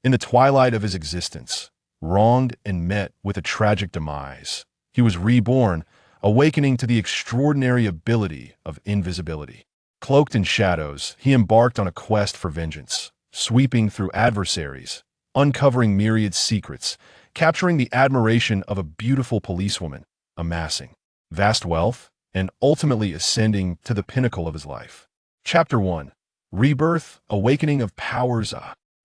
In the twilight of his existence, wronged and met with a tragic demise, he was reborn, awakening to the extraordinary ability of invisibility. Cloaked in shadows, he embarked on a quest for vengeance, sweeping through adversaries, uncovering myriad secrets, capturing the admiration of a beautiful policewoman, amassing vast wealth, and ultimately ascending to the pinnacle of his life. Chapter 1. Rebirth, Awakening of Powers.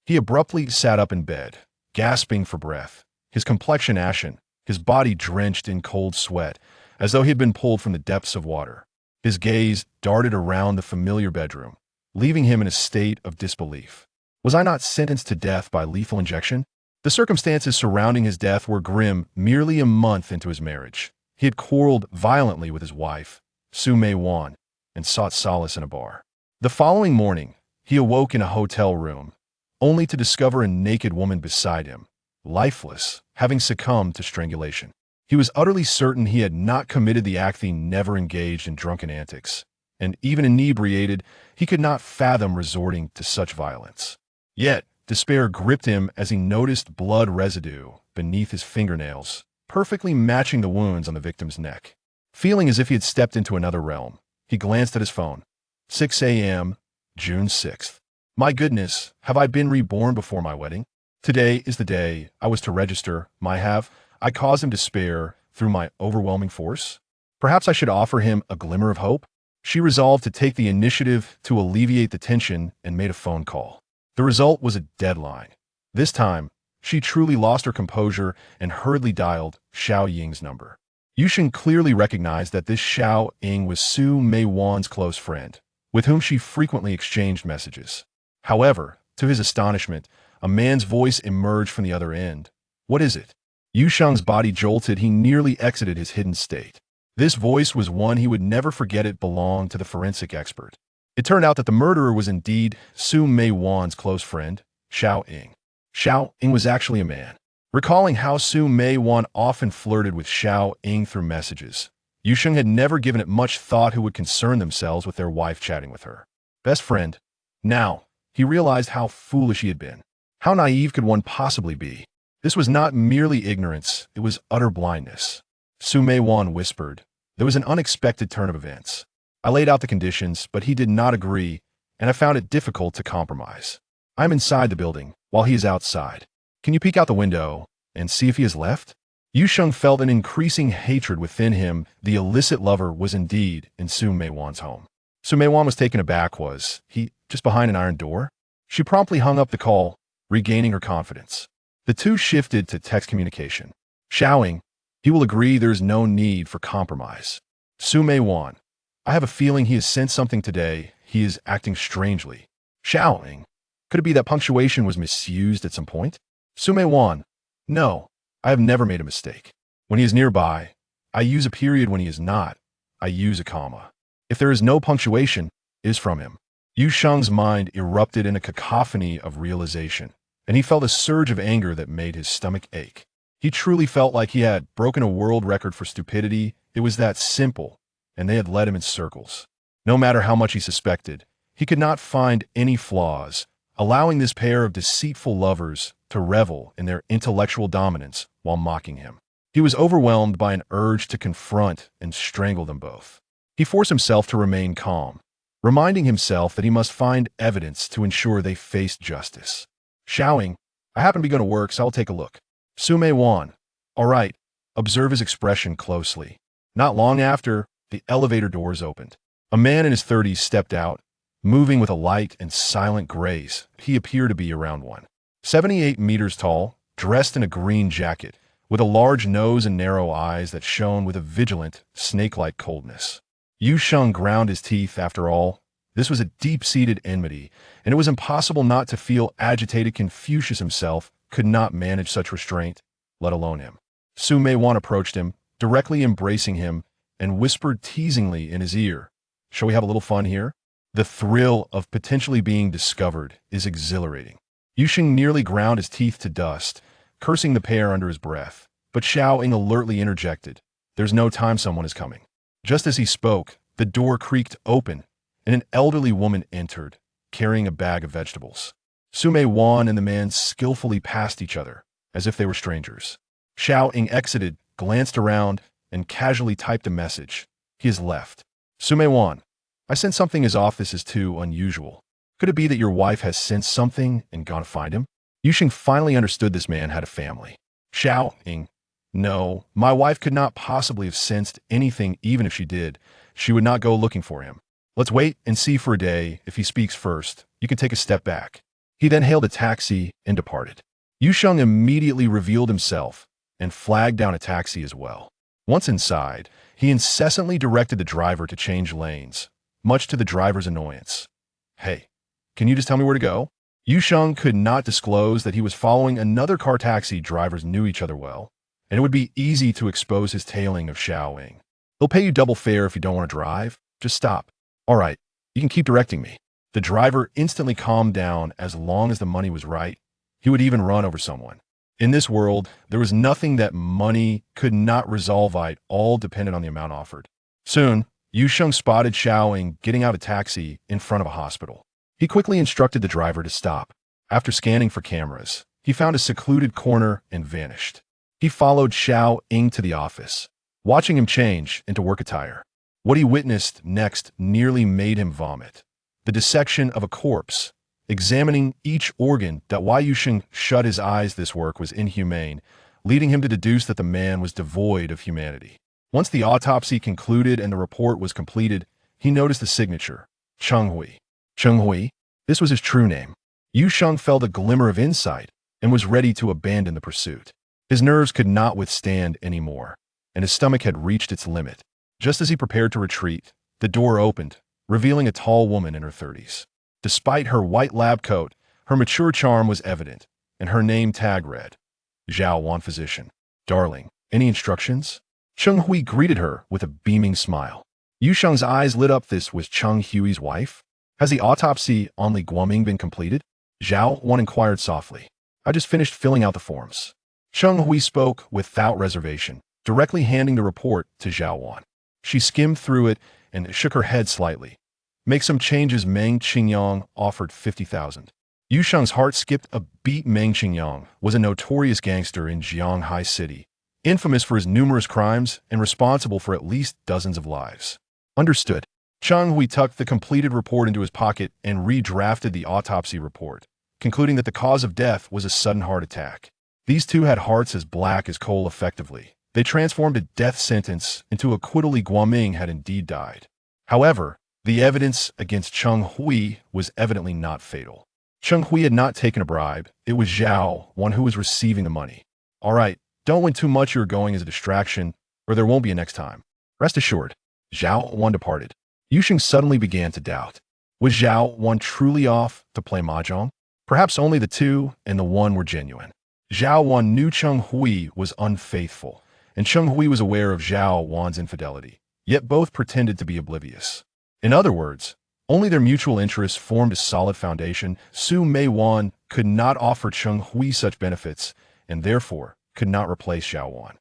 He abruptly sat up in bed, gasping for breath, his complexion ashen, his body drenched in cold sweat, as though he had been pulled from the depths of water. His gaze darted around the familiar bedroom, leaving him in a state of disbelief. Was I not sentenced to death by lethal injection? The circumstances surrounding his death were grim merely a month into his marriage. He had quarreled violently with his wife, Su Mei Wan, and sought solace in a bar. The following morning, he awoke in a hotel room, only to discover a naked woman beside him, lifeless, having succumbed to strangulation. He was utterly certain he had not committed the act. He never engaged in drunken antics, and even inebriated, he could not fathom resorting to such violence. Yet, despair gripped him as he noticed blood residue beneath his fingernails, perfectly matching the wounds on the victim's neck. Feeling as if he had stepped into another realm, he glanced at his phone. 6 a.m., June 6th. My goodness, have I been reborn before my wedding? Today is the day I was to register I caused him despair through my overwhelming force? Perhaps I should offer him a glimmer of hope? She resolved to take the initiative to alleviate the tension and made a phone call. The result was a deadline. This time, she truly lost her composure and hurriedly dialed Xiao Ying's number. Yusheng clearly recognized that this Xiao Ying was Su Mei Wan's close friend, with whom she frequently exchanged messages. However, to his astonishment, a man's voice emerged from the other end. What is it? Yusheng's body jolted. He nearly exited his hidden state. This voice was one he would never forget. It belonged to the forensic expert. It turned out that the murderer was indeed Su Mei Wan's close friend, Xiao Ying. Xiao Ying was actually a man. Recalling how Su Mei Wan often flirted with Xiao Ying through messages, Yusheng had never given it much thought who would concern themselves with their wife chatting with her best friend. Now, he realized how foolish he had been. How naive could one possibly be? This was not merely ignorance, it was utter blindness. Su Mei Wan whispered. There was an unexpected turn of events. I laid out the conditions, but he did not agree, and I found it difficult to compromise. I'm inside the building, while he is outside. Can you peek out the window and see if he has left? Yusheng felt an increasing hatred within him. The illicit lover was indeed in Su Mei Wan's home. Su Mei Wan was taken aback. Was he just behind an iron door? She promptly hung up the call, regaining her confidence. The two shifted to text communication. Xiao Ying, he will agree there is no need for compromise. Su Mei Wan, I have a feeling he has sensed something today. He is acting strangely. Xiao Ying, could it be that punctuation was misused at some point? Su Mei Wan, no, I have never made a mistake. When he is nearby, I use a period. When he is not, I use a comma. If there is no punctuation, it is from him. Yusheng's mind erupted in a cacophony of realization, and he felt a surge of anger that made his stomach ache. He truly felt like he had broken a world record for stupidity. It was that simple, and they had led him in circles. No matter how much he suspected, he could not find any flaws, allowing this pair of deceitful lovers to revel in their intellectual dominance while mocking him. He was overwhelmed by an urge to confront and strangle them both. He forced himself to remain calm, reminding himself that he must find evidence to ensure they faced justice. Xiao Ying, I happen to be going to work, so I'll take a look. Su Mei Wan, all right, observe his expression closely. Not long after, the elevator doors opened. A man in his 30s stepped out, moving with a light and silent grace. He appeared to be around 178 meters tall, dressed in a green jacket, with a large nose and narrow eyes that shone with a vigilant, snake-like coldness. Yusheng ground his teeth. After all, this was a deep-seated enmity, and it was impossible not to feel agitated. Confucius himself could not manage such restraint, let alone him. Su Mei Wan approached him, directly embracing him, and whispered teasingly in his ear, "Shall we have a little fun here?" The thrill of potentially being discovered is exhilarating. Yusheng nearly ground his teeth to dust, cursing the pair under his breath, but Xiao Ying alertly interjected, "There's no time, someone is coming." Just as he spoke, the door creaked open, and an elderly woman entered, carrying a bag of vegetables. Sume Wan and the man skillfully passed each other, as if they were strangers. Xiao Ying exited, glanced around, and casually typed a message. He has left. Sume Wan, I sense something his office is too unusual. Could it be that your wife has sensed something and gone to find him? Yuxing finally understood this man had a family. Xiao Ying, no, my wife could not possibly have sensed anything. Even if she did, she would not go looking for him. Let's wait and see for a day. If he speaks first, you can take a step back. He then hailed a taxi and departed. Yusheng immediately revealed himself and flagged down a taxi as well. Once inside, he incessantly directed the driver to change lanes, much to the driver's annoyance. Hey, can you just tell me where to go? Yusheng could not disclose that he was following another car. Taxi drivers knew each other well, and it would be easy to expose his tailing of Xiao Ying. He'll pay you double fare if you don't want to drive. Just stop. All right, you can keep directing me. The driver instantly calmed down. As long as the money was right, he would even run over someone. In this world, there was nothing that money could not resolve. It all depended on the amount offered. Soon, Yusheng spotted Xiao Ying getting out of a taxi in front of a hospital. He quickly instructed the driver to stop. After scanning for cameras, he found a secluded corner and vanished. He followed Xiao Ying to the office, watching him change into work attire. What he witnessed next nearly made him vomit. The dissection of a corpse, examining each organ. Yusheng shut his eyes. This work was inhumane, leading him to deduce that the man was devoid of humanity. Once the autopsy concluded and the report was completed, he noticed the signature, Cheng Hui. Cheng Hui? This was his true name. Yusheng felt a glimmer of insight and was ready to abandon the pursuit. His nerves could not withstand anymore, and his stomach had reached its limit. Just as he prepared to retreat, the door opened, revealing a tall woman in her 30s. Despite her white lab coat, her mature charm was evident, and her name tag read, Zhao Wan Physician. Darling, any instructions? Cheng Hui greeted her with a beaming smile. Yusheng's eyes lit up. This was Cheng Hui's wife? Has the autopsy on Li Guoming been completed? Zhao Wan inquired softly. I just finished filling out the forms. Cheng Hui spoke without reservation, directly handing the report to Zhao Wan. She skimmed through it and shook her head slightly. Make some changes. Meng Qingyang offered 50,000. Yusheng's heart skipped a beat. Meng Qingyang was a notorious gangster in Jianghai City, infamous for his numerous crimes and responsible for at least dozens of lives. Understood. Cheng Hui tucked the completed report into his pocket and redrafted the autopsy report, concluding that the cause of death was a sudden heart attack. These two had hearts as black as coal. Effectively, they transformed a death sentence into acquittal. Li Guoming had indeed died. However, the evidence against Cheng Hui was evidently not fatal. Cheng Hui had not taken a bribe. It was Zhao Wan who was receiving the money. All right, don't win too much. You're going as a distraction, or there won't be a next time. Rest assured. Zhao Wan departed. Yusheng suddenly began to doubt. Was Zhao Wan truly off to play mahjong? Perhaps only the two and the one were genuine. Zhao Wan knew Cheng Hui was unfaithful, and Cheng Hui was aware of Zhao Wan's infidelity, yet both pretended to be oblivious. In other words, only their mutual interests formed a solid foundation. Su Mei Wan could not offer Cheng Hui such benefits, and therefore could not replace Zhao Wan.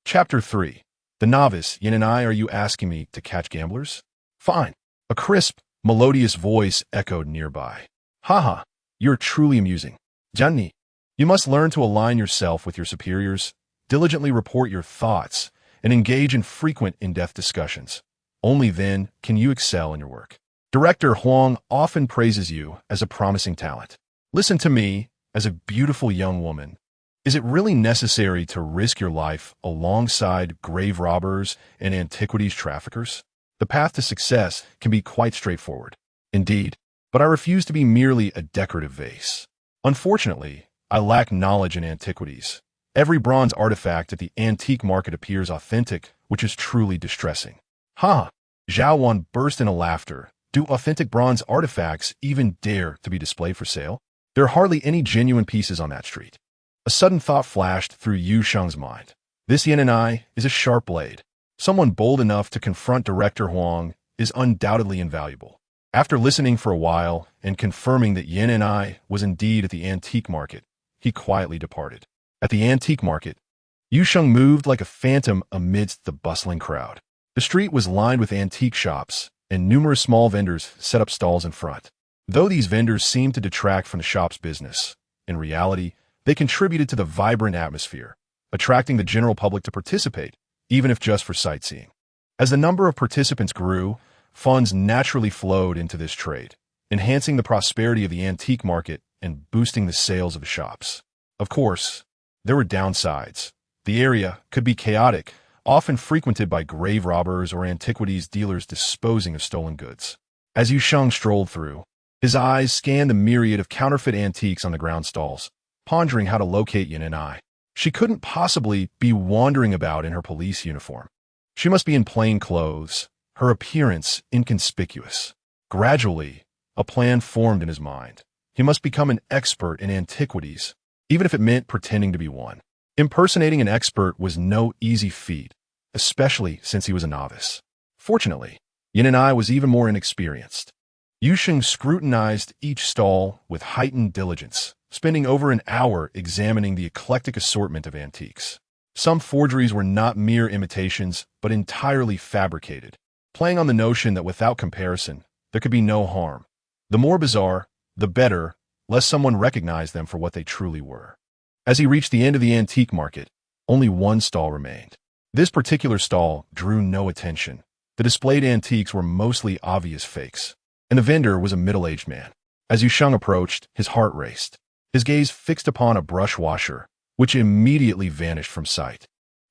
Chapter 3. The Novice. Yin and I, are you asking me to catch gamblers? Fine. A crisp, melodious voice echoed nearby. Haha, you're truly amusing. Janni, you must learn to align yourself with your superiors, diligently report your thoughts, and engage in frequent in-depth discussions. Only then can you excel in your work. Director Huang often praises you as a promising talent. Listen to me, as a beautiful young woman. Is it really necessary to risk your life alongside grave robbers and antiquities traffickers? The path to success can be quite straightforward. Indeed, but I refuse to be merely a decorative vase. Unfortunately, I lack knowledge in antiquities. Every bronze artifact at the antique market appears authentic, which is truly distressing. Ha! Zhao Wan burst into laughter. Do authentic bronze artifacts even dare to be displayed for sale? There are hardly any genuine pieces on that street. A sudden thought flashed through Yu Sheng's mind. This Yin and I is a sharp blade. Someone bold enough to confront Director Huang is undoubtedly invaluable. After listening for a while and confirming that Yin and I was indeed at the antique market, he quietly departed. At the antique market, Yu Sheng moved like a phantom amidst the bustling crowd. The street was lined with antique shops, and numerous small vendors set up stalls in front. Though these vendors seemed to detract from the shop's business, in reality, they contributed to the vibrant atmosphere, attracting the general public to participate, even if just for sightseeing. As the number of participants grew, funds naturally flowed into this trade, enhancing the prosperity of the antique market and boosting the sales of the shops. Of course, there were downsides. The area could be chaotic, often frequented by grave robbers or antiquities dealers disposing of stolen goods. As Yusheng strolled through, his eyes scanned the myriad of counterfeit antiques on the ground stalls, pondering how to locate Yin and I. She couldn't possibly be wandering about in her police uniform. She must be in plain clothes, her appearance inconspicuous. Gradually, a plan formed in his mind. He must become an expert in antiquities, even if it meant pretending to be one. Impersonating an expert was no easy feat, especially since he was a novice. Fortunately, Yin and I was even more inexperienced. Yusheng scrutinized each stall with heightened diligence, spending over an hour examining the eclectic assortment of antiques. Some forgeries were not mere imitations, but entirely fabricated, playing on the notion that without comparison, there could be no harm. The more bizarre, the better, lest someone recognize them for what they truly were. As he reached the end of the antique market, only one stall remained. This particular stall drew no attention. The displayed antiques were mostly obvious fakes, and the vendor was a middle-aged man. As Yusheng approached, his heart raced. His gaze fixed upon a brush washer, which immediately vanished from sight.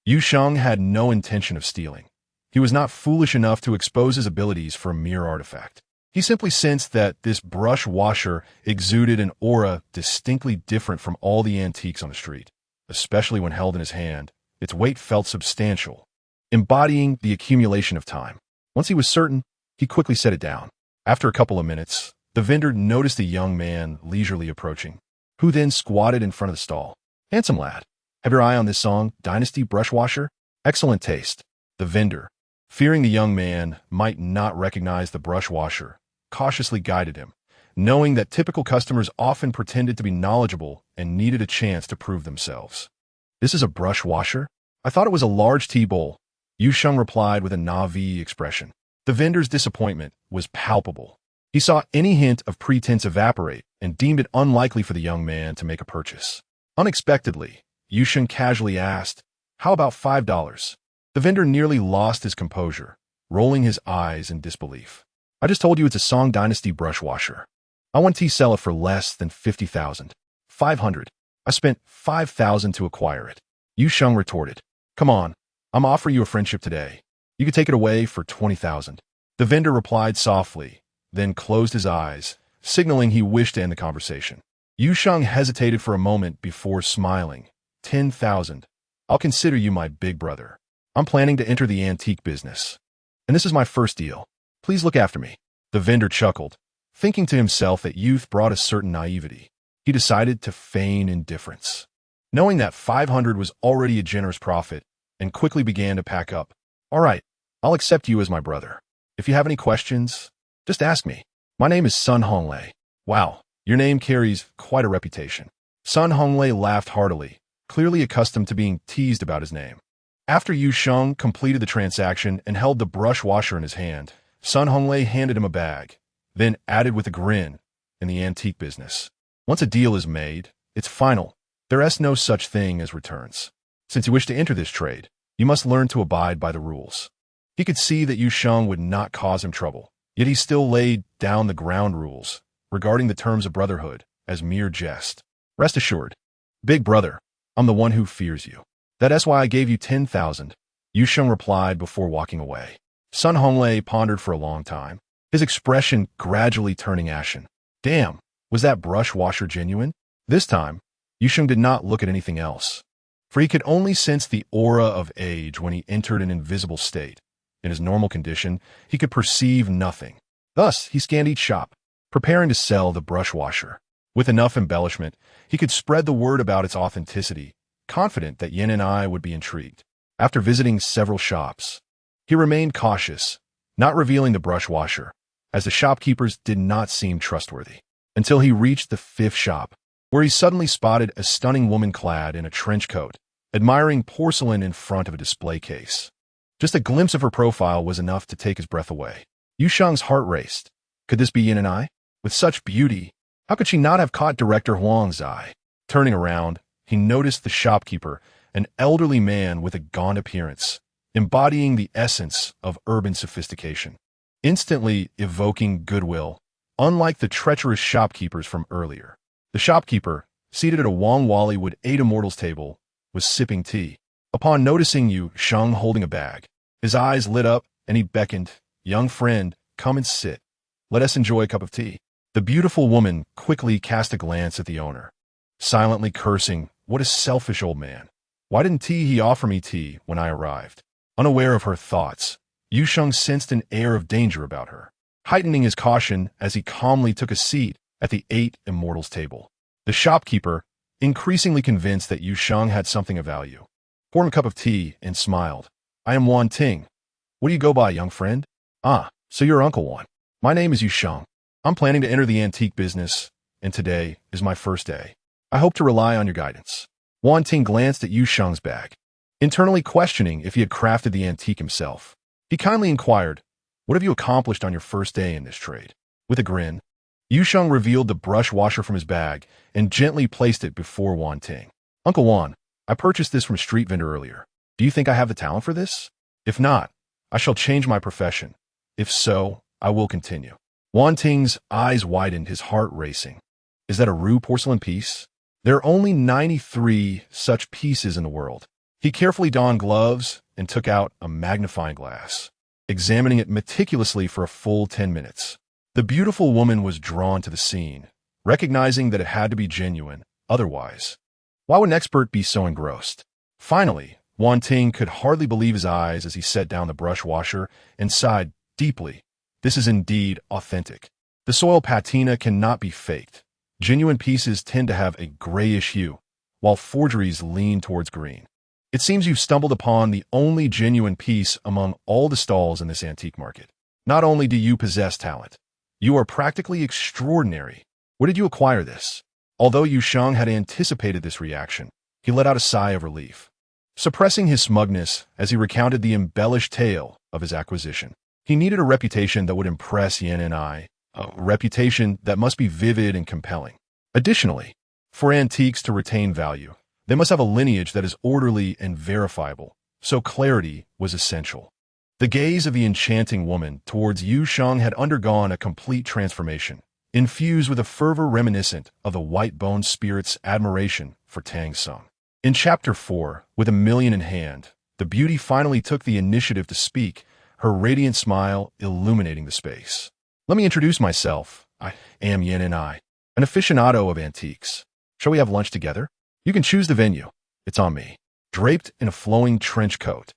Yusheng had no intention of stealing. He was not foolish enough to expose his abilities for a mere artifact. He simply sensed that this brush washer exuded an aura distinctly different from all the antiques on the street. Especially when held in his hand, its weight felt substantial, embodying the accumulation of time. Once he was certain, he quickly set it down. After a couple of minutes, the vendor noticed a young man leisurely approaching, who then squatted in front of the stall. "Handsome lad, have your eye on this song, Dynasty Brush Washer? Excellent taste." The vendor, fearing the young man might not recognize the brush washer, cautiously guided him, knowing that typical customers often pretended to be knowledgeable and needed a chance to prove themselves. "This is a brush washer? I thought it was a large tea bowl," Yusheng replied with a naive expression. The vendor's disappointment was palpable. He saw any hint of pretense evaporate and deemed it unlikely for the young man to make a purchase. Unexpectedly, Yusheng casually asked, "How about $5? The vendor nearly lost his composure, rolling his eyes in disbelief. "I just told you it's a Song Dynasty brush washer. I want to sell it for less than 50,000. 500. I spent 5,000 to acquire it." Yusheng retorted, "Come on, I'm offering you a friendship today. You could take it away for 20,000. The vendor replied softly, then closed his eyes, signaling he wished to end the conversation. Yusheng hesitated for a moment before smiling. 10,000. I'll consider you my big brother. I'm planning to enter the antique business, and this is my first deal. Please look after me." The vendor chuckled, thinking to himself that youth brought a certain naivety. He decided to feign indifference, knowing that 500 was already a generous profit, and quickly began to pack up. "All right, I'll accept you as my brother. If you have any questions, just ask me. My name is Sun Honglei." "Wow, your name carries quite a reputation." Sun Honglei laughed heartily, clearly accustomed to being teased about his name. After Yusheng completed the transaction and held the brush washer in his hand, Sun Honglei handed him a bag, then added with a grin, "In the antique business, once a deal is made, it's final. There is no such thing as returns. Since you wish to enter this trade, you must learn to abide by the rules." He could see that Yusheng would not cause him trouble, yet he still laid down the ground rules regarding the terms of brotherhood as mere jest. "Rest assured, big brother, I'm the one who fears you. That's why I gave you 10,000, Yusheng replied before walking away. Sun Honglei pondered for a long time, his expression gradually turning ashen. Damn, was that brush washer genuine? This time, Yusheng did not look at anything else, for he could only sense the aura of age when he entered an invisible state. In his normal condition, he could perceive nothing. Thus, he scanned each shop, preparing to sell the brush washer. With enough embellishment, he could spread the word about its authenticity, confident that Yin and I would be intrigued. After visiting several shops, he remained cautious, not revealing the brush washer, as the shopkeepers did not seem trustworthy, until he reached the fifth shop, where he suddenly spotted a stunning woman clad in a trench coat, admiring porcelain in front of a display case. Just a glimpse of her profile was enough to take his breath away. Yusheng's heart raced. Could this be Yin and I? With such beauty, how could she not have caught Director Huang's eye? Turning around, he noticed the shopkeeper, an elderly man with a gaunt appearance, embodying the essence of urban sophistication, instantly evoking goodwill, unlike the treacherous shopkeepers from earlier. The shopkeeper, seated at a Wang Wally would aid immortals table, was sipping tea. Upon noticing Yu Sheng holding a bag, his eyes lit up and he beckoned, "Young friend, come and sit. Let us enjoy a cup of tea." The beautiful woman quickly cast a glance at the owner, silently cursing, "What a selfish old man. Why didn't he offer me tea when I arrived?" Unaware of her thoughts, Yu Sheng sensed an air of danger about her, heightening his caution as he calmly took a seat at the 8 immortals table. The shopkeeper, increasingly convinced that Yu Sheng had something of value, poured him a cup of tea and smiled. "I am Wan Ting. What do you go by, young friend?" "Ah, so you're Uncle Wan. My name is Yu Sheng. I'm planning to enter the antique business, and today is my first day. I hope to rely on your guidance." Wan Ting glanced at Yu Sheng's bag, internally questioning if he had crafted the antique himself. He kindly inquired, "What have you accomplished on your first day in this trade?" With a grin, Yu Sheng revealed the brush washer from his bag and gently placed it before Wan Ting. "Uncle Wan, I purchased this from a street vendor earlier. Do you think I have the talent for this? If not, I shall change my profession. If so, I will continue." Wan Ting's eyes widened, his heart racing. "Is that a Ru porcelain piece? There are only 93 such pieces in the world." He carefully donned gloves and took out a magnifying glass, examining it meticulously for a full 10 minutes. The beautiful woman was drawn to the scene, recognizing that it had to be genuine. Otherwise, why would an expert be so engrossed? Finally, Wan Ting could hardly believe his eyes as he set down the brush washer and sighed deeply. This is indeed authentic. The soil patina cannot be faked. Genuine pieces tend to have a grayish hue, while forgeries lean towards green. It seems you've stumbled upon the only genuine piece among all the stalls in this antique market. Not only do you possess talent, you are practically extraordinary. Where did you acquire this? Although Yu Sheng had anticipated this reaction, he let out a sigh of relief, suppressing his smugness as he recounted the embellished tale of his acquisition. He needed a reputation that would impress Yan and I, a reputation that must be vivid and compelling. Additionally, for antiques to retain value, they must have a lineage that is orderly and verifiable, so clarity was essential. The gaze of the enchanting woman towards Yu Sheng had undergone a complete transformation, infused with a fervor reminiscent of the white-boned spirit's admiration for Tang Sung. In Chapter 4, with $1 million in hand, the beauty finally took the initiative to speak, her radiant smile illuminating the space. "Let me introduce myself. I am Yan and I, an aficionado of antiques. Shall we have lunch together? You can choose the venue. It's on me." Draped in a flowing trench coat,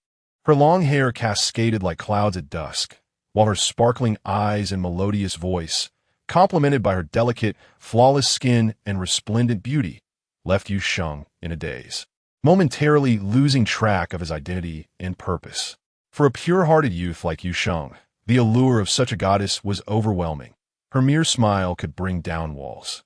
her long hair cascaded like clouds at dusk, while her sparkling eyes and melodious voice, complemented by her delicate, flawless skin and resplendent beauty, left Yu Sheng in a daze, momentarily losing track of his identity and purpose. For a pure-hearted youth like Yu Sheng, the allure of such a goddess was overwhelming. Her mere smile could bring down walls.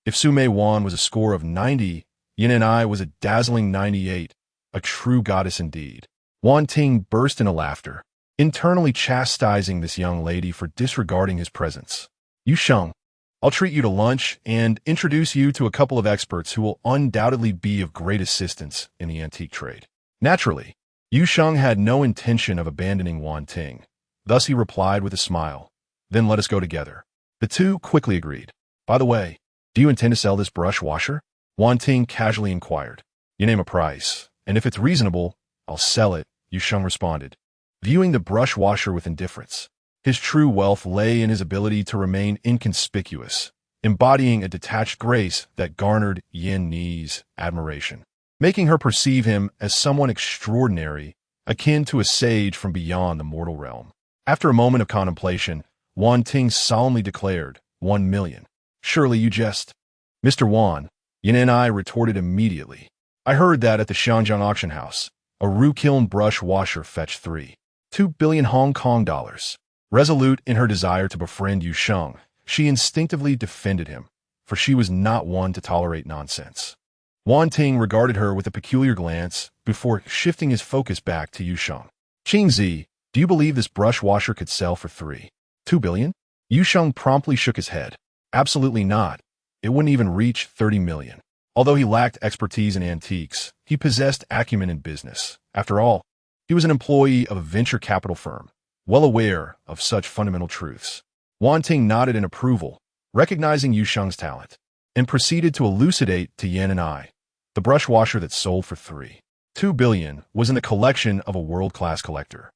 If Su Mei Wan was a score of 90, Yin and I was a dazzling 98, a true goddess indeed. Wan Ting burst into laughter, internally chastising this young lady for disregarding his presence. "Yu Sheng, I'll treat you to lunch and introduce you to a couple of experts who will undoubtedly be of great assistance in the antique trade." Naturally, Yu Sheng had no intention of abandoning Wan Ting. Thus he replied with a smile, "Then let us go together." The two quickly agreed. "By the way, do you intend to sell this brush washer?" Wan Ting casually inquired. "You name a price, and if it's reasonable, I'll sell it," Yu Sheng responded, viewing the brush washer with indifference. His true wealth lay in his ability to remain inconspicuous, embodying a detached grace that garnered Yin Ni's admiration, making her perceive him as someone extraordinary, akin to a sage from beyond the mortal realm. After a moment of contemplation, Wan Ting solemnly declared, 1 million. "Surely you jest." "Mr. Wan," Yin and I retorted immediately. "I heard that at the Xiangjiang auction house, a Ru-kiln brush washer fetched 3.2 billion Hong Kong dollars. Resolute in her desire to befriend Yu Sheng, she instinctively defended him, for she was not one to tolerate nonsense. Wan Ting regarded her with a peculiar glance before shifting his focus back to Yu Sheng. "Qingzi, do you believe this brush washer could sell for 3.2 billion? Yu Sheng promptly shook his head. Absolutely not. It wouldn't even reach 30 million. Although he lacked expertise in antiques, he possessed acumen in business. After all, he was an employee of a venture capital firm, well aware of such fundamental truths. Wan Ting nodded in approval, recognizing Yu Sheng's talent, and proceeded to elucidate to Yin and I. The brush washer that sold for 2 billion was in the collection of a world-class collector.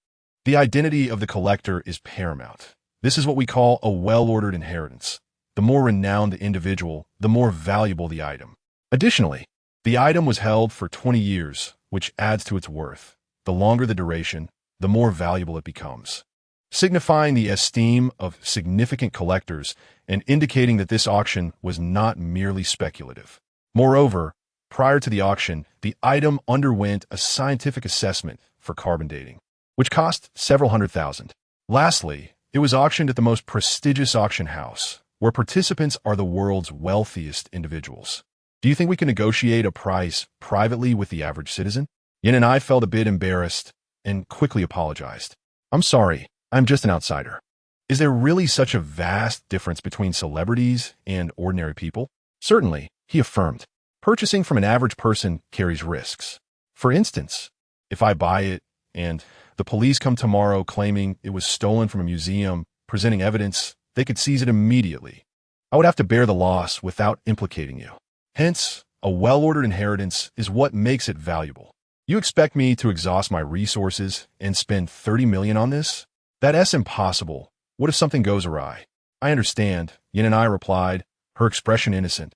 The identity of the collector is paramount. This is what we call a well-ordered inheritance. The more renowned the individual, the more valuable the item. Additionally, the item was held for 20 years, which adds to its worth. The longer the duration, the more valuable it becomes, signifying the esteem of significant collectors and indicating that this auction was not merely speculative. Moreover, prior to the auction, the item underwent a scientific assessment for carbon dating, which cost several $100,000. Lastly, it was auctioned at the most prestigious auction house, where participants are the world's wealthiest individuals. Do you think we can negotiate a price privately with the average citizen? Yin and I felt a bit embarrassed and quickly apologized. I'm sorry, I'm just an outsider. Is there really such a vast difference between celebrities and ordinary people? Certainly, he affirmed. Purchasing from an average person carries risks. For instance, if I buy it and the police come tomorrow claiming it was stolen from a museum, presenting evidence, they could seize it immediately. I would have to bear the loss without implicating you. Hence, a well-ordered inheritance is what makes it valuable. You expect me to exhaust my resources and spend 30 million on this? That's impossible. What if something goes awry? I understand, Yin and I replied, her expression innocent,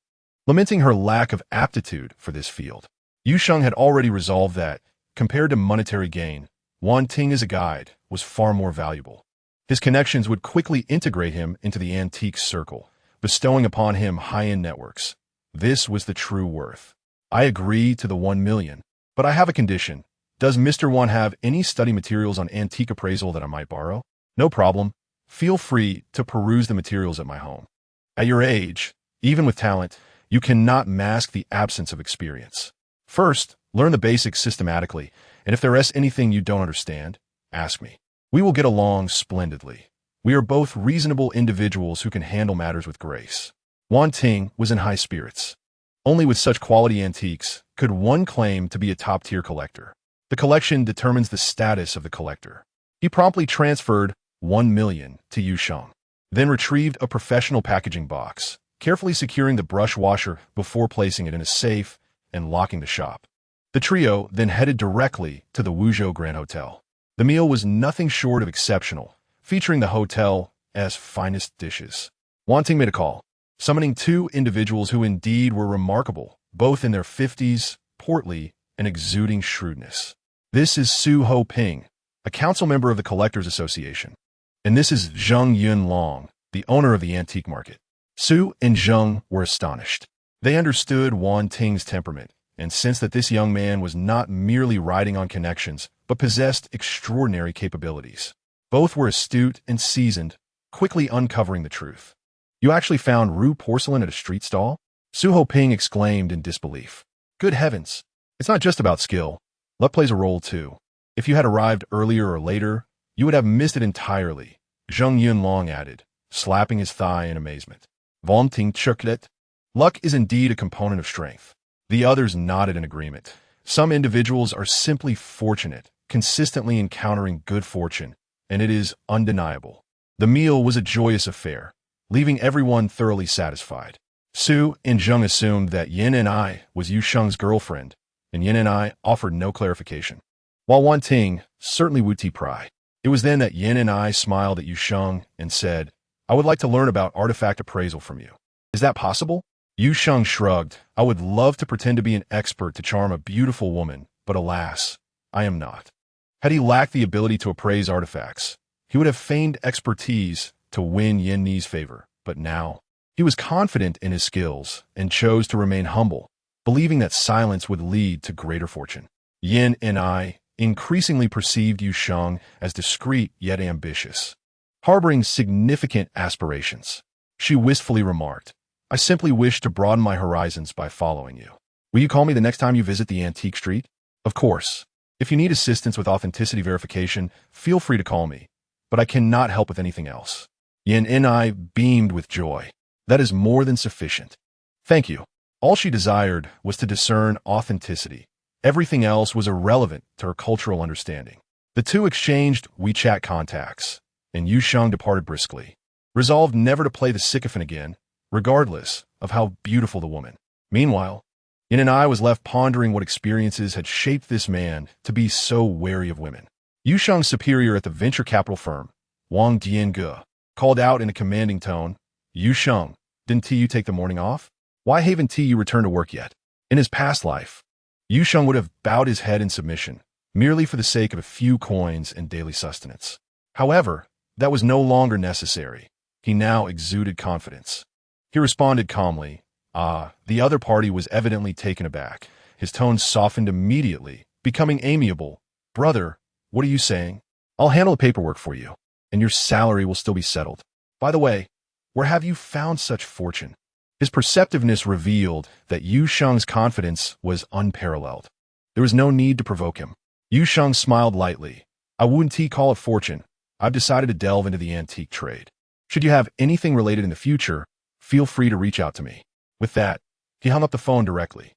lamenting her lack of aptitude for this field. Yu Sheng had already resolved that, compared to monetary gain, Wan Ting as a guide was far more valuable. His connections would quickly integrate him into the antique circle, bestowing upon him high-end networks. This was the true worth. I agree to the 1 million, but I have a condition. Does Mr. Wan have any study materials on antique appraisal that I might borrow? No problem. Feel free to peruse the materials at my home. At your age, even with talent, you cannot mask the absence of experience. First, learn the basics systematically, and if there is anything you don't understand, ask me. We will get along splendidly. We are both reasonable individuals who can handle matters with grace. Wan Ting was in high spirits. Only with such quality antiques could one claim to be a top-tier collector. The collection determines the status of the collector. He promptly transferred 1 million to Yu Sheng, then retrieved a professional packaging box, carefully securing the brush washer before placing it in a safe and locking the shop. The trio then headed directly to the Wuzhou Grand Hotel. The meal was nothing short of exceptional, featuring the hotel's finest dishes. Wan Ting made a call, summoning 2 individuals who indeed were remarkable, both in their 50s, portly, and exuding shrewdness. This is Su Ho Ping, a council member of the Collectors Association. And this is Zheng Yun Long, the owner of the antique market. Su and Zheng were astonished. They understood Wan Ting's temperament and sensed that this young man was not merely riding on connections, but possessed extraordinary capabilities. Both were astute and seasoned, quickly uncovering the truth. You actually found Ru porcelain at a street stall? Su Ho Ping exclaimed in disbelief. Good heavens! It's not just about skill. Luck plays a role too. If you had arrived earlier or later, you would have missed it entirely, Zheng Yun Long added, slapping his thigh in amazement. Von Ting Chuklet. Luck is indeed a component of strength. The others nodded in agreement. Some individuals are simply fortunate, consistently encountering good fortune, and it is undeniable. The meal was a joyous affair, leaving everyone thoroughly satisfied. Su and Zheng assumed that Yin and I was Yu Sheng's girlfriend, and Yin and I offered no clarification. While Wan Ting certainly would pry. It was then that Yin and I smiled at Yu Sheng and said, I would like to learn about artifact appraisal from you. Is that possible? Yu Sheng shrugged. I would love to pretend to be an expert to charm a beautiful woman, but alas, I am not. Had he lacked the ability to appraise artifacts, he would have feigned expertise to win Yin Ni's favor, but now he was confident in his skills and chose to remain humble, believing that silence would lead to greater fortune. Yin and I increasingly perceived Yu Sheng as discreet yet ambitious, harboring significant aspirations. She wistfully remarked, I simply wish to broaden my horizons by following you. Will you call me the next time you visit the antique street? Of course. If you need assistance with authenticity verification, feel free to call me, but I cannot help with anything else. Yin and I beamed with joy. That is more than sufficient. Thank you. All she desired was to discern authenticity. Everything else was irrelevant to her cultural understanding. The two exchanged WeChat contacts, and Yu Sheng departed briskly, resolved never to play the sycophant again, regardless of how beautiful the woman. Meanwhile, Yin and I was left pondering what experiences had shaped this man to be so wary of women. Yu Sheng's superior at the venture capital firm, Wang Diange, called out in a commanding tone, "Yu Sheng, didn't TU take the morning off? Why haven't TU returned to work yet?" In his past life, Yu Sheng would have bowed his head in submission, merely for the sake of a few coins and daily sustenance. However, that was no longer necessary. He now exuded confidence. He responded calmly. The other party was evidently taken aback. His tone softened immediately, becoming amiable. "Brother, what are you saying? I'll handle the paperwork for you, and your salary will still be settled. By the way, where have you found such fortune?" His perceptiveness revealed that Yu Sheng's confidence was unparalleled. There was no need to provoke him. Yu Sheng smiled lightly. "I wouldn't call it fortune. I've decided to delve into the antique trade. Should you have anything related in the future, feel free to reach out to me." With that, he hung up the phone directly.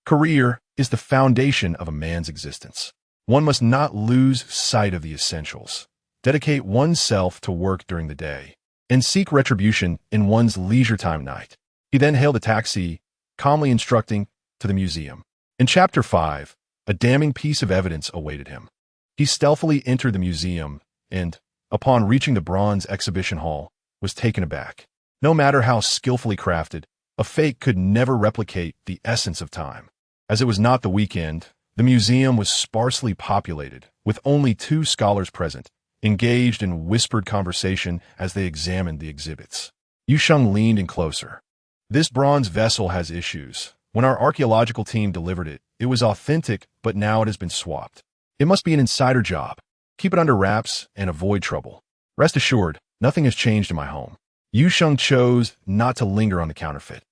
Career is the foundation of a man's existence. One must not lose sight of the essentials. Dedicate oneself to work during the day, and seek retribution in one's leisure time night. He then hailed a taxi, calmly instructing to the museum. In Chapter 5, a damning piece of evidence awaited him. He stealthily entered the museum and, upon reaching the bronze exhibition hall, was taken aback. No matter how skillfully crafted, a fake could never replicate the essence of time. As it was not the weekend, the museum was sparsely populated, with only 2 scholars present, engaged in whispered conversation as they examined the exhibits. Yu Sheng leaned in closer. "This bronze vessel has issues. When our archaeological team delivered it, it was authentic, but now it has been swapped. It must be an insider job. Keep it under wraps and avoid trouble. Rest assured, nothing has changed in my home." Yu Sheng chose not to linger on the counterfeit,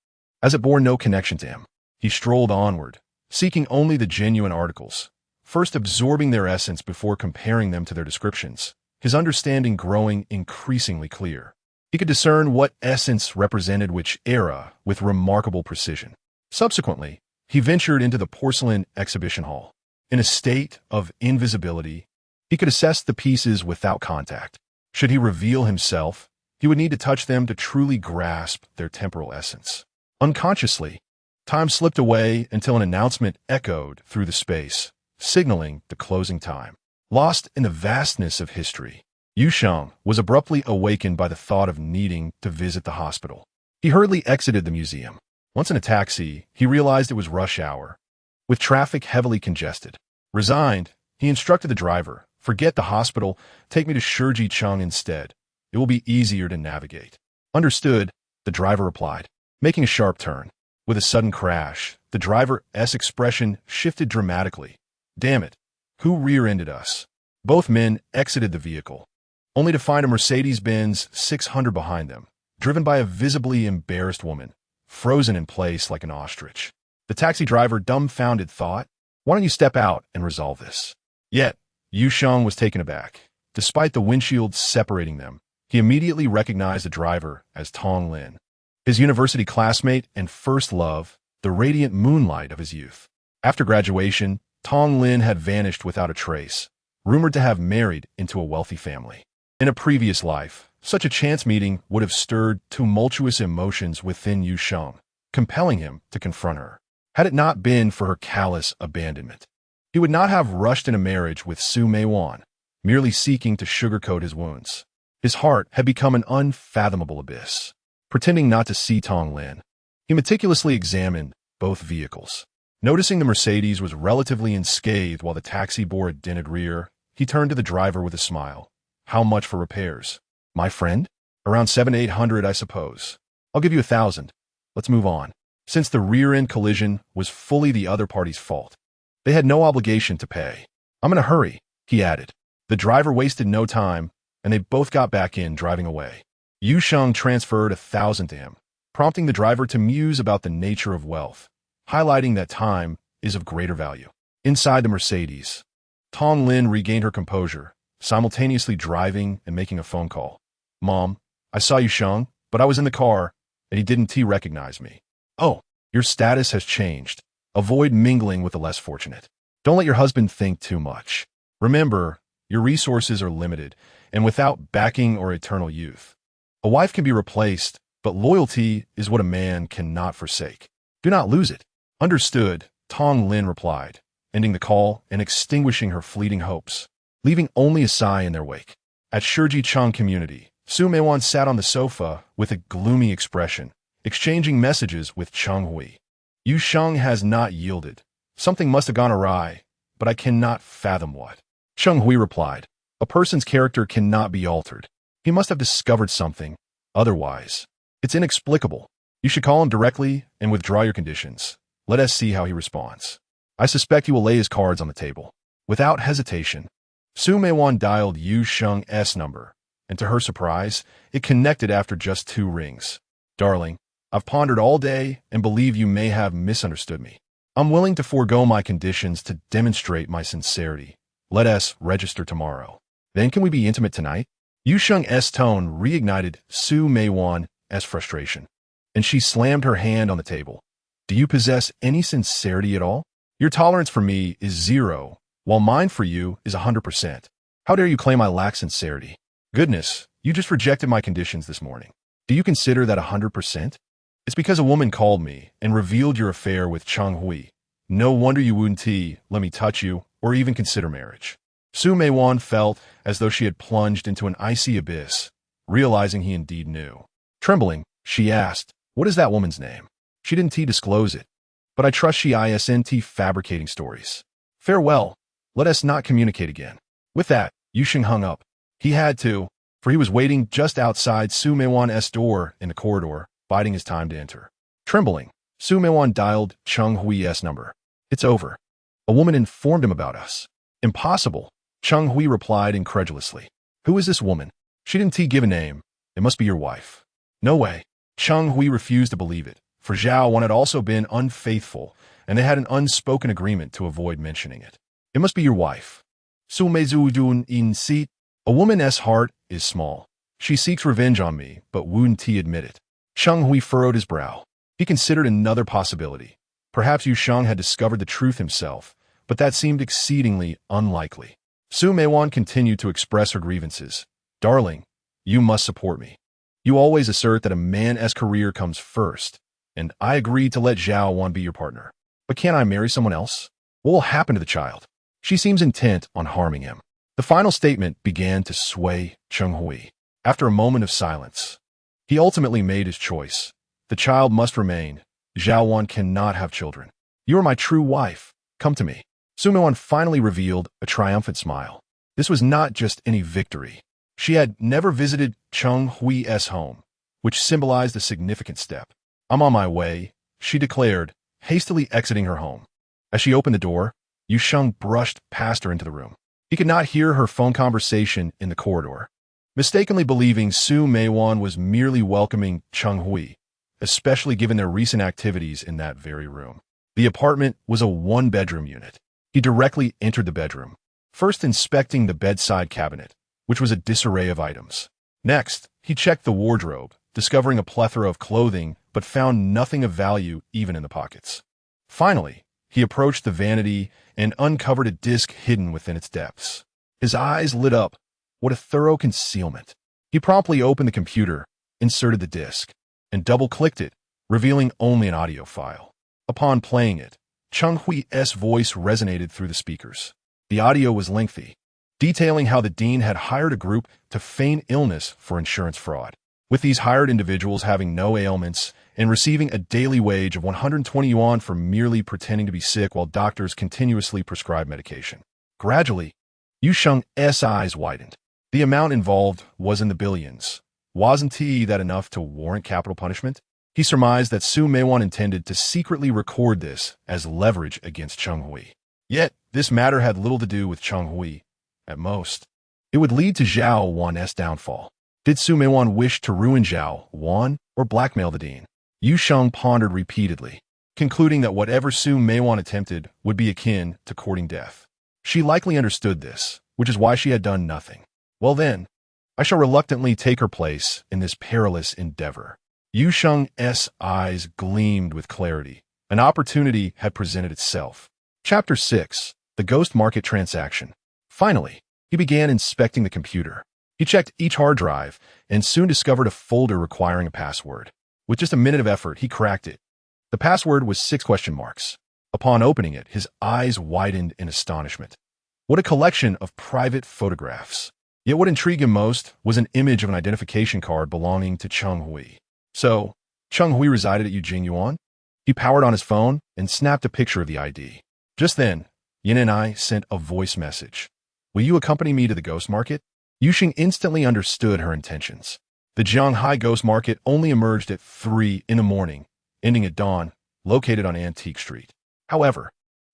as it bore no connection to him. He strolled onward, seeking only the genuine articles, first absorbing their essence before comparing them to their descriptions, his understanding growing increasingly clear. He could discern what essence represented which era with remarkable precision. Subsequently, he ventured into the porcelain exhibition hall. In a state of invisibility, he could assess the pieces without contact. Should he reveal himself, he would need to touch them to truly grasp their temporal essence. Unconsciously, time slipped away until an announcement echoed through the space, signaling the closing time. Lost in the vastness of history, Yu Sheng was abruptly awakened by the thought of needing to visit the hospital. He hurriedly exited the museum. Once in a taxi, he realized it was rush hour, with traffic heavily congested. Resigned, he instructed the driver, "Forget the hospital, take me to Shijicheng instead. It will be easier to navigate." "Understood," the driver replied, making a sharp turn. With a sudden crash, the driver's expression shifted dramatically. "Damn it, who rear-ended us?" Both men exited the vehicle, only to find a Mercedes-Benz 600 behind them, driven by a visibly embarrassed woman, frozen in place like an ostrich. The taxi driver, dumbfounded, thought, "Why don't you step out and resolve this?" Yet, Yu Sheng was taken aback. Despite the windshield separating them, he immediately recognized the driver as Tong Lin, his university classmate and first love, the radiant moonlight of his youth. After graduation, Tong Lin had vanished without a trace, rumored to have married into a wealthy family. In a previous life, such a chance meeting would have stirred tumultuous emotions within Yu Sheng, compelling him to confront her. Had it not been for her callous abandonment, he would not have rushed into marriage with Su Meiwan, merely seeking to sugarcoat his wounds. His heart had become an unfathomable abyss. Pretending not to see Tong Lin, he meticulously examined both vehicles. Noticing the Mercedes was relatively unscathed while the taxi bore a dented rear, he turned to the driver with a smile. "How much for repairs?" "My friend? Around 700-800, I suppose. I'll give you 1,000. Let's move on." Since the rear-end collision was fully the other party's fault, they had no obligation to pay. "I'm in a hurry," he added. The driver wasted no time, and they both got back in, driving away. Yu Sheng transferred 1,000 to him, prompting the driver to muse about the nature of wealth, highlighting that time is of greater value. Inside the Mercedes, Tong Lin regained her composure, simultaneously driving and making a phone call. "Mom, I saw Yu Sheng, but I was in the car, and he didn't recognize me. Oh, your status has changed. Avoid mingling with the less fortunate. Don't let your husband think too much. Remember, your resources are limited, and without backing or eternal youth. A wife can be replaced, but loyalty is what a man cannot forsake. Do not lose it. Understood, Tong Lin replied, ending the call and extinguishing her fleeting hopes, leaving only a sigh in their wake. At Shiji Chang community, Su Meiwan sat on the sofa with a gloomy expression, exchanging messages with Cheng Hui. Yu Sheng has not yielded. Something must have gone awry, but I cannot fathom what. Cheng Hui replied, a person's character cannot be altered. He must have discovered something. Otherwise, it's inexplicable. You should call him directly and withdraw your conditions. Let us see how he responds. I suspect he will lay his cards on the table. Without hesitation, Su Meiwan dialed Yu Sheng's number, and to her surprise, it connected after just 2 rings. Darling, I've pondered all day and believe you may have misunderstood me. I'm willing to forego my conditions to demonstrate my sincerity. Let us register tomorrow. Then can we be intimate tonight? Yu Sheng's tone reignited Su Meiwan's frustration, and she slammed her hand on the table. Do you possess any sincerity at all? Your tolerance for me is 0, while mine for you is 100%. How dare you claim I lack sincerity? Goodness, you just rejected my conditions this morning. Do you consider that 100%? It's because a woman called me and revealed your affair with Cheng Hui. No wonder you wouldn't let me touch you or even consider marriage. Su Meiwan felt as though she had plunged into an icy abyss, realizing he indeed knew. Trembling, she asked, what is that woman's name? She didn't disclose it, but I trust she isn't fabricating stories. Farewell. Let us not communicate again. With that, Yu Sheng hung up. He had to, for he was waiting just outside Su Meiwan's door in the corridor, biding his time to enter. Trembling, Su Meiwan dialed Cheng Hui's number. It's over. A woman informed him about us. Impossible, Cheng Hui replied incredulously. Who is this woman? She didn't give a name. It must be your wife. No way. Cheng Hui refused to believe it, for Zhao Wan had also been unfaithful, and they had an unspoken agreement to avoid mentioning it. It must be your wife. Su Meizu Dun In Seat. A woman's heart is small. She seeks revenge on me, but wouldn't admit it. Cheng Hui furrowed his brow. He considered another possibility. Perhaps Yu Sheng had discovered the truth himself, but that seemed exceedingly unlikely. Su Meiwan continued to express her grievances. Darling, you must support me. You always assert that a man's career comes first, and I agreed to let Zhao Wan be your partner. But can't I marry someone else? What will happen to the child? She seems intent on harming him. The final statement began to sway Cheng Hui. After a moment of silence, he ultimately made his choice. The child must remain. Zhao Wan cannot have children. You are my true wife. Come to me. Su Meiwan finally revealed a triumphant smile. This was not just any victory. She had never visited Cheng Hui's home, which symbolized a significant step. I'm on my way, she declared, hastily exiting her home. As she opened the door, Yu Sheng brushed past her into the room. He could not hear her phone conversation in the corridor, mistakenly believing Su Meiwan was merely welcoming Cheng Hui, especially given their recent activities in that very room. The apartment was a 1-bedroom unit. He directly entered the bedroom, first inspecting the bedside cabinet, which was a disarray of items. Next, he checked the wardrobe, discovering a plethora of clothing, but found nothing of value even in the pockets. Finally, he approached the vanity and uncovered a disc hidden within its depths. His eyes lit up. What a thorough concealment. He promptly opened the computer, inserted the disc, and double-clicked it, revealing only an audio file. Upon playing it, Cheng Hui's voice resonated through the speakers. The audio was lengthy, detailing how the dean had hired a group to feign illness for insurance fraud, with these hired individuals having no ailments and receiving a daily wage of 120 yuan for merely pretending to be sick while doctors continuously prescribe medication. Gradually, Yu Sheng's eyes widened. The amount involved was in the billions. Wasn't that enough to warrant capital punishment? He surmised that Su Meiwan intended to secretly record this as leverage against Cheng Hui. Yet, this matter had little to do with Cheng Hui. At most, it would lead to Zhao Wan's downfall. Did Su Meiwan wish to ruin Zhao Wan or blackmail the dean? Yu Sheng pondered repeatedly, concluding that whatever Su Meiwan attempted would be akin to courting death. She likely understood this, which is why she had done nothing. Well then, I shall reluctantly take her place in this perilous endeavor. Yusheng's eyes gleamed with clarity. An opportunity had presented itself. Chapter 6. The Ghost Market Transaction. Finally, he began inspecting the computer. He checked each hard drive and soon discovered a folder requiring a password. With just a minute of effort, he cracked it. The password was 6 question marks. Upon opening it, his eyes widened in astonishment. What a collection of private photographs. Yet what intrigued him most was an image of an identification card belonging to Cheng Hui. So, Cheng Hui resided at Eugene Yuan? He powered on his phone and snapped a picture of the ID. Just then, Yin and I sent a voice message. Will you accompany me to the ghost market? Yusheng instantly understood her intentions. The Jianghai ghost market only emerged at 3 in the morning, ending at dawn, located on Antique Street. However,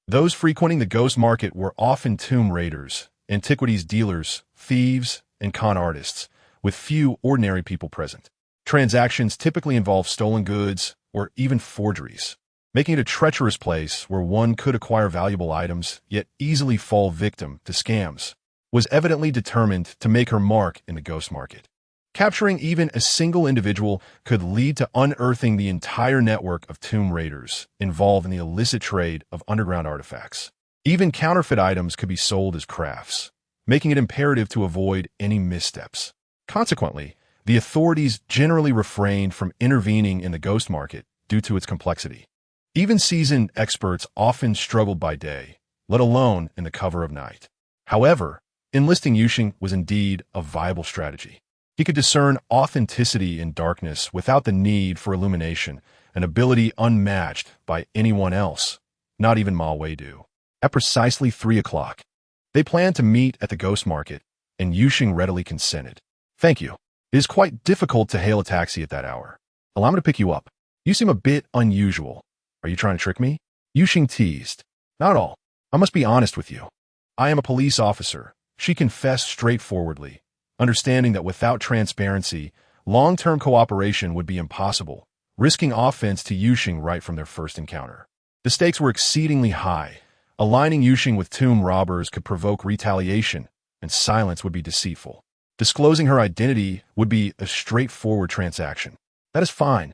those frequenting the ghost market were often tomb raiders, antiquities dealers, thieves, and con artists, with few ordinary people present. Transactions typically involve stolen goods or even forgeries, making it a treacherous place where one could acquire valuable items yet easily fall victim to scams. Was evidently determined to make her mark in the ghost market. Capturing even a single individual could lead to unearthing the entire network of tomb raiders involved in the illicit trade of underground artifacts. Even counterfeit items could be sold as crafts, making it imperative to avoid any missteps. Consequently, the authorities generally refrained from intervening in the ghost market due to its complexity. Even seasoned experts often struggled by day, let alone in the cover of night. However, enlisting Yusheng was indeed a viable strategy. He could discern authenticity in darkness without the need for illumination, an ability unmatched by anyone else, not even Ma Weidu. At precisely 3 o'clock, they planned to meet at the ghost market, and Yusheng readily consented. Thank you. It is quite difficult to hail a taxi at that hour. Allow me to pick you up. You seem a bit unusual. Are you trying to trick me? Yusheng teased. Not at all. I must be honest with you. I am a police officer, she confessed straightforwardly, understanding that without transparency, long-term cooperation would be impossible, risking offense to Yusheng right from their first encounter. The stakes were exceedingly high. Aligning Yusheng with tomb robbers could provoke retaliation, and silence would be deceitful. Disclosing her identity would be a straightforward transaction. That is fine.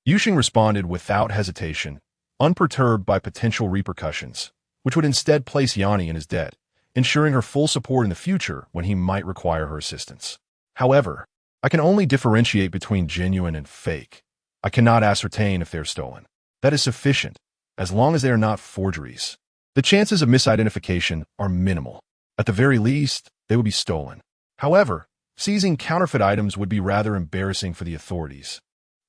Yusheng responded without hesitation, unperturbed by potential repercussions, which would instead place Yanni in his debt, ensuring her full support in the future when he might require her assistance. However, I can only differentiate between genuine and fake. I cannot ascertain if they are stolen. That is sufficient, as long as they are not forgeries. The chances of misidentification are minimal. At the very least, they would be stolen. However, seizing counterfeit items would be rather embarrassing for the authorities,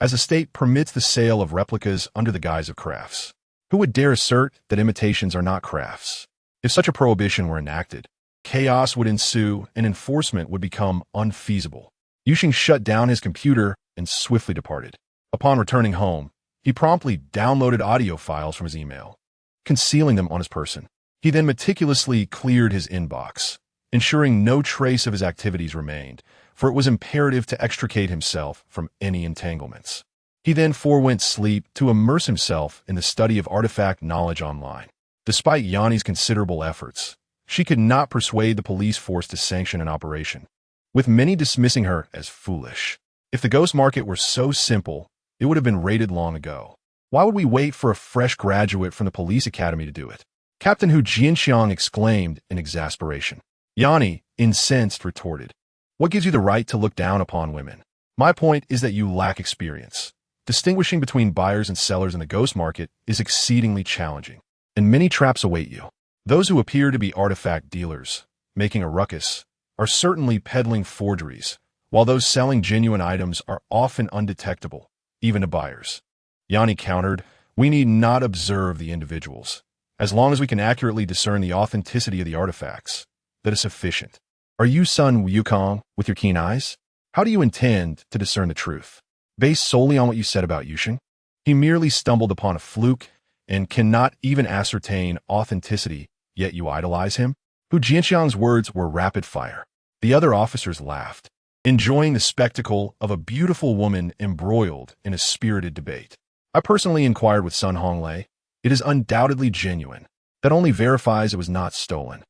as the state permits the sale of replicas under the guise of crafts. Who would dare assert that imitations are not crafts? If such a prohibition were enacted, chaos would ensue and enforcement would become unfeasible. Yusheng shut down his computer and swiftly departed. Upon returning home, he promptly downloaded audio files from his email, concealing them on his person. He then meticulously cleared his inbox, ensuring no trace of his activities remained, for it was imperative to extricate himself from any entanglements. He then forewent sleep to immerse himself in the study of artifact knowledge online. Despite Yanni's considerable efforts, she could not persuade the police force to sanction an operation, with many dismissing her as foolish. If the ghost market were so simple, it would have been raided long ago. Why would we wait for a fresh graduate from the police academy to do it? Captain Hu Jianxiang exclaimed in exasperation. Yanni, incensed, retorted, What gives you the right to look down upon women? My point is that you lack experience. Distinguishing between buyers and sellers in the ghost market is exceedingly challenging, and many traps await you. Those who appear to be artifact dealers, making a ruckus, are certainly peddling forgeries, while those selling genuine items are often undetectable, even to buyers. Yanni countered, We need not observe the individuals. As long as we can accurately discern the authenticity of the artifacts, that is sufficient. Are you Sun Wukong with your keen eyes? How do you intend to discern the truth? Based solely on what you said about Yusheng? He merely stumbled upon a fluke and cannot even ascertain authenticity, yet you idolize him? Hu Jianxiang's words were rapid fire. The other officers laughed, enjoying the spectacle of a beautiful woman embroiled in a spirited debate. I personally inquired with Sun Honglei. It is undoubtedly genuine. That only verifies it was not stolen.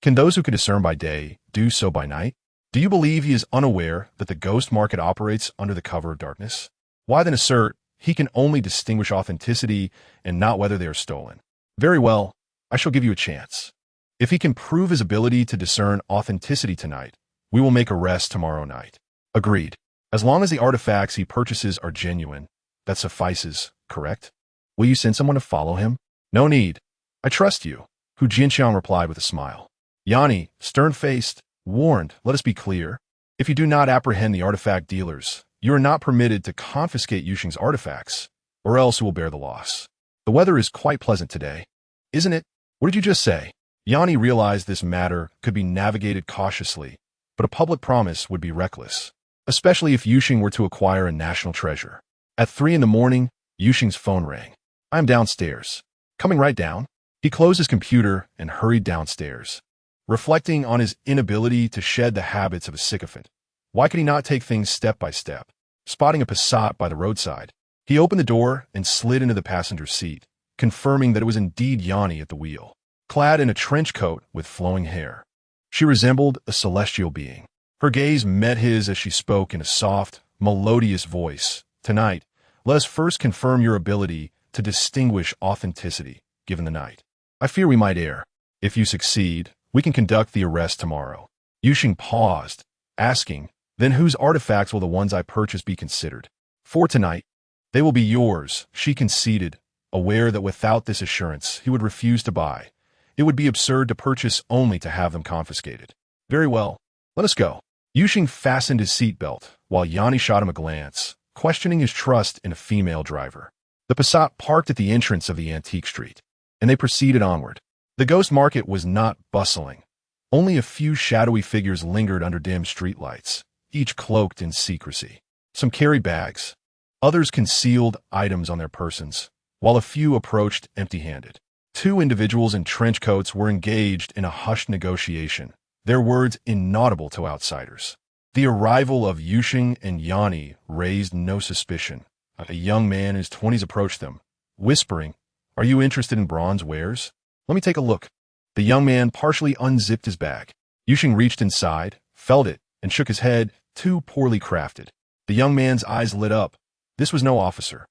Can those who can discern by day do so by night? Do you believe he is unaware that the ghost market operates under the cover of darkness? Why then assert he can only distinguish authenticity and not whether they are stolen? Very well, I shall give you a chance. If he can prove his ability to discern authenticity tonight, we will make arrests tomorrow night. Agreed. As long as the artifacts he purchases are genuine, that suffices, correct? Will you send someone to follow him? No need. I trust you, Hu Jinxiang replied with a smile. Yanni, stern-faced, warned, let us be clear. If you do not apprehend the artifact dealers, you are not permitted to confiscate Yuxing's artifacts, or else you will bear the loss. The weather is quite pleasant today, isn't it? What did you just say? Yanni realized this matter could be navigated cautiously, but a public promise would be reckless, especially if Yuxing were to acquire a national treasure. At 3 in the morning, Yuxing's phone rang. I am downstairs. Coming right down. He closed his computer and hurried downstairs, reflecting on his inability to shed the habits of a sycophant. Why could he not take things step by step? Spotting a Passat by the roadside, he opened the door and slid into the passenger seat, confirming that it was indeed Yanni at the wheel, clad in a trench coat with flowing hair. She resembled a celestial being. Her gaze met his as she spoke in a soft, melodious voice. Tonight, let us first confirm your ability to distinguish authenticity, given the night. I fear we might err. If you succeed, we can conduct the arrest tomorrow. Yuxing paused, asking, then whose artifacts will the ones I purchase be considered? For tonight, they will be yours, she conceded, aware that without this assurance he would refuse to buy. It would be absurd to purchase only to have them confiscated. Very well, let us go. Yuxing fastened his seatbelt, while Yanni shot him a glance, questioning his trust in a female driver. The Passat parked at the entrance of the antique street, and they proceeded onward. The ghost market was not bustling. Only a few shadowy figures lingered under dim streetlights, each cloaked in secrecy. Some carried bags. Others concealed items on their persons, while a few approached empty-handed. 2 individuals in trench coats were engaged in a hushed negotiation, their words inaudible to outsiders. The arrival of Yuxing and Yanni raised no suspicion. A young man in his 20s approached them, whispering, "Are you interested in bronze wares? Let me take a look." The young man partially unzipped his bag. Yuxing reached inside, felt it, and shook his head, too poorly crafted. The young man's eyes lit up. This was no officer.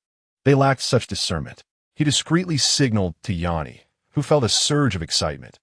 They lacked such discernment. He discreetly signaled to Yanni, who felt a surge of excitement.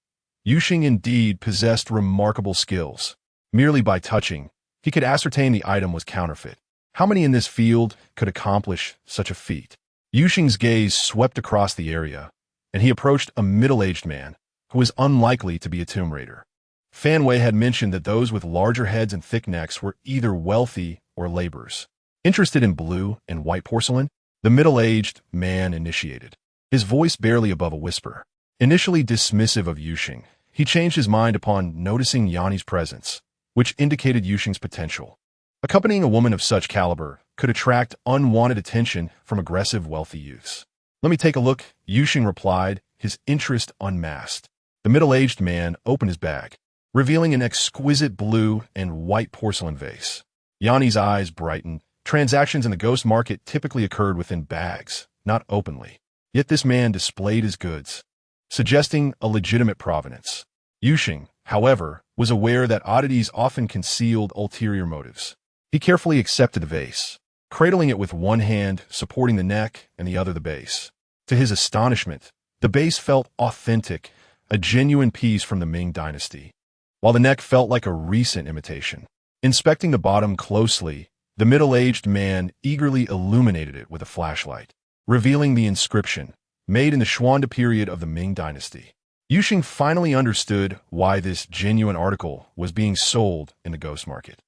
Yuxing indeed possessed remarkable skills. Merely by touching, he could ascertain the item was counterfeit. How many in this field could accomplish such a feat? Yuxing's gaze swept across the area, and he approached a middle-aged man who was unlikely to be a tomb raider. Fan Wei had mentioned that those with larger heads and thick necks were either wealthy or laborers. Interested in blue and white porcelain, the middle-aged man initiated, his voice barely above a whisper. Initially dismissive of Yuxing, he changed his mind upon noticing Yanni's presence, which indicated Yuxing's potential. Accompanying a woman of such caliber could attract unwanted attention from aggressive, wealthy youths. Let me take a look, Yuxing replied, his interest unmasked. The middle-aged man opened his bag, revealing an exquisite blue and white porcelain vase. Yanni's eyes brightened. Transactions in the ghost market typically occurred within bags, not openly. Yet this man displayed his goods, suggesting a legitimate provenance. Yuxing, however, was aware that oddities often concealed ulterior motives. He carefully accepted the vase, cradling it with one hand supporting the neck and the other the base. To his astonishment, the base felt authentic, a genuine piece from the Ming dynasty, while the neck felt like a recent imitation. Inspecting the bottom closely, the middle-aged man eagerly illuminated it with a flashlight, revealing the inscription, made in the Xuande period of the Ming dynasty. Yuxing finally understood why this genuine article was being sold in the ghost market.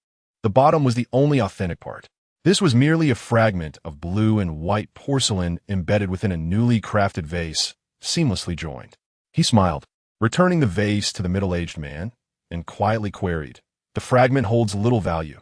The bottom was the only authentic part. This was merely a fragment of blue and white porcelain embedded within a newly crafted vase, seamlessly joined. He smiled, returning the vase to the middle-aged man, and quietly queried, "The fragment holds little value.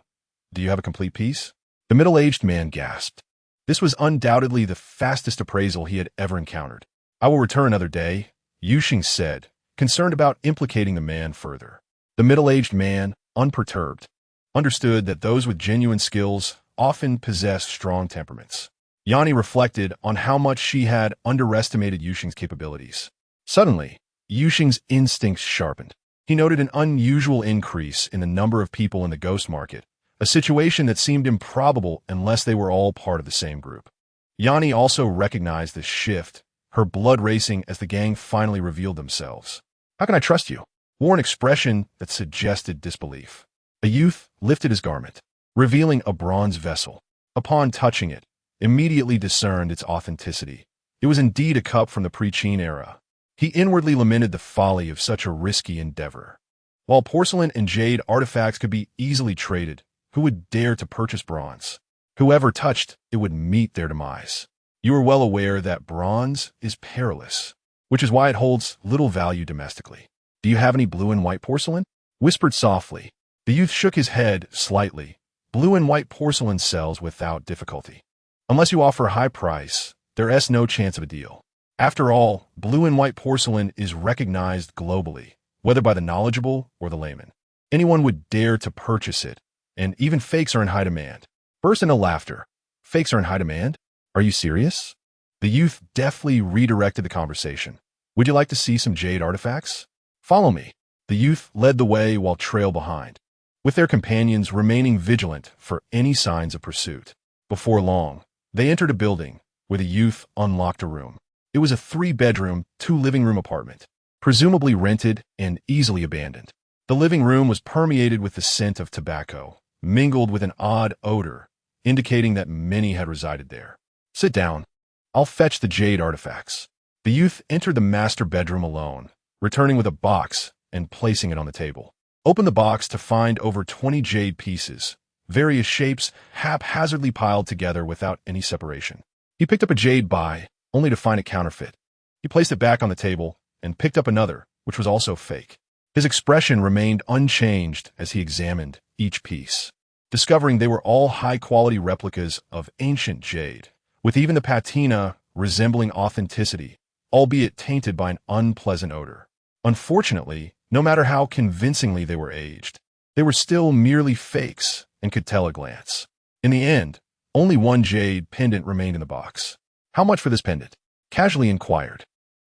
Do you have a complete piece?" The middle-aged man gasped. This was undoubtedly the fastest appraisal he had ever encountered. "I will return another day," Yuxing said, concerned about implicating the man further. The middle-aged man, unperturbed, understood that those with genuine skills often possessed strong temperaments. Yanni reflected on how much she had underestimated Yuxing's capabilities. Suddenly, Yuxing's instincts sharpened. He noted an unusual increase in the number of people in the ghost market, a situation that seemed improbable unless they were all part of the same group. Yanni also recognized this shift, her blood racing as the gang finally revealed themselves. "How can I trust you?" wore an expression that suggested disbelief. A youth lifted his garment, revealing a bronze vessel. Upon touching it, immediately discerned its authenticity. It was indeed a cup from the pre-Qin era. He inwardly lamented the folly of such a risky endeavor. While porcelain and jade artifacts could be easily traded, who would dare to purchase bronze? Whoever touched it would meet their demise. You are well aware that bronze is perilous, which is why it holds little value domestically. "Do you have any blue and white porcelain?" whispered softly. The youth shook his head slightly. "Blue and white porcelain sells without difficulty. Unless you offer a high price, there is no chance of a deal. After all, blue and white porcelain is recognized globally, whether by the knowledgeable or the layman. Anyone would dare to purchase it, and even fakes are in high demand." Burst into laughter. "Fakes are in high demand? Are you serious?" The youth deftly redirected the conversation. "Would you like to see some jade artifacts? Follow me." The youth led the way while trailed behind, with their companions remaining vigilant for any signs of pursuit. Before long, they entered a building where the youth unlocked a room. It was a 3-bedroom, 2-living-room apartment, presumably rented and easily abandoned. The living room was permeated with the scent of tobacco, mingled with an odd odor, indicating that many had resided there. "Sit down. I'll fetch the jade artifacts." The youth entered the master bedroom alone, returning with a box and placing it on the table. Opened the box to find over 20 jade pieces, various shapes haphazardly piled together without any separation. He picked up a jade buy, only to find a counterfeit. He placed it back on the table and picked up another, which was also fake. His expression remained unchanged as he examined each piece, discovering they were all high-quality replicas of ancient jade, with even the patina resembling authenticity, albeit tainted by an unpleasant odor. Unfortunately, no matter how convincingly they were aged, they were still merely fakes and could tell a glance. In the end, only one jade pendant remained in the box. "How much for this pendant?" casually inquired.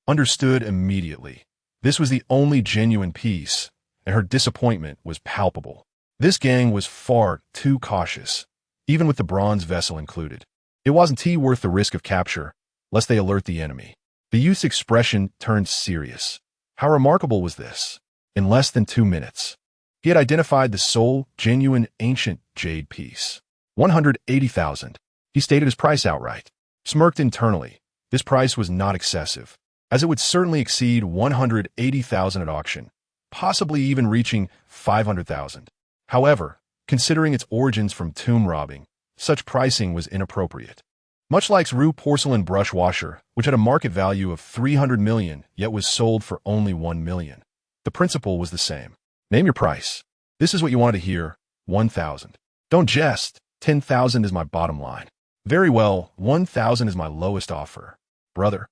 Understood immediately. This was the only genuine piece, and her disappointment was palpable. This gang was far too cautious, even with the bronze vessel included. It wasn't worth the risk of capture, lest they alert the enemy. The youth's expression turned serious. How remarkable was this? In less than 2 minutes, he had identified the sole, genuine, ancient jade piece. 180,000. He stated his price outright. Smirked internally. This price was not excessive, as it would certainly exceed 180,000 at auction, possibly even reaching 500,000. However, considering its origins from tomb robbing, such pricing was inappropriate. Much like Rue porcelain brush washer, which had a market value of 300 million, yet was sold for only 1 million. The principle was the same. "Name your price." This is what you wanted to hear. 1,000. "Don't jest. 10,000 is my bottom line." "Very well, 1,000 is my lowest offer." "Brother,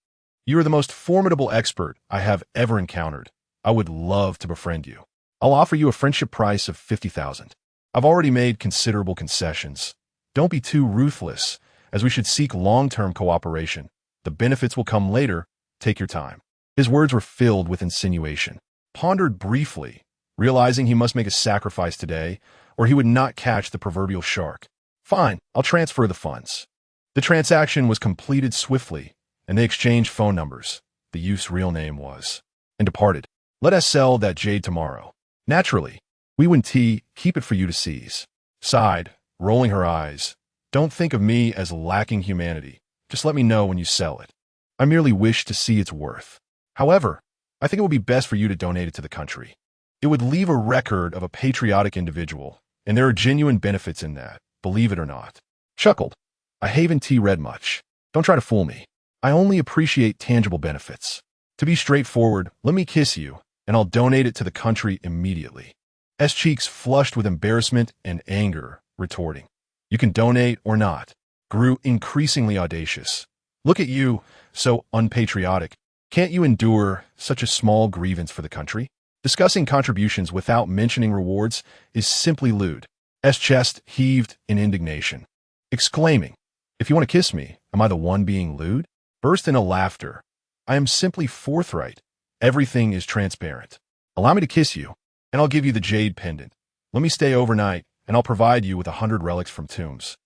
you are the most formidable expert I have ever encountered. I would love to befriend you. I'll offer you a friendship price of 50,000. I've already made considerable concessions. Don't be too ruthless, as we should seek long-term cooperation. The benefits will come later. Take your time." His words were filled with insinuation. Pondered briefly, realizing he must make a sacrifice today, or he would not catch the proverbial shark. "Fine, I'll transfer the funds." The transaction was completed swiftly, and they exchanged phone numbers. The youth's real name was, and departed. "Let us sell that jade tomorrow." "Naturally. We win tea, keep it for you to seize." Sighed, rolling her eyes. "Don't think of me as lacking humanity. Just let me know when you sell it. I merely wish to see its worth. However, I think it would be best for you to donate it to the country. It would leave a record of a patriotic individual, and there are genuine benefits in that, believe it or not." Chuckled. "I haven't read much. Don't try to fool me. I only appreciate tangible benefits. To be straightforward, let me kiss you, and I'll donate it to the country immediately." S cheeks flushed with embarrassment and anger, retorting, "You can donate or not," grew increasingly audacious. "Look at you, so unpatriotic. Can't you endure such a small grievance for the country? Discussing contributions without mentioning rewards is simply lewd." S chest heaved in indignation, exclaiming, "If you want to kiss me, am I the one being lewd?" Burst into laughter. "I am simply forthright. Everything is transparent. Allow me to kiss you, and I'll give you the jade pendant. Let me stay overnight, and I'll provide you with 100 relics from tombs.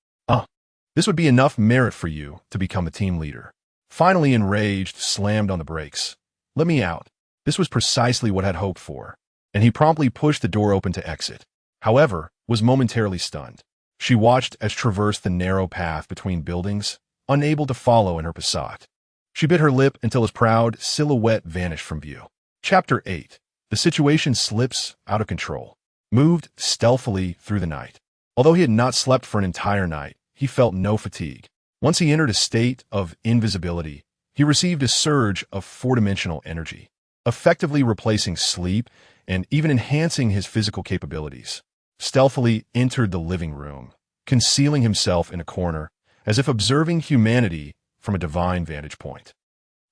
This would be enough merit for you to become a team leader. Finally enraged, slammed on the brakes. Let me out. This was precisely what I'd hoped for, and he promptly pushed the door open to exit. However, was momentarily stunned. She watched as traversed the narrow path between buildings, unable to follow in her passat. She bit her lip until his proud silhouette vanished from view. Chapter 8. The situation slips out of control. Moved stealthily through the night. Although he had not slept for an entire night, he felt no fatigue. Once he entered a state of invisibility, he received a surge of four-dimensional energy, effectively replacing sleep and even enhancing his physical capabilities. Stealthily entered the living room, concealing himself in a corner, as if observing humanity from a divine vantage point.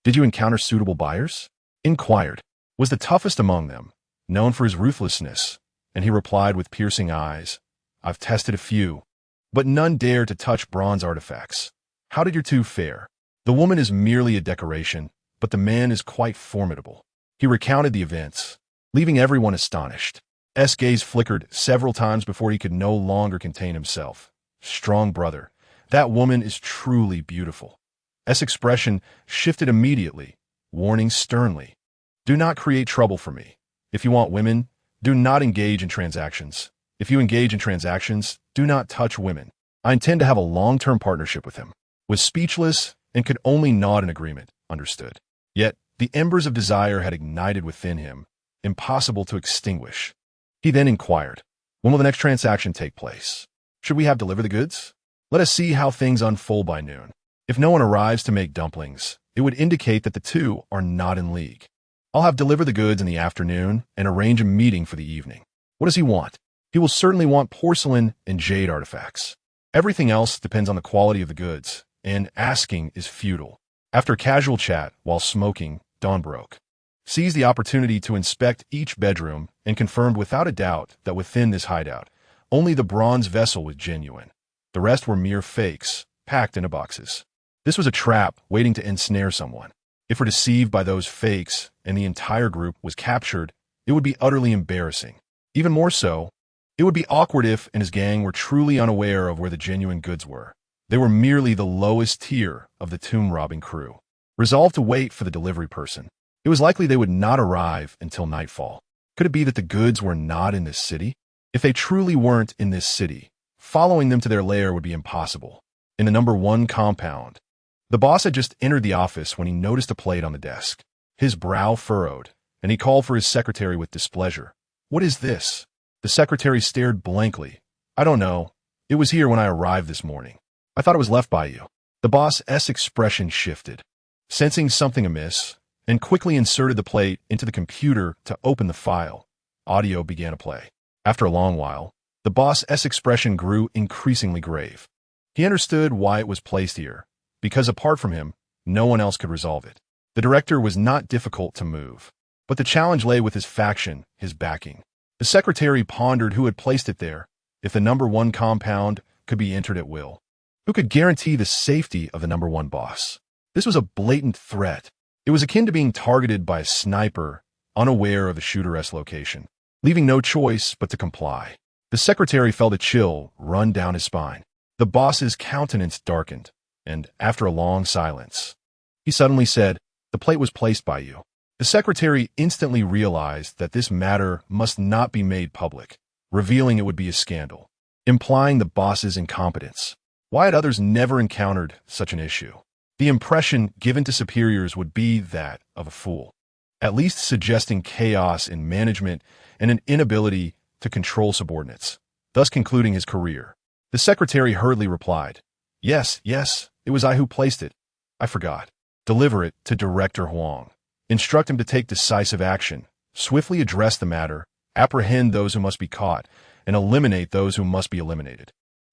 Did you encounter suitable buyers? Inquired. Was the toughest among them, known for his ruthlessness, and he replied with piercing eyes, I've tested a few, but none dare to touch bronze artifacts. How did your two fare? The woman is merely a decoration, but the man is quite formidable. He recounted the events, leaving everyone astonished. S. gaze flickered several times before he could no longer contain himself. Strong brother, that woman is truly beautiful. S. expression shifted immediately, warning sternly, do not create trouble for me. If you want women, do not engage in transactions. If you engage in transactions, do not touch women. I intend to have a long-term partnership with him. Was speechless and could only nod in agreement, understood. Yet, the embers of desire had ignited within him, impossible to extinguish. He then inquired, when will the next transaction take place? Should we have deliver the goods? Let us see how things unfold by noon. If no one arrives to make dumplings, it would indicate that the two are not in league. I'll have deliver the goods in the afternoon and arrange a meeting for the evening. What does he want? He will certainly want porcelain and jade artifacts. Everything else depends on the quality of the goods, and asking is futile. After a casual chat while smoking, dawn broke. Seized the opportunity to inspect each bedroom and confirmed without a doubt that within this hideout, only the bronze vessel was genuine. The rest were mere fakes, packed into boxes. This was a trap waiting to ensnare someone. If we're deceived by those fakes and the entire group was captured, it would be utterly embarrassing. Even more so, it would be awkward if and his gang were truly unaware of where the genuine goods were. They were merely the lowest tier of the tomb-robbing crew. Resolved to wait for the delivery person, it was likely they would not arrive until nightfall. Could it be that the goods were not in this city? If they truly weren't in this city, following them to their lair would be impossible. In the number 1 compound, the boss had just entered the office when he noticed a plate on the desk. His brow furrowed, and he called for his secretary with displeasure. What is this? The secretary stared blankly. I don't know. It was here when I arrived this morning. I thought it was left by you. The boss's expression shifted, sensing something amiss, and quickly inserted the plate into the computer to open the file. Audio began to play. After a long while, the boss's expression grew increasingly grave. He understood why it was placed here, because apart from him, no one else could resolve it. The director was not difficult to move, but the challenge lay with his faction, his backing. The secretary pondered who had placed it there, if the number 1 compound could be entered at will. Who could guarantee the safety of the number 1 boss? This was a blatant threat. It was akin to being targeted by a sniper, unaware of the shooter's location, leaving no choice but to comply. The secretary felt a chill run down his spine. The boss's countenance darkened, and after a long silence, he suddenly said, the plate was placed by you. The secretary instantly realized that this matter must not be made public, revealing it would be a scandal, implying the boss's incompetence. Why had others never encountered such an issue? The impression given to superiors would be that of a fool, at least suggesting chaos in management and an inability to control subordinates, thus concluding his career. The secretary hurriedly replied, Yes, it was I who placed it. I forgot. Deliver it to Director Huang. Instruct him to take decisive action, swiftly address the matter, apprehend those who must be caught, and eliminate those who must be eliminated.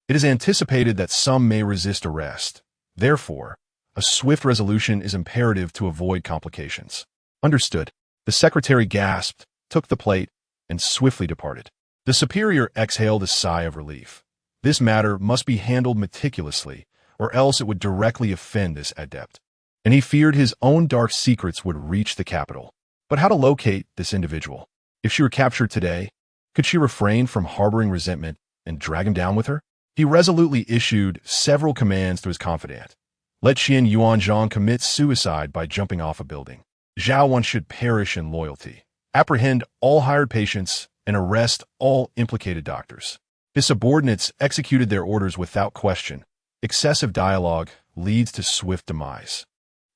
It is anticipated that some may resist arrest. Therefore, a swift resolution is imperative to avoid complications. Understood. The secretary gasped, took the plate, and swiftly departed. The superior exhaled a sigh of relief. This matter must be handled meticulously, or else it would directly offend this adept. And he feared his own dark secrets would reach the capital. But how to locate this individual? If she were captured today, could she refrain from harboring resentment and drag him down with her? He resolutely issued several commands to his confidant. Let Qian Yuanzhang commit suicide by jumping off a building. Zhao Wan should perish in loyalty. Apprehend all hired patients and arrest all implicated doctors. His subordinates executed their orders without question. Excessive dialogue leads to swift demise.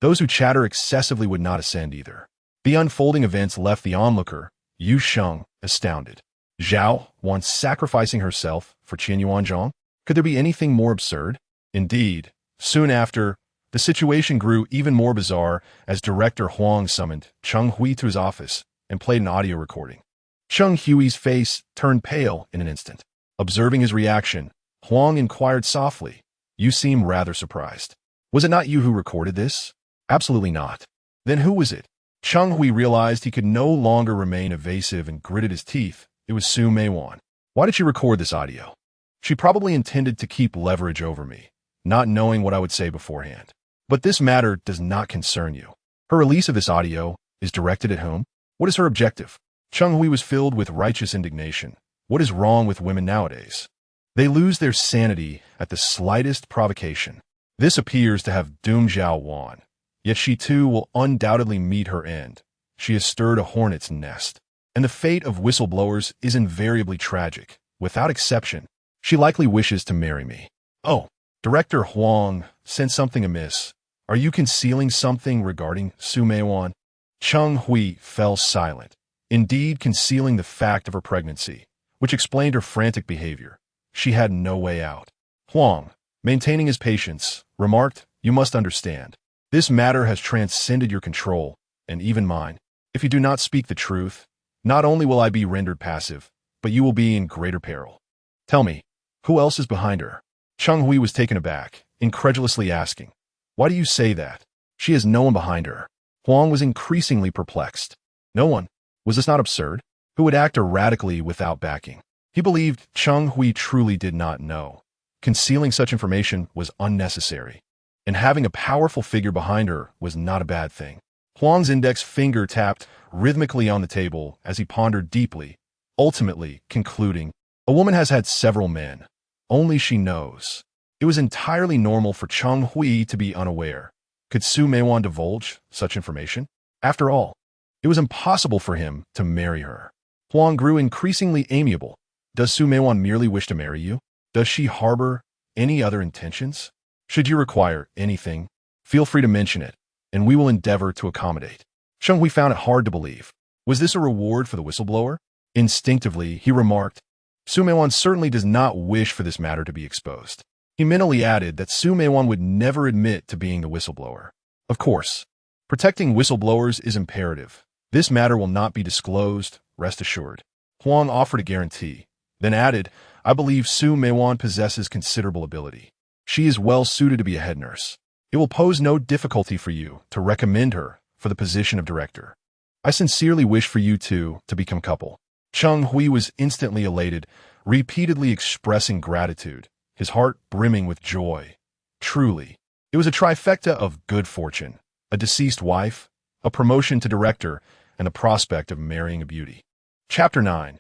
Those who chatter excessively would not ascend either. The unfolding events left the onlooker, Yu Sheng, astounded. Zhao Wan sacrificing herself for Qian Yuanzhang? Could there be anything more absurd? Indeed, soon after, the situation grew even more bizarre as Director Huang summoned Cheng Hui to his office and played an audio recording. Cheng Hui's face turned pale in an instant. Observing his reaction, Huang inquired softly, "You seem rather surprised. Was it not you who recorded this?" "Absolutely not." "Then who was it?" Cheng Hui realized he could no longer remain evasive and gritted his teeth. It was Su Meiwan. "Why did she record this audio?" "She probably intended to keep leverage over me, not knowing what I would say beforehand. But this matter does not concern you. Her release of this audio is directed at whom? What is her objective?" Cheng Hui was filled with righteous indignation. What is wrong with women nowadays? They lose their sanity at the slightest provocation. This appears to have doomed Zhao Wan. Yet she too will undoubtedly meet her end. She has stirred a hornet's nest. And the fate of whistleblowers is invariably tragic. Without exception, she likely wishes to marry me. "Oh, Director Huang sent something amiss. Are you concealing something regarding Su Meiwan?" Cheng Hui fell silent, indeed concealing the fact of her pregnancy, which explained her frantic behavior. She had no way out. Huang, maintaining his patience, remarked, "You must understand. This matter has transcended your control, and even mine. If you do not speak the truth, not only will I be rendered passive, but you will be in greater peril. Tell me, who else is behind her?" Cheng Hui was taken aback, incredulously asking, "Why do you say that? She has no one behind her." Huang was increasingly perplexed. No one? Was this not absurd? Who would act erratically without backing? He believed Cheng Hui truly did not know. Concealing such information was unnecessary, and having a powerful figure behind her was not a bad thing. Huang's index finger tapped rhythmically on the table as he pondered deeply, ultimately concluding, "A woman has had several men. Only she knows." It was entirely normal for Cheng Hui to be unaware. Could Su Meiwan divulge such information? After all, it was impossible for him to marry her. Huang grew increasingly amiable. "Does Su Meiwan merely wish to marry you? Does she harbor any other intentions? Should you require anything, feel free to mention it, and we will endeavor to accommodate." Cheng Hui found it hard to believe. Was this a reward for the whistleblower? Instinctively, he remarked, "Su Meiwan certainly does not wish for this matter to be exposed." He mentally added that Su Meiwan would never admit to being the whistleblower. Of course, protecting whistleblowers is imperative. This matter will not be disclosed, rest assured. Huang offered a guarantee, then added, "I believe Su Meiwan possesses considerable ability. She is well suited to be a head nurse. It will pose no difficulty for you to recommend her for the position of director. I sincerely wish for you two to become couple." Cheng Hui was instantly elated, repeatedly expressing gratitude, his heart brimming with joy. Truly, it was a trifecta of good fortune, a deceased wife, a promotion to director, and the prospect of marrying a beauty. Chapter 9.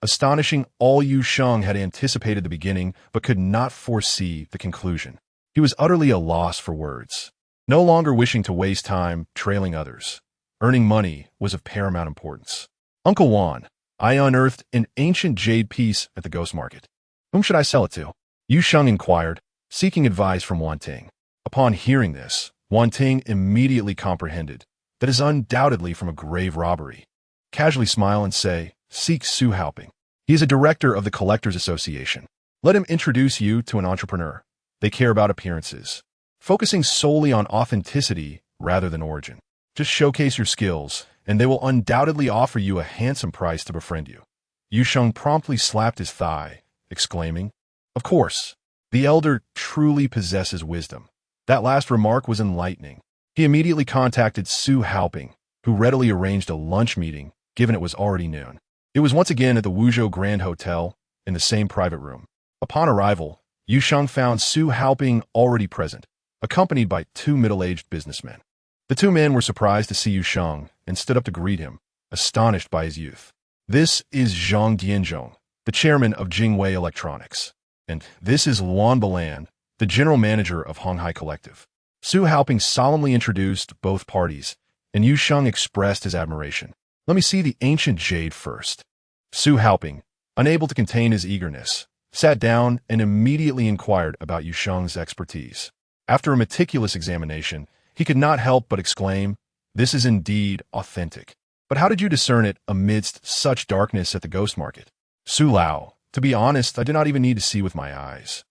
Astonishing, all Yu Sheng had anticipated the beginning, but could not foresee the conclusion. He was utterly a loss for words. No longer wishing to waste time trailing others, earning money was of paramount importance. "Uncle Wan, I unearthed an ancient jade piece at the ghost market. Whom should I sell it to?" Yu Sheng inquired, seeking advice from Wan Ting. Upon hearing this, Wan Ting immediately comprehended that it is undoubtedly from a grave robbery. Casually smile and say, "Seek Su Haoping. He is a director of the Collectors Association. Let him introduce you to an entrepreneur. They care about appearances, focusing solely on authenticity rather than origin. Just showcase your skills, and they will undoubtedly offer you a handsome price to befriend you." Yu Sheng promptly slapped his thigh, exclaiming, "Of course, the elder truly possesses wisdom." That last remark was enlightening. He immediately contacted Su Haoping, who readily arranged a lunch meeting, given it was already noon. It was once again at the Wuzhou Grand Hotel, in the same private room. Upon arrival, Yu Sheng found Su Haoping already present, accompanied by two middle-aged businessmen. The two men were surprised to see Yu Sheng and stood up to greet him, astonished by his youth. "This is Zhang Dianzhong, the chairman of Jingwei Electronics. And this is Luan Balan, the general manager of Honghai Collective. Su Haoping solemnly introduced both parties, and Yu Sheng expressed his admiration. Let me see the ancient jade first. Su Haoping, unable to contain his eagerness, sat down and immediately inquired about Yu Sheng's expertise. After a meticulous examination, he could not help but exclaim, "This is indeed authentic. But how did you discern it amidst such darkness at the ghost market?" Su Lao, to be honest, I do not even need to see with my eyes.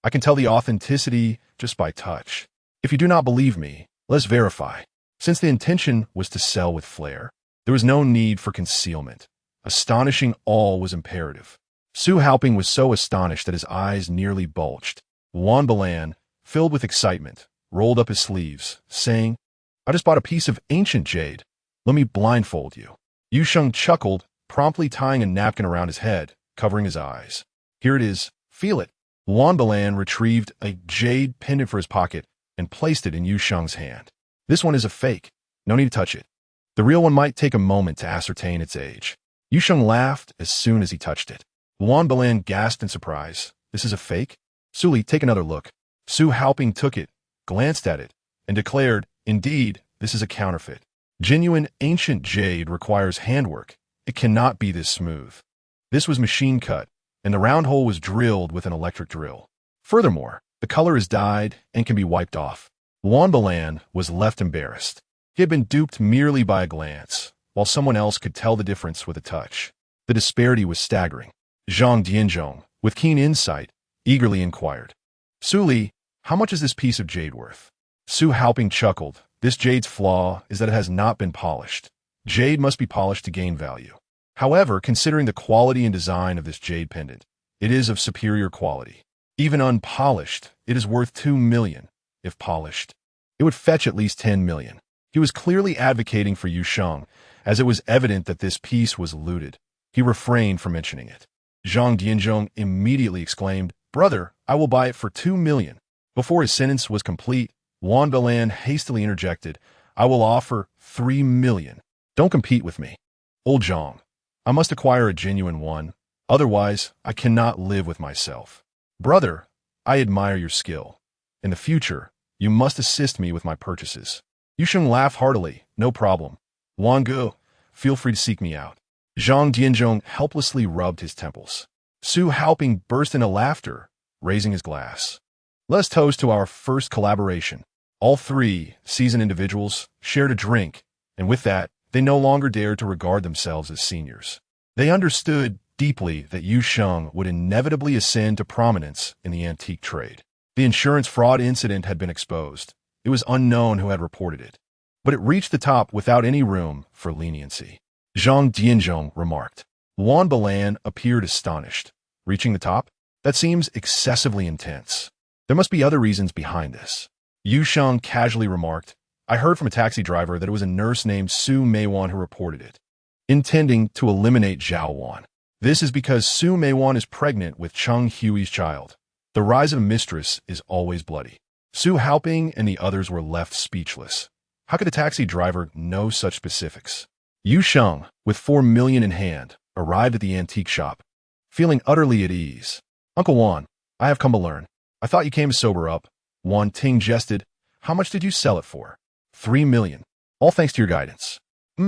I can tell the authenticity just by touch. If you do not believe me, let's verify. Since the intention was to sell with flair, there was no need for concealment. Astonishing awe was imperative. Su Haoping was so astonished that his eyes nearly bulged. Luan Balan, filled with excitement, rolled up his sleeves, saying, "I just bought a piece of ancient jade. Let me blindfold you." Yu Sheng chuckled, promptly tying a napkin around his head, covering his eyes. "Here it is. Feel it." Luan Balan retrieved a jade pendant from his pocket and placed it in Yu Sheng's hand. "This one is a fake. No need to touch it. The real one might take a moment to ascertain its age." Yu Sheng laughed as soon as he touched it. Luan Balan gasped in surprise. "This is a fake?" "Suli, take another look." Su Haoping took it, glanced at it, and declared, "Indeed, this is a counterfeit. Genuine ancient jade requires handwork. It cannot be this smooth. This was machine cut, and the round hole was drilled with an electric drill. Furthermore, the color is dyed and can be wiped off." Luan Balan was left embarrassed. He had been duped merely by a glance, while someone else could tell the difference with a touch. The disparity was staggering. Zhang Dianzhong, with keen insight, eagerly inquired, "Suli, how much is this piece of jade worth?" Su Haoping chuckled. "This jade's flaw is that it has not been polished. Jade must be polished to gain value. However, considering the quality and design of this jade pendant, it is of superior quality. Even unpolished, it is worth 2 million. If polished, it would fetch at least 10 million. He was clearly advocating for Yu Sheng, as it was evident that this piece was looted. He refrained from mentioning it. Zhang Dianzhong immediately exclaimed, "Brother, I will buy it for 2 million. Before his sentence was complete, Luan Balan hastily interjected, "I will offer 3 million. Don't compete with me. Old Zhang, I must acquire a genuine one. Otherwise, I cannot live with myself. Brother, I admire your skill. In the future, you must assist me with my purchases." Yu Sheng laughed heartily. "No problem. Luan Gu, feel free to seek me out." Zhang Dianzhong helplessly rubbed his temples. Su Haoping burst into laughter, raising his glass. "Let us toast to our first collaboration." All three, seasoned individuals, shared a drink, and with that, they no longer dared to regard themselves as seniors. They understood deeply that Yu Sheng would inevitably ascend to prominence in the antique trade. The insurance fraud incident had been exposed. It was unknown who had reported it, but it reached the top without any room for leniency. Zhang Dianzhong remarked. Luan Balan appeared astonished. "Reaching the top? That seems excessively intense. There must be other reasons behind this." Yu Sheng casually remarked, "I heard from a taxi driver that it was a nurse named Su Meiwan who reported it, intending to eliminate Zhao Wan. This is because Su Meiwan is pregnant with Cheng Hui's child. The rise of a mistress is always bloody." Su Haoping and the others were left speechless. How could a taxi driver know such specifics? Yu Sheng, with 4 million in hand, arrived at the antique shop, feeling utterly at ease. "Uncle Wan, I have come to learn. I thought you came to sober up." Wan Ting jested. "How much did you sell it for?" 3 million. All thanks to your guidance.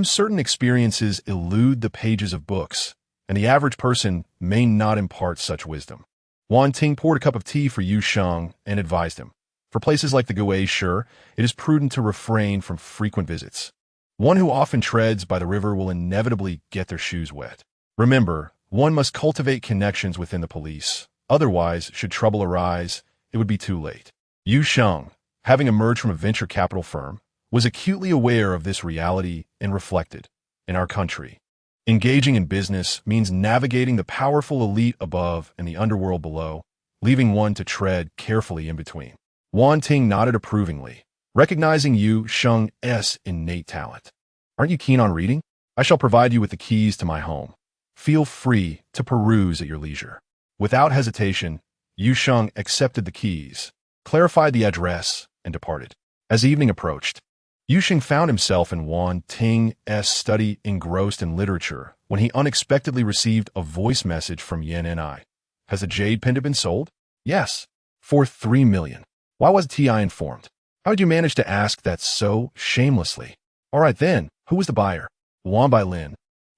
Certain experiences elude the pages of books, and the average person may not impart such wisdom. Wan Ting poured a cup of tea for Yu Sheng and advised him. For places like the Gui Shi, it is prudent to refrain from frequent visits. One who often treads by the river will inevitably get their shoes wet. Remember, one must cultivate connections within the police. Otherwise, should trouble arise, it would be too late. Yu Sheng, having emerged from a venture capital firm, was acutely aware of this reality and reflected, in our country, engaging in business means navigating the powerful elite above and the underworld below, leaving one to tread carefully in between. Wan Ting nodded approvingly, recognizing Yu Sheng's innate talent. "Aren't you keen on reading? I shall provide you with the keys to my home. Feel free to peruse at your leisure." Without hesitation, Yu Sheng accepted the keys, clarified the address, and departed. As evening approached, Yuxing found himself in Wan Ting's study engrossed in literature when he unexpectedly received a voice message from Yen and I. Has the jade pendant been sold? Yes. For 3 million. Why wasn't T.I. informed? How did you manage to ask that so shamelessly? All right then, who was the buyer? Wan Bailin,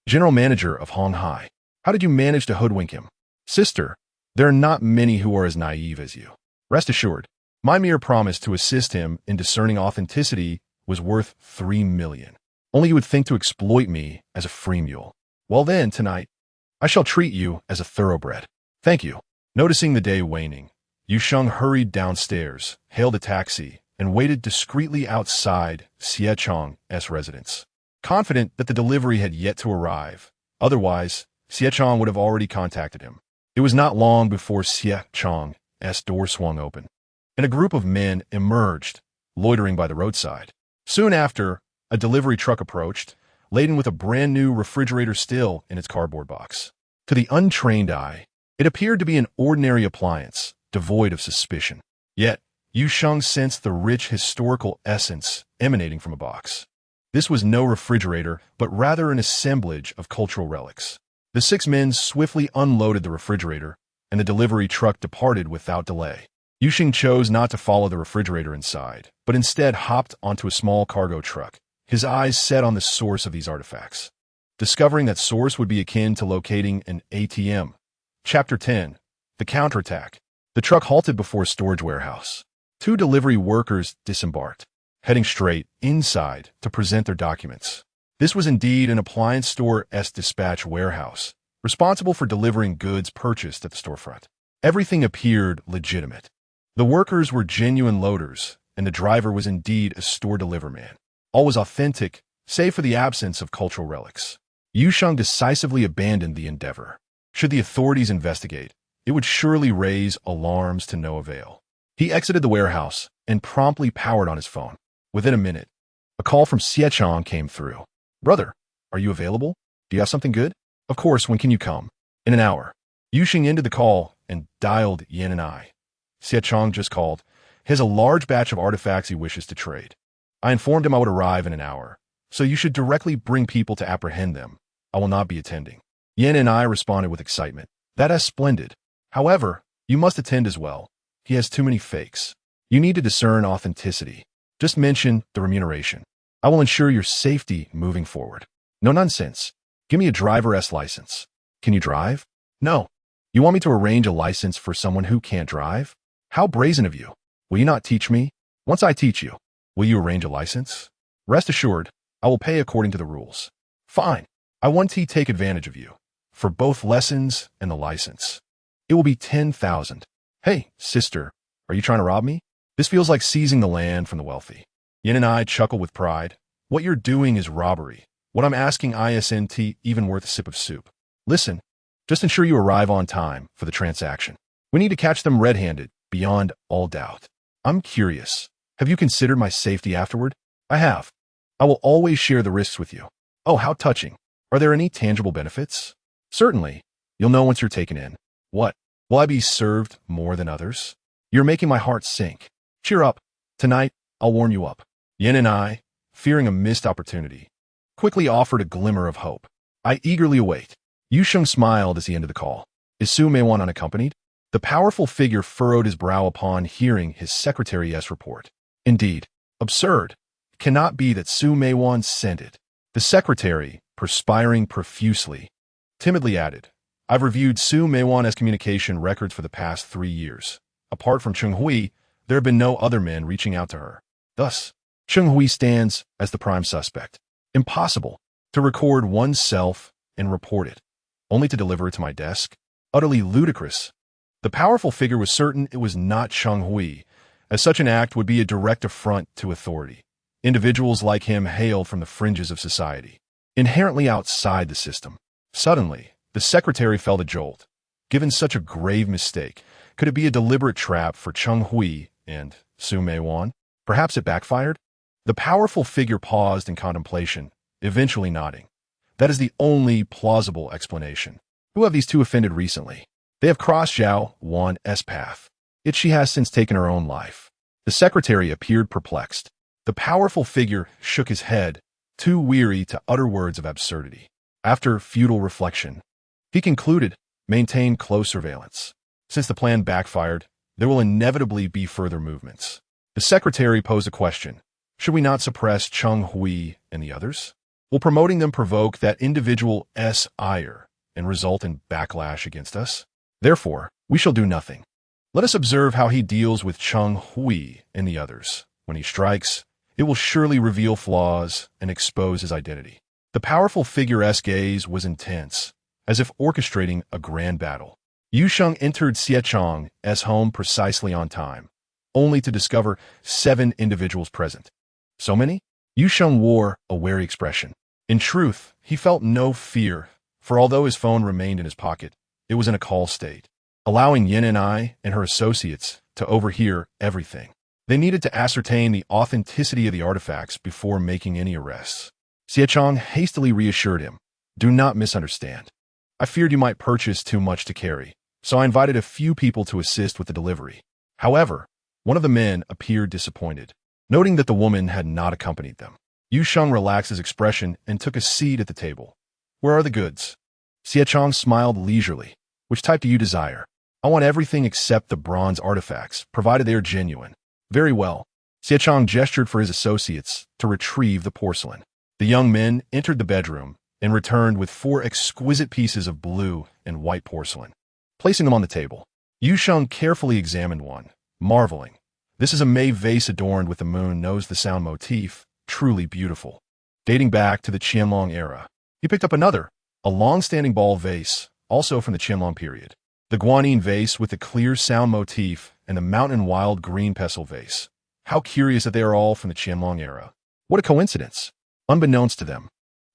general manager of Hong Hai. How did you manage to hoodwink him? Sister, there are not many who are as naive as you. Rest assured, my mere promise to assist him in discerning authenticity was worth 3 million. Only you would think to exploit me as a free mule. Well then, tonight, I shall treat you as a thoroughbred. Thank you. Noticing the day waning, Yusheng hurried downstairs, hailed a taxi, and waited discreetly outside Xie Chang's residence. Confident that the delivery had yet to arrive. Otherwise, Xie Chang would have already contacted him. It was not long before Xie Chang's door swung open, and a group of men emerged, loitering by the roadside. Soon after, a delivery truck approached, laden with a brand new refrigerator still in its cardboard box. To the untrained eye, it appeared to be an ordinary appliance, devoid of suspicion. Yet, Yusheng sensed the rich historical essence emanating from a box. This was no refrigerator, but rather an assemblage of cultural relics. The 6 men swiftly unloaded the refrigerator, and the delivery truck departed without delay. Yusheng chose not to follow the refrigerator inside, but instead hopped onto a small cargo truck, his eyes set on the source of these artifacts. Discovering that source would be akin to locating an ATM. Chapter 10. The Counterattack. The truck halted before a storage warehouse. 2 delivery workers disembarked, heading straight inside to present their documents. This was indeed an appliance store's dispatch warehouse, responsible for delivering goods purchased at the storefront. Everything appeared legitimate. The workers were genuine loaders, and the driver was indeed a store deliver man. All was authentic, save for the absence of cultural relics. Yusheng decisively abandoned the endeavor. Should the authorities investigate, it would surely raise alarms to no avail. He exited the warehouse and promptly powered on his phone. Within a minute, a call from Xie Chang came through. Brother, are you available? Do you have something good? Of course, when can you come? In an hour. Yusheng ended the call and dialed Yen and I. Xie Chang just called. He has a large batch of artifacts he wishes to trade. I informed him I would arrive in an hour, so you should directly bring people to apprehend them. I will not be attending. Yen and I responded with excitement. That is splendid. However, you must attend as well. He has too many fakes. You need to discern authenticity. Just mention the remuneration. I will ensure your safety moving forward. No nonsense. Give me a driver's license. Can you drive? No. You want me to arrange a license for someone who can't drive? How brazen of you. Will you not teach me? Once I teach you, will you arrange a license? Rest assured, I will pay according to the rules. Fine. I want to take advantage of you. For both lessons and the license. It will be 10,000. Hey, sister, are you trying to rob me? This feels like seizing the land from the wealthy. Yin and I chuckle with pride. What you're doing is robbery. What I'm asking isn't even worth a sip of soup. Listen, just ensure you arrive on time for the transaction. We need to catch them red-handed, beyond all doubt. I'm curious. Have you considered my safety afterward? I have. I will always share the risks with you. Oh, how touching. Are there any tangible benefits? Certainly. You'll know once you're taken in. What? Will I be served more than others? You're making my heart sink. Cheer up. Tonight, I'll warm you up. Yin and I, fearing a missed opportunity, quickly offered a glimmer of hope. I eagerly await. Yusheng smiled as he ended the call. Is Su Meiwan unaccompanied? The powerful figure furrowed his brow upon hearing his secretary's report. Indeed, absurd. It cannot be that Su Meiwan sent it. The secretary, perspiring profusely, timidly added, I've reviewed Su Meiwan's communication records for the past 3 years. Apart from Cheng Hui, there have been no other men reaching out to her. Thus, Cheng Hui stands as the prime suspect. Impossible to record oneself and report it, only to deliver it to my desk. Utterly ludicrous. The powerful figure was certain it was not Cheng Hui, as such an act would be a direct affront to authority. Individuals like him hailed from the fringes of society, inherently outside the system. Suddenly, the secretary felt a jolt. Given such a grave mistake, could it be a deliberate trap for Cheng Hui and Su Meiwan? Perhaps it backfired? The powerful figure paused in contemplation, eventually nodding. That is the only plausible explanation. Who have these two offended recently? They have crossed Zhao Wan's path. Yet she has since taken her own life. The secretary appeared perplexed. The powerful figure shook his head, too weary to utter words of absurdity. After futile reflection, he concluded, maintain close surveillance. Since the plan backfired, there will inevitably be further movements. The secretary posed a question. Should we not suppress Cheng Hui and the others? Will promoting them provoke that individual's ire and result in backlash against us? Therefore, we shall do nothing. Let us observe how he deals with Cheng Hui and the others. When he strikes, it will surely reveal flaws and expose his identity. The powerful figure's gaze was intense, as if orchestrating a grand battle. Yu Sheng entered Xie Chang's home precisely on time, only to discover 7 individuals present. So many? Yu Sheng wore a wary expression. In truth, he felt no fear, for although his phone remained in his pocket, it was in a call state, allowing Yin and I and her associates to overhear everything. They needed to ascertain the authenticity of the artifacts before making any arrests. Xie Chang hastily reassured him, do not misunderstand. I feared you might purchase too much to carry, so I invited a few people to assist with the delivery. However, one of the men appeared disappointed, noting that the woman had not accompanied them. Yu Sheng relaxed his expression and took a seat at the table. Where are the goods? Xie Chang smiled leisurely. Which type do you desire? I want everything except the bronze artifacts, provided they are genuine. Very well. Xie Chang gestured for his associates to retrieve the porcelain. The young men entered the bedroom and returned with 4 exquisite pieces of blue and white porcelain. Placing them on the table, Yu Sheng carefully examined one, marveling. This is a May vase adorned with the moon knows the sound motif, truly beautiful. Dating back to the Qianlong era. He picked up another, a long-standing ball vase, also from the Qianlong period. The guanyin vase with the clear sound motif and the mountain wild green pestle vase. How curious that they are all from the Qianlong era. What a coincidence. Unbeknownst to them,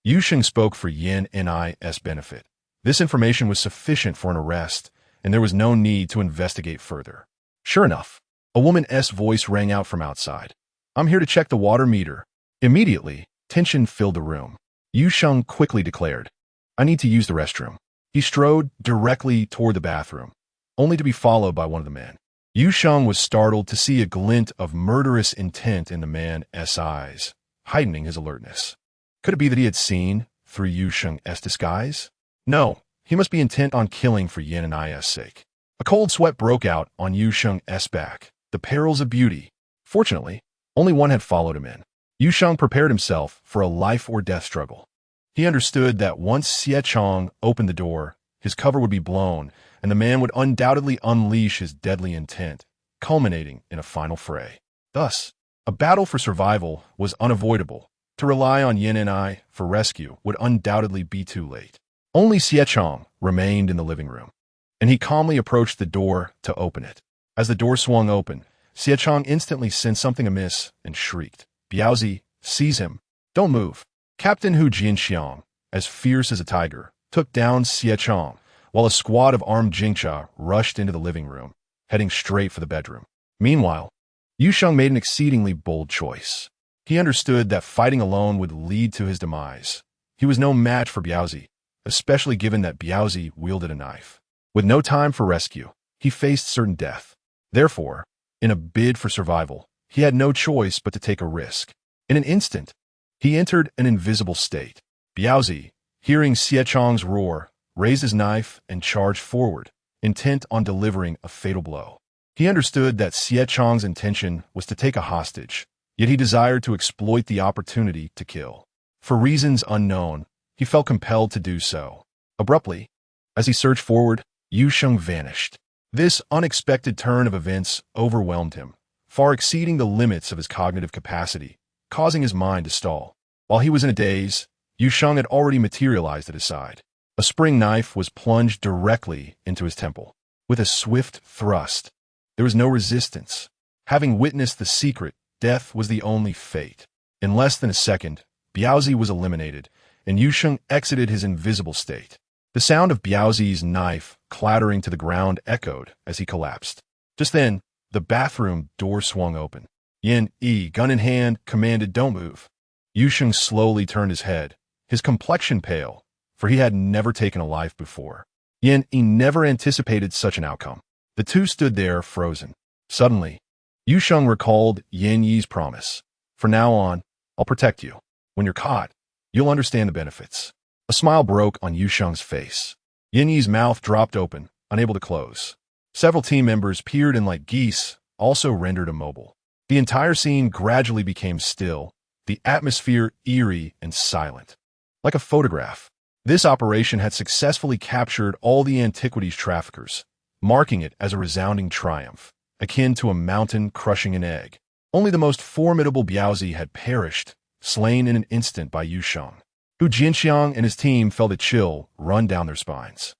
Yu Sheng spoke for Yin and I's benefit. This information was sufficient for an arrest, and there was no need to investigate further. Sure enough, a woman's voice rang out from outside. I'm here to check the water meter. Immediately, tension filled the room. Yu Sheng quickly declared, I need to use the restroom. He strode directly toward the bathroom, only to be followed by one of the men. Yu Sheng was startled to see a glint of murderous intent in the man's eyes, heightening his alertness. Could it be that he had seen through Yu Sheng's disguise? No, he must be intent on killing for Yin and I's sake. A cold sweat broke out on Yu Sheng's back. The perils of beauty. Fortunately, only one had followed him in. Yu Sheng prepared himself for a life-or-death struggle. He understood that once Xie Chang opened the door, his cover would be blown, and the man would undoubtedly unleash his deadly intent, culminating in a final fray. Thus, a battle for survival was unavoidable. To rely on Yin and I for rescue would undoubtedly be too late. Only Xie Chang remained in the living room, and he calmly approached the door to open it. As the door swung open, Xie Chang instantly sensed something amiss and shrieked, Biaozi, seize him. Don't move. Captain Hu Jinxiang, as fierce as a tiger, took down Xie Chang, while a squad of armed Jingcha rushed into the living room, heading straight for the bedroom. Meanwhile, Yu Sheng made an exceedingly bold choice. He understood that fighting alone would lead to his demise. He was no match for Biaozi, especially given that Biaozi wielded a knife. With no time for rescue, he faced certain death. Therefore, in a bid for survival, he had no choice but to take a risk. In an instant, he entered an invisible state. Biaozi, hearing Xie Chang's roar, raised his knife and charged forward, intent on delivering a fatal blow. He understood that Xie Chang's intention was to take a hostage, yet he desired to exploit the opportunity to kill. For reasons unknown, he felt compelled to do so. Abruptly, as he surged forward, Yu Sheng vanished. This unexpected turn of events overwhelmed him, far exceeding the limits of his cognitive capacity, causing his mind to stall. While he was in a daze, Yu Sheng had already materialized at his side. A spring knife was plunged directly into his temple. With a swift thrust, there was no resistance. Having witnessed the secret, death was the only fate. In less than a second, Biaozi was eliminated, and Yu Sheng exited his invisible state. The sound of Biaozi's knife clattering to the ground echoed as he collapsed. Just then, the bathroom door swung open. Yin Yi, gun in hand, commanded, "Don't move." Yu Sheng slowly turned his head, his complexion pale, for he had never taken a life before. Yin Yi never anticipated such an outcome. The two stood there, frozen. Suddenly, Yu Sheng recalled Yin Yi's promise. From now on, I'll protect you. When you're caught, you'll understand the benefits. A smile broke on Yusheng's face. Yin Yi's mouth dropped open, unable to close. Several team members peered in like geese, also rendered immobile. The entire scene gradually became still, the atmosphere eerie and silent. Like a photograph, this operation had successfully captured all the antiquities traffickers, marking it as a resounding triumph, akin to a mountain crushing an egg. Only the most formidable Biaozi had perished, slain in an instant by Yusheng. Hu Jinxiang and his team felt a chill run down their spines.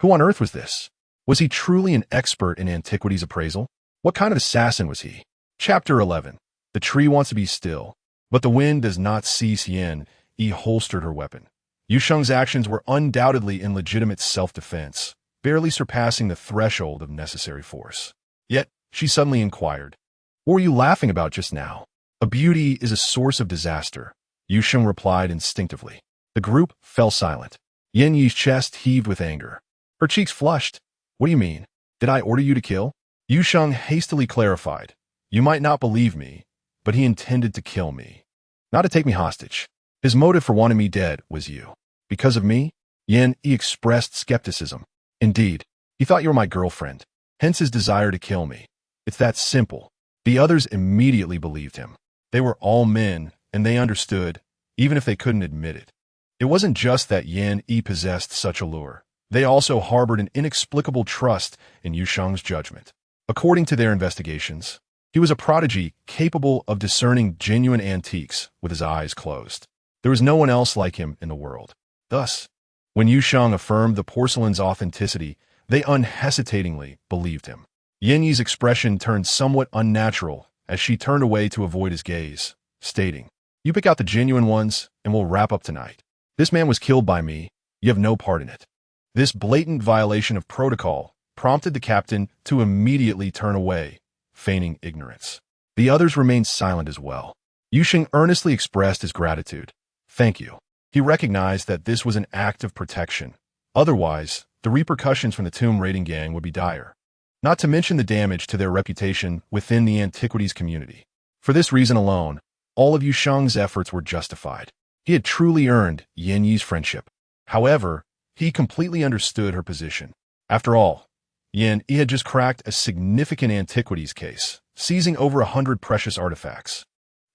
Who on earth was this? Was he truly an expert in antiquities appraisal? What kind of assassin was he? Chapter 11. The tree wants to be still, but the wind does not cease. Yin Yi holstered her weapon. Yusheng's actions were undoubtedly in legitimate self-defense, barely surpassing the threshold of necessary force. Yet, she suddenly inquired, "What were you laughing about just now?" "A beauty is a source of disaster," Yusheng replied instinctively. The group fell silent. Yin Yi's chest heaved with anger. Her cheeks flushed. "What do you mean? Did I order you to kill?" Yusheng hastily clarified, "You might not believe me, but he intended to kill me. Not to take me hostage. His motive for wanting me dead was you. Because of me?" Yin Yi expressed skepticism. "Indeed, he thought you were my girlfriend, hence his desire to kill me. It's that simple." The others immediately believed him. They were all men, and they understood, even if they couldn't admit it. It wasn't just that Yin Yi possessed such allure. They also harbored an inexplicable trust in Yusheng's judgment. According to their investigations, he was a prodigy capable of discerning genuine antiques with his eyes closed. There was no one else like him in the world. Thus, when Yusheng affirmed the porcelain's authenticity, they unhesitatingly believed him. Yin Yi's expression turned somewhat unnatural as she turned away to avoid his gaze, stating, "You pick out the genuine ones, and we'll wrap up tonight. This man was killed by me. You have no part in it." This blatant violation of protocol prompted the captain to immediately turn away, feigning ignorance. The others remained silent as well. Yusheng earnestly expressed his gratitude. "Thank you." He recognized that this was an act of protection. Otherwise, the repercussions from the tomb raiding gang would be dire. Not to mention the damage to their reputation within the antiquities community. For this reason alone, all of Yusheng's efforts were justified. He had truly earned Yin Yi's friendship. However, he completely understood her position. After all, Yin Yi had just cracked a significant antiquities case, seizing over 100 precious artifacts,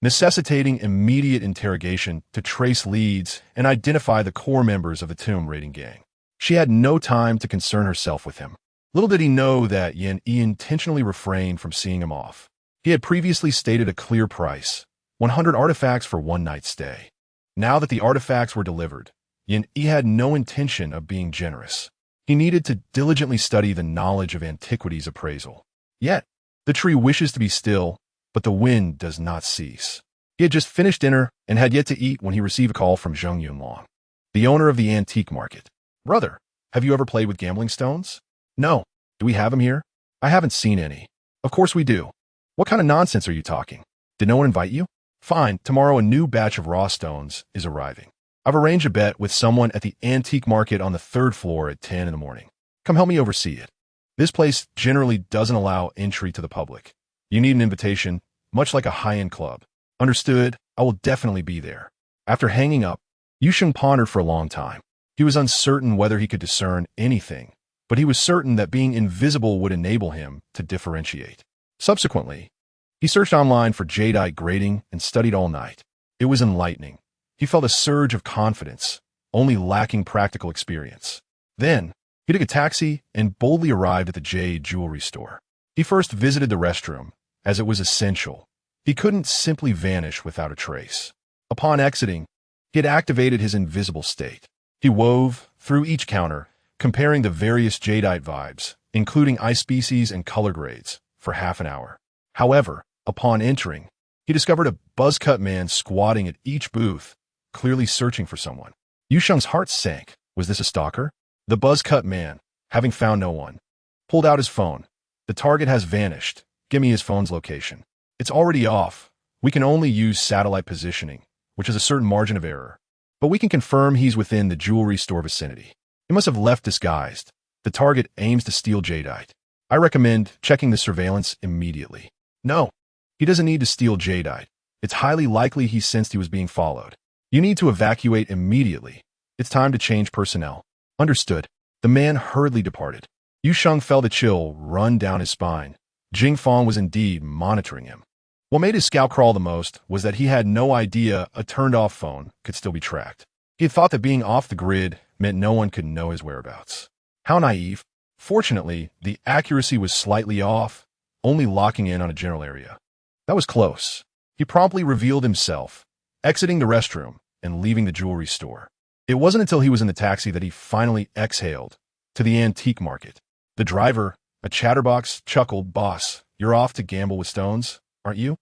necessitating immediate interrogation to trace leads and identify the core members of the tomb raiding gang. She had no time to concern herself with him. Little did he know that Yin Yi intentionally refrained from seeing him off. He had previously stated a clear price, 100 artifacts for one night's stay. Now that the artifacts were delivered, Yin Yi had no intention of being generous. He needed to diligently study the knowledge of antiquities appraisal. Yet, the tree wishes to be still, but the wind does not cease. He had just finished dinner and had yet to eat when he received a call from Zheng Yunlong, the owner of the antique market. "Brother, have you ever played with gambling stones?" "No. Do we have them here?" "I haven't seen any." "Of course we do." "What kind of nonsense are you talking? Did no one invite you?" "Fine, tomorrow a new batch of raw stones is arriving. I've arranged a bet with someone at the antique market on the 3rd floor at 10 in the morning. Come help me oversee it. This place generally doesn't allow entry to the public. You need an invitation, much like a high-end club." "Understood. I will definitely be there." After hanging up, Yusheng pondered for a long time. He was uncertain whether he could discern anything, but he was certain that being invisible would enable him to differentiate. Subsequently, he searched online for jadeite grading and studied all night. It was enlightening. He felt a surge of confidence, only lacking practical experience. Then, he took a taxi and boldly arrived at the jade jewelry store. He first visited the restroom, as it was essential. He couldn't simply vanish without a trace. Upon exiting, he had activated his invisible state. He wove through each counter, comparing the various jadeite vibes, including eye species and color grades, for half an hour. However, upon entering, he discovered a buzz-cut man squatting at each booth, clearly searching for someone. Yusheng's heart sank. Was this a stalker? The buzz-cut man, having found no one, pulled out his phone. "The target has vanished. Give me his phone's location." "It's already off. We can only use satellite positioning, which has a certain margin of error. But we can confirm he's within the jewelry store vicinity. He must have left disguised. The target aims to steal jadeite. I recommend checking the surveillance immediately." "No, he doesn't need to steal jadeite. It's highly likely he sensed he was being followed. You need to evacuate immediately. It's time to change personnel. Understood. The man hurriedly departed. Yu Sheng felt a chill run down his spine. Jing Fong was indeed monitoring him. What made his scalp crawl the most was that he had no idea a turned-off phone could still be tracked. He had thought that being off the grid meant no one could know his whereabouts. How naive. Fortunately, the accuracy was slightly off, only locking in on a general area. That was close. He promptly revealed himself, exiting the restroom and leaving the jewelry store. It wasn't until he was in the taxi that he finally exhaled to the antique market. The driver, a chatterbox, chuckled, "Boss, you're off to gamble with stones, aren't you?"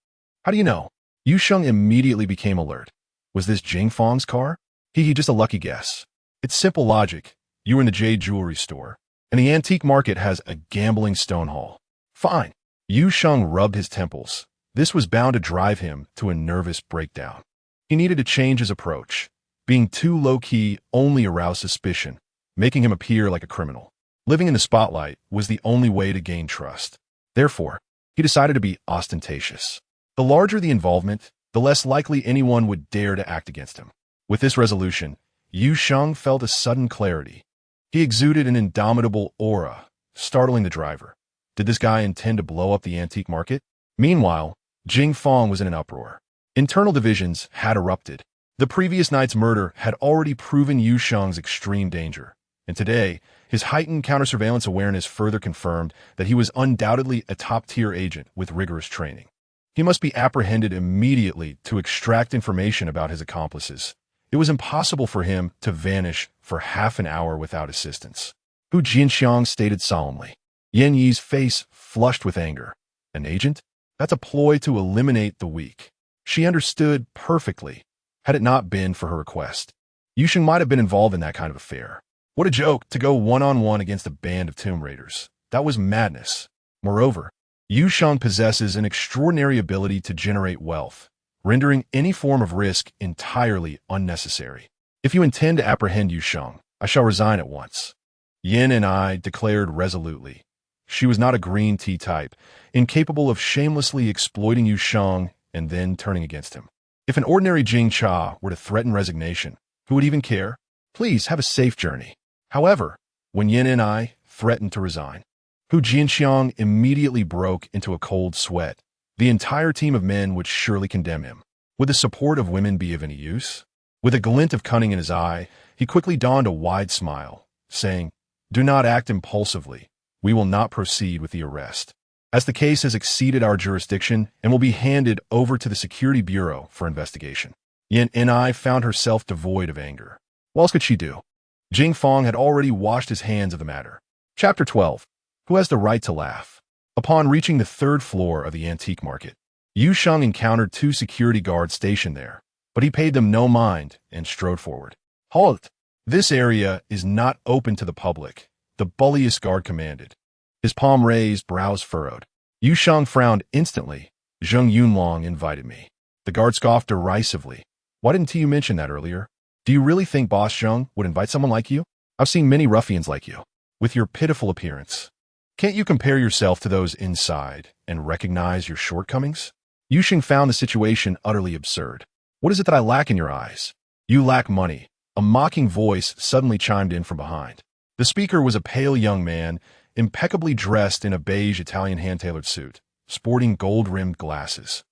"How do you know?" Yu Sheng immediately became alert. Was this Jing Fong's car? Just a lucky guess. It's simple logic. You were in the jade jewelry store, and the antique market has a gambling stone hall. Fine. Yu Sheng rubbed his temples. This was bound to drive him to a nervous breakdown. He needed to change his approach. Being too low-key only aroused suspicion, making him appear like a criminal. Living in the spotlight was the only way to gain trust. Therefore, he decided to be ostentatious. The larger the involvement, the less likely anyone would dare to act against him. With this resolution, Yu Sheng felt a sudden clarity. He exuded an indomitable aura, startling the driver. Did this guy intend to blow up the antique market? Meanwhile, Jing Fong was in an uproar. Internal divisions had erupted. The previous night's murder had already proven Yu Sheng's extreme danger, and today, his heightened counter-surveillance awareness further confirmed that he was undoubtedly a top-tier agent with rigorous training. He must be apprehended immediately to extract information about his accomplices. It was impossible for him to vanish for half an hour without assistance. Hu Jianxiang stated solemnly. Yan Yi's face flushed with anger. An agent? That's a ploy to eliminate the weak. She understood perfectly, had it not been for her request. Yu Sheng might have been involved in that kind of affair. What a joke to go one-on-one against a band of tomb raiders. That was madness. Moreover, Yu Sheng possesses an extraordinary ability to generate wealth, rendering any form of risk entirely unnecessary. If you intend to apprehend Yu Sheng, I shall resign at once. Yin and I declared resolutely. She was not a green tea type, incapable of shamelessly exploiting Yu Sheng and then turning against him. If an ordinary Jing Cha were to threaten resignation, who would even care? Please have a safe journey. However, when Yin and I threatened to resign, Hu Jianxiang immediately broke into a cold sweat. The entire team of men would surely condemn him. Would the support of women be of any use? With a glint of cunning in his eye, he quickly donned a wide smile, saying, "Do not act impulsively. We will not proceed with the arrest, as the case has exceeded our jurisdiction and will be handed over to the Security Bureau for investigation." Yin and I found herself devoid of anger. What else could she do? Jing Fong had already washed his hands of the matter. Chapter 12. Who has the right to laugh? Upon reaching the third floor of the antique market, Yu Sheng encountered two security guards stationed there, but he paid them no mind and strode forward. "Halt! This area is not open to the public," the bulliest guard commanded. His palm raised, brows furrowed. Yu Sheng frowned instantly. "Zheng Yunlong invited me." The guard scoffed derisively. "Why didn't you mention that earlier? Do you really think Boss Zheng would invite someone like you? I've seen many ruffians like you, with your pitiful appearance. Can't you compare yourself to those inside and recognize your shortcomings?" Yu Sheng found the situation utterly absurd. "What is it that I lack in your eyes?" "You lack money." A mocking voice suddenly chimed in from behind. The speaker was a pale young man, impeccably dressed in a beige Italian hand-tailored suit, sporting gold-rimmed glasses.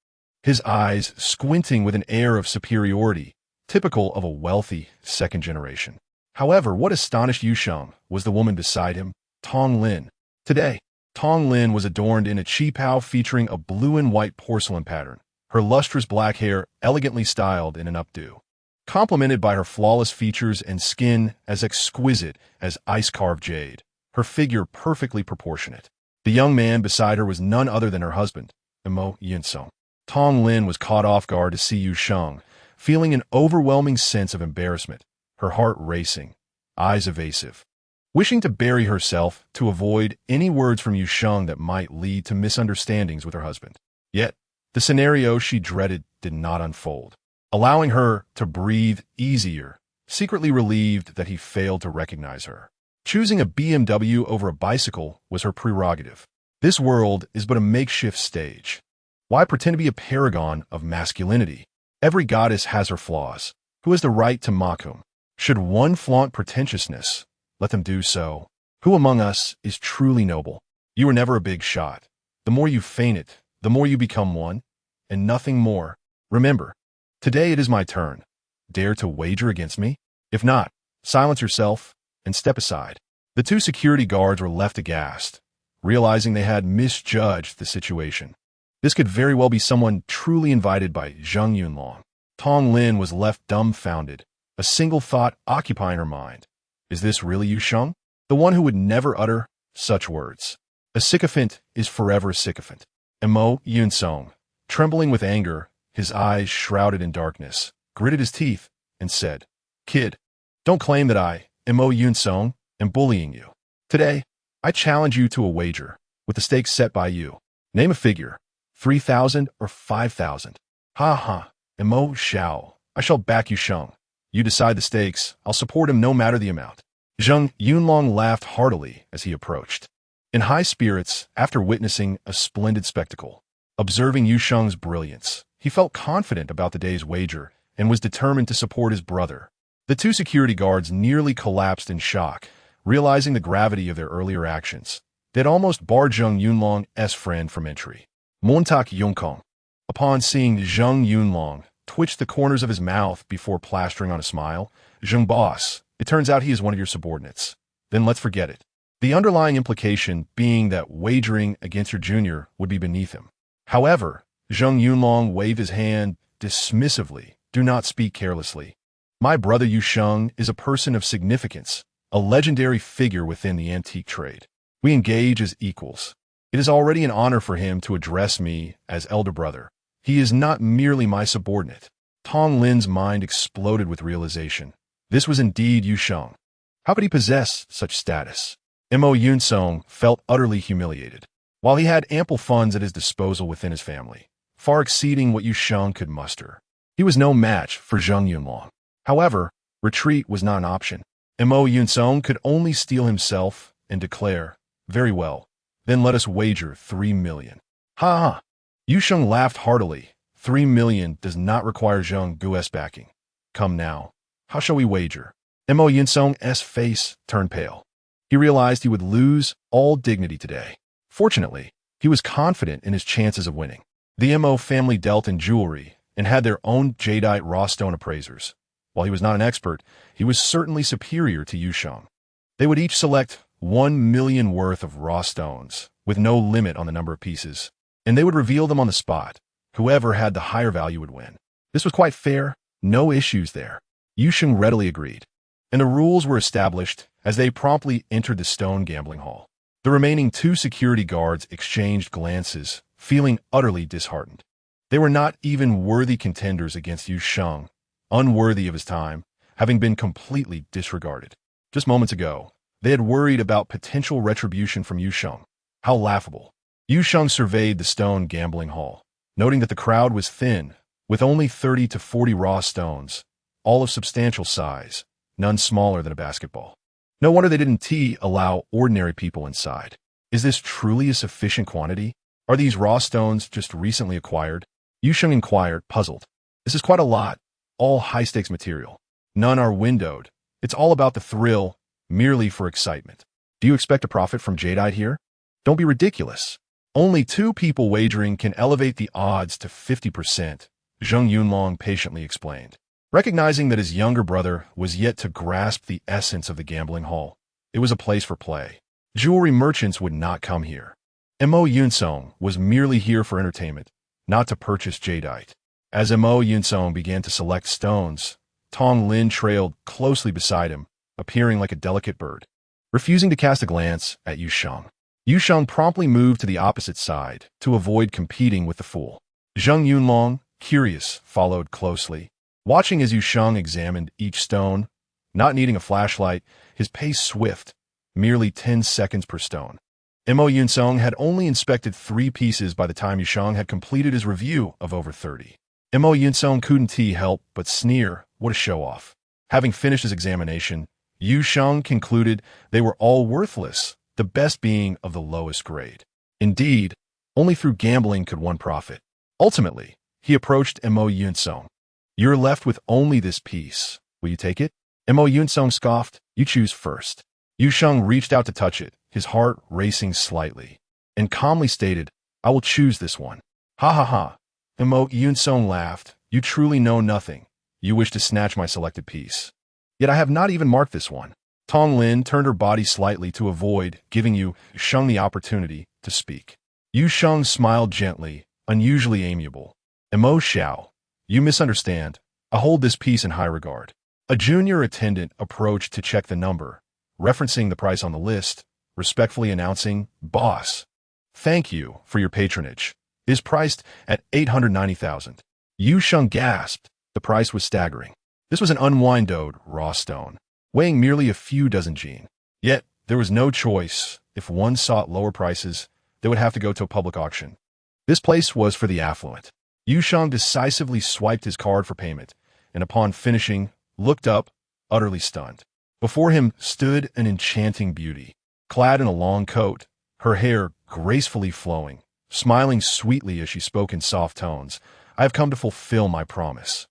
His eyes squinting with an air of superiority, typical of a wealthy second generation. However, what astonished Yu Sheng was the woman beside him, Tong Lin. Today, Tong Lin was adorned in a qipao featuring a blue and white porcelain pattern, her lustrous black hair elegantly styled in an updo, complemented by her flawless features and skin as exquisite as ice-carved jade, her figure perfectly proportionate. The young man beside her was none other than her husband, Mo Yinsong. Tong Lin was caught off guard to see Yu Sheng, feeling an overwhelming sense of embarrassment, her heart racing, eyes evasive. Wishing to bury herself to avoid any words from Yu Sheng that might lead to misunderstandings with her husband. Yet, the scenario she dreaded did not unfold, allowing her to breathe easier, secretly relieved that he failed to recognize her. Choosing a BMW over a bicycle was her prerogative. This world is but a makeshift stage. Why pretend to be a paragon of masculinity? Every goddess has her flaws. Who has the right to mock whom? Should one flaunt pretentiousness, let them do so. Who among us is truly noble? You were never a big shot. The more you feign it, the more you become one, and nothing more. Remember, today it is my turn. Dare to wager against me? If not, silence yourself and step aside. The two security guards were left aghast, realizing they had misjudged the situation. This could very well be someone truly invited by Zheng Yunlong. Tong Lin was left dumbfounded, a single thought occupying her mind. Is this really Yu Sheng? The one who would never utter such words. A sycophant is forever a sycophant. Mo Yunsong, trembling with anger, his eyes shrouded in darkness, gritted his teeth and said, "Kid, don't claim that I, Mo Yunsong, am bullying you. Today, I challenge you to a wager, with the stakes set by you. Name a figure, 3,000 or 5,000. Ha ha, Mo Xiao, I shall back Yu Sheng. You decide the stakes, I'll support him no matter the amount." Zheng Yunlong laughed heartily as he approached. In high spirits, after witnessing a splendid spectacle, observing Yu Sheng's brilliance, he felt confident about the day's wager and was determined to support his brother. The two security guards nearly collapsed in shock, realizing the gravity of their earlier actions. They had almost barred Zheng Yunlong's friend from entry. Montak Yongkong, upon seeing Zheng Yunlong, twitched the corners of his mouth before plastering on a smile. "Zheng boss, it turns out he is one of your subordinates. Then let's forget it." The underlying implication being that wagering against your junior would be beneath him. However, Zheng Yunlong waved his hand dismissively. "Do not speak carelessly. My brother Yu Sheng is a person of significance, a legendary figure within the antique trade. We engage as equals. It is already an honor for him to address me as elder brother. He is not merely my subordinate." Tong Lin's mind exploded with realization. This was indeed Yu Sheng. How could he possess such status? Mo Yunsong felt utterly humiliated. While he had ample funds at his disposal within his family, far exceeding what Yu Sheng could muster, he was no match for Zheng Yunlong. However, retreat was not an option. Mo Yunsong could only steel himself and declare, "Very well, then let us wager 3 million. Ha ha! Yu Sheng laughed heartily. 3 million does not require Zheng Gu's backing. Come now, how shall we wager? Mo Yunsong's face turned pale. He realized he would lose all dignity today. Fortunately, he was confident in his chances of winning. The Mo family dealt in jewelry and had their own jadeite raw stone appraisers. While he was not an expert, he was certainly superior to Yu Sheng. They would each select 1 million worth of raw stones, with no limit on the number of pieces, and they would reveal them on the spot. Whoever had the higher value would win. This was quite fair, no issues there. Yu Sheng readily agreed, and the rules were established as they promptly entered the stone gambling hall. The remaining two security guards exchanged glances, feeling utterly disheartened. They were not even worthy contenders against Yu Sheng, unworthy of his time, having been completely disregarded. Just moments ago, they had worried about potential retribution from Yu Sheng. How laughable. Yu Sheng surveyed the stone gambling hall, noting that the crowd was thin, with only 30 to 40 raw stones, all of substantial size, none smaller than a basketball. No wonder they didn't allow ordinary people inside. Is this truly a sufficient quantity? Are these raw stones just recently acquired? Yu Sheng inquired, puzzled. This is quite a lot, all high-stakes material. None are windowed. It's all about the thrill, merely for excitement. Do you expect a profit from jadeite here? Don't be ridiculous. Only 2 people wagering can elevate the odds to 50%, Zheng Yunlong patiently explained. Recognizing that his younger brother was yet to grasp the essence of the gambling hall, it was a place for play. Jewelry merchants would not come here. Mo Yunsong was merely here for entertainment, not to purchase jadeite. As Mo Yunsong began to select stones, Tong Lin trailed closely beside him, appearing like a delicate bird. Refusing to cast a glance at Yu Sheng, Yu Sheng promptly moved to the opposite side to avoid competing with the fool. Zheng Yunlong, curious, followed closely, watching as Yu Sheng examined each stone. Not needing a flashlight, his pace swift, merely 10 seconds per stone. Mo Yunsong had only inspected 3 pieces by the time Yu Sheng had completed his review of over 30. Mo Yunsong couldn't help but sneer, what a show-off. Having finished his examination, Yu Sheng concluded they were all worthless, the best being of the lowest grade. Indeed, only through gambling could one profit. Ultimately, he approached Mo Yunsong. You're left with only this piece. Will you take it? Mo Yunsong scoffed. You choose first. Yu Sheng reached out to touch it, his heart racing slightly, and calmly stated, I will choose this one. Ha ha ha. Mo Yunsong laughed. You truly know nothing. You wish to snatch my selected piece. Yet I have not even marked this one. Tong Lin turned her body slightly to avoid giving Yu Sheng the opportunity to speak. Yu Sheng smiled gently, unusually amiable. Mo Xiao, you misunderstand. I hold this piece in high regard. A junior attendant approached to check the number, referencing the price on the list, respectfully announcing, Boss, thank you for your patronage. It is priced at 890,000. Yu Sheng gasped. The price was staggering. This was an unwindowed raw stone, weighing merely a few dozen jin. Yet, there was no choice. If one sought lower prices, they would have to go to a public auction. This place was for the affluent. Yu Sheng decisively swiped his card for payment, and upon finishing, looked up, utterly stunned. Before him stood an enchanting beauty, clad in a long coat, her hair gracefully flowing, smiling sweetly as she spoke in soft tones. I have come to fulfill my promise.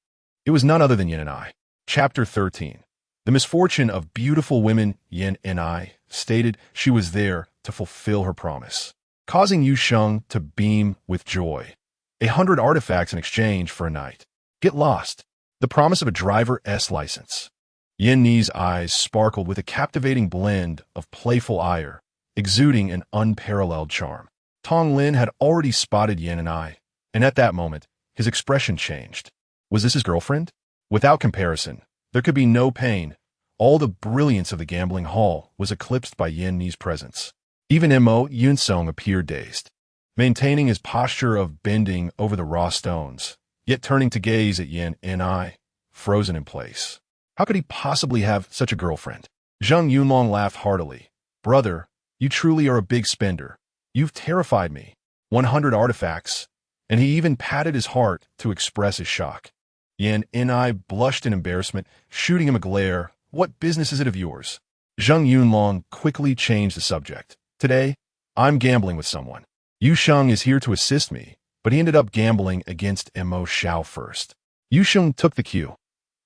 It was none other than Yin and I. Chapter 13. The misfortune of beautiful women. Yin and I stated she was there to fulfill her promise, causing Yu Sheng to beam with joy. 100 artifacts in exchange for a night. Get lost. The promise of a driver's license. Yin Ni's eyes sparkled with a captivating blend of playful ire, exuding an unparalleled charm. Tong Lin had already spotted Yin and I, and at that moment, his expression changed. Was this his girlfriend? Without comparison, there could be no pain. All the brilliance of the gambling hall was eclipsed by Yin Ni's presence. Even Mo Yunsong appeared dazed, maintaining his posture of bending over the raw stones, yet turning to gaze at Yin and I, frozen in place. How could he possibly have such a girlfriend? Zheng Yunlong laughed heartily. Brother, you truly are a big spender. You've terrified me. 100 artifacts. And he even patted his heart to express his shock. Yin and I blushed in embarrassment, shooting him a glare. What business is it of yours? Zheng Yunlong quickly changed the subject. Today, I'm gambling with someone. Yu Sheng is here to assist me, but he ended up gambling against Mo Xiao first. Yu Sheng took the cue.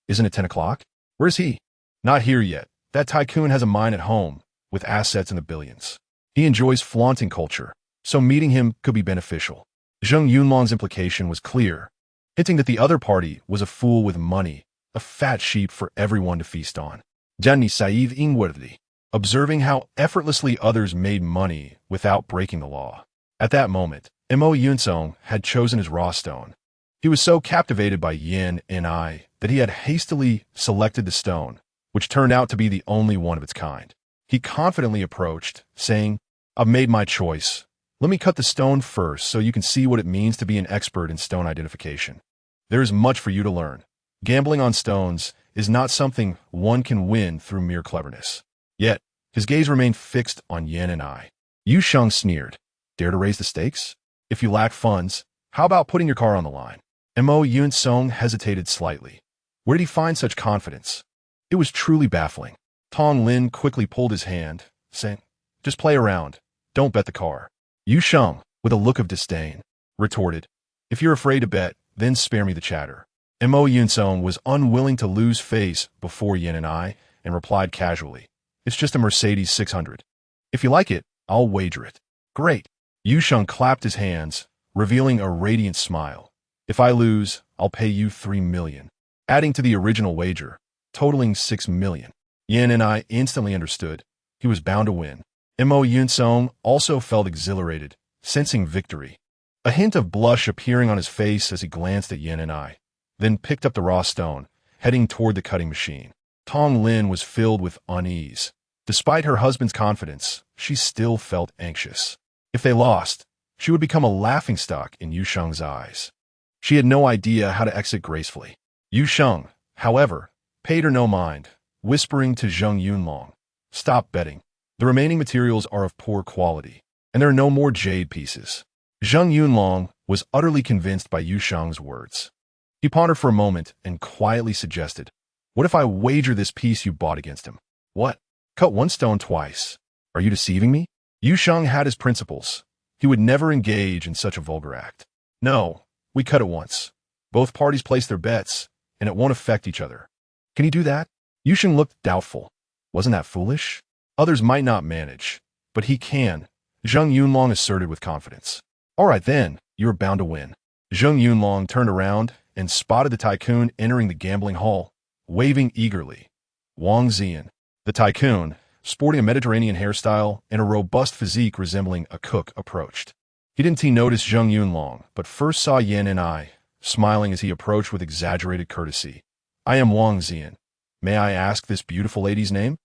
Isn't it 10 o'clock? Where's he? Not here yet. That tycoon has a mine at home, with assets in the billions. He enjoys flaunting culture, so meeting him could be beneficial. Zheng Yunlong's implication was clear, hinting that the other party was a fool with money, a fat sheep for everyone to feast on. Jianni Saiv inwardly, observing how effortlessly others made money without breaking the law. At that moment, Mo Yunsong had chosen his raw stone. He was so captivated by Yin and I that he had hastily selected the stone, which turned out to be the only one of its kind. He confidently approached, saying, I've made my choice. Let me cut the stone first so you can see what it means to be an expert in stone identification. There is much for you to learn. Gambling on stones is not something one can win through mere cleverness. Yet, his gaze remained fixed on Yin and I. Yu Sheng sneered. Dare to raise the stakes? If you lack funds, how about putting your car on the line? Mo Yunsong hesitated slightly. Where did he find such confidence? It was truly baffling. Tong Lin quickly pulled his hand, saying, Just play around. Don't bet the car. Yu Sheng, with a look of disdain, retorted, If you're afraid to bet, then spare me the chatter. Mo Yunsong was unwilling to lose face before Yin and I, and replied casually, It's just a Mercedes 600. If you like it, I'll wager it. Great. Yu Sheng clapped his hands, revealing a radiant smile. If I lose, I'll pay you 3 million. Adding to the original wager, totaling 6 million. Yin and I instantly understood. He was bound to win. Mo Yunsong also felt exhilarated, sensing victory. A hint of blush appearing on his face as he glanced at Yin and I, then picked up the raw stone, heading toward the cutting machine. Tong Lin was filled with unease. Despite her husband's confidence, she still felt anxious. If they lost, she would become a laughingstock in Yu Sheng's eyes. She had no idea how to exit gracefully. Yu Sheng, however, paid her no mind, whispering to Zheng Yunlong, Stop betting. The remaining materials are of poor quality, and there are no more jade pieces. Zheng Yunlong was utterly convinced by Yu Sheng's words. He pondered for a moment and quietly suggested, What if I wager this piece you bought against him? What? Cut one stone twice. Are you deceiving me? Yu Sheng had his principles. He would never engage in such a vulgar act. No, We cut it once. Both parties place their bets, and it won't affect each other. Can he do that? Yusheng looked doubtful. Wasn't that foolish? Others might not manage, but he can, Zheng Yunlong asserted with confidence. All right then, you're bound to win. Zheng Yunlong turned around and spotted the tycoon entering the gambling hall, waving eagerly. Wang Zian, the tycoon, sporting a Mediterranean hairstyle and a robust physique resembling a cook, approached. He didn't notice Zheng Yunlong, but first saw Yan and I, smiling as he approached with exaggerated courtesy. I am Wang Zian. May I ask this beautiful lady's name?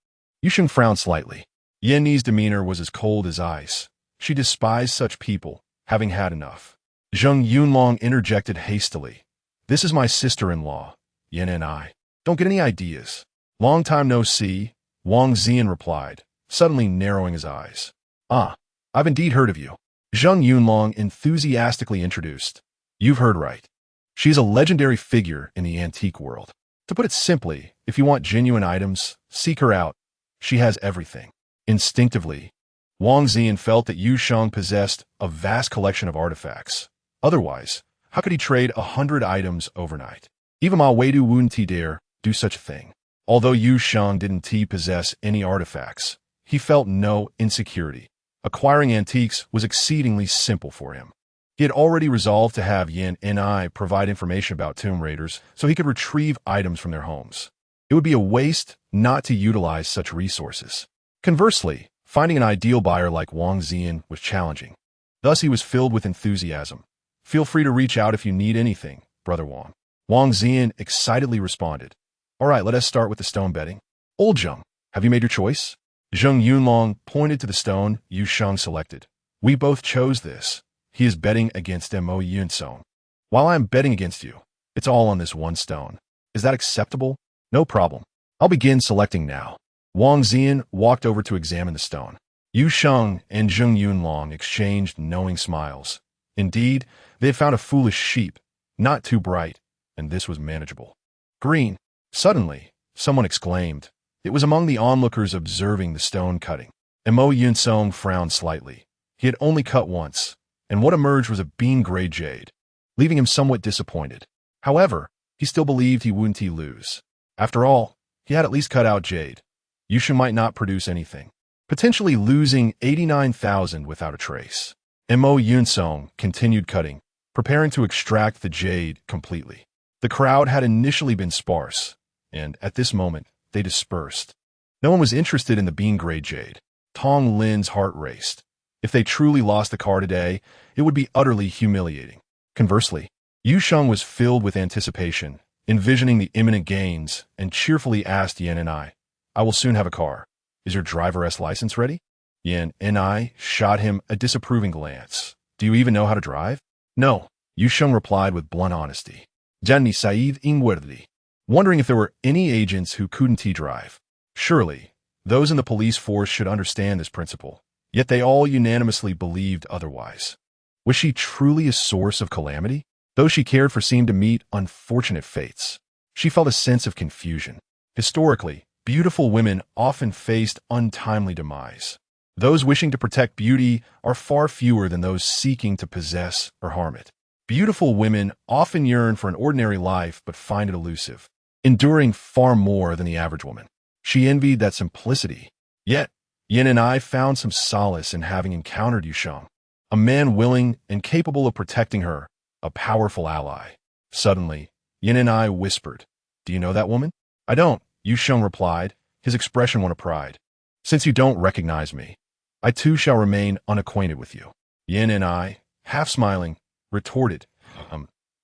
Yusheng frowned slightly. Yan Ni's demeanor was as cold as ice. She despised such people, having had enough. Zheng Yunlong interjected hastily. This is my sister-in-law, Yan and I. Don't get any ideas. Long time no see, Wang Zian replied, suddenly narrowing his eyes. Ah, I've indeed heard of you. Zheng Yunlong enthusiastically introduced. You've heard right. She's a legendary figure in the antique world. To put it simply, if you want genuine items, seek her out. She has everything. Instinctively, Wang Zian felt that Yu Sheng possessed a vast collection of artifacts. Otherwise, how could he trade 100 items overnight? Even Ma Weidu wouldn't dare do such a thing. Although Yu Sheng didn't possess any artifacts, he felt no insecurity. Acquiring antiques was exceedingly simple for him. He had already resolved to have Yan and I provide information about tomb raiders so he could retrieve items from their homes. It would be a waste not to utilize such resources. Conversely, finding an ideal buyer like Wang Zian was challenging. Thus, he was filled with enthusiasm. Feel free to reach out if you need anything, Brother Wang. Wang Zian excitedly responded. All right, let us start with the stone betting. Old Zheng, have you made your choice? Zheng Yunlong pointed to the stone Yu Sheng selected. We both chose this. He is betting against Mo Yunsong. While I am betting against you, it's all on this one stone. Is that acceptable? No problem. I'll begin selecting now. Wang Zian walked over to examine the stone. Yu Sheng and Zheng Yunlong exchanged knowing smiles. Indeed, they had found a foolish sheep, not too bright, and this was manageable. Green. Suddenly, someone exclaimed. It was among the onlookers observing the stone cutting. Mo Yunsong frowned slightly. He had only cut once, and what emerged was a bean-gray jade, leaving him somewhat disappointed. However, he still believed he wouldn't lose. After all, he had at least cut out jade. Yushin might not produce anything, potentially losing 89,000 without a trace. Mo Yunsong continued cutting, preparing to extract the jade completely. The crowd had initially been sparse, and at this moment, they dispersed. No one was interested in the bean-gray jade. Tong Lin's heart raced. If they truly lost the car today, it would be utterly humiliating. Conversely, Yu Sheng was filled with anticipation, envisioning the imminent gains, and cheerfully asked Yan and I will soon have a car. Is your driver's license ready? Yan and I shot him a disapproving glance. Do you even know how to drive? No, Yu Sheng replied with blunt honesty. Janni Said Ingwerdi, wondering if there were any agents who couldn't drive. Surely, those in the police force should understand this principle. Yet they all unanimously believed otherwise. Was she truly a source of calamity? Those she cared for seemed to meet unfortunate fates. She felt a sense of confusion. Historically, beautiful women often faced untimely demise. Those wishing to protect beauty are far fewer than those seeking to possess or harm it. Beautiful women often yearn for an ordinary life but find it elusive, enduring far more than the average woman. She envied that simplicity. Yet, Yin and I found some solace in having encountered Yu Sheng, a man willing and capable of protecting her, a powerful ally. Suddenly, Yin and I whispered, Do you know that woman? I don't, Yu Sheng replied, his expression one of pride. Since you don't recognize me, I too shall remain unacquainted with you. Yin and I, half smiling, retorted,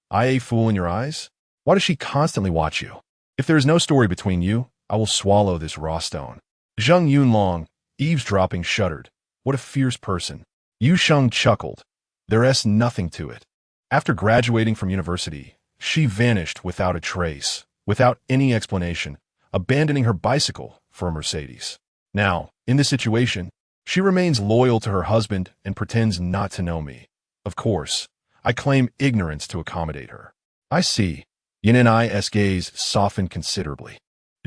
I a fool in your eyes? Why does she constantly watch you? If there is no story between you, I will swallow this raw stone. Zheng Yunlong, eavesdropping, shuddered. What a fierce person. Yu Sheng chuckled. There's nothing to it. After graduating from university, she vanished without a trace, without any explanation, abandoning her bicycle for a Mercedes. Now, in this situation, she remains loyal to her husband and pretends not to know me. Of course, I claim ignorance to accommodate her. I see. Yin and I's gaze softened considerably.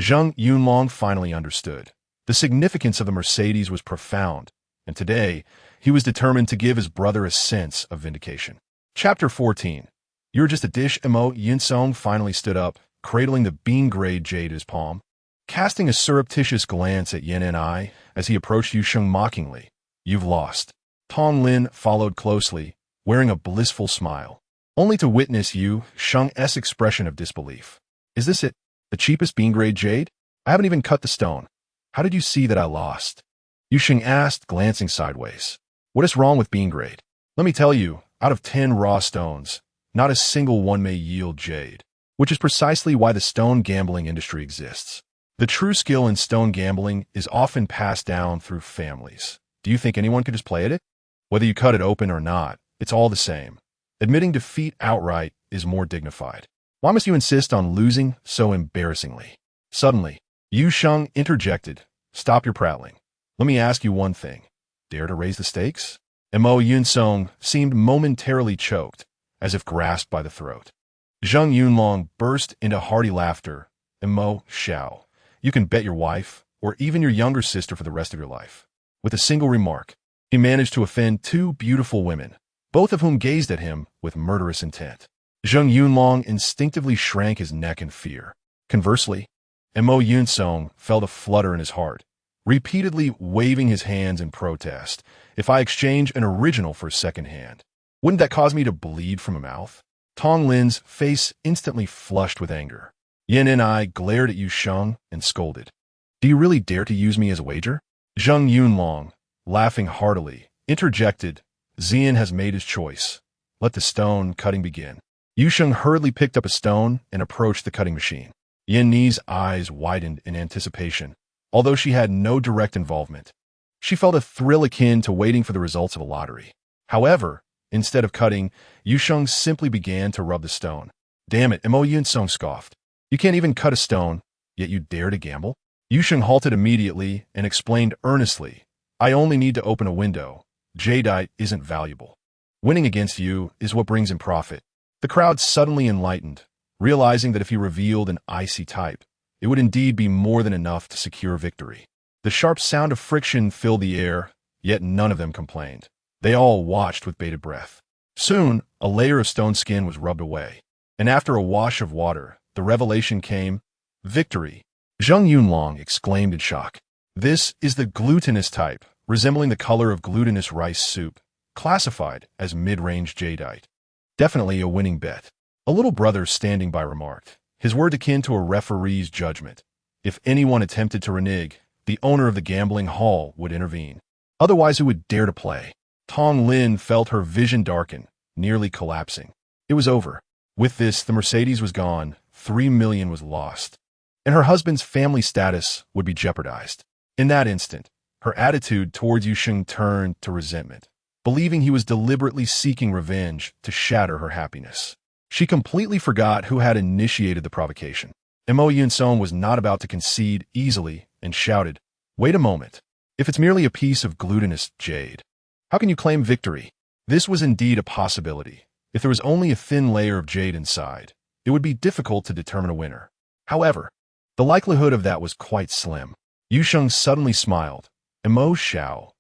Zheng Yunlong finally understood. The significance of the Mercedes was profound, and today, he was determined to give his brother a sense of vindication. Chapter 14. You're just a dish. Yin Song finally stood up, cradling the bean-grade jade in his palm, casting a surreptitious glance at Yin and I as he approached Yu Sheng mockingly. You've lost. Tong Lin followed closely, wearing a blissful smile, only to witness Yu Sheng's expression of disbelief. Is this it? The cheapest bean-grade jade? I haven't even cut the stone. How did you see that I lost? Yu Sheng asked, glancing sideways. What is wrong with bean-grade? Let me tell you, out of 10 raw stones, not a single one may yield jade, which is precisely why the stone gambling industry exists. The true skill in stone gambling is often passed down through families. Do you think anyone could just play at it? Whether you cut it open or not, it's all the same. Admitting defeat outright is more dignified. Why must you insist on losing so embarrassingly? Suddenly, Yu Sheng interjected. Stop your prattling. Let me ask you one thing. Dare to raise the stakes? Yin Song seemed momentarily choked, as if grasped by the throat. Zheng Yunlong burst into hearty laughter. Xiao, you can bet your wife, or even your younger sister for the rest of your life. With a single remark, he managed to offend two beautiful women, both of whom gazed at him with murderous intent. Zheng Yunlong instinctively shrank his neck in fear. Conversely, Yin Song felt a flutter in his heart, repeatedly waving his hands in protest. If I exchange an original for a second-hand, wouldn't that cause me to bleed from a mouth? Tong Lin's face instantly flushed with anger. Yin and I glared at Yu Sheng and scolded. Do you really dare to use me as a wager? Zheng Yunlong, laughing heartily, interjected. Xian has made his choice. Let the stone cutting begin. Yu Sheng hurriedly picked up a stone and approached the cutting machine. Yin Ni's eyes widened in anticipation, although she had no direct involvement. She felt a thrill akin to waiting for the results of a lottery. However, instead of cutting, Yu Sheng simply began to rub the stone. Damn it, Yin Song scoffed. You can't even cut a stone, yet you dare to gamble? Yu Sheng halted immediately and explained earnestly. I only need to open a window. Jadeite isn't valuable. Winning against you is what brings in profit. The crowd suddenly enlightened, realizing that if he revealed an icy type, it would indeed be more than enough to secure victory. The sharp sound of friction filled the air, yet none of them complained. They all watched with bated breath. Soon, a layer of stone skin was rubbed away, and after a wash of water, the revelation came. Victory! Zheng Yunlong exclaimed in shock. This is the glutinous type, resembling the color of glutinous rice soup, classified as mid-range jadeite. Definitely a winning bet. A little brother standing by remarked, his word akin to a referee's judgment. If anyone attempted to renege, the owner of the gambling hall would intervene. Otherwise, who would dare to play? Tong Lin felt her vision darken, nearly collapsing. It was over. With this, the Mercedes was gone, 3 million was lost, and her husband's family status would be jeopardized. In that instant, her attitude towards Yu Sheng turned to resentment, believing he was deliberately seeking revenge to shatter her happiness. She completely forgot who had initiated the provocation. Yin Song was not about to concede easily and shouted, Wait a moment. If it's merely a piece of glutinous jade, how can you claim victory? This was indeed a possibility. If there was only a thin layer of jade inside, it would be difficult to determine a winner. However, the likelihood of that was quite slim. Yu Sheng suddenly smiled. Xiao,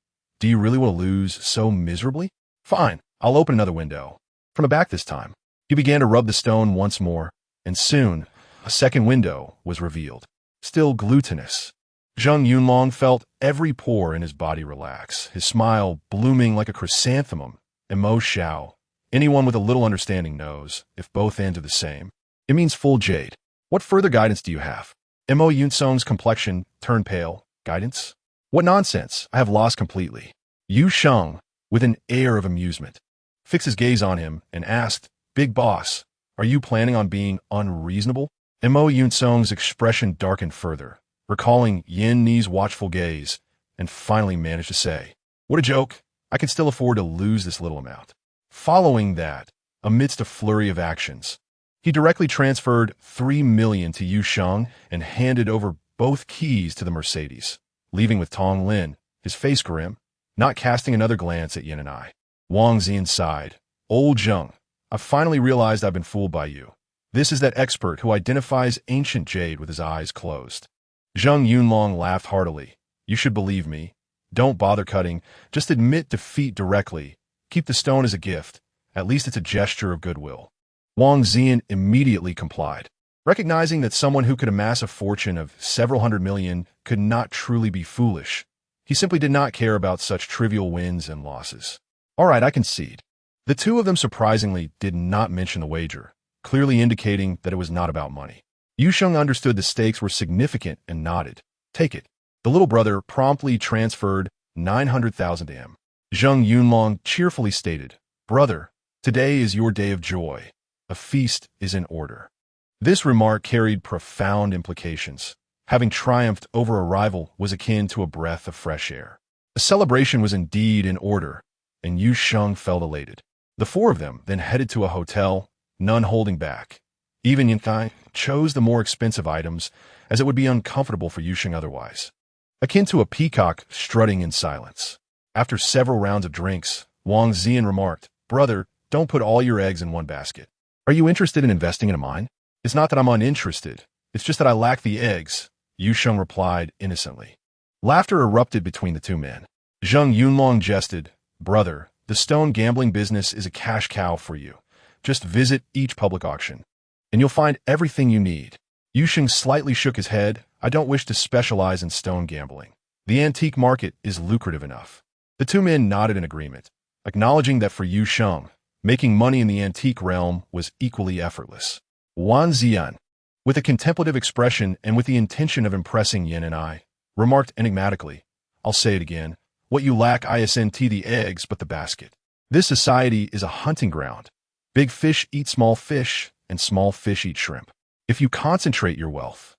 do you really want to lose so miserably? Fine, I'll open another window. From the back this time. He began to rub the stone once more, and soon, a second window was revealed. Still glutinous. Zheng Yunlong felt every pore in his body relax, his smile blooming like a chrysanthemum. Xiao, anyone with a little understanding knows, if both ends are the same, it means full jade. What further guidance do you have? Yin Song's complexion turned pale. Guidance? What nonsense, I have lost completely. Yu Sheng, with an air of amusement, fixed his gaze on him and asked, Big boss, are you planning on being unreasonable? Yin Song's expression darkened further, recalling Yin Ni's watchful gaze, and finally managed to say, What a joke, I can still afford to lose this little amount. Following that, amidst a flurry of actions, he directly transferred 3 million to Yu Sheng and handed over both keys to the Mercedes, leaving with Tong Lin, his face grim, not casting another glance at Yin and I. Wang Xian sighed. Old Zheng, I've finally realized I've been fooled by you. This is that expert who identifies ancient jade with his eyes closed. Zheng Yunlong laughed heartily. You should believe me. Don't bother cutting. Just admit defeat directly. Keep the stone as a gift. At least it's a gesture of goodwill. Wang Zian immediately complied. Recognizing that someone who could amass a fortune of several hundred million could not truly be foolish, he simply did not care about such trivial wins and losses. All right, I concede. The two of them surprisingly did not mention the wager, clearly indicating that it was not about money. Yu Sheng understood the stakes were significant and nodded. Take it. The little brother promptly transferred 900,000 to him. Zheng Yunlong cheerfully stated, "Brother, today is your day of joy. A feast is in order." This remark carried profound implications. Having triumphed over a rival was akin to a breath of fresh air. A celebration was indeed in order, and Yu Sheng felt elated. The four of them then headed to a hotel, none holding back. Even Yankai chose the more expensive items, as it would be uncomfortable for Yu Sheng otherwise. Akin to a peacock strutting in silence. After several rounds of drinks, Wang Zian remarked, "Brother, don't put all your eggs in one basket. Are you interested in investing in a mine?" "It's not that I'm uninterested. It's just that I lack the eggs," Yu Sheng replied innocently. Laughter erupted between the two men. Zheng Yunlong jested, "Brother, the stone gambling business is a cash cow for you. Just visit each public auction, and you'll find everything you need." Yu Sheng slightly shook his head. "I don't wish to specialize in stone gambling. The antique market is lucrative enough." The two men nodded in agreement, acknowledging that for Yu Sheng, making money in the antique realm was equally effortless. Wang Zian, with a contemplative expression and with the intention of impressing Yin and I, remarked enigmatically, "I'll say it again. What you lack isn't the eggs, but the basket. This society is a hunting ground. Big fish eat small fish, and small fish eat shrimp. If you concentrate your wealth,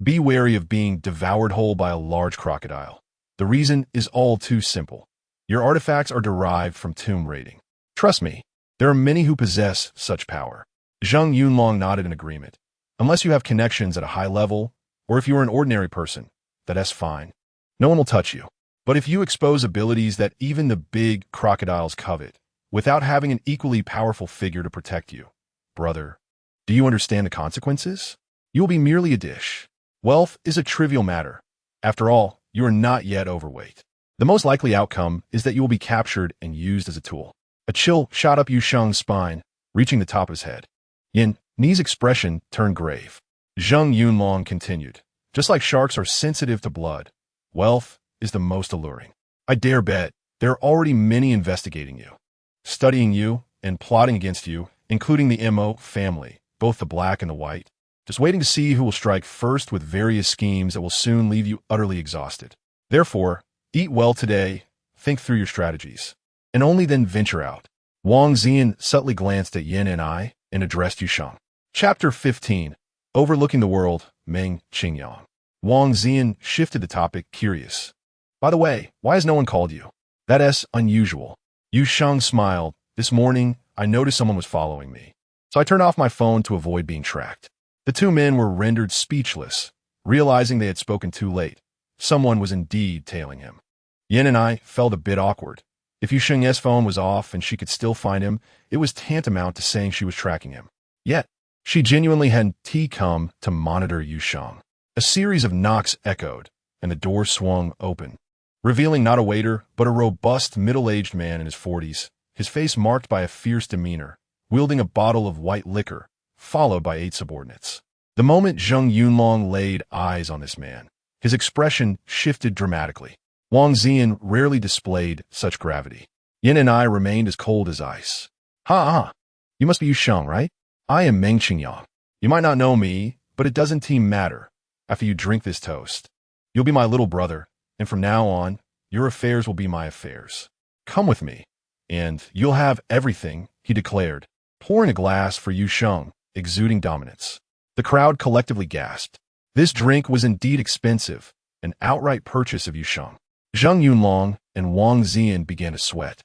be wary of being devoured whole by a large crocodile. The reason is all too simple. Your artifacts are derived from tomb raiding. Trust me, there are many who possess such power." Zheng Yunlong nodded in agreement. "Unless you have connections at a high level, or if you are an ordinary person, that's fine. No one will touch you. But if you expose abilities that even the big crocodiles covet, without having an equally powerful figure to protect you, brother, do you understand the consequences? You will be merely a dish. Wealth is a trivial matter. After all, you are not yet overweight. The most likely outcome is that you will be captured and used as a tool." A chill shot up Yu Sheng's spine, reaching the top of his head. Yin Ni's expression turned grave. Zheng Yunlong continued, "Just like sharks are sensitive to blood, wealth is the most alluring. I dare bet there are already many investigating you, studying you, and plotting against you, including the Mo family, both the black and the white, just waiting to see who will strike first with various schemes that will soon leave you utterly exhausted. Therefore, eat well today, think through your strategies, and only then venture out." Wang Zian subtly glanced at Yin and I and addressed Yu Sheng. Chapter 15. Overlooking the World, Meng Qingyang. Wang Zian shifted the topic, curious. "By the way, why has no one called you?" "That's unusual." Yu Sheng smiled. "This morning, I noticed someone was following me, so I turned off my phone to avoid being tracked." The two men were rendered speechless, realizing they had spoken too late. Someone was indeed tailing him. Yin and I felt a bit awkward. If Yu Sheng's phone was off and she could still find him, it was tantamount to saying she was tracking him. Yet, she genuinely hadn't come to monitor Yu Sheng. A series of knocks echoed, and the door swung open, revealing not a waiter, but a robust middle-aged man in his 40s, his face marked by a fierce demeanor, wielding a bottle of white liquor, followed by 8 subordinates. The moment Zheng Yunlong laid eyes on this man, his expression shifted dramatically. Wang Zian rarely displayed such gravity. Yin and I remained as cold as ice. "Ha! You must be Yu Sheng, right? I am Meng Qingyang. You might not know me, but it doesn't matter. After you drink this toast, you'll be my little brother, and from now on, your affairs will be my affairs. Come with me, and you'll have everything," he declared, pouring a glass for Yu Sheng, exuding dominance. The crowd collectively gasped. This drink was indeed expensive, an outright purchase of Yu Sheng. Zheng Yunlong and Wang Zian began to sweat,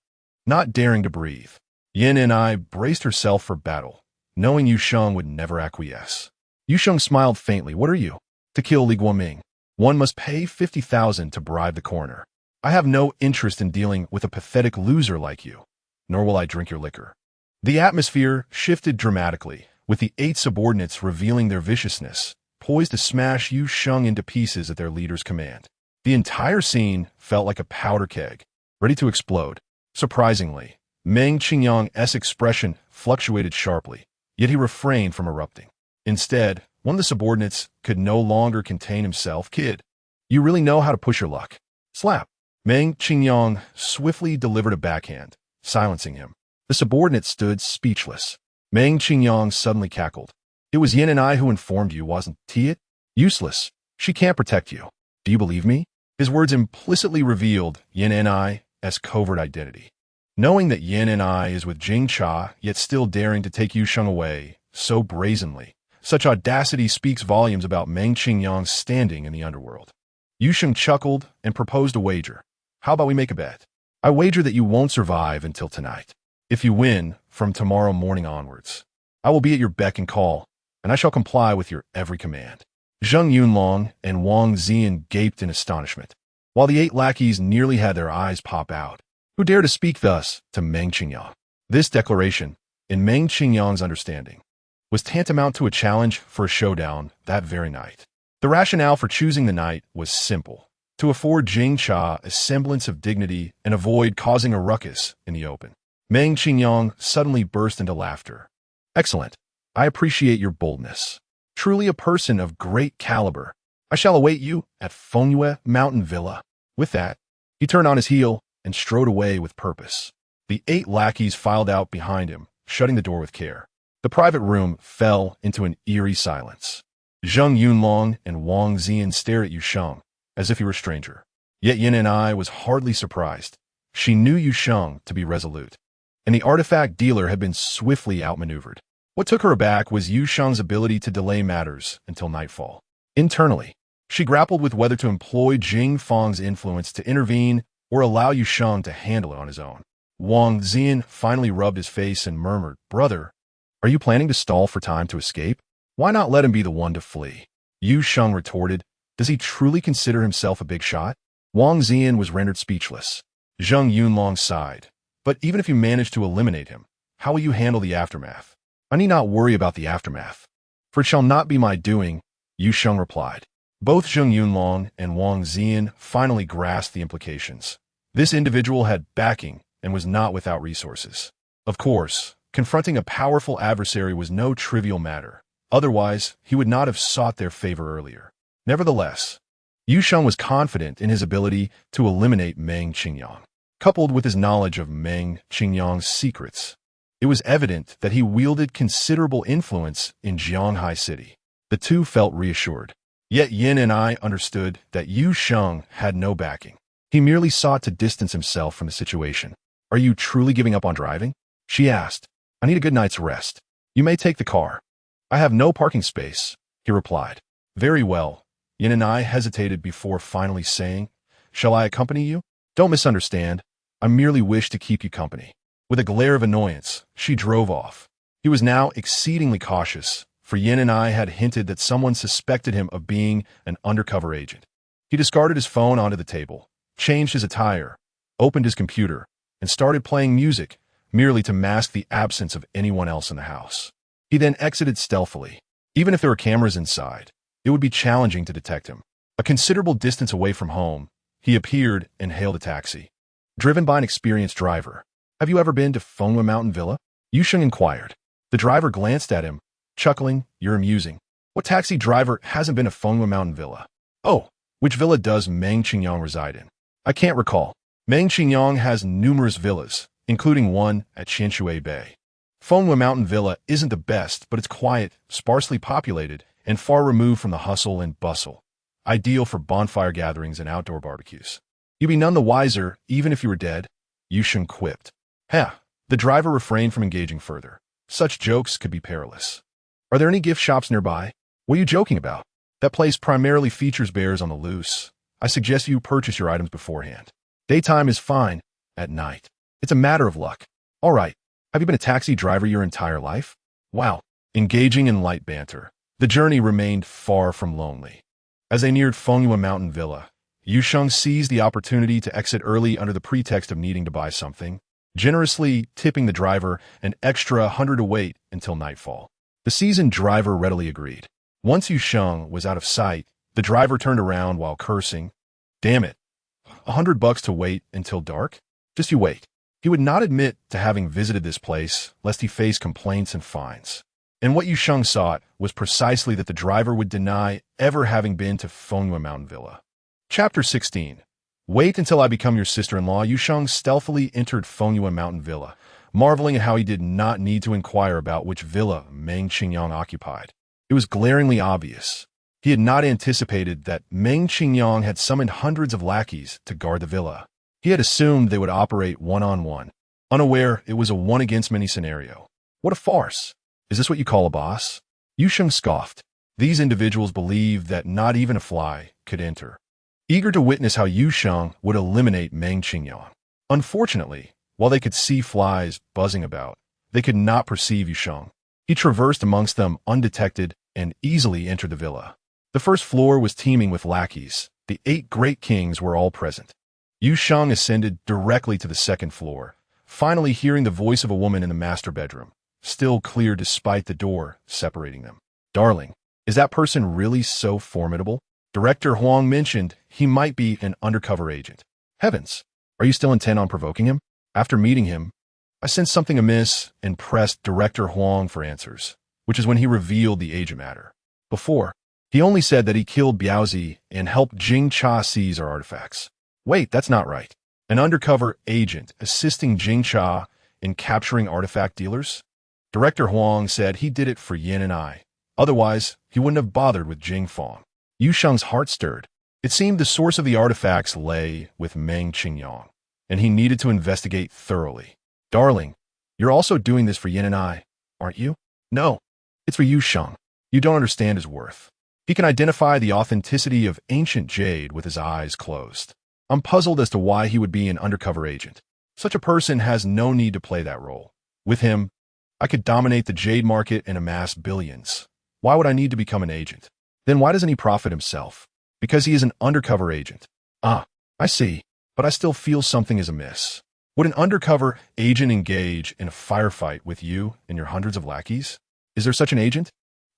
not daring to breathe. Yin and I braced herself for battle, knowing Yu Sheng would never acquiesce. Yu Sheng smiled faintly. "What are you?" "To kill Li Guoming. One must pay 50,000 to bribe the coroner. I have no interest in dealing with a pathetic loser like you, nor will I drink your liquor." The atmosphere shifted dramatically, with the 8 subordinates revealing their viciousness, poised to smash Yu Sheng into pieces at their leader's command. The entire scene felt like a powder keg, ready to explode. Surprisingly, Meng Qingyang's expression fluctuated sharply. yet he refrained from erupting. Instead, one of the subordinates could no longer contain himself. Kid, you really know how to push your luck. Slap. Meng Qingyang swiftly delivered a backhand, silencing him. The subordinate stood speechless. Meng Qingyang suddenly cackled. It was Yin and I who informed you, wasn't it? Useless. She can't protect you. Do you believe me? His words implicitly revealed Yin and I's covert identity. Knowing that Yin and I is with Jing Cha, yet still daring to take Yu Sheng away so brazenly, such audacity speaks volumes about Meng Qingyang's standing in the underworld. Yu Sheng chuckled and proposed a wager. How about we make a bet? I wager that you won't survive until tonight. If you win, from tomorrow morning onwards, I will be at your beck and call, and I shall comply with your every command. Zheng Yunlong and Wang Ziyan gaped in astonishment, while the 8 lackeys nearly had their eyes pop out. Who dared to speak thus to Meng Qingyang? This declaration, in Meng Qingyang's understanding, was tantamount to a challenge for a showdown that very night. The rationale for choosing the night was simple: to afford Jing Cha a semblance of dignity and avoid causing a ruckus in the open. Meng Qingyang suddenly burst into laughter. Excellent. I appreciate your boldness. Truly a person of great caliber. I shall await you at Fengyue Mountain Villa. With that, he turned on his heel and strode away with purpose. The 8 lackeys filed out behind him, shutting the door with care. The private room fell into an eerie silence. Zheng Yunlong and Wang Ziyan stared at Yu Sheng, as if he were a stranger. Yet Yin and I was hardly surprised. She knew Yu Sheng to be resolute, and the artifact dealer had been swiftly outmaneuvered. What took her aback was Yu Sheng's ability to delay matters until nightfall. Internally, she grappled with whether to employ Jing Fang's influence to intervene or allow Yu Sheng to handle it on his own. Wang Ziyan finally rubbed his face and murmured, "Brother, are you planning to stall for time to escape? Why not let him be the one to flee?" Yu Sheng retorted, "Does he truly consider himself a big shot?" Wang Ziyan was rendered speechless. Zheng Yunlong sighed. "But even if you manage to eliminate him, how will you handle the aftermath?" "I need not worry about the aftermath, for it shall not be my doing," Yu Sheng replied. Both Zheng Yunlong and Wang Ziyan finally grasped the implications. This individual had backing and was not without resources. Of course, confronting a powerful adversary was no trivial matter. Otherwise, he would not have sought their favor earlier. Nevertheless, Yu Sheng was confident in his ability to eliminate Meng Qingyang. Coupled with his knowledge of Meng Qingyang's secrets, it was evident that he wielded considerable influence in Jianghai City. The two felt reassured. Yet Yin and I understood that Yu Sheng had no backing. He merely sought to distance himself from the situation. "Are you truly giving up on driving?" she asked. "I need a good night's rest. You may take the car." "I have no parking space," he replied. "Very well." Yin and I hesitated before finally saying, "Shall I accompany you?" "Don't misunderstand. I merely wish to keep you company." With a glare of annoyance, she drove off. He was now exceedingly cautious, for Yin and I had hinted that someone suspected him of being an undercover agent. He discarded his phone onto the table, changed his attire, opened his computer, and started playing music, merely to mask the absence of anyone else in the house. He then exited stealthily. Even if there were cameras inside, it would be challenging to detect him. A considerable distance away from home, he appeared and hailed a taxi. Driven by an experienced driver. "Have you ever been to Fengyue Mountain Villa?" Yu Sheng inquired. The driver glanced at him, chuckling. "You're amusing. What taxi driver hasn't been to Fengyue Mountain Villa?" "Oh, which villa does Meng Qingyang reside in?" "I can't recall. Meng Qingyang has numerous villas, including one at Qianshui Bay. Fengyue Mountain Villa isn't the best, but it's quiet, sparsely populated, and far removed from the hustle and bustle. Ideal for bonfire gatherings and outdoor barbecues. You'd be none the wiser, even if you were dead," Yu Sheng quipped. The driver refrained from engaging further. Such jokes could be perilous. "Are there any gift shops nearby?" "What are you joking about? That place primarily features bears on the loose. I suggest you purchase your items beforehand. Daytime is fine. At night, it's a matter of luck." "All right. Have you been a taxi driver your entire life?" "Wow." Engaging in light banter, the journey remained far from lonely. As they neared Fengyue Mountain Villa, Yu Sheng seized the opportunity to exit early under the pretext of needing to buy something, generously tipping the driver an extra 100 to wait until nightfall. The seasoned driver readily agreed. Once Yu Sheng was out of sight, the driver turned around while cursing. "Damn it. $100 to wait until dark? Just you wait." He would not admit to having visited this place, lest he face complaints and fines. And what Yu Sheng sought was precisely that the driver would deny ever having been to Fengyue Mountain Villa. Chapter 16. Wait until I become your sister-in-law. Yu Sheng stealthily entered Fengyue Mountain Villa, marveling at how he did not need to inquire about which villa Meng Qingyang occupied. It was glaringly obvious. He had not anticipated that Meng Qingyang had summoned hundreds of lackeys to guard the villa. He had assumed they would operate one-on-one, unaware it was a one-against-many scenario. What a farce! Is this what you call a boss? Yu Sheng scoffed. These individuals believed that not even a fly could enter, eager to witness how Yu Sheng would eliminate Meng Qingyang. Unfortunately, while they could see flies buzzing about, they could not perceive Yu Sheng. He traversed amongst them undetected and easily entered the villa. The first floor was teeming with lackeys. The 8 great kings were all present. Yu Sheng ascended directly to the second floor, finally hearing the voice of a woman in the master bedroom, still clear despite the door separating them. Darling, is that person really so formidable? Director Huang mentioned he might be an undercover agent. Heavens, are you still intent on provoking him? After meeting him, I sensed something amiss and pressed Director Huang for answers, which is when he revealed the agent matter. Before, he only said that he killed Biaozi and helped Jing Cha seize our artifacts. Wait, that's not right. An undercover agent assisting Jing Cha in capturing artifact dealers? Director Huang said he did it for Yin and I. Otherwise, he wouldn't have bothered with Jing Fong. Yu Sheng's heart stirred. It seemed the source of the artifacts lay with Meng Qingyang, and he needed to investigate thoroughly. Darling, you're also doing this for Yin and I, aren't you? No, it's for Yu Sheng. You don't understand his worth. He can identify the authenticity of ancient jade with his eyes closed. I'm puzzled as to why he would be an undercover agent. Such a person has no need to play that role. With him, I could dominate the jade market and amass billions. Why would I need to become an agent? Then why doesn't he profit himself? Because he is an undercover agent. Ah, I see, but I still feel something is amiss. Would an undercover agent engage in a firefight with you and your hundreds of lackeys? Is there such an agent?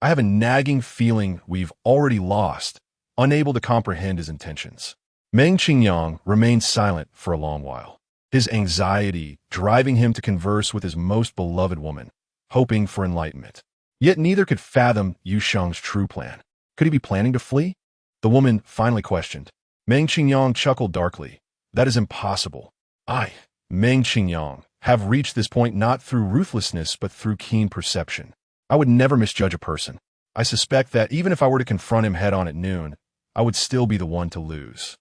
I have a nagging feeling we've already lost, unable to comprehend his intentions. Meng Qingyang remained silent for a long while, his anxiety driving him to converse with his most beloved woman, hoping for enlightenment. Yet neither could fathom Yu Sheng's true plan. Could he be planning to flee? The woman finally questioned. Meng Qingyang chuckled darkly. That is impossible. I, Meng Qingyang, have reached this point not through ruthlessness but through keen perception. I would never misjudge a person. I suspect that even if I were to confront him head-on at noon, I would still be the one to lose.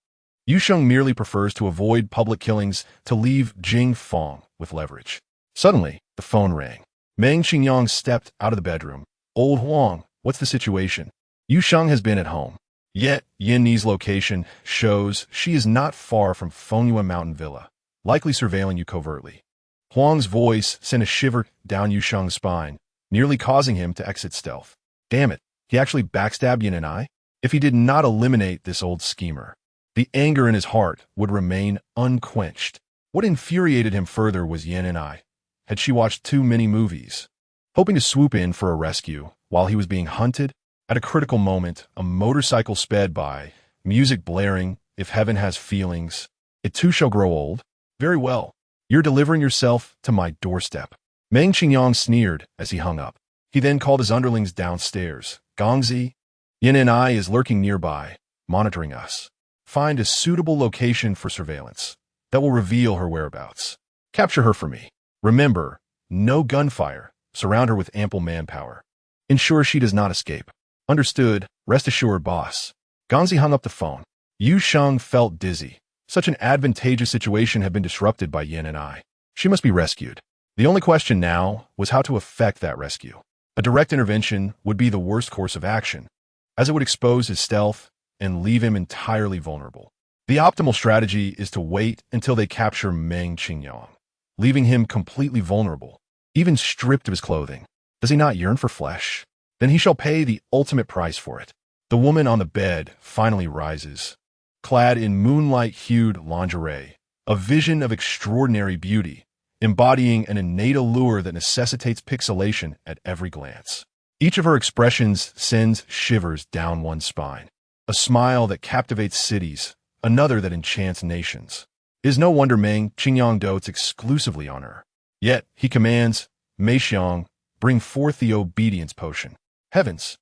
Yu Sheng merely prefers to avoid public killings to leave Jing Fong with leverage. Suddenly, the phone rang. Meng Qingyang stepped out of the bedroom. Old Huang, what's the situation? Yu Sheng has been at home. Yet, Yin Ni's location shows she is not far from Fengyue Mountain Villa, likely surveilling you covertly. Huang's voice sent a shiver down Yu Sheng's spine, nearly causing him to exit stealth. Damn it, he actually backstabbed Yin and I? If he did not eliminate this old schemer, the anger in his heart would remain unquenched. What infuriated him further was Yin and I. Had she watched too many movies? Hoping to swoop in for a rescue while he was being hunted? At a critical moment, a motorcycle sped by, music blaring, if heaven has feelings. It too shall grow old. Very well. You're delivering yourself to my doorstep. Meng Qingyang sneered as he hung up. He then called his underlings downstairs. Gongzi, Yin and I is lurking nearby, monitoring us. Find a suitable location for surveillance that will reveal her whereabouts. Capture her for me. Remember, no gunfire. Surround her with ample manpower. Ensure she does not escape. Understood. Rest assured, boss. Gongzi hung up the phone. Yu Sheng felt dizzy. Such an advantageous situation had been disrupted by Yin and I. She must be rescued. The only question now was how to effect that rescue. A direct intervention would be the worst course of action, as it would expose his stealth and leave him entirely vulnerable. The optimal strategy is to wait until they capture Meng Qingyang, leaving him completely vulnerable, even stripped of his clothing. Does he not yearn for flesh? Then he shall pay the ultimate price for it. The woman on the bed finally rises, clad in moonlight-hued lingerie, a vision of extraordinary beauty, embodying an innate allure that necessitates pixelation at every glance. Each of her expressions sends shivers down one's spine. A smile that captivates cities, another that enchants nations. It is no wonder Meng Qingyang dotes exclusively on her. Yet, he commands, Mei Xiang, Bring forth the obedience potion. Heavens!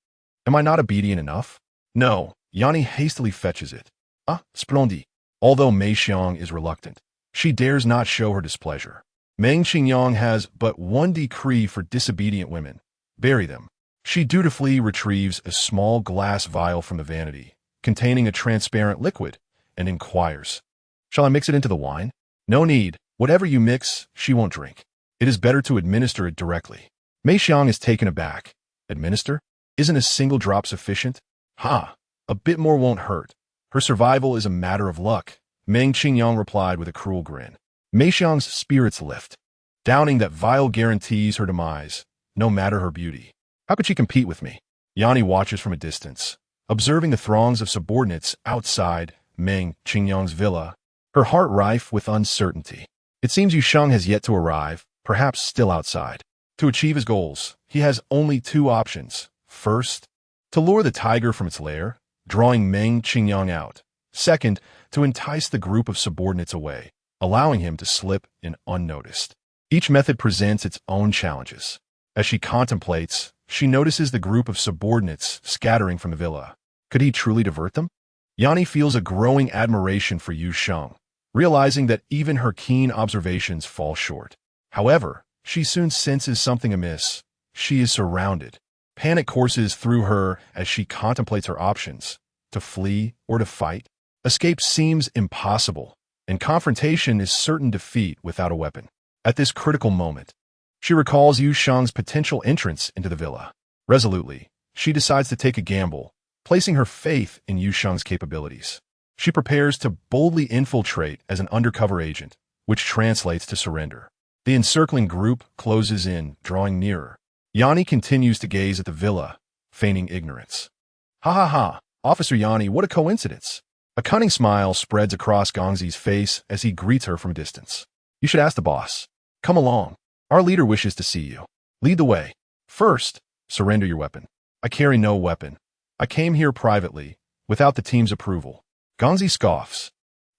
Am I not obedient enough? No. Yanni hastily fetches it. Ah, splendid. Although Mei Xiang is reluctant, she dares not show her displeasure. Meng Qingyang has but one decree for disobedient women: bury them. She dutifully retrieves a small glass vial from the vanity, containing a transparent liquid, and inquires, "Shall I mix it into the wine?" "No need. Whatever you mix, she won't drink. It is better to administer it directly." Mei Xiang is taken aback. "Administer? Isn't a single drop sufficient?" "Ha! A bit more won't hurt. Her survival is a matter of luck," Meng Qingyang replied with a cruel grin. Mei Xiang's spirits lift. Downing that vial guarantees her demise, no matter her beauty. How could she compete with me? Yanni watches from a distance, observing the throngs of subordinates outside Meng Qingyang's villa, her heart rife with uncertainty. It seems Yu Sheng has yet to arrive, perhaps still outside. To achieve his goals, he has only two options. First, to lure the tiger from its lair, drawing Meng Qingyang out. Second, to entice the group of subordinates away, allowing him to slip in unnoticed. Each method presents its own challenges. As she contemplates, she notices the group of subordinates scattering from the villa. Could he truly divert them? Yanni feels a growing admiration for Yu Sheng, realizing that even her keen observations fall short. However, she soon senses something amiss. She is surrounded. Panic courses through her as she contemplates her options: to flee or to fight. Escape seems impossible, and confrontation is certain defeat without a weapon. At this critical moment, she recalls Yu Sheng's potential entrance into the villa. Resolutely, she decides to take a gamble, placing her faith in Yu Sheng's capabilities. She prepares to boldly infiltrate as an undercover agent, which translates to surrender. The encircling group closes in, drawing nearer. Yanni continues to gaze at the villa, feigning ignorance. Ha ha ha! Officer Yanni, what a coincidence! A cunning smile spreads across Gongzi's face as he greets her from a distance. You should ask the boss. Come along. Our leader wishes to see you. Lead the way. First, surrender your weapon. I carry no weapon. I came here privately, without the team's approval. Gongzi scoffs.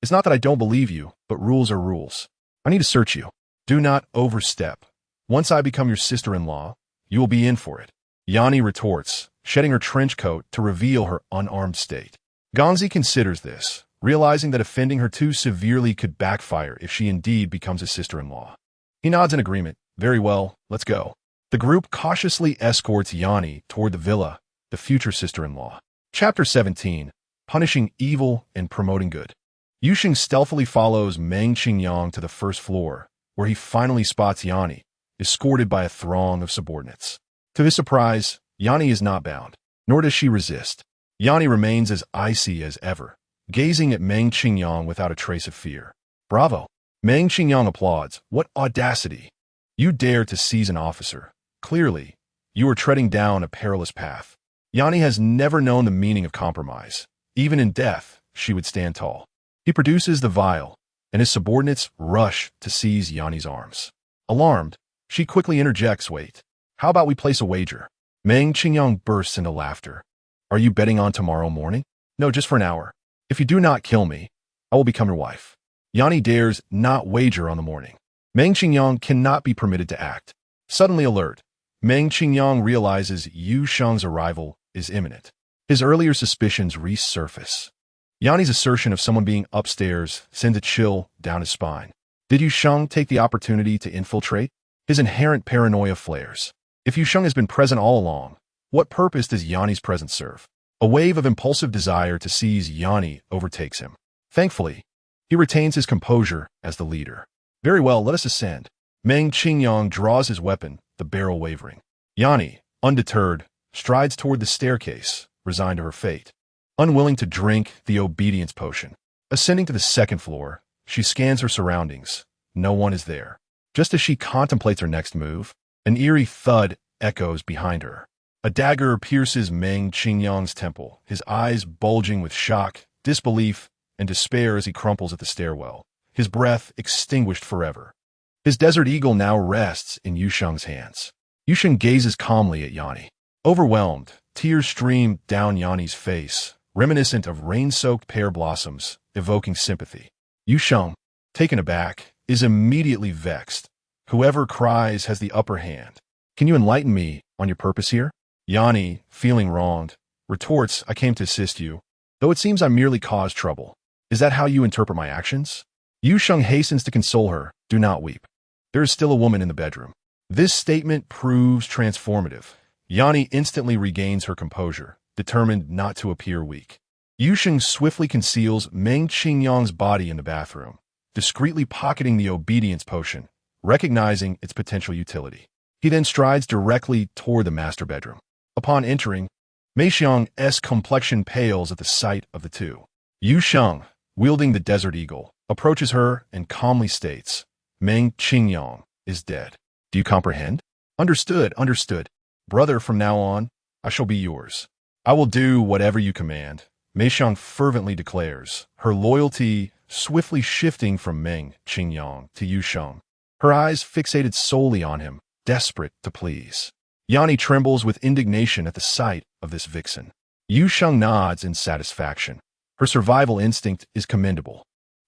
It's not that I don't believe you, but rules are rules. I need to search you. Do not overstep. Once I become your sister-in-law, you will be in for it. Yanni retorts, shedding her trench coat to reveal her unarmed state. Gongzi considers this, realizing that offending her too severely could backfire if she indeed becomes a sister-in-law. He nods in agreement. Very well, let's go. The group cautiously escorts Yanni toward the villa, the future sister-in-law. Chapter 17. Punishing Evil and Promoting Good. Yu Sheng stealthily follows Meng Qingyang to the first floor, where he finally spots Yanni, escorted by a throng of subordinates. To his surprise, Yanni is not bound, nor does she resist. Yanni remains as icy as ever, gazing at Meng Qingyang without a trace of fear. Bravo! Meng Qingyang applauds. What audacity! You dare to seize an officer. Clearly, you are treading down a perilous path. Yanni has never known the meaning of compromise. Even in death, she would stand tall. He produces the vial, and his subordinates rush to seize Yanni's arms. Alarmed, she quickly interjects, "Wait. How about we place a wager?" Meng Qingyang bursts into laughter. "Are you betting on tomorrow morning?" "No, just for an hour. If you do not kill me, I will become your wife." Yanni dares not wager on the morning. Meng Qingyang cannot be permitted to act. Suddenly alert, Meng Qingyang realizes Yu Sheng's arrival is imminent. His earlier suspicions resurface. Yanni's assertion of someone being upstairs sends a chill down his spine. Did Yu Sheng take the opportunity to infiltrate? His inherent paranoia flares. If Yu Sheng has been present all along, what purpose does Yanni's presence serve? A wave of impulsive desire to seize Yanni overtakes him. Thankfully, he retains his composure as the leader. Very well, let us ascend. Meng Qingyang draws his weapon, the barrel wavering. Yanni, undeterred, strides toward the staircase, resigned to her fate. Unwilling to drink the obedience potion. Ascending to the second floor, she scans her surroundings. No one is there. Just as she contemplates her next move, an eerie thud echoes behind her. A dagger pierces Meng Qingyang's temple, his eyes bulging with shock, disbelief, and despair as he crumples at the stairwell, his breath extinguished forever. His desert eagle now rests in Yu Sheng's hands. Yu Sheng gazes calmly at Yanni. Overwhelmed, tears stream down Yanni's face, reminiscent of rain-soaked pear blossoms, evoking sympathy. Yu Sheng, taken aback, is immediately vexed. Whoever cries has the upper hand. Can you enlighten me on your purpose here? Yanni, feeling wronged, retorts, I came to assist you, though it seems I merely caused trouble. Is that how you interpret my actions? Yusheng hastens to console her. Do not weep. There is still a woman in the bedroom. This statement proves transformative. Yanni instantly regains her composure, determined not to appear weak. Yusheng swiftly conceals Meng Qingyang's body in the bathroom, discreetly pocketing the obedience potion, recognizing its potential utility. He then strides directly toward the master bedroom. Upon entering, Mei Xiang's complexion pales at the sight of the two. Yusheng, wielding the Desert Eagle, approaches her and calmly states, Meng Qingyang is dead. Do you comprehend? Understood, understood. Brother, from now on, I shall be yours. I will do whatever you command, Mei Xiang fervently declares, her loyalty swiftly shifting from Meng Qingyang to Yusheng, her eyes fixated solely on him, desperate to please. Yanni trembles with indignation at the sight of this vixen. Yusheng nods in satisfaction. Her survival instinct is commendable.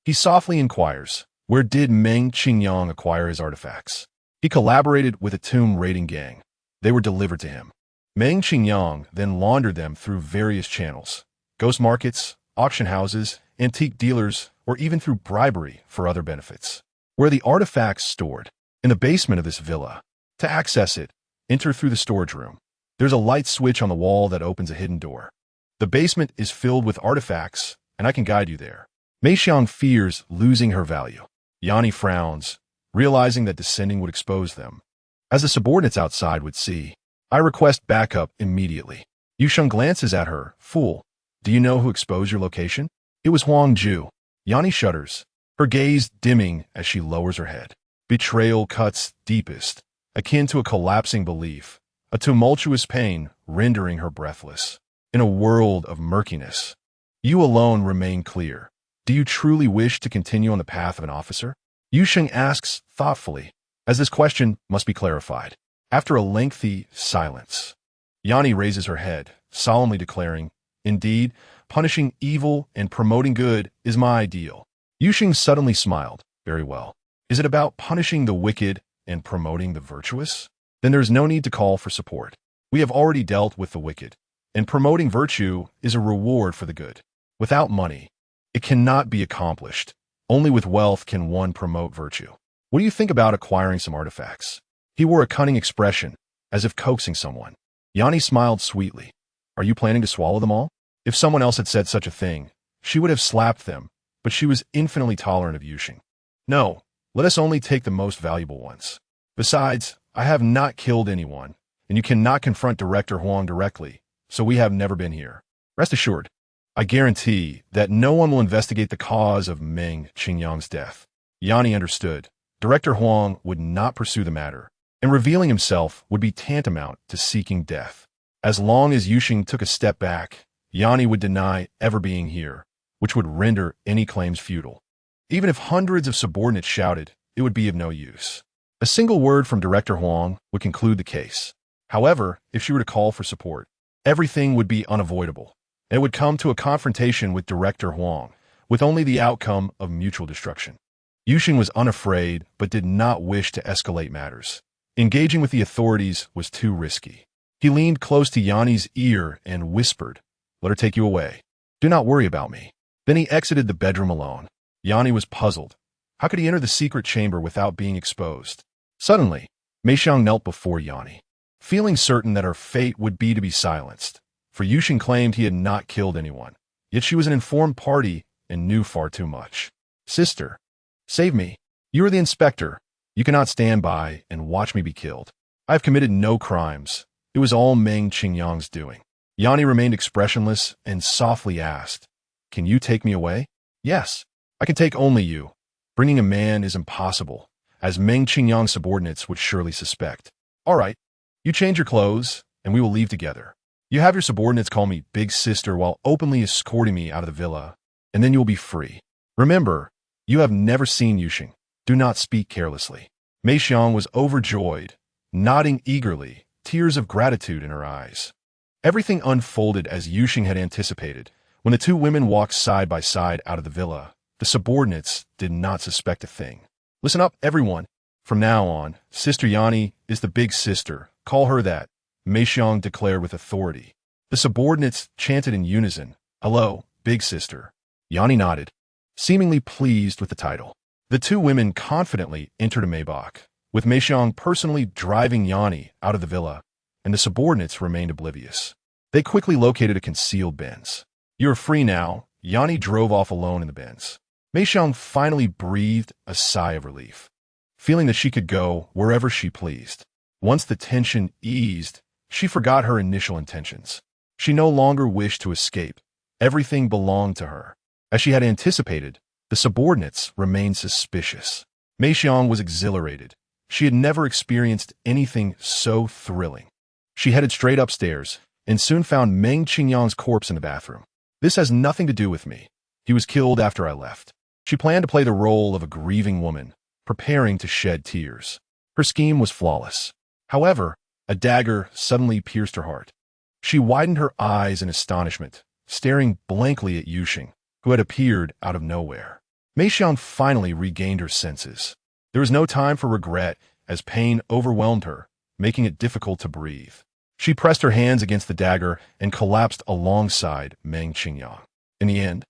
He softly inquires, where did Meng Qingyang acquire his artifacts? He collaborated with a tomb raiding gang. They were delivered to him. Meng Qingyang then laundered them through various channels, ghost markets, auction houses, antique dealers, or even through bribery for other benefits. Where are the artifacts stored? In the basement of this villa. To access it, enter through the storage room. There's a light switch on the wall that opens a hidden door. The basement is filled with artifacts, and I can guide you there. Mei Xiang fears losing her value. Yanni frowns, realizing that descending would expose them. As the subordinates outside would see, I request backup immediately. Yusheng glances at her. Fool, do you know who exposed your location? It was Huang Ju. Yanni shudders, her gaze dimming as she lowers her head. Betrayal cuts deepest, akin to a collapsing belief, a tumultuous pain rendering her breathless. In a world of murkiness, you alone remain clear. Do you truly wish to continue on the path of an officer? Yusheng asks thoughtfully, as this question must be clarified. After a lengthy silence, Yanni raises her head, solemnly declaring, Indeed, punishing evil and promoting good is my ideal. Yusheng suddenly smiled. Very well. Is it about punishing the wicked and promoting the virtuous? Then there's no need to call for support. We have already dealt with the wicked, and promoting virtue is a reward for the good. Without money, it cannot be accomplished. Only with wealth can one promote virtue. What do you think about acquiring some artifacts? He wore a cunning expression, as if coaxing someone. Yanni smiled sweetly. Are you planning to swallow them all? If someone else had said such a thing, she would have slapped them, but she was infinitely tolerant of Yusheng. No, let us only take the most valuable ones. Besides, I have not killed anyone, and you cannot confront Director Huang directly, so we have never been here. Rest assured, I guarantee that no one will investigate the cause of Meng Qingyang's death. Yanni understood. Director Huang would not pursue the matter, and revealing himself would be tantamount to seeking death. As long as Yusheng took a step back, Yanni would deny ever being here, which would render any claims futile. Even if hundreds of subordinates shouted, it would be of no use. A single word from Director Huang would conclude the case. However, if she were to call for support, everything would be unavoidable, and it would come to a confrontation with Director Huang, with only the outcome of mutual destruction. Yusheng was unafraid, but did not wish to escalate matters. Engaging with the authorities was too risky. He leaned close to Yanni's ear and whispered, Let her take you away. Do not worry about me. Then he exited the bedroom alone. Yanni was puzzled. How could he enter the secret chamber without being exposed? Suddenly, Mei Xiang knelt before Yanni, feeling certain that her fate would be to be silenced, for Yusheng claimed he had not killed anyone. Yet she was an informed party and knew far too much. Sister, save me. You are the inspector. You cannot stand by and watch me be killed. I have committed no crimes. It was all Meng Qingyang's doing. Yanni remained expressionless and softly asked, Can you take me away? Yes, I can take only you. Bringing a man is impossible, as Meng Qingyang's subordinates would surely suspect. All right, you change your clothes, and we will leave together. You have your subordinates call me Big Sister while openly escorting me out of the villa, and then you will be free. Remember, you have never seen Yusheng. Do not speak carelessly. Mei Xiang was overjoyed, nodding eagerly, tears of gratitude in her eyes. Everything unfolded as Yusheng had anticipated. When the two women walked side by side out of the villa, the subordinates did not suspect a thing. Listen up, everyone. From now on, Sister Yanni is the Big Sister, Call her that, Mei Xiang declared with authority. The subordinates chanted in unison, "Hello, big sister." Yanni nodded, seemingly pleased with the title. The two women confidently entered a Maybach, with Mei Xiang personally driving Yanni out of the villa, and the subordinates remained oblivious. They quickly located a concealed Benz. "You're free now." Yanni drove off alone in the Benz. Mei Xiang finally breathed a sigh of relief, feeling that she could go wherever she pleased. Once the tension eased, she forgot her initial intentions. She no longer wished to escape. Everything belonged to her. As she had anticipated, the subordinates remained suspicious. Mei Xiang was exhilarated. She had never experienced anything so thrilling. She headed straight upstairs and soon found Meng Qingyang's corpse in the bathroom. "This has nothing to do with me. He was killed after I left." She planned to play the role of a grieving woman, preparing to shed tears. Her scheme was flawless. However, a dagger suddenly pierced her heart. She widened her eyes in astonishment, staring blankly at Yuxing, who had appeared out of nowhere. Mei Xiang finally regained her senses. There was no time for regret, as pain overwhelmed her, making it difficult to breathe. She pressed her hands against the dagger and collapsed alongside Meng Qingyang. In the end,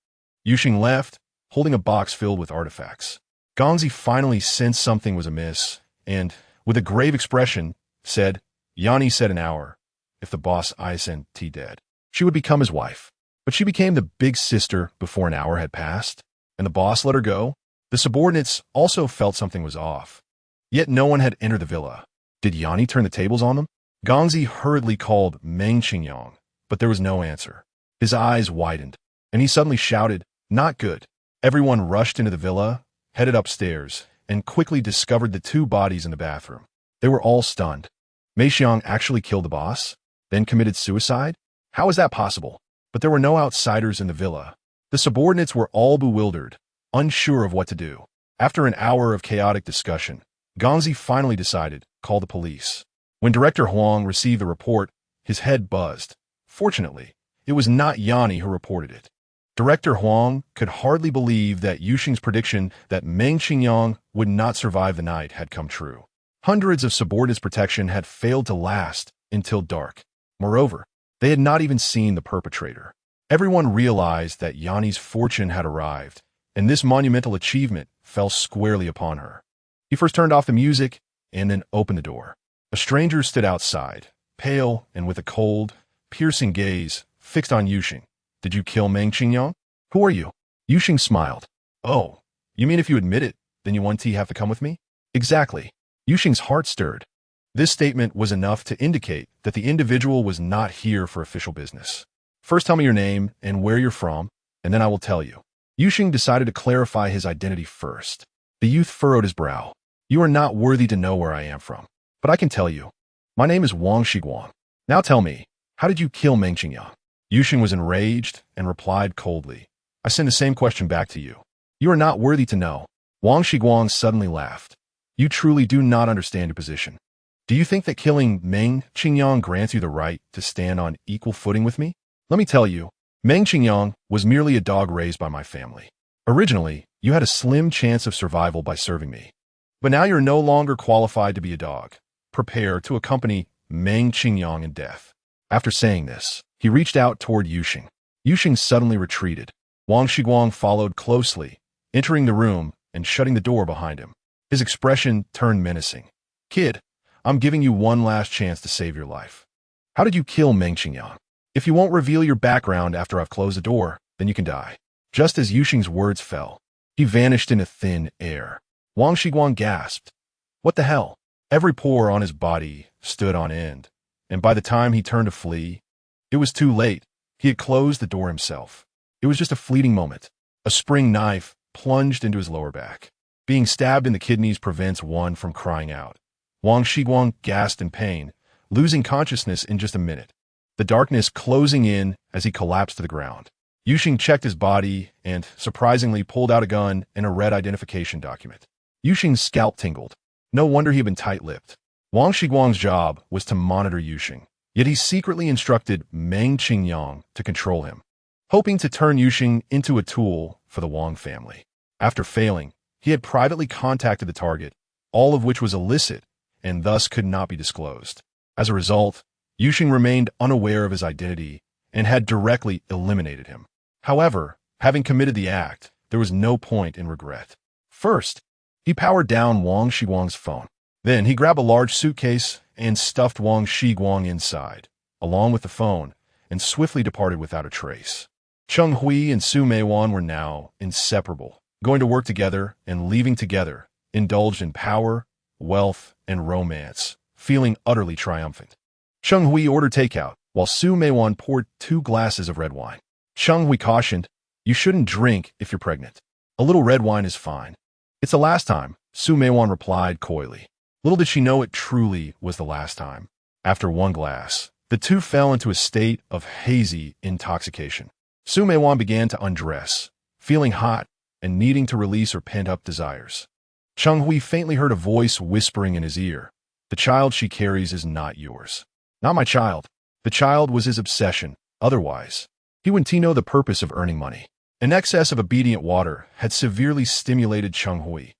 Yuxing left, holding a box filled with artifacts. Gongzi finally sensed something was amiss, and, with a grave expression, said, "Yanni said an hour. If the boss isn't dead, she would become his wife." But she became the big sister before an hour had passed, and the boss let her go. The subordinates also felt something was off. Yet no one had entered the villa. Did Yanni turn the tables on them? Gongzi hurriedly called Meng Qingyang, but there was no answer. His eyes widened, and he suddenly shouted, "Not good." Everyone rushed into the villa, headed upstairs, and quickly discovered the two bodies in the bathroom. They were all stunned. Mei Xiang actually killed the boss, then committed suicide? How is that possible? But there were no outsiders in the villa. The subordinates were all bewildered, unsure of what to do. After an hour of chaotic discussion, Gongzi finally decided, call the police. When Director Huang received the report, his head buzzed. Fortunately, it was not Yanni who reported it. Director Huang could hardly believe that Yuxing's prediction that Meng Qingyang would not survive the night had come true. Hundreds of subordinates' protection had failed to last until dark. Moreover, they had not even seen the perpetrator. Everyone realized that Yanni's fortune had arrived, and this monumental achievement fell squarely upon her. He first turned off the music and then opened the door. A stranger stood outside, pale and with a cold, piercing gaze fixed on Yuxing. "Did you kill Meng Qingyang? Who are you?" Yuxing smiled. "Oh, you mean if you admit it, then you want to have to come with me?" "Exactly." Yuxing's heart stirred. This statement was enough to indicate that the individual was not here for official business. "First tell me your name and where you're from, and then I will tell you." Yuxing decided to clarify his identity first. The youth furrowed his brow. "You are not worthy to know where I am from, but I can tell you. My name is Wang Shiguang. Now tell me, how did you kill Meng Qingyang?" Yuxing was enraged and replied coldly, "I send the same question back to you. You are not worthy to know." Wang Shiguang suddenly laughed. "You truly do not understand your position. Do you think that killing Meng Qingyang grants you the right to stand on equal footing with me? Let me tell you, Meng Qingyang was merely a dog raised by my family. Originally, you had a slim chance of survival by serving me. But now you're no longer qualified to be a dog. Prepare to accompany Meng Qingyang in death." After saying this, he reached out toward Yuxing. Yuxing suddenly retreated. Wang Shiguang followed closely, entering the room and shutting the door behind him. His expression turned menacing. "Kid, I'm giving you one last chance to save your life. How did you kill Meng Qingyang? If you won't reveal your background after I've closed the door, then you can die." Just as Yuxing's words fell, he vanished into thin air. Wang Shiguang gasped. What the hell? Every pore on his body stood on end, and by the time he turned to flee, it was too late. He had closed the door himself. It was just a fleeting moment. A spring knife plunged into his lower back. Being stabbed in the kidneys prevents one from crying out. Wang Shiguang gasped in pain, losing consciousness in just a minute, the darkness closing in as he collapsed to the ground. Yuxing checked his body and, surprisingly, pulled out a gun and a red identification document. Yuxing's scalp tingled. No wonder he had been tight-lipped. Wang Shiguang's job was to monitor Yuxing, yet he secretly instructed Meng Qingyang to control him, hoping to turn Yuxing into a tool for the Wang family. After failing, he had privately contacted the target, all of which was illicit and thus could not be disclosed. As a result, Yusheng remained unaware of his identity and had directly eliminated him. However, having committed the act, there was no point in regret. First, he powered down Wang Shiguang's phone. Then he grabbed a large suitcase and stuffed Wang Shiguang inside, along with the phone, and swiftly departed without a trace. Cheng Hui and Su Meiwan were now inseparable, going to work together and leaving together, indulged in power, wealth, and romance, feeling utterly triumphant. Cheng Hui ordered takeout, while Su Meiwan poured 2 glasses of red wine. Cheng Hui cautioned, "You shouldn't drink if you're pregnant. A little red wine is fine." "It's the last time," Su Meiwan replied coyly. Little did she know it truly was the last time. After 1 glass, the two fell into a state of hazy intoxication. Su Meiwan began to undress, feeling hot and needing to release her pent-up desires. Cheng Hui faintly heard a voice whispering in his ear, "The child she carries is not yours." "Not my child." The child was his obsession. Otherwise, he wouldn't know the purpose of earning money. An excess of obedient water had severely stimulated Cheng Hui.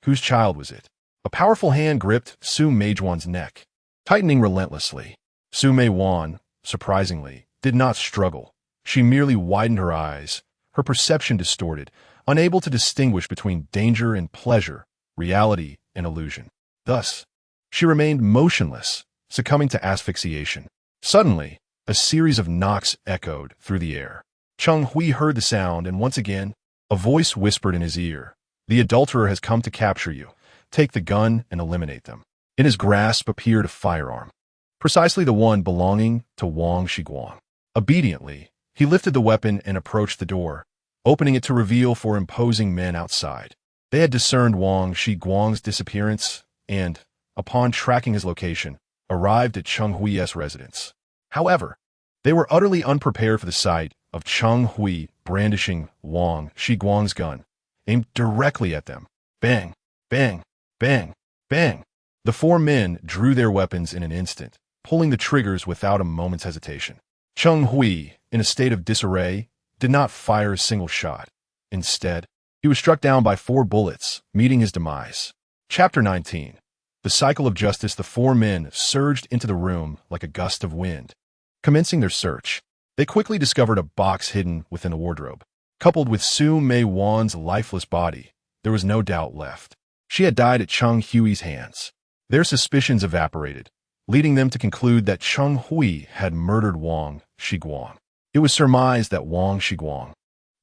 Whose child was it? A powerful hand gripped Su Meijuan's neck, tightening relentlessly. Su Meiwan, surprisingly, did not struggle. She merely widened her eyes, her perception distorted, unable to distinguish between danger and pleasure, reality and illusion. Thus, she remained motionless, succumbing to asphyxiation. Suddenly, a series of knocks echoed through the air. Cheng Hui heard the sound, and once again, a voice whispered in his ear, "The adulterer has come to capture you. Take the gun and eliminate them." In his grasp appeared a firearm, precisely the one belonging to Wang Shiguang. Obediently, he lifted the weapon and approached the door, opening it to reveal 4 imposing men outside. They had discerned Wang Shiguang's disappearance and, upon tracking his location, arrived at Cheng Hui's residence. However, they were utterly unprepared for the sight of Cheng Hui brandishing Wang Shiguang's gun, aimed directly at them. Bang, bang, bang, bang. The 4 men drew their weapons in an instant, pulling the triggers without a moment's hesitation. Cheng Hui, in a state of disarray, did not fire a single shot. Instead, he was struck down by 4 bullets, meeting his demise. Chapter 19. The cycle of justice. The 4 men surged into the room like a gust of wind. Commencing their search, they quickly discovered a box hidden within the wardrobe. Coupled with Su Meiwan's lifeless body, there was no doubt left. She had died at Cheng Hui's hands. Their suspicions evaporated, leading them to conclude that Cheng Hui had murdered Wang Shiguang. It was surmised that Wang Shiguang,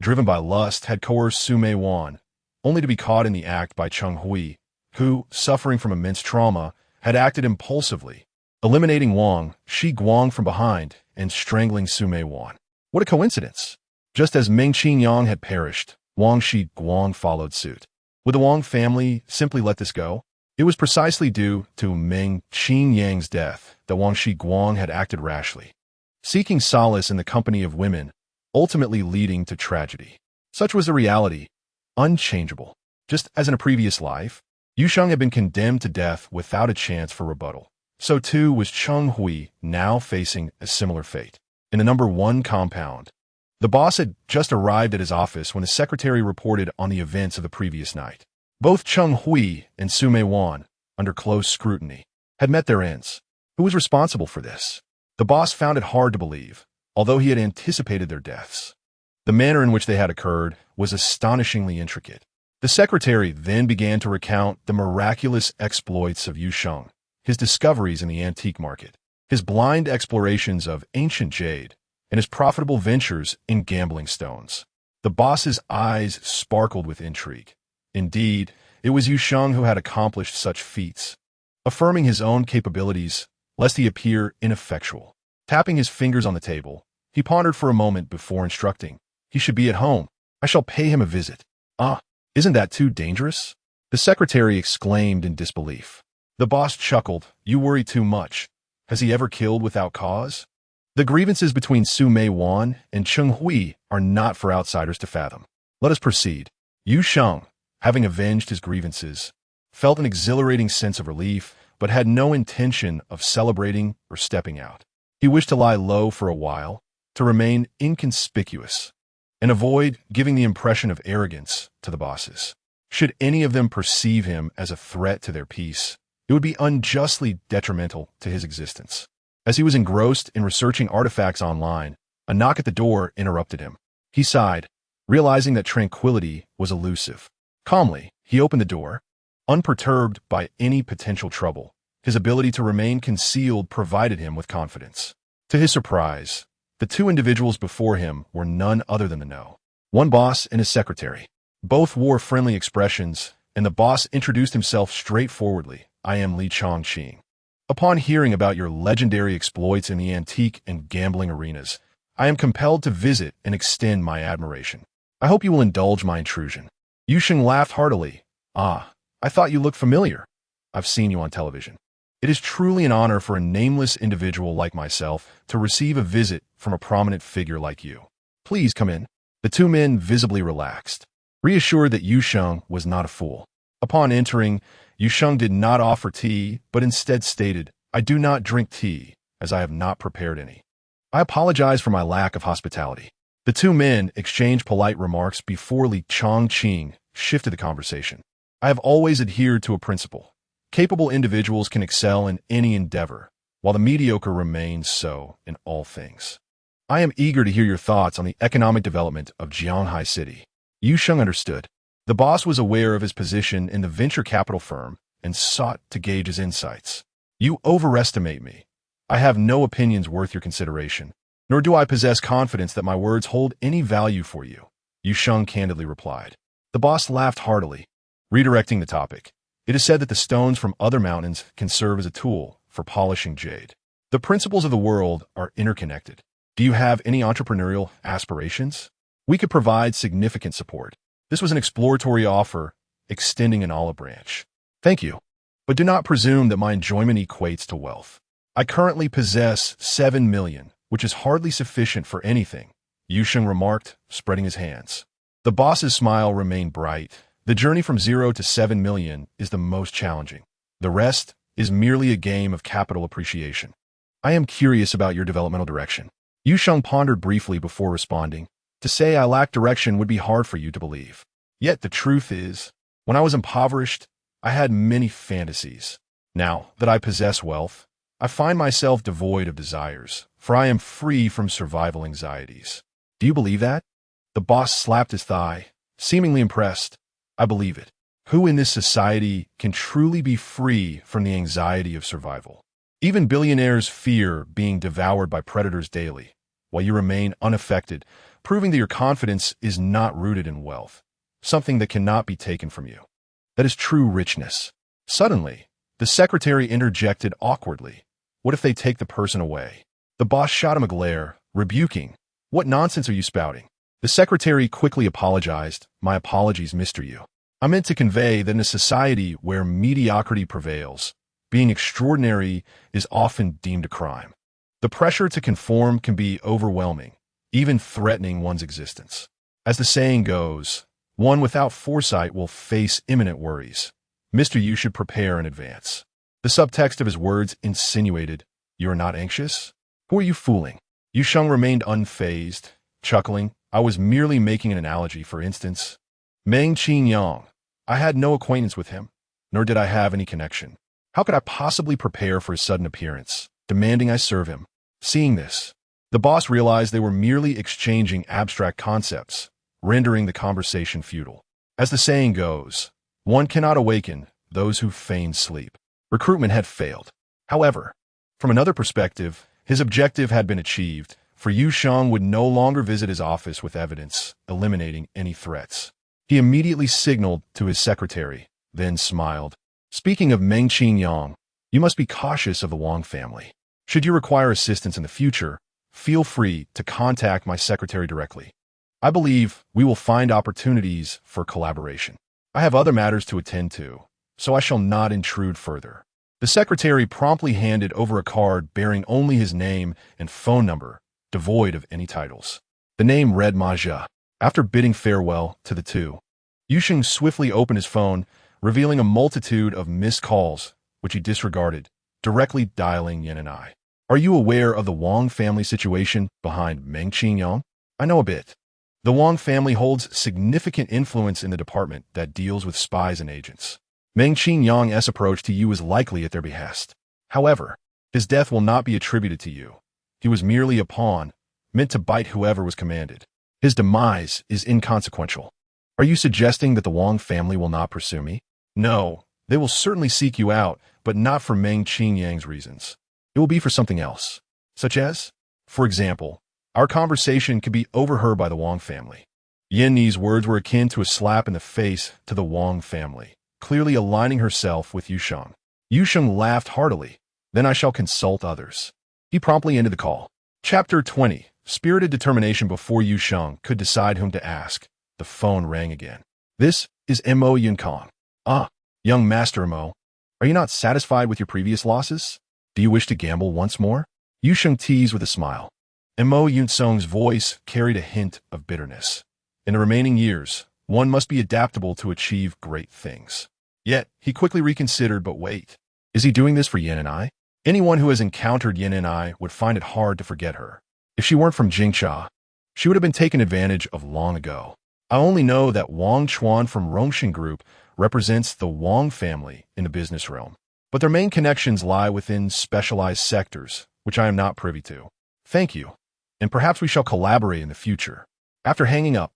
driven by lust, had coerced Su Meiwan, only to be caught in the act by Cheng Hui, who, suffering from immense trauma, had acted impulsively, eliminating Wang Shiguang from behind and strangling Su Meiwan. What a coincidence! Just as Meng Qingyang had perished, Wang Shiguang followed suit. Would the Wang family simply let this go? It was precisely due to Meng Qingyang's death that Wang Shiguang had acted rashly, seeking solace in the company of women, ultimately leading to tragedy. Such was the reality, unchangeable. Just as in a previous life, Yusheng had been condemned to death without a chance for rebuttal. So too was Cheng Hui, now facing a similar fate. In the number 1 compound, the boss had just arrived at his office when the secretary reported on the events of the previous night. Both Cheng Hui and Su Meiwan, under close scrutiny, had met their ends. Who was responsible for this? The boss found it hard to believe, although he had anticipated their deaths. The manner in which they had occurred was astonishingly intricate. The secretary then began to recount the miraculous exploits of Yusheng, his discoveries in the antique market, his blind explorations of ancient jade, and his profitable ventures in gambling stones. The boss's eyes sparkled with intrigue. Indeed, it was Yusheng who had accomplished such feats. Affirming his own capabilities, lest he appear ineffectual. Tapping his fingers on the table, he pondered for a moment before instructing, "He should be at home. I shall pay him a visit." "Ah, isn't that too dangerous?" the secretary exclaimed in disbelief. The boss chuckled, "You worry too much. Has he ever killed without cause?" The grievances between Su Meiwan and Cheng Hui are not for outsiders to fathom. Let us proceed. Yusheng, having avenged his grievances, felt an exhilarating sense of relief, but had no intention of celebrating or stepping out. He wished to lie low for a while, to remain inconspicuous, and avoid giving the impression of arrogance to the bosses. Should any of them perceive him as a threat to their peace, It would be unjustly detrimental to his existence. As he was engrossed in researching artifacts online, a knock at the door interrupted him. He sighed, realizing that tranquility was elusive. Calmly, he opened the door. Unperturbed by any potential trouble, his ability to remain concealed provided him with confidence. To his surprise, the two individuals before him were none other than the No. 1 boss and his secretary. Both wore friendly expressions, and the boss introduced himself straightforwardly. I am Li Chongqing. Upon hearing about your legendary exploits in the antique and gambling arenas, I am compelled to visit and extend my admiration. I hope you will indulge my intrusion. Yusheng laughed heartily. Ah, I thought you looked familiar. I've seen you on television. It is truly an honor for a nameless individual like myself to receive a visit from a prominent figure like you. Please come in. The two men visibly relaxed, reassured that Yusheng was not a fool. Upon entering, Yusheng did not offer tea, but instead stated, I do not drink tea, as I have not prepared any. I apologize for my lack of hospitality. The two men exchanged polite remarks before Li Chongqing shifted the conversation. I have always adhered to a principle. Capable individuals can excel in any endeavor, while the mediocre remains so in all things. I am eager to hear your thoughts on the economic development of Jianghai City. Yusheng understood. The boss was aware of his position in the venture capital firm and sought to gauge his insights. You overestimate me. I have no opinions worth your consideration, nor do I possess confidence that my words hold any value for you, Yusheng candidly replied. The boss laughed heartily, redirecting the topic. It is said that the stones from other mountains can serve as a tool for polishing jade. The principles of the world are interconnected. Do you have any entrepreneurial aspirations? We could provide significant support. This was an exploratory offer, extending an olive branch. Thank you, but do not presume that my enjoyment equates to wealth. I currently possess 7 million, which is hardly sufficient for anything, Yusheng remarked, spreading his hands. The boss's smile remained bright. The journey from 0 to 7 million is the most challenging. The rest is merely a game of capital appreciation. I am curious about your developmental direction. Yusheng pondered briefly before responding. To say I lack direction would be hard for you to believe. Yet the truth is, when I was impoverished, I had many fantasies. Now that I possess wealth, I find myself devoid of desires, for I am free from survival anxieties. Do you believe that? The boss slapped his thigh, seemingly impressed. I believe it. Who in this society can truly be free from the anxiety of survival? Even billionaires fear being devoured by predators daily, while you remain unaffected, proving that your confidence is not rooted in wealth, something that cannot be taken from you. That is true richness. Suddenly, the secretary interjected awkwardly. What if they take the person away? The boss shot him a glare, rebuking. What nonsense are you spouting? The secretary quickly apologized. My apologies, Mr. Yu. I meant to convey that in a society where mediocrity prevails, being extraordinary is often deemed a crime. The pressure to conform can be overwhelming, even threatening one's existence. As the saying goes, one without foresight will face imminent worries. Mr. Yu should prepare in advance. The subtext of his words insinuated, You are not anxious? Who are you fooling? Yusheng remained unfazed, chuckling. I was merely making an analogy, for instance. Meng Qingyang. I had no acquaintance with him, nor did I have any connection. How could I possibly prepare for his sudden appearance, demanding I serve him? Seeing this, the boss realized they were merely exchanging abstract concepts, rendering the conversation futile. As the saying goes, one cannot awaken those who feign sleep. Recruitment had failed. However, from another perspective, his objective had been achieved, for Yusheng would no longer visit his office with evidence, eliminating any threats. He immediately signaled to his secretary, then smiled. Speaking of Meng Qingyang, you must be cautious of the Wang family. Should you require assistance in the future, feel free to contact my secretary directly. I believe we will find opportunities for collaboration. I have other matters to attend to, so I shall not intrude further. The secretary promptly handed over a card bearing only his name and phone number, devoid of any titles. The name read Maja. After bidding farewell to the two, Yusheng swiftly opened his phone, revealing a multitude of missed calls, which he disregarded, directly dialing Yen and I. Are you aware of the Wang family situation behind Meng Qingyang? I know a bit. The Wang family holds significant influence in the department that deals with spies and agents. Meng Qingyang's approach to you is likely at their behest. However, his death will not be attributed to you. He was merely a pawn, meant to bite whoever was commanded. His demise is inconsequential. Are you suggesting that the Wang family will not pursue me? No, they will certainly seek you out, but not for Meng Qingyang's reasons. It will be for something else. Such as? For example, our conversation could be overheard by the Wang family. Yan Ni's words were akin to a slap in the face to the Wang family, clearly aligning herself with Yusheng. Yusheng laughed heartily. Then I shall consult others. He promptly ended the call. Chapter 20. Spirited determination. Before Yusheng could decide whom to ask, the phone rang again. This is Mo Yunkong. Ah, young Master Mo. Are you not satisfied with your previous losses? Do you wish to gamble once more? Yusheng teased with a smile. Mo Yunsong's voice carried a hint of bitterness. In the remaining years, one must be adaptable to achieve great things. Yet, he quickly reconsidered. But wait, is he doing this for Yan and I? Anyone who has encountered Yan and I would find it hard to forget her. If she weren't from Jingxia, she would have been taken advantage of long ago. I only know that Wang Chuan from Rongxing Group represents the Wang family in the business realm, but their main connections lie within specialized sectors, which I am not privy to. Thank you, and perhaps we shall collaborate in the future. After hanging up,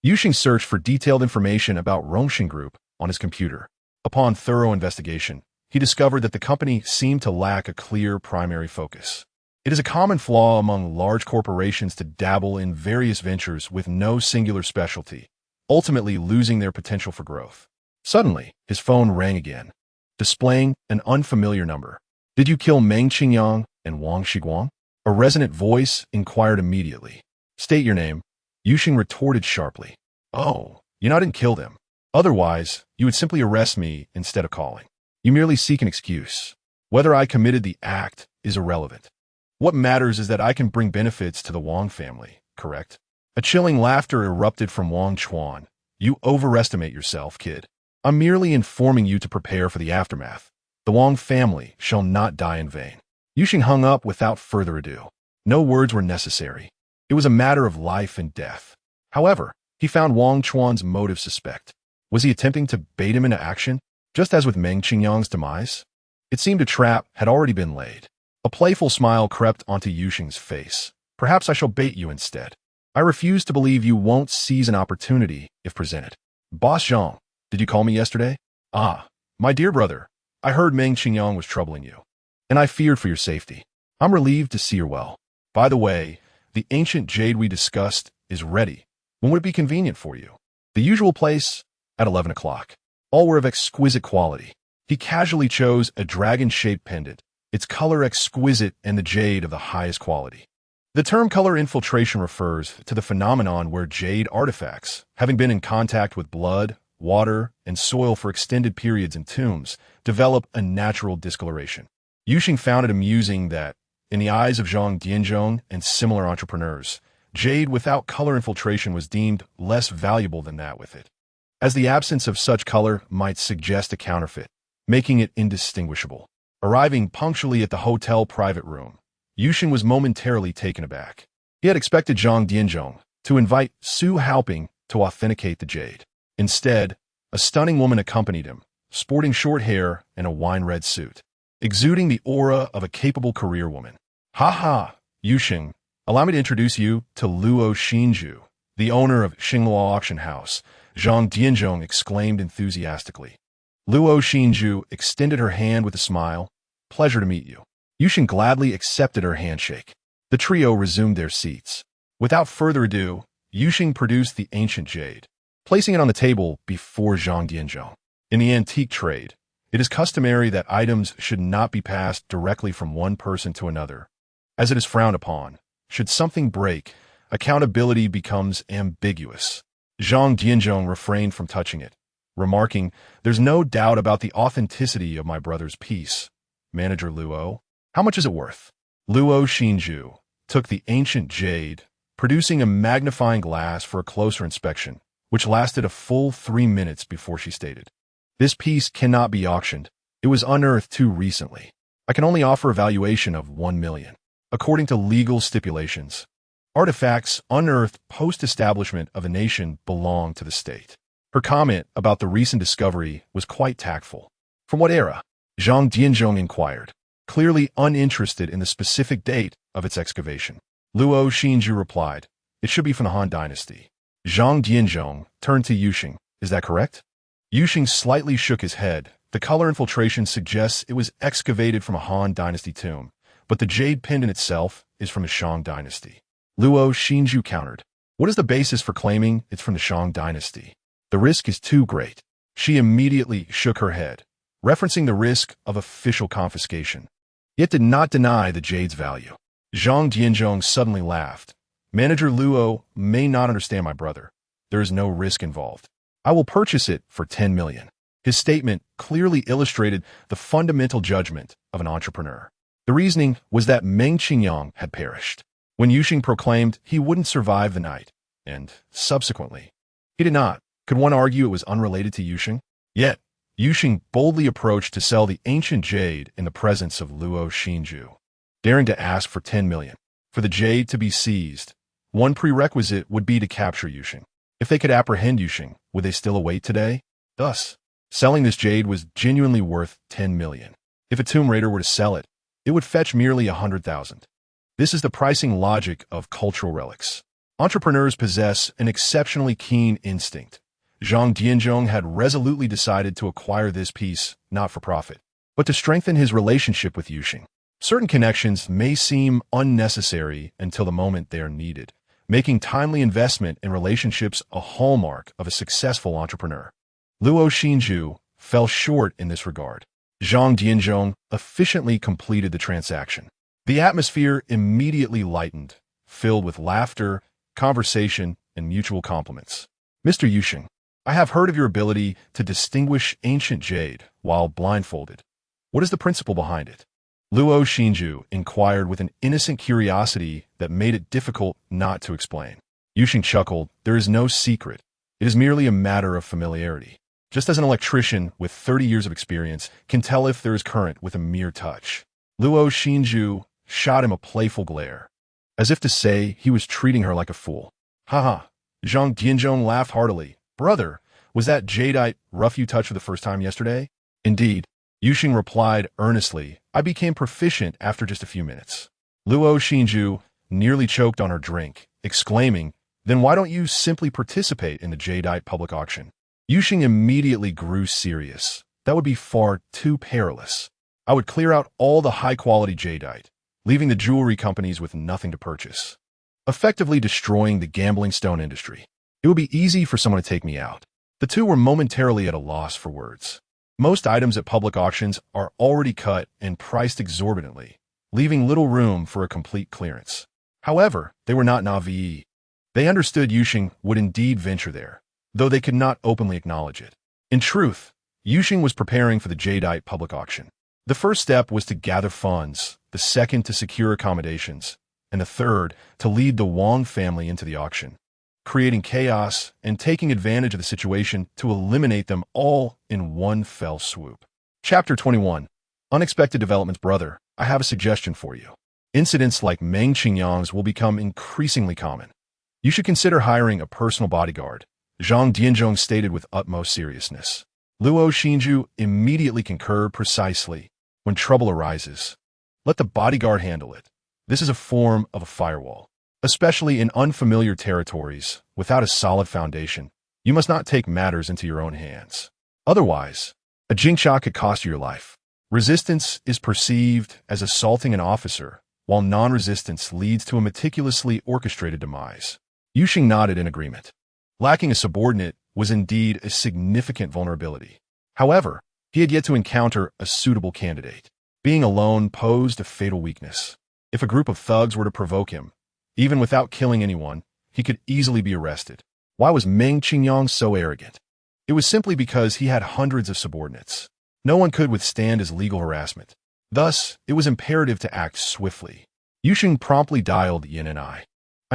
Yusheng searched for detailed information about Rongxing Group on his computer. Upon thorough investigation, he discovered that the company seemed to lack a clear primary focus. It is a common flaw among large corporations to dabble in various ventures with no singular specialty, ultimately losing their potential for growth. Suddenly, his phone rang again, displaying an unfamiliar number. Did you kill Meng Qingyang and Wang Shiguang? A resonant voice inquired immediately. State your name. Yusheng retorted sharply. Oh, you didn't kill them. Otherwise, you would simply arrest me instead of calling. You merely seek an excuse. Whether I committed the act is irrelevant. What matters is that I can bring benefits to the Wang family, correct? A chilling laughter erupted from Wang Chuan. You overestimate yourself, kid. I'm merely informing you to prepare for the aftermath. The Wang family shall not die in vain. Yusheng hung up without further ado. No words were necessary. It was a matter of life and death. However, he found Wang Chuan's motive suspect. Was he attempting to bait him into action, just as with Meng Qingyang's demise? It seemed a trap had already been laid. A playful smile crept onto Yusheng's face. Perhaps I shall bait you instead. I refuse to believe you won't seize an opportunity if presented. Boss Zhang, did you call me yesterday? Ah, my dear brother, I heard Meng Qingyang was troubling you, and I feared for your safety. I'm relieved to see you're well. By the way, the ancient jade we discussed is ready. When would it be convenient for you? The usual place, at 11 o'clock. All were of exquisite quality. He casually chose a dragon-shaped pendant, its color exquisite and the jade of the highest quality. The term color infiltration refers to the phenomenon where jade artifacts, having been in contact with blood, water, and soil for extended periods in tombs, develop a natural discoloration. Yusheng found it amusing that, in the eyes of Zhang Dianzhong and similar entrepreneurs, jade without color infiltration was deemed less valuable than that with it, as the absence of such color might suggest a counterfeit, making it indistinguishable. Arriving punctually at the hotel private room, Yusheng was momentarily taken aback. He had expected Zhang Dianzhong to invite Su Haoping to authenticate the jade. Instead, a stunning woman accompanied him, sporting short hair and a wine-red suit, exuding the aura of a capable career woman. Ha ha, Yusheng, allow me to introduce you to Luo Xinju, the owner of Xinghua Auction House, Zhang Dianzhong exclaimed enthusiastically. Luo Xinju extended her hand with a smile. Pleasure to meet you. Yusheng gladly accepted her handshake. The trio resumed their seats. Without further ado, Yusheng produced the ancient jade, placing it on the table before Zhang Dianzhong. In the antique trade, it is customary that items should not be passed directly from one person to another, as it is frowned upon. Should something break, accountability becomes ambiguous. Zhang Dianzhong refrained from touching it, remarking, "There's no doubt about the authenticity of my brother's piece. Manager Luo, how much is it worth?" Luo Xinju took the ancient jade, producing a magnifying glass for a closer inspection, which lasted a full 3 minutes before she stated, "This piece cannot be auctioned. It was unearthed too recently. I can only offer a valuation of 1 million. According to legal stipulations, artifacts unearthed post-establishment of a nation belong to the state. Her comment about the recent discovery was quite tactful. From what era? Zhang Dianzhong inquired, clearly uninterested in the specific date of its excavation. Luo Xinju replied, it should be from the Han Dynasty. Zhang Dianzhong turned to Yuxing, is that correct? Yuxing slightly shook his head. The color infiltration suggests it was excavated from a Han Dynasty tomb, but the jade pendant itself is from the Shang Dynasty. Luo Xinju countered, what is the basis for claiming it's from the Shang Dynasty? The risk is too great. She immediately shook her head, referencing the risk of official confiscation, yet did not deny the jade's value. Zhang Dianzhong suddenly laughed. Manager Luo may not understand my brother. There is no risk involved. I will purchase it for 10 million. His statement clearly illustrated the fundamental judgment of an entrepreneur. The reasoning was that Meng Qingyang had perished when Yuxing proclaimed he wouldn't survive the night, and subsequently, he did not. Could one argue it was unrelated to Yuxing? Yet, Yuxing boldly approached to sell the ancient jade in the presence of Luo Xinju, daring to ask for 10 million. For the jade to be seized, one prerequisite would be to capture Yuxing. If they could apprehend Yuxing, would they still await today? Thus, selling this jade was genuinely worth 10 million. If a tomb raider were to sell it, it would fetch merely 100,000. This is the pricing logic of cultural relics. Entrepreneurs possess an exceptionally keen instinct. Zhang Dianzhong had resolutely decided to acquire this piece not for profit, but to strengthen his relationship with Yuxing. Certain connections may seem unnecessary until the moment they are needed, making timely investment in relationships a hallmark of a successful entrepreneur. Luo Xinju fell short in this regard. Zhang Dianzhong efficiently completed the transaction. The atmosphere immediately lightened, filled with laughter, conversation, and mutual compliments. Mr. Yuxing, I have heard of your ability to distinguish ancient jade while blindfolded. What is the principle behind it? Luo Xinju inquired with an innocent curiosity that made it difficult not to explain. Yuxing chuckled, there is no secret. It is merely a matter of familiarity. Just as an electrician with 30 years of experience can tell if there is current with a mere touch. Luo Xinju shot him a playful glare, as if to say he was treating her like a fool. Haha. Zhang Dianzhong laughed heartily. Brother, was that jadeite rough you touched for the first time yesterday? Indeed. Yuxing replied earnestly, I became proficient after just a few minutes. Luo Xinju nearly choked on her drink, exclaiming, then why don't you simply participate in the jadeite public auction? Yuxing immediately grew serious. That would be far too perilous. I would clear out all the high-quality jadeite, leaving the jewelry companies with nothing to purchase, effectively destroying the gambling stone industry. It would be easy for someone to take me out. The two were momentarily at a loss for words. Most items at public auctions are already cut and priced exorbitantly, leaving little room for a complete clearance. However, they were not naive. They understood Yuxing would indeed venture there, though they could not openly acknowledge it. In truth, Yuxing was preparing for the jadeite public auction. The first step was to gather funds, the second to secure accommodations, and the third to lead the Wang family into the auction, creating chaos and taking advantage of the situation to eliminate them all in one fell swoop. Chapter 21. Unexpected developments. Brother, I have a suggestion for you. Incidents like Meng Qingyang's will become increasingly common. You should consider hiring a personal bodyguard, Zhang Dianzhong stated with utmost seriousness. Luo Xinju immediately concurred precisely. When trouble arises, let the bodyguard handle it. This is a form of a firewall. Especially in unfamiliar territories, without a solid foundation, you must not take matters into your own hands. Otherwise, a jingshot could cost you your life. Resistance is perceived as assaulting an officer, while non-resistance leads to a meticulously orchestrated demise. Yuxing nodded in agreement. Lacking a subordinate was indeed a significant vulnerability. However, he had yet to encounter a suitable candidate. Being alone posed a fatal weakness. If a group of thugs were to provoke him, even without killing anyone, he could easily be arrested. Why was Meng Qingyang so arrogant? It was simply because he had hundreds of subordinates. No one could withstand his legal harassment. Thus, it was imperative to act swiftly. Yuxing promptly dialed Yin and I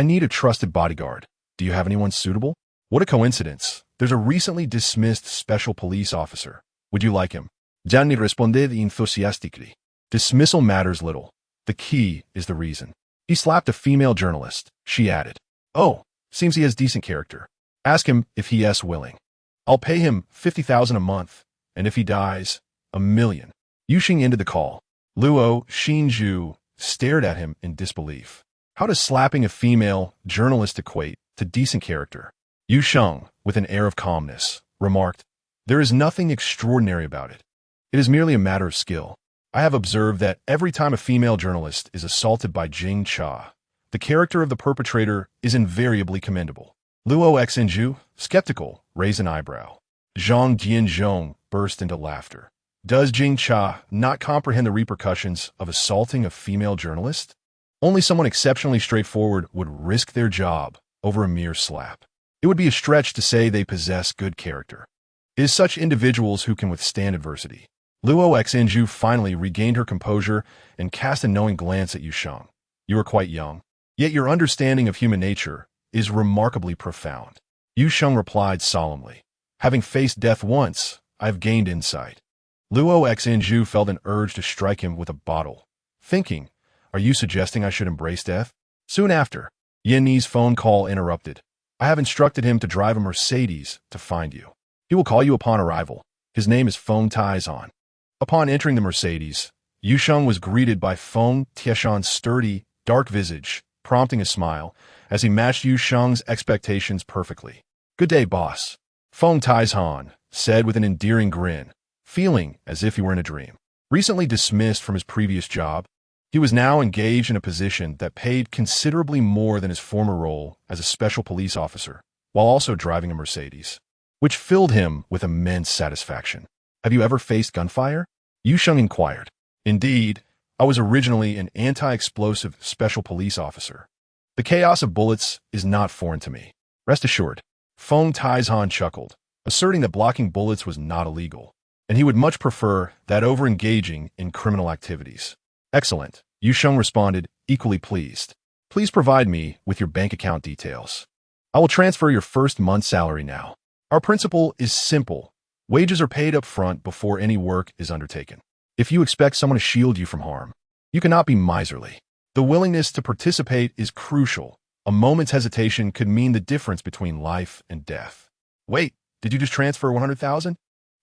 need a trusted bodyguard. Do you have anyone suitable? What a coincidence. There's a recently dismissed special police officer. Would you like him? Danny responded enthusiastically. Dismissal matters little. The key is the reason. He slapped a female journalist. She added, oh, seems he has decent character. Ask him if he is willing. I'll pay him 50,000 a month, and if he dies, 1 million. Yuxing ended the call. Luo Xinzhu stared at him in disbelief. How does slapping a female journalist equate to decent character? Yu Sheng, with an air of calmness, remarked, "There is nothing extraordinary about it. It is merely a matter of skill. I have observed that every time a female journalist is assaulted by Jing Cha, the character of the perpetrator is invariably commendable." Luo Xinzhu, skeptical, raised an eyebrow. Zhang Jianzhong burst into laughter. Does Jing Cha not comprehend the repercussions of assaulting a female journalist? Only someone exceptionally straightforward would risk their job over a mere slap. It would be a stretch to say they possess good character. It is such individuals who can withstand adversity. Luo Xinzhu finally regained her composure and cast a knowing glance at Yu Sheng. You are quite young, yet your understanding of human nature is remarkably profound. Yu Sheng replied solemnly. Having faced death once, I have gained insight. Luo Xinzhu felt an urge to strike him with a bottle, thinking, are you suggesting I should embrace death? Soon after, Yan Ni's phone call interrupted. I have instructed him to drive a Mercedes to find you. He will call you upon arrival. His name is Feng Taizhan. Upon entering the Mercedes, Yu Sheng was greeted by Feng Tieshan's sturdy, dark visage, prompting a smile, as he matched Yu Sheng's expectations perfectly. Good day, boss. Feng Taizhan said with an endearing grin, feeling as if he were in a dream. Recently dismissed from his previous job, he was now engaged in a position that paid considerably more than his former role as a special police officer, while also driving a Mercedes, which filled him with immense satisfaction. Have you ever faced gunfire? Yu Sheng inquired. Indeed, I was originally an anti-explosive special police officer. The chaos of bullets is not foreign to me. Rest assured. Feng Taizhan chuckled, asserting that blocking bullets was not illegal, and he would much prefer that over engaging in criminal activities. Excellent, Yu Sheng responded, equally pleased. Please provide me with your bank account details. I will transfer your first month's salary now. Our principle is simple. Wages are paid up front before any work is undertaken. If you expect someone to shield you from harm, you cannot be miserly. The willingness to participate is crucial. A moment's hesitation could mean the difference between life and death. Wait, did you just transfer 100,000?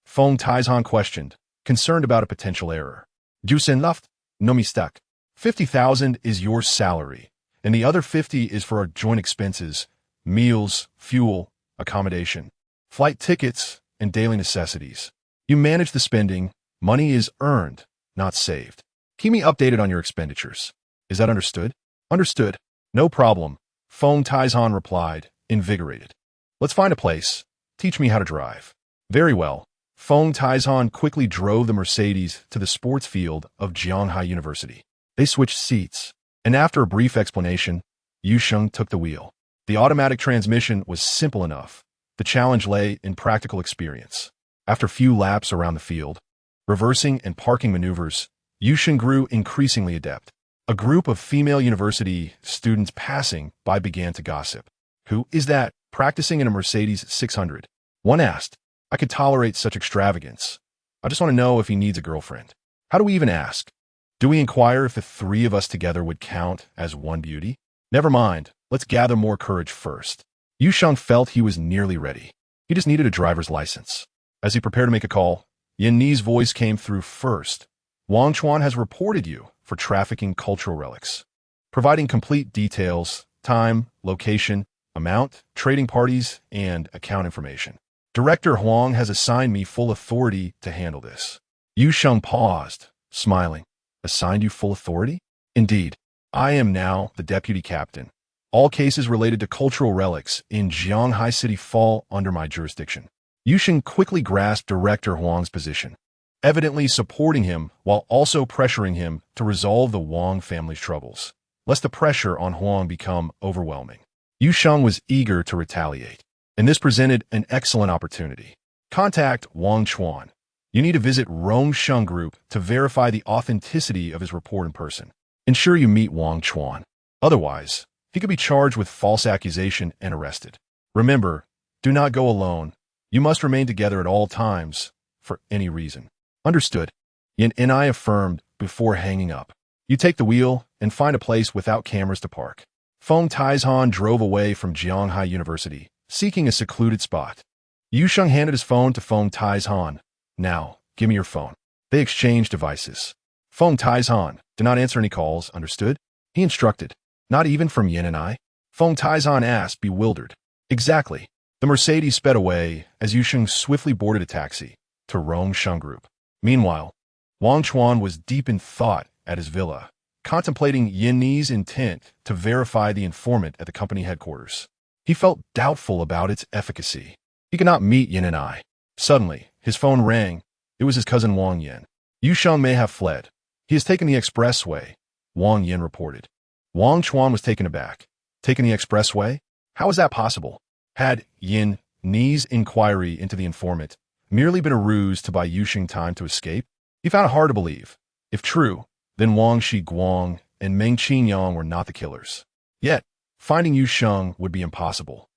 Feng Taizhan questioned, concerned about a potential error. Jusenluft? No mistake. 50,000 is your salary, and the other 50 is for our joint expenses, meals, fuel, accommodation, flight tickets, and daily necessities. You manage the spending. Money is earned, not saved. Keep me updated on your expenditures. Is that understood? Understood. No problem. Feng Taizhan replied, invigorated. Let's find a place. Teach me how to drive. Very well. Feng Taizhan quickly drove the Mercedes to the sports field of Jianghai University. They switched seats, and after a brief explanation, Yu Sheng took the wheel. The automatic transmission was simple enough. The challenge lay in practical experience. After a few laps around the field, reversing and parking maneuvers, Yu Sheng grew increasingly adept. A group of female university students passing by began to gossip. Who is that, practicing in a Mercedes 600? One asked. I could tolerate such extravagance. I just want to know if he needs a girlfriend. How do we even ask? Do we inquire if the three of us together would count as one beauty? Never mind. Let's gather more courage first. Yu Sheng felt he was nearly ready. He just needed a driver's license. As he prepared to make a call, Yan Ni's voice came through first. Wang Chuan has reported you for trafficking cultural relics, providing complete details, time, location, amount, trading parties, and account information. Director Huang has assigned me full authority to handle this. Yu Sheng paused, smiling. Assigned you full authority? Indeed. I am now the deputy captain. All cases related to cultural relics in Jianghai City fall under my jurisdiction. Yu Sheng quickly grasped Director Huang's position, evidently supporting him while also pressuring him to resolve the Wang family's troubles, lest the pressure on Huang become overwhelming. Yu Sheng was eager to retaliate, and this presented an excellent opportunity. Contact Wang Chuan. You need to visit Rong Sheng Group to verify the authenticity of his report in person. Ensure you meet Wang Chuan. Otherwise, he could be charged with false accusation and arrested. Remember, do not go alone. You must remain together at all times, for any reason. Understood. Yan and I affirmed before hanging up. You take the wheel and find a place without cameras to park. Feng Taizhan drove away from Jianghai University, seeking a secluded spot. Yu Sheng handed his phone to Feng Taizhan. Now, give me your phone. They exchanged devices. Feng Taizhan, do not answer any calls, understood? He instructed. Not even from Yin and I? Feng Taizhan asked, bewildered. Exactly. The Mercedes sped away as Yu Sheng swiftly boarded a taxi to Rong Sheng Group. Meanwhile, Wang Chuan was deep in thought at his villa, contemplating Yin Ni's intent to verify the informant at the company headquarters. He felt doubtful about its efficacy. He could not meet Yin and I. Suddenly, his phone rang. It was his cousin Wang Yin. Yu Sheng may have fled. He has taken the expressway, Wang Yin reported. Wang Chuan was taken aback. Taken the expressway? How is that possible? Had Yin Ni's inquiry into the informant merely been a ruse to buy Yu Sheng time to escape? He found it hard to believe. If true, then Wang Shiguang and Meng Qinyang were not the killers. Yet, finding Yu Sheng would be impossible.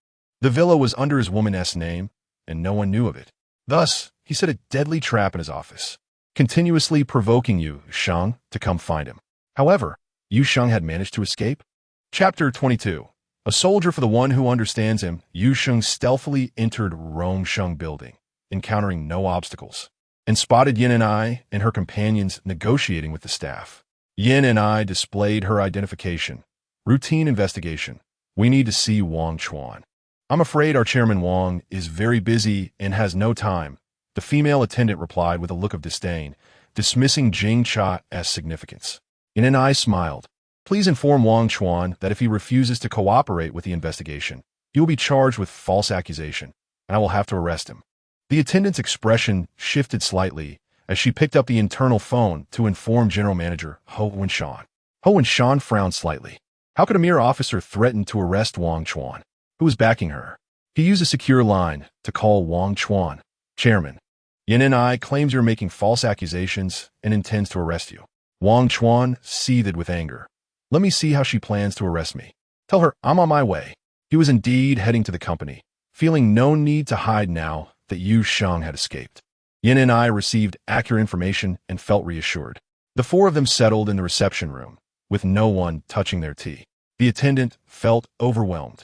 The villa was under his woman's name, and no one knew of it. Thus, he set a deadly trap in his office, continuously provoking Yu Sheng to come find him. However, Yu Sheng had managed to escape. Chapter 22. A soldier for the one who understands him, Yu Sheng stealthily entered Rongsheng Building, encountering no obstacles, and spotted Yin and I and her companions negotiating with the staff. Yin and I displayed her identification. Routine investigation. We need to see Wang Chuan. I'm afraid our chairman Wang is very busy and has no time, the female attendant replied with a look of disdain, dismissing Jing Cha as significance. Yin and I smiled. Please inform Wang Chuan that if he refuses to cooperate with the investigation, he will be charged with false accusation, and I will have to arrest him. The attendant's expression shifted slightly as she picked up the internal phone to inform General Manager Ho Wenshan. Ho Wenshan frowned slightly. How could a mere officer threaten to arrest Wang Chuan, who was backing her? He used a secure line to call Wang Chuan. Chairman, Yin and I claims you're making false accusations and intends to arrest you. Wang Chuan seethed with anger. Let me see how she plans to arrest me. Tell her I'm on my way. He was indeed heading to the company, feeling no need to hide now that Yu Sheng had escaped. Yin and I received accurate information and felt reassured. The four of them settled in the reception room, with no one touching their tea. The attendant felt overwhelmed.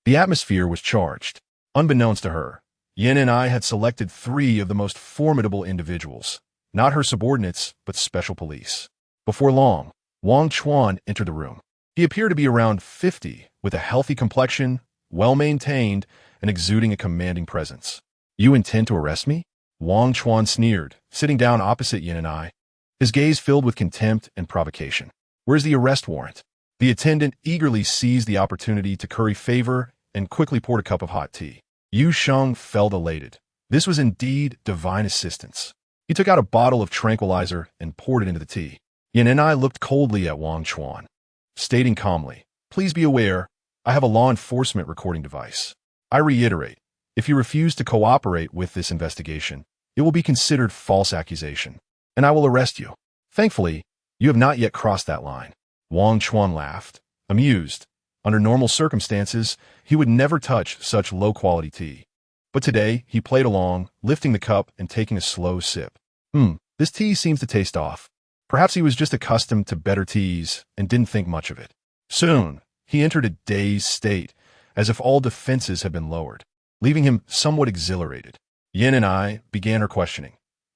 The atmosphere was charged. Unbeknownst to her, Yin and I had selected 3 of the most formidable individuals, not her subordinates, but special police. Before long, Wang Chuan entered the room. He appeared to be around 50, with a healthy complexion, well-maintained, and exuding a commanding presence. You intend to arrest me? Wang Chuan sneered, sitting down opposite Yin and I, his gaze filled with contempt and provocation. Where's the arrest warrant? The attendant eagerly seized the opportunity to curry favor and quickly poured a cup of hot tea. Yu Sheng felt elated. This was indeed divine assistance. He took out a bottle of tranquilizer and poured it into the tea. Yin and I looked coldly at Wang Chuan, stating calmly, please be aware, I have a law enforcement recording device. I reiterate, if you refuse to cooperate with this investigation, it will be considered false accusation, and I will arrest you. Thankfully, you have not yet crossed that line. Wang Chuan laughed, amused. Under normal circumstances, he would never touch such low-quality tea. But today, he played along, lifting the cup and taking a slow sip. This tea seems to taste off. Perhaps he was just accustomed to better teas and didn't think much of it. Soon, he entered a dazed state, as if all defenses had been lowered, leaving him somewhat exhilarated. Yin and I began her questioning.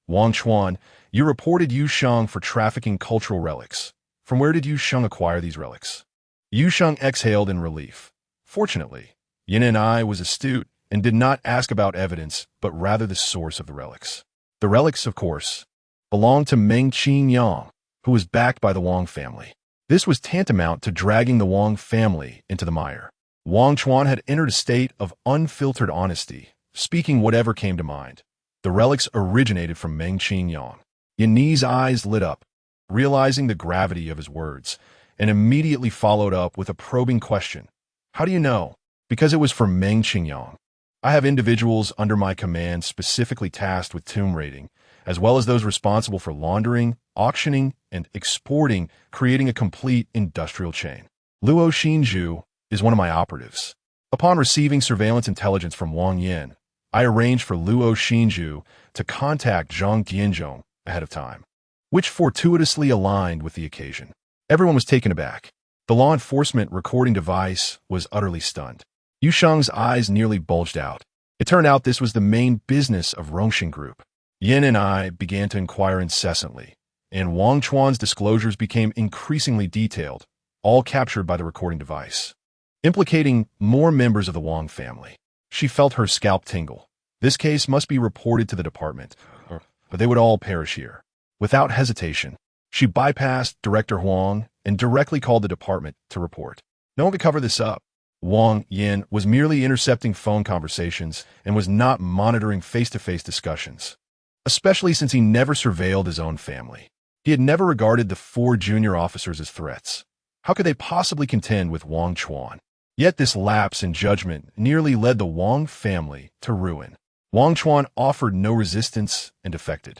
Wang Chuan, you reported Yu Sheng for trafficking cultural relics. From where did Yu Sheng acquire these relics? Yu Sheng exhaled in relief. Fortunately, Yin and I was astute and did not ask about evidence, but rather the source of the relics. The relics, of course, belonged to Meng Qinyang, who was backed by the Wang family. This was tantamount to dragging the Wang family into the mire. Wang Chuan had entered a state of unfiltered honesty, speaking whatever came to mind. The relics originated from Meng Qinyang. Yin Ni's eyes lit up, realizing the gravity of his words, and immediately followed up with a probing question. How do you know? Because it was from Meng Qinyang. I have individuals under my command specifically tasked with tomb raiding, as well as those responsible for laundering, auctioning, and exporting, creating a complete industrial chain. Luo Xinzhu is one of my operatives. Upon receiving surveillance intelligence from Wang Yin, I arranged for Luo Xinzhu to contact Zhang Tianzhong ahead of time, which fortuitously aligned with the occasion. Everyone was taken aback. The law enforcement recording device was utterly stunned. Yu Sheng's eyes nearly bulged out. It turned out this was the main business of Rongxing Group. Yin and I began to inquire incessantly, and Wang Chuan's disclosures became increasingly detailed, all captured by the recording device, implicating more members of the Wang family. She felt her scalp tingle. This case must be reported to the department, or they would all perish here. Without hesitation, she bypassed Director Huang and directly called the department to report. No one could cover this up. Wang Yin was merely intercepting phone conversations and was not monitoring face-to-face discussions, especially since he never surveilled his own family. He had never regarded the 4 junior officers as threats. How could they possibly contend with Wang Chuan? Yet this lapse in judgment nearly led the Wang family to ruin. Wang Chuan offered no resistance and defected.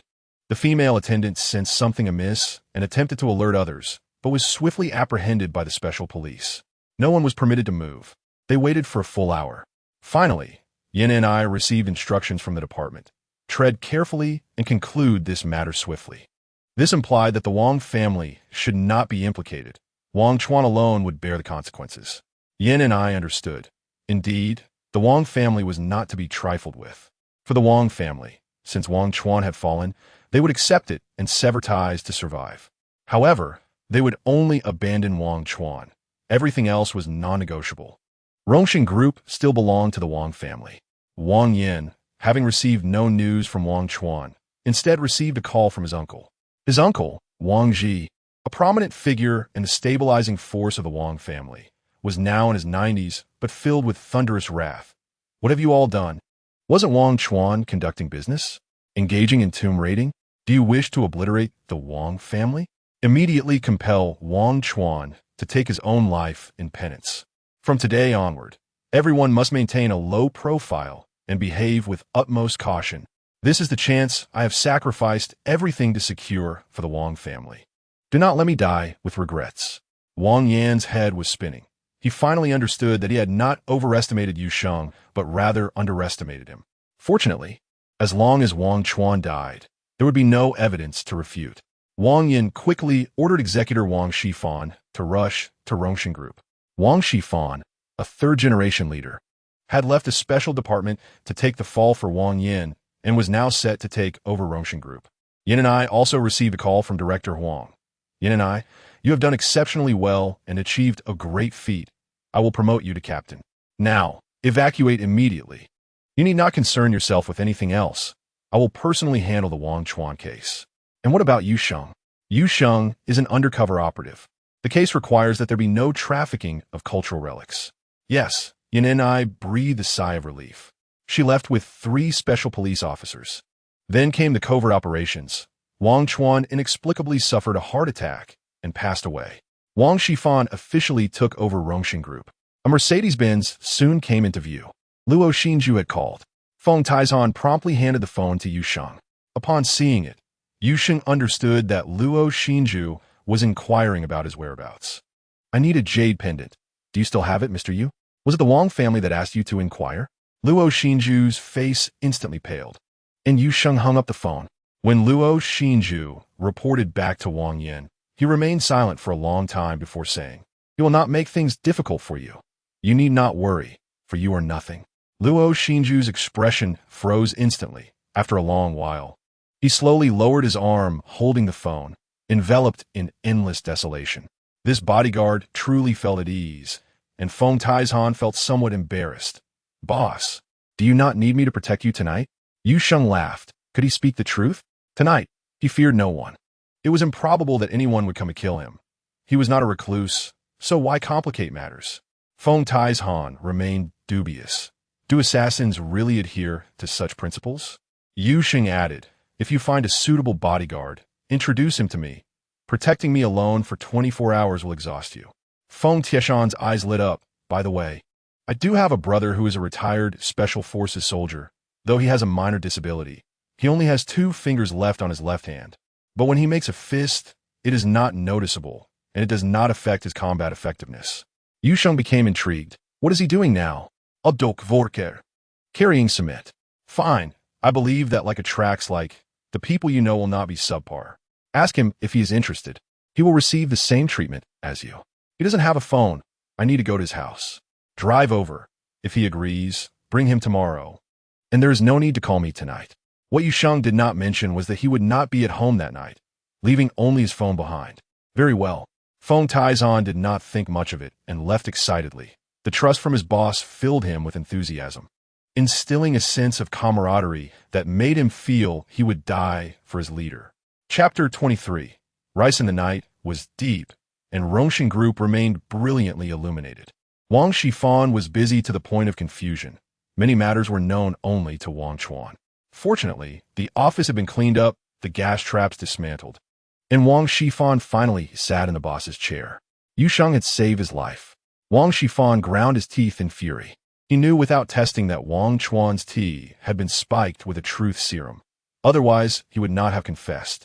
The female attendant sensed something amiss and attempted to alert others, but was swiftly apprehended by the special police. No one was permitted to move. They waited for a full hour. Finally, Yin and I received instructions from the department. Tread carefully and conclude this matter swiftly. This implied that the Wang family should not be implicated. Wang Chuan alone would bear the consequences. Yin and I understood. Indeed, the Wang family was not to be trifled with. For the Wang family, since Wang Chuan had fallen, they would accept it and sever ties to survive. However, they would only abandon Wang Chuan. Everything else was non-negotiable. Rongxing Group still belonged to the Wang family. Wang Yin, having received no news from Wang Chuan, instead received a call from his uncle. His uncle, Wang Ji, a prominent figure and the stabilizing force of the Wang family, was now in his 90s but filled with thunderous wrath. What have you all done? Wasn't Wang Chuan conducting business? Engaging in tomb raiding? Do you wish to obliterate the Wang family? Immediately compel Wang Chuan to take his own life in penance. From today onward, everyone must maintain a low profile and behave with utmost caution. This is the chance I have sacrificed everything to secure for the Wang family. Do not let me die with regrets. Wang Yan's head was spinning. He finally understood that he had not overestimated Yu Sheng, but rather underestimated him. Fortunately, as long as Wang Chuan died, there would be no evidence to refute. Wang Yin quickly ordered Executor Wang Shifan to rush to Rongxing Group. Wang Shifan, a third-generation leader, had left a special department to take the fall for Wang Yin and was now set to take over Rongxing Group. Yin and I also received a call from Director Huang. Yin and I, you have done exceptionally well and achieved a great feat. I will promote you to captain. Now, evacuate immediately. You need not concern yourself with anything else. I will personally handle the Wang Chuan case. And what about Yu Sheng? Yu Sheng is an undercover operative. The case requires that there be no trafficking of cultural relics. Yes, Yin and I breathed a sigh of relief. She left with 3 special police officers. Then came the covert operations. Wang Chuan inexplicably suffered a heart attack and passed away. Wang Shifan officially took over Rongxing Group. A Mercedes-Benz soon came into view. Luo Xinju had called. Feng Taizhan promptly handed the phone to Yu Sheng. Upon seeing it, Yu Sheng understood that Luo Xinju was inquiring about his whereabouts. I need a jade pendant. Do you still have it, Mr. Yu? Was it the Wang family that asked you to inquire? Luo Xinju's face instantly paled, and Yu Sheng hung up the phone. When Luo Xinju reported back to Wang Yin, he remained silent for a long time before saying, "He will not make things difficult for you. You need not worry, for you are nothing." Luo Xinju's expression froze instantly. After a long while, he slowly lowered his arm, holding the phone, enveloped in endless desolation. This bodyguard truly felt at ease, and Feng Taizhan felt somewhat embarrassed. "Boss, do you not need me to protect you tonight?" Yu Sheng laughed. Could he speak the truth? Tonight, he feared no one. It was improbable that anyone would come to kill him. He was not a recluse, so why complicate matters? Feng Taizhan remained dubious. Do assassins really adhere to such principles? Yu Sheng added, "If you find a suitable bodyguard, introduce him to me. Protecting me alone for 24 hours will exhaust you." Feng Tieshan's eyes lit up. By the way, I do have a brother who is a retired Special Forces soldier, though he has a minor disability. He only has 2 fingers left on his left hand. But when he makes a fist, it is not noticeable, and it does not affect his combat effectiveness. Yu Sheng became intrigued. What is he doing now? Adok Vorker. Carrying cement. Fine. I believe that like attracts like, the people you know will not be subpar. Ask him if he is interested. He will receive the same treatment as you. He doesn't have a phone. I need to go to his house. Drive over. If he agrees, bring him tomorrow. And there is no need to call me tonight. What Yusheng did not mention was that he would not be at home that night, leaving only his phone behind. Very well. Phone Taizan did not think much of it and left excitedly. The trust from his boss filled him with enthusiasm, instilling a sense of camaraderie that made him feel he would die for his leader. Chapter 23. Rice in the night was deep, and Rongxin Group remained brilliantly illuminated. Wang Shifan was busy to the point of confusion. Many matters were known only to Wang Chuan. Fortunately, the office had been cleaned up, the gas traps dismantled, and Wang Shifan finally sat in the boss's chair. Yusheng had saved his life. Wang Shifan ground his teeth in fury. He knew without testing that Wang Chuan's tea had been spiked with a truth serum. Otherwise, he would not have confessed.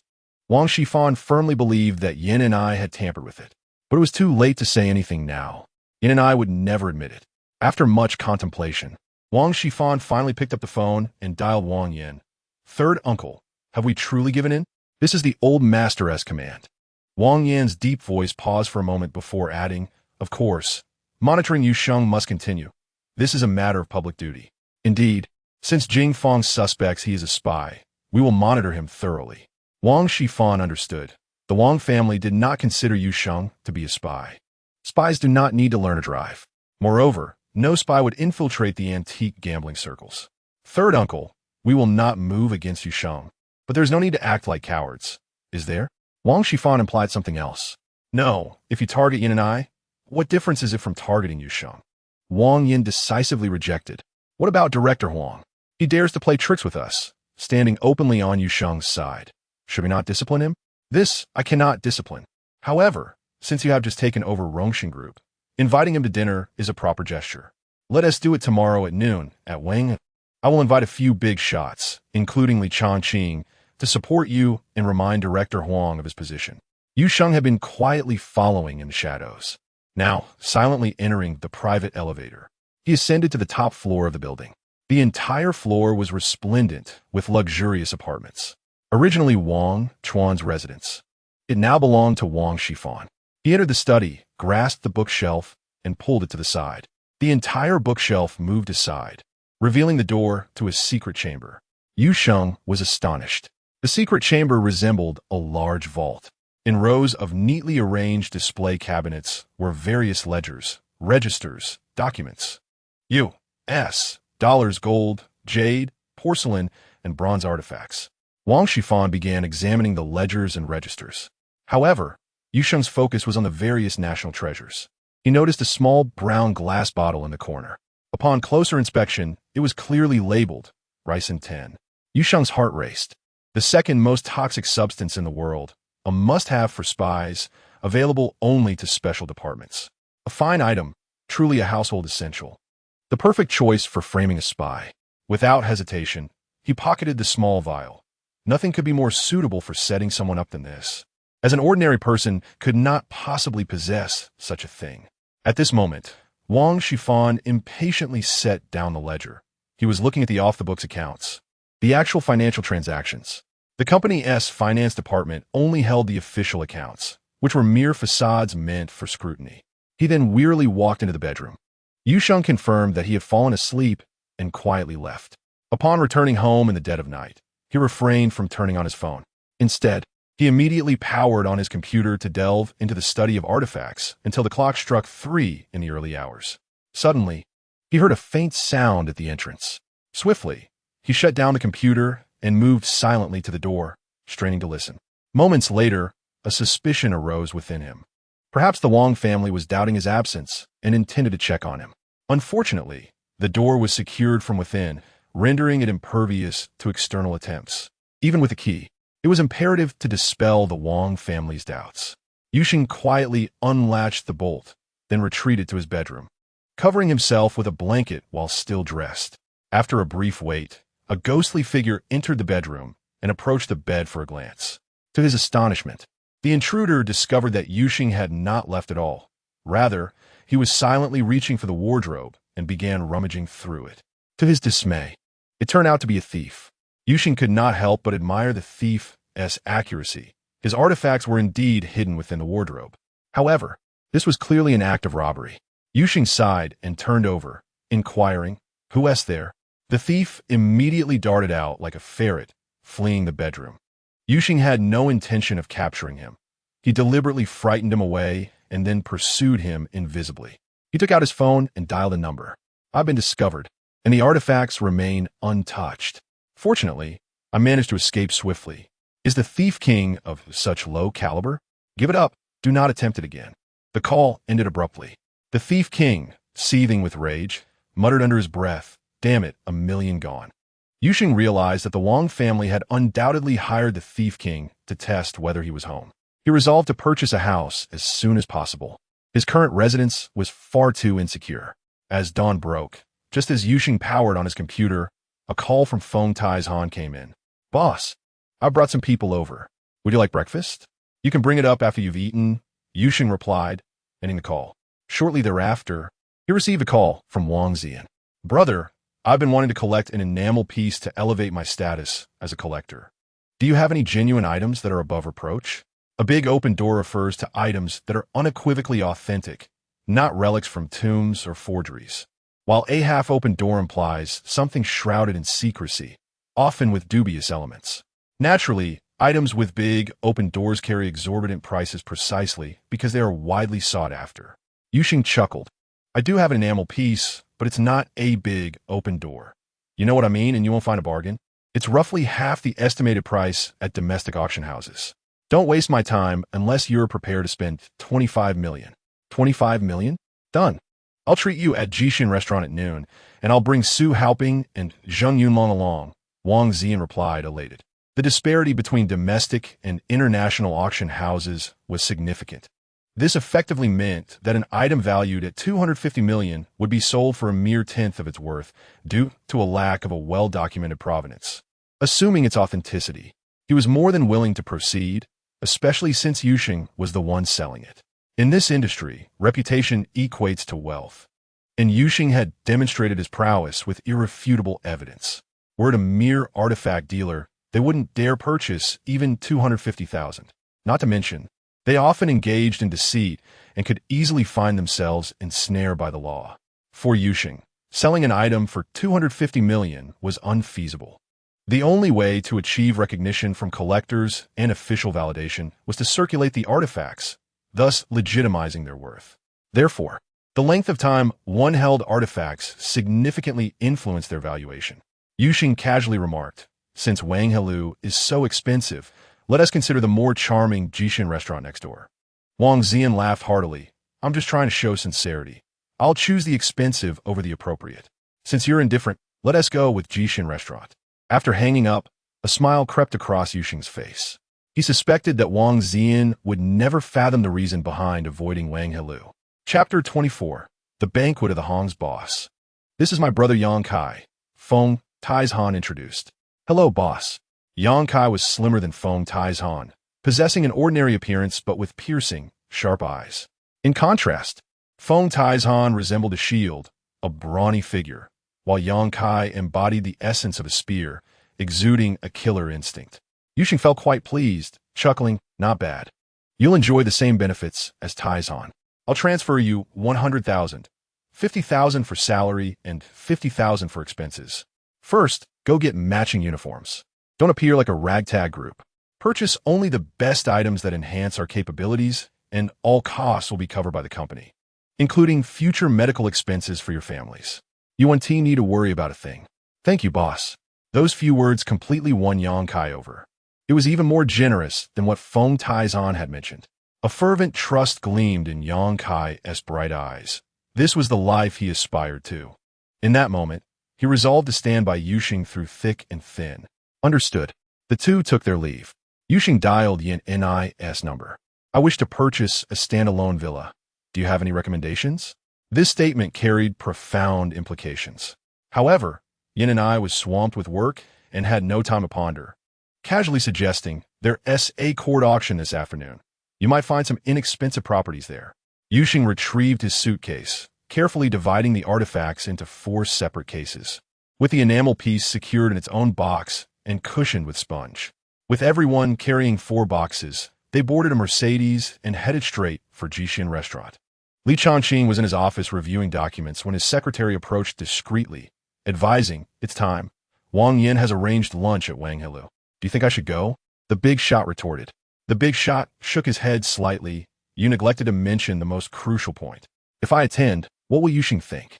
Wang Shifan firmly believed that Yin and I had tampered with it. But it was too late to say anything now. Yin and I would never admit it. After much contemplation, Wang Shifan finally picked up the phone and dialed Wang Yin. Third uncle, have we truly given in? This is the old master's command. Wang Yin's deep voice paused for a moment before adding, of course, monitoring Yusheng must continue. This is a matter of public duty. Indeed, since Jing Feng suspects he is a spy, we will monitor him thoroughly. Wang Shifan understood. The Wang family did not consider Yusheng to be a spy. Spies do not need to learn to drive. Moreover, no spy would infiltrate the antique gambling circles. Third uncle, we will not move against Yusheng. But there's no need to act like cowards. Is there? Wang Shifan implied something else. No, if you target Yin and I, what difference is it from targeting Yusheng? Wang Yin decisively rejected. What about Director Huang? He dares to play tricks with us, standing openly on Yusheng's side. Should we not discipline him? This I cannot discipline. However, since you have just taken over Rongxin Group, inviting him to dinner is a proper gesture. Let us do it tomorrow at noon at Wang. I will invite a few big shots, including Li Changqing, to support you and remind Director Huang of his position. Yusheng had been quietly following in the shadows. Now, silently entering the private elevator, he ascended to the top floor of the building. The entire floor was resplendent with luxurious apartments. Originally Wang Chuan's residence, it now belonged to Wang Shifan. He entered the study, grasped the bookshelf, and pulled it to the side. The entire bookshelf moved aside, revealing the door to his secret chamber. Yusheng was astonished. The secret chamber resembled a large vault. In rows of neatly arranged display cabinets were various ledgers, registers, documents. U.S. dollars, gold, jade, porcelain, and bronze artifacts. Wang Shifan began examining the ledgers and registers. However, Yusheng's focus was on the various national treasures. He noticed a small brown glass bottle in the corner. Upon closer inspection, it was clearly labeled Ricin 10. Yusheng's heart raced. The second most toxic substance in the world, a must-have for spies, available only to special departments. A fine item, truly a household essential. The perfect choice for framing a spy. Without hesitation, he pocketed the small vial. Nothing could be more suitable for setting someone up than this, as an ordinary person could not possibly possess such a thing. At this moment, Wang Shifan impatiently set down the ledger. He was looking at the off-the-books accounts, the actual financial transactions. The company's finance department only held the official accounts, which were mere facades meant for scrutiny. He then wearily walked into the bedroom. Yusheng confirmed that he had fallen asleep and quietly left. Upon returning home in the dead of night, he refrained from turning on his phone. Instead, he immediately powered on his computer to delve into the study of artifacts until the clock struck 3 in the early hours. Suddenly, he heard a faint sound at the entrance. Swiftly, he shut down the computer and moved silently to the door, straining to listen. Moments later, a suspicion arose within him. Perhaps the Wang family was doubting his absence and intended to check on him. Unfortunately, the door was secured from within, rendering it impervious to external attempts. Even with a key, it was imperative to dispel the Wang family's doubts. Yusheng quietly unlatched the bolt, then retreated to his bedroom, covering himself with a blanket while still dressed. After a brief wait, a ghostly figure entered the bedroom and approached the bed for a glance. To his astonishment, the intruder discovered that Yusheng had not left at all. Rather, he was silently reaching for the wardrobe and began rummaging through it. To his dismay, it turned out to be a thief. Yusheng could not help but admire the thief's accuracy. His artifacts were indeed hidden within the wardrobe. However, this was clearly an act of robbery. Yusheng sighed and turned over, inquiring, "Who is there?" The thief immediately darted out like a ferret, fleeing the bedroom. Yuxing had no intention of capturing him. He deliberately frightened him away and then pursued him invisibly. He took out his phone and dialed a number. "I've been discovered, and the artifacts remain untouched. Fortunately, I managed to escape swiftly. Is the Thief King of such low caliber? Give it up. Do not attempt it again." The call ended abruptly. The Thief King, seething with rage, muttered under his breath, "Damn it, a million gone." Yuxing realized that the Wang family had undoubtedly hired the Thief King to test whether he was home. He resolved to purchase a house as soon as possible. His current residence was far too insecure. As dawn broke, just as Yuxing powered on his computer, a call from Feng Tai's Han came in. "Boss, I brought some people over. Would you like breakfast? You can bring it up after you've eaten," Yuxing replied, ending the call. Shortly thereafter, he received a call from Wang Ziyan. "Brother, I've been wanting to collect an enamel piece to elevate my status as a collector. Do you have any genuine items that are above reproach?" A big open door refers to items that are unequivocally authentic, not relics from tombs or forgeries, while a half-open door implies something shrouded in secrecy, often with dubious elements. Naturally, items with big, open doors carry exorbitant prices precisely because they are widely sought after. Yuxing chuckled. "I do have an enamel piece, but it's not a big, open door. You know what I mean, and you won't find a bargain? It's roughly half the estimated price at domestic auction houses. Don't waste my time unless you're prepared to spend 25 million. 25 million? Done. I'll treat you at Jishin restaurant at noon, and I'll bring Su Haoping and Zheng Yunlong along," Wang Ziyan replied, elated. The disparity between domestic and international auction houses was significant. This effectively meant that an item valued at 250 million would be sold for a mere tenth of its worth due to a lack of a well-documented provenance. Assuming its authenticity, he was more than willing to proceed, especially since Yuxing was the one selling it. In this industry, reputation equates to wealth, and Yuxing had demonstrated his prowess with irrefutable evidence. Were it a mere artifact dealer, they wouldn't dare purchase even 250,000. Not to mention, they often engaged in deceit and could easily find themselves ensnared by the law. For Yuxing, selling an item for 250 million was unfeasible. The only way to achieve recognition from collectors and official validation was to circulate the artifacts, thus legitimizing their worth. Therefore, the length of time one held artifacts significantly influenced their valuation. Yuxing casually remarked, "Since Wang Helu is so expensive, let us consider the more charming Jishin restaurant next door." Wang Ziyan laughed heartily. "I'm just trying to show sincerity. I'll choose the expensive over the appropriate. Since you're indifferent, let us go with Jishin restaurant." After hanging up, a smile crept across Yuxing's face. He suspected that Wang Ziyan would never fathom the reason behind avoiding Wang Helu. Chapter 24. The Banquet of the Hong's Boss. "This is my brother Yang Kai," Feng Tai's Han introduced. "Hello, boss." Yang Kai was slimmer than Feng Tai's Han, possessing an ordinary appearance but with piercing, sharp eyes. In contrast, Feng Tai's Han resembled a shield, a brawny figure, while Yang Kai embodied the essence of a spear, exuding a killer instinct. Yuxing felt quite pleased, chuckling, "Not bad. You'll enjoy the same benefits as Tai's Han. I'll transfer you 100,000, 50,000 for salary, and 50,000 for expenses. First, go get matching uniforms. Don't appear like a ragtag group. Purchase only the best items that enhance our capabilities, and all costs will be covered by the company, including future medical expenses for your families. You won't need to worry about a thing." "Thank you, boss." Those few words completely won Yang Kai over. It was even more generous than what Feng Taizan had mentioned. A fervent trust gleamed in Yang Kai's bright eyes. This was the life he aspired to. In that moment, he resolved to stand by Yuxing through thick and thin. Understood. The two took their leave. Yuxing dialed Yin Ni's number. "I wish to purchase a standalone villa. Do you have any recommendations?" This statement carried profound implications. However, Yin and I was swamped with work and had no time to ponder, casually suggesting, "There's a court auction this afternoon. You might find some inexpensive properties there." Yuxing retrieved his suitcase, carefully dividing the artifacts into 4 separate cases, with the enamel piece secured in its own box and cushioned with sponge. With everyone carrying 4 boxes, they boarded a Mercedes and headed straight for Jishin restaurant. Li Changqing was in his office reviewing documents when his secretary approached discreetly, advising, "It's time. Wang Yin has arranged lunch at Wang Hilu. Do you think I should go?" The big shot retorted. The big shot shook his head slightly. "You neglected to mention the most crucial point. If I attend, what will Yuxing think?"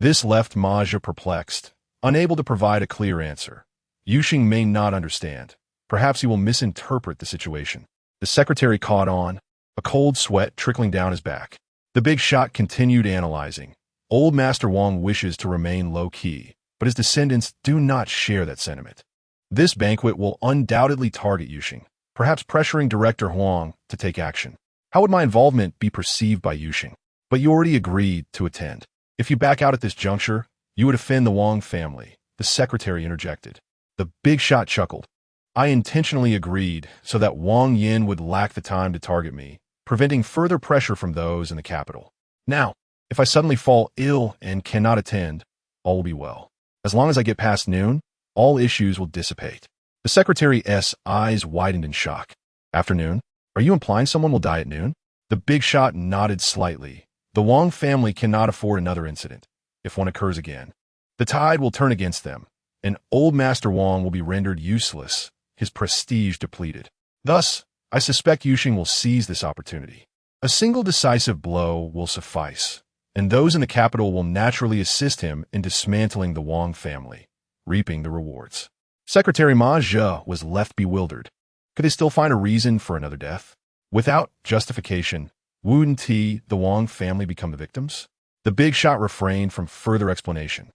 This left Maja perplexed, unable to provide a clear answer. Yuxing may not understand. Perhaps he will misinterpret the situation. The secretary caught on, a cold sweat trickling down his back. The big shot continued analyzing. Old Master Wang wishes to remain low-key, but his descendants do not share that sentiment. This banquet will undoubtedly target Yuxing, perhaps pressuring Director Huang to take action. How would my involvement be perceived by Yuxing? But you already agreed to attend. If you back out at this juncture, you would offend the Wang family, the secretary interjected. The big shot chuckled. I intentionally agreed so that Wang Yin would lack the time to target me, preventing further pressure from those in the capital. Now, if I suddenly fall ill and cannot attend, all will be well. As long as I get past noon, all issues will dissipate. The secretary's eyes widened in shock. Afternoon? Are you implying someone will die at noon? The big shot nodded slightly. The Wang family cannot afford another incident. If one occurs again, the tide will turn against them, and old Master Wang will be rendered useless, his prestige depleted. Thus, I suspect Yuxing will seize this opportunity. A single decisive blow will suffice, and those in the capital will naturally assist him in dismantling the Wang family, reaping the rewards. Secretary Ma Zhe was left bewildered. Could they still find a reason for another death? Without justification, wouldn't the Wang family become the victims? The big shot refrained from further explanation,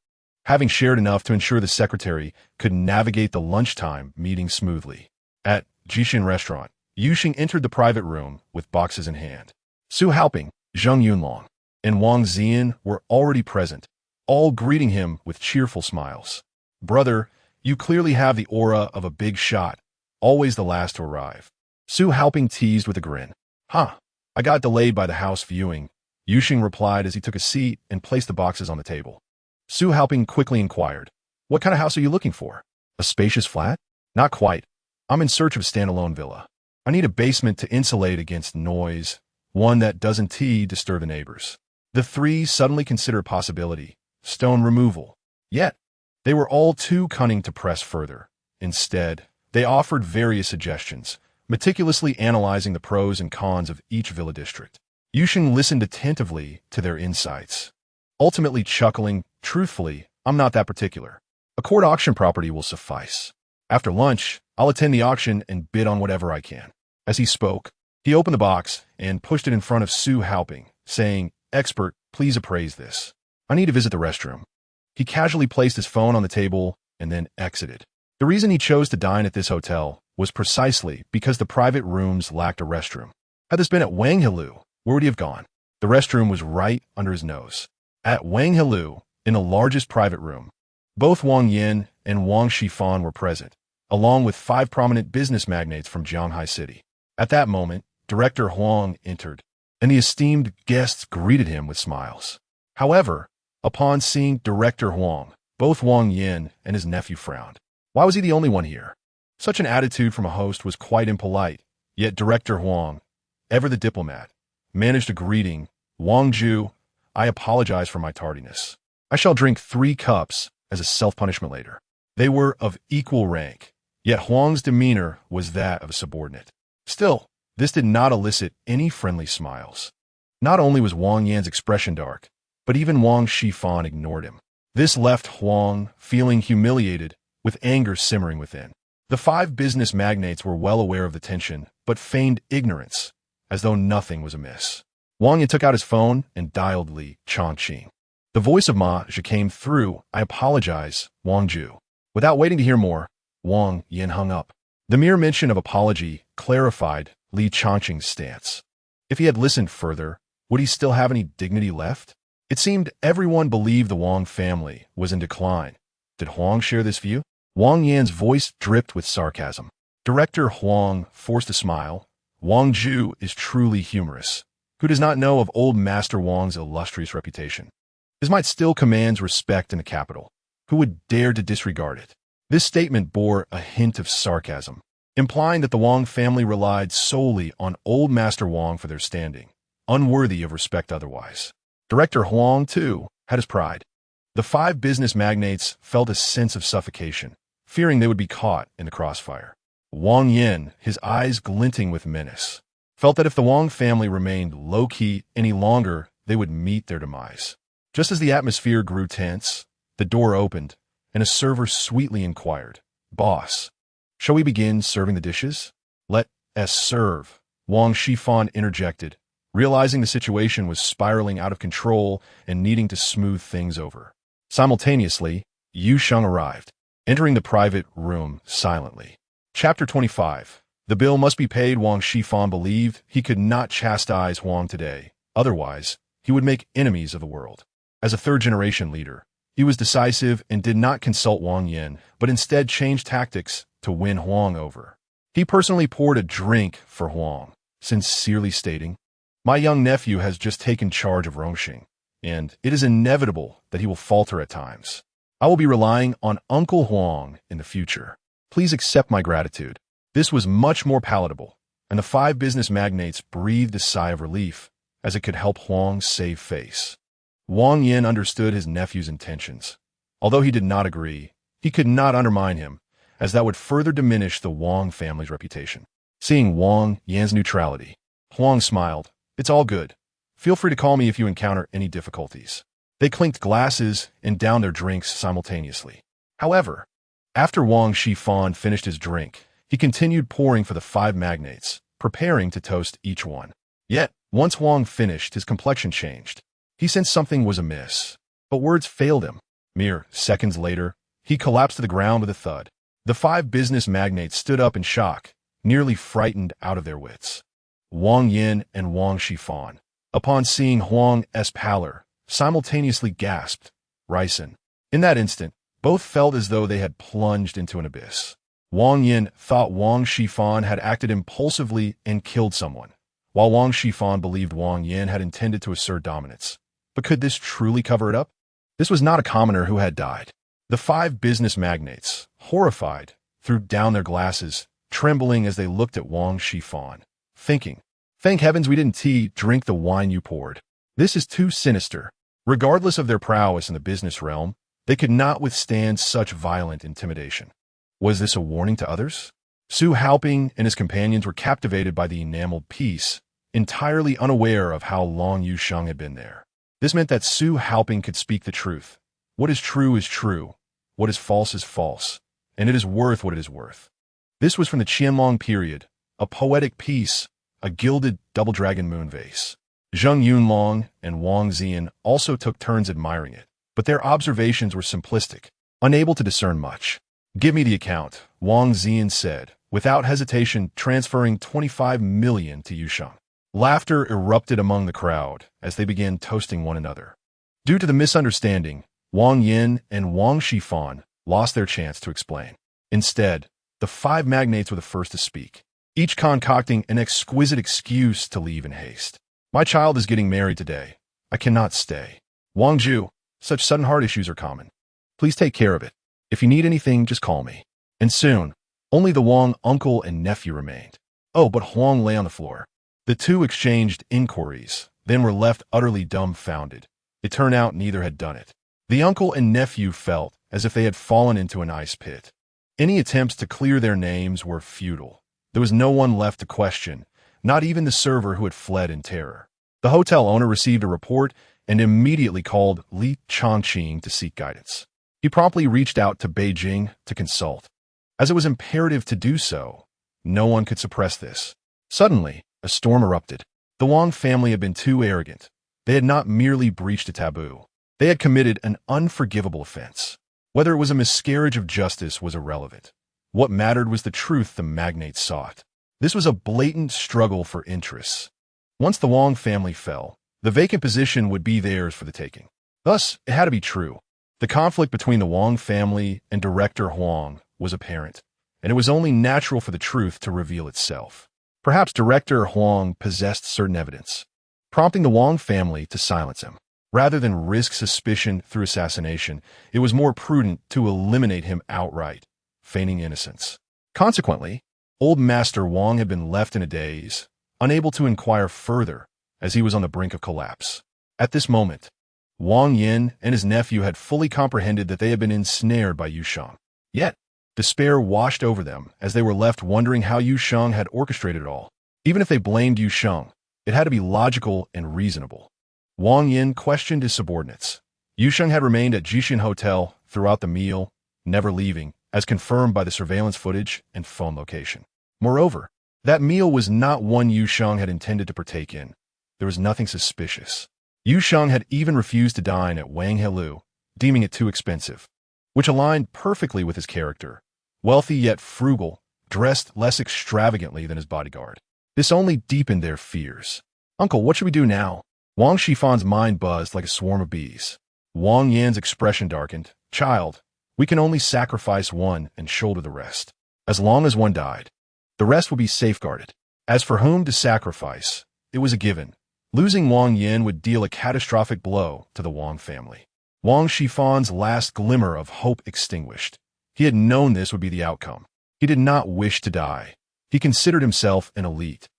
having shared enough to ensure the secretary could navigate the lunchtime meeting smoothly. At Jishin Restaurant, Yuxing entered the private room with boxes in hand. Su Haoping, Zheng Yunlong, and Wang Ziyan were already present, all greeting him with cheerful smiles. "Brother, you clearly have the aura of a big shot, always the last to arrive." Su Haoping teased with a grin. "Huh, I got delayed by the house viewing," Yuxing replied as he took a seat and placed the boxes on the table. Su Haoping quickly inquired, "What kind of house are you looking for? A spacious flat?" "Not quite. I'm in search of a standalone villa. I need a basement to insulate against noise, one that doesn't disturb the neighbors." The three suddenly considered a possibility: stone removal. Yet, they were all too cunning to press further. Instead, they offered various suggestions, meticulously analyzing the pros and cons of each villa district. Yuxing listened attentively to their insights, ultimately chuckling, "Truthfully, I'm not that particular. A court auction property will suffice. After lunch, I'll attend the auction and bid on whatever I can." As he spoke, he opened the box and pushed it in front of Su Haoping, saying, "Expert, please appraise this. I need to visit the restroom." He casually placed his phone on the table and then exited. The reason he chose to dine at this hotel was precisely because the private rooms lacked a restroom. Had this been at Wang Hilu, where would he have gone? The restroom was right under his nose. At Wang Hilu, in the largest private room, both Wang Yin and Wang Shifan were present, along with 5 prominent business magnates from Jianghai City. At that moment, Director Huang entered, and the esteemed guests greeted him with smiles. However, upon seeing Director Huang, both Wang Yin and his nephew frowned. Why was he the only one here? Such an attitude from a host was quite impolite, yet Director Huang, ever the diplomat, managed a greeting. "Wang Ju, I apologize for my tardiness. I shall drink 3 cups as a self-punishment later." They were of equal rank, yet Huang's demeanor was that of a subordinate. Still, this did not elicit any friendly smiles. Not only was Wang Yan's expression dark, but even Wang Shifan ignored him. This left Huang feeling humiliated, with anger simmering within. The 5 business magnates were well aware of the tension, but feigned ignorance, as though nothing was amiss. Wang Yin took out his phone and dialed Li Chongqing. The voice of Ma Zhe came through. "I apologize, Wang Ju." Without waiting to hear more, Wang Yin hung up. The mere mention of apology clarified Li Chongqing's stance. If he had listened further, would he still have any dignity left? It seemed everyone believed the Wang family was in decline. Did Huang share this view? Wang Yan's voice dripped with sarcasm. Director Huang forced a smile. "Wang Ju is truly humorous. Who does not know of old Master Wang's illustrious reputation? His might still commands respect in the capital. Who would dare to disregard it?" This statement bore a hint of sarcasm, implying that the Wang family relied solely on old Master Wang for their standing, unworthy of respect otherwise. Director Huang, too, had his pride. The five business magnates felt a sense of suffocation, fearing they would be caught in the crossfire. Wang Yin, his eyes glinting with menace, felt that if the Wang family remained low-key any longer, they would meet their demise. Just as the atmosphere grew tense, the door opened, and a server sweetly inquired, "Boss, shall we begin serving the dishes?" "Let us serve," Wang Shifan interjected, realizing the situation was spiraling out of control and needing to smooth things over. Simultaneously, Yu Sheng arrived, entering the private room silently. Chapter 25. The bill must be paid. Wang Shifan believed he could not chastise Huang today. Otherwise, he would make enemies of the world. As a third-generation leader, he was decisive and did not consult Wang Yin, but instead changed tactics to win Huang over. He personally poured a drink for Huang, sincerely stating, "My young nephew has just taken charge of Rongxing, and it is inevitable that he will falter at times. I will be relying on Uncle Huang in the future. Please accept my gratitude." This was much more palatable, and the five business magnates breathed a sigh of relief, as it could help Huang save face. Wang Yin understood his nephew's intentions. Although he did not agree, he could not undermine him, as that would further diminish the Wang family's reputation. Seeing Wang Yin's neutrality, Huang smiled. "It's all good. Feel free to call me if you encounter any difficulties." They clinked glasses and downed their drinks simultaneously. However, after Wang Shifan finished his drink, he continued pouring for the five magnates, preparing to toast each one. Yet, once Huang finished, his complexion changed. He sensed something was amiss, but words failed him. Mere seconds later, he collapsed to the ground with a thud. The five business magnates stood up in shock, nearly frightened out of their wits. Wang Yin and Wang Shifan, upon seeing Huang's pallor, simultaneously gasped, "Ricin." In that instant, both felt as though they had plunged into an abyss. Wang Yin thought Wang Shifan had acted impulsively and killed someone, while Wang Shifan believed Wang Yin had intended to assert dominance. But could this truly cover it up? This was not a commoner who had died. The five business magnates, horrified, threw down their glasses, trembling as they looked at Wang Shifan, thinking, "Thank heavens we didn't drink the wine you poured. This is too sinister." Regardless of their prowess in the business realm, they could not withstand such violent intimidation. Was this a warning to others? Su Haoping and his companions were captivated by the enameled piece, entirely unaware of how long Yu Sheng had been there. This meant that Su Haoping could speak the truth. What is true, what is false, and it is worth what it is worth. This was from the Qianlong period, a poetic piece, a gilded double dragon moon vase. Zheng Yunlong and Wang Zian also took turns admiring it, but their observations were simplistic, unable to discern much. "Give me the account," Wang Zian said, without hesitation transferring 25 million to Yu Sheng. Laughter erupted among the crowd as they began toasting one another. Due to the misunderstanding, Wang Yin and Wang Shifan lost their chance to explain. Instead, the five magnates were the first to speak, each concocting an exquisite excuse to leave in haste. "My child is getting married today. I cannot stay. Wang Zhu, such sudden heart issues are common. Please take care of it. If you need anything, just call me." And soon, only the Wang uncle and nephew remained. Oh, but Huang lay on the floor. The two exchanged inquiries, then were left utterly dumbfounded. It turned out neither had done it. The uncle and nephew felt as if they had fallen into an ice pit. Any attempts to clear their names were futile. There was no one left to question, not even the server who had fled in terror. The hotel owner received a report and immediately called Li Chongqing to seek guidance. He promptly reached out to Beijing to consult. As it was imperative to do so, no one could suppress this. Suddenly, a storm erupted. The Wang family had been too arrogant. They had not merely breached a taboo. They had committed an unforgivable offense. Whether it was a miscarriage of justice was irrelevant. What mattered was the truth the magnates sought. This was a blatant struggle for interests. Once the Wang family fell, the vacant position would be theirs for the taking. Thus, it had to be true. The conflict between the Wang family and Director Huang was apparent, and it was only natural for the truth to reveal itself. Perhaps Director Huang possessed certain evidence, prompting the Wang family to silence him. Rather than risk suspicion through assassination, it was more prudent to eliminate him outright, feigning innocence. Consequently, old Master Wang had been left in a daze, unable to inquire further, as he was on the brink of collapse. At this moment, Wang Yin and his nephew had fully comprehended that they had been ensnared by Yu Sheng. Yet, despair washed over them as they were left wondering how Yu Sheng had orchestrated it all. Even if they blamed Yu Sheng, it had to be logical and reasonable. Wang Yin questioned his subordinates. Yu Sheng had remained at Jixin Hotel throughout the meal, never leaving, as confirmed by the surveillance footage and phone location. Moreover, that meal was not one Yu Sheng had intended to partake in. There was nothing suspicious. Yu Sheng had even refused to dine at Wang Helu, deeming it too expensive, which aligned perfectly with his character. Wealthy yet frugal, dressed less extravagantly than his bodyguard. This only deepened their fears. "Uncle, what should we do now?" Wang Shifan's mind buzzed like a swarm of bees. Wang Yan's expression darkened. "Child, we can only sacrifice one and shoulder the rest. As long as one died, the rest will be safeguarded. As for whom to sacrifice, it was a given. Losing Wang Yin would deal a catastrophic blow to the Wang family." Wang Shifan's last glimmer of hope extinguished. He had known this would be the outcome. He did not wish to die. He considered himself an elite,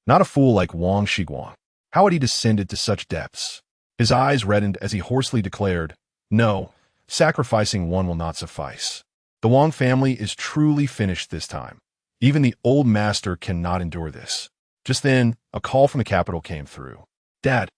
not a fool like Wang Shiguang. How had he descended to such depths? His eyes reddened as he hoarsely declared, "No, sacrificing one will not suffice. The Wang family is truly finished this time. Even the old master cannot endure this." Just then, a call from the capital came through. "Dad,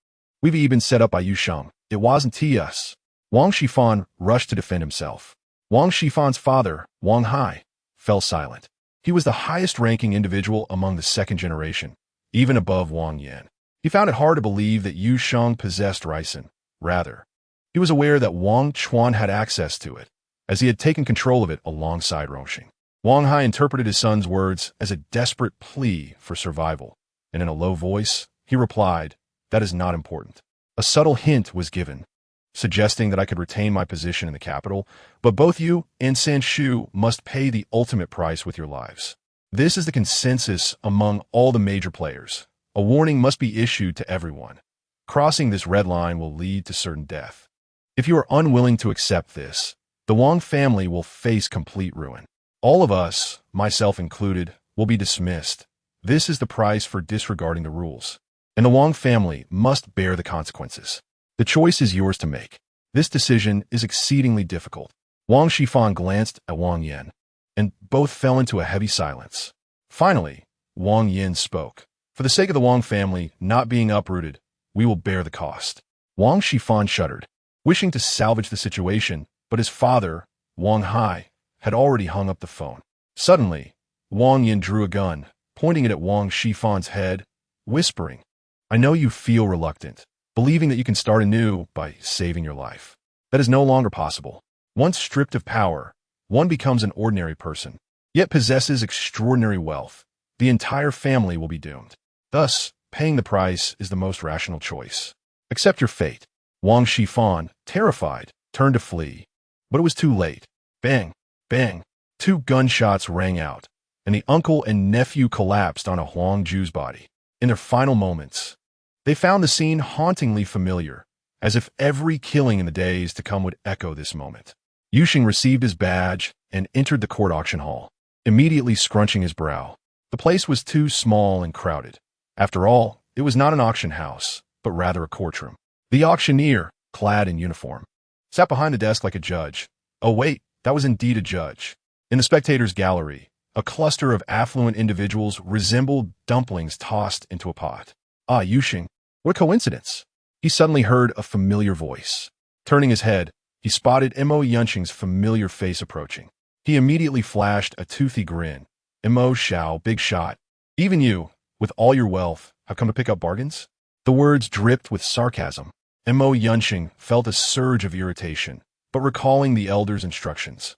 we've been set up by Yu Sheng. It wasn't us." Wang Shifan rushed to defend himself. Wang Shifan's father, Wang Hai, fell silent. He was the highest-ranking individual among the second generation, even above Wang Yan. He found it hard to believe that Yu Sheng possessed ricin. Rather, he was aware that Wang Chuan had access to it, as he had taken control of it alongside Rongxing. Wang Hai interpreted his son's words as a desperate plea for survival, and in a low voice, he replied, "That is not important." A subtle hint was given, suggesting that I could retain my position in the capital, but both you and San Shu must pay the ultimate price with your lives. This is the consensus among all the major players. A warning must be issued to everyone. Crossing this red line will lead to certain death. If you are unwilling to accept this, the Wang family will face complete ruin. All of us, myself included, will be dismissed. This is the price for disregarding the rules, and the Wang family must bear the consequences. The choice is yours to make. This decision is exceedingly difficult. Wang Shifan glanced at Wang Yin, and both fell into a heavy silence. Finally, Wang Yin spoke. "For the sake of the Wang family not being uprooted, we will bear the cost." Wang Shifan shuddered, wishing to salvage the situation, but his father, Wang Hai, had already hung up the phone. Suddenly, Wang Yin drew a gun, pointing it at Wang Shifan's head, whispering, "I know you feel reluctant, believing that you can start anew by saving your life. That is no longer possible. Once stripped of power, one becomes an ordinary person, yet possesses extraordinary wealth. The entire family will be doomed. Thus, paying the price is the most rational choice. Accept your fate." Wang Shifan, terrified, turned to flee, but it was too late. Bang, bang, 2 gunshots rang out, and the uncle and nephew collapsed on a Huang Ju's body. In their final moments, they found the scene hauntingly familiar, as if every killing in the days to come would echo this moment. Yuxing received his badge and entered the court auction hall, immediately scrunching his brow. The place was too small and crowded. After all, it was not an auction house, but rather a courtroom. The auctioneer, clad in uniform, sat behind the desk like a judge. Oh wait, that was indeed a judge. In the spectators' gallery, a cluster of affluent individuals resembled dumplings tossed into a pot. "Ah, Yuxing, what a coincidence." He suddenly heard a familiar voice. Turning his head, he spotted Mo Yunqing's familiar face approaching. He immediately flashed a toothy grin. "Mo Xiao, big shot. Even you, with all your wealth, have come to pick up bargains?" The words dripped with sarcasm. Mo Yunqing felt a surge of irritation, but recalling the elder's instructions,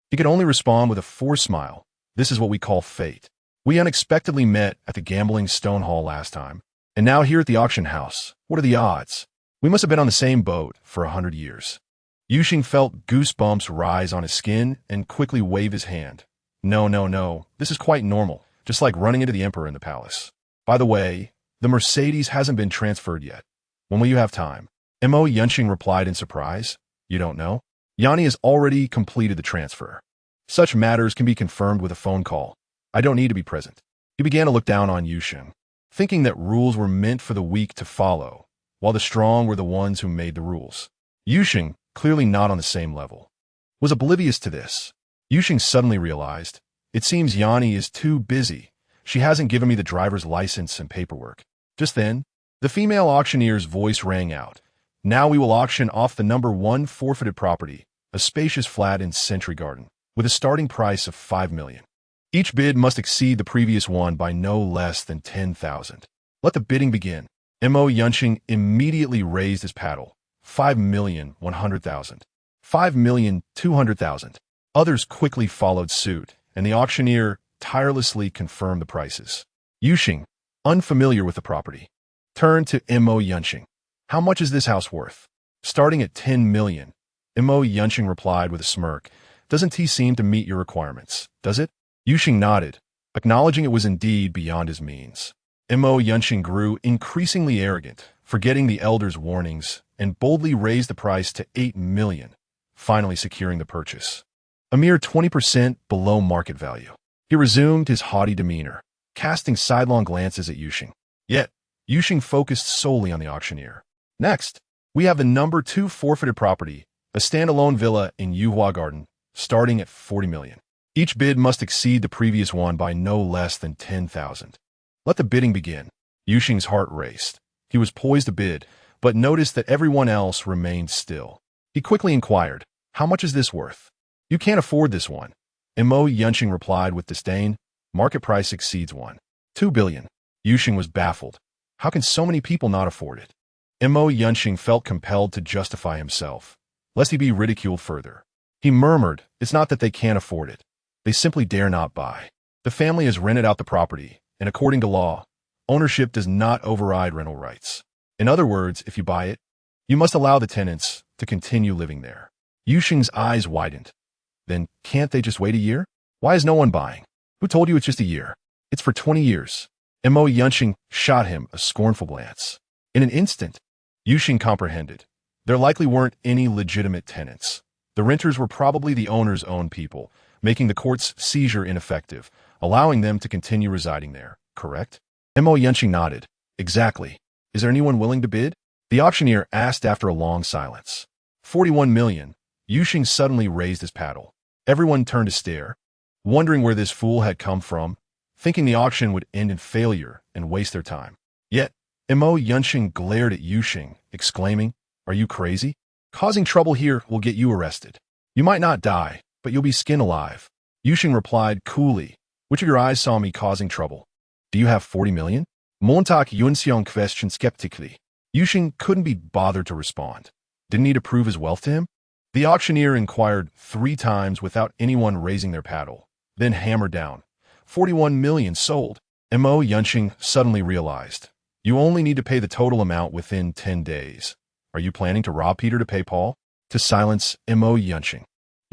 he could only respond with a forced smile. "This is what we call fate. We unexpectedly met at the gambling stone hall last time, and now here at the auction house. What are the odds? We must have been on the same boat for 100 years. Yuxing felt goosebumps rise on his skin and quickly waved his hand. No, no, no. This is quite normal, just like running into the emperor in the palace. By the way, the Mercedes hasn't been transferred yet. When will you have time? Mo Yunqing replied in surprise. You don't know? Yanni has already completed the transfer. Such matters can be confirmed with a phone call. I don't need to be present. He began to look down on Yuxing, thinking that rules were meant for the weak to follow, while the strong were the ones who made the rules. Yuxing, clearly not on the same level, was oblivious to this. Yuxing suddenly realized, it seems Yanni is too busy. She hasn't given me the driver's license and paperwork. Just then, the female auctioneer's voice rang out. Now we will auction off the number 1 forfeited property, a spacious flat in Century Garden, with a starting price of 5 million. Each bid must exceed the previous one by no less than 10,000. Let the bidding begin. Mo Yunxing immediately raised his paddle. 5,100,000. 5,200,000. Others quickly followed suit, and the auctioneer tirelessly confirmed the prices. Yuxing, unfamiliar with the property, turned to Mo Yunxing. How much is this house worth? Starting at 10 million. Mo Yunxing replied with a smirk. Doesn't he seem to meet your requirements, does it? Yuxing nodded, acknowledging it was indeed beyond his means. Mo Yunxing grew increasingly arrogant, forgetting the elder's warnings, and boldly raised the price to 8 million, finally securing the purchase. A mere 20% below market value. He resumed his haughty demeanor, casting sidelong glances at Yuxing. Yet, Yuxing focused solely on the auctioneer. Next, we have the number 2 forfeited property, a standalone villa in Yuhua Garden, starting at 40 million. Each bid must exceed the previous one by no less than 10,000. Let the bidding begin. Yuxing's heart raced. He was poised to bid, but noticed that everyone else remained still. He quickly inquired, how much is this worth? You can't afford this one. Mo Yunxing replied with disdain, market price exceeds 2 billion. Yuxing was baffled. How can so many people not afford it? Mo Yunxing felt compelled to justify himself, lest he be ridiculed further. He murmured, it's not that they can't afford it. They simply dare not buy. The family has rented out the property, and according to law, ownership does not override rental rights. In other words, if you buy it, you must allow the tenants to continue living there. Yuxing's eyes widened. Then can't they just wait a year? Why is no one buying? Who told you it's just a year? It's for 20 years. Mo Yunxing shot him a scornful glance. In an instant, Yuxing comprehended. There likely weren't any legitimate tenants. The renters were probably the owner's own people, making the court's seizure ineffective, allowing them to continue residing there, correct? Mo Yunxing nodded. Exactly. Is there anyone willing to bid? The auctioneer asked after a long silence. 41 million. Yuxing suddenly raised his paddle. Everyone turned to stare, wondering where this fool had come from, thinking the auction would end in failure and waste their time. Yet, Mo Yunxing glared at Yuxing, exclaiming, are you crazy? Causing trouble here will get you arrested. You might not die, but you'll be skin alive. Yuxing replied coolly, which of your eyes saw me causing trouble? Do you have 40 million? Montauk Yunxiong questioned skeptically. Yuxing couldn't be bothered to respond. Didn't need to prove his wealth to him? The auctioneer inquired 3 times without anyone raising their paddle, then hammered down. 41 million sold. Mo Yunxing suddenly realized. You only need to pay the total amount within 10 days. Are you planning to rob Peter to pay Paul? To silence Mo Yunxing.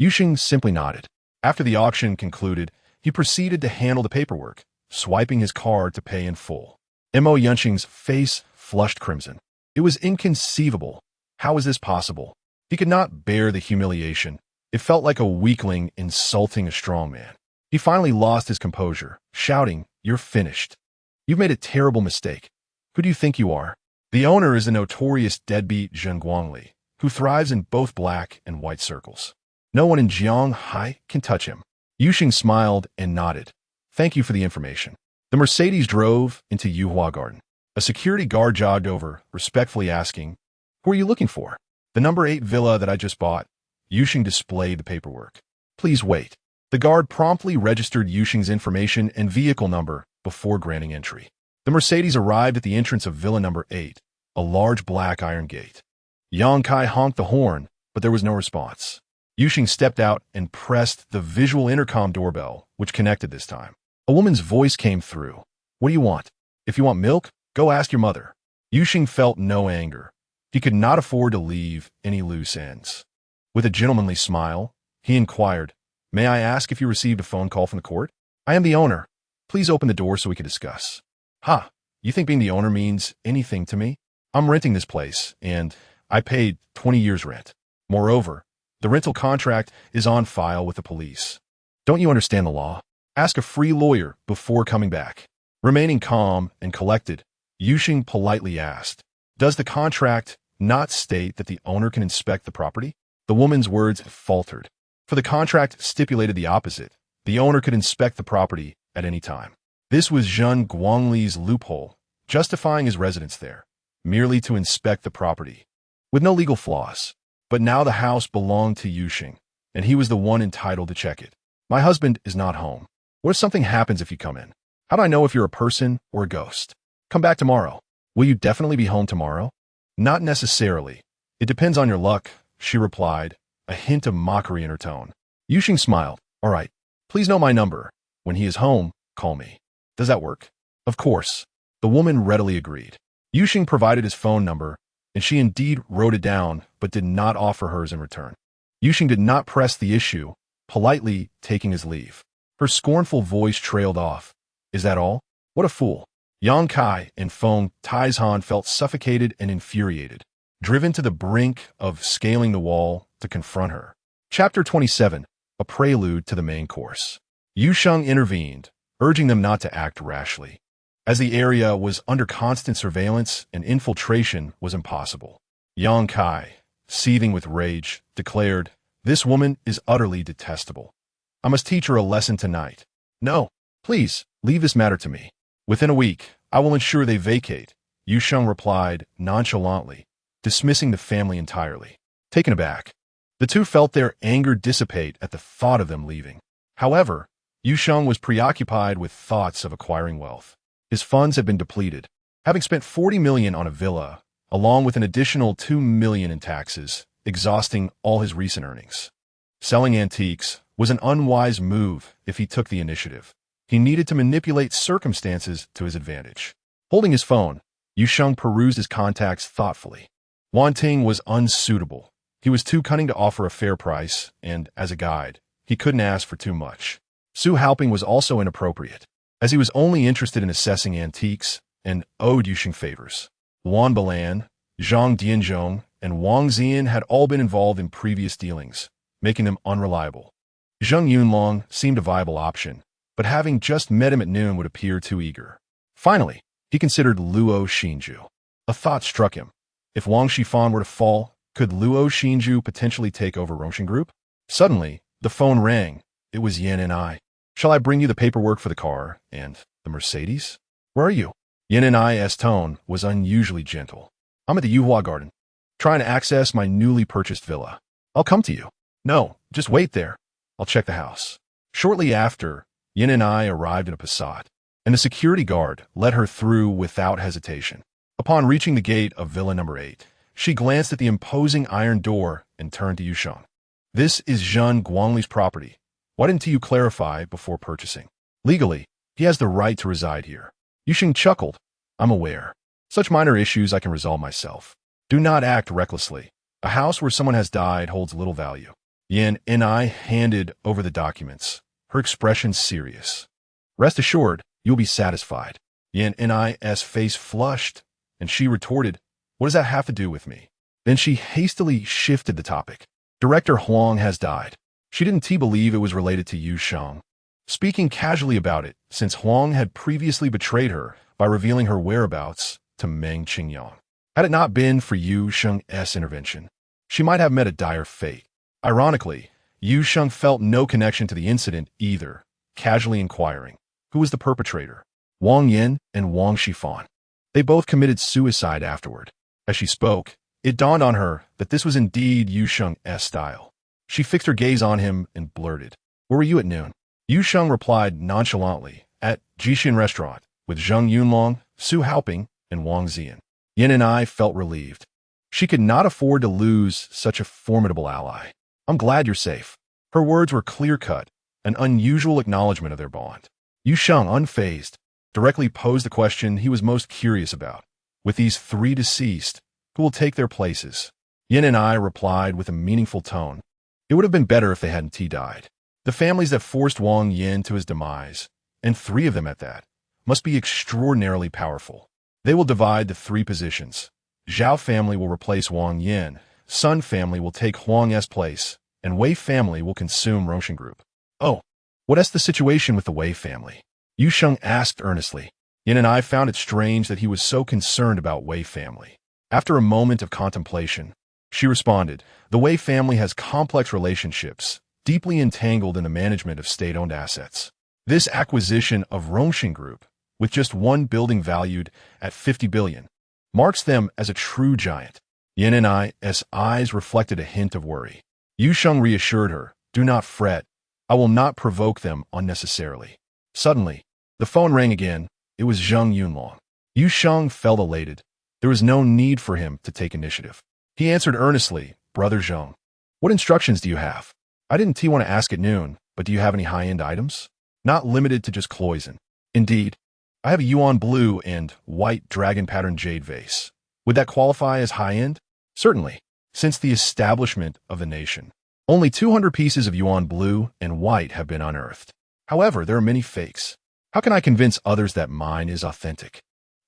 Yuxing simply nodded. After the auction concluded, he proceeded to handle the paperwork, swiping his card to pay in full. Mo Yunxing's face flushed crimson. It was inconceivable. How was this possible? He could not bear the humiliation. It felt like a weakling insulting a strong man. He finally lost his composure, shouting, "You're finished. You've made a terrible mistake. Who do you think you are?" The owner is the notorious deadbeat Zheng Guangli, who thrives in both black and white circles. No one in Jianghai can touch him. Yuxing smiled and nodded. Thank you for the information. The Mercedes drove into Yuhua Garden. A security guard jogged over, respectfully asking, "Who are you looking for?" "The number 8 villa that I just bought." Yuxing displayed the paperwork. "Please wait." The guard promptly registered Yuxing's information and vehicle number before granting entry. The Mercedes arrived at the entrance of villa number 8, a large black iron gate. Yang Kai honked the horn, but there was no response. Yuxing stepped out and pressed the visual intercom doorbell, which connected this time. A woman's voice came through. "What do you want? If you want milk, go ask your mother." Yuxing felt no anger. He could not afford to leave any loose ends. With a gentlemanly smile, he inquired, "May I ask if you received a phone call from the court?" "I am the owner. Please open the door so we can discuss." "Ha, you think being the owner means anything to me? I'm renting this place, and I paid 20 years rent. Moreover, the rental contract is on file with the police. Don't you understand the law? Ask a free lawyer before coming back." Remaining calm and collected, Yuxing politely asked, "Does the contract not state that the owner can inspect the property? The woman's words faltered, for the contract stipulated the opposite. The owner could inspect the property at any time. This was Zheng Guangli's loophole, justifying his residence there, merely to inspect the property, with no legal flaws. But now the house belonged to Yusheng, and he was the one entitled to check it. My husband is not home. What if something happens if you come in? How do I know if you're a person or a ghost? Come back tomorrow. Will you definitely be home tomorrow? Not necessarily. It depends on your luck, she replied, a hint of mockery in her tone. Yusheng smiled. All right. Please know my number. When he is home, call me. Does that work? Of course. The woman readily agreed. Yusheng provided his phone number, and she indeed wrote it down, but did not offer hers in return. Yusheng did not press the issue, politely taking his leave. Her scornful voice trailed off. Is that all? What a fool. Yang Kai and Feng Taizhan felt suffocated and infuriated, driven to the brink of scaling the wall to confront her. Chapter 27, a prelude to the main course. Yusheng intervened, urging them not to act rashly, as the area was under constant surveillance and infiltration was impossible. Yang Kai, seething with rage, declared, "This woman is utterly detestable. I must teach her a lesson tonight. No, please, leave this matter to me. Within a week, I will ensure they vacate," Yusheng replied nonchalantly, dismissing the family entirely. Taken aback, the two felt their anger dissipate at the thought of them leaving. However, Yusheng was preoccupied with thoughts of acquiring wealth. His funds had been depleted, having spent 40 million on a villa, along with an additional 2 million in taxes, exhausting all his recent earnings. Selling antiques was an unwise move if he took the initiative. He needed to manipulate circumstances to his advantage. Holding his phone, Yusheng perused his contacts thoughtfully. Wan Ting was unsuitable. He was too cunning to offer a fair price, and, as a guide, he couldn't ask for too much. Su Haoping was also inappropriate, as he was only interested in assessing antiques and owed Yusheng favors. Wan Balan, Zhang Dianzhong, and Wang Zian had all been involved in previous dealings, making them unreliable. Zheng Yunlong seemed a viable option, but having just met him at noon would appear too eager. Finally, he considered Luo Xinju. A thought struck him. If Wang Shifan were to fall, could Luo Xinju potentially take over Rongsheng Group? Suddenly, the phone rang. It was Yin and I. Shall I bring you the paperwork for the car and the Mercedes? Where are you? Yin and I's tone was unusually gentle. I'm at the Yuhua Garden, trying to access my newly purchased villa. I'll come to you. No, just wait there. I'll check the house. Shortly after, Yin and I arrived in a Passat, and the security guard let her through without hesitation. Upon reaching the gate of Villa Number 8, she glanced at the imposing iron door and turned to Yusheng. This is Zheng Guangli's property. Why didn't you clarify before purchasing? Legally, he has the right to reside here. Yusheng chuckled. I'm aware. Such minor issues I can resolve myself. Do not act recklessly. A house where someone has died holds little value. Yin and I handed over the documents, her expression serious. Rest assured, you'll be satisfied. Yin and I's face flushed, and she retorted, what does that have to do with me? Then she hastily shifted the topic. Director Huang has died. She didn't believe it was related to Yusheng, speaking casually about it since Huang had previously betrayed her by revealing her whereabouts to Meng Qingyang. Had it not been for Yusheng's intervention, she might have met a dire fate. Ironically, Yusheng felt no connection to the incident either, casually inquiring, who was the perpetrator? Wang Yin and Wang Shifan. They both committed suicide afterward. As she spoke, it dawned on her that this was indeed Yusheng's style. She fixed her gaze on him and blurted, where were you at noon? Yusheng replied nonchalantly, at Jixin Restaurant, with Zheng Yunlong, Su Haoping, and Wang Zian. Yin and I felt relieved. She could not afford to lose such a formidable ally. I'm glad you're safe. Her words were clear-cut, an unusual acknowledgement of their bond. Yusheng, unfazed, directly posed the question he was most curious about. With these 3 deceased, who will take their places? Yin and I replied with a meaningful tone. It would have been better if they hadn't died. The families that forced Wang Yin to his demise, and 3 of them at that, must be extraordinarily powerful. They will divide the 3 positions. Zhao family will replace Wang Yin, Sun family will take Huang's place, and Wei family will consume Rongsheng Group. Oh, what is the situation with the Wei family? Yusheng asked earnestly. Yin and I found it strange that he was so concerned about Wei family. After a moment of contemplation, she responded, "The Wei family has complex relationships, deeply entangled in the management of state-owned assets. This acquisition of Rongxing Group, with just one building valued at 50 billion, marks them as a true giant." Yin and I's eyes reflected a hint of worry. Yusheng reassured her, "Do not fret. I will not provoke them unnecessarily." Suddenly, the phone rang again. It was Zheng Yunlong. Yusheng felt elated. There was no need for him to take initiative. He answered earnestly, "Brother Zheng, what instructions do you have? I didn't want to ask at noon, but do you have any high-end items? Not limited to just cloison. Indeed, I have a yuan blue and white dragon-patterned jade vase. Would that qualify as high-end?" "Certainly. Since the establishment of the nation, only 200 pieces of yuan blue and white have been unearthed. However, there are many fakes. How can I convince others that mine is authentic?"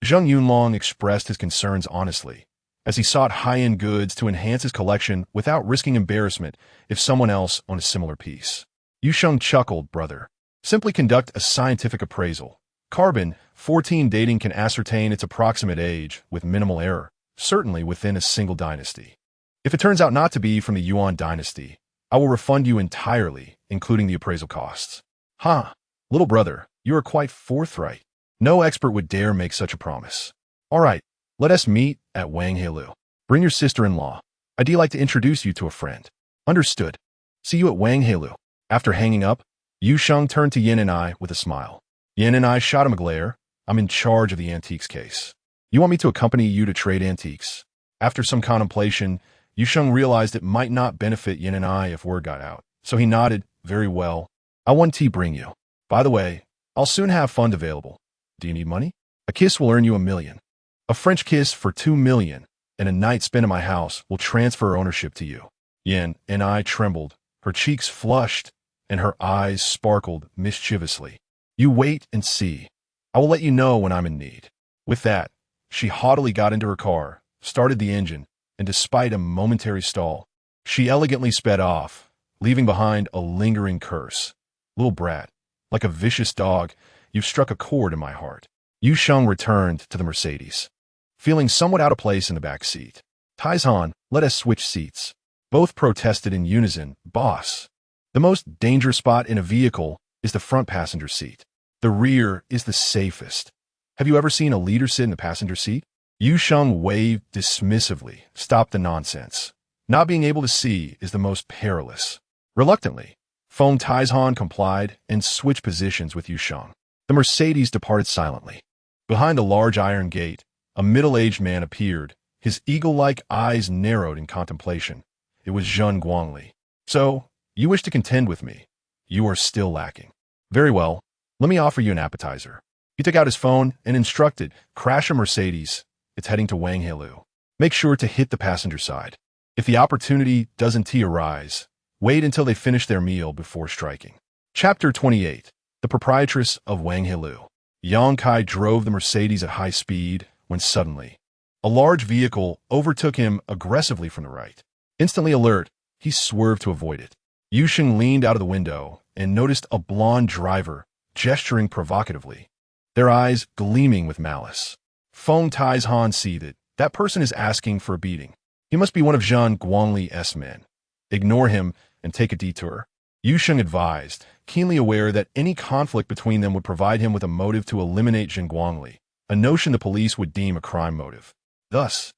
Zheng Yunlong expressed his concerns honestly, as he sought high-end goods to enhance his collection without risking embarrassment if someone else owned a similar piece. Yusheng chuckled, "Brother, simply conduct a scientific appraisal. Carbon-14 dating can ascertain its approximate age with minimal error, certainly within a single dynasty. If it turns out not to be from the Yuan dynasty, I will refund you entirely, including the appraisal costs." "Huh, little brother, you are quite forthright. No expert would dare make such a promise. All right, let us meet at Wang Heilu. Bring your sister-in-law. I'd like to introduce you to a friend." "Understood. See you at Wang Heilu." After hanging up, Yusheng turned to Yin and I with a smile. Yin and I shot him a glare. "I'm in charge of the antiques case. You want me to accompany you to trade antiques?" After some contemplation, Yusheng realized it might not benefit Yin and I if word got out, so he nodded, "Very well. I want tea bring you. By the way, I'll soon have fund available. Do you need money? A kiss will earn you 1 million. A French kiss for 2 million, and a night spent in my house will transfer ownership to you." Yin and I trembled. Her cheeks flushed, and her eyes sparkled mischievously. "You wait and see. I will let you know when I'm in need." With that, she haughtily got into her car, started the engine, and despite a momentary stall, she elegantly sped off, leaving behind a lingering curse. "Little brat, like a vicious dog, you've struck a chord in my heart." Yusheng returned to the Mercedes, feeling somewhat out of place in the back seat. "Taizhan, let us switch seats." Both protested in unison, "Boss, the most dangerous spot in a vehicle is the front passenger seat. The rear is the safest. Have you ever seen a leader sit in the passenger seat?" Yusheng waved dismissively, "Stop the nonsense. Not being able to see is the most perilous." Reluctantly, Feng Taizhan complied and switched positions with Yusheng. The Mercedes departed silently. Behind a large iron gate, a middle-aged man appeared, his eagle-like eyes narrowed in contemplation. It was Zhen Guangli. "So, you wish to contend with me? You are still lacking. Very well, let me offer you an appetizer." He took out his phone and instructed, "Crash a Mercedes. It's heading to Wang Heilu. Make sure to hit the passenger side. If the opportunity doesn't arise, wait until they finish their meal before striking." Chapter 28. The proprietress of Wang Heilu. Yang Kai drove the Mercedes at high speed when suddenly, a large vehicle overtook him aggressively from the right. Instantly alert, he swerved to avoid it. Yusheng leaned out of the window and noticed a blonde driver gesturing provocatively, their eyes gleaming with malice. Feng Taizhan seethed. That person is asking for a beating. He must be one of Zhen Guangli's men. Ignore him and take a detour. Yusheng advised, keenly aware that any conflict between them would provide him with a motive to eliminate Zhen Guangli, a notion the police would deem a crime motive. Thus,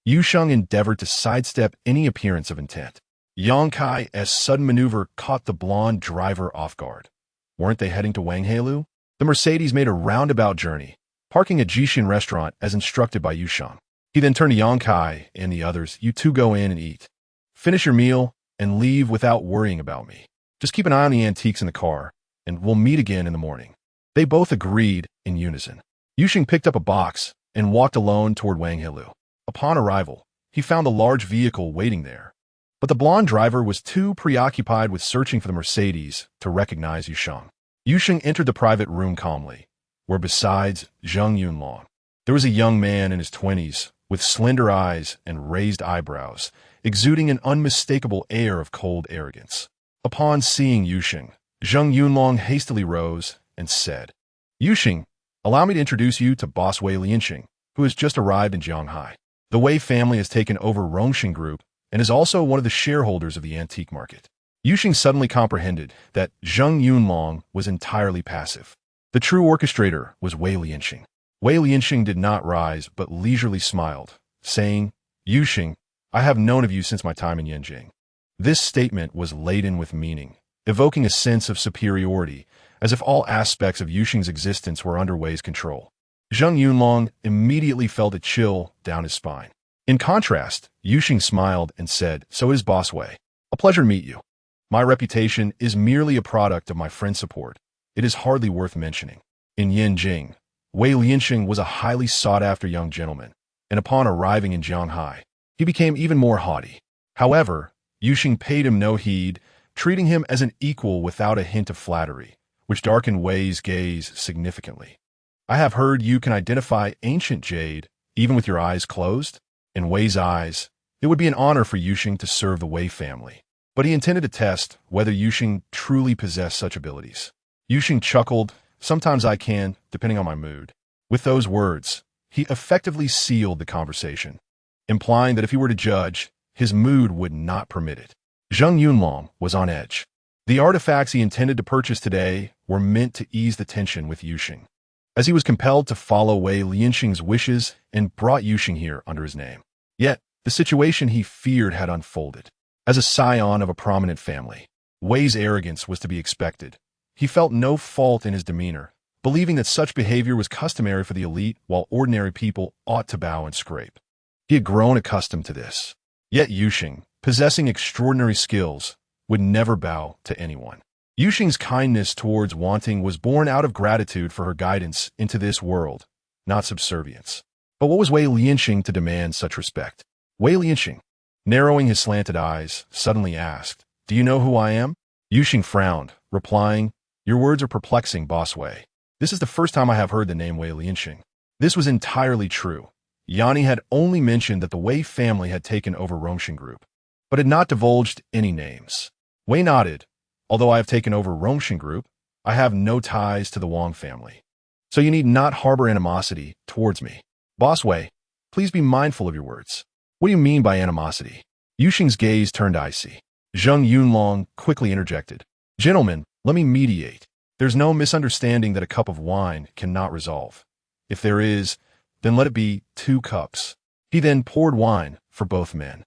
Yusheng endeavored to sidestep any appearance of intent. Yang Kai's sudden maneuver caught the blonde driver off guard. Weren't they heading to Wang Heilu? The Mercedes made a roundabout journey, parking at Jishin restaurant as instructed by Yusheng. He then turned to Yang Kai and the others. "You two go in and eat. Finish your meal and leave without worrying about me. Just keep an eye on the antiques in the car, and we'll meet again in the morning." They both agreed in unison. Yusheng picked up a box and walked alone toward Wang Heilu. Upon arrival, he found a large vehicle waiting there, but the blonde driver was too preoccupied with searching for the Mercedes to recognize Yusheng. Yusheng entered the private room calmly, where besides Zheng Yunlong, there was a young man in his 20s with slender eyes and raised eyebrows, exuding an unmistakable air of cold arrogance. Upon seeing Yusheng, Zheng Yunlong hastily rose and said, "Yusheng, allow me to introduce you to Boss Wei Lianxing, who has just arrived in Jianghai." The Wei family has taken over Rongxing Group and is also one of the shareholders of the antique market. Yuxing suddenly comprehended that Zheng Yunlong was entirely passive. The true orchestrator was Wei Lianxing. Wei Lianxing did not rise, but leisurely smiled, saying, "Yuxing, I have known of you since my time in Yanjing." This statement was laden with meaning, evoking a sense of superiority, as if all aspects of Yuxing's existence were under Wei's control. Zheng Yunlong immediately felt a chill down his spine. In contrast, Yuxing smiled and said, "So is Boss Wei. A pleasure to meet you. My reputation is merely a product of my friend's support. It is hardly worth mentioning." In Yanjing, Wei Lianxing was a highly sought-after young gentleman, and upon arriving in Jianghai, he became even more haughty. However, Yuxing paid him no heed, treating him as an equal without a hint of flattery, which darkened Wei's gaze significantly. "I have heard you can identify ancient jade, even with your eyes closed?" In Wei's eyes, it would be an honor for Yuxing to serve the Wei family, but he intended to test whether Yuxing truly possessed such abilities. Yuxing chuckled, "Sometimes I can, depending on my mood." With those words, he effectively sealed the conversation, implying that if he were to judge, his mood would not permit it. Zheng Yunlong was on edge. The artifacts he intended to purchase today were meant to ease the tension with Yuxing, as he was compelled to follow Wei Lianxing's wishes and brought Yuxing here under his name. Yet, the situation he feared had unfolded. As a scion of a prominent family, Wei's arrogance was to be expected. He felt no fault in his demeanor, believing that such behavior was customary for the elite while ordinary people ought to bow and scrape. He had grown accustomed to this. Yet Yuxing, possessing extraordinary skills, would never bow to anyone. Yuxing's kindness towards Wanting was born out of gratitude for her guidance into this world, not subservience. But what was Wei Lianxing to demand such respect? Wei Lianxing, narrowing his slanted eyes, suddenly asked, "Do you know who I am?" Yuxing frowned, replying, "Your words are perplexing, Boss Wei. This is the first time I have heard the name Wei Lianxing." This was entirely true. Yanni had only mentioned that the Wei family had taken over Rongxing Group, but had not divulged any names. Wei nodded. "Although I have taken over Rongxing Group, I have no ties to the Wang family. So you need not harbor animosity towards me. Boss Wei, please be mindful of your words." "What do you mean by animosity?" Yuxing's gaze turned icy. Zheng Yunlong quickly interjected, "Gentlemen, let me mediate. There's no misunderstanding that a cup of wine cannot resolve. If there is, then let it be 2 cups." He then poured wine for both men.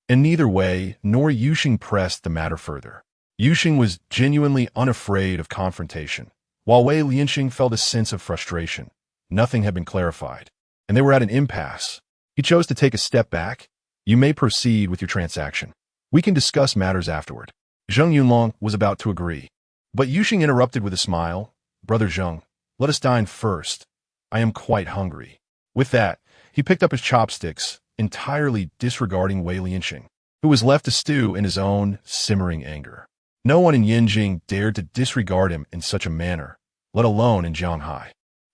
And neither Wei nor Yuxing pressed the matter further. Yuxing was genuinely unafraid of confrontation, while Wei Lianxing felt a sense of frustration. Nothing had been clarified, and they were at an impasse. He chose to take a step back. "You may proceed with your transaction. We can discuss matters afterward." Zheng Yunlong was about to agree, but Yuxing interrupted with a smile. "Brother Zheng, let us dine first. I am quite hungry." With that, he picked up his chopsticks, entirely disregarding Wei Lianxing, who was left to stew in his own simmering anger. No one in Yanjing dared to disregard him in such a manner, let alone in Jianghai.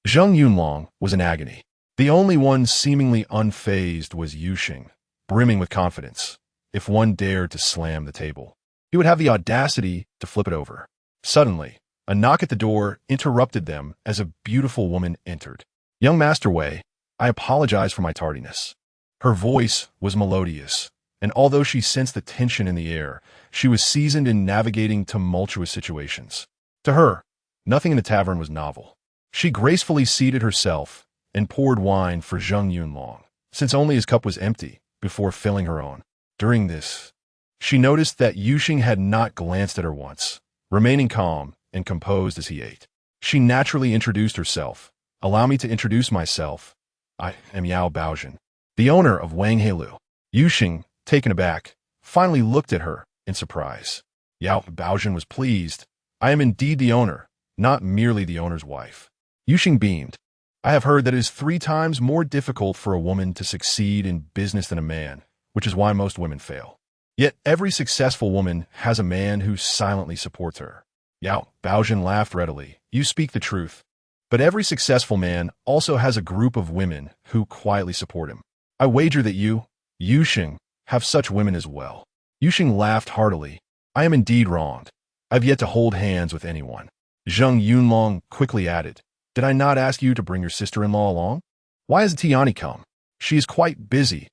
Zheng Yunlong was in agony. The only one seemingly unfazed was Yuxing, brimming with confidence. If one dared to slam the table, he would have the audacity to flip it over. Suddenly, a knock at the door interrupted them as a beautiful woman entered. "Young Master Wei, I apologize for my tardiness." Her voice was melodious, and although she sensed the tension in the air, she was seasoned in navigating tumultuous situations. To her, nothing in the tavern was novel. She gracefully seated herself and poured wine for Zheng Yunlong, since only his cup was empty, before filling her own. During this, she noticed that Yuxing had not glanced at her once, remaining calm and composed as he ate. She naturally introduced herself. "Allow me to introduce myself. I am Yao Baozhen, the owner of Wang Heilu." Yuxing, taken aback, finally looked at her in surprise. Yao Baozhen was pleased. "I am indeed the owner, not merely the owner's wife." Yuxing beamed. "I have heard that it is 3 times more difficult for a woman to succeed in business than a man, which is why most women fail. Yet every successful woman has a man who silently supports her." Yao Baozhen laughed readily. "You speak the truth. But every successful man also has a group of women who quietly support him. I wager that you, Yuxing, have such women as well." Yuxing laughed heartily. "I am indeed wronged. I have yet to hold hands with anyone." Zheng Yunlong quickly added, "Did I not ask you to bring your sister-in-law along? Why hasn't Tiani come? She is quite busy,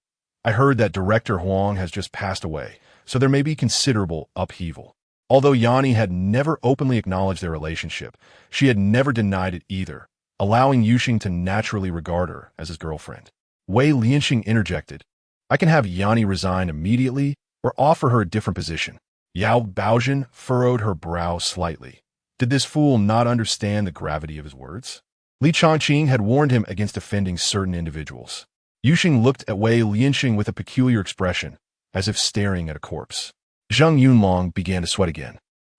I heard that director Huang has just passed away, so there may be considerable upheaval. Although Yanni had never openly acknowledged their relationship, she had never denied it either, allowing Yuxing to naturally regard her as his girlfriend. Wei Lianxing interjected, I can have Yanni resign immediately or offer her a different position. Yao Baozhen furrowed her brow slightly. Did this fool not understand the gravity of his words? Li Chongqing had warned him against offending certain individuals. Yuxing looked at Wei Lianxing with a peculiar expression, as if staring at a corpse. Zhang Yunlong began to sweat again.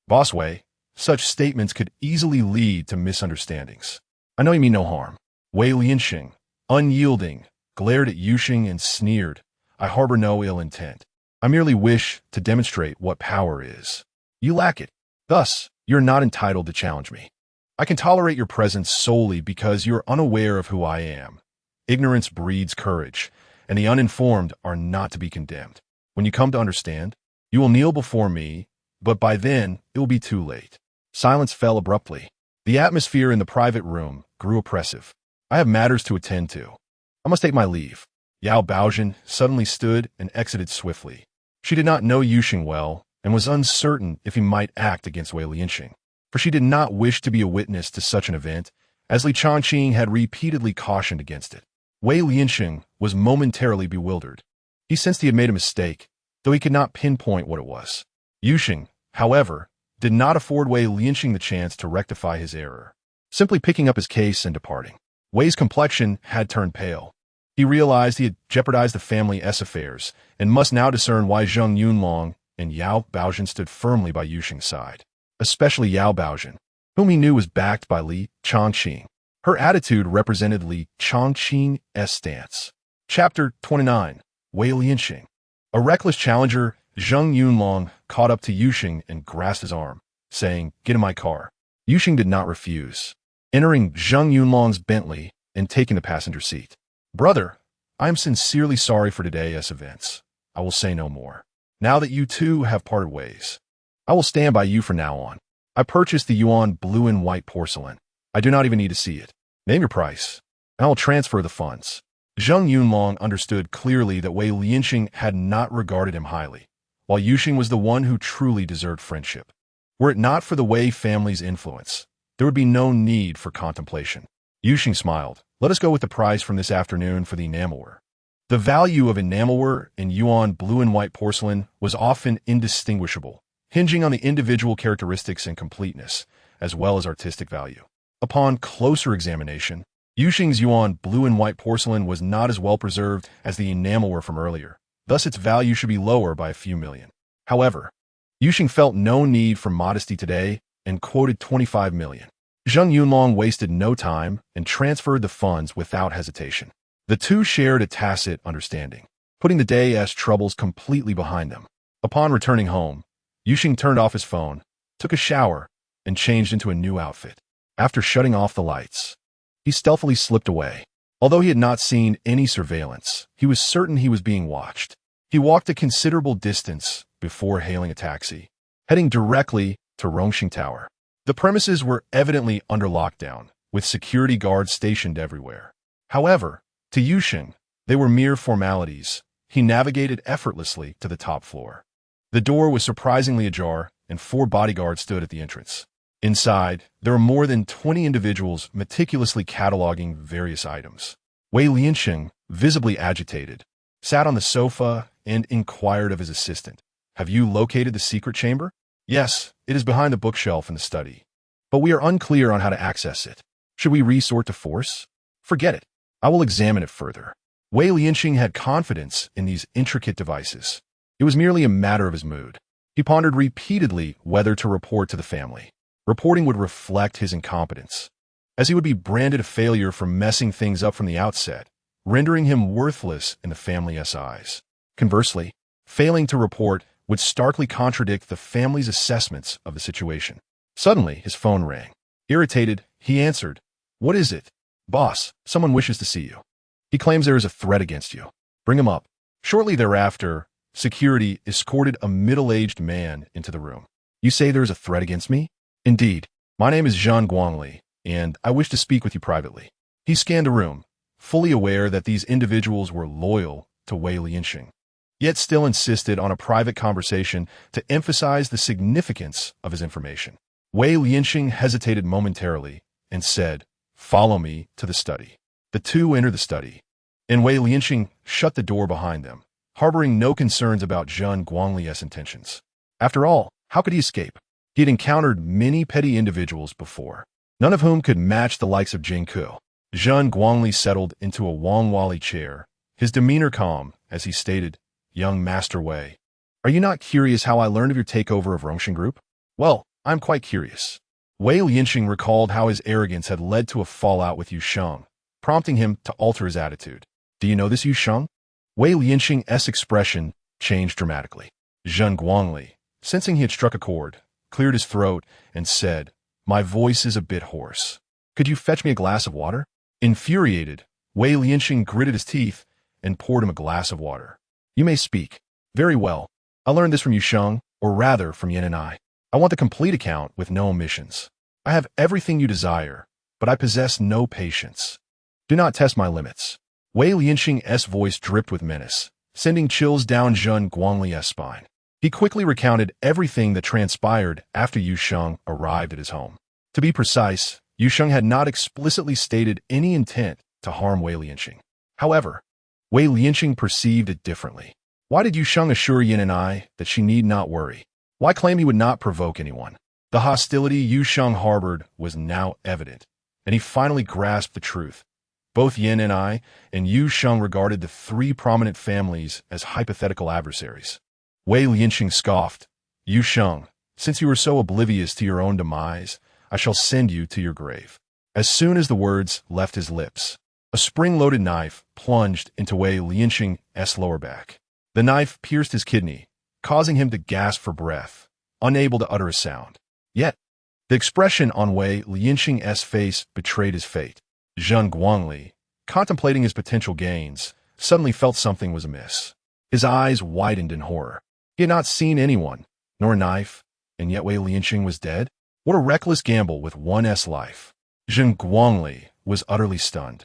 Boss Wei, such statements could easily lead to misunderstandings. I know you mean no harm. Wei Lianxing, unyielding, glared at Yuxing and sneered, I harbor no ill intent. I merely wish to demonstrate what power is. You lack it. Thus, you're not entitled to challenge me. I can tolerate your presence solely because you're unaware of who I am. Ignorance breeds courage, and the uninformed are not to be condemned. When you come to understand, you will kneel before me, but by then it will be too late. Silence fell abruptly. The atmosphere in the private room grew oppressive. I have matters to attend to. I must take my leave. Yao Baozhen suddenly stood and exited swiftly. She did not know Yuxing well and was uncertain if he might act against Wei Lianxing, for she did not wish to be a witness to such an event, as Li Chongqing had repeatedly cautioned against it. Wei Lianxing was momentarily bewildered. He sensed he had made a mistake, though he could not pinpoint what it was. Yuxing, however, did not afford Wei Lianxing the chance to rectify his error, simply picking up his case and departing. Wei's complexion had turned pale. He realized he had jeopardized the family's affairs and must now discern why Zhang Yunlong and Yao Baozhen stood firmly by Yuxing's side, especially Yao Baozhen, whom he knew was backed by Li Chongqing. Her attitude represented Li Chongqing's stance. Chapter 29. Wei Lianxing. A reckless challenger, Zhang Yunlong caught up to Yuxing and grasped his arm, saying, Get in my car. Yuxing did not refuse, entering Zhang Yunlong's Bentley and taking the passenger seat. Brother, I am sincerely sorry for today's events. I will say no more. Now that you two have parted ways, I will stand by you from now on. I purchased the Yuan blue and white porcelain. I do not even need to see it. Name your price, and I will transfer the funds. Zhang Yunlong understood clearly that Wei Lianxing had not regarded him highly, while Yuxing was the one who truly deserved friendship. Were it not for the Wei family's influence, there would be no need for contemplation. Yuxing smiled. Let us go with the price from this afternoon for the enamelware. The value of enamelware in Yuan blue and white porcelain was often indistinguishable, hinging on the individual characteristics and completeness, as well as artistic value. Upon closer examination, Yuxing's Yuan blue and white porcelain was not as well preserved as the enamelware from earlier, thus its value should be lower by a few million. However, Yuxing felt no need for modesty today and quoted 25 million. Zhang Yunlong wasted no time and transferred the funds without hesitation. The two shared a tacit understanding, putting the day's troubles completely behind them. Upon returning home, Yuxing turned off his phone, took a shower, and changed into a new outfit. After shutting off the lights, he stealthily slipped away. Although he had not seen any surveillance, he was certain he was being watched. He walked a considerable distance before hailing a taxi, heading directly to Rongxing Tower. The premises were evidently under lockdown, with security guards stationed everywhere. However, to Yuxing, they were mere formalities. He navigated effortlessly to the top floor. The door was surprisingly ajar, and 4 bodyguards stood at the entrance. Inside, there were more than 20 individuals meticulously cataloging various items. Wei Lianxing, visibly agitated, sat on the sofa and inquired of his assistant, Have you located the secret chamber? Yes, it is behind the bookshelf in the study. But we are unclear on how to access it. Should we resort to force? Forget it. I will examine it further. Wei Lianxing had confidence in these intricate devices. It was merely a matter of his mood. He pondered repeatedly whether to report to the family. Reporting would reflect his incompetence, as he would be branded a failure for messing things up from the outset, rendering him worthless in the family's eyes. Conversely, failing to report would starkly contradict the family's assessments of the situation. Suddenly, his phone rang. Irritated, he answered, What is it? Boss, someone wishes to see you. He claims there is a threat against you. Bring him up. Shortly thereafter, security escorted a middle-aged man into the room. You say there is a threat against me? Indeed. My name is Zhang Guangli, and I wish to speak with you privately. He scanned the room, fully aware that these individuals were loyal to Wei Lianxing, yet still insisted on a private conversation to emphasize the significance of his information. Wei Lianxing hesitated momentarily and said, "Follow me to the study." The two entered the study, and Wei Lianxing shut the door behind them, harboring no concerns about Zheng Guangli's intentions. After all, how could he escape? He had encountered many petty individuals before, none of whom could match the likes of Jing Ku. Zheng Guangli settled into a Wang Wali chair, his demeanor calm as he stated, "Young Master Wei, are you not curious how I learned of your takeover of Rongxing Group?" "Well, I'm quite curious." Wei Lianxing recalled how his arrogance had led to a fallout with Yu Sheng, prompting him to alter his attitude. "Do you know this Yu Sheng?" Wei Lianxing's expression changed dramatically. Zheng Guangli, sensing he had struck a chord, cleared his throat and said, "My voice is a bit hoarse. Could you fetch me a glass of water?" Infuriated, Wei Lianxing gritted his teeth and poured him a glass of water. "You may speak." "Very well. I learned this from Yu Sheng, or rather from Yin and I. I want the complete account with no omissions. I have everything you desire, but I possess no patience. Do not test my limits." Wei Lianxing's voice dripped with menace, sending chills down Zheng Guangli's spine. He quickly recounted everything that transpired after Yu Sheng arrived at his home. To be precise, Yu Sheng had not explicitly stated any intent to harm Wei Lianxing. However, Wei Lianxing perceived it differently. Why did Yu Sheng assure Yin and I that she need not worry? Why claim he would not provoke anyone? The hostility Yu Sheng harbored was now evident, and he finally grasped the truth. Both Yin and I and Yu Sheng regarded the three prominent families as hypothetical adversaries. Wei Lianxing scoffed, "Yu Sheng, since you are so oblivious to your own demise, I shall send you to your grave." As soon as the words left his lips, a spring-loaded knife plunged into Wei Lianxing's lower back. The knife pierced his kidney, causing him to gasp for breath, unable to utter a sound. Yet, the expression on Wei Lianxing's face betrayed his fate. Zheng Guangli, contemplating his potential gains, suddenly felt something was amiss. His eyes widened in horror. He had not seen anyone, nor a knife, and yet Wei Lianxing was dead? What a reckless gamble with one's life. Zheng Guangli was utterly stunned.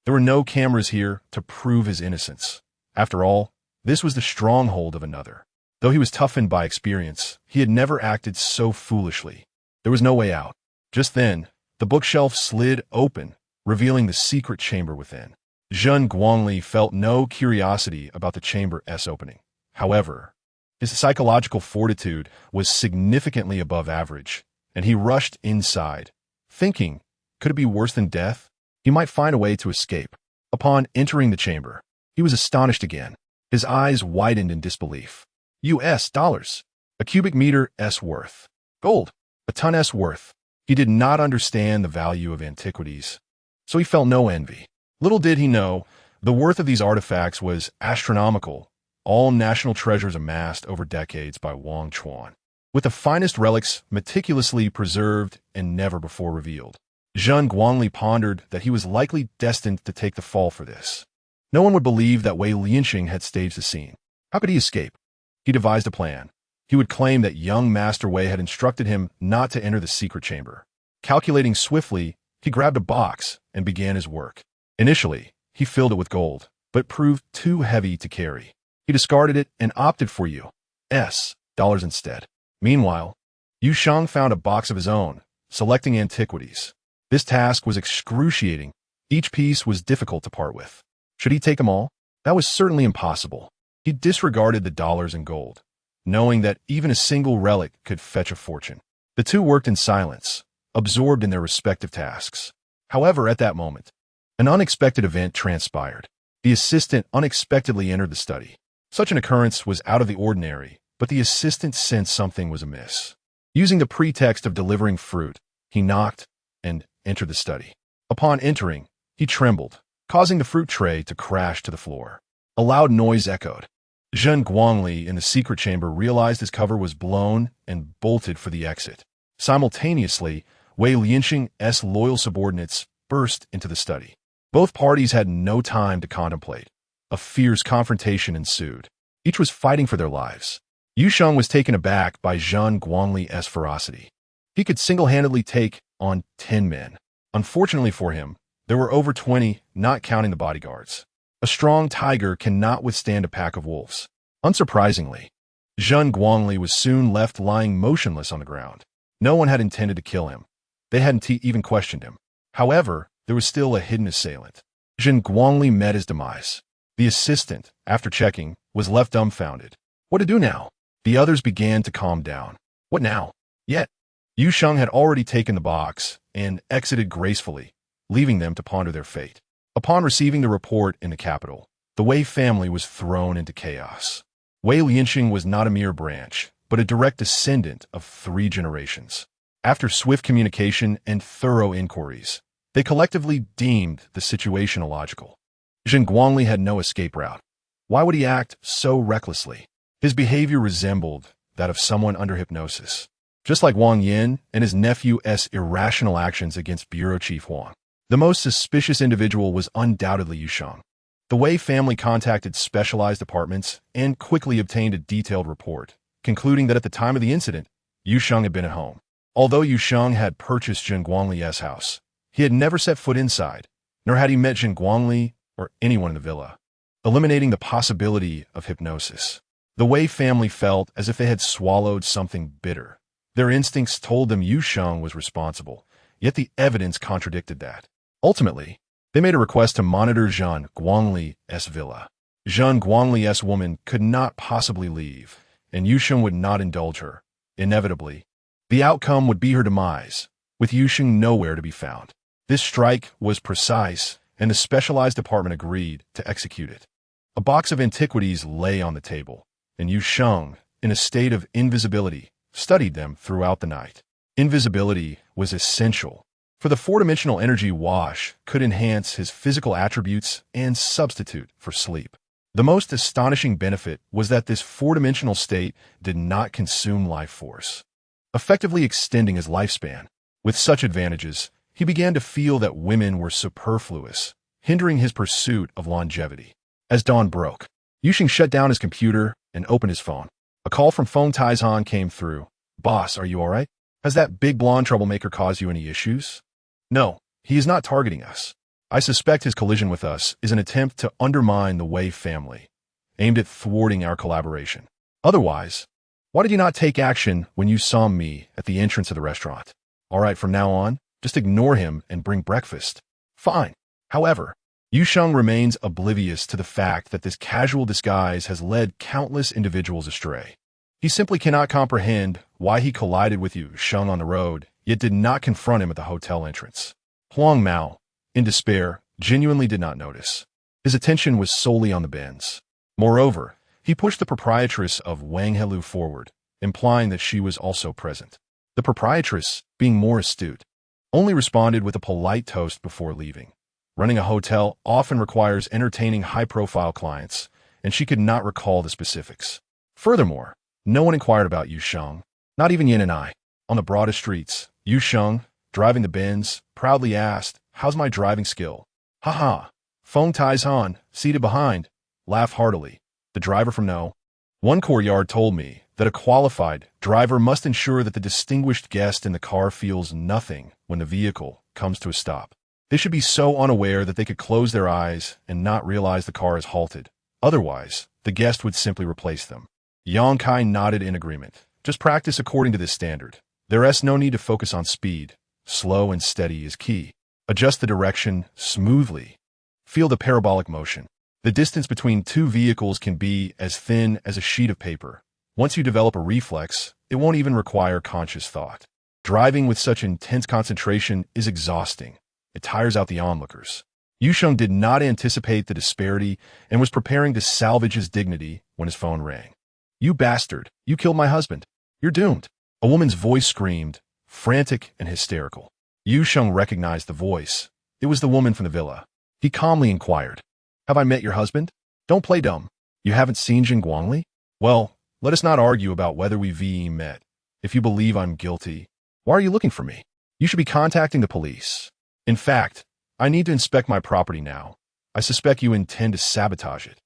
There were no cameras here to prove his innocence. After all, this was the stronghold of another. Though he was toughened by experience, he had never acted so foolishly. There was no way out. Just then, the bookshelf slid open, revealing the secret chamber within. Zheng Guangli felt no curiosity about the chamber's opening. However, his psychological fortitude was significantly above average, and he rushed inside, thinking, could it be worse than death? He might find a way to escape. Upon entering the chamber, he was astonished again. His eyes widened in disbelief. US dollars. A cubic meter's worth. Gold. A ton's worth. He did not understand the value of antiquities, so he felt no envy. Little did he know, the worth of these artifacts was astronomical, all national treasures amassed over decades by Wang Chuan, with the finest relics meticulously preserved and never before revealed. Zheng Guangli pondered that he was likely destined to take the fall for this. No one would believe that Wei Lianxing had staged the scene. How could he escape? He devised a plan. He would claim that young Master Wei had instructed him not to enter the secret chamber. Calculating swiftly, he grabbed a box and began his work. Initially, he filled it with gold, but proved too heavy to carry. He discarded it and opted for US dollars instead. Meanwhile, Yu Sheng found a box of his own, selecting antiquities. This task was excruciating. Each piece was difficult to part with. Should he take them all? That was certainly impossible. He disregarded the dollars and gold, knowing that even a single relic could fetch a fortune. The two worked in silence, absorbed in their respective tasks. However, at that moment, an unexpected event transpired. The assistant unexpectedly entered the study. Such an occurrence was out of the ordinary, but the assistant sensed something was amiss. Using the pretext of delivering fruit, he knocked and entered the study. Upon entering, he trembled, causing the fruit tray to crash to the floor. A loud noise echoed. Zheng Guangli in the secret chamber realized his cover was blown and bolted for the exit. Simultaneously, Wei Lianxing's loyal subordinates burst into the study. Both parties had no time to contemplate. A fierce confrontation ensued. Each was fighting for their lives. Yu Sheng was taken aback by Zheng Guangli's ferocity. He could single-handedly take on 10 men. Unfortunately for him, there were over 20, not counting the bodyguards. A strong tiger cannot withstand a pack of wolves. Unsurprisingly, Zheng Guangli was soon left lying motionless on the ground. No one had intended to kill him. They hadn't even questioned him. However, there was still a hidden assailant. Zheng Guangli met his demise. The assistant, after checking, was left dumbfounded. What to do now? The others began to calm down. What now? Yet, Yu Sheng had already taken the box and exited gracefully, leaving them to ponder their fate. Upon receiving the report in the capital, the Wei family was thrown into chaos. Wei Lianxing was not a mere branch, but a direct descendant of 3 generations. After swift communication and thorough inquiries, they collectively deemed the situation illogical. Zheng Guangli had no escape route. Why would he act so recklessly? His behavior resembled that of someone under hypnosis, just like Wang Yin and his nephew's irrational actions against Bureau Chief Huang. The most suspicious individual was undoubtedly Yu Sheng. The Wei family contacted specialized departments and quickly obtained a detailed report, concluding that at the time of the incident, Yu Sheng had been at home. Although Yu Sheng had purchased Zheng Guangli's house, he had never set foot inside, nor had he met Zheng Guangli or anyone in the villa, eliminating the possibility of hypnosis. The Wei family felt as if they had swallowed something bitter. Their instincts told them Yu Sheng was responsible, yet the evidence contradicted that. Ultimately, they made a request to monitor Zheng Guangli's villa. Zheng Guangli's woman could not possibly leave, and Yu Sheng would not indulge her. Inevitably, the outcome would be her demise, with Yu Sheng nowhere to be found. This strike was precise, and the specialized department agreed to execute it. A box of antiquities lay on the table, and Yu Sheng, in a state of invisibility, studied them throughout the night. Invisibility was essential, for the 4-dimensional energy wash could enhance his physical attributes and substitute for sleep. The most astonishing benefit was that this 4-dimensional state did not consume life force, effectively extending his lifespan. With such advantages, he began to feel that women were superfluous, hindering his pursuit of longevity. As dawn broke, Yu Sheng shut down his computer and opened his phone. A call from Feng Taizhan came through. "Boss, are you all right? Has that big blonde troublemaker caused you any issues?" "No, he is not targeting us. I suspect his collision with us is an attempt to undermine the Wei family, aimed at thwarting our collaboration. Otherwise, why did you not take action when you saw me at the entrance of the restaurant? All right, from now on, just ignore him and bring breakfast." "Fine." However, Yu Sheng remains oblivious to the fact that this casual disguise has led countless individuals astray. He simply cannot comprehend why he collided with Yu Sheng on the road, yet did not confront him at the hotel entrance. Huang Mao, in despair, genuinely did not notice. His attention was solely on the Benz. Moreover, he pushed the proprietress of Wang Helu forward, implying that she was also present. The proprietress, being more astute, only responded with a polite toast before leaving. Running a hotel often requires entertaining high-profile clients, and she could not recall the specifics. Furthermore, no one inquired about Yu Sheng, not even Yin and I. On the broadest streets, Yu Sheng, driving the Benz, proudly asked, "How's my driving skill?" "Haha." Feng Taizhan, seated behind, laughed heartily. The driver from No. 1 courtyard told me that a qualified driver must ensure that the distinguished guest in the car feels nothing when the vehicle comes to a stop. They should be so unaware that they could close their eyes and not realize the car is halted. Otherwise, the guest would simply replace them. Yang Kai nodded in agreement. Just practice according to this standard. There's no need to focus on speed. Slow and steady is key. Adjust the direction smoothly. Feel the parabolic motion. The distance between 2 vehicles can be as thin as a sheet of paper. Once you develop a reflex, it won't even require conscious thought. Driving with such intense concentration is exhausting. It tires out the onlookers. Yu Sheng did not anticipate the disparity and was preparing to salvage his dignity when his phone rang. "You bastard, you killed my husband. You're doomed." A woman's voice screamed, frantic and hysterical. Yu Sheng recognized the voice. It was the woman from the villa. He calmly inquired, "Have I met your husband? Don't play dumb. You haven't seen Zheng Guangli? Well, let us not argue about whether we met. If you believe I'm guilty, why are you looking for me? You should be contacting the police. In fact, I need to inspect my property now. I suspect you intend to sabotage it.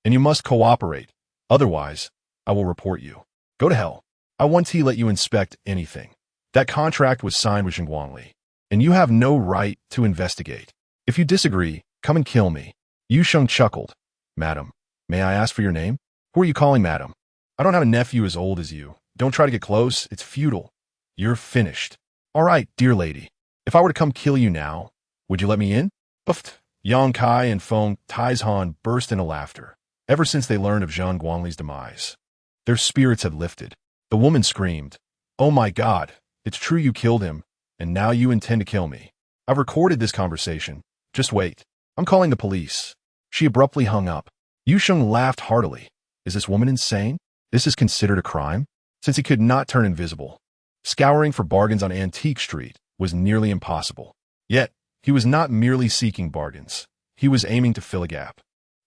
And you must cooperate. Otherwise, I will report you. Go to hell. I won't let you inspect anything. That contract was signed with Zheng Guangli, and you have no right to investigate. If you disagree, come and kill me. Yu Sheng chuckled. Madam, may I ask for your name? Who are you calling madam? I don't have a nephew as old as you. Don't try to get close. It's futile. You're finished. All right, dear lady. If I were to come kill you now, would you let me in? Puffed. Yang Kai and Feng Taizhan burst into laughter. Ever since they learned of Zhang Guangli's demise, their spirits had lifted. The woman screamed, "Oh my God, it's true you killed him, and now you intend to kill me. I've recorded this conversation. Just wait. I'm calling the police." She abruptly hung up. Yu Sheng laughed heartily. Is this woman insane? This is considered a crime? Since he could not turn invisible, scouring for bargains on Antique Street was nearly impossible. Yet, he was not merely seeking bargains. He was aiming to fill a gap.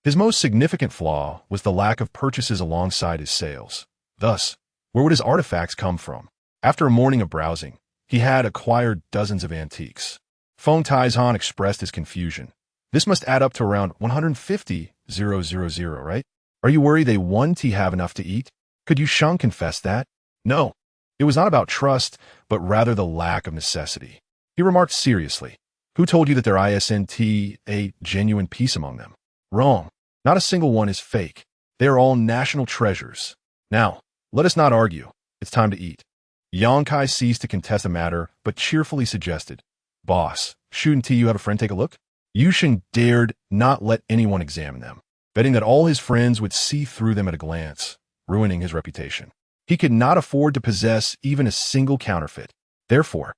His most significant flaw was the lack of purchases alongside his sales. Thus, where would his artifacts come from? After a morning of browsing, he had acquired dozens of antiques. Feng Taizhan expressed his confusion. This must add up to around 150,000, right? Are you worried they won't have enough to eat? Could Yu Sheng confess that? No. It was not about trust, but rather the lack of necessity. He remarked seriously. Who told you that there isn't a genuine piece among them? Wrong. Not a single one is fake. They are all national treasures. Now, let us not argue. It's time to eat. Yang Kai ceased to contest the matter, but cheerfully suggested, Boss, shouldn't you have a friend take a look? Yu Sheng dared not let anyone examine them, betting that all his friends would see through them at a glance, ruining his reputation. He could not afford to possess even a single counterfeit. Therefore,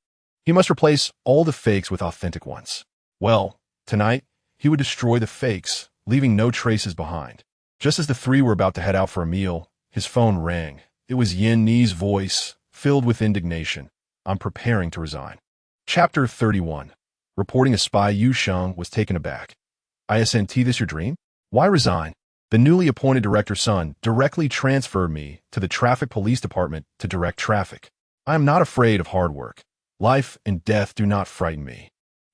he must replace all the fakes with authentic ones. Well, tonight, he would destroy the fakes, leaving no traces behind. Just as the three were about to head out for a meal, his phone rang. It was Yin Ni's voice, filled with indignation. I'm preparing to resign. Chapter 31. Reporting a spy, Yu Sheng was taken aback. Isn't this your dream? Why resign? The newly appointed director's son directly transferred me to the traffic police department to direct traffic. I am not afraid of hard work. Life and death do not frighten me.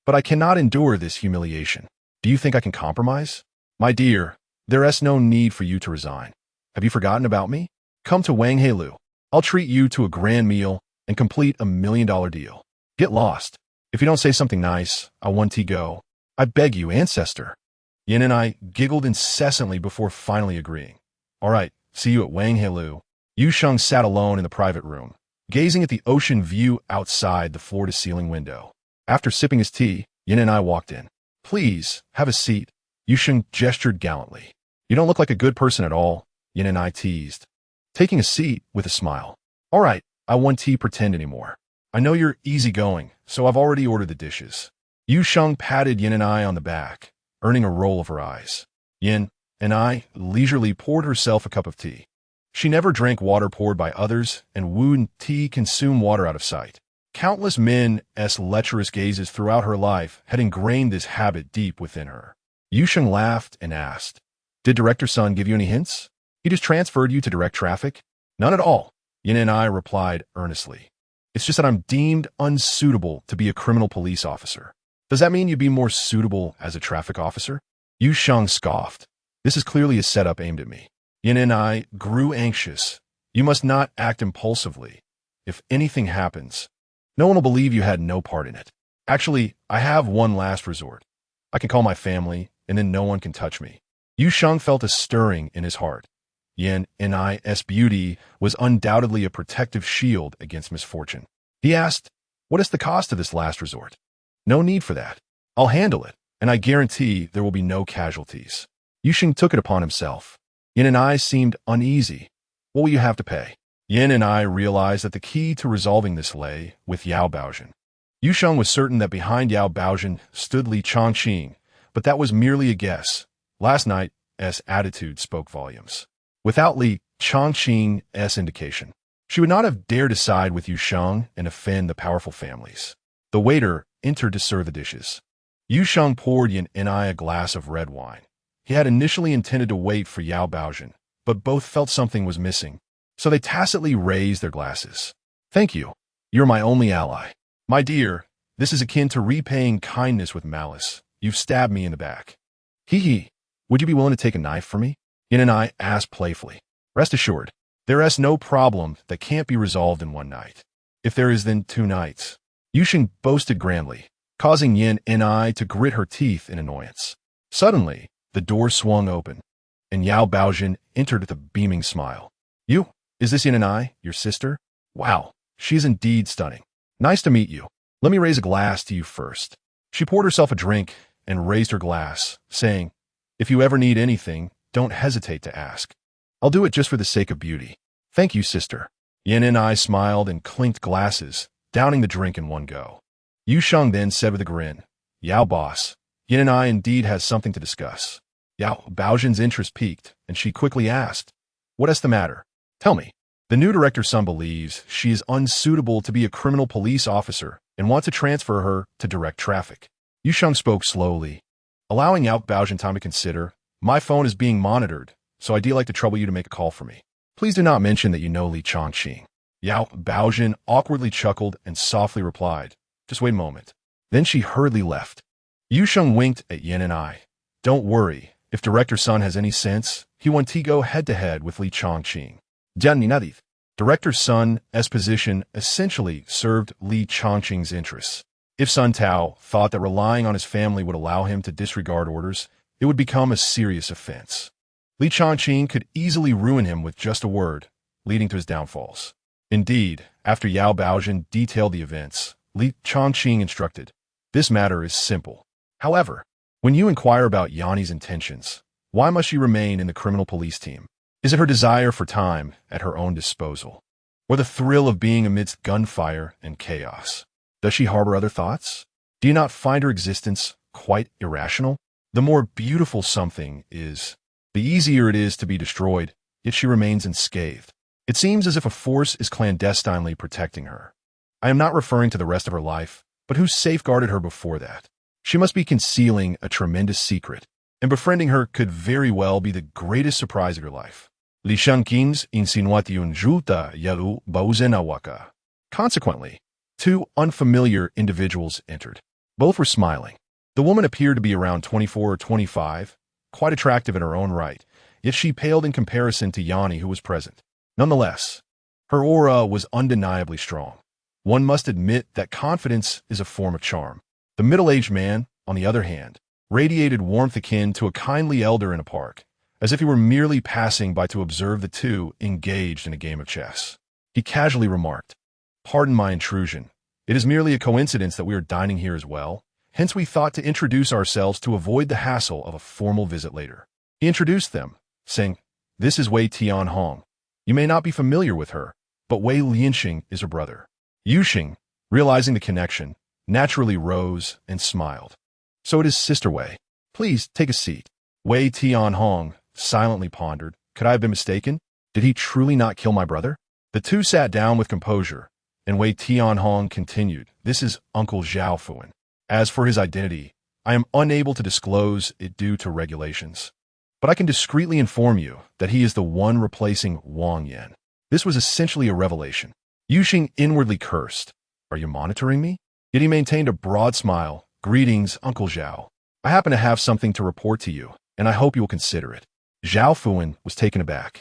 But I cannot endure this humiliation. Do you think I can compromise? My dear, there is no need for you to resign. Have you forgotten about me? Come to Wang Heilu. I'll treat you to a grand meal and complete $1 million deal. Get lost. If you don't say something nice, I want to go. I beg you, ancestor. Yin and I giggled incessantly before finally agreeing. All right, see you at Wang Heilu. Yu Sheng sat alone in the private room, gazing at the ocean view outside the floor-to-ceiling window. After sipping his tea, Yin and I walked in. Please, have a seat. Yu Sheng gestured gallantly. You don't look like a good person at all, Yin and I teased, taking a seat with a smile. All right, I won't pretend anymore. I know you're easygoing, so I've already ordered the dishes. Yu Sheng patted Yin and I on the back, earning a roll of her eyes. Yin and I leisurely poured herself a cup of tea. She never drank water poured by others, and wouldn't consume water out of sight. Countless men's lecherous gazes throughout her life had ingrained this habit deep within her. Yu Sheng laughed and asked, Did Director Sun give you any hints? He just transferred you to direct traffic? None at all, Yin and I replied earnestly. It's just that I'm deemed unsuitable to be a criminal police officer. Does that mean you'd be more suitable as a traffic officer? Yu Sheng scoffed. This is clearly a setup aimed at me. Yin and I grew anxious. You must not act impulsively. If anything happens, no one will believe you had no part in it. Actually, I have one last resort. I can call my family, and then no one can touch me. Yu Sheng felt a stirring in his heart. Yin and I's beauty was undoubtedly a protective shield against misfortune. He asked, What is the cost of this last resort? No need for that. I'll handle it, and I guarantee there will be no casualties. Yu Sheng took it upon himself. Yin and I seemed uneasy. What will you have to pay? Yin and I realized that the key to resolving this lay with Yao Baozhen. Yu Sheng was certain that behind Yao Baozhen stood Li Chongqing, but that was merely a guess. Last night's attitude spoke volumes. Without Li Chongqing's indication, she would not have dared to side with Yu Sheng and offend the powerful families. The waiter entered to serve the dishes. Yu Sheng poured Yin and I a glass of red wine. He had initially intended to wait for Yao Baozhen, but both felt something was missing, so they tacitly raised their glasses. Thank you. You're my only ally. My dear, this is akin to repaying kindness with malice. You've stabbed me in the back. Hee hee. Would you be willing to take a knife for me? Yin and I asked playfully. Rest assured, there is no problem that can't be resolved in one night. If there is, then 2 nights. Yu Sheng boasted grandly, causing Yin and I to grit her teeth in annoyance. Suddenly, The door swung open, and Yao Baojin entered with a beaming smile. You? Is this Yin and I, your sister? Wow, she is indeed stunning. Nice to meet you. Let me raise a glass to you first. She poured herself a drink and raised her glass, saying, If you ever need anything, don't hesitate to ask. I'll do it just for the sake of beauty. Thank you, sister. Yin and I smiled and clinked glasses, downing the drink in one go. Yu Sheng then said with a grin, Yao boss, Yin and I indeed has something to discuss. Yao Baojin's interest piqued, and she quickly asked, What is the matter? Tell me. The new director's son believes she is unsuitable to be a criminal police officer and wants to transfer her to direct traffic. Yu Sheng spoke slowly, allowing Yao Baojin time to consider. My phone is being monitored, so I'd like to trouble you to make a call for me. Please do not mention that you know Li Chongqing. Yao Baojin awkwardly chuckled and softly replied, Just wait a moment. Then she hurriedly left. Yu Sheng winked at Yin and I. Don't worry, if director's son has any sense, he wants to go head-to-head with Li Chongqing. Director's son's position essentially served Li Chongqing's interests. If Sun Tao thought that relying on his family would allow him to disregard orders, it would become a serious offense. Li Chongqing could easily ruin him with just a word, leading to his downfalls. Indeed, after Yao Baojin detailed the events, Li Chongqing instructed, This matter is simple. However, when you inquire about Yanni's intentions, why must she remain in the criminal police team? Is it her desire for time at her own disposal, or the thrill of being amidst gunfire and chaos? Does she harbor other thoughts? Do you not find her existence quite irrational? The more beautiful something is, the easier it is to be destroyed, yet she remains unscathed. It seems as if a force is clandestinely protecting her. I am not referring to the rest of her life, but who safeguarded her before that? She must be concealing a tremendous secret, and befriending her could very well be the greatest surprise of your life. Li Shengqing's insinuation juta yalu bauzenawaka. Consequently, two unfamiliar individuals entered. Both were smiling. The woman appeared to be around 24 or 25, quite attractive in her own right, yet she paled in comparison to Yanni, who was present. Nonetheless, her aura was undeniably strong. One must admit that confidence is a form of charm. The middle-aged man, on the other hand, radiated warmth akin to a kindly elder in a park, as if he were merely passing by to observe the two engaged in a game of chess. He casually remarked, Pardon my intrusion. It is merely a coincidence that we are dining here as well. Hence we thought to introduce ourselves to avoid the hassle of a formal visit later. He introduced them, saying, This is Wei Tianhong. You may not be familiar with her, but Wei Lianxing is her brother. Yu Xing, realizing the connection, naturally rose and smiled. So it is Sister Wei. Please take a seat. Wei Tianhong silently pondered. Could I have been mistaken? Did he truly not kill my brother? The two sat down with composure, and Wei Tianhong continued, This is Uncle Zhao Fuan. As for his identity, I am unable to disclose it due to regulations. But I can discreetly inform you that he is the one replacing Wang Yan. This was essentially a revelation. Yu Xing inwardly cursed. Are you monitoring me? Yet he maintained a broad smile. Greetings, Uncle Zhao. I happen to have something to report to you, and I hope you will consider it. Zhao Fuan was taken aback.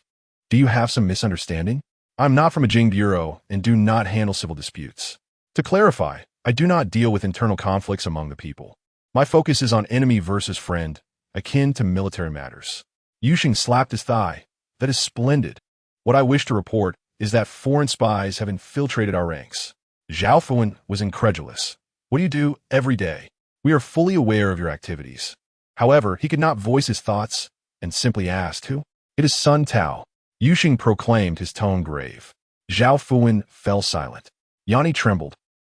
Do you have some misunderstanding? I'm not from a Jing bureau and do not handle civil disputes. To clarify, I do not deal with internal conflicts among the people. My focus is on enemy versus friend, akin to military matters. Yu Xing slapped his thigh. That is splendid. What I wish to report is that foreign spies have infiltrated our ranks. Zhao Fuan was incredulous. What do you do every day? We are fully aware of your activities. However, he could not voice his thoughts and simply asked, Who? It is Sun Tao. Yu Xing proclaimed, his tone grave. Zhao Fuan fell silent. Yanni trembled.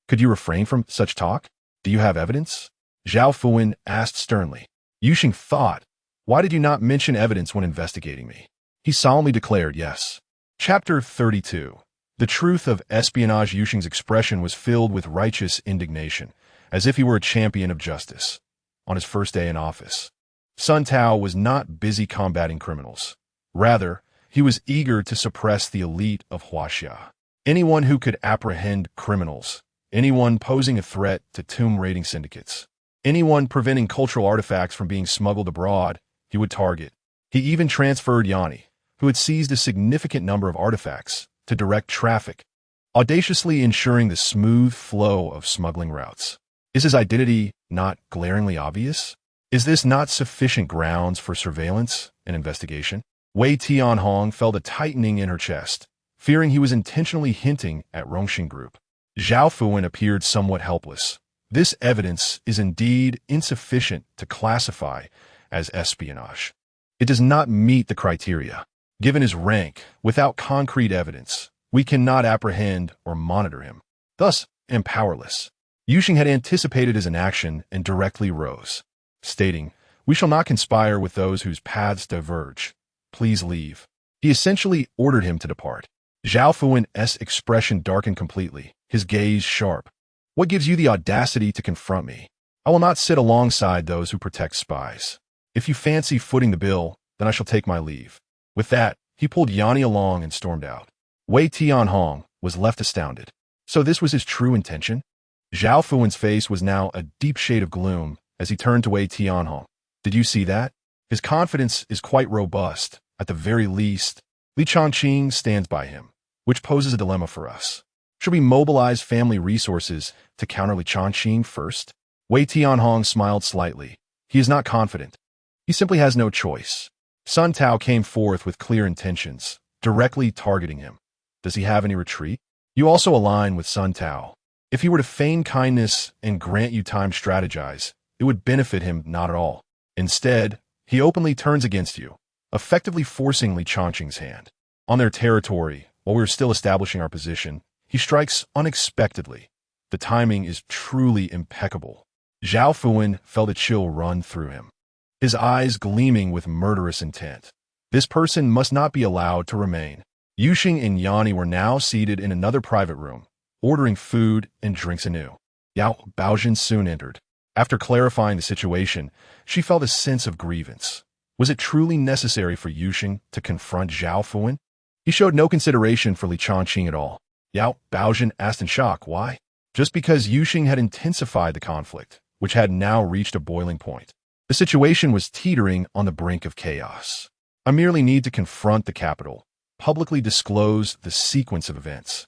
Could you refrain from such talk? Do you have evidence? Zhao Fuan asked sternly. Yu Xing thought, Why did you not mention evidence when investigating me? He solemnly declared, Yes. Chapter 32. The truth of espionage. Yu Xing's expression was filled with righteous indignation, as if he were a champion of justice. On his first day in office, Sun Tao was not busy combating criminals. Rather, he was eager to suppress the elite of Huaxia. Anyone who could apprehend criminals, anyone posing a threat to tomb raiding syndicates, anyone preventing cultural artifacts from being smuggled abroad, he would target. He even transferred Yanni, who had seized a significant number of artifacts, to direct traffic, audaciously ensuring the smooth flow of smuggling routes. Is his identity not glaringly obvious? Is this not sufficient grounds for surveillance and investigation? Wei Tianhong felt a tightening in her chest, fearing he was intentionally hinting at Rongxing Group. Zhao Fuwen appeared somewhat helpless. This evidence is indeed insufficient to classify as espionage. It does not meet the criteria. Given his rank, without concrete evidence, we cannot apprehend or monitor him. Thus, am powerless. Yuxing had anticipated his inaction and directly rose, stating, "We shall not conspire with those whose paths diverge. Please leave." He essentially ordered him to depart. Zhao Fuwen's expression darkened completely, his gaze sharp. "What gives you the audacity to confront me? I will not sit alongside those who protect spies. If you fancy footing the bill, then I shall take my leave." With that, he pulled Yanni along and stormed out. Wei Tianhong was left astounded. So this was his true intention? Zhao Fuwen's face was now a deep shade of gloom as he turned to Wei Tianhong. "Did you see that? His confidence is quite robust. At the very least, Li Chongqing stands by him, which poses a dilemma for us. Should we mobilize family resources to counter Li Chongqing first?" Wei Tianhong smiled slightly. He is not confident. He simply has no choice. Sun Tao came forth with clear intentions, directly targeting him. Does he have any retreat? You also align with Sun Tao. If he were to feign kindness and grant you time to strategize, it would benefit him not at all. Instead, he openly turns against you, effectively forcing Li Chongqing's hand. On their territory, while we are still establishing our position, he strikes unexpectedly. The timing is truly impeccable. Zhao Fuwen felt a chill run through him, his eyes gleaming with murderous intent. This person must not be allowed to remain. Yuxing and Yanni were now seated in another private room, ordering food and drinks anew. Yao Baojin soon entered. After clarifying the situation, she felt a sense of grievance. Was it truly necessary for Yuxing to confront Zhao Fuwen? He showed no consideration for Li Chongqing at all. Yao Baojin asked in shock, why? Just because Yuxing had intensified the conflict, which had now reached a boiling point. The situation was teetering on the brink of chaos. I merely need to confront the capital, publicly disclose the sequence of events,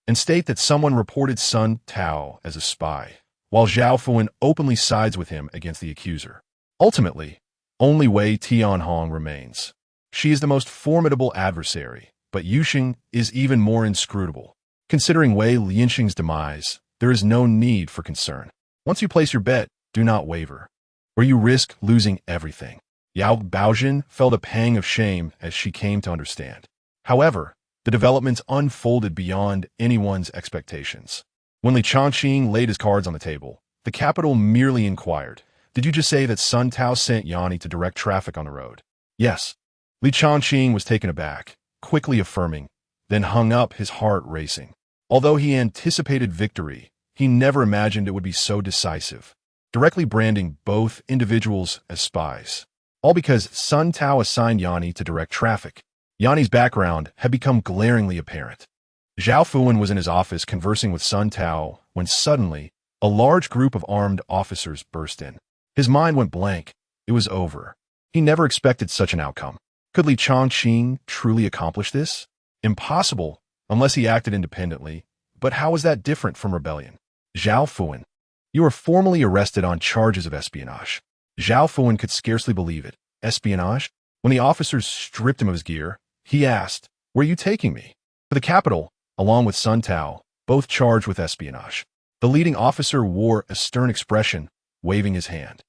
and state that someone reported Sun Tao as a spy, while Zhao Fuwen openly sides with him against the accuser. Ultimately, only Wei Tianhong remains. She is the most formidable adversary, but Yuxing is even more inscrutable. Considering Wei Lianxing's demise, there is no need for concern. Once you place your bet, do not waver, or you risk losing everything. Yao Baojin felt a pang of shame as she came to understand. However, the developments unfolded beyond anyone's expectations. When Li Chongqing laid his cards on the table, the capital merely inquired, "Did you just say that Sun Tao sent Yanni to direct traffic on the road?" "Yes." Li Chongqing was taken aback, quickly affirming, then hung up, his heart racing. Although he anticipated victory, he never imagined it would be so decisive, directly branding both individuals as spies. All because Sun Tao assigned Yanni to direct traffic. Yanni's background had become glaringly apparent. Zhao Fuwen was in his office conversing with Sun Tao when suddenly a large group of armed officers burst in. His mind went blank. It was over. He never expected such an outcome. Could Li Chongqing truly accomplish this? Impossible, unless he acted independently. But how was that different from rebellion? Zhao Fuwen, you are formally arrested on charges of espionage. Zhao Fuwen could scarcely believe it. Espionage? When the officers stripped him of his gear, he asked, "Where are you taking me?" "For the capital," along with Sun Tao, both charged with espionage. The leading officer wore a stern expression, waving his hand.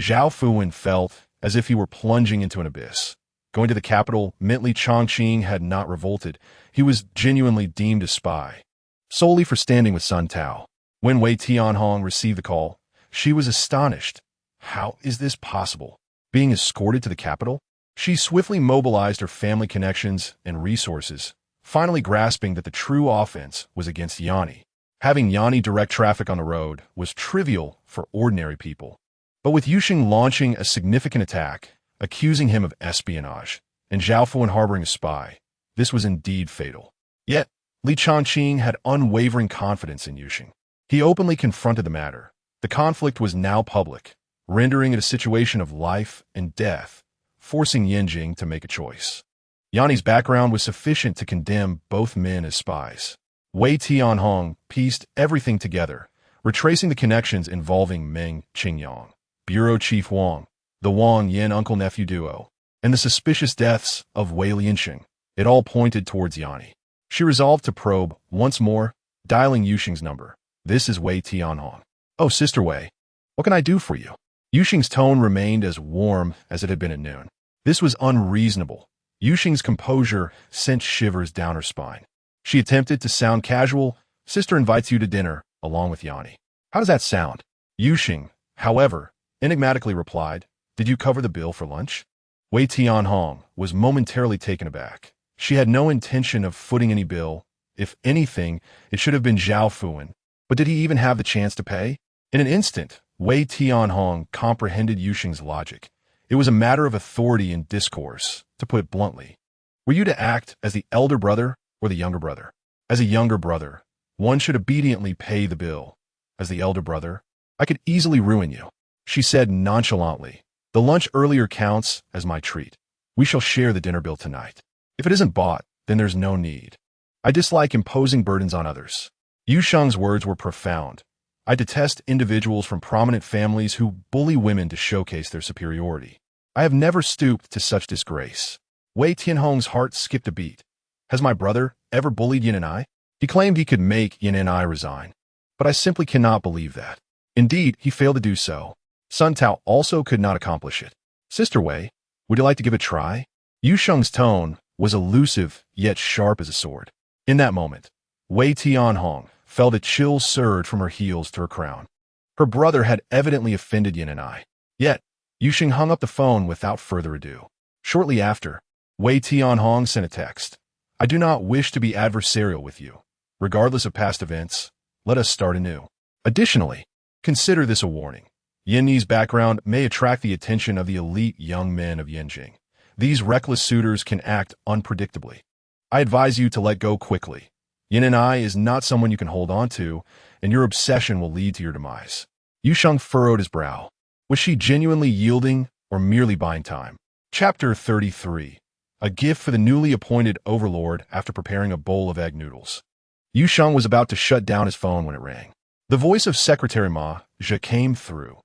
Zhao Fuwen felt as if he were plunging into an abyss. Going to the capital meant Li Chongqing had not revolted. He was genuinely deemed a spy, solely for standing with Sun Tao. When Wei Tianhong received the call, she was astonished. How is this possible? Being escorted to the capital? She swiftly mobilized her family connections and resources, finally grasping that the true offense was against Yanni. Having Yanni direct traffic on the road was trivial for ordinary people. But with Yuxing launching a significant attack, accusing him of espionage, and Zhao Fuwen harboring a spy, this was indeed fatal. Yet, Li Chongqing had unwavering confidence in Yuxing. He openly confronted the matter. The conflict was now public, rendering it a situation of life and death, forcing Yanjing to make a choice. Yanni's background was sufficient to condemn both men as spies. Wei Tianhong pieced everything together, retracing the connections involving Meng Qingyang, Bureau Chief Wang, the Wang Yin uncle-nephew duo, and the suspicious deaths of Wei Lianxing. It all pointed towards Yanni. She resolved to probe once more, dialing Yuxing's number. This is Wei Tianhong. Oh, Sister Wei, what can I do for you? Yuxing's tone remained as warm as it had been at noon. This was unreasonable. Yuxing's composure sent shivers down her spine. She attempted to sound casual. Sister invites you to dinner, along with Yanni. How does that sound? Yuxing, however, enigmatically replied, did you cover the bill for lunch? Wei Tianhong was momentarily taken aback. She had no intention of footing any bill. If anything, it should have been Zhao Fuan. But did he even have the chance to pay? In an instant, Wei Tianhong comprehended Yuxing's logic. It was a matter of authority and discourse, to put it bluntly. Were you to act as the elder brother or the younger brother? As a younger brother, one should obediently pay the bill. As the elder brother, I could easily ruin you. She said nonchalantly, the lunch earlier counts as my treat. We shall share the dinner bill tonight. If it isn't bought, then there's no need. I dislike imposing burdens on others. Yushang's words were profound. I detest individuals from prominent families who bully women to showcase their superiority. I have never stooped to such disgrace. Wei Tianhong's heart skipped a beat. Has my brother ever bullied Yin and I? He claimed he could make Yin and I resign. But I simply cannot believe that. Indeed, he failed to do so. Sun Tao also could not accomplish it. Sister Wei, would you like to give it a try? Yushang's tone was elusive yet sharp as a sword. In that moment, Wei Tianhong felt a chill surge from her heels to her crown. Her brother had evidently offended Yin and I. Yet, Yuxing hung up the phone without further ado. Shortly after, Wei Tianhong sent a text. I do not wish to be adversarial with you. Regardless of past events, let us start anew. Additionally, consider this a warning. Yin Ni's background may attract the attention of the elite young men of Yanjing. These reckless suitors can act unpredictably. I advise you to let go quickly. Yin and I is not someone you can hold on to, and your obsession will lead to your demise. Yusheng furrowed his brow. Was she genuinely yielding or merely buying time? Chapter 33. A gift for the newly appointed overlord after preparing a bowl of egg noodles. Yusheng was about to shut down his phone when it rang. The voice of Secretary Ma Zhe came through.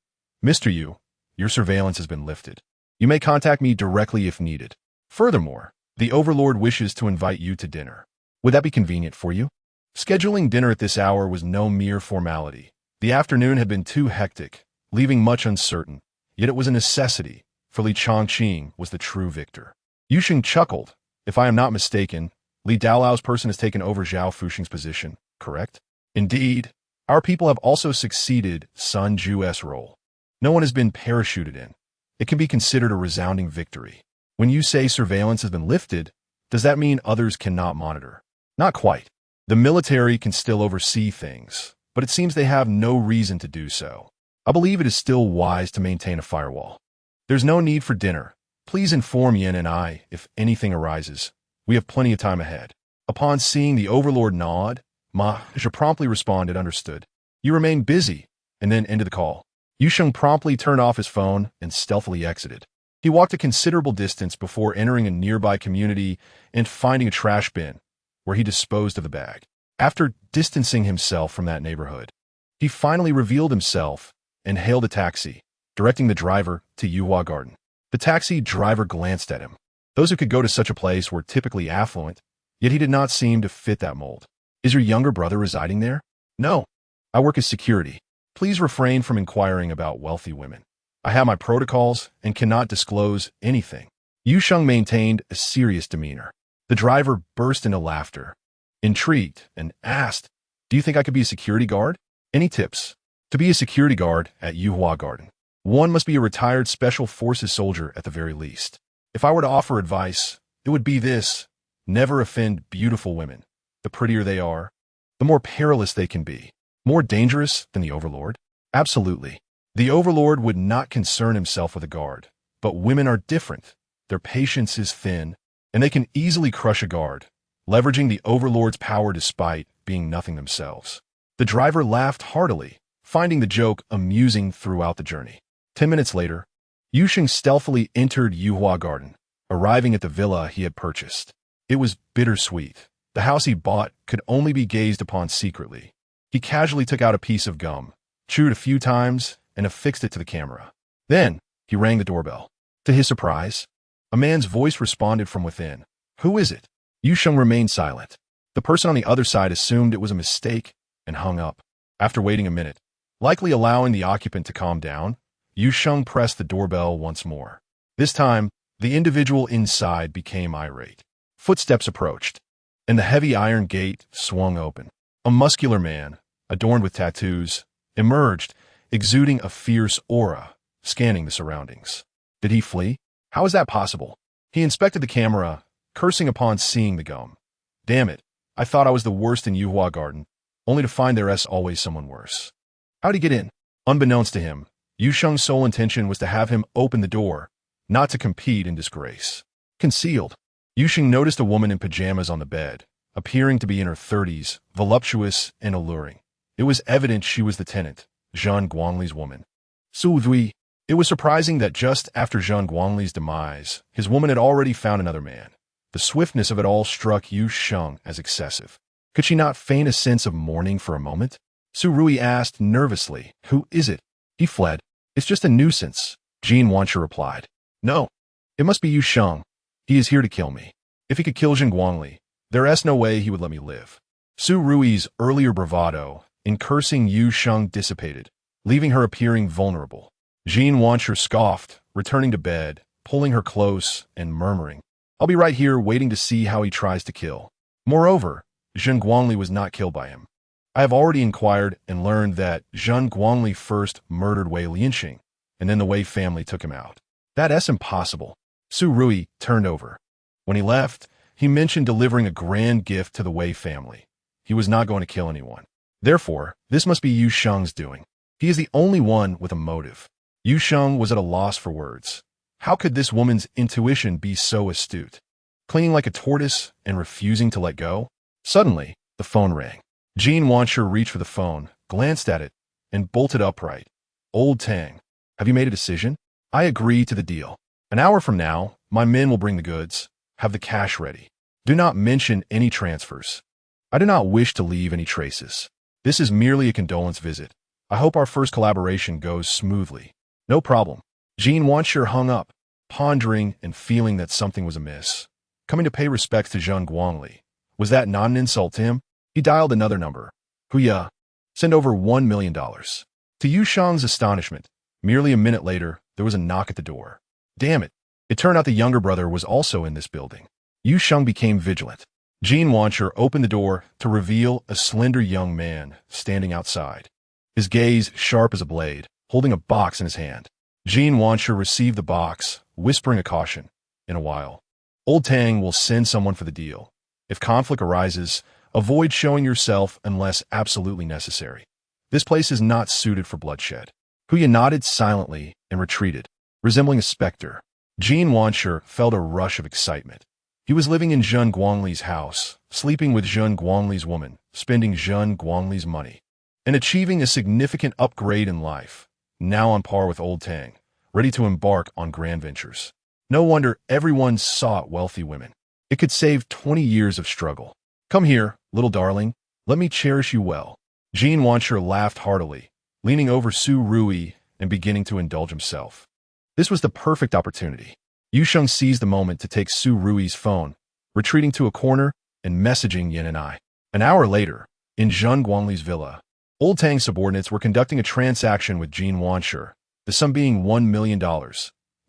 Mr. Yu, your surveillance has been lifted. You may contact me directly if needed. Furthermore, the overlord wishes to invite you to dinner. Would that be convenient for you? Scheduling dinner at this hour was no mere formality. The afternoon had been too hectic, leaving much uncertain, yet it was a necessity, for Li Chongqing was the true victor. Yuxing chuckled. If I am not mistaken, Li Daolao's person has taken over Zhao Fuxing's position, correct? Indeed, our people have also succeeded Sun Ju's role. No one has been parachuted in. It can be considered a resounding victory. When you say surveillance has been lifted, does that mean others cannot monitor? Not quite. The military can still oversee things, but it seems they have no reason to do so. I believe it is still wise to maintain a firewall. There's no need for dinner. Please inform Yin and I if anything arises. We have plenty of time ahead. Upon seeing the overlord nod, Ma Zhe promptly responded, understood. You remain busy, and then ended the call. Yusheng promptly turned off his phone and stealthily exited. He walked a considerable distance before entering a nearby community and finding a trash bin, where he disposed of the bag. After distancing himself from that neighborhood, he finally revealed himself and hailed a taxi, directing the driver to Yuhua Garden. The taxi driver glanced at him. Those who could go to such a place were typically affluent, yet he did not seem to fit that mold. Is your younger brother residing there? No. I work as security. Please refrain from inquiring about wealthy women. I have my protocols and cannot disclose anything. Yusheng maintained a serious demeanor. The driver burst into laughter, intrigued, and asked, do you think I could be a security guard? Any tips? To be a security guard at Yuhua Garden, one must be a retired Special Forces soldier at the very least. If I were to offer advice, it would be this. Never offend beautiful women. The prettier they are, the more perilous they can be. More dangerous than the overlord? Absolutely. The overlord would not concern himself with a guard, but women are different. Their patience is thin, and they can easily crush a guard, leveraging the overlord's power despite being nothing themselves. The driver laughed heartily, finding the joke amusing throughout the journey. 10 minutes later, Yusheng stealthily entered Yuhua Garden, arriving at the villa he had purchased. It was bittersweet. The house he bought could only be gazed upon secretly. He casually took out a piece of gum, chewed a few times, and affixed it to the camera. Then, He rang the doorbell. To his surprise, a man's voice responded from within. "Who is it?" Yu Sheng remained silent. The person on the other side assumed it was a mistake and hung up. After waiting a minute, likely allowing the occupant to calm down, Yu Sheng pressed the doorbell once more. This time, the individual inside became irate. Footsteps approached, and the heavy iron gate swung open. A muscular man, adorned with tattoos, emerged, exuding a fierce aura, scanning the surroundings. Did he flee? How is that possible? He inspected the camera, cursing upon seeing the gum. Damn it, I thought I was the worst in Yuhua Garden, only to find there's always someone worse. How'd he get in? Unbeknownst to him, Yu Sheng's sole intention was to have him open the door, not to compete in disgrace. Concealed, Yu Sheng noticed a woman in pajamas on the bed, appearing to be in her 30s, voluptuous and alluring. It was evident she was the tenant, Zhang Guangli's woman. Su Zui. It was surprising that just after Zhang Guangli's demise, his woman had already found another man. The swiftness of it all struck Yu Sheng as excessive. Could she not feign a sense of mourning for a moment? Su Rui asked nervously, "Who is it?" He fled. "It's just a nuisance," Jean Wancha replied. "No, it must be Yu Sheng. He is here to kill me. If he could kill Zhang Guangli, there's no way he would let me live." Su Rui's earlier bravado in cursing Yu Sheng dissipated, leaving her appearing vulnerable. Jean Wancher scoffed, returning to bed, pulling her close and murmuring, "I'll be right here waiting to see how he tries to kill." Moreover, Zhang Guangli was not killed by him. I have already inquired and learned that Zhang Guangli first murdered Wei Lianxing, and then the Wei family took him out. That's impossible. Su Rui turned over. When he left, he mentioned delivering a grand gift to the Wei family. He was not going to kill anyone. Therefore, this must be Yu Sheng's doing. He is the only one with a motive. Yu Sheng was at a loss for words. How could this woman's intuition be so astute? Clinging like a tortoise and refusing to let go? Suddenly, the phone rang. Jean Wancher reached for the phone, glanced at it, and bolted upright. "Old Tang, have you made a decision?" "I agree to the deal. An hour from now, my men will bring the goods. Have the cash ready. Do not mention any transfers. I do not wish to leave any traces. This is merely a condolence visit. I hope our first collaboration goes smoothly." "No problem." Jean Wancher hung up, pondering and feeling that something was amiss. Coming to pay respects to Zhang Guangli, was that not an insult to him? He dialed another number. "Huya, send over $1 million. To Yu Sheng's astonishment, merely a minute later, there was a knock at the door. Damn it. It turned out the younger brother was also in this building. Yu Sheng became vigilant. Jean Wancher opened the door to reveal a slender young man standing outside. His gaze sharp as a blade, holding a box in his hand. Jean Wancher received the box, whispering a caution. "In a while, Old Tang will send someone for the deal. If conflict arises, avoid showing yourself unless absolutely necessary. This place is not suited for bloodshed." Huya nodded silently and retreated, resembling a specter. Jean Wancher felt a rush of excitement. He was living in Zhang Guangli's house, sleeping with Zhang Guangli's woman, spending Zhang Guangli's money, and achieving a significant upgrade in life. Now on par with Old Tang, ready to embark on grand ventures. No wonder everyone sought wealthy women. It could save 20 years of struggle. "Come here, little darling. Let me cherish you well." Jean Wancher laughed heartily, leaning over Su Rui and beginning to indulge himself. This was the perfect opportunity. Yu Sheng seized the moment to take Su Rui's phone, retreating to a corner and messaging Yin and I. An hour later, in Zhang Guangli's villa, Old Tang's subordinates were conducting a transaction with Jean Wancher, the sum being $1 million,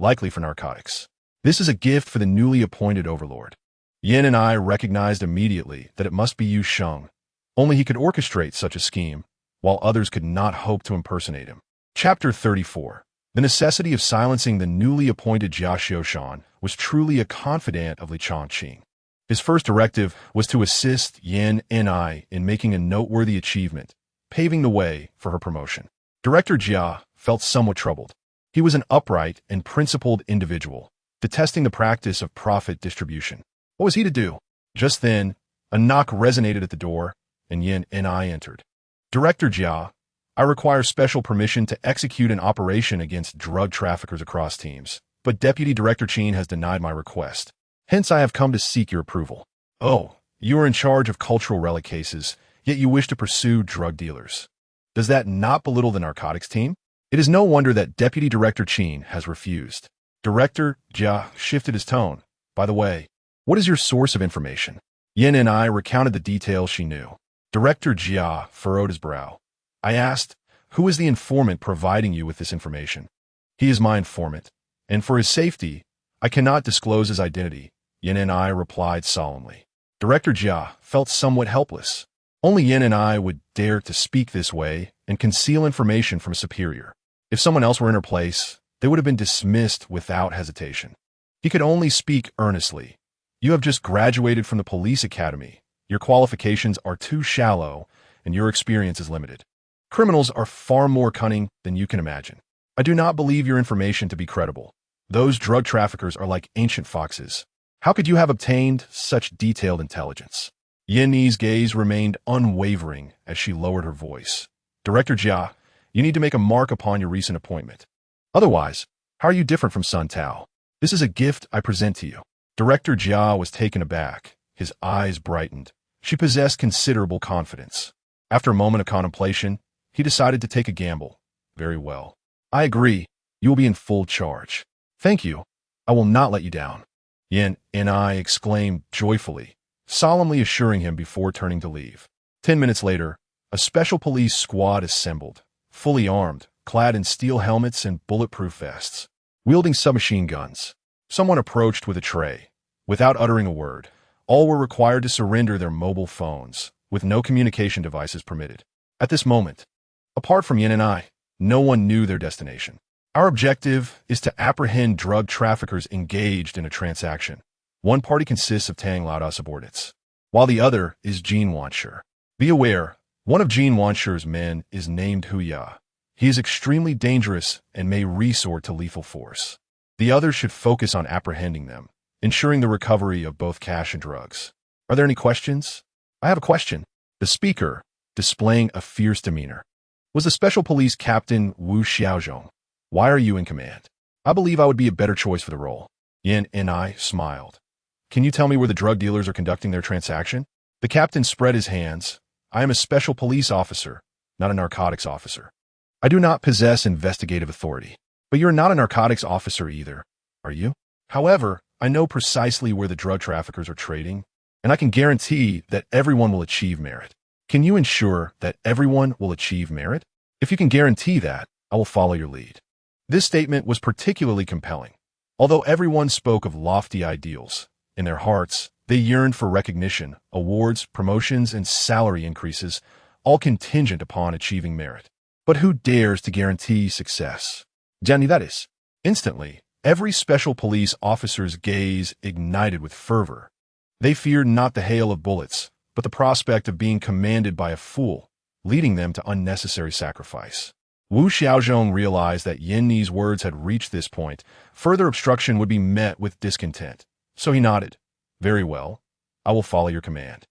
likely for narcotics. This is a gift for the newly appointed overlord. Yin and I recognized immediately that it must be Yu Sheng. Only he could orchestrate such a scheme, while others could not hope to impersonate him. Chapter 34. The necessity of silencing the newly appointed Jia Xiushan was truly a confidant of Li Chongqing. His first directive was to assist Yin and I in making a noteworthy achievement, paving the way for her promotion. Director Jia felt somewhat troubled. He was an upright and principled individual, detesting the practice of profit distribution. What was he to do? Just then, a knock resonated at the door, and Yin and I entered. "Director Jia, I require special permission to execute an operation against drug traffickers across teams, but Deputy Director Qin has denied my request. Hence I have come to seek your approval." "Oh, you are in charge of cultural relic cases, yet you wish to pursue drug dealers. Does that not belittle the narcotics team?" It is no wonder that Deputy Director Chin has refused. Director Jia shifted his tone. By the way, what is your source of information? Yin and I recounted the details she knew. Director Jia furrowed his brow. I asked, who is the informant providing you with this information? He is my informant, and for his safety, I cannot disclose his identity, Yin and I replied solemnly. Director Jia felt somewhat helpless. Only Yin and I would dare to speak this way and conceal information from a superior. If someone else were in her place, they would have been dismissed without hesitation. He could only speak earnestly. You have just graduated from the police academy. Your qualifications are too shallow, and your experience is limited. Criminals are far more cunning than you can imagine. I do not believe your information to be credible. Those drug traffickers are like ancient foxes. How could you have obtained such detailed intelligence? Yin Ni's gaze remained unwavering as she lowered her voice. Director Jia, you need to make a mark upon your recent appointment. Otherwise, how are you different from Sun Tao? This is a gift I present to you. Director Jia was taken aback. His eyes brightened. She possessed considerable confidence. After a moment of contemplation, he decided to take a gamble. Very well. I agree. You will be in full charge. Thank you. I will not let you down. Yin and I exclaimed joyfully, solemnly assuring him before turning to leave. 10 minutes later, a special police squad assembled, fully armed, clad in steel helmets and bulletproof vests, wielding submachine guns. Someone approached with a tray. Without uttering a word, all were required to surrender their mobile phones, with no communication devices permitted. At this moment, apart from Yin and I, no one knew their destination. Our objective is to apprehend drug traffickers engaged in a transaction. One party consists of Tang Laoda subordinates, while the other is Jin Wanshi. Be aware, one of Jin Wanshi's men is named Huya. He is extremely dangerous and may resort to lethal force. The others should focus on apprehending them, ensuring the recovery of both cash and drugs. Are there any questions? I have a question. The speaker, displaying a fierce demeanor, was the Special Police Captain Wu Xiaozhong. Why are you in command? I believe I would be a better choice for the role. Yin and I smiled. Can you tell me where the drug dealers are conducting their transaction? The captain spread his hands. I am a special police officer, not a narcotics officer. I do not possess investigative authority. But you're not a narcotics officer either, are you? However, I know precisely where the drug traffickers are trading, and I can guarantee that everyone will achieve merit. Can you ensure that everyone will achieve merit? If you can guarantee that, I will follow your lead. This statement was particularly compelling. Although everyone spoke of lofty ideals, in their hearts, they yearned for recognition, awards, promotions, and salary increases, all contingent upon achieving merit. But who dares to guarantee success? That is. Instantly, every special police officer's gaze ignited with fervor. They feared not the hail of bullets, but the prospect of being commanded by a fool, leading them to unnecessary sacrifice. Wu Xiaozhong realized that Yin Ni's words had reached this point. Further obstruction would be met with discontent. So he nodded. Very well. I will follow your command.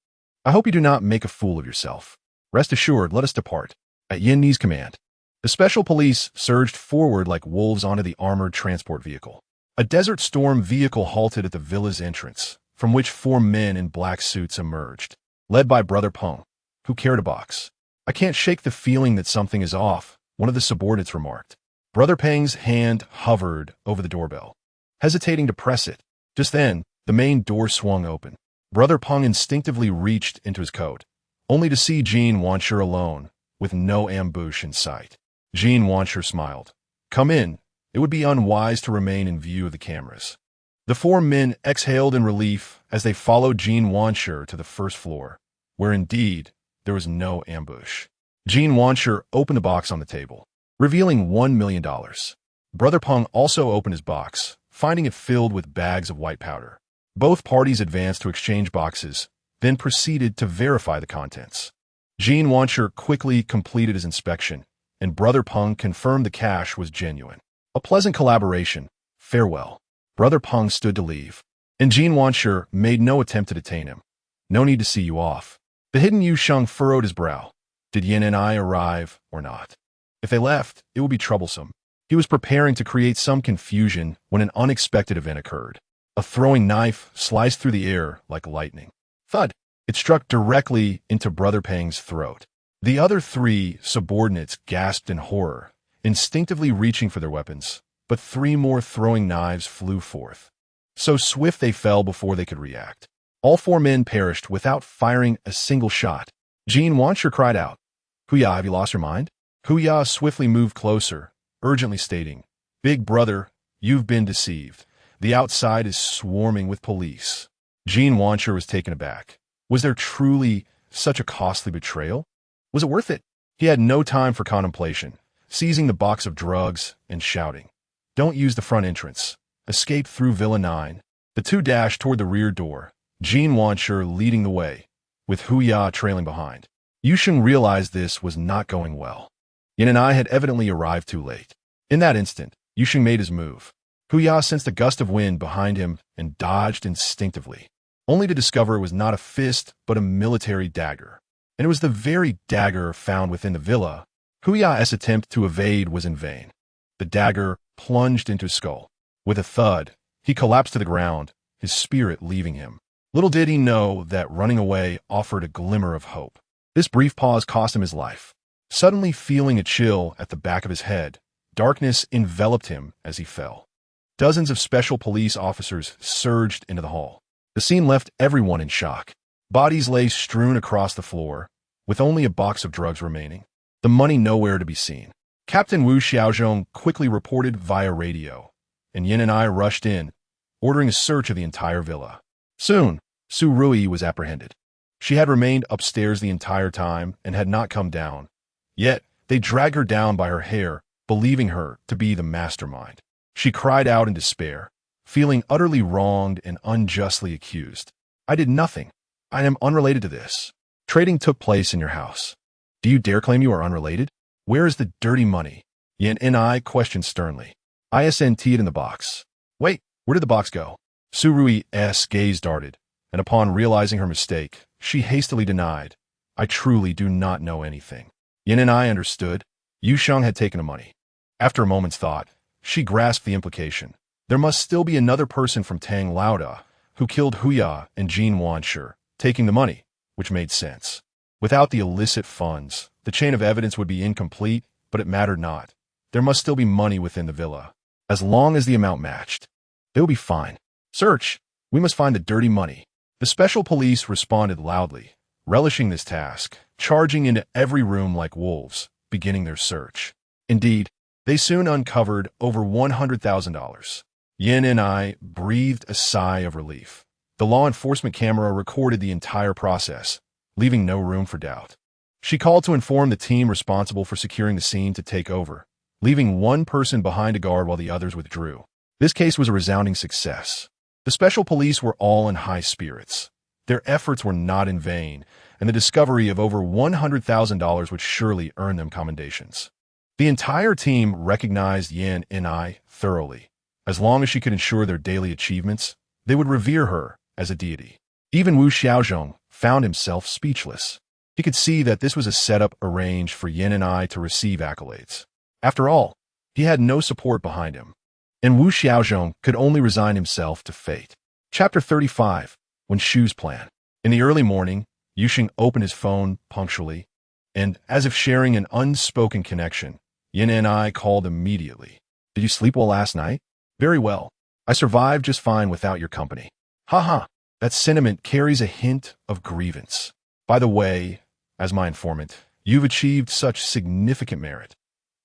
I hope you do not make a fool of yourself. Rest assured, let us depart. At Yin Ni's command, the special police surged forward like wolves onto the armored transport vehicle. A Desert Storm vehicle halted at the villa's entrance, from which 4 men in black suits emerged, led by Brother Peng, who carried a box. I can't shake the feeling that something is off, one of the subordinates remarked. Brother Peng's hand hovered over the doorbell, hesitating to press it. Just then, the main door swung open. Brother Peng instinctively reached into his coat, only to see Jin Wanshi alone, with no ambush in sight. Jin Wanshi smiled. Come in. It would be unwise to remain in view of the cameras. The 4 men exhaled in relief as they followed Jin Wanshi to the first floor, where indeed there was no ambush. Jin Wanshi opened the box on the table, revealing $1 million. Brother Peng also opened his box, finding it filled with bags of white powder. Both parties advanced to exchange boxes, then proceeded to verify the contents. Jin Wanshi quickly completed his inspection, and Brother Peng confirmed the cash was genuine. A pleasant collaboration. Farewell. Brother Peng stood to leave, and Jin Wanshi made no attempt to detain him. No need to see you off. The hidden Yu Sheng furrowed his brow. Did Yin and I arrive or not? If they left, it would be troublesome. He was preparing to create some confusion when an unexpected event occurred. A throwing knife sliced through the air like lightning. Thud! It struck directly into Brother Peng's throat. The other 3 subordinates gasped in horror, instinctively reaching for their weapons, but 3 more throwing knives flew forth. So swift they fell before they could react. All 4 men perished without firing a single shot. Jean Wancher cried out, "Huya, have you lost your mind?" Huya swiftly moved closer, urgently stating, "Big brother, you've been deceived. The outside is swarming with police." Jean Wancher was taken aback. Was there truly such a costly betrayal? Was it worth it? He had no time for contemplation, seizing the box of drugs and shouting, "Don't use the front entrance. Escape through Villa 9. The 2 dashed toward the rear door, Jean Wancher leading the way, with Huya trailing behind. Yusheng realized this was not going well. Yin and I had evidently arrived too late. In that instant, Yusheng made his move. Huya sensed a gust of wind behind him and dodged instinctively, only to discover it was not a fist but a military dagger. And it was the very dagger found within the villa. Huya's attempt to evade was in vain. The dagger plunged into his skull. With a thud, he collapsed to the ground, his spirit leaving him. Little did he know that running away offered a glimmer of hope. This brief pause cost him his life. Suddenly feeling a chill at the back of his head, darkness enveloped him as he fell. Dozens of special police officers surged into the hall. The scene left everyone in shock. Bodies lay strewn across the floor, with only a box of drugs remaining. The money nowhere to be seen. Captain Wu Xiaozhong quickly reported via radio, and Yin and I rushed in, ordering a search of the entire villa. Soon, Su Rui was apprehended. She had remained upstairs the entire time and had not come down. Yet, they dragged her down by her hair, believing her to be the mastermind. She cried out in despair, feeling utterly wronged and unjustly accused. "I did nothing. I am unrelated to this. Trading took place in your house. Do you dare claim you are unrelated? Where is the dirty money?" Yin and I questioned sternly. "ISNT it in the box." "Wait, where did the box go?" Su Rui's gaze darted, and upon realizing her mistake, she hastily denied, "I truly do not know anything." Yin and I understood. Yusheng had taken the money. After a moment's thought, she grasped the implication. There must still be another person from Tang Lauda who killed Huya and Jean Wancher, taking the money, which made sense. Without the illicit funds, the chain of evidence would be incomplete, but it mattered not. There must still be money within the villa. As long as the amount matched, they would be fine. "Search! We must find the dirty money." The special police responded loudly, relishing this task, charging into every room like wolves, beginning their search. Indeed, they soon uncovered over $100,000. Yin and I breathed a sigh of relief. The law enforcement camera recorded the entire process, leaving no room for doubt. She called to inform the team responsible for securing the scene to take over, leaving one person behind to guard while the others withdrew. This case was a resounding success. The special police were all in high spirits. Their efforts were not in vain, and the discovery of over $100,000 would surely earn them commendations. The entire team recognized Yin and I thoroughly. As long as she could ensure their daily achievements, they would revere her as a deity. Even Wu Xiaozhong found himself speechless. He could see that this was a setup arranged for Yin and I to receive accolades. After all, he had no support behind him, and Wu Xiaozhong could only resign himself to fate. Chapter 35. When Shoes Plan. In the early morning, Yusheng opened his phone punctually, and, as if sharing an unspoken connection, Yin and I called immediately. "Did you sleep well last night?" "Very well. I survived just fine without your company." "Haha, that sentiment carries a hint of grievance. By the way, as my informant, you've achieved such significant merit.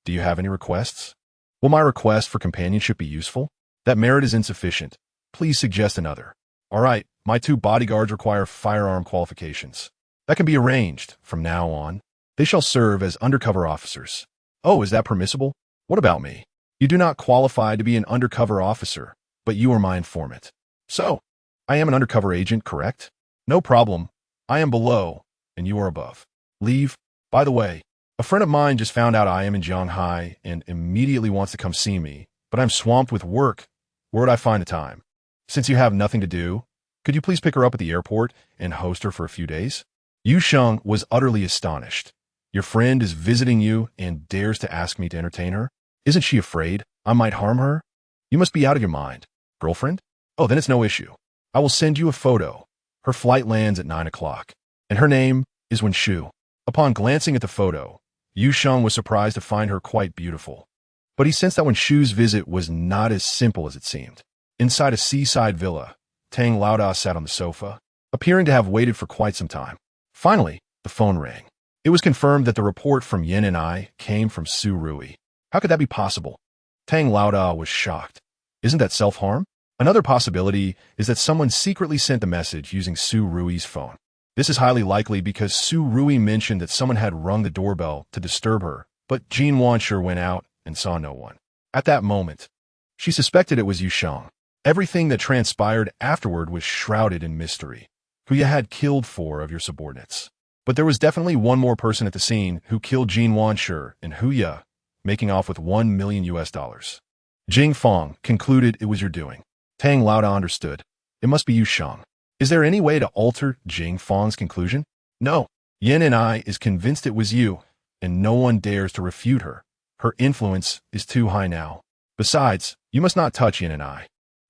Do you have any requests?" "Will my request for companionship be useful?" "That merit is insufficient. Please suggest another." "All right, my 2 bodyguards require firearm qualifications." "That can be arranged. From now on, they shall serve as undercover officers." "Oh, is that permissible? What about me?" "You do not qualify to be an undercover officer, but you are my informant." "So, I am an undercover agent, correct?" "No problem. I am below, and you are above." "Leave. By the way, a friend of mine just found out I am in Shanghai and immediately wants to come see me, but I'm swamped with work. Where would I find the time? Since you have nothing to do, could you please pick her up at the airport and host her for a few days?" Yusheng was utterly astonished. "Your friend is visiting you and dares to ask me to entertain her? Isn't she afraid I might harm her? You must be out of your mind. Girlfriend? Oh, then it's no issue. I will send you a photo. Her flight lands at 9 o'clock, and her name is Wenshu." Upon glancing at the photo, Yusheng was surprised to find her quite beautiful. But he sensed that Wen Shu's visit was not as simple as it seemed. Inside a seaside villa, Tang Laoda sat on the sofa, appearing to have waited for quite some time. Finally, the phone rang. It was confirmed that the report from Yin and I came from Su Rui. How could that be possible? Tang Laoda was shocked. Isn't that self-harm? Another possibility is that someone secretly sent the message using Su Rui's phone. This is highly likely because Su Rui mentioned that someone had rung the doorbell to disturb her, but Jin Wanshur went out and saw no one. At that moment, she suspected it was Yu Sheng. Everything that transpired afterward was shrouded in mystery. Huya had killed 4 of your subordinates. But there was definitely one more person at the scene who killed Jin Wanshur and Huya, making off with $1 million. Jing Fong concluded it was your doing. Tang Laoda understood. It must be Yu Sheng. Is there any way to alter Jing Fong's conclusion? No. Yin and I is convinced it was you, and no one dares to refute her. Her influence is too high now. Besides, you must not touch Yin and I.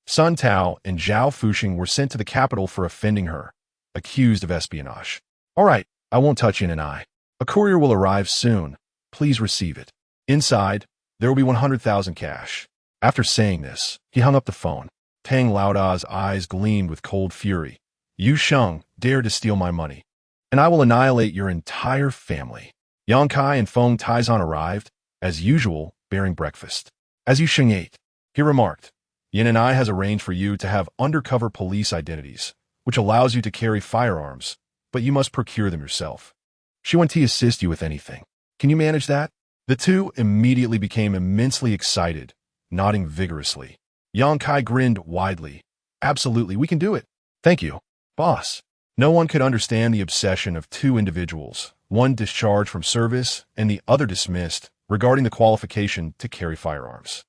Sun Tao and Zhao Fuxing were sent to the capital for offending her, accused of espionage. All right, I won't touch Yin and I. A courier will arrive soon. Please receive it. Inside, there will be 100,000 cash. After saying this, he hung up the phone. Tang Laoda's eyes gleamed with cold fury. Yu Sheng dared to steal my money, and I will annihilate your entire family. Yang Kai and Feng Taizan arrived, as usual, bearing breakfast. As Yu Sheng ate, he remarked, Yin and I has arranged for you to have undercover police identities, which allows you to carry firearms, but you must procure them yourself. She wants to assist you with anything. Can you manage that? The two immediately became immensely excited, nodding vigorously. Yang Kai grinned widely. Absolutely, we can do it. Thank you, boss. No one could understand the obsession of 2 individuals, one discharged from service and the other dismissed, regarding the qualification to carry firearms.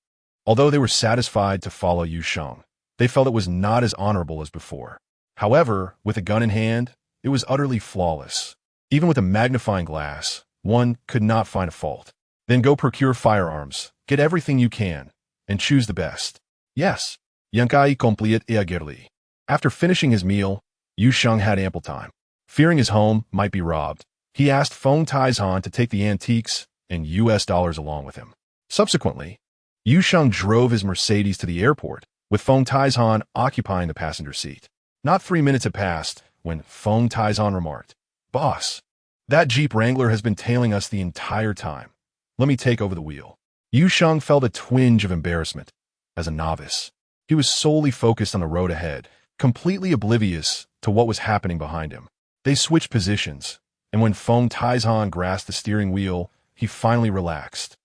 Although they were satisfied to follow Yu Sheng, they felt it was not as honorable as before. However, with a gun in hand, it was utterly flawless. Even with a magnifying glass, one could not find a fault. Then go procure firearms, get everything you can, and choose the best. Yes, Yang Kai completed eagerly. After finishing his meal, Yu Sheng had ample time. Fearing his home might be robbed, he asked Feng Taizan to take the antiques and US dollars along with him. Subsequently, Yu Sheng drove his Mercedes to the airport, with Feng Taizan occupying the passenger seat. Not 3 minutes had passed when Feng Taizan remarked, Boss, that Jeep Wrangler has been tailing us the entire time. Let me take over the wheel. Yu Sheng felt a twinge of embarrassment. As a novice, he was solely focused on the road ahead, completely oblivious to what was happening behind him. They switched positions, and when Feng Taizan grasped the steering wheel, he finally relaxed.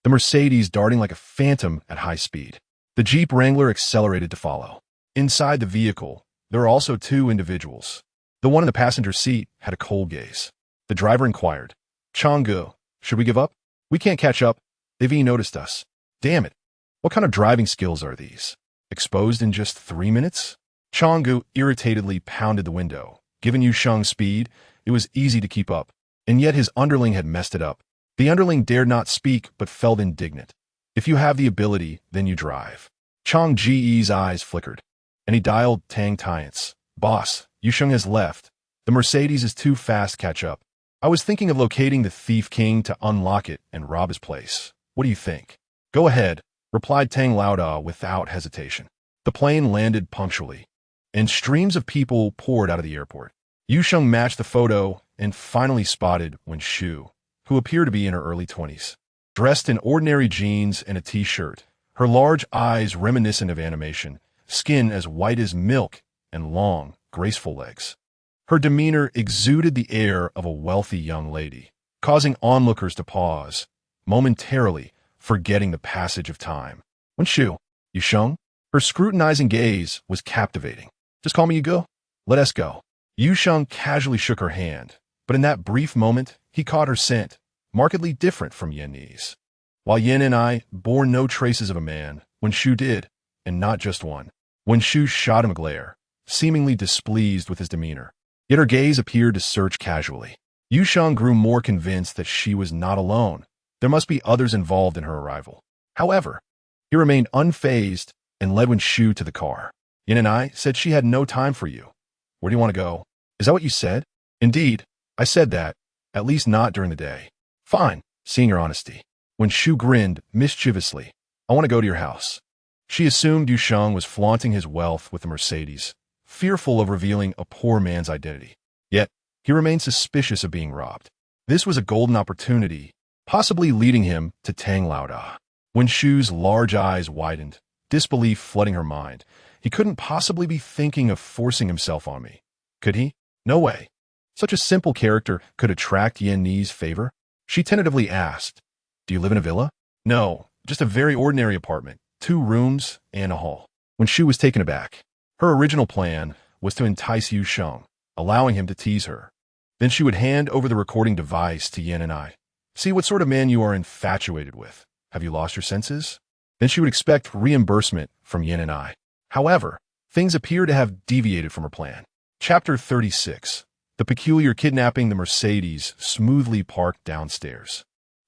The Mercedes darting like a phantom at high speed. The Jeep Wrangler accelerated to follow. Inside the vehicle, there were also 2 individuals. The one in the passenger seat had a cold gaze. The driver inquired, Changgu, should we give up? We can't catch up. They've noticed us. Damn it. What kind of driving skills are these? Exposed in just 3 minutes? Changgu irritatedly pounded the window. Given Yu Sheng's speed, it was easy to keep up, and yet his underling had messed it up. The underling dared not speak but felt indignant. If you have the ability, then you drive. Chang Ji's eyes flickered, and he dialed Tang Tiance. Boss, Yu Sheng has left. The Mercedes is too fast to catch up. I was thinking of locating the Thief King to unlock it and rob his place. What do you think? Go ahead, replied Tang Laoda without hesitation. The plane landed punctually, and streams of people poured out of the airport. Yu Sheng matched the photo and finally spotted Wen Shu, who appeared to be in her early 20s. Dressed in ordinary jeans and a t-shirt, her large eyes reminiscent of animation, skin as white as milk, and long, graceful legs. Her demeanor exuded the air of a wealthy young lady, causing onlookers to pause, momentarily forgetting the passage of time. Wen Shu, Yu Sheng? Her scrutinizing gaze was captivating. Just call me Yugo. Let us go. Yu Sheng casually shook her hand, but in that brief moment, he caught her scent, markedly different from Yen Ni's. While Yen and I bore no traces of a man, Wen Shu did, and not just one. Wen Shu shot him a glare, seemingly displeased with his demeanor. Yet her gaze appeared to search casually. Yu Sheng grew more convinced that she was not alone. There must be others involved in her arrival. However, he remained unfazed and led Wen Shu to the car. Yen and I said she had no time for you. Where do you want to go? Is that what you said? Indeed, I said that, at least not during the day. Fine, seeing your honesty. when Shu grinned mischievously. I want to go to your house. She assumed Yu Sheng was flaunting his wealth with the Mercedes, fearful of revealing a poor man's identity. Yet, he remained suspicious of being robbed. This was a golden opportunity, possibly leading him to Tang Laoda. When Shu's large eyes widened, disbelief flooding her mind, he couldn't possibly be thinking of forcing himself on me. Could he? No way. Such a simple character could attract Yan Ni's favor? She tentatively asked, "Do you live in a villa?" "No, just a very ordinary apartment, 2 rooms and a hall." When Shu was taken aback, her original plan was to entice Yu Sheng, allowing him to tease her. Then she would hand over the recording device to Yan and I. "See what sort of man you are infatuated with. Have you lost your senses?" Then she would expect reimbursement from Yan and I. However, things appear to have deviated from her plan. Chapter 36. The peculiar kidnapping. The Mercedes smoothly parked downstairs.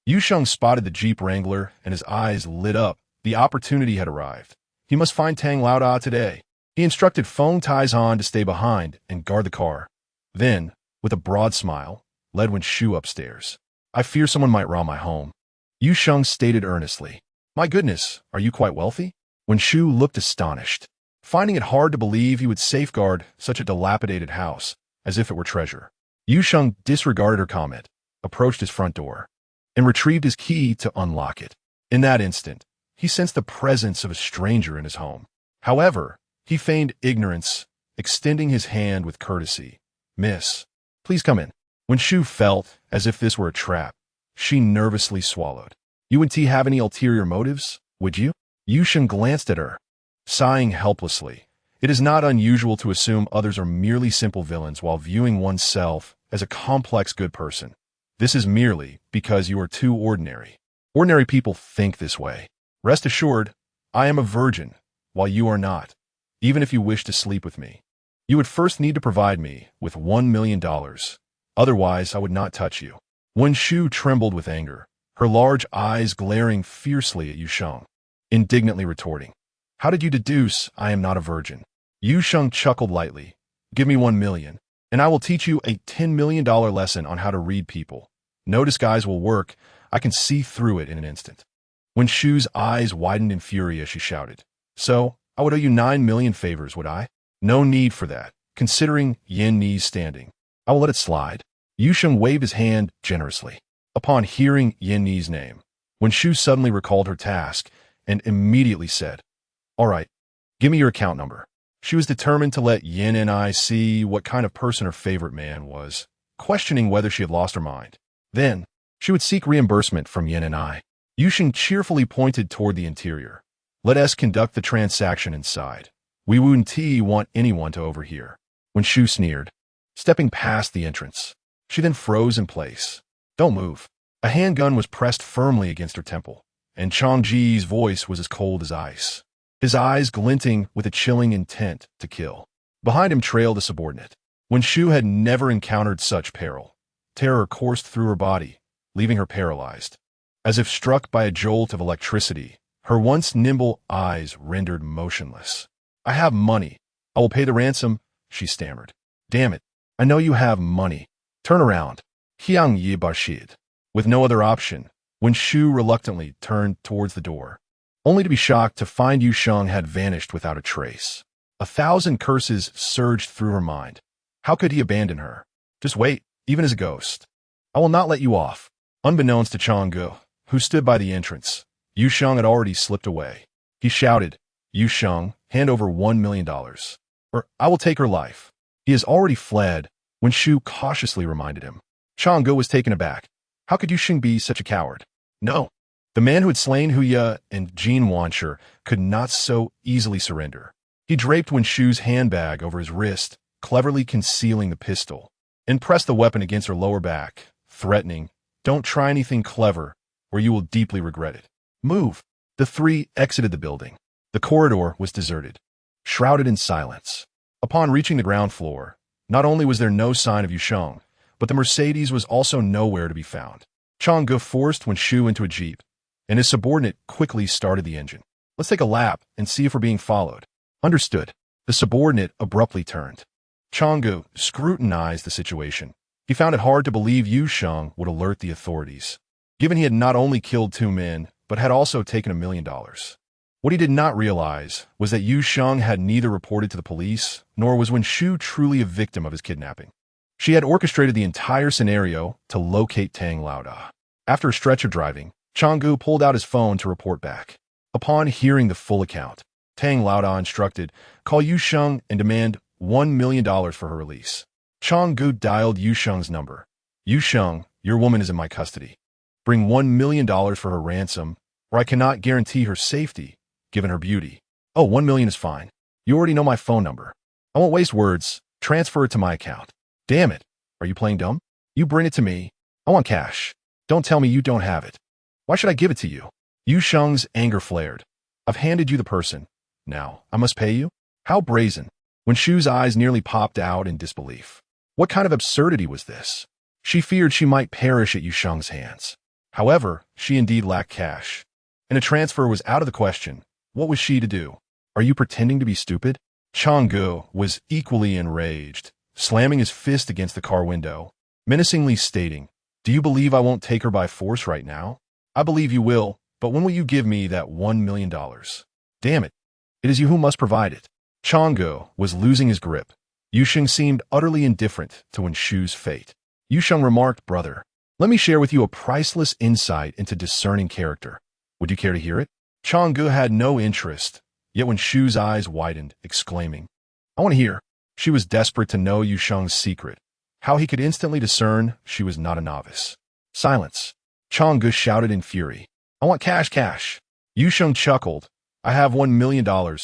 Yu Sheng spotted the Jeep Wrangler and his eyes lit up. The opportunity had arrived. He must find Tang Laoda today. He instructed Feng Taizhan to stay behind and guard the car. Then, with a broad smile, led Wen Shu upstairs. "I fear someone might rob my home," Yu Sheng stated earnestly. "My goodness, are you quite wealthy?" Wen Shu looked astonished, finding it hard to believe he would safeguard such a dilapidated house as if it were treasure. Yu Sheng disregarded her comment, approached his front door, and retrieved his key to unlock it. In that instant, he sensed the presence of a stranger in his home. However, he feigned ignorance, extending his hand with courtesy. "Miss, please come in." When Shu felt as if this were a trap, she nervously swallowed. "You and T have any ulterior motives, would you?" Yu Sheng glanced at her, sighing helplessly. It is not unusual to assume others are merely simple villains while viewing oneself as a complex good person. This is merely because you are too ordinary. Ordinary people think this way. Rest assured, I am a virgin, while you are not. Even if you wish to sleep with me, you would first need to provide me with $1 million. Otherwise, I would not touch you. Wen Shu trembled with anger, her large eyes glaring fiercely at Yu Sheng, indignantly retorting, "How did you deduce I am not a virgin?" Yu Sheng chuckled lightly. "Give me $1 million, and I will teach you a $10 million lesson on how to read people. No disguise will work. I can see through it in an instant." Wen Shu's eyes widened in fury as she shouted, "So, I would owe you 9 million favors, would I?" "No need for that, considering Yan Ni's standing. I will let it slide." Yu Sheng waved his hand generously. Upon hearing Yan Ni's name, Wen Shu suddenly recalled her task and immediately said, "All right, give me your account number." She was determined to let Yan and I see what kind of person her favorite man was, questioning whether she had lost her mind. Then, she would seek reimbursement from Yan and I. Yu Sheng cheerfully pointed toward the interior. "Let us conduct the transaction inside. We wouldn't want anyone to overhear." When Shu sneered, stepping past the entrance, she then froze in place. "Don't move." A handgun was pressed firmly against her temple, and Changji's voice was as cold as ice, his eyes glinting with a chilling intent to kill. Behind him trailed a subordinate. When Shu had never encountered such peril, terror coursed through her body, leaving her paralyzed. As if struck by a jolt of electricity, her once nimble eyes rendered motionless. "I have money. I will pay the ransom," she stammered. "Damn it. I know you have money. Turn around." Hyang Yi Bashid. With no other option, Wen Shu reluctantly turned towards the door, only to be shocked to find Yu Sheng had vanished without a trace. 1,000 curses surged through her mind. How could he abandon her? "Just wait, even as a ghost. I will not let you off." Unbeknownst to Changgu, who stood by the entrance, Yu Sheng had already slipped away. He shouted, "Yu Sheng, hand over $1 million, or I will take her life." "He has already fled," Wen Shu cautiously reminded him. Changgu was taken aback. How could Yu Sheng be such a coward? No. The man who had slain Huya and Jean Wancher could not so easily surrender. He draped Wen Shu's handbag over his wrist, cleverly concealing the pistol, and pressed the weapon against her lower back, threatening, "Don't try anything clever, or you will deeply regret it. Move." The three exited the building. The corridor was deserted, shrouded in silence. Upon reaching the ground floor, not only was there no sign of Yu Sheng, but the Mercedes was also nowhere to be found. Changgu forced Wen Shu into a jeep, and his subordinate quickly started the engine. "Let's take a lap and see if we're being followed." "Understood." The subordinate abruptly turned. Changgu scrutinized the situation. He found it hard to believe Yu Sheng would alert the authorities. given he had not only killed 2 men, but had also taken $1 million. What he did not realize was that Yu Sheng had neither reported to the police, nor was Wen Shu truly a victim of his kidnapping. She had orchestrated the entire scenario to locate Tang Laoda. After a stretch of driving, Changgu pulled out his phone to report back. Upon hearing the full account, Tang Laoda instructed, "Call Yu Sheng and demand $1 million for her release." Changgu dialed Yu Sheng's number. "Yu Sheng, your woman is in my custody. Bring $1 million for her ransom, or I cannot guarantee her safety, given her beauty." "Oh, 1 million is fine. You already know my phone number. I won't waste words. Transfer it to my account." "Damn it. Are you playing dumb? You bring it to me. I want cash. Don't tell me you don't have it. Why should I give it to you?" Yu Sheng's anger flared. "I've handed you the person. Now, I must pay you?" How brazen. Wen Shu's eyes nearly popped out in disbelief. What kind of absurdity was this? She feared she might perish at Yu Sheng's hands. However, she indeed lacked cash, and a transfer was out of the question. What was she to do? "Are you pretending to be stupid?" Changgu was equally enraged, slamming his fist against the car window, menacingly stating, "Do you believe I won't take her by force right now? I believe you will, but when will you give me that $1 million? Damn it. It is you who must provide it." Changgu was losing his grip. Yu Sheng seemed utterly indifferent to Wen Shu's fate. Yu Sheng remarked, "Brother, let me share with you a priceless insight into discerning character. Would you care to hear it?" Changgu had no interest, yet Wen Shu's eyes widened, exclaiming, "I want to hear." She was desperate to know Yu Sheng's secret, how he could instantly discern she was not a novice. "Silence." Changgu shouted in fury. "I want cash, cash." Yu Sheng chuckled. "I have $1 million,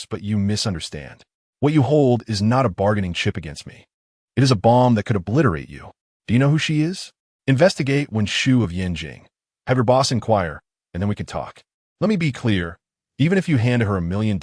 but you misunderstand. What you hold is not a bargaining chip against me. It is a bomb that could obliterate you. Do you know who she is? Investigate Wen Shu of Yanjing. Have your boss inquire, and then we can talk. Let me be clear. Even if you hand her $1 million,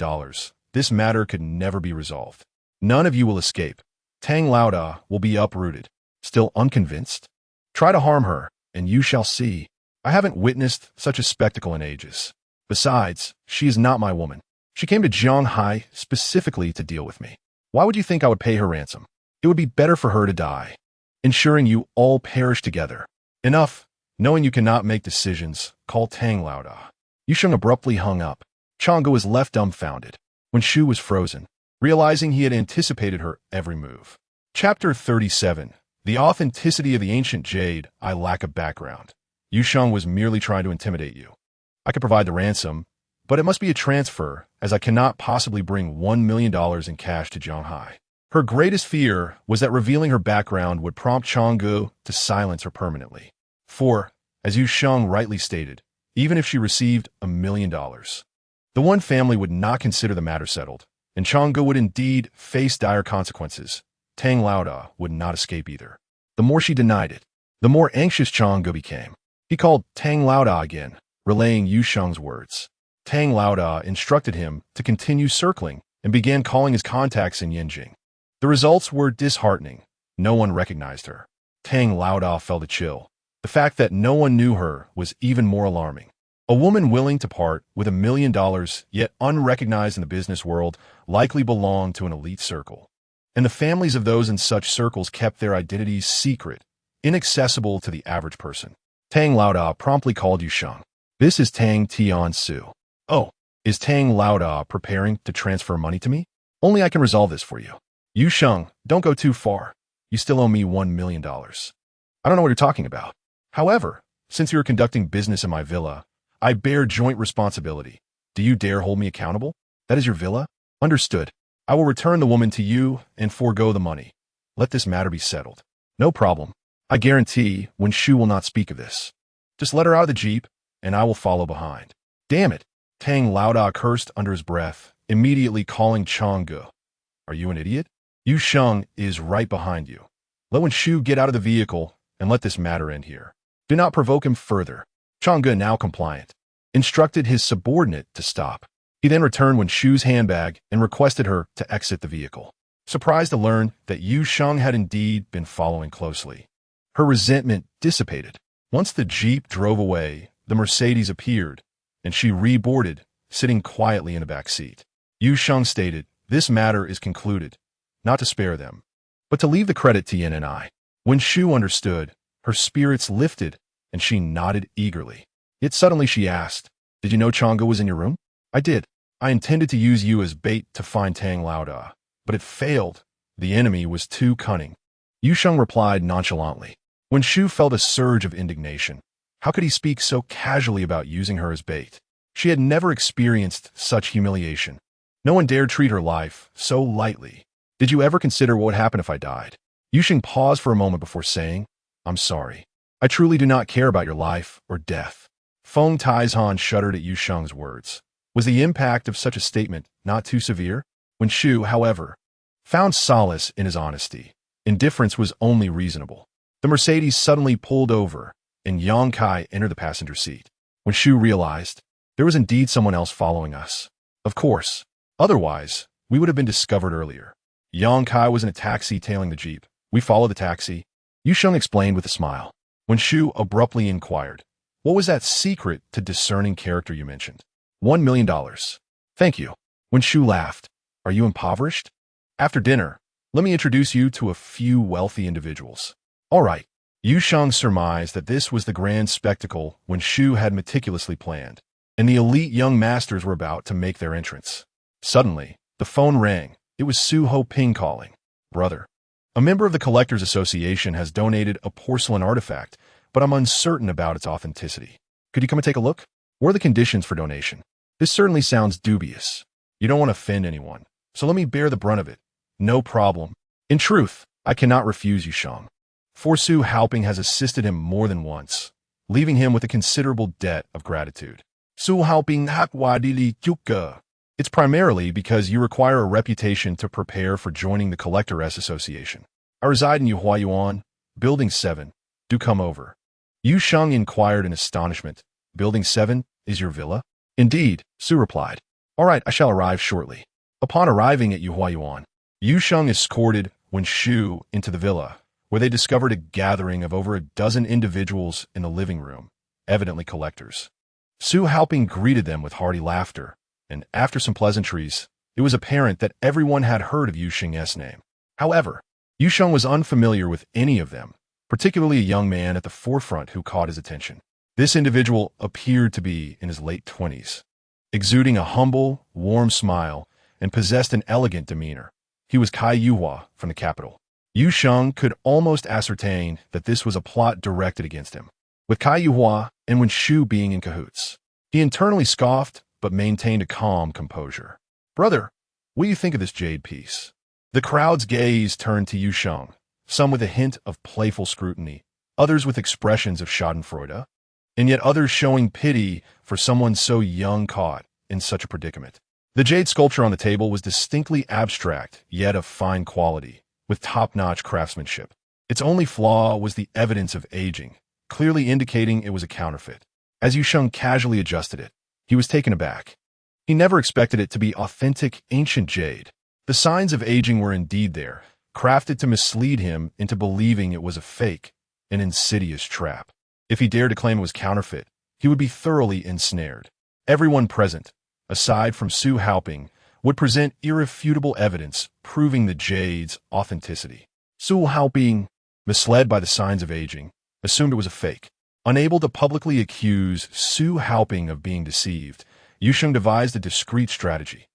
this matter could never be resolved. None of you will escape. Tang Laoda will be uprooted. Still unconvinced? Try to harm her, and you shall see. I haven't witnessed such a spectacle in ages. Besides, she is not my woman. She came to Zhanghai specifically to deal with me. Why would you think I would pay her ransom? It would be better for her to die, ensuring you all perish together. Enough. Knowing you cannot make decisions, call Tang Laoda." Yu Sheng abruptly hung up. Changgu was left dumbfounded. Wen Shu was frozen, realizing he had anticipated her every move. Chapter 37. The authenticity of the ancient jade. I lack a background. Yu Sheng was merely trying to intimidate you. I could provide the ransom, but it must be a transfer, as I cannot possibly bring $1 million in cash to Zhanghai. Her greatest fear was that revealing her background would prompt Changgu to silence her permanently. For, as Yu Sheng rightly stated, even if she received $1 million, the one family would not consider the matter settled, and Changgu would indeed face dire consequences. Tang Laoda would not escape either. The more she denied it, the more anxious Changgu became. He called Tang Laoda again, relaying Yu Sheng's words. Tang Laoda instructed him to continue circling and began calling his contacts in Yanjing. The results were disheartening. No one recognized her. Tang Laoda felt a chill. The fact that no one knew her was even more alarming. A woman willing to part with $1 million, yet unrecognized in the business world, likely belonged to an elite circle. And the families of those in such circles kept their identities secret, inaccessible to the average person. Tang Laoda promptly called Yu Sheng. "This is Tang Tiansu." "Oh, is Tang Laoda preparing to transfer money to me? Only I can resolve this for you." "Yu Sheng, don't go too far. You still owe me $1 million. I don't know what you're talking about. However, since you are conducting business in my villa, I bear joint responsibility. Do you dare hold me accountable? That is your villa? Understood. I will return the woman to you and forego the money. Let this matter be settled." "No problem. I guarantee Wen Shu will not speak of this. Just let her out of the jeep, and I will follow behind." "Damn it!" Tang Laoda cursed under his breath, immediately calling Changgu. "Are you an idiot? Yu Sheng is right behind you. Let Wen Shu get out of the vehicle and let this matter end here. Do not provoke him further." Changgu, now compliant, instructed his subordinate to stop. He then returned Wen Shu's handbag and requested her to exit the vehicle. Surprised to learn that Yu Sheng had indeed been following closely, her resentment dissipated. Once the jeep drove away, the Mercedes appeared, and she reboarded, sitting quietly in the back seat. Yu Sheng stated, "This matter is concluded, not to spare them, but to leave the credit to Yin and I." When Shu understood, her spirits lifted, and she nodded eagerly. Yet suddenly she asked, "Did you know Chang'e was in your room?" "I did. I intended to use you as bait to find Tang Laoda, but it failed. The enemy was too cunning." Yu Sheng replied nonchalantly. When Shu felt a surge of indignation. How could he speak so casually about using her as bait? She had never experienced such humiliation. No one dared treat her life so lightly. "Did you ever consider what would happen if I died?" Yu Sheng paused for a moment before saying, "I'm sorry. I truly do not care about your life or death." Feng Taizhan shuddered at Yu Sheng's words. Was the impact of such a statement not too severe? When Shu, however, found solace in his honesty, indifference was only reasonable. The Mercedes suddenly pulled over, and Yang Kai entered the passenger seat. When Shu realized, there was indeed someone else following us. Of course. Otherwise, we would have been discovered earlier. Yang Kai was in a taxi tailing the jeep. We followed the taxi. Yu Sheng explained with a smile. When Shu abruptly inquired, "What was that secret to discerning character you mentioned?" $1 million. Thank you. When Shu laughed, "Are you impoverished? After dinner, let me introduce you to a few wealthy individuals." All right. Yu Sheng surmised that this was the grand spectacle when Shu had meticulously planned, and the elite young masters were about to make their entrance. Suddenly, the phone rang. It was Su Ho Ping calling. "Brother, a member of the Collectors Association has donated a porcelain artifact, but I'm uncertain about its authenticity. Could you come and take a look? What are the conditions for donation? This certainly sounds dubious. You don't want to offend anyone, so let me bear the brunt of it." "No problem. In truth, I cannot refuse you, Shang. For Su Haoping has assisted him more than once, leaving him with a considerable debt of gratitude." Su Haoping Hakwadili Kyuka. It's primarily because you require a reputation to prepare for joining the Collectors Association. I reside in Yuhuayuan, Building 7. Do come over. Yu Sheng inquired in astonishment. "Building 7 is your villa?" "Indeed," Su replied. "All right, I shall arrive shortly." Upon arriving at Yuhuayuan, Yu Sheng escorted Wen Shu into the villa, where they discovered a gathering of over a dozen individuals in the living room, evidently collectors. Su Haoping greeted them with hearty laughter, and after some pleasantries, it was apparent that everyone had heard of Yu Sheng's name. However, Yu Sheng was unfamiliar with any of them, particularly a young man at the forefront who caught his attention. This individual appeared to be in his late 20s, exuding a humble, warm smile, and possessed an elegant demeanor. He was Kai Yuhua from the capital. Yu Sheng could almost ascertain that this was a plot directed against him, with Kai Yuhua and Wen Shu being in cahoots. He internally scoffed, but maintained a calm composure. "Brother, what do you think of this jade piece?" The crowd's gaze turned to Yu Sheng, some with a hint of playful scrutiny, others with expressions of schadenfreude, and yet others showing pity for someone so young caught in such a predicament. The jade sculpture on the table was distinctly abstract, yet of fine quality, with top-notch craftsmanship. Its only flaw was the evidence of aging, clearly indicating it was a counterfeit. As Yu Sheng casually adjusted it, he was taken aback. He never expected it to be authentic, ancient jade. The signs of aging were indeed there, crafted to mislead him into believing it was a fake, an insidious trap. If he dared to claim it was counterfeit, he would be thoroughly ensnared. Everyone present, aside from Su Haoping, would present irrefutable evidence proving the jade's authenticity. Su Haoping, misled by the signs of aging, assumed it was a fake. Unable to publicly accuse Su Haoping of being deceived, Yu Sheng devised a discreet strategy.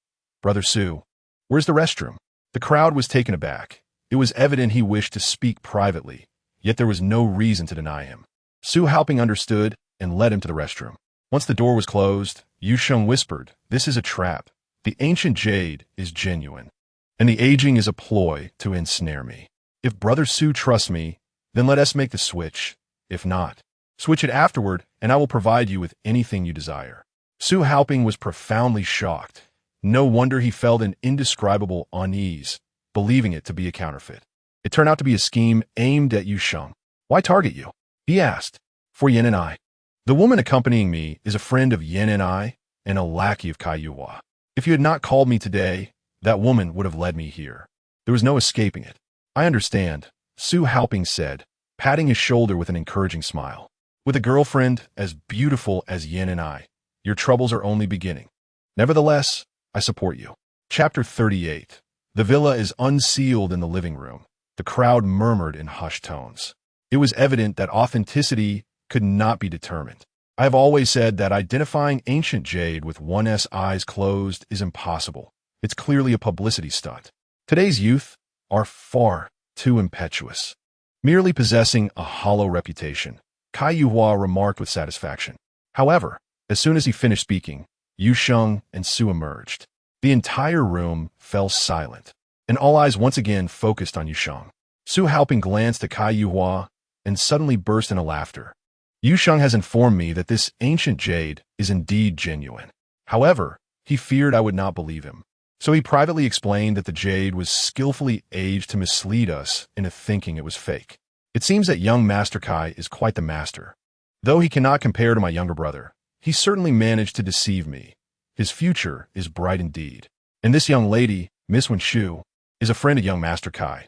"Brother Su, where's the restroom?" The crowd was taken aback. It was evident he wished to speak privately, yet there was no reason to deny him. Su Haoping understood and led him to the restroom. Once the door was closed, Yu Sheng whispered, "This is a trap. The ancient jade is genuine, and the aging is a ploy to ensnare me. If Brother Su trusts me, then let us make the switch. If not, switch it afterward, and I will provide you with anything you desire." Su Haoping was profoundly shocked. No wonder he felt an indescribable unease, believing it to be a counterfeit. It turned out to be a scheme aimed at Yu Sheng. "Why target you?" he asked. "For Yen and I. The woman accompanying me is a friend of Yen and I, and a lackey of Kai Yuhua. If you had not called me today, that woman would have led me here. There was no escaping it." "I understand," Su Haoping said, patting his shoulder with an encouraging smile. "With a girlfriend as beautiful as Yen and I, your troubles are only beginning. Nevertheless, I support you." Chapter 38. The villa is unsealed in the living room. The crowd murmured in hushed tones. It was evident that authenticity could not be determined. I have always said that identifying ancient jade with one's eyes closed is impossible. It's clearly a publicity stunt. Today's youth are far too impetuous, merely possessing a hollow reputation, Kai Yuhua remarked with satisfaction. However, as soon as he finished speaking, Yu Sheng and Su emerged. The entire room fell silent, and all eyes once again focused on Yu Sheng. Su Haoping glanced at Kai Yuhua and suddenly burst into laughter. Yu Sheng has informed me that this ancient jade is indeed genuine. However, he feared I would not believe him. So he privately explained that the jade was skillfully aged to mislead us into thinking it was fake. It seems that young Master Kai is quite the master. Though he cannot compare to my younger brother, he certainly managed to deceive me. His future is bright indeed. And this young lady, Miss Wenshu, is a friend of young Master Kai.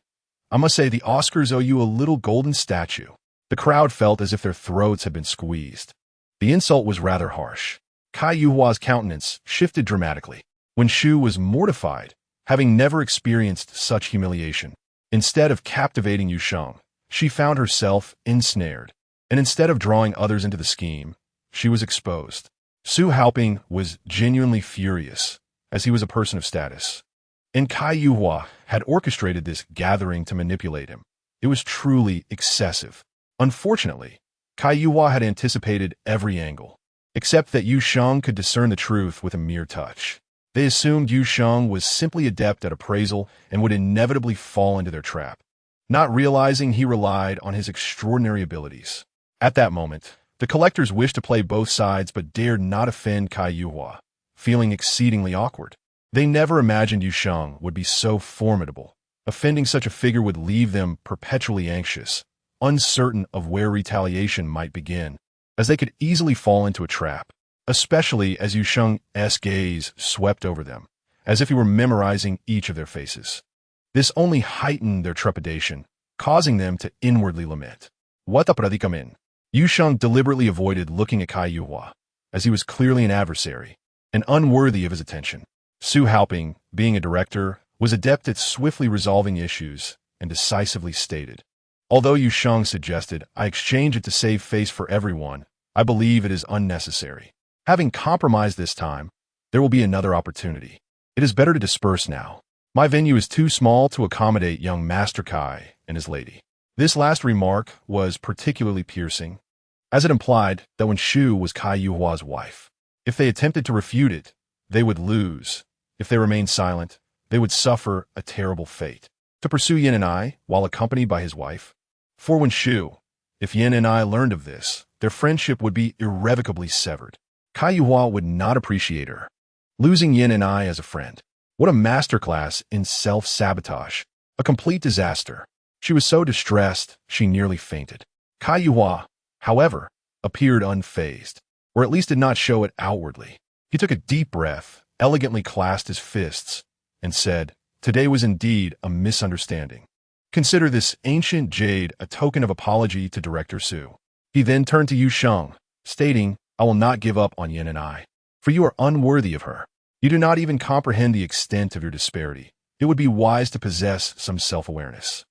I must say the Oscars owe you a little golden statue. The crowd felt as if their throats had been squeezed. The insult was rather harsh. Kai Yuhua's countenance shifted dramatically. Wenshu was mortified, having never experienced such humiliation. Instead of captivating Yu Sheng, she found herself ensnared, and instead of drawing others into the scheme, she was exposed. Su Haoping was genuinely furious, as he was a person of status. And Kai Yuhua had orchestrated this gathering to manipulate him. It was truly excessive. Unfortunately, Kai Yuhua had anticipated every angle, except that Yu Sheng could discern the truth with a mere touch. They assumed Yu Sheng was simply adept at appraisal and would inevitably fall into their trap, not realizing he relied on his extraordinary abilities. At that moment, the collectors wished to play both sides but dared not offend Kai Yuhua, feeling exceedingly awkward. They never imagined Yu Sheng would be so formidable. Offending such a figure would leave them perpetually anxious, uncertain of where retaliation might begin, as they could easily fall into a trap, especially as Yu Sheng's gaze swept over them, as if he were memorizing each of their faces. This only heightened their trepidation, causing them to inwardly lament. What a predicament! Yu Sheng deliberately avoided looking at Kai Yuhua, as he was clearly an adversary, and unworthy of his attention. Su Haoping, being a director, was adept at swiftly resolving issues, and decisively stated, "Although Yu Sheng suggested I exchange it to save face for everyone, I believe it is unnecessary. Having compromised this time, there will be another opportunity. It is better to disperse now. My venue is too small to accommodate young Master Kai and his lady." This last remark was particularly piercing, as it implied that Wenshu was Kai Yuhua's wife. If they attempted to refute it, they would lose. If they remained silent, they would suffer a terrible fate. To pursue Yin and I, while accompanied by his wife? For Wenshu, if Yin and I learned of this, their friendship would be irrevocably severed. Kai Yuhua would not appreciate her. Losing Yin and I as a friend. What a masterclass in self-sabotage. A complete disaster. She was so distressed, she nearly fainted. Kai Yuhua, however, appeared unfazed, or at least did not show it outwardly. He took a deep breath, elegantly clasped his fists, and said, "Today was indeed a misunderstanding. Consider this ancient jade a token of apology to Director Su." He then turned to Yu Sheng, stating, "I will not give up on Yin and I, for you are unworthy of her. You do not even comprehend the extent of your disparity. It would be wise to possess some self-awareness.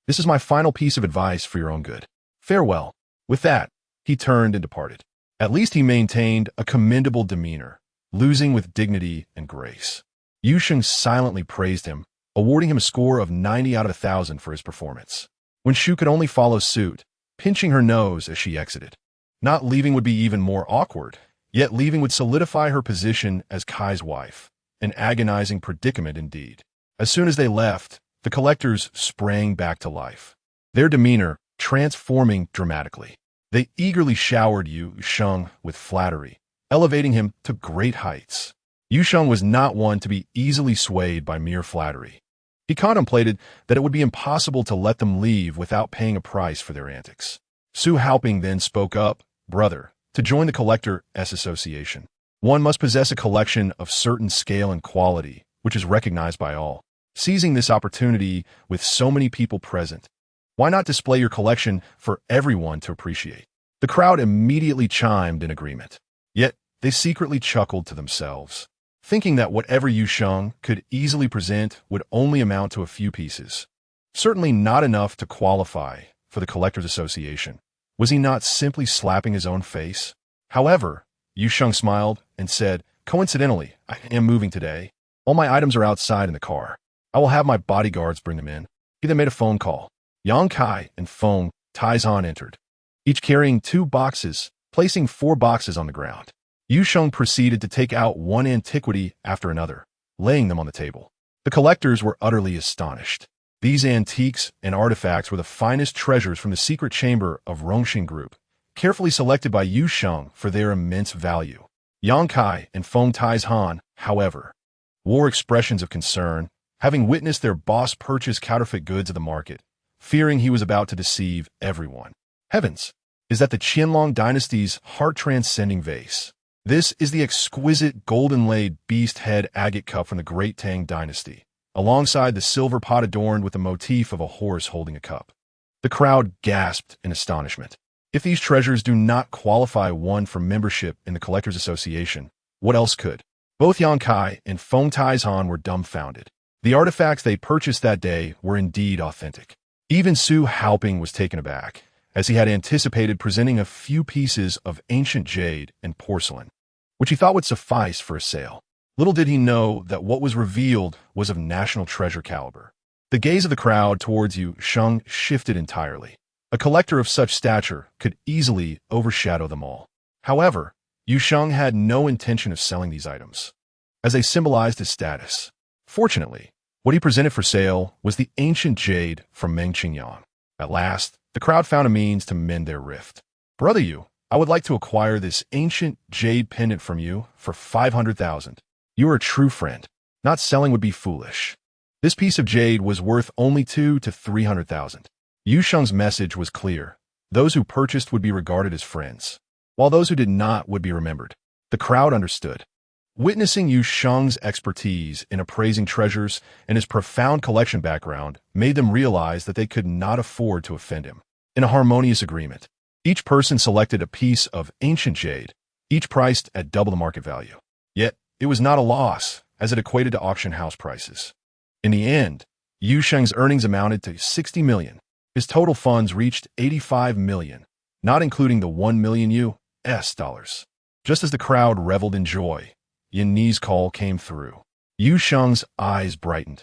This is my final piece of advice for your own good. Farewell." With that, he turned and departed. At least he maintained a commendable demeanor, losing with dignity and grace. Yu Sheng silently praised him, awarding him a score of 90 out of 1,000 for his performance. Wenshu could only follow suit, pinching her nose as she exited. Not leaving would be even more awkward, yet leaving would solidify her position as Kai's wife. An agonizing predicament indeed. As soon as they left, the collectors sprang back to life, their demeanor transforming dramatically. They eagerly showered Yu Sheng with flattery, elevating him to great heights. Yu Sheng was not one to be easily swayed by mere flattery. He contemplated that it would be impossible to let them leave without paying a price for their antics. Su Haoping then spoke up, "Brother, to join the Collectors' Association, one must possess a collection of certain scale and quality, which is recognized by all. Seizing this opportunity with so many people present, why not display your collection for everyone to appreciate?" The crowd immediately chimed in agreement. Yet, they secretly chuckled to themselves, thinking that whatever Yu Sheng could easily present would only amount to a few pieces. Certainly not enough to qualify for the Collectors' Association, Was he not simply slapping his own face? However, Yu Sheng smiled and said, "Coincidentally, I am moving today. All my items are outside in the car. I will have my bodyguards bring them in." He then made a phone call. Yang Kai and Feng Taizhan entered, each carrying 2 boxes, placing 4 boxes on the ground. Yu Sheng proceeded to take out one antiquity after another, laying them on the table. The collectors were utterly astonished. These antiques and artifacts were the finest treasures from the secret chamber of Rongxing Group, carefully selected by Yu Sheng for their immense value. Yang Kai and Feng Taizhan, however, wore expressions of concern, having witnessed their boss purchase counterfeit goods at the market, fearing he was about to deceive everyone. Heavens! Is that the Qianlong dynasty's heart-transcending vase? This is the exquisite golden-laid beast head agate cup from the Great Tang dynasty, alongside the silver pot adorned with the motif of a horse holding a cup. The crowd gasped in astonishment. If these treasures do not qualify one for membership in the Collectors Association, what else could? Both Yang Kai and Feng Taizhan were dumbfounded. The artifacts they purchased that day were indeed authentic. Even Su Haoping was taken aback, as he had anticipated presenting a few pieces of ancient jade and porcelain, which he thought would suffice for a sale. Little did he know that what was revealed was of national treasure caliber. The gaze of the crowd towards Yu Sheng shifted entirely. A collector of such stature could easily overshadow them all. However, Yu Sheng had no intention of selling these items, as they symbolized his status. Fortunately, what he presented for sale was the ancient jade from Meng Qingyang. At last, the crowd found a means to mend their rift. "Brother Yu, I would like to acquire this ancient jade pendant from you for 500,000. You are a true friend. Not selling would be foolish." This piece of jade was worth only 200 to 300,000. Yu Sheng's message was clear. Those who purchased would be regarded as friends, while those who did not would be remembered. The crowd understood. Witnessing Yu Sheng's expertise in appraising treasures and his profound collection background made them realize that they could not afford to offend him. In a harmonious agreement, each person selected a piece of ancient jade, each priced at double the market value. Yet, it was not a loss, as it equated to auction house prices. In the end, Yu Sheng's earnings amounted to 60 million. His total funds reached 85 million, not including the 1 million US dollars. Just as the crowd reveled in joy, Yin Ni's call came through. Yu Sheng's eyes brightened.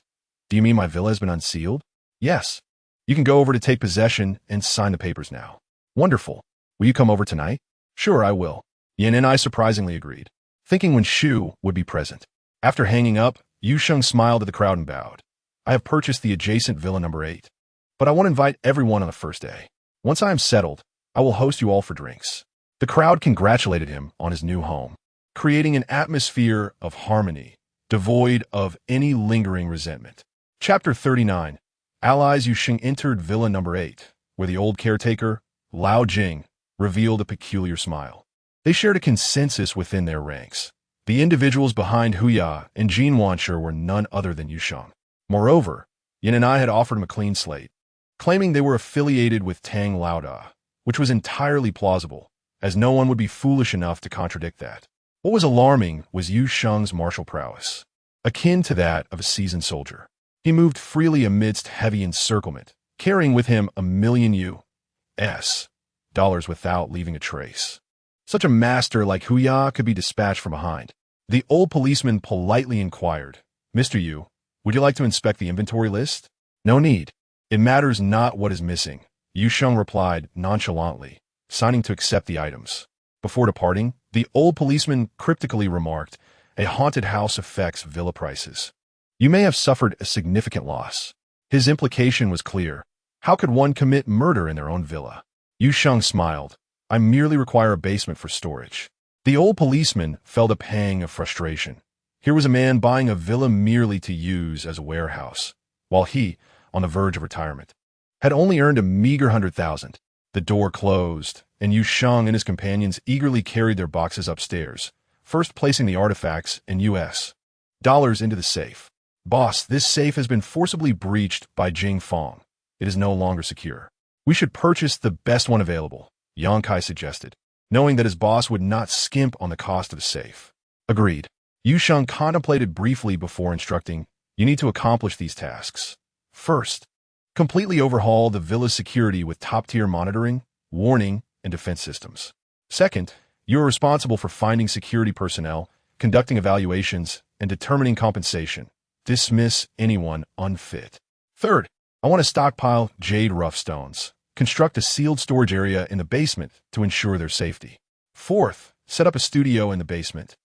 "Do you mean my villa has been unsealed?" "Yes. You can go over to take possession and sign the papers now." "Wonderful. Will you come over tonight?" "Sure, I will." Yin and I surprisingly agreed, thinking when Shu would be present. After hanging up, Yu Sheng smiled at the crowd and bowed. "I have purchased the adjacent villa number 8, but I want to invite everyone on the first day. Once I am settled, I will host you all for drinks." The crowd congratulated him on his new home, creating an atmosphere of harmony, devoid of any lingering resentment. Chapter 39. Allies. Yu Sheng entered Villa Number 8, where the old caretaker, Lao Jing, revealed a peculiar smile. They shared a consensus within their ranks. The individuals behind Huya and Jin Wanshi were none other than Yu Sheng. Moreover, Yin and I had offered him a clean slate, claiming they were affiliated with Tang Laoda, which was entirely plausible, as no one would be foolish enough to contradict that. What was alarming was Yu Sheng's martial prowess, akin to that of a seasoned soldier. He moved freely amidst heavy encirclement, carrying with him 1 million US dollars without leaving a trace. Such a master like Huya could be dispatched from behind. The old policeman politely inquired, "Mr. Yu, would you like to inspect the inventory list?" "No need. It matters not what is missing," Yu Sheng replied nonchalantly, signing to accept the items. Before departing, the old policeman cryptically remarked, "A haunted house affects villa prices. You may have suffered a significant loss." His implication was clear. How could one commit murder in their own villa? Yu Sheng smiled. "I merely require a basement for storage." The old policeman felt a pang of frustration. Here was a man buying a villa merely to use as a warehouse, while he, on the verge of retirement, had only earned a meager 100,000. The door closed, and Yu Sheng and his companions eagerly carried their boxes upstairs, first placing the artifacts in US dollars into the safe. "Boss, this safe has been forcibly breached by Jing Fong. It is no longer secure. We should purchase the best one available," Yang Kai suggested, knowing that his boss would not skimp on the cost of the safe. Agreed. Yu Sheng contemplated briefly before instructing, "You need to accomplish these tasks. First, completely overhaul the villa's security with top-tier monitoring, warning, and defense systems. Second, you are responsible for finding security personnel, conducting evaluations, and determining compensation. Dismiss anyone unfit. Third, I want to stockpile jade rough stones. Construct a sealed storage area in the basement to ensure their safety. Fourth, set up a studio in the basement,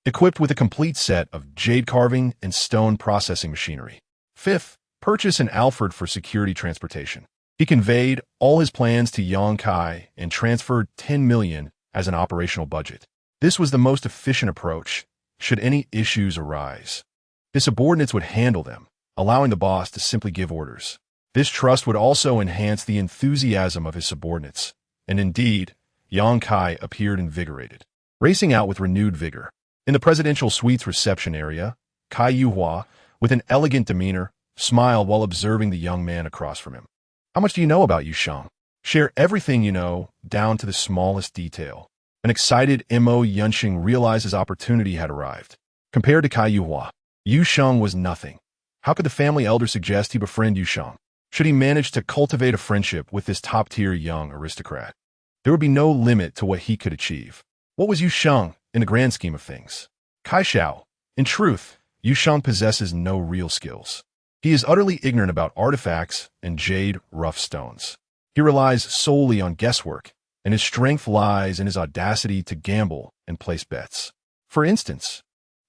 equipped with a complete set of jade carving and stone processing machinery. Fifth, purchase an Alfred for security transportation. He conveyed all his plans to Yang Kai and transferred 10 million as an operational budget. This was the most efficient approach should any issues arise. His subordinates would handle them, allowing the boss to simply give orders. This trust would also enhance the enthusiasm of his subordinates, and indeed, Yang Kai appeared invigorated, racing out with renewed vigor. In the presidential suite's reception area, Kai Yuhua, with an elegant demeanor, smiled while observing the young man across from him. How much do you know about Yusheng? Share everything you know, down to the smallest detail. An excited Mo Yunxing realized his opportunity had arrived. Compared to Kai Yuhua, Yusheng was nothing. How could the family elder suggest he befriend Yusheng? Should he manage to cultivate a friendship with this top-tier young aristocrat? There would be no limit to what he could achieve. What was Yusheng in the grand scheme of things? Kai Xiao. In truth, Yusheng possesses no real skills. He is utterly ignorant about artifacts and jade rough stones. He relies solely on guesswork, and his strength lies in his audacity to gamble and place bets. For instance,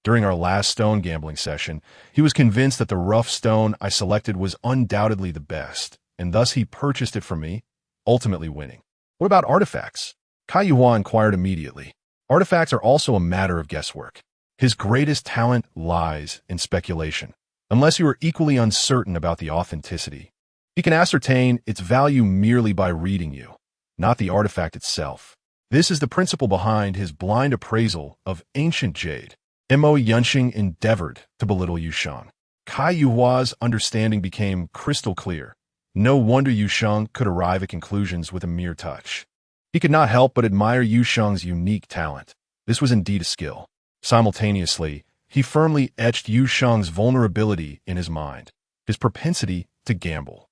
during our last stone gambling session, he was convinced that the rough stone I selected was undoubtedly the best, and thus he purchased it from me, ultimately winning. What about artifacts? Kai Yuhua inquired immediately. Artifacts are also a matter of guesswork. His greatest talent lies in speculation. Unless you are equally uncertain about the authenticity, he can ascertain its value merely by reading you, not the artifact itself. This is the principle behind his blind appraisal of ancient jade. Mo Yunxing endeavored to belittle Yusheng. Kai Yuhua's understanding became crystal clear. No wonder Yusheng could arrive at conclusions with a mere touch. He could not help but admire Yusheng's unique talent. This was indeed a skill. Simultaneously, he firmly etched Yusheng's vulnerability in his mind, his propensity to gamble.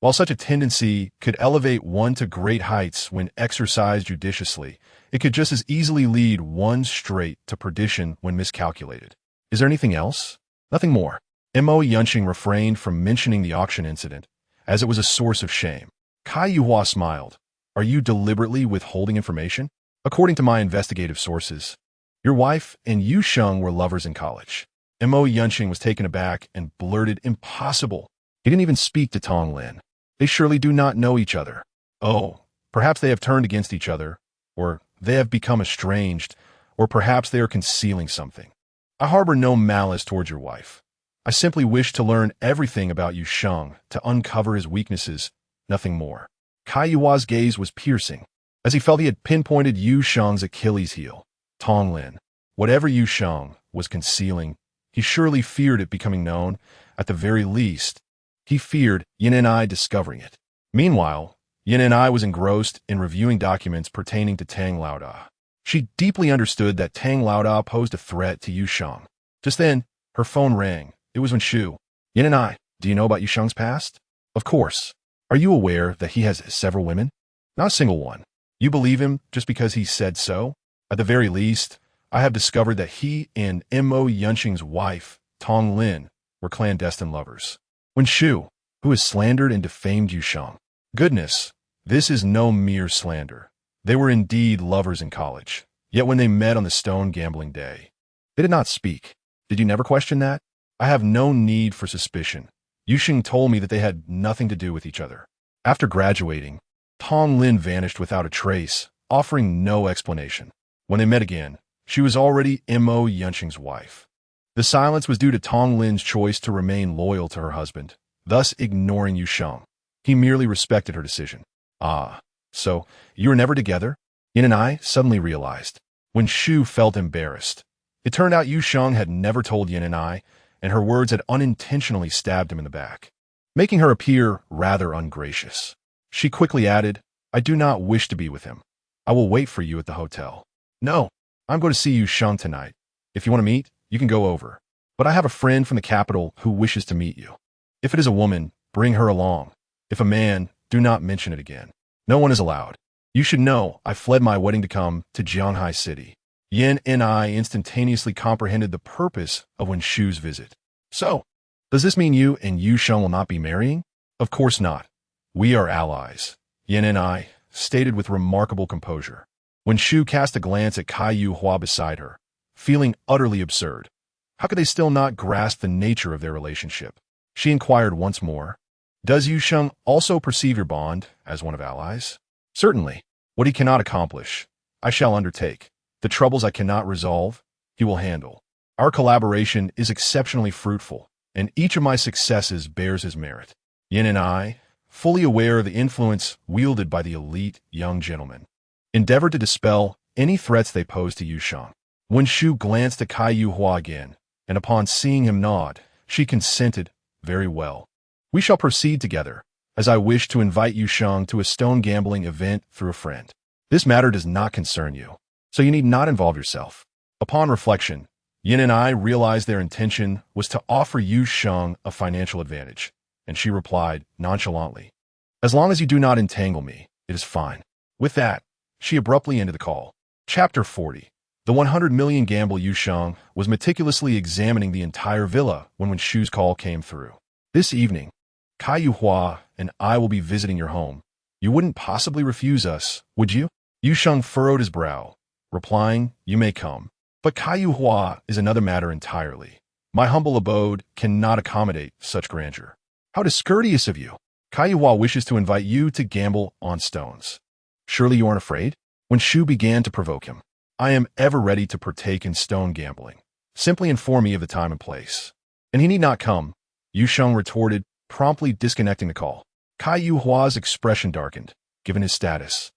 While such a tendency could elevate one to great heights when exercised judiciously, it could just as easily lead one straight to perdition when miscalculated. Is there anything else? Nothing more. Mo Yunxing refrained from mentioning the auction incident, as it was a source of shame. Kai Yuhua smiled. Are you deliberately withholding information? According to my investigative sources, your wife and Yusheng were lovers in college. Mo Yunxing was taken aback and blurted, impossible. He didn't even speak to Tong Lin. They surely do not know each other. Oh, perhaps they have turned against each other, or they have become estranged, or perhaps they are concealing something. I harbor no malice towards your wife. I simply wish to learn everything about Yusheng to uncover his weaknesses, nothing more. Kai Yuhua's gaze was piercing, as he felt he had pinpointed Yusheng's Achilles heel. Tong Lin. Whatever Yusheng was concealing, he surely feared it becoming known. At the very least, he feared Yin and I discovering it. Meanwhile, Yin and I was engrossed in reviewing documents pertaining to Tang Laoda. She deeply understood that Tang Laoda posed a threat to Yusheng. Just then, her phone rang. It was Shu. Yin and I, do you know about Yusheng's past? Of course. Are you aware that he has several women? Not a single one. You believe him just because he said so? At the very least, I have discovered that he and Mo Yunxing's wife, Tong Lin, were clandestine lovers. Shu, who has slandered and defamed Yusheng. Goodness, this is no mere slander. They were indeed lovers in college. Yet when they met on the stone gambling day, they did not speak. Did you never question that? I have no need for suspicion. Yusheng told me that they had nothing to do with each other. After graduating, Tong Lin vanished without a trace, offering no explanation. When they met again, she was already Mo Yunxing's wife. The silence was due to Tong Lin's choice to remain loyal to her husband, thus ignoring Yusheng. He merely respected her decision. Ah, so you were never together? Yin and I suddenly realized. Shu felt embarrassed. It turned out Yusheng had never told Yin and I, and her words had unintentionally stabbed him in the back, making her appear rather ungracious. She quickly added, I do not wish to be with him. I will wait for you at the hotel. No, I'm going to see Yusheng tonight. If you want to meet, you can go over. But I have a friend from the capital who wishes to meet you. If it is a woman, bring her along. If a man, do not mention it again. No one is allowed. You should know I fled my wedding to come to Jianghai City. Yin and I instantaneously comprehended the purpose of Wen Shu's visit. So, does this mean you and Yu Sheng will not be marrying? Of course not. We are allies. Yin and I stated with remarkable composure. Wen Shu cast a glance at Kai Yu Hua beside her, feeling utterly absurd. How could they still not grasp the nature of their relationship? She inquired once more. Does Yu Sheng also perceive your bond as one of allies? Certainly. What he cannot accomplish, I shall undertake. The troubles I cannot resolve, he will handle. Our collaboration is exceptionally fruitful, and each of my successes bears his merit. Yin and I, fully aware of the influence wielded by the elite young gentleman, endeavored to dispel any threats they posed to Yu Sheng. Wen Shu glanced at Kai Yu Hua again, and upon seeing him nod, she consented, very well. We shall proceed together, as I wish to invite Yu Sheng to a stone gambling event through a friend. This matter does not concern you, so you need not involve yourself. Upon reflection, Yin and I realized their intention was to offer Yu Sheng a financial advantage, and she replied nonchalantly, As long as you do not entangle me, it is fine. With that, she abruptly ended the call. Chapter 40. The 100 million gamble. Yu Sheng was meticulously examining the entire villa when Wen Shu's call came through. This evening, Kai Yu Hua and I will be visiting your home. You wouldn't possibly refuse us, would you? Yu Sheng furrowed his brow, replying, You may come. But Kai Yu Hua is another matter entirely. My humble abode cannot accommodate such grandeur. How discourteous of you. Kai Yu Hua wishes to invite you to gamble on stones. Surely you aren't afraid? Wen Shu began to provoke him. I am ever ready to partake in stone gambling. Simply inform me of the time and place. And he need not come, Yu Sheng retorted, promptly disconnecting the call. Kai Yu Hua's expression darkened, given his status.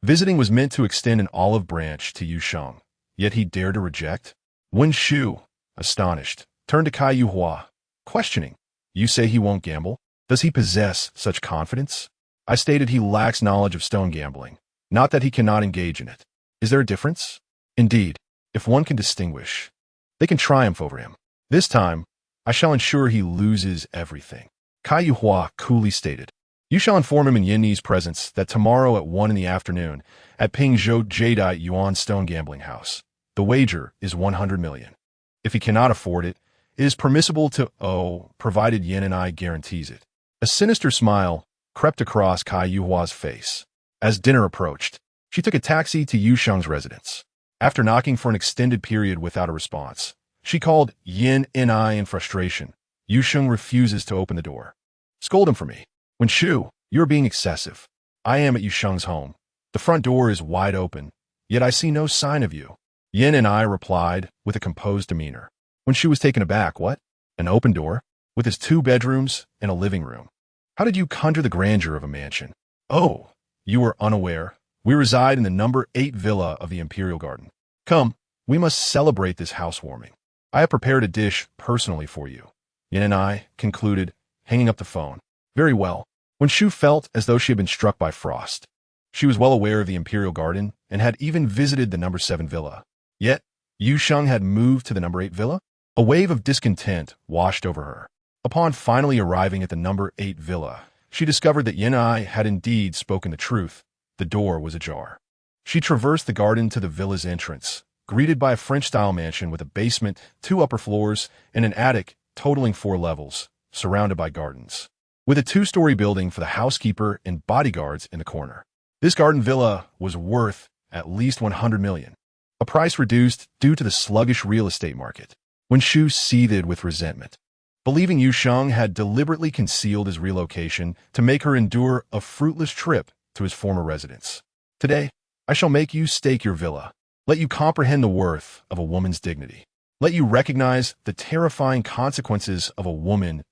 Visiting was meant to extend an olive branch to Yu Sheng, yet he dared to reject? Wen Shu, astonished, turned to Kai Yu Hua, questioning. You say he won't gamble? Does he possess such confidence? I stated he lacks knowledge of stone gambling, not that he cannot engage in it. Is there a difference? Indeed, if one can distinguish, they can triumph over him. This time, I shall ensure he loses everything. Kai Yu Hua coolly stated. You shall inform him in Yin Ni's presence that tomorrow at 1 in the afternoon at Pingzhou Jadeite Yuan Stone Gambling House, the wager is 100 million. If he cannot afford it, it is permissible to provided Yin and I guarantees it. A sinister smile crept across Kai Yu Hua's face. As dinner approached, she took a taxi to Yu Sheng's residence. After knocking for an extended period without a response, she called Yin and I in frustration. Yu Sheng refuses to open the door. Scold him for me. Wen Shu, you are being excessive. I am at Yu Sheng's home. The front door is wide open, yet I see no sign of you. Yin and I replied with a composed demeanor. Wen Shu was taken aback. What? An open door? With his 2 bedrooms and a living room. How did you conjure the grandeur of a mansion? Oh, you are unaware. We reside in the number 8 villa of the Imperial Garden. Come, we must celebrate this housewarming. I have prepared a dish personally for you. Yin and I concluded, hanging up the phone. Very well. Wen Shu felt as though she had been struck by frost. She was well aware of the Imperial Garden and had even visited the number 7 villa. Yet, Yu Sheng had moved to the number 8 villa? A wave of discontent washed over her. Upon finally arriving at the number 8 villa, she discovered that Yin and I had indeed spoken the truth. The door was ajar. She traversed the garden to the villa's entrance, greeted by a French-style mansion with a basement, 2 upper floors, and an attic totaling 4 levels, surrounded by gardens, with a 2-story building for the housekeeper and bodyguards in the corner. This garden villa was worth at least 100 million, a price reduced due to the sluggish real estate market. Wen Shu seethed with resentment, believing Yu Sheng had deliberately concealed his relocation to make her endure a fruitless trip to his former residence. Today, I shall make you stake your villa, let you comprehend the worth of a woman's dignity, let you recognize the terrifying consequences of a woman's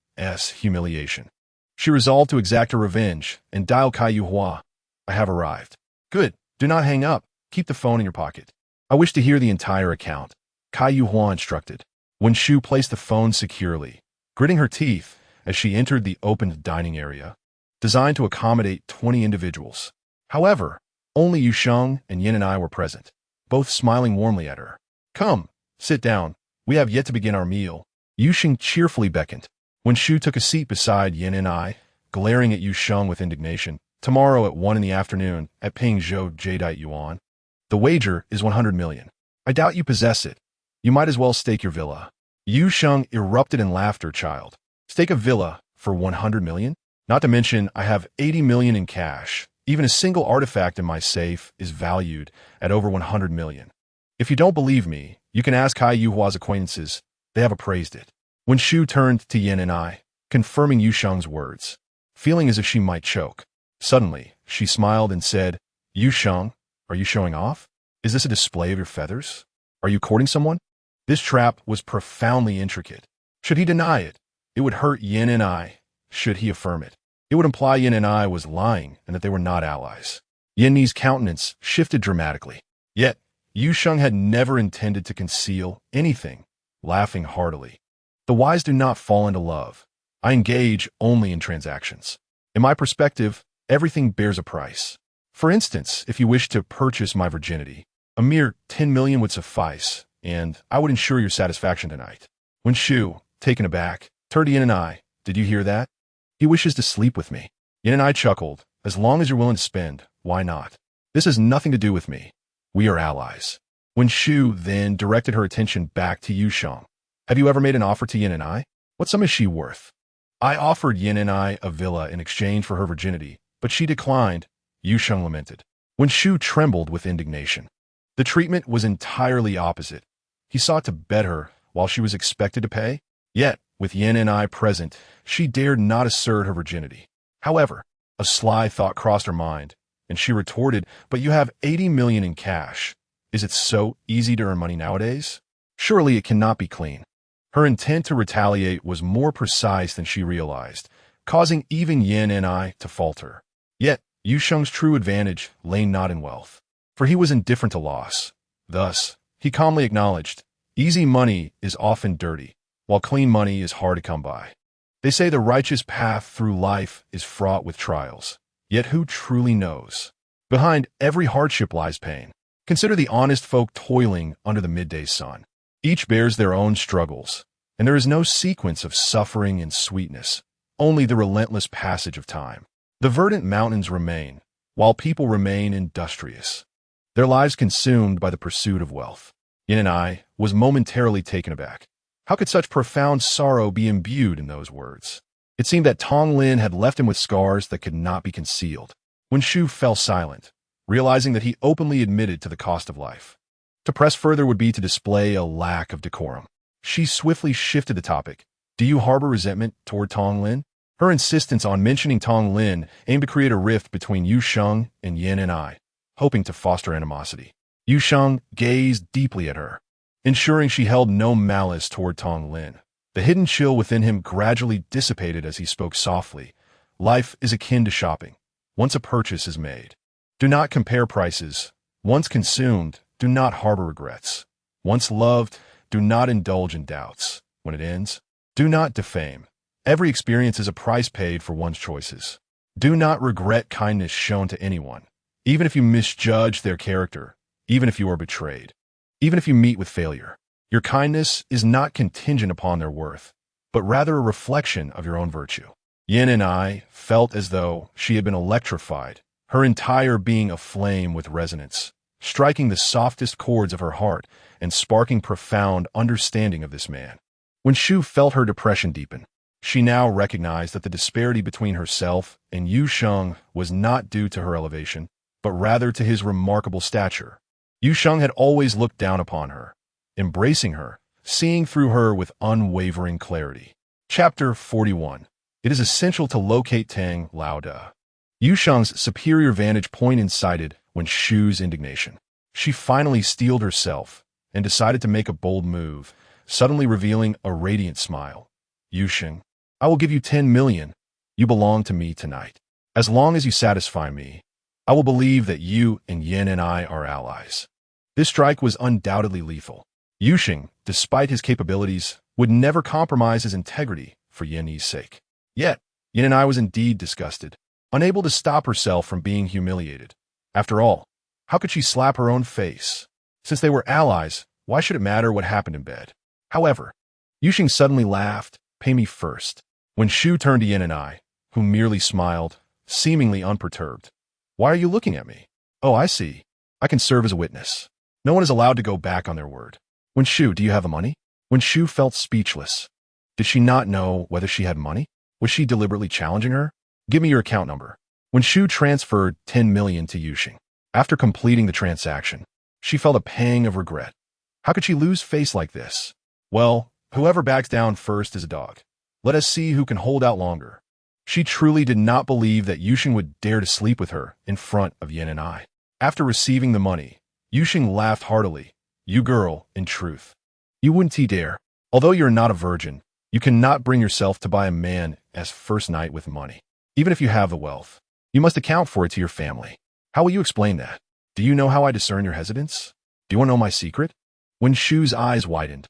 humiliation. She resolved to exact her revenge and dialed Kai Yu Hua. I have arrived. Good. Do not hang up. Keep the phone in your pocket. I wish to hear the entire account. Kai Yu Hua instructed. Wen Shu placed the phone securely, gritting her teeth as she entered the open dining area, designed to accommodate 20 individuals. However, only Yu Sheng and Yin and I were present, both smiling warmly at her. Come, sit down. We have yet to begin our meal. Yu Sheng cheerfully beckoned. Wen Shu took a seat beside Yin and I, glaring at Yu Sheng with indignation. tomorrow at 1 in the afternoon at paying Zhou Jadeite Yuan. The wager is 100 million. I doubt you possess it. You might as well stake your villa. Yu Sheng erupted in laughter, child. Stake a villa for 100 million? Not to mention, I have 80 million in cash. Even a single artifact in my safe is valued at over 100 million. If you don't believe me, you can ask Hai Yuhua's acquaintances. They have appraised it. When Shu turned to Yin and I, confirming Yu Sheng's words, feeling as if she might choke. Suddenly, she smiled and said, Yu Sheng, are you showing off? Is this a display of your feathers? Are you courting someone? This trap was profoundly intricate. Should he deny it, it would hurt Yin and I. Should he affirm it, it would imply Yin and I was lying and that they were not allies. Yin Ni's countenance shifted dramatically. Yet, Yu Sheng had never intended to conceal anything, laughing heartily. The wise do not fall into love. I engage only in transactions. In my perspective, everything bears a price. For instance, if you wish to purchase my virginity, a mere 10 million would suffice, and I would ensure your satisfaction tonight. When Shu, taken aback, turned to Yin and I, did you hear that? He wishes to sleep with me. Yin and I chuckled. As long as you're willing to spend, why not? This has nothing to do with me. We are allies. When Shu then directed her attention back to Yu Sheng, have you ever made an offer to Yin and I? What sum is she worth? I offered Yin and I a villa in exchange for her virginity, but she declined, Yu Sheng lamented. When Shu trembled with indignation. The treatment was entirely opposite. He sought to bed her while she was expected to pay. Yet, with Yin and I present, she dared not assert her virginity. However, a sly thought crossed her mind, and she retorted, but you have 80 million in cash. Is it so easy to earn money nowadays? Surely it cannot be clean. Her intent to retaliate was more precise than she realized, causing even Yin and I to falter. Yet, Yu Sheng's true advantage lay not in wealth, for he was indifferent to loss. Thus, he calmly acknowledged, easy money is often dirty, while clean money is hard to come by. They say the righteous path through life is fraught with trials. Yet who truly knows? Behind every hardship lies pain. Consider the honest folk toiling under the midday sun. Each bears their own struggles, and there is no sequence of suffering and sweetness, only the relentless passage of time. The verdant mountains remain, while people remain industrious, their lives consumed by the pursuit of wealth. Yin and I was momentarily taken aback. How could such profound sorrow be imbued in those words? It seemed that Tong Lin had left him with scars that could not be concealed. When Shu fell silent, realizing that he openly admitted to the cost of life. To press further would be to display a lack of decorum. She swiftly shifted the topic. Do you harbor resentment toward Tong Lin? Her insistence on mentioning Tong Lin aimed to create a rift between Yu Sheng and Yin and I, hoping to foster animosity. Yu Sheng gazed deeply at her, ensuring she held no malice toward Tong Lin. The hidden chill within him gradually dissipated as he spoke softly. Life is akin to shopping. Once a purchase is made, do not compare prices. Once consumed, do not harbor regrets. Once loved, do not indulge in doubts. When it ends, do not defame. Every experience is a price paid for one's choices. Do not regret kindness shown to anyone, even if you misjudge their character, even if you are betrayed, even if you meet with failure. Your kindness is not contingent upon their worth, but rather a reflection of your own virtue. Yin and I felt as though she had been electrified, her entire being aflame with resonance, striking the softest chords of her heart and sparking profound understanding of this man. When Shu felt her depression deepen, she now recognized that the disparity between herself and Yu Sheng was not due to her elevation, but rather to his remarkable stature. Yu Sheng had always looked down upon her, embracing her, seeing through her with unwavering clarity. Chapter 41. It is essential to locate Tang Lauda. Yu Sheng's superior vantage point incited when Shu's indignation. She finally steeled herself and decided to make a bold move, suddenly revealing a radiant smile. Yu Sheng, I will give you 10 million. You belong to me tonight. As long as you satisfy me, I will believe that you and Yin and I are allies. This strike was undoubtedly lethal. Yu Sheng, despite his capabilities, would never compromise his integrity for Yin Yi's sake. Yet, Yin and I was indeed disgusted, unable to stop herself from being humiliated. After all, how could she slap her own face? Since they were allies, why should it matter what happened in bed? However, Yu Sheng suddenly laughed, pay me first. When Shu turned to Yin and I, who merely smiled, seemingly unperturbed. Why are you looking at me? Oh, I see. I can serve as a witness. No one is allowed to go back on their word. Wenshu, do you have the money? Wenshu felt speechless. Did she not know whether she had money? Was she deliberately challenging her? Give me your account number. Wenshu transferred 10 million to Yuxing. After completing the transaction, she felt a pang of regret. How could she lose face like this? Well, whoever backs down first is a dog. Let us see who can hold out longer. She truly did not believe that Yuxing would dare to sleep with her in front of Yin and I. After receiving the money, Yuxing laughed heartily. You girl, in truth. You wouldn't dare. Although you're not a virgin, you cannot bring yourself to buy a man as first night with money. Even if you have the wealth, you must account for it to your family. How will you explain that? Do you know how I discern your hesitance? Do you want to know my secret? Wenshu's eyes widened.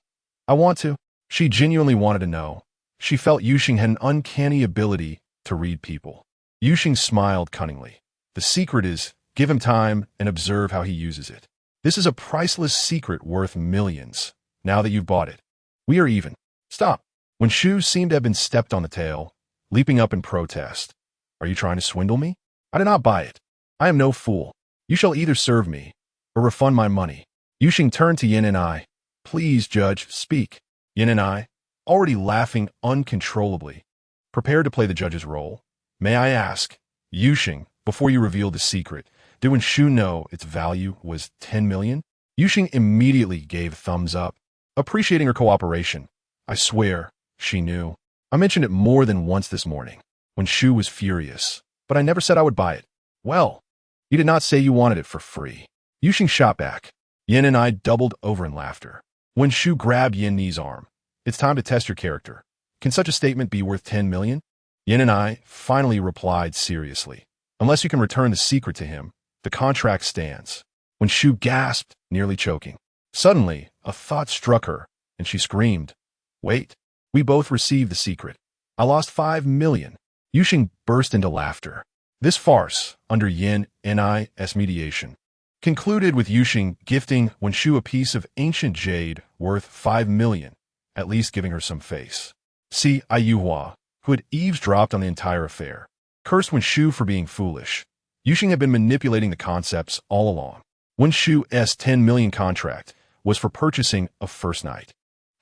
I want to. She genuinely wanted to know. She felt Yuxing had an uncanny ability to read people. Yuxing smiled cunningly. The secret is, give him time and observe how he uses it. This is a priceless secret worth millions. Now that you've bought it, we are even. Stop. Wenshu seemed to have been stepped on the tail, leaping up in protest. Are you trying to swindle me? I did not buy it. I am no fool. You shall either serve me or refund my money. Yuxing turned to Yin and I. Please, judge, speak. Yin and I, already laughing uncontrollably, prepared to play the judge's role. May I ask, Yuxing, before you reveal the secret, did Wenshu know its value was 10 million? Yuxing immediately gave thumbs up, appreciating her cooperation. I swear, she knew. I mentioned it more than once this morning. Wenshu was furious, but I never said I would buy it. Well, you did not say you wanted it for free. Yuxing shot back. Yin and I doubled over in laughter. Wenshu grabbed Yin Ni's arm. It's time to test your character. Can such a statement be worth 10 million? Yin and I finally replied seriously. Unless you can return the secret to him, the contract stands. Wenshu gasped, nearly choking. Suddenly, a thought struck her, and she screamed. Wait, we both received the secret. I lost 5 million. Yuxing burst into laughter. This farce, under Yin and I's mediation, concluded with Yuxing gifting Wenshu a piece of ancient jade worth 5 million, at least giving her some face. See Ayuhua, who had eavesdropped on the entire affair, cursed Wenshu for being foolish. Yuxing had been manipulating the concepts all along. Wenshu's 10 million contract was for purchasing a first night.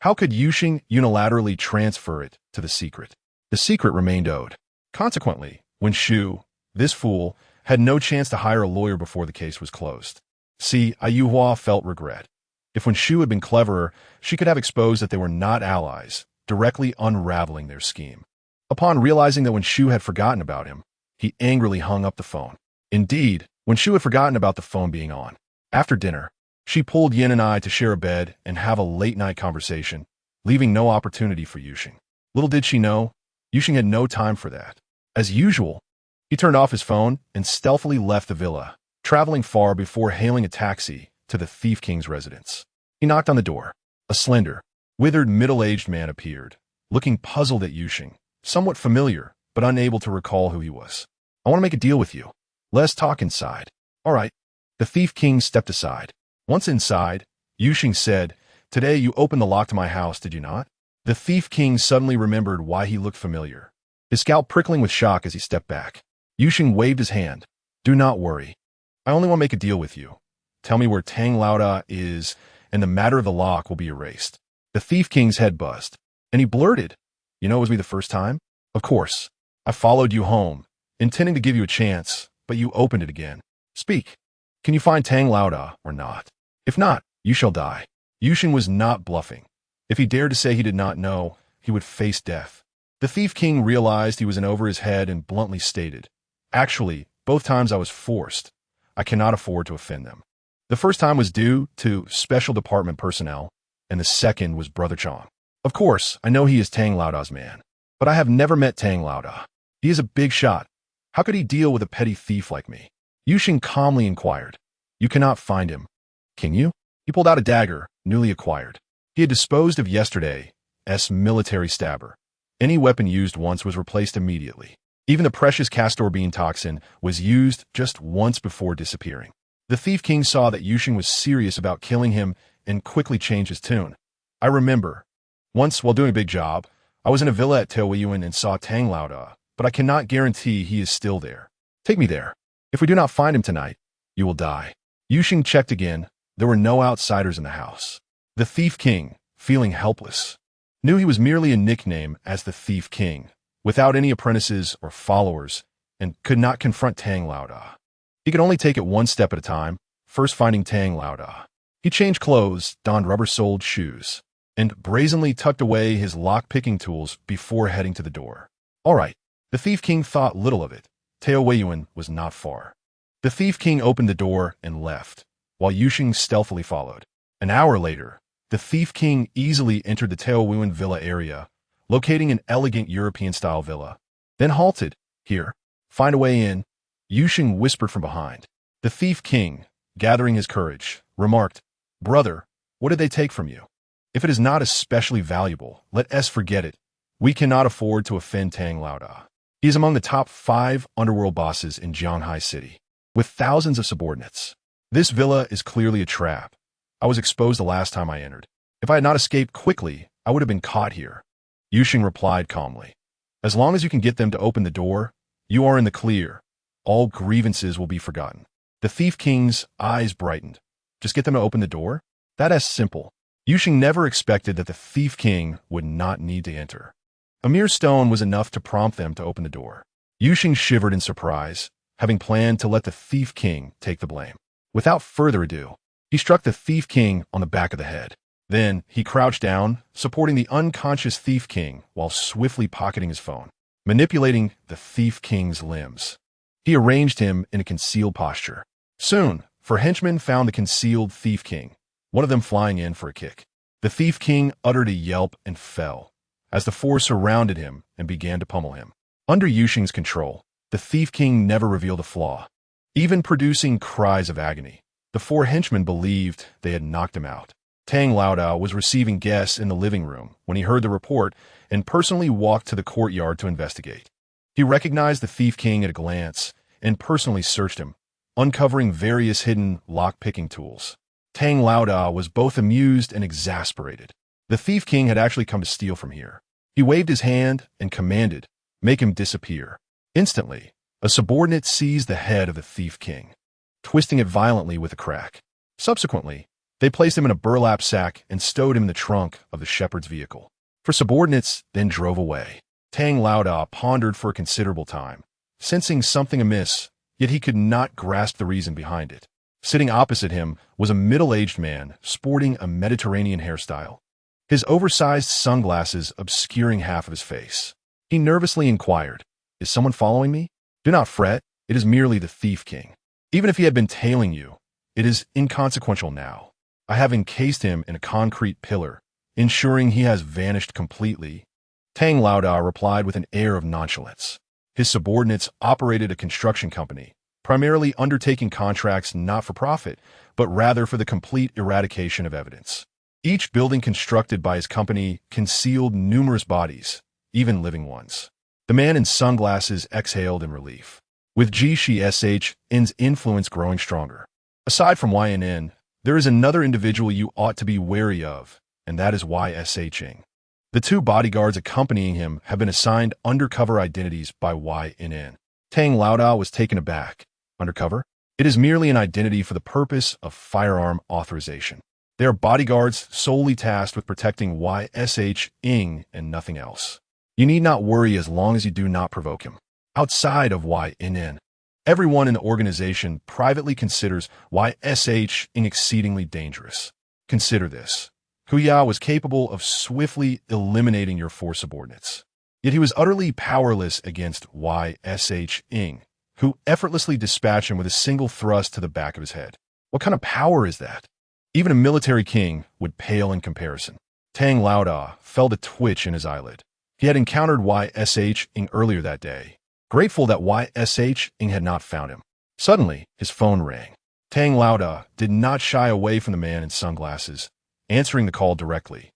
How could Yuxing unilaterally transfer it to the secret? The secret remained owed. Consequently, Wenshu, this fool, had no chance to hire a lawyer before the case was closed. See, Ayuhua felt regret. If Wenshu had been cleverer, she could have exposed that they were not allies, directly unraveling their scheme. Upon realizing that Wenshu had forgotten about him, he angrily hung up the phone. Indeed, Wenshu had forgotten about the phone being on. After dinner, she pulled Yin and I to share a bed and have a late-night conversation, leaving no opportunity for Yuxing. Little did she know, Yuxing had no time for that. As usual, he turned off his phone and stealthily left the villa, traveling far before hailing a taxi to the Thief King's residence. He knocked on the door. A slender, withered middle-aged man appeared, looking puzzled at Yuxing, somewhat familiar, but unable to recall who he was. I want to make a deal with you. Let's talk inside. All right. The Thief King stepped aside. Once inside, Yuxing said, Today you opened the lock to my house, did you not? The Thief King suddenly remembered why he looked familiar, his scalp prickling with shock as he stepped back. Yuxing waved his hand. Do not worry. I only want to make a deal with you. Tell me where Tang Laoda is, and the matter of the lock will be erased. The Thief King's head buzzed, and he blurted, You know it was me the first time? Of course. I followed you home, intending to give you a chance, but you opened it again. Speak. Can you find Tang Laoda or not? If not, you shall die. Yuxing was not bluffing. If he dared to say he did not know, he would face death. The Thief King realized he was in over his head and bluntly stated, Actually, both times I was forced. I cannot afford to offend them. The first time was due to special department personnel, and the second was Brother Chong. Of course, I know he is Tang Laoda's man, but I have never met Tang Laoda. He is a big shot. How could he deal with a petty thief like me? Yuxing calmly inquired. You cannot find him. Can you? He pulled out a dagger, newly acquired. He had disposed of yesterday's military stabber. Any weapon used once was replaced immediately. Even the precious castor bean toxin was used just once before disappearing. The Thief King saw that Yuxing was serious about killing him and quickly changed his tune. I remember. Once, while doing a big job, I was in a villa at Taoyuan and saw Tang Laoda, but I cannot guarantee he is still there. Take me there. If we do not find him tonight, you will die." Yuxing checked again. There were no outsiders in the house. The Thief King, feeling helpless, knew he was merely a nickname as the Thief King, without any apprentices or followers, and could not confront Tang Laoda. He could only take it one step at a time, first finding Tang Laoda. He changed clothes, donned rubber-soled shoes, and brazenly tucked away his lock-picking tools before heading to the door. All right, the Thief King thought little of it. Tao Weiyuan was not far. The Thief King opened the door and left, while Yuxing stealthily followed. An hour later, the Thief King easily entered the Tao Weiyuan villa area, locating an elegant European-style villa. Then halted. "Here, find a way in," Yuxing whispered from behind. The Thief King, gathering his courage, remarked, "Brother, what did they take from you? If it is not especially valuable, let us forget it. We cannot afford to offend Tang Laoda. He is among the top 5 underworld bosses in Jianghai City, with thousands of subordinates. This villa is clearly a trap. I was exposed the last time I entered. If I had not escaped quickly, I would have been caught here." Yuxing replied calmly. "As long as you can get them to open the door, you are in the clear. All grievances will be forgotten." The Thief King's eyes brightened. Just get them to open the door? That is simple. Yuxing never expected that the Thief King would not need to enter. A mere stone was enough to prompt them to open the door. Yuxing shivered in surprise, having planned to let the Thief King take the blame. Without further ado, he struck the Thief King on the back of the head. Then he crouched down, supporting the unconscious Thief King while swiftly pocketing his phone. Manipulating the Thief King's limbs, he arranged him in a concealed posture. Soon, 4 henchmen found the concealed Thief King, one of them flying in for a kick. The Thief King uttered a yelp and fell, as the 4 surrounded him and began to pummel him. Under Yuxing's control, the Thief King never revealed a flaw, even producing cries of agony. The 4 henchmen believed they had knocked him out. Tang Laoda was receiving guests in the living room when he heard the report and personally walked to the courtyard to investigate. He recognized the Thief King at a glance and personally searched him, uncovering various hidden lock-picking tools. Tang Laoda was both amused and exasperated. The Thief King had actually come to steal from here. He waved his hand and commanded, "Make him disappear." Instantly, a subordinate seized the head of the Thief King, twisting it violently with a crack. Subsequently, they placed him in a burlap sack and stowed him in the trunk of the shepherd's vehicle. 4 subordinates then drove away. Tang Laoda pondered for a considerable time, sensing something amiss, yet he could not grasp the reason behind it. Sitting opposite him was a middle-aged man sporting a Mediterranean hairstyle, his oversized sunglasses obscuring half of his face. He nervously inquired, "Is someone following me?" "Do not fret, it is merely the Thief King. Even if he had been tailing you, it is inconsequential now. I have encased him in a concrete pillar, ensuring he has vanished completely." Tang Laoda replied with an air of nonchalance. His subordinates operated a construction company, primarily undertaking contracts not for profit, but rather for the complete eradication of evidence. Each building constructed by his company concealed numerous bodies, even living ones. The man in sunglasses exhaled in relief, with GCSHN's influence growing stronger. Aside from YNN, there is another individual you ought to be wary of, and that is YSHing. The 2 bodyguards accompanying him have been assigned undercover identities by YNN. Tang Laoda was taken aback. Undercover? It is merely an identity for the purpose of firearm authorization. They are bodyguards solely tasked with protecting YSHing and nothing else. You need not worry as long as you do not provoke him. Outside of YNN, everyone in the organization privately considers YSHing exceedingly dangerous. Consider this. Huya was capable of swiftly eliminating your 4 subordinates. Yet he was utterly powerless against YSHing, who effortlessly dispatched him with a single thrust to the back of his head. What kind of power is that? Even a military king would pale in comparison. Tang Laoda felt a twitch in his eyelid. He had encountered YSHing earlier that day, grateful that YSHing had not found him. Suddenly, his phone rang. Tang Laoda did not shy away from the man in sunglasses, answering the call directly.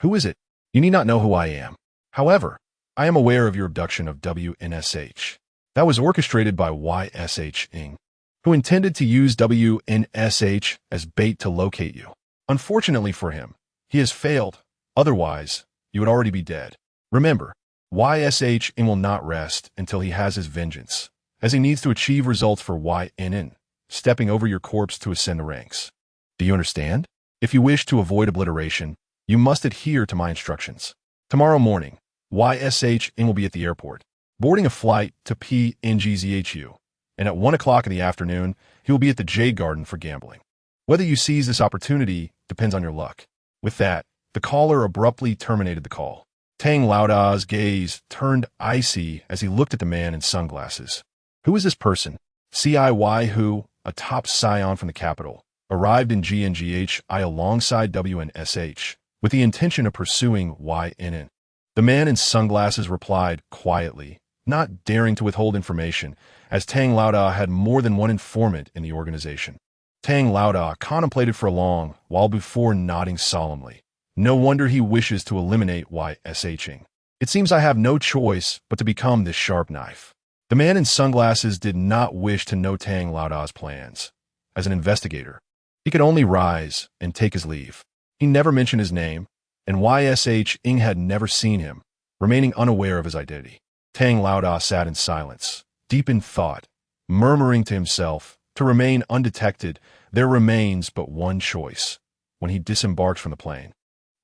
"Who is it? You need not know who I am. However, I am aware of your abduction of WNSH. That was orchestrated by YSHing, who intended to use WNSH as bait to locate you. Unfortunately for him, he has failed. Otherwise, you would already be dead. Remember, YSH will not rest until he has his vengeance, as he needs to achieve results for YNN, stepping over your corpse to ascend the ranks. Do you understand? If you wish to avoid obliteration, you must adhere to my instructions. Tomorrow morning, YSH will be at the airport, boarding a flight to PNGZHU, and at 1 o'clock in the afternoon, he will be at the Jade Garden for gambling. Whether you seize this opportunity depends on your luck. With that, the caller abruptly terminated the call. Tang Laoda's gaze turned icy as he looked at the man in sunglasses. Who is this person? CIY who, a top scion from the capital, arrived in GNGHI alongside WNSH, with the intention of pursuing YNN. The man in sunglasses replied quietly, not daring to withhold information, as Tang Laoda had more than one informant in the organization. Tang Laoda contemplated for long while before nodding solemnly. No wonder he wishes to eliminate YSHing. It seems I have no choice but to become this sharp knife. The man in sunglasses did not wish to know Tang Laoda's plans. As an investigator, he could only rise and take his leave. He never mentioned his name, and YSHing had never seen him, remaining unaware of his identity. Tang Laoda sat in silence, deep in thought, murmuring to himself, to remain undetected, there remains but one choice. When he disembarks from the plane,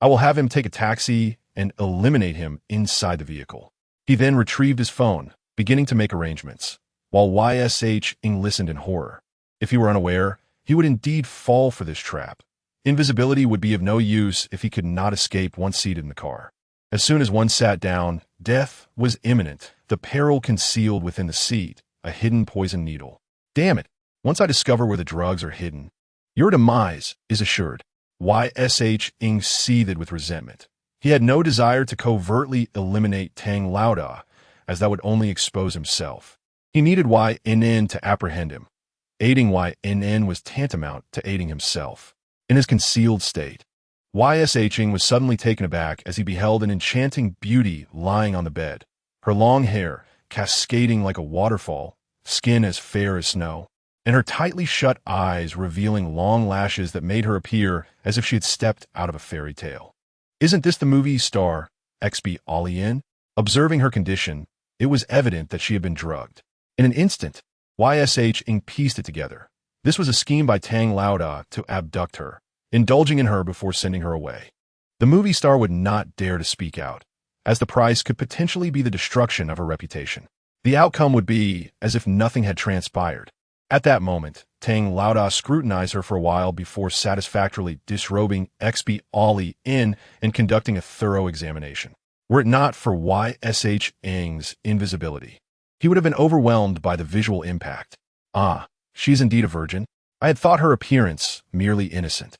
I will have him take a taxi and eliminate him inside the vehicle. He then retrieved his phone, beginning to make arrangements, while YSHing listened in horror. If he were unaware, he would indeed fall for this trap. Invisibility would be of no use if he could not escape once seated in the car. As soon as one sat down, death was imminent, the peril concealed within the seat, a hidden poison needle. Damn it! Once I discover where the drugs are hidden, your demise is assured. YSHing seethed with resentment. He had no desire to covertly eliminate Tang Laoda, as that would only expose himself. He needed YNN to apprehend him. Aiding YNN was tantamount to aiding himself. In his concealed state, YSHing was suddenly taken aback as he beheld an enchanting beauty lying on the bed, her long hair cascading like a waterfall, skin as fair as snow, and her tightly shut eyes revealing long lashes that made her appear as if she had stepped out of a fairy tale. Isn't this the movie star, XB Alien? Observing her condition, it was evident that she had been drugged. In an instant, YSHing pieced it together. This was a scheme by Tang Laoda to abduct her, indulging in her before sending her away. The movie star would not dare to speak out, as the price could potentially be the destruction of her reputation. The outcome would be as if nothing had transpired. At that moment, Tang Laoda scrutinized her for a while before satisfactorily disrobing XB Ali in and conducting a thorough examination. Were it not for YSHing's invisibility, he would have been overwhelmed by the visual impact. Ah, she's indeed a virgin. I had thought her appearance merely innocent.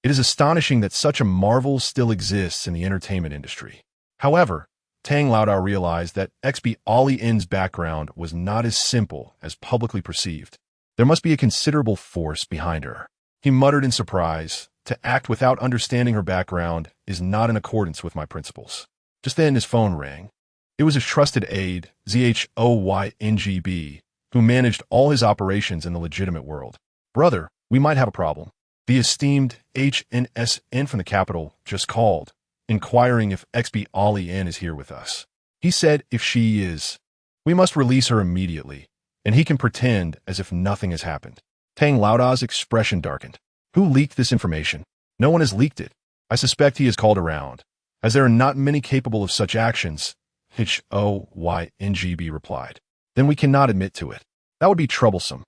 It is astonishing that such a marvel still exists in the entertainment industry. However, Tang Laoda realized that XB Ali-in's background was not as simple as publicly perceived. There must be a considerable force behind her. He muttered in surprise. To act without understanding her background is not in accordance with my principles. Just then his phone rang. It was his trusted aide, ZHOYNGB, who managed all his operations in the legitimate world. Brother, we might have a problem. The esteemed HNSN from the capital just called, inquiring if XB Ali-in is here with us. He said if she is, we must release her immediately, and he can pretend as if nothing has happened. Tang Laoda's expression darkened. Who leaked this information? No one has leaked it. I suspect he is called around, as there are not many capable of such actions. HOYNGB replied. Then we cannot admit to it. That would be troublesome.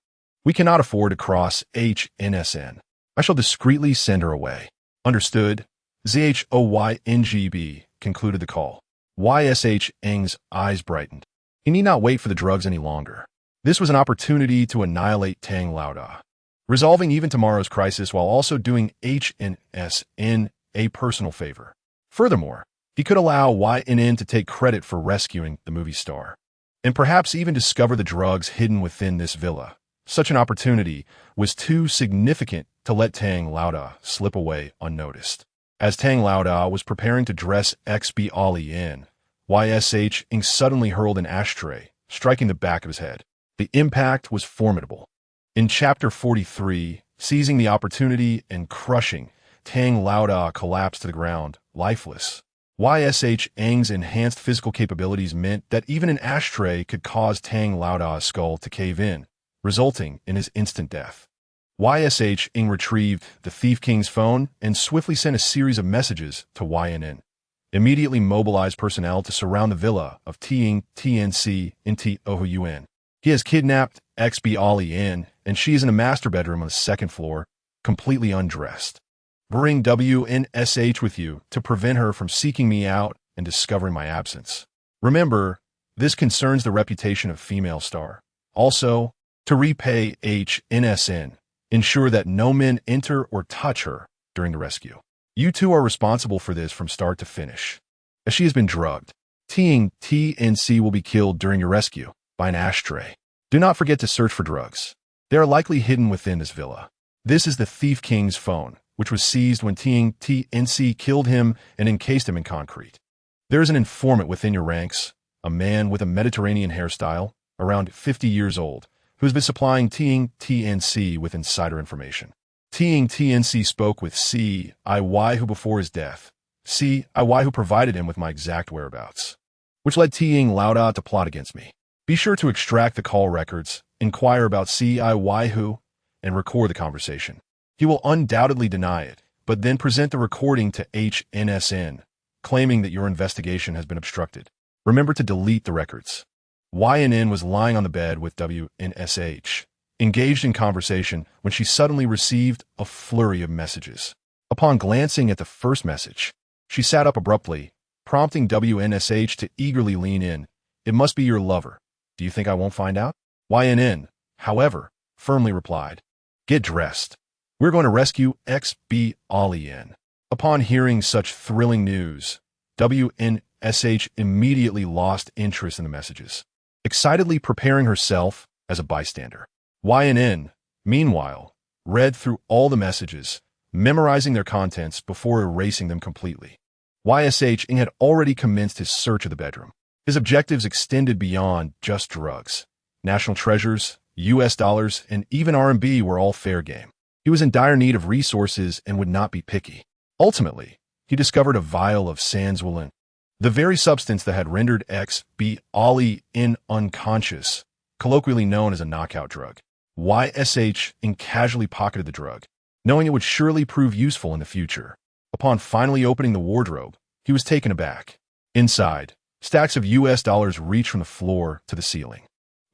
We cannot afford to cross HNSN. I shall discreetly send her away. Understood. ZHOYNGB concluded the call. YSHing's eyes brightened. He need not wait for the drugs any longer. This was an opportunity to annihilate Tang Laoda, resolving even tomorrow's crisis while also doing HNSN a personal favor. Furthermore, he could allow YNN to take credit for rescuing the movie star, and perhaps even discover the drugs hidden within this villa. Such an opportunity was too significant to let Tang Laoda slip away unnoticed. As Tang Laoda was preparing to dress XB Ali-in, YSHing suddenly hurled an ashtray, striking the back of his head. The impact was formidable. In Chapter 43, seizing the opportunity and crushing, Tang Laoda collapsed to the ground, lifeless. YSH Eng's enhanced physical capabilities meant that even an ashtray could cause Tang Laoda's skull to cave in, resulting in his instant death. YSH Eng retrieved the Thief King's phone and swiftly sent a series of messages to YNN. Immediately mobilized personnel to surround the villa of Ting TNC in Tohuyuan. He has kidnapped XB Ali In, and she is in a master bedroom on the second floor, completely undressed. Bring WNSH with you to prevent her from seeking me out and discovering my absence. Remember, this concerns the reputation of female star. Also, to repay HNSN, ensure that no men enter or touch her during the rescue. You two are responsible for this from start to finish. As she has been drugged, Ting TNC will be killed during your rescue by an ashtray. Do not forget to search for drugs. They are likely hidden within this villa. This is the Thief King's phone, which was seized when Ting TNC killed him and encased him in concrete. There is an informant within your ranks, a man with a Mediterranean hairstyle, around 50 years old, who has been supplying Ting TNC with insider information. Ting TNC spoke with CIY who before his death, CIY who provided him with my exact whereabouts, which led Ting Laoda to plot against me. Be sure to extract the call records, inquire about CIY who, and record the conversation. He will undoubtedly deny it, but then present the recording to HNSN, claiming that your investigation has been obstructed. Remember to delete the records. YNN was lying on the bed with WNSH, engaged in conversation when she suddenly received a flurry of messages. Upon glancing at the first message, she sat up abruptly, prompting WNSH to eagerly lean in. It must be your lover. Do you think I won't find out? YNN, however, firmly replied, get dressed. We're going to rescue XB Ali In. Upon hearing such thrilling news, WNSH immediately lost interest in the messages, excitedly preparing herself as a bystander. YNN, meanwhile, read through all the messages, memorizing their contents before erasing them completely. YSH Ing had already commenced his search of the bedroom. His objectives extended beyond just drugs. National treasures, US dollars, and even RMB were all fair game. He was in dire need of resources and would not be picky. Ultimately, he discovered a vial of Sanzwilin, the very substance that had rendered XB Ali In unconscious, colloquially known as a knockout drug. YSH Ing casually pocketed the drug, knowing it would surely prove useful in the future. Upon finally opening the wardrobe, he was taken aback. Inside, stacks of US dollars reached from the floor to the ceiling.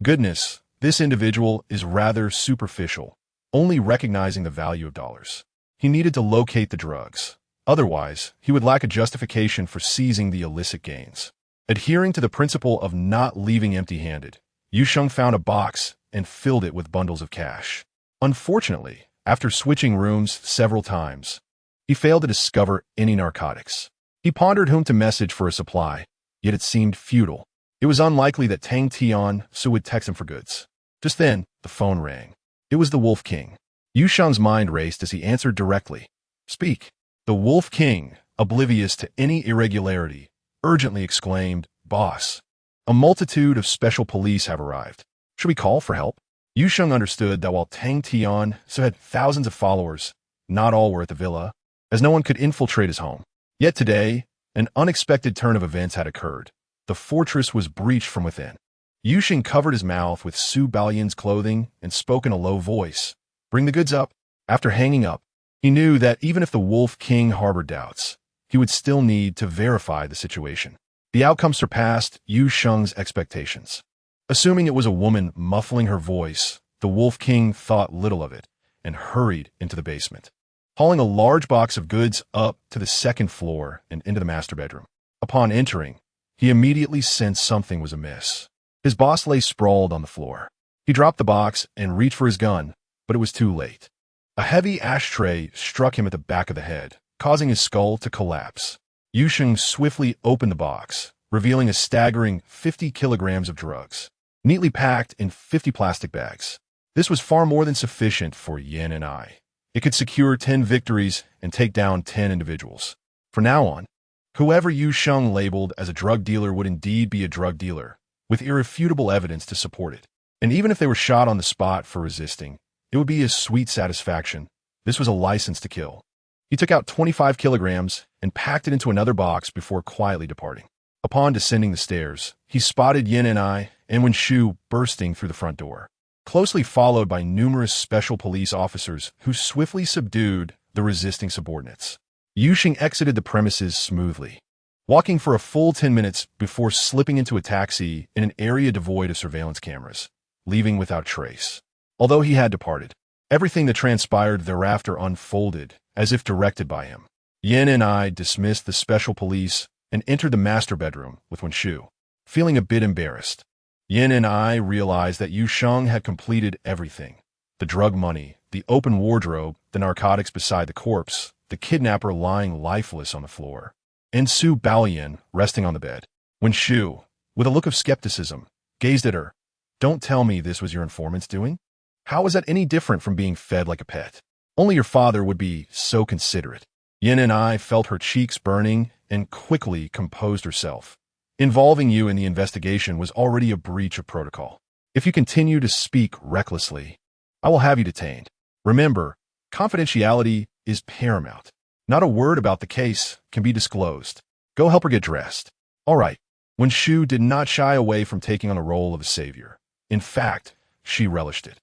Goodness, this individual is rather superficial, only recognizing the value of dollars. He needed to locate the drugs. Otherwise, he would lack a justification for seizing the illicit gains. Adhering to the principle of not leaving empty-handed, Yusheng found a box and filled it with bundles of cash. Unfortunately, after switching rooms several times, he failed to discover any narcotics. He pondered whom to message for a supply, yet it seemed futile. It was unlikely that Tang Tian-su would text him for goods. Just then, the phone rang. It was the Wolf King. Yusheng's mind raced as he answered directly. Speak. The Wolf King, oblivious to any irregularity, urgently exclaimed, Boss, a multitude of special police have arrived. Should we call for help? Yusheng understood that while Tang Tian-su had thousands of followers, not all were at the villa, as no one could infiltrate his home. Yet today, an unexpected turn of events had occurred. The fortress was breached from within. Yusheng covered his mouth with Su Baoyan's clothing and spoke in a low voice. Bring the goods up. After hanging up, he knew that even if the Wolf King harbored doubts, he would still need to verify the situation. The outcome surpassed Yusheng's expectations. Assuming it was a woman muffling her voice, the Wolf King thought little of it and hurried into the basement, hauling a large box of goods up to the second floor and into the master bedroom. Upon entering, he immediately sensed something was amiss. His boss lay sprawled on the floor. He dropped the box and reached for his gun, but it was too late. A heavy ashtray struck him at the back of the head, causing his skull to collapse. Yusheng swiftly opened the box, revealing a staggering 50 kilograms of drugs, neatly packed in 50 plastic bags. This was far more than sufficient for Yen and I. It could secure 10 victories and take down 10 individuals. From now on, whoever Yusheng labeled as a drug dealer would indeed be a drug dealer, with irrefutable evidence to support it. And even if they were shot on the spot for resisting, it would be a sweet satisfaction. This was a license to kill. He took out 25 kilograms and packed it into another box before quietly departing. Upon descending the stairs, he spotted Yin and I and Wenshu bursting through the front door, closely followed by numerous special police officers who swiftly subdued the resisting subordinates. Yuxing exited the premises smoothly, walking for a full 10 minutes before slipping into a taxi in an area devoid of surveillance cameras, leaving without trace. Although he had departed, everything that transpired thereafter unfolded as if directed by him. Yin and I dismissed the special police and entered the master bedroom with Wenshu, feeling a bit embarrassed. Yin and I realized that Yusheng had completed everything: the drug money, the open wardrobe, the narcotics beside the corpse, the kidnapper lying lifeless on the floor, and Su Baoyan resting on the bed. Wenshu, with a look of skepticism, gazed at her. "Don't tell me this was your informant's doing? How is that any different from being fed like a pet? Only your father would be so considerate." Yin and I felt her cheeks burning and quickly composed herself. "Involving you in the investigation was already a breach of protocol. If you continue to speak recklessly, I will have you detained. Remember, confidentiality is paramount. Not a word about the case can be disclosed. Go help her get dressed." All right. Wenshu did not shy away from taking on the role of a savior. In fact, she relished it.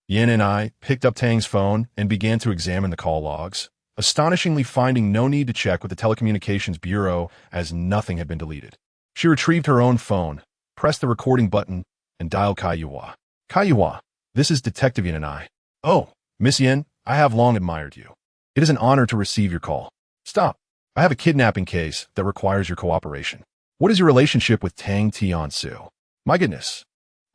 Yin and I picked up Tang's phone and began to examine the call logs, astonishingly finding no need to check with the Telecommunications Bureau as nothing had been deleted. She retrieved her own phone, pressed the recording button, and dialed Kaiyuwa. "Kaiyuwa, this is Detective Yin and I." "Oh, Miss Yin, I have long admired you. It is an honor to receive your call." "Stop. I have a kidnapping case that requires your cooperation." "What is your relationship with Tang Tiansu?" "My goodness.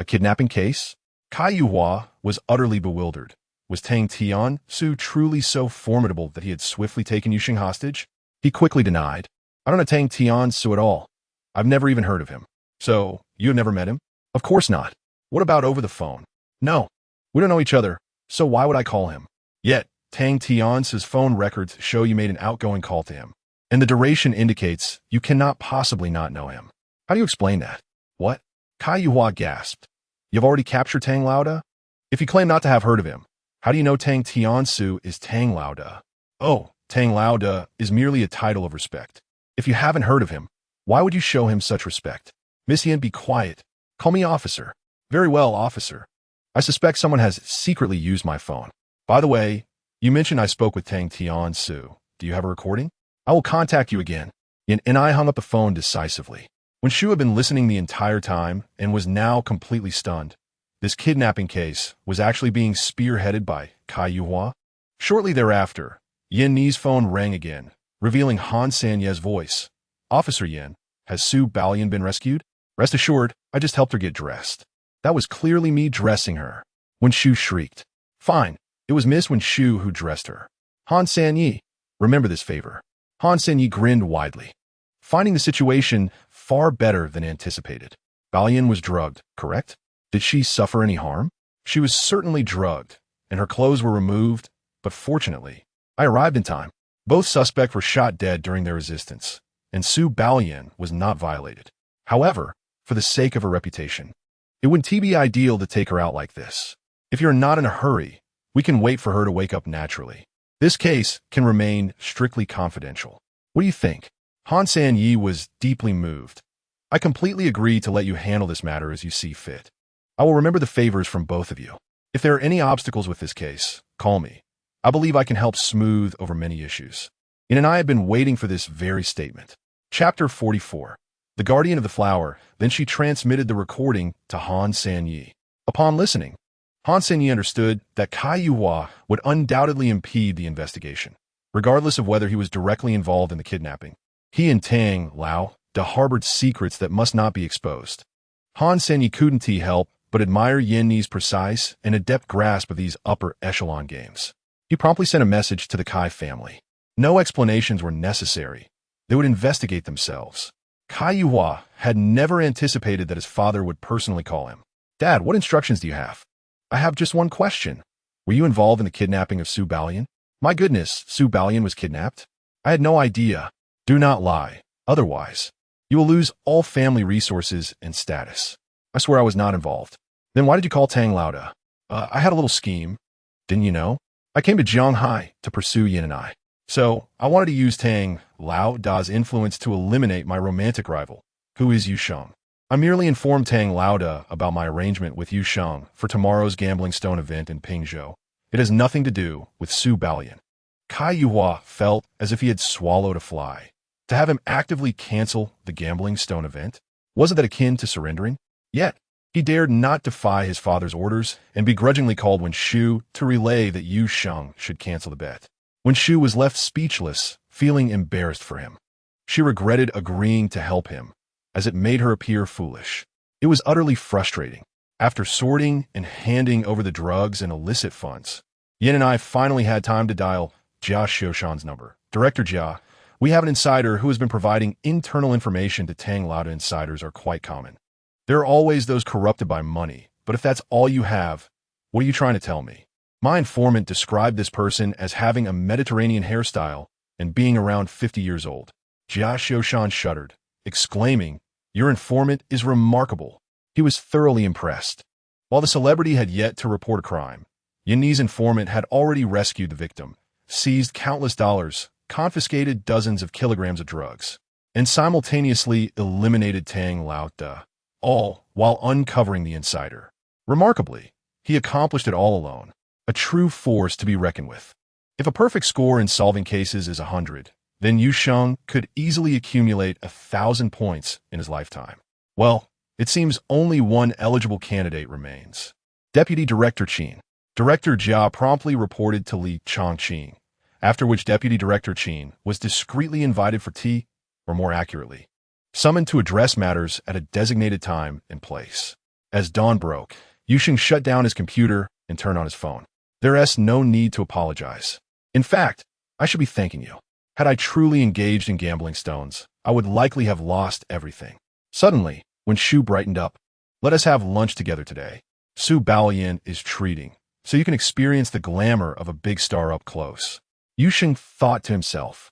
A kidnapping case?" Kaiyuwa was utterly bewildered. Was Tang Tiansu truly so formidable that he had swiftly taken Yuxing hostage? He quickly denied. "I don't know Tang Tiansu at all. I've never even heard of him." "So, you have never met him?" "Of course not." "What about over the phone?" "No. We don't know each other, so why would I call him?" "Yet, Tang Tiansu's phone records show you made an outgoing call to him, and the duration indicates you cannot possibly not know him. How do you explain that?" "What?" Kaiyuwa gasped. "You've already captured Tang Lauda? If you claim not to have heard of him, how do you know Tang Tiansu is Tang Lauda?" "Oh, Tang Lauda is merely a title of respect. If you haven't heard of him, why would you show him such respect?" "Miss Yin, be quiet. Call me officer." "Very well, officer. I suspect someone has secretly used my phone. By the way, you mentioned I spoke with Tang Tiansu. Do you have a recording?" "I will contact you again." Yin and I hung up the phone decisively. Wenshu had been listening the entire time and was now completely stunned. This kidnapping case was actually being spearheaded by Kaiyuwa. Shortly thereafter, Yin Ni's phone rang again, revealing Han Sanye's voice. "Officer Yin, has Su Baoyan been rescued?" "Rest assured, I just helped her get dressed." "That was clearly me dressing her." Wenshu shrieked. "Fine, it was Miss Wenshu who dressed her. Han Sanye, remember this favor." Han Sanye grinned widely, finding the situation far better than anticipated. Baoyan was drugged, correct? Did she suffer any harm? She was certainly drugged, and her clothes were removed, but fortunately, I arrived in time. Both suspects were shot dead during their resistance, and Su Baoyan was not violated. However, for the sake of her reputation, it wouldn't be ideal to take her out like this. If you're not in a hurry, we can wait for her to wake up naturally. This case can remain strictly confidential. What do you think? Han Sanye was deeply moved. "I completely agree to let you handle this matter as you see fit. I will remember the favors from both of you. If there are any obstacles with this case, call me. I believe I can help smooth over many issues." Yin and I had been waiting for this very statement. Chapter 44. The Guardian of the Flower. Then she transmitted the recording to Han Sanye. Upon listening, Han Sanye understood that Kaiyuwa would undoubtedly impede the investigation, regardless of whether he was directly involved in the kidnapping. He and Tang Lao harbored secrets that must not be exposed. Han Sanye couldn't help but admire Yin Ni's precise and adept grasp of these upper echelon games. He promptly sent a message to the Kai family. No explanations were necessary. They would investigate themselves. Kaiyuwa had never anticipated that his father would personally call him. "Dad, what instructions do you have?" "I have just one question. Were you involved in the kidnapping of Su Baoyan?" "My goodness, Su Baoyan was kidnapped? I had no idea." "Do not lie. Otherwise, you will lose all family resources and status." "I swear I was not involved." "Then why did you call Tang Lauda?" I had a little scheme. Didn't you know? I came to Jianghai to pursue Yin and I. So, I wanted to use Tang Lao Da's influence to eliminate my romantic rival, who is Yu Sheng. I merely informed Tang Lao Da about my arrangement with Yu Sheng for tomorrow's Gambling Stone event in Pingzhou. It has nothing to do with Su Balian. Kai Yuhua felt as if he had swallowed a fly. To have him actively cancel the Gambling Stone event? Wasn't that akin to surrendering? Yet, he dared not defy his father's orders and begrudgingly called Wen Shu to relay that Yu Sheng should cancel the bet. Wen Shu was left speechless, feeling embarrassed for him. She regretted agreeing to help him, as it made her appear foolish. It was utterly frustrating. After sorting and handing over the drugs and illicit funds, Yin and I finally had time to dial Jia Xiushan's number. Director Jia, we have an insider who has been providing internal information to Tang Lao Da. Insiders are quite common. There are always those corrupted by money, but if that's all you have, what are you trying to tell me? My informant described this person as having a Mediterranean hairstyle and being around 50 years old. Jia Xiushan shuddered, exclaiming, "Your informant is remarkable." He was thoroughly impressed. While the celebrity had yet to report a crime, Yin's informant had already rescued the victim, seized countless dollars, confiscated dozens of kilograms of drugs, and simultaneously eliminated Tang Lao Da, all while uncovering the insider. Remarkably, he accomplished it all alone, a true force to be reckoned with. If a perfect score in solving cases is 100, then Yu Sheng could easily accumulate 1,000 points in his lifetime. Well, it seems only one eligible candidate remains. Deputy Director Qin. Director Jia promptly reported to Li Chongqing, after which Deputy Director Qin was discreetly invited for tea, or more accurately, summoned to address matters at a designated time and place. As dawn broke, Yu Sheng shut down his computer and turned on his phone. There's no need to apologize. In fact, I should be thanking you. Had I truly engaged in gambling stones, I would likely have lost everything. Suddenly, when Shu brightened up, "Let us have lunch together today. Su Balian is treating, so you can experience the glamour of a big star up close." Yu Sheng thought to himself,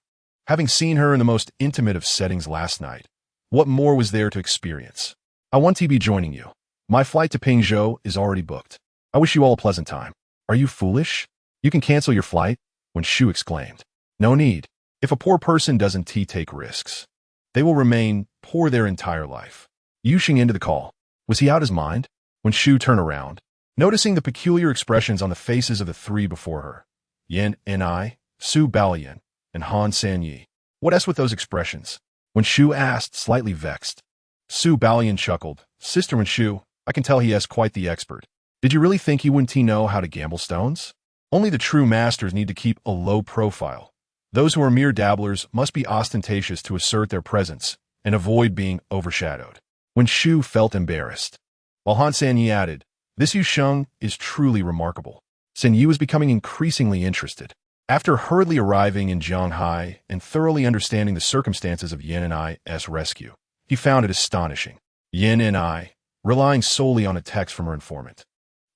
having seen her in the most intimate of settings last night, what more was there to experience? "I want to be joining you. My flight to Pingzhou is already booked. I wish you all a pleasant time." "Are you foolish? You can cancel your flight," Wen Shu exclaimed. "No need. If a poor person doesn't take risks, they will remain poor their entire life." Yu Sheng ended the call. Was he out his mind? Wen Shu turned around, noticing the peculiar expressions on the faces of the three before her. Yin and I, Su Balian, and Han Sanyi. What else with those expressions? Wen Shu asked, slightly vexed. Su Balian chuckled. "Sister Wen Shu, I can tell he is quite the expert. Did you really think he wouldn't know how to gamble stones? Only the true masters need to keep a low profile. Those who are mere dabblers must be ostentatious to assert their presence and avoid being overshadowed." Wen Shu felt embarrassed, while Han Sanyi added, "This Yu Sheng is truly remarkable." Sanyi was becoming increasingly interested. After hurriedly arriving in Shanghai and thoroughly understanding the circumstances of Yin and I's rescue, he found it astonishing. Yin and I, relying solely on a text from her informant,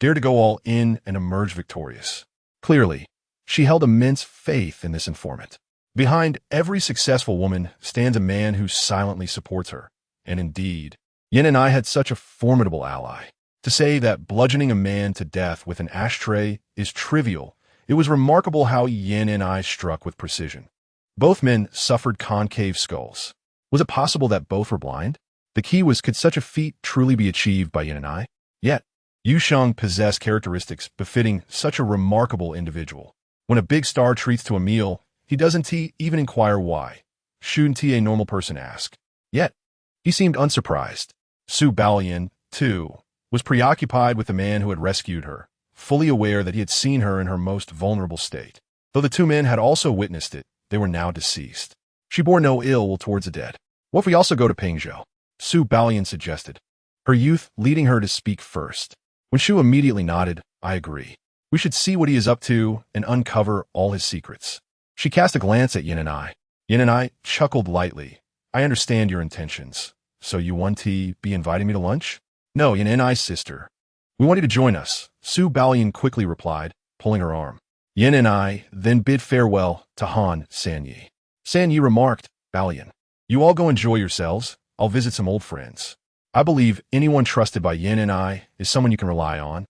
dared to go all in and emerge victorious. Clearly, she held immense faith in this informant. Behind every successful woman stands a man who silently supports her. And indeed, Yin and I had such a formidable ally. To say that bludgeoning a man to death with an ashtray is trivial, it was remarkable how Yin and I struck with precision. Both men suffered concave skulls. Was it possible that both were blind? The key was, could such a feat truly be achieved by Yin and I? Yet, Yu Sheng possessed characteristics befitting such a remarkable individual. When a big star treats to a meal, he doesn't even inquire why. Shouldn't a normal person ask? Yet, he seemed unsurprised. Su Balian, too, was preoccupied with the man who had rescued her, fully aware that he had seen her in her most vulnerable state. Though the two men had also witnessed it, they were now deceased. She bore no ill will towards the dead. "What if we also go to Pingzhou?" Su Balian suggested, her youth leading her to speak first. Wen Shu immediately nodded. "I agree. We should see what he is up to and uncover all his secrets." She cast a glance at Yin and I. Yin and I chuckled lightly. "I understand your intentions. So you want to be inviting me to lunch?" "No, Yin and I's sister. We want you to join us," Su Balian quickly replied, pulling her arm. Yin and I then bid farewell to Han Sanyi. Sanyi remarked, "Balian, you all go enjoy yourselves. I'll visit some old friends. I believe anyone trusted by Yin and I is someone you can rely on.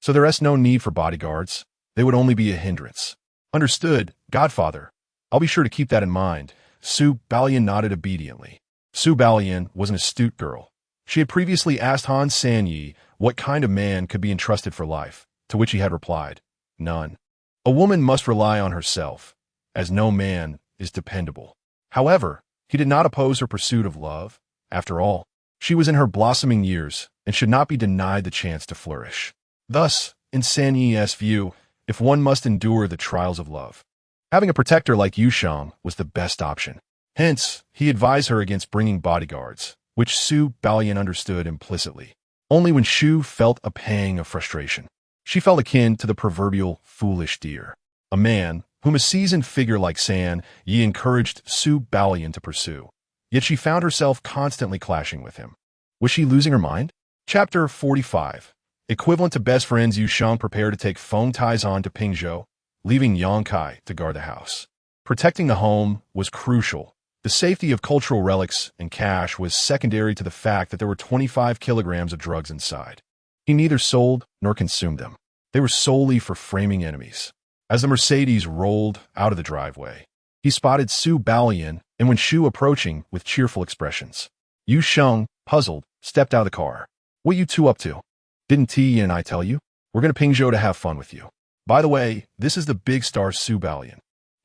So there is no need for bodyguards. They would only be a hindrance." "Understood, Godfather." I'll be sure to keep that in mind. Su Balian nodded obediently. Su Balian was an astute girl. She had previously asked Han Sanyi what kind of man could be entrusted for life, to which he had replied, none. A woman must rely on herself, as no man is dependable. However, he did not oppose her pursuit of love. After all, she was in her blossoming years and should not be denied the chance to flourish. Thus, in Sanyi's view, if one must endure the trials of love, having a protector like Yusheng was the best option. Hence, he advised her against bringing bodyguards, which Su Balian understood implicitly. Only when Shu felt a pang of frustration. She felt akin to the proverbial foolish deer, a man whom a seasoned figure like San Yi encouraged Su Balian to pursue. Yet she found herself constantly clashing with him. Was she losing her mind? Chapter 45. Equivalent to best friends, Yusheng prepared to take Feng Taizan to Pingzhou, leaving Yang Kai to guard the house. Protecting the home was crucial. The safety of cultural relics and cash was secondary to the fact that there were 25 kilograms of drugs inside. He neither sold nor consumed them. They were solely for framing enemies. As the Mercedes rolled out of the driveway, he spotted Su Balian and when Shu approaching with cheerful expressions. Yusheng, puzzled, stepped out of the car. What you two up to? Didn't Ti and I tell you? We're going to Pingzhou to have fun with you. By the way, this is the big star Su Balian,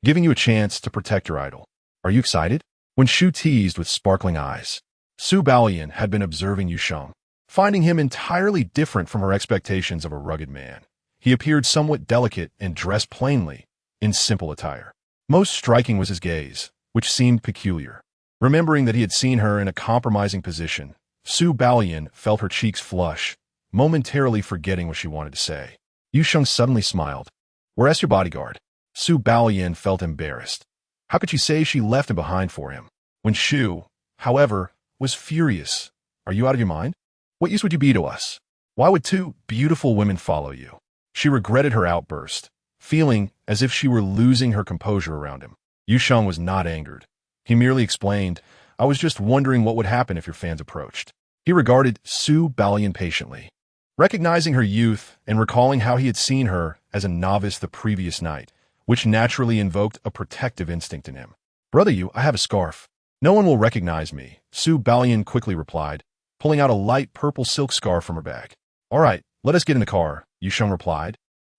giving you a chance to protect your idol. Are you excited? When Shu teased with sparkling eyes. Su Balian had been observing Yusheng, finding him entirely different from her expectations of a rugged man. He appeared somewhat delicate and dressed plainly, in simple attire. Most striking was his gaze, which seemed peculiar. Remembering that he had seen her in a compromising position, Su Balian felt her cheeks flush, momentarily forgetting what she wanted to say. Yusheng suddenly smiled. Where's your bodyguard? Su Balian felt embarrassed. How could she say she left him behind for him? When Shu, however, was furious. Are you out of your mind? What use would you be to us? Why would two beautiful women follow you? She regretted her outburst, feeling as if she were losing her composure around him. Yusheng was not angered. He merely explained, I was just wondering what would happen if your fans approached. He regarded Su Balian patiently. Recognizing her youth and recalling how he had seen her as a novice the previous night, which naturally invoked a protective instinct in him. Brother you, I have a scarf. No one will recognize me, Su Balian quickly replied, pulling out a light purple silk scarf from her bag. All right, let us get in the car, Yusheng replied,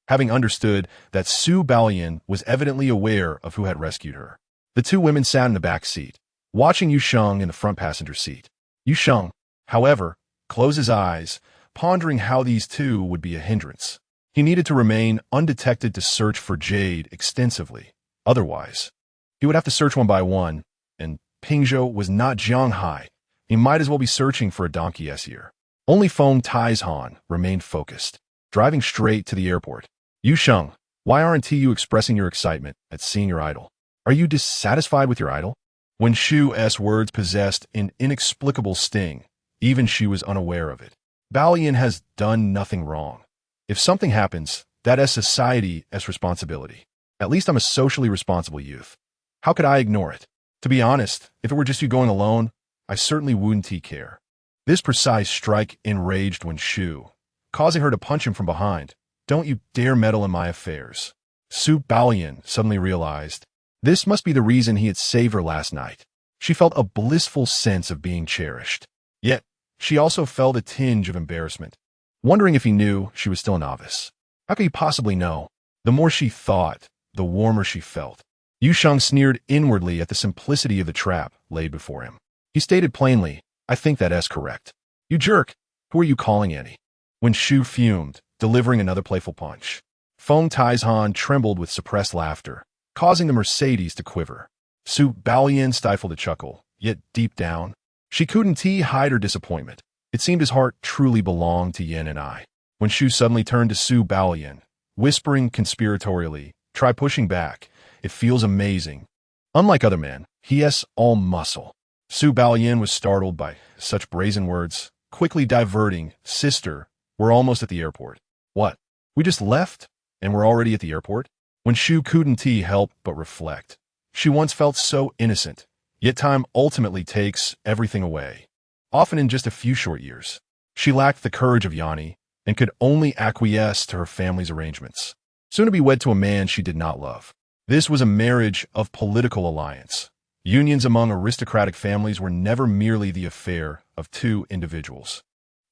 having understood that Su Balian was evidently aware of who had rescued her. The two women sat in the back seat, watching Yusheng in the front passenger seat. Yusheng, however, closed his eyes, pondering how these two would be a hindrance. He needed to remain undetected to search for Jade extensively. Otherwise, he would have to search one by one, and Pingzhou was not Jianghai. He might as well be searching for a donkey year. Only Feng Taizan remained focused, driving straight to the airport. Yusheng, why aren't you expressing your excitement at seeing your idol? Are you dissatisfied with your idol? When Shu's words possessed an inexplicable sting, even she was unaware of it. Balian has done nothing wrong. If something happens, that is society's responsibility. At least I'm a socially responsible youth. How could I ignore it? To be honest, if it were just you going alone, I certainly wouldn't care. This precise strike enraged Wen Shu, causing her to punch him from behind. Don't you dare meddle in my affairs. Su Balian suddenly realized this must be the reason he had saved her last night. She felt a blissful sense of being cherished. Yet, she also felt a tinge of embarrassment, wondering if he knew she was still a novice. How could he possibly know? The more she thought, the warmer she felt. Yusheng sneered inwardly at the simplicity of the trap laid before him. He stated plainly, I think that's correct. You jerk! Who are you calling Annie? When Shu fumed, delivering another playful punch. Feng Taizan trembled with suppressed laughter, causing the Mercedes to quiver. Su Balian stifled a chuckle, yet deep down, she couldn't hide her disappointment. It seemed his heart truly belonged to Yen and I. When Shu suddenly turned to Su Balian, whispering conspiratorially, try pushing back. It feels amazing. Unlike other men, he has all muscle. Su Balian was startled by such brazen words, quickly diverting, sister, we're almost at the airport. What? We just left? And we're already at the airport? When Shu couldn't help but reflect. She once felt so innocent, yet time ultimately takes everything away. Often in just a few short years. She lacked the courage of Yanni and could only acquiesce to her family's arrangements. Soon to be wed to a man she did not love. This was a marriage of political alliance. Unions among aristocratic families were never merely the affair of two individuals,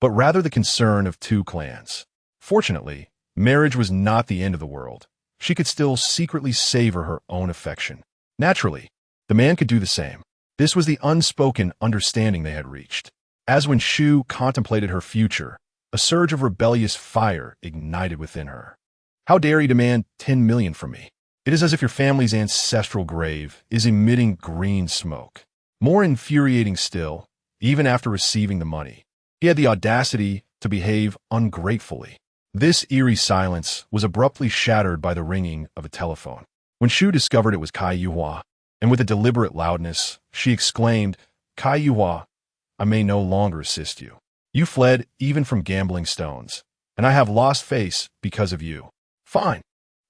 but rather the concern of two clans. Fortunately, marriage was not the end of the world. She could still secretly savor her own affection. Naturally, the man could do the same. This was the unspoken understanding they had reached. As when Shu contemplated her future, a surge of rebellious fire ignited within her. How dare you demand 10 million from me? It is as if your family's ancestral grave is emitting green smoke. More infuriating still, even after receiving the money, he had the audacity to behave ungratefully. This eerie silence was abruptly shattered by the ringing of a telephone. When Shu discovered it was Kai Yuhua, and with a deliberate loudness, she exclaimed, "Kai Yuhua, I may no longer assist you. You fled even from gambling stones, and I have lost face because of you. Fine.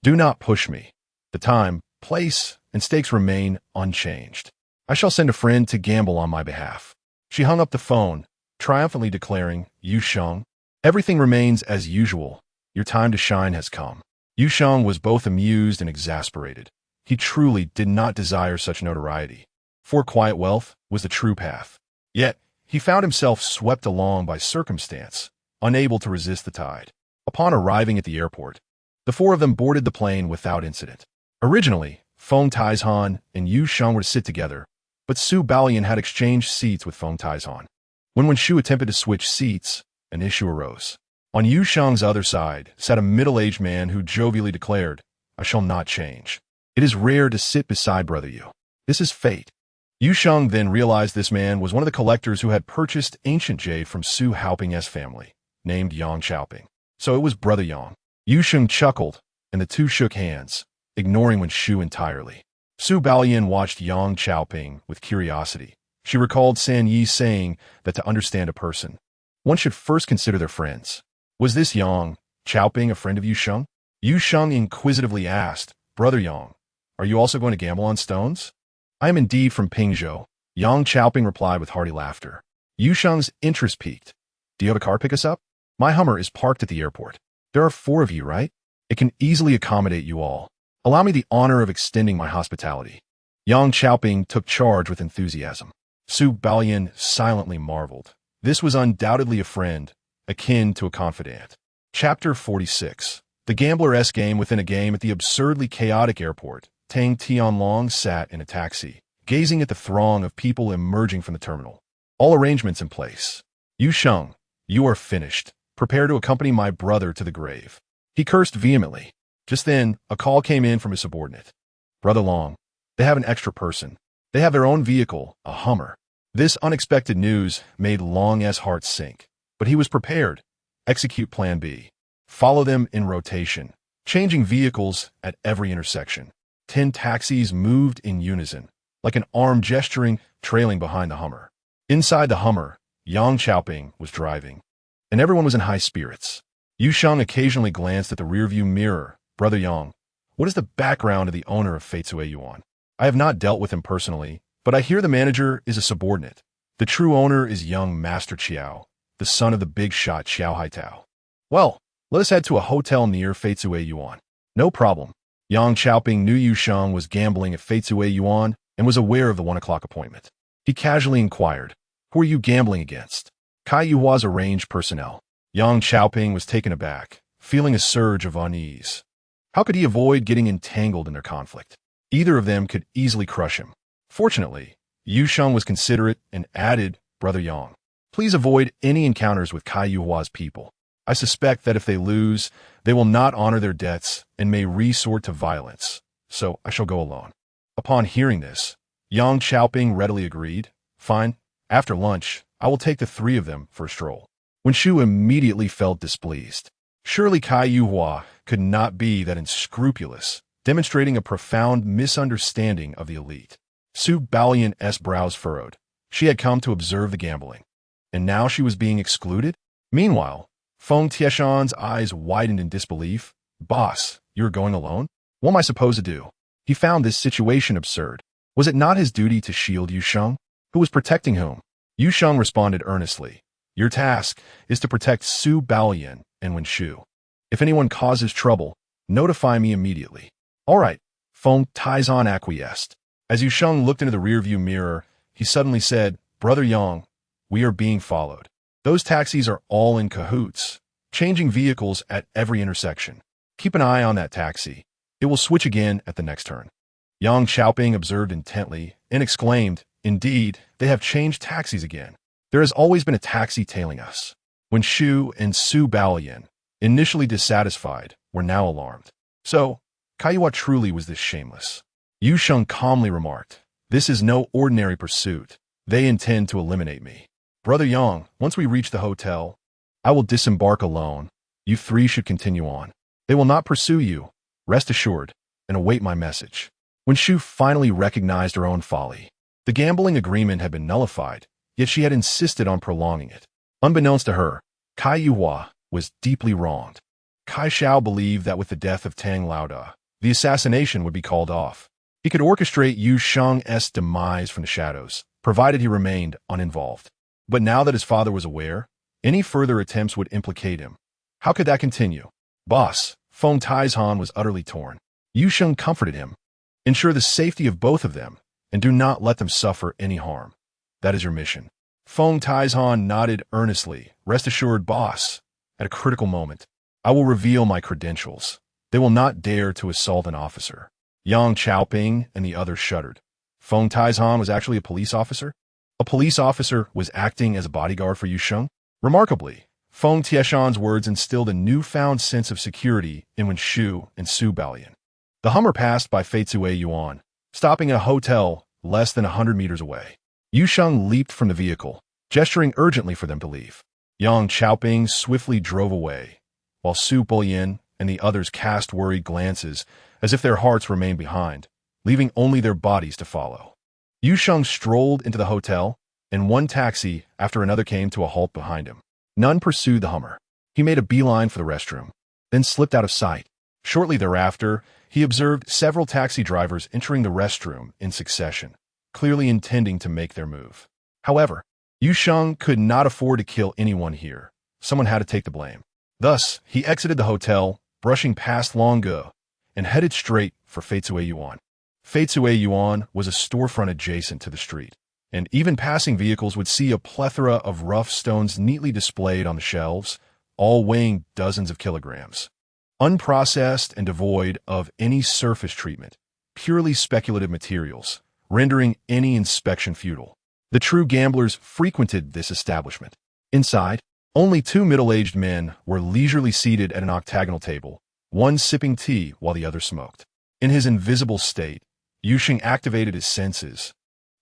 Do not push me. The time, place, and stakes remain unchanged. I shall send a friend to gamble on my behalf." She hung up the phone, triumphantly declaring, "Yu Sheng, everything remains as usual. Your time to shine has come." Yu Sheng was both amused and exasperated. He truly did not desire such notoriety, for quiet wealth was the true path. Yet, he found himself swept along by circumstance, unable to resist the tide. Upon arriving at the airport, the four of them boarded the plane without incident. Originally, Feng Taizhan and Yu Sheng were to sit together, but Su Baolian had exchanged seats with Feng Taizhan. When Shu attempted to switch seats, an issue arose. On Yu Sheng's other side sat a middle-aged man who jovially declared, "I shall not change. It is rare to sit beside Brother Yu. This is fate." Yu Sheng then realized this man was one of the collectors who had purchased ancient jade from Su Haoping's family, named Yang Chaoping. So it was Brother Yang. Yu Sheng chuckled, and the two shook hands, ignoring Shu entirely. Su Baolian watched Yang Chaoping with curiosity. She recalled San Yi's saying that to understand a person, one should first consider their friends. Was this Yang Chaoping a friend of Yu Sheng? Yu Sheng inquisitively asked, "Brother Yang, are you also going to gamble on stones?" "I am indeed from Pingzhou," Yang Chaoping replied with hearty laughter. Yu Sheng's interest piqued. "Do you have a car to pick us up? My Hummer is parked at the airport. There are 4 of you, right? It can easily accommodate you all. Allow me the honor of extending my hospitality." Yang Chaoping took charge with enthusiasm. Su Baolian silently marveled. This was undoubtedly a friend, akin to a confidant. Chapter 46. The gambler-esque game within a game. At the absurdly chaotic airport, Tang Tianlong sat in a taxi, gazing at the throng of people emerging from the terminal. All arrangements in place. "Yu Sheng, you are finished. Prepare to accompany my brother to the grave." He cursed vehemently. Just then, a call came in from his subordinate. "Brother Long, they have an extra person. They have their own vehicle, a Hummer." This unexpected news made Long's heart sink, but he was prepared. Execute Plan B. Follow them in rotation, changing vehicles at every intersection. 10 taxis moved in unison, like an arm gesturing, trailing behind the Hummer. Inside the Hummer, Yang Chaoping was driving, and everyone was in high spirits. Yu Sheng occasionally glanced at the rearview mirror. "Brother Yang, what is the background of the owner of Feitsue Yuan? I have not dealt with him personally, but I hear the manager is a subordinate. The true owner is young Master Chiao, the son of the big shot Xiao Haitao. Well, let us head to a hotel near Feitsue Yuan." "No problem." Yang Chaoping knew Yu Sheng was gambling at Feitsue Yuan and was aware of the 1 o'clock appointment. He casually inquired, "Who are you gambling against?" "Kai Yuhua's arranged personnel." Yang Chaoping was taken aback, feeling a surge of unease. How could he avoid getting entangled in their conflict? Either of them could easily crush him. Fortunately, Yu Sheng was considerate and added, "Brother Yang, please avoid any encounters with Kai Yuhua's people. I suspect that if they lose, they will not honor their debts and may resort to violence, so I shall go alone." Upon hearing this, Yang Chaoping readily agreed. "Fine, after lunch, I will take the 3 of them for a stroll." When Shu immediately felt displeased. Surely Kai Yuhua could not be that unscrupulous, demonstrating a profound misunderstanding of the elite. Su Baolian's brows furrowed. She had come to observe the gambling, and now she was being excluded? Meanwhile, Feng Tieshan's eyes widened in disbelief. "Boss, you're going alone? What am I supposed to do?" He found this situation absurd. Was it not his duty to shield Yu Sheng? Who was protecting whom? Yu Sheng responded earnestly. "Your task is to protect Su Baolian and Wen Shu. If anyone causes trouble, notify me immediately." "All right." Feng Taizan acquiesced. As Yusheng looked into the rearview mirror, he suddenly said, "Brother Yang, we are being followed. Those taxis are all in cahoots, changing vehicles at every intersection. Keep an eye on that taxi. It will switch again at the next turn." Yang Xiaoping observed intently and exclaimed, "Indeed, they have changed taxis again. There has always been a taxi tailing us." When Shu and Su Baoyan, initially dissatisfied, were now alarmed. "So, Kaiyuwa truly was this shameless." Yu Sheng calmly remarked, "This is no ordinary pursuit. They intend to eliminate me. Brother Yang, once we reach the hotel, I will disembark alone. You three should continue on. They will not pursue you. Rest assured, and await my message." When Shu finally recognized her own folly, the gambling agreement had been nullified, yet she had insisted on prolonging it. Unbeknownst to her, Kai Yuhua was deeply wronged. Kai Xiao believed that with the death of Tang Laoda, the assassination would be called off. He could orchestrate Yu Sheng's demise from the shadows, provided he remained uninvolved. But now that his father was aware, any further attempts would implicate him. How could that continue? Boss, Feng Taizan was utterly torn. Yu Sheng comforted him. "Ensure the safety of both of them, and do not let them suffer any harm. That is your mission." Feng Taizan nodded earnestly. "Rest assured, boss. At a critical moment, I will reveal my credentials. They will not dare to assault an officer." Yang Qiaoping and the others shuddered. Feng Taizan was actually a police officer? A police officer was acting as a bodyguard for Yu Sheng? Remarkably, Feng Tieshan's words instilled a newfound sense of security in Wen Shu and Su Baoyan. The Hummer passed by Feitsue Yuan, stopping at a hotel less than 100 meters away. Yu Sheng leaped from the vehicle, gesturing urgently for them to leave. Yang Qiaoping swiftly drove away, while Su Baoyan and the others cast worried glances as if their hearts remained behind, leaving only their bodies to follow. Yu Sheng strolled into the hotel, and one taxi after another came to a halt behind him. None pursued the Hummer. He made a beeline for the restroom, then slipped out of sight. Shortly thereafter, he observed several taxi drivers entering the restroom in succession, clearly intending to make their move. However, Yu Sheng could not afford to kill anyone here. Someone had to take the blame. Thus, he exited the hotel, brushing past Long Ge, and headed straight for Feitsue Yuan. Feitsue Yuan was a storefront adjacent to the street, and even passing vehicles would see a plethora of rough stones neatly displayed on the shelves, all weighing dozens of kilograms. Unprocessed and devoid of any surface treatment, purely speculative materials, rendering any inspection futile. The true gamblers frequented this establishment. Inside, only two middle-aged men were leisurely seated at an octagonal table, one sipping tea while the other smoked. In his invisible state, Yu Sheng activated his senses,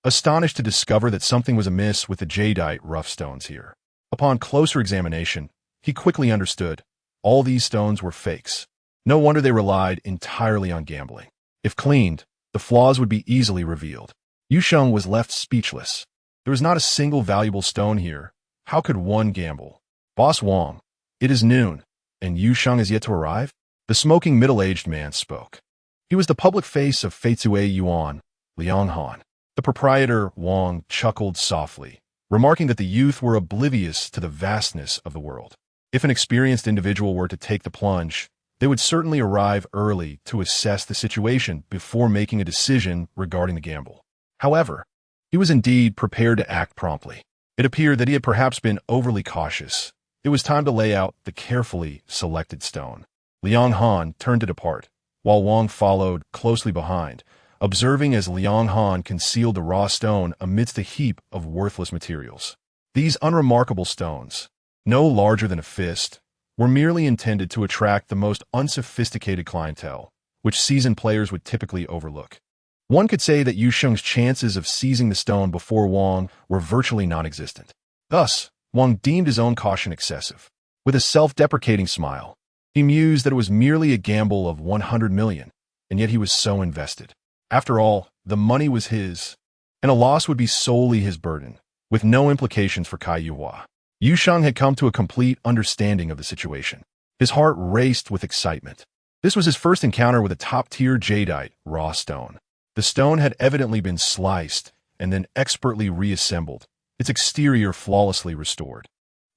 astonished to discover that something was amiss with the jadeite rough stones here. Upon closer examination, he quickly understood. All these stones were fakes. No wonder they relied entirely on gambling. If cleaned, the flaws would be easily revealed. Yu Sheng was left speechless. There was not a single valuable stone here. How could one gamble? "Boss Wang, it is noon, and Yu Sheng is yet to arrive?" The smoking middle-aged man spoke. He was the public face of Feitsue Yuan, Liang Han. The proprietor, Wang, chuckled softly, remarking that the youth were oblivious to the vastness of the world. If an experienced individual were to take the plunge, they would certainly arrive early to assess the situation before making a decision regarding the gamble. However, he was indeed prepared to act promptly. It appeared that he had perhaps been overly cautious. It was time to lay out the carefully selected stone. Liang Han turned to depart, while Wang followed closely behind, observing as Liang Han concealed the raw stone amidst a heap of worthless materials. These unremarkable stones, no larger than a fist, were merely intended to attract the most unsophisticated clientele, which seasoned players would typically overlook. One could say that Yu Sheng's chances of seizing the stone before Wang were virtually non-existent. Thus, Wang deemed his own caution excessive. With a self-deprecating smile, he mused that it was merely a gamble of 100 million, and yet he was so invested. After all, the money was his, and a loss would be solely his burden, with no implications for Kai Yuhua. Yu Sheng had come to a complete understanding of the situation. His heart raced with excitement. This was his first encounter with a top-tier jadeite raw stone. The stone had evidently been sliced and then expertly reassembled, its exterior flawlessly restored,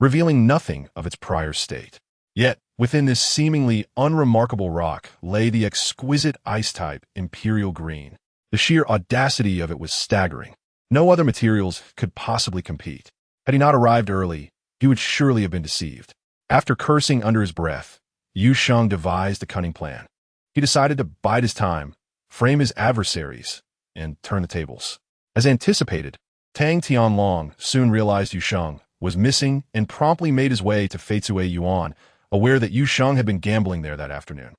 revealing nothing of its prior state. Yet, within this seemingly unremarkable rock lay the exquisite ice-type Imperial Green. The sheer audacity of it was staggering. No other materials could possibly compete. Had he not arrived early, he would surely have been deceived. After cursing under his breath, Yu Sheng devised a cunning plan. He decided to bide his time, frame his adversaries, and turn the tables. As anticipated, Tang Tianlong soon realized Yu Sheng was missing and promptly made his way to Feitsue Yuan, aware that Yu Sheng had been gambling there that afternoon.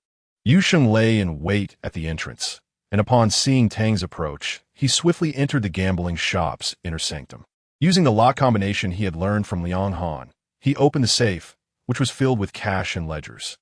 Yu Sheng lay in wait at the entrance, and upon seeing Tang's approach, he swiftly entered the gambling shop's inner sanctum. Using the lock combination he had learned from Liang Han, he opened the safe, which was filled with cash and ledgers.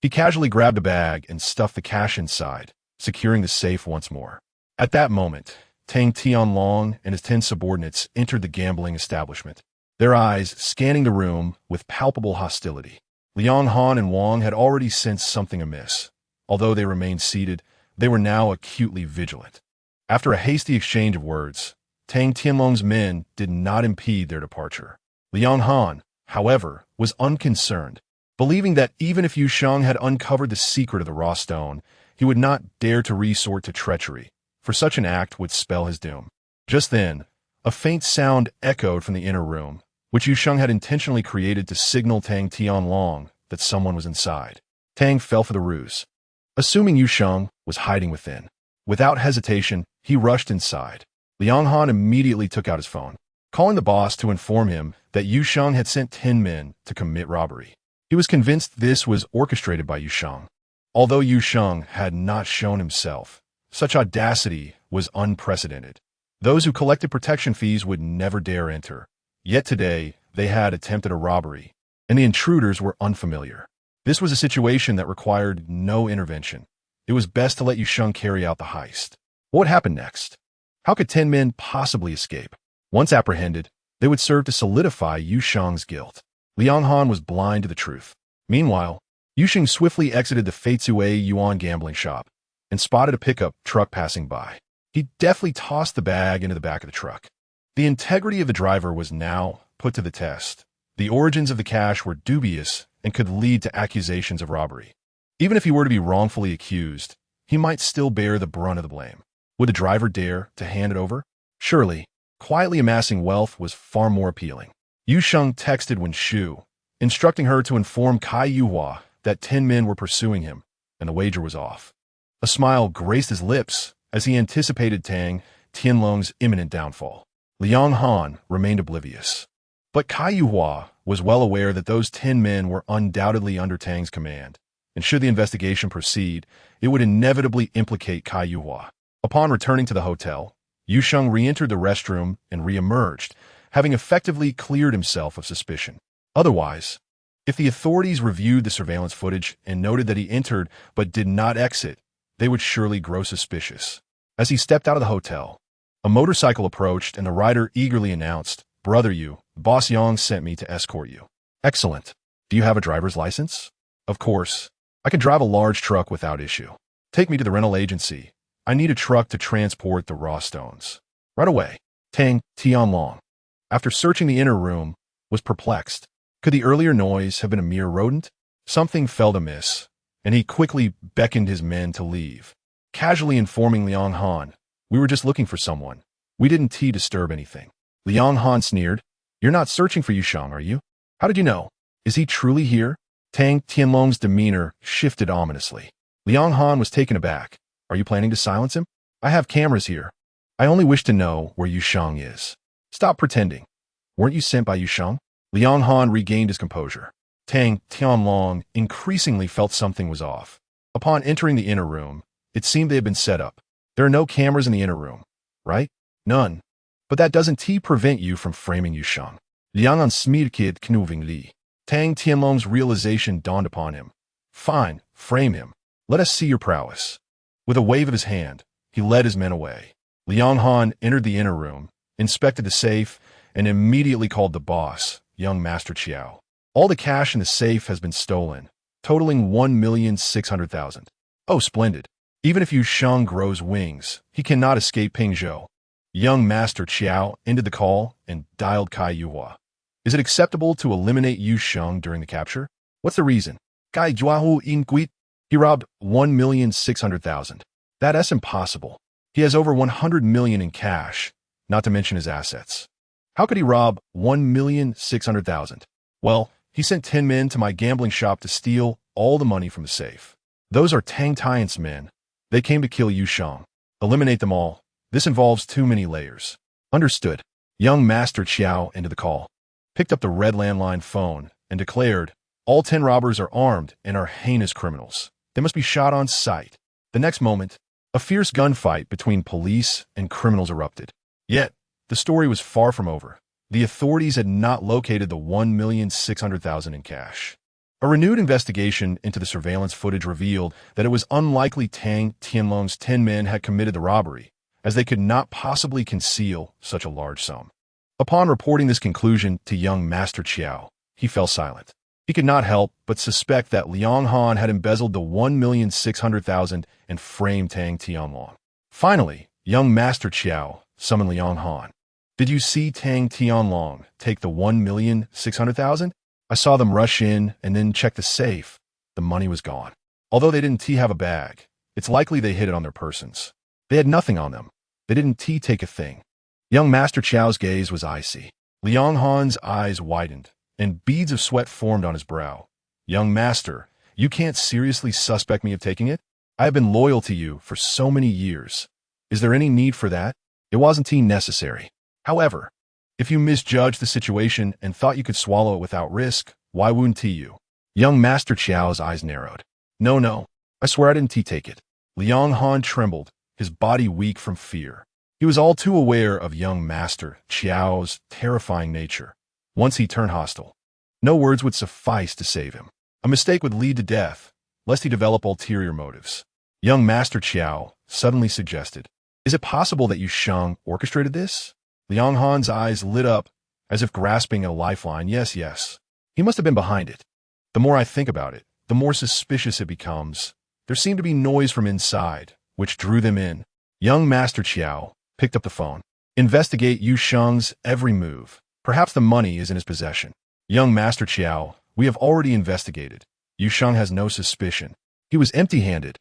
He casually grabbed a bag and stuffed the cash inside, securing the safe once more. At that moment, Tang Tianlong and his 10 subordinates entered the gambling establishment, their eyes scanning the room with palpable hostility. Liang Han and Wang had already sensed something amiss. Although they remained seated, they were now acutely vigilant. After a hasty exchange of words, Tang Tianlong's men did not impede their departure. Liang Han, however, was unconcerned, believing that even if Yu Sheng had uncovered the secret of the raw stone, he would not dare to resort to treachery, for such an act would spell his doom. Just then, a faint sound echoed from the inner room, which Yu Sheng had intentionally created to signal Tang Tianlong that someone was inside. Tang fell for the ruse. Assuming Yu Sheng was hiding within, without hesitation, he rushed inside. Liang Han immediately took out his phone, calling the boss to inform him that Yu Sheng had sent 10 men to commit robbery. He was convinced this was orchestrated by Yu Sheng. Although Yu Sheng had not shown himself, such audacity was unprecedented. Those who collected protection fees would never dare enter. Yet today, they had attempted a robbery, and the intruders were unfamiliar. This was a situation that required no intervention. It was best to let Yu Sheng carry out the heist. What would happen next? How could 10 men possibly escape? Once apprehended, they would serve to solidify Yu Sheng's guilt. Liang Han was blind to the truth. Meanwhile, Yu Sheng swiftly exited the Feitsue Yuan gambling shop and spotted a pickup truck passing by. He deftly tossed the bag into the back of the truck. The integrity of the driver was now put to the test. The origins of the cash were dubious and could lead to accusations of robbery. Even if he were to be wrongfully accused, he might still bear the brunt of the blame. Would the driver dare to hand it over? Surely, quietly amassing wealth was far more appealing. Yu Sheng texted Wen Shu, instructing her to inform Kai Yuhua that 10 men were pursuing him, and the wager was off. A smile graced his lips as he anticipated Tang Tianlong's imminent downfall. Liang Han remained oblivious. But Kai Yuhua was well aware that those 10 men were undoubtedly under Tang's command, and should the investigation proceed, it would inevitably implicate Kai Yuhua. Upon returning to the hotel, Yu Sheng re-entered the restroom and re-emerged, having effectively cleared himself of suspicion. Otherwise, if the authorities reviewed the surveillance footage and noted that he entered but did not exit, they would surely grow suspicious. As he stepped out of the hotel, a motorcycle approached and the rider eagerly announced, "Brother Yu, Boss Yang sent me to escort you." "Excellent. Do you have a driver's license?" "Of course. I can drive a large truck without issue." "Take me to the rental agency. I need a truck to transport the raw stones." "Right away." Tang Tianlong, after searching the inner room, was perplexed. Could the earlier noise have been a mere rodent? Something felt amiss, and he quickly beckoned his men to leave, casually informing Liang Han, "We were just looking for someone. We didn't disturb anything." Liang Han sneered, "You're not searching for Yu Sheng, are you? How did you know? Is he truly here?" Tang Tianlong's demeanor shifted ominously. Liang Han was taken aback. "Are you planning to silence him? I have cameras here. I only wish to know where Yu Sheng is." "Stop pretending. Weren't you sent by Yu Sheng?" Liang Han regained his composure. Tang Tianlong increasingly felt something was off. Upon entering the inner room, it seemed they had been set up. "There are no cameras in the inner room, right?" "None. But that doesn't prevent you from framing Yu Sheng." Liang Han smirked knuvingly. Tang Tianlong's realization dawned upon him. "Fine, frame him. Let us see your prowess." With a wave of his hand, he led his men away. Liang Han entered the inner room, inspected the safe, and immediately called the boss, young Master Chiao. "All the cash in the safe has been stolen, totaling 1,600,000. "Oh, splendid. Even if Yu Sheng grows wings, he cannot escape Ping Zhou." Young Master Chiao ended the call and dialed Kai Yuhua. "Is it acceptable to eliminate Yu Sheng during the capture?" What's the reason? Kai Juahu Inquit. He robbed 1,600,000. That's impossible. He has over 100 million in cash, not to mention his assets. How could he rob 1,600,000? Well, he sent 10 men to my gambling shop to steal all the money from the safe. Those are Tang Tian's men. They came to kill Yu Shang. Eliminate them all. This involves too many layers. Understood. Young Master Chiao into the call. Picked up the red landline phone and declared, all 10 robbers are armed and are heinous criminals. They must be shot on sight. The next moment, a fierce gunfight between police and criminals erupted. Yet, the story was far from over. The authorities had not located the 1,600,000 in cash. A renewed investigation into the surveillance footage revealed that it was unlikely Tang Tianlong's 10 men had committed the robbery, as they could not possibly conceal such a large sum. Upon reporting this conclusion to young Master Chiao, he fell silent. He could not help but suspect that Liang Han had embezzled the 1,600,000 and framed Tang Tianlong. Finally, young Master Chiao summoned Liang Han. Did you see Tang Tianlong take the 1,600,000? I saw them rush in and then check the safe. The money was gone. Although they didn't have a bag, it's likely they hid it on their persons. They had nothing on them. They didn't take a thing. Young Master Chiao's gaze was icy. Liang Han's eyes widened, and beads of sweat formed on his brow. Young Master, you can't seriously suspect me of taking it? I have been loyal to you for so many years. Is there any need for that? It wasn't necessary. However, if you misjudged the situation and thought you could swallow it without risk, why wouldn't you? Young Master Chiao's eyes narrowed. No, I swear I didn't take it. Liang Han trembled, his body weak from fear. He was all too aware of young Master Chiao's terrifying nature. Once he turned hostile, no words would suffice to save him. A mistake would lead to death, lest he develop ulterior motives. Young Master Chiao suddenly suggested, is it possible that Yu Shang orchestrated this? Liang Han's eyes lit up, as if grasping at a lifeline. Yes. He must have been behind it. The more I think about it, the more suspicious it becomes. There seemed to be noise from inside, which drew them in. Young Master Chiao picked up the phone. Investigate Yu Shang's every move. Perhaps the money is in his possession. Young Master Chiao, we have already investigated. Yu Shang has no suspicion. He was empty-handed,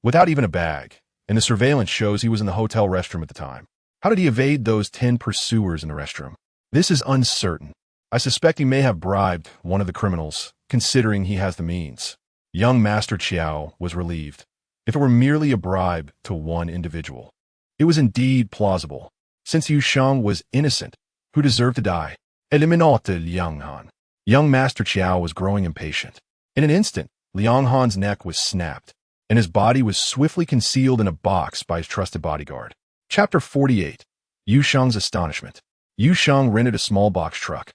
without even a bag, and the surveillance shows he was in the hotel restroom at the time. How did he evade those 10 pursuers in the restroom? This is uncertain. I suspect he may have bribed one of the criminals, considering he has the means. Young Master Chiao was relieved. If it were merely a bribe to one individual, it was indeed plausible. Since Yu Shang was innocent, who deserved to die? Eliminate Liang Han. Young Master Chiao was growing impatient. In an instant, Liang Han's neck was snapped, and his body was swiftly concealed in a box by his trusted bodyguard. Chapter 48. Yu Shang's astonishment. Yu Shang rented a small box truck,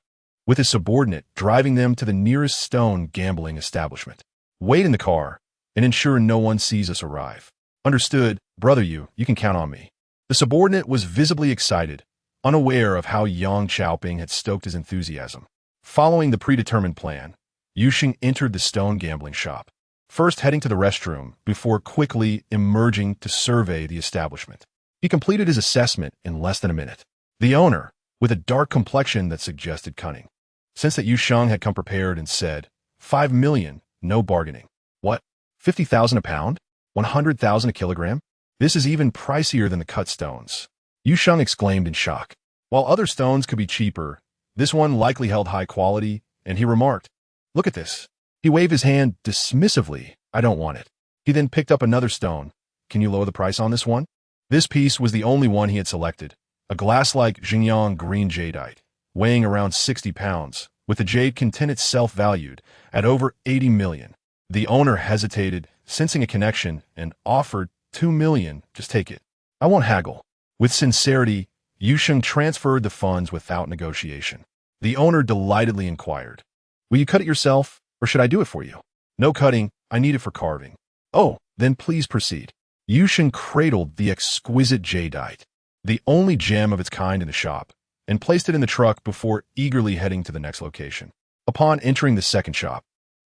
with his subordinate driving them to the nearest stone gambling establishment. Wait in the car and ensure no one sees us arrive. Understood, brother Yu, you can count on me. The subordinate was visibly excited, unaware of how Yang Chaoping had stoked his enthusiasm. Following the predetermined plan, Yu Shang entered the stone gambling shop, first heading to the restroom before quickly emerging to survey the establishment. He completed his assessment in less than a minute. The owner, with a dark complexion that suggested cunning, sensed that Yu Shang had come prepared and said, 5 million, no bargaining. What? 50,000 a pound? 100,000 a kilogram? This is even pricier than the cut stones. Yu Shang exclaimed in shock. While other stones could be cheaper, this one likely held high quality, and he remarked, look at this. He waved his hand dismissively. I don't want it. He then picked up another stone. Can you lower the price on this one? This piece was the only one he had selected, a glass-like Xinjiang green jadeite, weighing around 60 pounds, with the jade content itself valued at over 80 million. The owner hesitated, sensing a connection, and offered 2 million. Just take it. I won't haggle. With sincerity, Yu Shang transferred the funds without negotiation. The owner delightedly inquired, will you cut it yourself, or should I do it for you? No cutting. I need it for carving. Oh, then please proceed. Yu Shang cradled the exquisite jadeite, the only gem of its kind in the shop, and placed it in the truck before eagerly heading to the next location. Upon entering the second shop,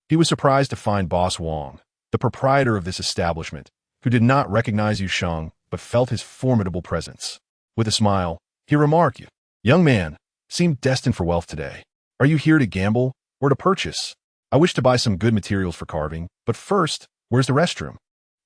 he was surprised to find Boss Wang, the proprietor of this establishment, who did not recognize Yu Shang but felt his formidable presence. With a smile, he remarked, young man, seem destined for wealth today. Are you here to gamble or to purchase? I wish to buy some good materials for carving, but first, where's the restroom?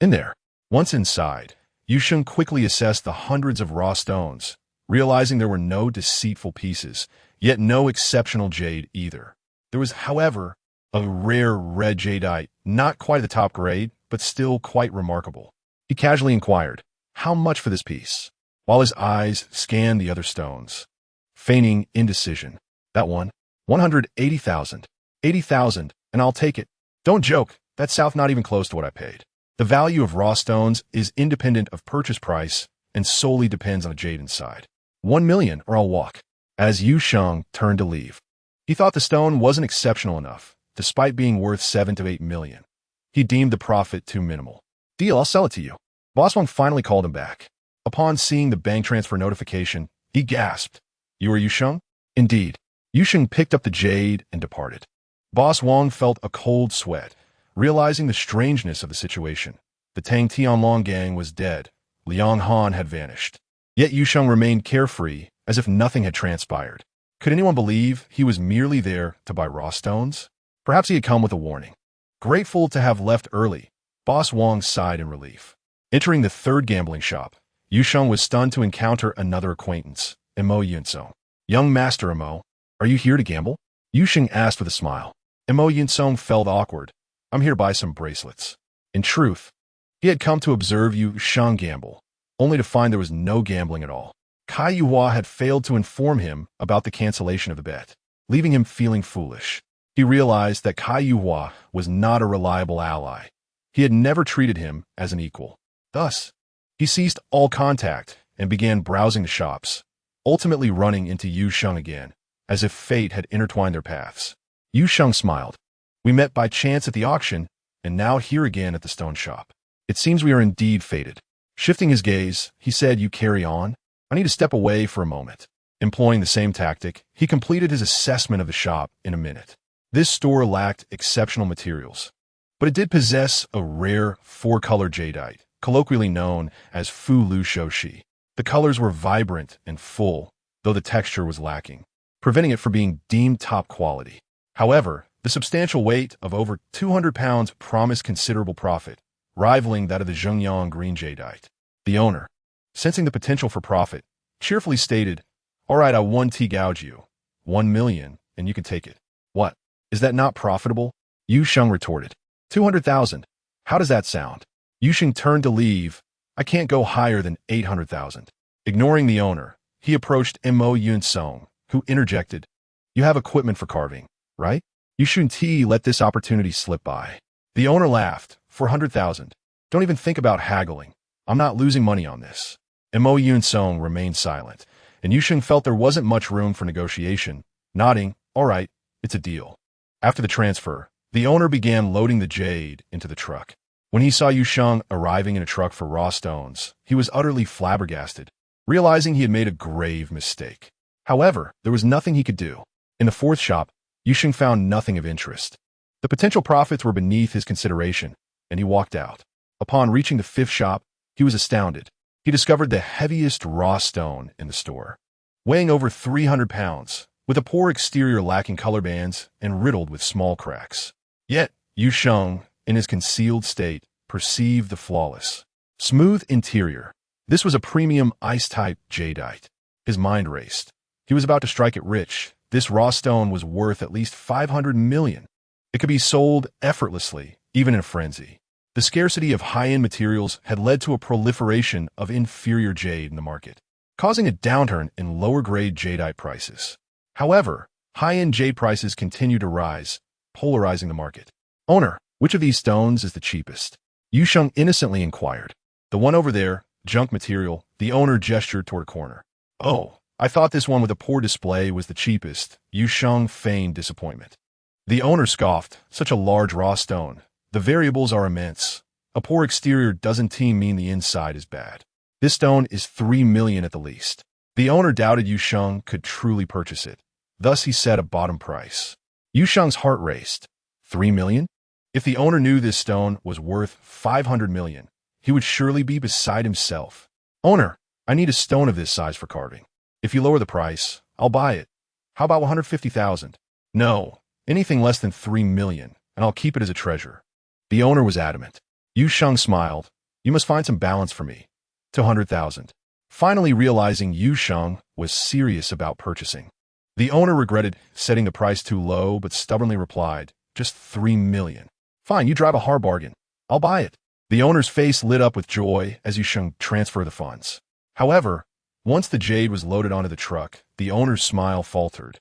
In there. Once inside, Yusheng quickly assessed the hundreds of raw stones, realizing there were no deceitful pieces, yet no exceptional jade either. There was, however, a rare red jadeite, not quite the top grade, but still quite remarkable. He casually inquired, "How much for this piece?" while his eyes scanned the other stones, feigning indecision. "That one? 180,000. 80,000, and I'll take it." "Don't joke, that's south not even close to what I paid. The value of raw stones is independent of purchase price and solely depends on the jade inside. 1 million or I'll walk." As Yusheng turned to leave, he thought the stone wasn't exceptional enough, despite being worth 7 to 8 million. He deemed the profit too minimal. "Deal, I'll sell it to you." Boss Wang finally called him back. Upon seeing the bank transfer notification, he gasped. "You are Yusheng?" "Indeed." Yusheng picked up the jade and departed. Boss Wang felt a cold sweat, realizing the strangeness of the situation. The Tang Tianlong gang was dead. Liang Han had vanished. Yet Yusheng remained carefree, as if nothing had transpired. Could anyone believe he was merely there to buy raw stones? Perhaps he had come with a warning. Grateful to have left early, Boss Wang sighed in relief. Entering the third gambling shop, Yusheng was stunned to encounter another acquaintance, Imo Yunsong. "Young Master Imo, are you here to gamble?" Yusheng asked with a smile. Imo Yunsong felt awkward. "I'm here to buy some bracelets." In truth, he had come to observe Yusheng gamble, only to find there was no gambling at all. Kai Yuhua had failed to inform him about the cancellation of the bet, leaving him feeling foolish. He realized that Kai Yuhua was not a reliable ally. He had never treated him as an equal. Thus, he ceased all contact and began browsing the shops, ultimately running into Yusheng again, as if fate had intertwined their paths. Yusheng smiled. "We met by chance at the auction, and now here again at the stone shop. It seems we are indeed fated." Shifting his gaze, he said, "You carry on? I need to step away for a moment." Employing the same tactic, he completed his assessment of the shop in a minute. This store lacked exceptional materials, but it did possess a rare four-color jadeite, colloquially known as Fu Lu Shouxi. The colors were vibrant and full, though the texture was lacking, preventing it from being deemed top quality. However, the substantial weight of over 200 pounds promised considerable profit, rivaling that of the Zhengyang green jadeite. The owner, sensing the potential for profit, cheerfully stated, "All right, I 1T gouge you. 1 million, and you can take it." "What? Is that not profitable?" Yusheng retorted. 200,000. How does that sound? Yusheng turned to leave. "I can't go higher than 800,000. Ignoring the owner, he approached Mo Yunsong, who interjected, "You have equipment for carving, right?" Yusheng let this opportunity slip by. The owner laughed. 400,000. Don't even think about haggling. I'm not losing money on this." Mo Yunsong remained silent, and Yusheng felt there wasn't much room for negotiation, nodding, "All right, it's a deal." After the transfer, the owner began loading the jade into the truck. When he saw Yusheng arriving in a truck for raw stones, he was utterly flabbergasted, realizing he had made a grave mistake. However, there was nothing he could do. In the fourth shop, Yusheng found nothing of interest. The potential profits were beneath his consideration, and he walked out. Upon reaching the fifth shop, he was astounded. He discovered the heaviest raw stone in the store, weighing over 300 pounds, with a poor exterior lacking color bands and riddled with small cracks. Yet, Yusheng, in his concealed state, perceived the flawless, smooth interior. This was a premium ice-type jadeite. His mind raced. He was about to strike it rich. This raw stone was worth at least 500 million. It could be sold effortlessly, even in a frenzy. The scarcity of high-end materials had led to a proliferation of inferior jade in the market, causing a downturn in lower-grade jadeite prices. However, high-end jade prices continue to rise, polarizing the market. "Owner, which of these stones is the cheapest?" Yusheng innocently inquired. "The one over there, junk material." The owner gestured toward a corner. "Oh, I thought this one with a poor display was the cheapest." Yusheng feigned disappointment. The owner scoffed. "Such a large raw stone. The variables are immense. A poor exterior doesn't mean the inside is bad. This stone is 3 million at the least." The owner doubted Yusheng could truly purchase it. Thus he set a bottom price. Yusheng's heart raced. 3 million? If the owner knew this stone was worth 500 million, he would surely be beside himself. "Owner, I need a stone of this size for carving. If you lower the price, I'll buy it. How about 150,000? "No, Anything less than 3 million, and I'll keep it as a treasure. The owner was adamant. Yu Sheng smiled. You must find some balance for me. 200,000. Finally realizing Yu Sheng was serious about purchasing. The owner regretted setting the price too low, but stubbornly replied, just 3 million. Fine, you drive a hard bargain. I'll buy it. The owner's face lit up with joy as Yu Sheng transferred the funds. However, once the jade was loaded onto the truck, the owner's smile faltered.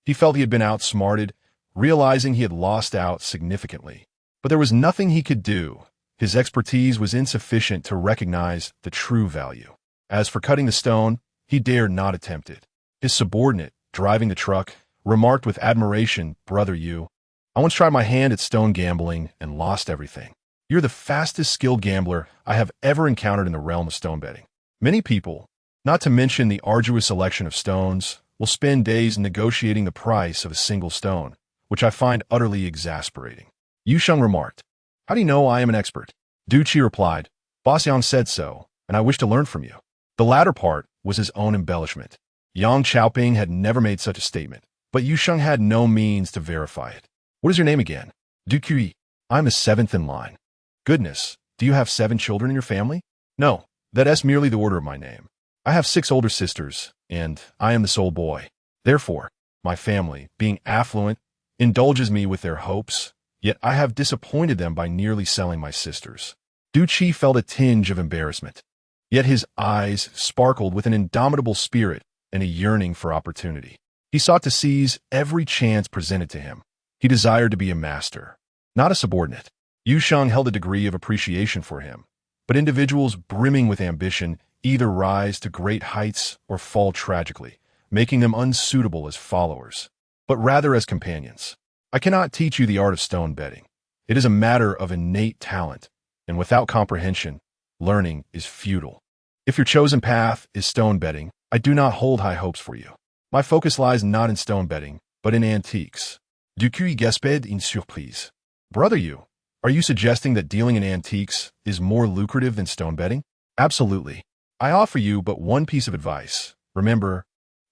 He felt he had been outsmarted, realizing he had lost out significantly. But there was nothing he could do. His expertise was insufficient to recognize the true value. As for cutting the stone, he dared not attempt it. His subordinate, driving the truck, remarked with admiration, Brother Yu, I once tried my hand at stone gambling and lost everything. You're the fastest skilled gambler I have ever encountered in the realm of stone betting. Many people, not to mention the arduous selection of stones, will spend days negotiating the price of a single stone, which I find utterly exasperating. Yu Sheng remarked, How do you know I am an expert? Du Qi replied, Boss Yang said so, and I wish to learn from you. The latter part was his own embellishment. Yang Chaoping had never made such a statement, but Yu Sheng had no means to verify it. What is your name again? Du Qi. I'm the seventh in line. Goodness, do you have 7 children in your family? No, that's merely the order of my name. I have 6 older sisters, and I am the sole boy. Therefore, my family, being affluent, indulges me with their hopes, yet I have disappointed them by nearly selling my sisters. Du Qi felt a tinge of embarrassment, yet his eyes sparkled with an indomitable spirit and a yearning for opportunity. He sought to seize every chance presented to him. He desired to be a master, not a subordinate. Yu Sheng held a degree of appreciation for him, but individuals brimming with ambition either rise to great heights or fall tragically, making them unsuitable as followers, but rather as companions. I cannot teach you the art of stone betting. It is a matter of innate talent, and without comprehension, learning is futile. If your chosen path is stone betting, I do not hold high hopes for you. My focus lies not in stone betting, but in antiques. Du Qi gasped une surprise. Brother Yu, are you suggesting that dealing in antiques is more lucrative than stone betting? Absolutely. I offer you but one piece of advice. Remember,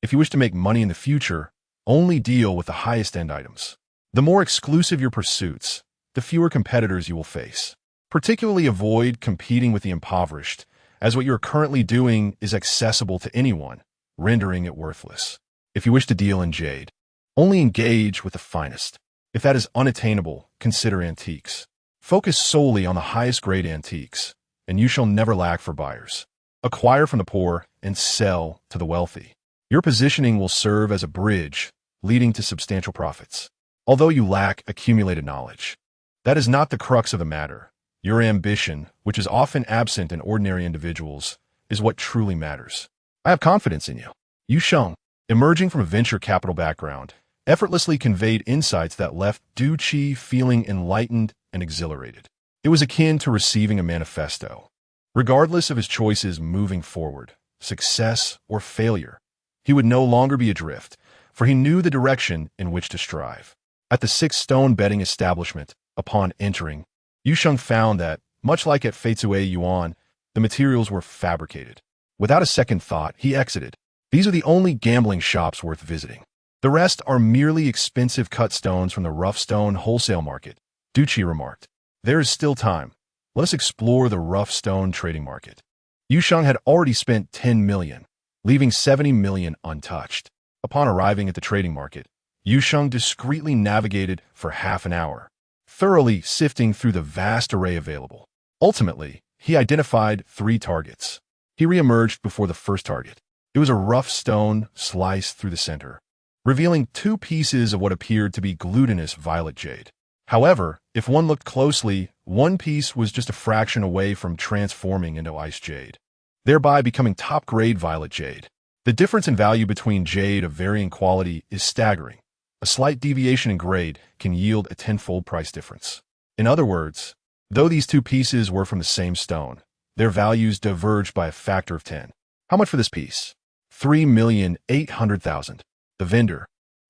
if you wish to make money in the future, only deal with the highest-end items. The more exclusive your pursuits, the fewer competitors you will face. Particularly avoid competing with the impoverished, as what you are currently doing is accessible to anyone, rendering it worthless. If you wish to deal in jade, only engage with the finest. If that is unattainable, consider antiques. Focus solely on the highest-grade antiques, and you shall never lack for buyers. Acquire from the poor and sell to the wealthy. Your positioning will serve as a bridge, leading to substantial profits. Although you lack accumulated knowledge, that is not the crux of the matter. Your ambition, which is often absent in ordinary individuals, is what truly matters. I have confidence in you. Yu Sheng, emerging from a venture capital background, effortlessly conveyed insights that left Du Qi feeling enlightened and exhilarated. It was akin to receiving a manifesto. Regardless of his choices moving forward, success or failure, he would no longer be adrift, for he knew the direction in which to strive. At the 6-stone betting establishment, upon entering, Yu Sheng found that, much like at Feizue Yuan, the materials were fabricated. Without a second thought, he exited. These are the only gambling shops worth visiting. The rest are merely expensive cut stones from the rough stone wholesale market, Du Qi remarked. There is still time. Let us explore the rough stone trading market. Yu Sheng had already spent 10 million, leaving 70 million untouched. Upon arriving at the trading market, Yu Sheng discreetly navigated for half an hour, thoroughly sifting through the vast array available. Ultimately, he identified 3 targets. He re-emerged before the first target. It was a rough stone sliced through the center, revealing 2 pieces of what appeared to be glutinous violet jade. However, if one looked closely, one piece was just a fraction away from transforming into ice jade, thereby becoming top-grade violet jade. The difference in value between jade of varying quality is staggering. A slight deviation in grade can yield a 10-fold price difference. In other words, though these 2 pieces were from the same stone, their values diverged by a factor of 10. How much for this piece? 3,800,000. The vendor,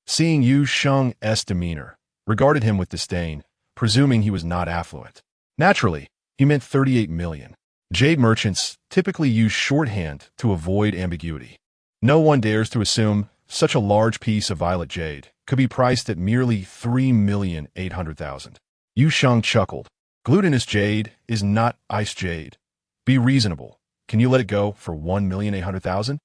seeing Yu Sheng's demeanor, regarded him with disdain, presuming he was not affluent. Naturally, he meant 38 million. Jade merchants typically use shorthand to avoid ambiguity. No one dares to assume such a large piece of violet jade could be priced at merely 3,800,000. Yu Sheng chuckled. Glutinous jade is not ice jade. Be reasonable. Can you let it go for 1,800,000?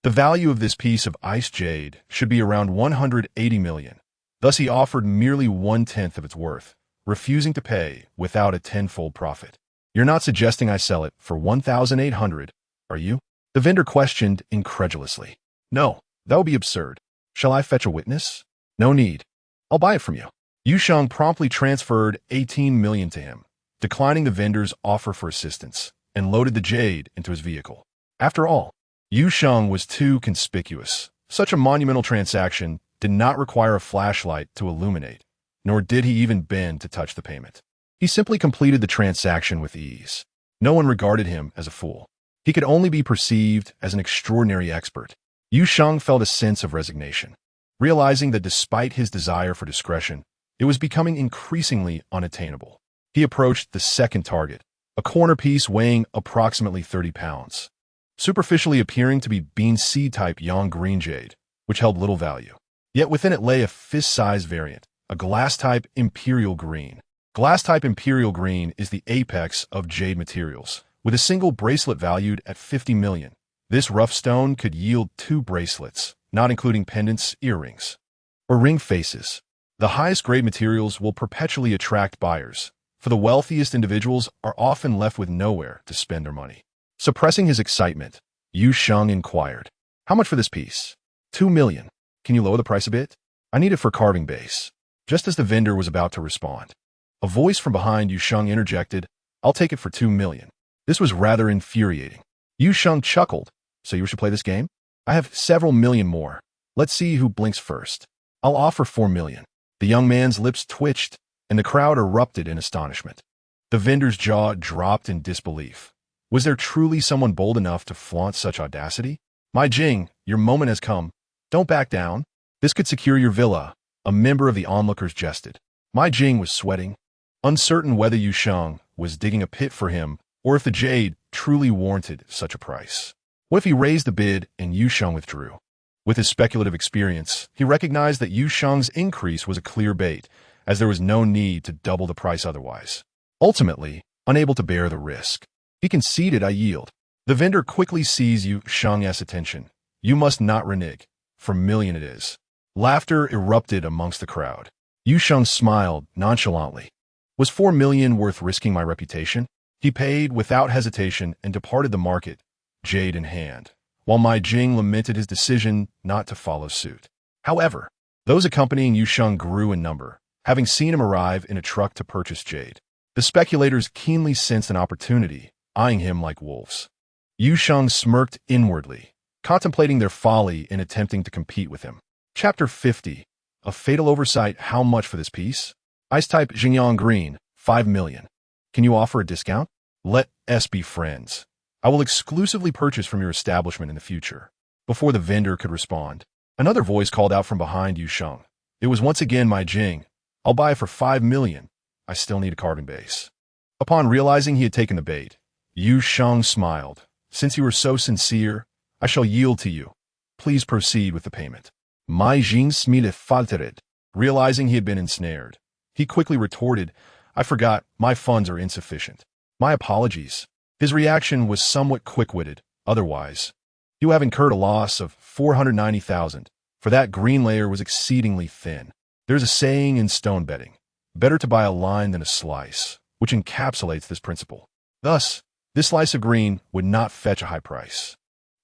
The value of this piece of ice jade should be around 180 million. Thus he offered merely 1/10 of its worth, refusing to pay without a tenfold profit. You're not suggesting I sell it for 1,800, are you? The vendor questioned incredulously. No, that would be absurd. Shall I fetch a witness? No need. I'll buy it from you. Yu Sheng promptly transferred 18 million to him, declining the vendor's offer for assistance, and loaded the jade into his vehicle. After all, Yu Sheng was too conspicuous. Such a monumental transaction did not require a flashlight to illuminate, nor did he even bend to touch the payment. He simply completed the transaction with ease. No one regarded him as a fool. He could only be perceived as an extraordinary expert. Yu Sheng felt a sense of resignation, realizing that despite his desire for discretion, it was becoming increasingly unattainable. He approached the second target, a corner piece weighing approximately 30 pounds, superficially appearing to be bean seed-type yang green jade, which held little value. Yet within it lay a fist-sized variant, a glass-type imperial green. Glass-type imperial green is the apex of jade materials, with a single bracelet valued at 50 million. This rough stone could yield 2 bracelets, not including pendants, earrings, or ring faces. The highest grade materials will perpetually attract buyers, for the wealthiest individuals are often left with nowhere to spend their money. Suppressing his excitement, Yu Sheng inquired, "How much for this piece?" 2 million. Can you lower the price a bit? I need it for carving base. Just as the vendor was about to respond, a voice from behind Yu Sheng interjected, "I'll take it for 2 million. This was rather infuriating. Yu Sheng chuckled. So you should play this game? I have several million more. Let's see who blinks first. I'll offer 4 million. The young man's lips twitched, and the crowd erupted in astonishment. The vendor's jaw dropped in disbelief. Was there truly someone bold enough to flaunt such audacity? "My Jing, your moment has come. Don't back down. This could secure your villa," a member of the onlookers jested. My Jing was sweating, uncertain whether Yu Sheng was digging a pit for him or if the jade truly warranted such a price. What if he raised the bid and Yu Sheng withdrew? With his speculative experience, he recognized that Yu Sheng's increase was a clear bait, as there was no need to double the price otherwise. Ultimately, unable to bear the risk, he conceded, "I yield." The vendor quickly seized Yu Sheng's attention. "You must not renege. For million it is." Laughter erupted amongst the crowd. Yu Sheng smiled nonchalantly. Was 4 million worth risking my reputation? He paid without hesitation and departed the market, jade in hand, while my Jing lamented his decision not to follow suit. However, those accompanying Yu Sheng grew in number, having seen him arrive in a truck to purchase jade. The speculators keenly sensed an opportunity, eyeing him like wolves. Yu Sheng smirked inwardly, contemplating their folly in attempting to compete with him. Chapter 50. A fatal oversight. How much for this piece? Ice-type Xingyang green, 5 million. Can you offer a discount? Let us be friends. I will exclusively purchase from your establishment in the future. Before the vendor could respond, another voice called out from behind Yu Sheng. It was once again my Jing. I'll buy it for 5 million. I still need a carving base. Upon realizing he had taken the bait, Yu Sheng smiled. Since you were so sincere, I shall yield to you. Please proceed with the payment. My Jing smiled faltered, realizing he had been ensnared. He quickly retorted, I forgot, my funds are insufficient. My apologies. His reaction was somewhat quick-witted. Otherwise, you have incurred a loss of 490,000, for that green layer was exceedingly thin. There's a saying in stone betting, better to buy a line than a slice, which encapsulates this principle. Thus, this slice of green would not fetch a high price.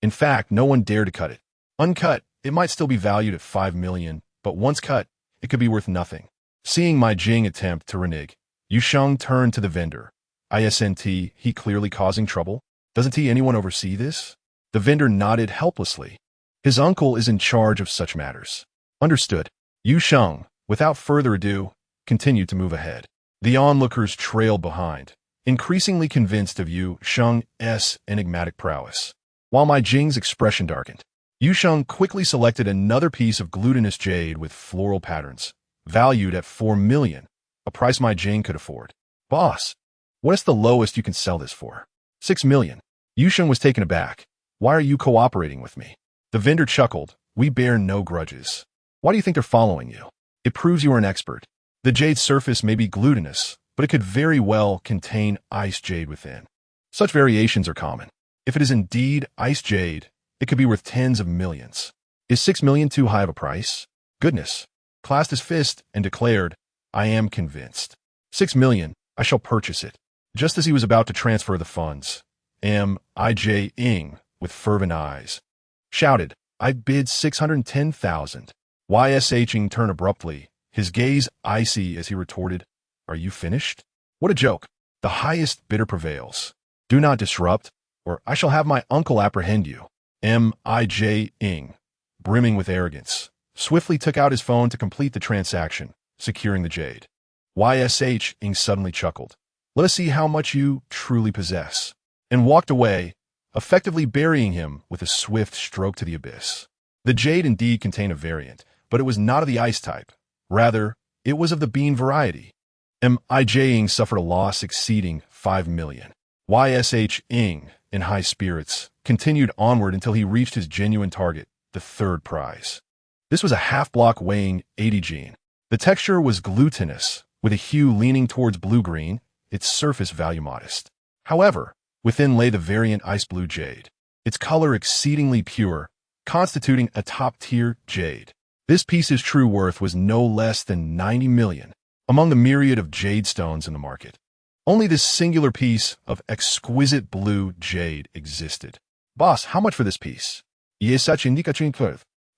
In fact, no one dared to cut it. Uncut, it might still be valued at 5 million, but once cut, it could be worth nothing. Seeing my Jing attempt to renege, Yu Sheng turned to the vendor. Isn't he clearly causing trouble? Doesn't anyone oversee this? The vendor nodded helplessly. His uncle is in charge of such matters. Understood. Yu Sheng, without further ado, continued to move ahead. The onlookers trailed behind, increasingly convinced of Yu Sheng's enigmatic prowess. While my Jing's expression darkened, Yu Sheng quickly selected another piece of glutinous jade with floral patterns, valued at 4 million, a price my Jing could afford. Boss, what is the lowest you can sell this for? 6 million. Yu Sheng was taken aback. Why are you cooperating with me? The vendor chuckled. We bear no grudges. Why do you think they're following you? It proves you are an expert. The jade's surface may be glutinous, but it could very well contain ice jade within. Such variations are common. If it is indeed ice jade, it could be worth tens of millions. Is 6 million too high of a price? Goodness. Clasped his fist and declared, I am convinced. 6 million, I shall purchase it. Just as he was about to transfer the funds, M.I.J. Ing, with fervent eyes, shouted, I bid 610,000. Y.S.H. Ing turned abruptly, his gaze icy as he retorted, Are you finished? What a joke. The highest bidder prevails. Do not disrupt, or I shall have my uncle apprehend you. M.I.J. Ing, brimming with arrogance, swiftly took out his phone to complete the transaction, securing the jade. Y.S.H. Ing suddenly chuckled. Let us see how much you truly possess, and walked away, effectively burying him with a swift stroke to the abyss. The jade indeed contained a variant, but it was not of the ice type. Rather, it was of the bean variety. M.I.J. Ing suffered a loss exceeding 5 million. Y.S.H. Ing, in high spirits, continued onward until he reached his genuine target, the third prize. This was a half-block weighing 80 gene. The texture was glutinous, with a hue leaning towards blue-green, its surface value modest. However, within lay the variant ice blue jade, its color exceedingly pure, constituting a top-tier jade. This piece's true worth was no less than 90 million, among the myriad of jade stones in the market. Only this singular piece of exquisite blue jade existed. Boss, how much for this piece?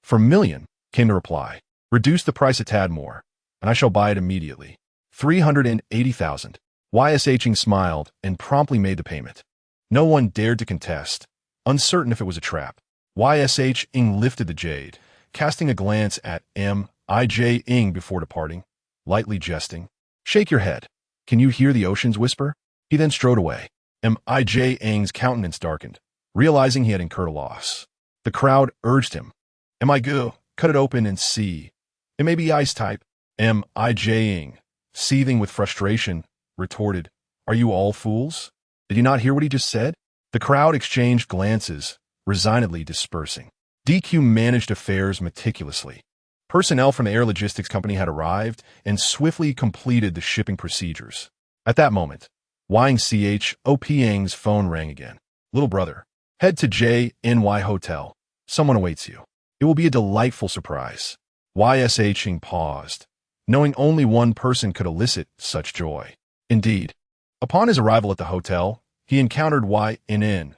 For a million, came the reply. Reduce the price a tad more, and I shall buy it immediately. 380,000. Y.S.H. Ing smiled and promptly made the payment. No one dared to contest, uncertain if it was a trap. Y.S.H. Ing lifted the jade, casting a glance at M.I.J. Ing before departing, lightly jesting. Shake your head. Can you hear the oceans whisper? He then strode away. M.I.J. Ing's countenance darkened, realizing he had incurred a loss. The crowd urged him. M.I.G. Cut it open and see. It may be ice type. M.I.J. Ing, seething with frustration, retorted, Are you all fools? Did you not hear what he just said? The crowd exchanged glances, resignedly dispersing. DQ managed affairs meticulously. Personnel from the air logistics company had arrived and swiftly completed the shipping procedures. At that moment, Y.Ch.O.P. Ing's phone rang again. Little brother, head to J.N.Y. Hotel. Someone awaits you. It will be a delightful surprise. Y.S.H. Ing paused, knowing only one person could elicit such joy. Indeed, upon his arrival at the hotel, he encountered Y.N.N.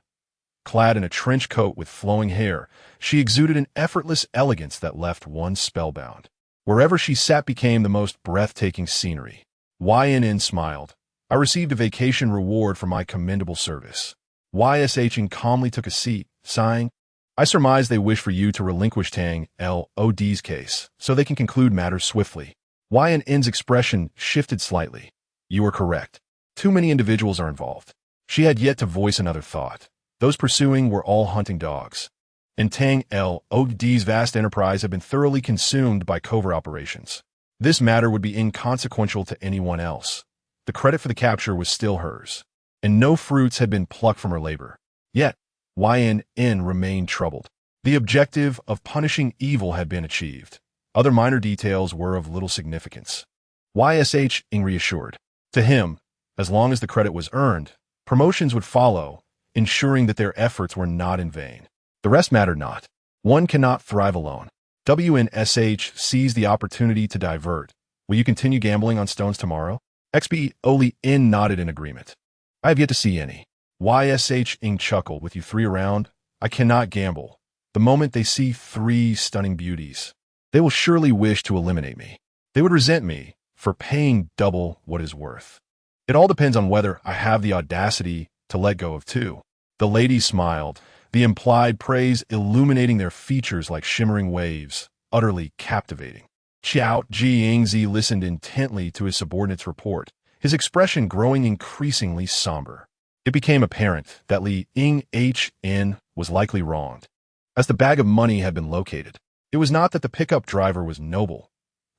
Clad in a trench coat with flowing hair, she exuded an effortless elegance that left one spellbound. Wherever she sat became the most breathtaking scenery. Y.N.N. smiled. I received a vacation reward for my commendable service. Y.S.H. Ing calmly took a seat, sighing. I surmise they wish for you to relinquish Tang L.O.D.'s case, so they can conclude matters swiftly. Y.N.N.'s expression shifted slightly. You are correct. Too many individuals are involved. She had yet to voice another thought. Those pursuing were all hunting dogs. And Tang L.O.D.'s vast enterprise had been thoroughly consumed by covert operations. This matter would be inconsequential to anyone else. The credit for the capture was still hers, and no fruits had been plucked from her labor. Yet, Y.N.N. remained troubled. The objective of punishing evil had been achieved. Other minor details were of little significance. Y.S.H. Ing reassured. To him, as long as the credit was earned, promotions would follow, ensuring that their efforts were not in vain. The rest mattered not. One cannot thrive alone. W.N.S.H. seized the opportunity to divert. Will you continue gambling on stones tomorrow? X.B.O.L.N. nodded in agreement. I have yet to see any. Y.S.H. Ing chuckled. With you three around, I cannot gamble. The moment they see three stunning beauties, they will surely wish to eliminate me. They would resent me for paying double what is worth. It all depends on whether I have the audacity to let go of two. The ladies smiled, the implied praise illuminating their features like shimmering waves, utterly captivating. Xiao Jingzi listened intently to his subordinate's report, his expression growing increasingly somber. It became apparent that Li Ying-H-N was likely wronged. As the bag of money had been located, it was not that the pickup driver was noble.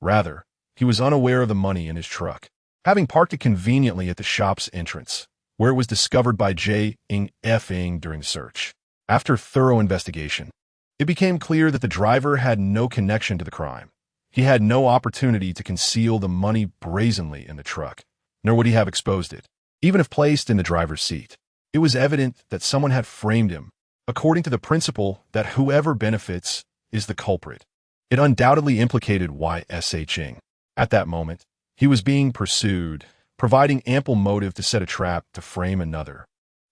Rather, he was unaware of the money in his truck, having parked it conveniently at the shop's entrance, where it was discovered by J.Ing during the search. After thorough investigation, it became clear that the driver had no connection to the crime. He had no opportunity to conceal the money brazenly in the truck, nor would he have exposed it, even if placed in the driver's seat. It was evident that someone had framed him, according to the principle that whoever benefits is the culprit. It undoubtedly implicated Y.S.H. Ng. At that moment, he was being pursued, providing ample motive to set a trap to frame another,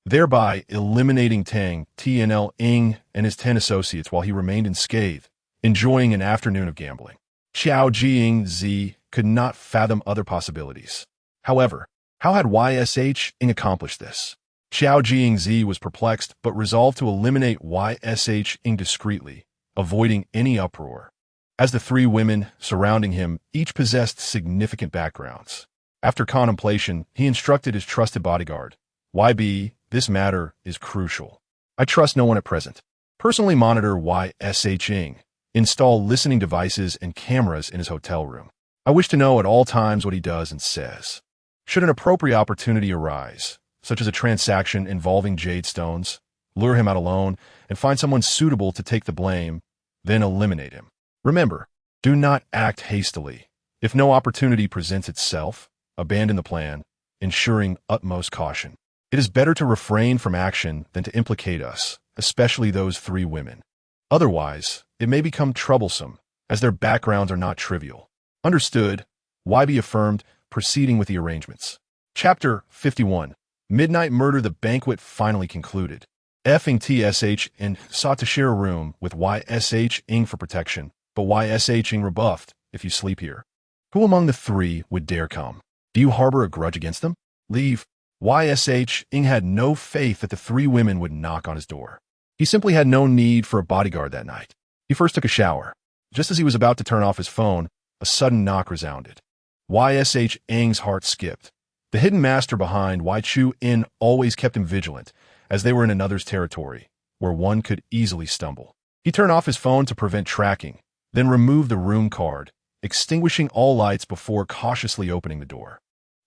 thereby eliminating Tang T.N.L. Ng and his 10 associates while he remained unscathed, enjoying an afternoon of gambling. Xiao Jing Z could not fathom other possibilities. However, how had Y.S.H. Ng accomplished this? Xiao Jing Z was perplexed but resolved to eliminate Y.S.H. Ng discreetly, avoiding any uproar. As the 3 women surrounding him each possessed significant backgrounds. After contemplation, he instructed his trusted bodyguard, YB, this matter is crucial. I trust no one at present. Personally monitor Y.S.H. Ng. Install listening devices and cameras in his hotel room. I wish to know at all times what he does and says. Should an appropriate opportunity arise, such as a transaction involving jade stones, lure him out alone and find someone suitable to take the blame, then eliminate him. Remember, do not act hastily. If no opportunity presents itself, abandon the plan, ensuring utmost caution. It is better to refrain from action than to implicate us, especially those 3 women. Otherwise, it may become troublesome, as their backgrounds are not trivial. Understood, YB affirmed, proceeding with the arrangements. Chapter 51. Midnight Murder. The banquet finally concluded. F.ing TSH and sought to share a room with Y.S.H. Ng for protection, but Y.S.H. Ng rebuffed, if you sleep here. Who among the 3 would dare come? Do you harbor a grudge against them? Leave. Y.S.H. Ng had no faith that the 3 women would knock on his door. He simply had no need for a bodyguard that night. He first took a shower. Just as he was about to turn off his phone, a sudden knock resounded. Y.S.H. Ng's heart skipped. The hidden master behind Y Chu In always kept him vigilant, as they were in another's territory, where one could easily stumble. He turned off his phone to prevent tracking, then removed the room card, extinguishing all lights before cautiously opening the door.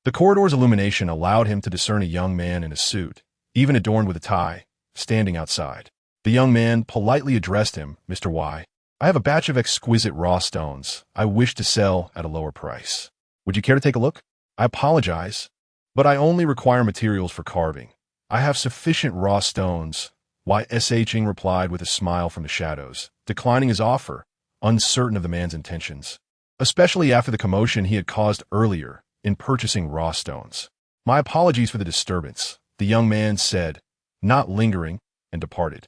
The corridor's illumination allowed him to discern a young man in a suit, even adorned with a tie, standing outside. The young man politely addressed him, Mr. Y. I have a batch of exquisite raw stones I wish to sell at a lower price. Would you care to take a look? I apologize, but I only require materials for carving. I have sufficient raw stones. Y.S.H. Ng replied with a smile from the shadows, declining his offer, uncertain of the man's intentions, especially after the commotion he had caused earlier in purchasing raw stones. My apologies for the disturbance, the young man said, not lingering, and departed.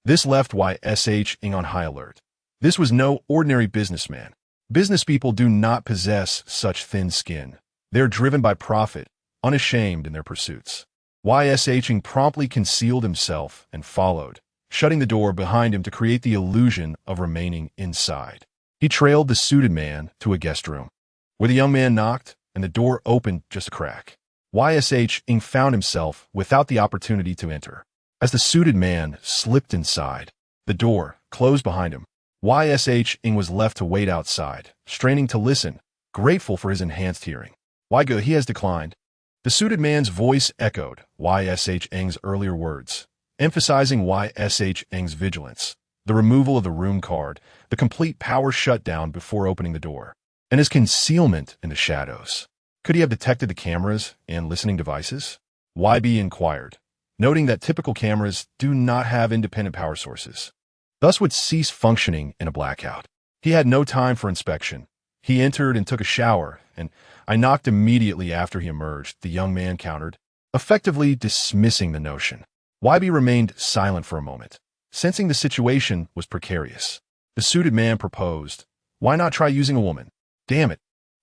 This left Y.S.H. Ng on high alert. This was no ordinary businessman. Business people do not possess such thin skin. They are driven by profit, unashamed in their pursuits. Y.S.H. Ng promptly concealed himself and followed, shutting the door behind him to create the illusion of remaining inside. He trailed the suited man to a guest room, where the young man knocked and the door opened just a crack. Y.S.H. Ng found himself without the opportunity to enter. As the suited man slipped inside, the door closed behind him. Y.S.H. Ng was left to wait outside, straining to listen, grateful for his enhanced hearing. Why good, he has declined. The suited man's voice echoed Y.S.H. Ng's earlier words, emphasizing Y.S.H. Ng's vigilance, the removal of the room card, the complete power shutdown before opening the door, and his concealment in the shadows. Could he have detected the cameras and listening devices? YB inquired, noting that typical cameras do not have independent power sources, thus would cease functioning in a blackout. He had no time for inspection. He entered and took a shower, and I knocked immediately after he emerged, the young man countered, effectively dismissing the notion. YB remained silent for a moment, sensing the situation was precarious. The suited man proposed, why not try using a woman? Damn it.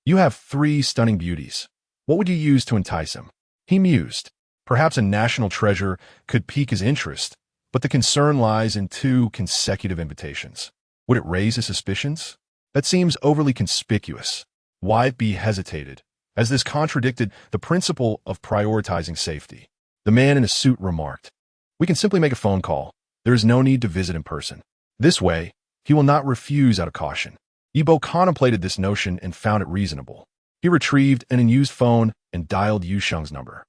You have 3 stunning beauties. What would you use to entice him? He mused. Perhaps a national treasure could pique his interest, but the concern lies in 2 consecutive invitations. Would it raise his suspicions? That seems overly conspicuous. YB hesitated, as this contradicted the principle of prioritizing safety. The man in a suit remarked, we can simply make a phone call. There is no need to visit in person. This way, he will not refuse out of caution. Yibo contemplated this notion and found it reasonable. He retrieved an unused phone and dialed Yu Sheng's number,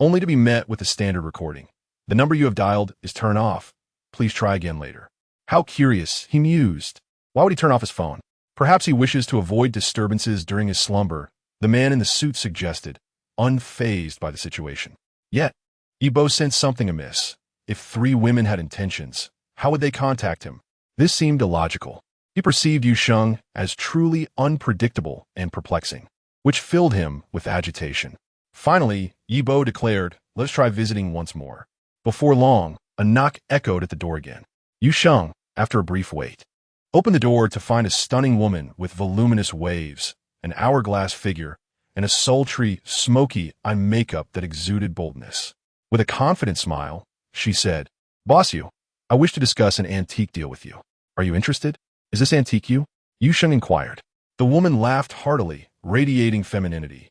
only to be met with a standard recording. The number you have dialed is turned off. Please try again later. How curious, he mused. Why would he turn off his phone? Perhaps he wishes to avoid disturbances during his slumber, the man in the suit suggested, unfazed by the situation. Yet, Yibo sensed something amiss. If three women had intentions, how would they contact him? This seemed illogical. He perceived Yu Sheng as truly unpredictable and perplexing, which filled him with agitation. Finally, Yibo declared, "Let's try visiting once more." Before long, a knock echoed at the door again. Yu Sheng, after a brief wait, opened the door to find a stunning woman with voluminous waves, an hourglass figure, and a sultry, smoky eye makeup that exuded boldness. With a confident smile, she said, "Boss Yu, I wish to discuss an antique deal with you. Are you interested? Is this antique Yu?" Yu Sheng inquired. The woman laughed heartily, radiating femininity.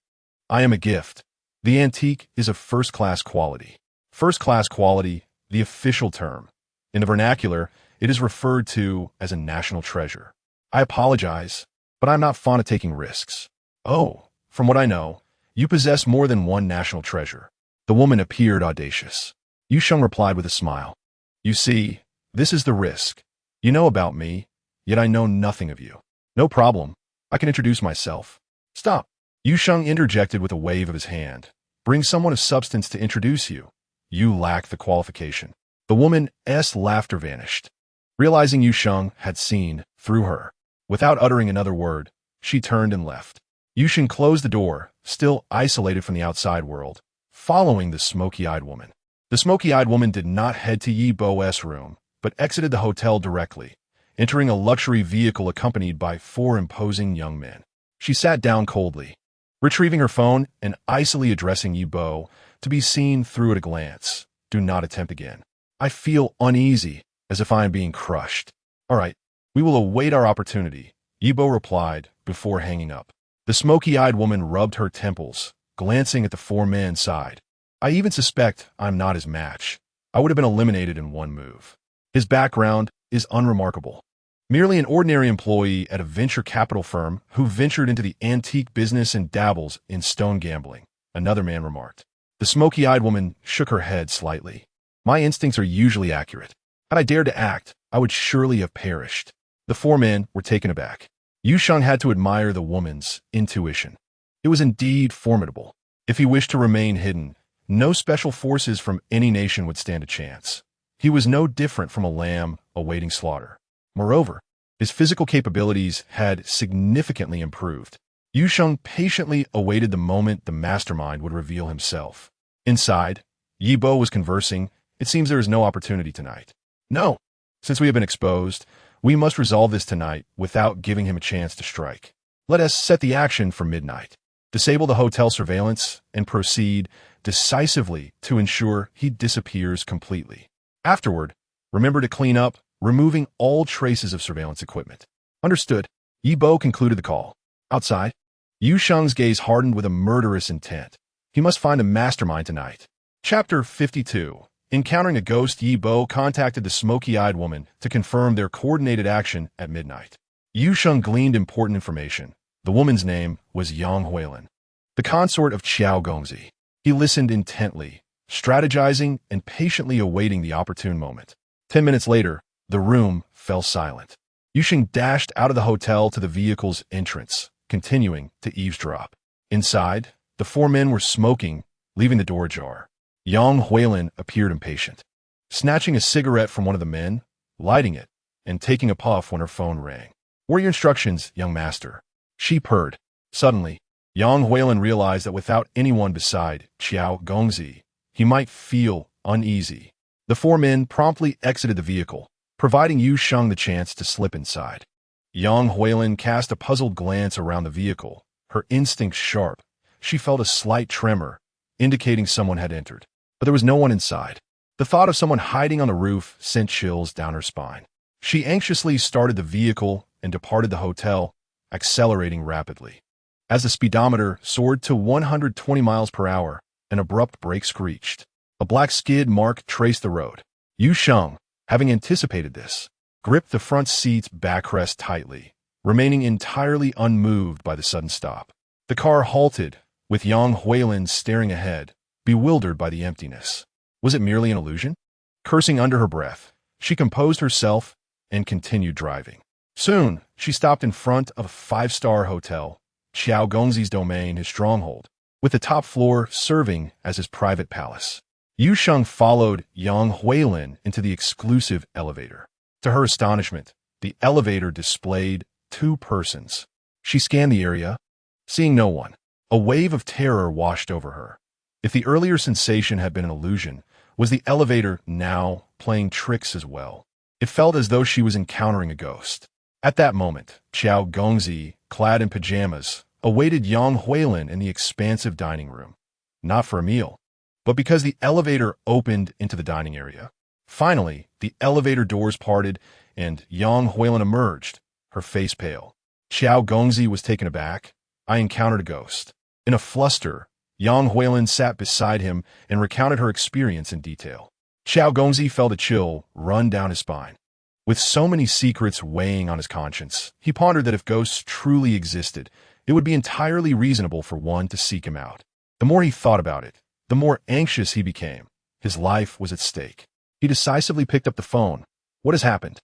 "I am a gift. The antique is of first-class quality." First-class quality, the official term. In the vernacular, it is referred to as a national treasure. "I apologize, but I'm not fond of taking risks." "Oh, from what I know, you possess more than one national treasure." The woman appeared audacious. Yu Sheng replied with a smile. "You see, this is the risk. You know about me, yet I know nothing of you." "No problem. I can introduce myself." "Stop." Yu Sheng interjected with a wave of his hand. "Bring someone of substance to introduce you. You lack the qualification." The woman's laughter vanished. Realizing Yu Sheng had seen through her, without uttering another word, she turned and left. Yu Sheng closed the door, still isolated from the outside world, following the smoky-eyed woman. The smoky-eyed woman did not head to Yi Bo's room, but exited the hotel directly, entering a luxury vehicle accompanied by four imposing young men. She sat down coldly, retrieving her phone and icily addressing Yi Bo to be seen through at a glance. "Do not attempt again. I feel uneasy, as if I am being crushed." "All right, we will await our opportunity," Yi Bo replied before hanging up. The smoky-eyed woman rubbed her temples, glancing at the four men's side. "I even suspect I'm not his match. I would have been eliminated in one move. His background is unremarkable. Merely an ordinary employee at a venture capital firm who ventured into the antique business and dabbles in stone gambling," another man remarked. The smoky-eyed woman shook her head slightly. "My instincts are usually accurate. Had I dared to act, I would surely have perished." The four men were taken aback. Yu Sheng had to admire the woman's intuition. It was indeed formidable. If he wished to remain hidden, no special forces from any nation would stand a chance. He was no different from a lamb awaiting slaughter. Moreover, his physical capabilities had significantly improved. Yu Sheng patiently awaited the moment the mastermind would reveal himself. Inside, Yi Bo was conversing. "It seems there is no opportunity tonight." "No. Since we have been exposed, we must resolve this tonight without giving him a chance to strike. Let us set the action for midnight. Disable the hotel surveillance and proceed decisively to ensure he disappears completely. Afterward, remember to clean up, removing all traces of surveillance equipment." "Understood." Yi Bo concluded the call. Outside, Yu Sheng's gaze hardened with a murderous intent. He must find a mastermind tonight. Chapter 52. Encountering a ghost, Yi Bo contacted the smoky-eyed woman to confirm their coordinated action at midnight. Yu Sheng gleaned important information. The woman's name was Yang Huilin, the consort of Qiao Gongzi. He listened intently, strategizing and patiently awaiting the opportune moment. 10 minutes later, the room fell silent. Yu Sheng dashed out of the hotel to the vehicle's entrance, continuing to eavesdrop. Inside, the four men were smoking, leaving the door ajar. Yang Huilin appeared impatient, snatching a cigarette from one of the men, lighting it, and taking a puff when her phone rang. "What are your instructions, young master?" She purred. Suddenly, Yang Huilin realized that without anyone beside Qiao Gongzi, he might feel uneasy. The four men promptly exited the vehicle, providing Yu Sheng the chance to slip inside. Yang Huilin cast a puzzled glance around the vehicle, her instincts sharp. She felt a slight tremor, indicating someone had entered. But there was no one inside. The thought of someone hiding on the roof sent chills down her spine. She anxiously started the vehicle and departed the hotel, accelerating rapidly. As the speedometer soared to 120 miles per hour, an abrupt brake screeched. A black skid mark traced the road. Yu Sheng, having anticipated this, gripped the front seat's backrest tightly, remaining entirely unmoved by the sudden stop. The car halted, with Yang Huilin staring ahead, bewildered by the emptiness. Was it merely an illusion? Cursing under her breath, she composed herself and continued driving. Soon, she stopped in front of a five-star hotel, Xiao Gongzi's domain, his stronghold, with the top floor serving as his private palace. Yu Sheng followed Yang Huilin into the exclusive elevator. To her astonishment, the elevator displayed two persons. She scanned the area, seeing no one. A wave of terror washed over her. If the earlier sensation had been an illusion, was the elevator now playing tricks as well? It felt as though she was encountering a ghost. At that moment, Xiao Gongzi, clad in pajamas, awaited Yang Huilin in the expansive dining room. Not for a meal, but because the elevator opened into the dining area. Finally, the elevator doors parted and Yang Huilin emerged, her face pale. Xiao Gongzi was taken aback. I encountered a ghost. In a fluster, Yang Huilin sat beside him and recounted her experience in detail. Xiao Gongzi felt a chill run down his spine. With so many secrets weighing on his conscience, he pondered that if ghosts truly existed, it would be entirely reasonable for one to seek him out. The more he thought about it, the more anxious he became. His life was at stake. He decisively picked up the phone. What has happened?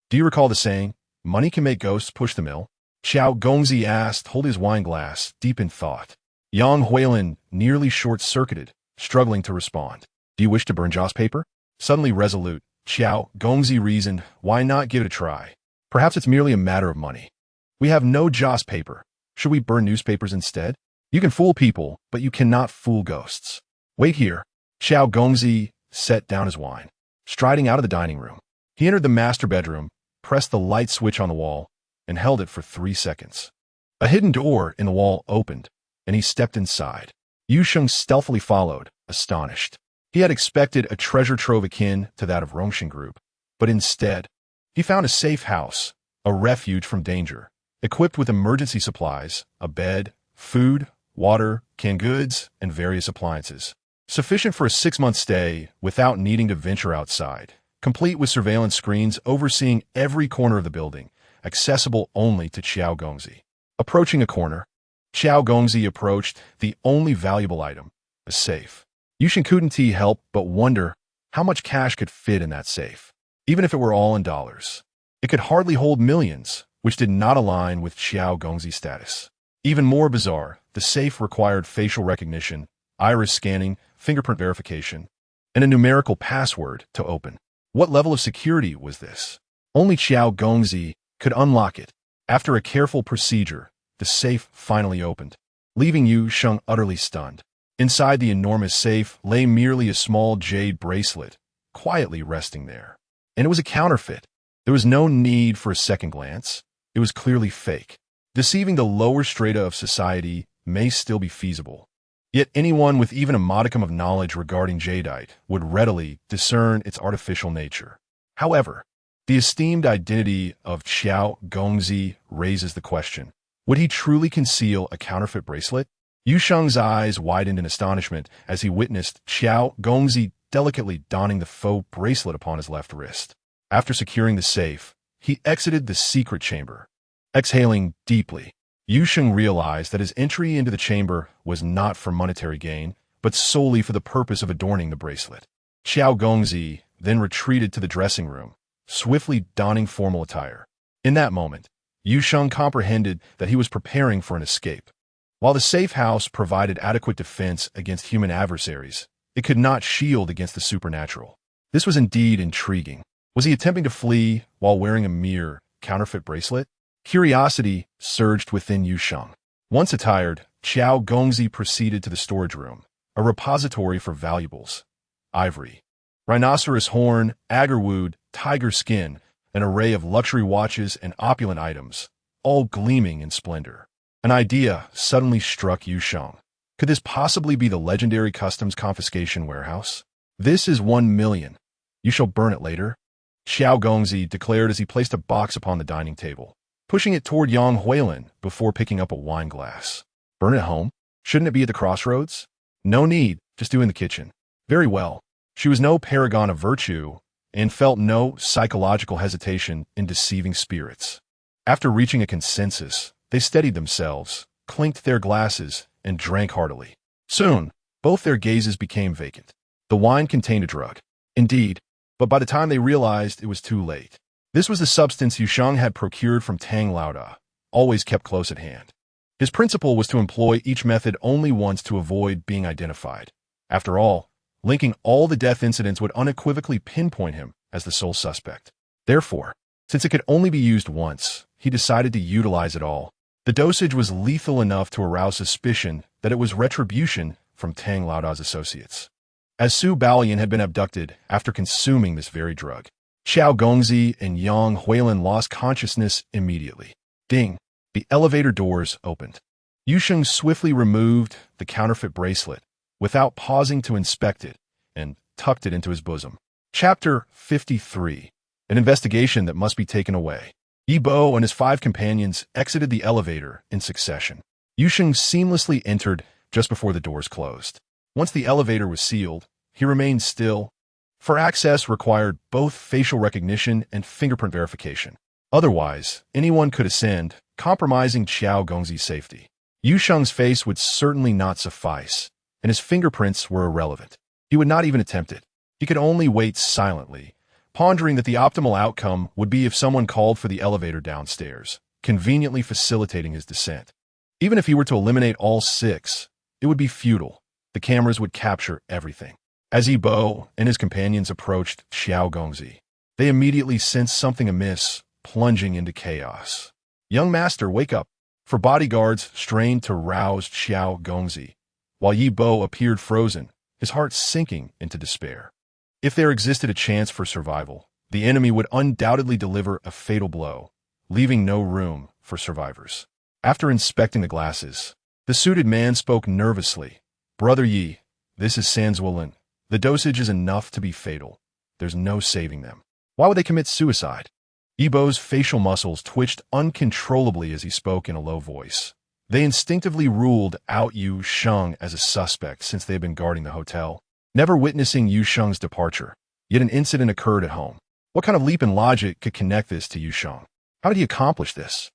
Do you recall the saying, money can make ghosts push the mill? Xiao Gongzi asked, holding his wine glass, deep in thought. Yang Huilin nearly short-circuited, struggling to respond. Do you wish to burn Joss paper? Suddenly resolute, Xiao Gongzi reasoned, why not give it a try? Perhaps it's merely a matter of money. We have no Joss paper. Should we burn newspapers instead? You can fool people, but you cannot fool ghosts. Wait here. Xiao Gongzi set down his wine. Striding out of the dining room, he entered the master bedroom, pressed the light switch on the wall, and held it for 3 seconds. A hidden door in the wall opened, and he stepped inside. Yu Sheng stealthily followed, astonished. He had expected a treasure trove akin to that of Rongxing Group, but instead, he found a safe house, a refuge from danger, equipped with emergency supplies, a bed, food, water, canned goods, and various appliances. Sufficient for a 6-month stay without needing to venture outside, complete with surveillance screens overseeing every corner of the building, accessible only to Xiao Gongzi. Approaching a corner, Xiao Gongzi approached the only valuable item, a safe. Yu Sheng couldn't help but wonder how much cash could fit in that safe. Even if it were all in dollars, it could hardly hold millions, which did not align with Xiao Gongzi's status. Even more bizarre, the safe required facial recognition, iris scanning, fingerprint verification, and a numerical password to open. What level of security was this? Only Xiao Gongzi could unlock it. After a careful procedure, the safe finally opened, leaving Yu Sheng utterly stunned. Inside the enormous safe lay merely a small jade bracelet, quietly resting there. And it was a counterfeit. There was no need for a second glance. It was clearly fake. Deceiving the lower strata of society may still be feasible. Yet anyone with even a modicum of knowledge regarding jadeite would readily discern its artificial nature. However, the esteemed identity of Xiao Gongzi raises the question, would he truly conceal a counterfeit bracelet? Yu Sheng's eyes widened in astonishment as he witnessed Xiao Gongzi delicately donning the faux bracelet upon his left wrist. After securing the safe, he exited the secret chamber. Exhaling deeply, Yu Sheng realized that his entry into the chamber was not for monetary gain, but solely for the purpose of adorning the bracelet. Xiao Gongzi then retreated to the dressing room, swiftly donning formal attire. In that moment, Yu Sheng comprehended that he was preparing for an escape. While the safe house provided adequate defense against human adversaries, it could not shield against the supernatural. This was indeed intriguing. Was he attempting to flee while wearing a mere counterfeit bracelet? Curiosity surged within Yu Sheng. Once attired, Xiao Gongzi proceeded to the storage room, a repository for valuables. Ivory, rhinoceros horn, agarwood, tiger skin, an array of luxury watches and opulent items, all gleaming in splendor. An idea suddenly struck Yu Sheng. Could this possibly be the legendary customs confiscation warehouse? This is 1 million. You shall burn it later, Xiao Gongzi declared as he placed a box upon the dining table, pushing it toward Yang Huilin before picking up a wine glass. Burn it home? Shouldn't it be at the crossroads? No need, just do in the kitchen. Very well. She was no paragon of virtue and felt no psychological hesitation in deceiving spirits. After reaching a consensus, they steadied themselves, clinked their glasses, and drank heartily. Soon, both their gazes became vacant. The wine contained a drug. Indeed, but by the time they realized it was too late. This was the substance Yusheng had procured from Tang Laoda, always kept close at hand. His principle was to employ each method only once to avoid being identified. After all, linking all the death incidents would unequivocally pinpoint him as the sole suspect. Therefore, since it could only be used once, he decided to utilize it all. The dosage was lethal enough to arouse suspicion that it was retribution from Tang Laoda's associates. As Su Baolian had been abducted after consuming this very drug, Xiao Gongzi and Yang Huilin lost consciousness immediately. Ding! The elevator doors opened. Yusheng swiftly removed the counterfeit bracelet without pausing to inspect it and tucked it into his bosom. Chapter 53. An investigation that must be taken away. Yi Bo and his 5 companions exited the elevator in succession. Yusheng seamlessly entered just before the doors closed. Once the elevator was sealed, he remained still, for access required both facial recognition and fingerprint verification. Otherwise, anyone could ascend, compromising Xiao Gongzi's safety. Yusheng's face would certainly not suffice, and his fingerprints were irrelevant. He would not even attempt it. He could only wait silently, pondering that the optimal outcome would be if someone called for the elevator downstairs, conveniently facilitating his descent. Even if he were to eliminate all 6, it would be futile. The cameras would capture everything. As Yi Bo and his companions approached Xiao Gongzi, they immediately sensed something amiss, plunging into chaos. "Young master, wake up!" For bodyguards strained to rouse Xiao Gongzi, while Yi Bo appeared frozen, his heart sinking into despair. If there existed a chance for survival, the enemy would undoubtedly deliver a fatal blow, leaving no room for survivors. After inspecting the glasses, the suited man spoke nervously. "Brother Yi, this is Sanzuolin. The dosage is enough to be fatal. There's no saving them. Why would they commit suicide?" Yi Bo's facial muscles twitched uncontrollably as he spoke in a low voice. They instinctively ruled out Yusheng as a suspect since they had been guarding the hotel, never witnessing Yusheng's departure. Yet an incident occurred at home. What kind of leap in logic could connect this to Yusheng? How did he accomplish this?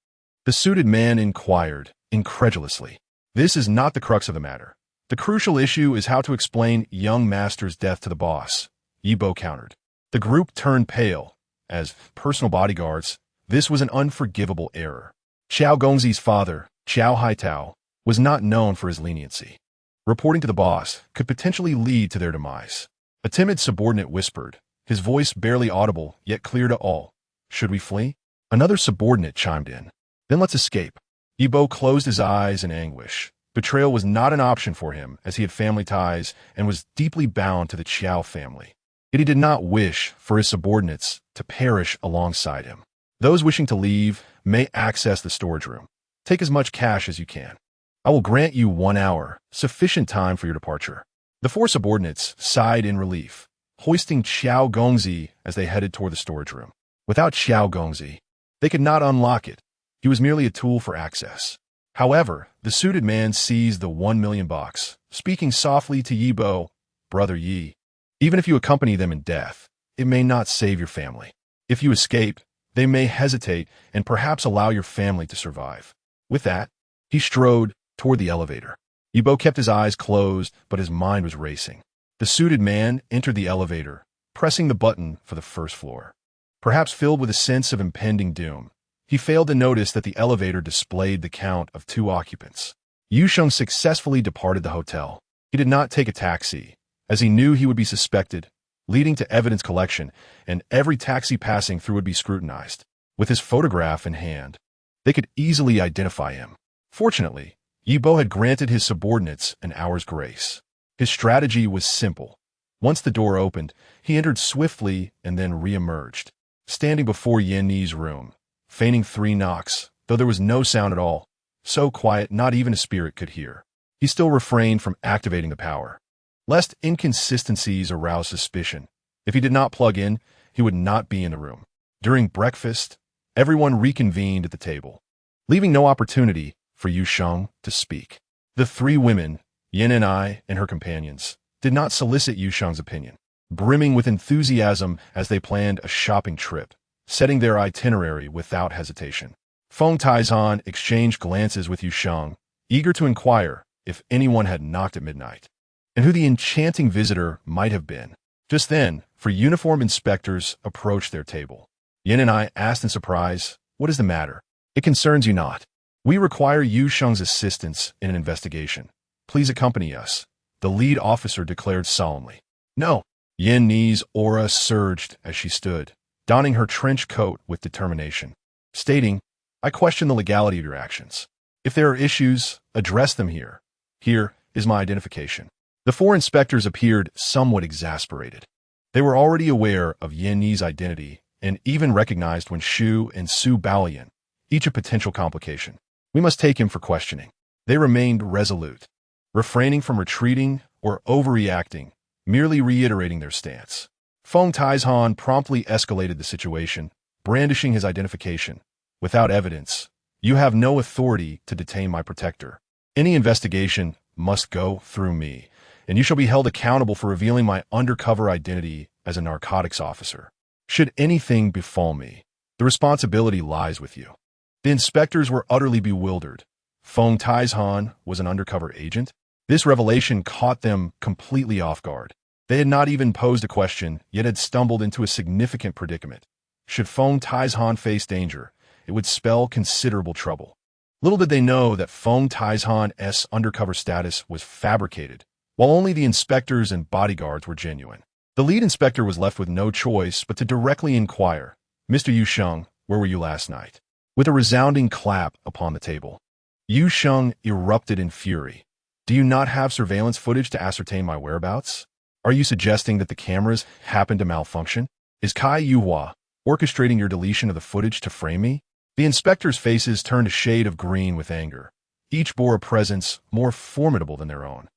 The suited man inquired, incredulously. "This is not the crux of the matter. The crucial issue is how to explain young master's death to the boss," Yi Bo countered. The group turned pale. As personal bodyguards, this was an unforgivable error. Xiao Gongzi's father, Xiao Haitao, was not known for his leniency. Reporting to the boss could potentially lead to their demise. A timid subordinate whispered, his voice barely audible yet clear to all. "Should we flee?" Another subordinate chimed in. "Then let's escape." Yi Bo closed his eyes in anguish. Betrayal was not an option for him, as he had family ties and was deeply bound to the Qiao family. Yet he did not wish for his subordinates to perish alongside him. Those wishing to leave may access the storage room. Take as much cash as you can. I will grant you 1 hour, sufficient time for your departure. The 4 subordinates sighed in relief, hoisting Xiao Gongzi as they headed toward the storage room. Without Xiao Gongzi, they could not unlock it. He was merely a tool for access. However, the suited man seized the 1 million box, speaking softly to Yi Bo, "Brother Yi, even if you accompany them in death, it may not save your family. If you escape, they may hesitate and perhaps allow your family to survive." With that, he strode toward the elevator. Yi Bo kept his eyes closed, but his mind was racing. The suited man entered the elevator, pressing the button for the first floor. Perhaps filled with a sense of impending doom, he failed to notice that the elevator displayed the count of 2 occupants. Yusheng successfully departed the hotel. He did not take a taxi, as he knew he would be suspected, leading to evidence collection, and every taxi passing through would be scrutinized. With his photograph in hand, they could easily identify him. Fortunately, Yi Bo had granted his subordinates an hour's grace. His strategy was simple. Once the door opened, he entered swiftly and then re-emerged, standing before Yan Ni's room, feigning 3 knocks, though there was no sound at all, so quiet not even a spirit could hear. He still refrained from activating the power, lest inconsistencies arouse suspicion. If he did not plug in, he would not be in the room. During breakfast, everyone reconvened at the table, leaving no opportunity for Yusheng to speak. The 3 women, Yin and I and her companions, did not solicit Yusheng's opinion, brimming with enthusiasm as they planned a shopping trip, setting their itinerary without hesitation. Feng Taizan exchanged glances with Yusheng, eager to inquire if anyone had knocked at midnight, and who the enchanting visitor might have been. Just then, 4 uniformed inspectors approached their table. Yin and I asked in surprise, "What is the matter? It concerns you not. We require Yu Sheng's assistance in an investigation. Please accompany us," the lead officer declared solemnly. "No." Yin Ni's aura surged as she stood, donning her trench coat with determination, stating, "I question the legality of your actions. If there are issues, address them here. Here is my identification." The four inspectors appeared somewhat exasperated. They were already aware of Yin Ni's identity and even recognized when Shu and Su Baoyan, each a potential complication. "We must take him for questioning." They remained resolute, refraining from retreating or overreacting, merely reiterating their stance. Feng Taizhan promptly escalated the situation, brandishing his identification. "Without evidence, you have no authority to detain my protector. Any investigation must go through me, and you shall be held accountable for revealing my undercover identity as a narcotics officer. Should anything befall me, the responsibility lies with you." The inspectors were utterly bewildered. Feng Taizhan was an undercover agent? This revelation caught them completely off guard. They had not even posed a question, yet had stumbled into a significant predicament. Should Feng Taizhan face danger, it would spell considerable trouble. Little did they know that Feng Taizhan's undercover status was fabricated, while only the inspectors and bodyguards were genuine. The lead inspector was left with no choice but to directly inquire, "Mr. Yu Sheng, where were you last night?" With a resounding clap upon the table, Yu Sheng erupted in fury. "Do you not have surveillance footage to ascertain my whereabouts? Are you suggesting that the cameras happened to malfunction? Is Kai Yuhua orchestrating your deletion of the footage to frame me?" The inspectors' faces turned a shade of green with anger. Each bore a presence more formidable than their own.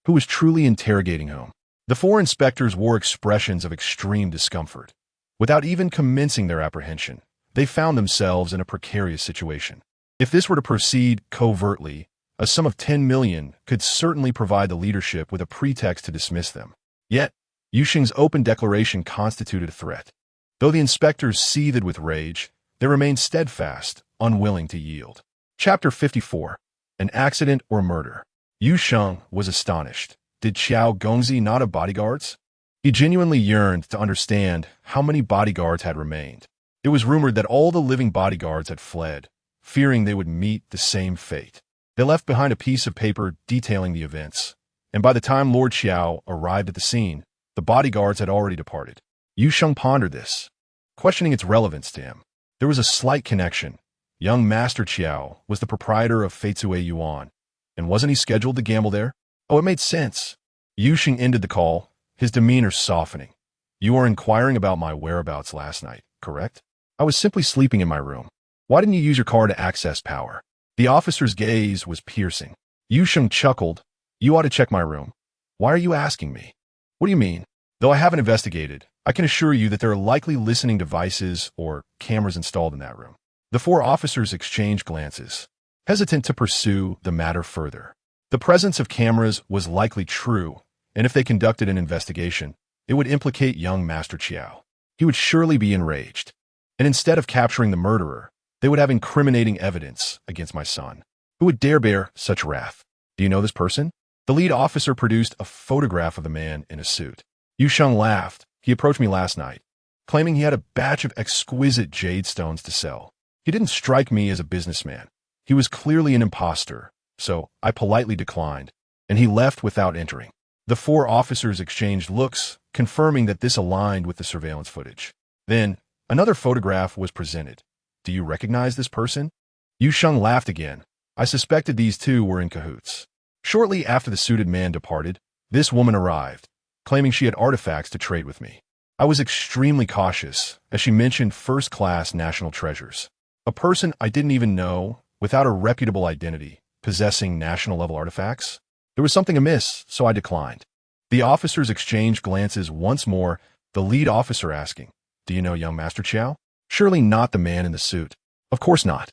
Who was truly interrogating whom? The four inspectors wore expressions of extreme discomfort. Without even commencing their apprehension, they found themselves in a precarious situation. If this were to proceed covertly, a sum of 10 million could certainly provide the leadership with a pretext to dismiss them. Yet, Yu Sheng's open declaration constituted a threat. Though the inspectors seethed with rage, they remained steadfast, unwilling to yield. Chapter 54. An Accident or Murder. Yu Sheng was astonished. Did Qiao Gongzi not have bodyguards? He genuinely yearned to understand how many bodyguards had remained. It was rumored that all the living bodyguards had fled, fearing they would meet the same fate. They left behind a piece of paper detailing the events, and by the time Lord Qiao arrived at the scene, the bodyguards had already departed. Yu Sheng pondered this, questioning its relevance to him. There was a slight connection. Young Master Qiao was the proprietor of Feitsue Yuan, and wasn't he scheduled to gamble there? Oh, it made sense. Yu Sheng ended the call, his demeanor softening. "You are inquiring about my whereabouts last night, correct?" "I was simply sleeping in my room." "Why didn't you use your car to access power?" The officer's gaze was piercing. Yu Sheng chuckled. "You ought to check my room." "Why are you asking me?" "What do you mean?" "Though I haven't investigated, I can assure you that there are likely listening devices or cameras installed in that room." The four officers exchanged glances, hesitant to pursue the matter further. The presence of cameras was likely true, and if they conducted an investigation, it would implicate young Master Qiao. He would surely be enraged. And instead of capturing the murderer, they would have incriminating evidence against my son. Who would dare bear such wrath? "Do you know this person?" The lead officer produced a photograph of the man in a suit. Yu Sheng laughed. "He approached me last night, claiming he had a batch of exquisite jade stones to sell. He didn't strike me as a businessman. He was clearly an imposter, so I politely declined, and he left without entering." The four officers exchanged looks, confirming that this aligned with the surveillance footage. Then, another photograph was presented. "Do you recognize this person?" Yu Sheng laughed again. "I suspected these two were in cahoots." Shortly after the suited man departed, this woman arrived, claiming she had artifacts to trade with me. I was extremely cautious, as she mentioned first-class national treasures. A person I didn't even know, without a reputable identity, possessing national-level artifacts? There was something amiss, so I declined. The officers exchanged glances once more, the lead officer asking, "Do you know young Master Qiao?" "Surely not the man in the suit." "Of course not.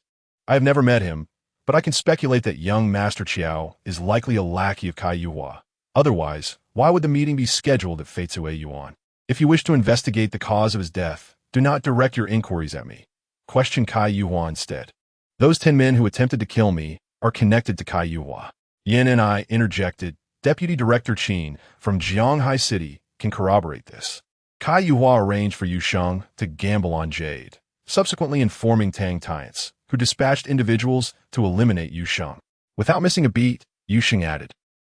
I have never met him, but I can speculate that young Master Qiao is likely a lackey of Kai Yuhua. Otherwise, why would the meeting be scheduled at Feitsue Yuan? If you wish to investigate the cause of his death, do not direct your inquiries at me. Question Kai Yuhua instead. Those 10 men who attempted to kill me are connected to Kai Yuhua." Yin and I interjected. Deputy Director Qin from Jianghai City can corroborate this. Kai Yuhua arranged for Yu Sheng to gamble on jade, subsequently informing Tang Tiance, who dispatched individuals to eliminate Yu Sheng. Without missing a beat, Yu Sheng added.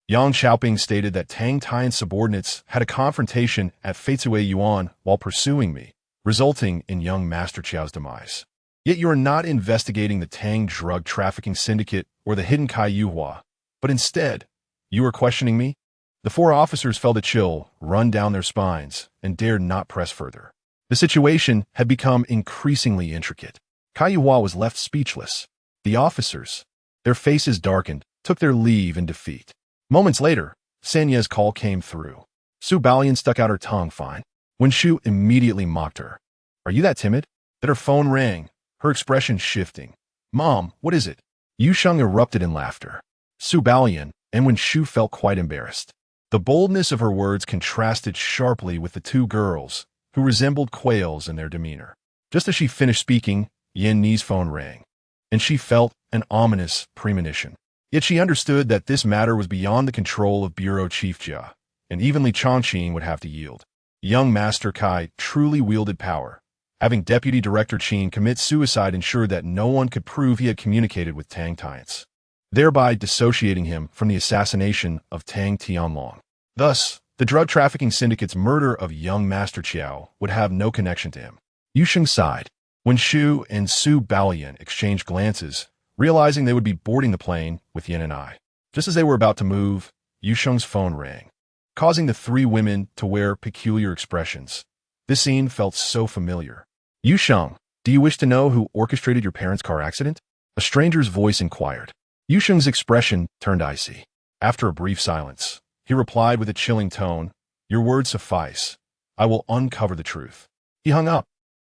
Yang Xiaoping stated that Tang Tian's subordinates had a confrontation at Feitsui Yuan while pursuing me, resulting in young Master Qiao's demise. Yet you are not investigating the Tang drug trafficking syndicate or the hidden Kai Yuhua, but instead, you are questioning me? The four officers felt a chill run down their spines and dared not press further. The situation had become increasingly intricate. Kai Yuhua was left speechless. The officers, their faces darkened, took their leave in defeat. Moments later, Sanye's call came through. Su Balian stuck out her tongue fine. Wen Shu immediately mocked her. Are you that timid? Then her phone rang, her expression shifting. Mom, what is it? Yu Sheng erupted in laughter. Su Balian, and Wen Shu felt quite embarrassed. The boldness of her words contrasted sharply with the two girls, who resembled quails in their demeanor. Just as she finished speaking, Yin Ni's phone rang, and she felt an ominous premonition. Yet she understood that this matter was beyond the control of Bureau Chief Jia, and even Li Chongqing would have to yield. Young Master Kai truly wielded power. Having Deputy Director Qin commit suicide ensured that no one could prove he had communicated with Tang Tiance, thereby dissociating him from the assassination of Tang Tianlong. Thus, the drug trafficking syndicate's murder of young Master Qiao would have no connection to him. Yu Sheng sighed. When Shu and Su Balian exchanged glances, realizing they would be boarding the plane with Yin and I. Just as they were about to move, Yu Sheng's phone rang, causing the three women to wear peculiar expressions. This scene felt so familiar. Yu Sheng, do you wish to know who orchestrated your parents' car accident? A stranger's voice inquired. Yu Sheng's expression turned icy. After a brief silence, he replied with a chilling tone, Your words suffice. I will uncover the truth. He hung up,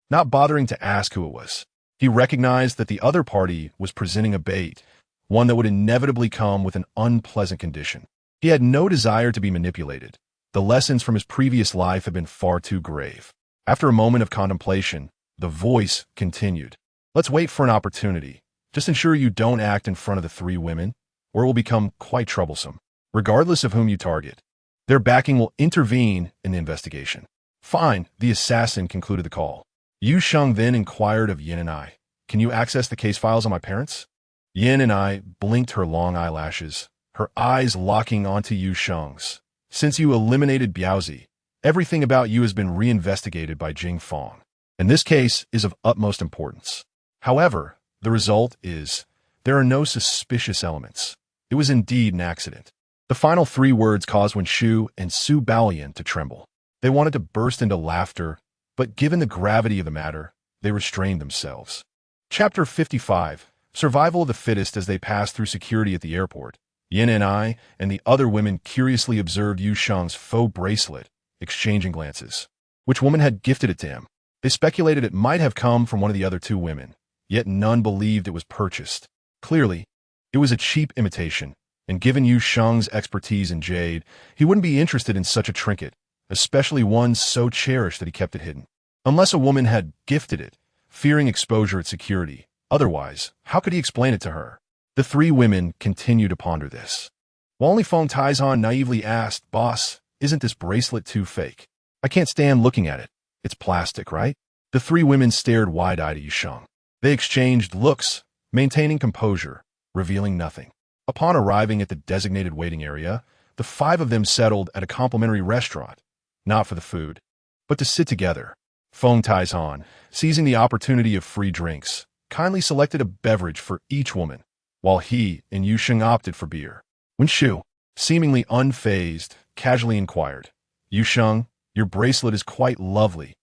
not bothering to ask who it was. He recognized that the other party was presenting a bait, one that would inevitably come with an unpleasant condition. He had no desire to be manipulated. The lessons from his previous life had been far too grave. After a moment of contemplation, the voice continued. Let's wait for an opportunity. Just ensure you don't act in front of the three women, or it will become quite troublesome. Regardless of whom you target, their backing will intervene in the investigation. Fine, the assassin concluded the call. Yu Sheng then inquired of Yin and I, Can you access the case files on my parents? Yin and I blinked her long eyelashes, her eyes locking onto Yu Sheng's. Since you eliminated Biaozi, everything about you has been reinvestigated by Jing Fong, and this case is of utmost importance. However, the result is, there are no suspicious elements. It was indeed an accident. The final three words caused Wen Shu and Su Balian to tremble. They wanted to burst into laughter, but given the gravity of the matter, they restrained themselves. Chapter 55, Survival of the Fittest. As they passed through security at the airport, Yin and I and the other women curiously observed Yu Sheng's faux bracelet, exchanging glances. Which woman had gifted it to him? They speculated it might have come from one of the other two women, yet none believed it was purchased. Clearly, it was a cheap imitation, and given Yu Sheng's expertise in jade, he wouldn't be interested in such a trinket, especially one so cherished that he kept it hidden. Unless a woman had gifted it, fearing exposure at security. Otherwise, how could he explain it to her? The three women continued to ponder this. While only Feng Taizhan naively asked, Boss, isn't this bracelet too fake? I can't stand looking at it. It's plastic, right? The three women stared wide-eyed at Yu Sheng. They exchanged looks, maintaining composure, revealing nothing. Upon arriving at the designated waiting area, the five of them settled at a complimentary restaurant, not for the food, but to sit together. Feng Taizhan, seizing the opportunity of free drinks, kindly selected a beverage for each woman, while he and Yu Sheng opted for beer. Wen Shu, seemingly unfazed, casually inquired, Yu Sheng, your bracelet is quite lovely.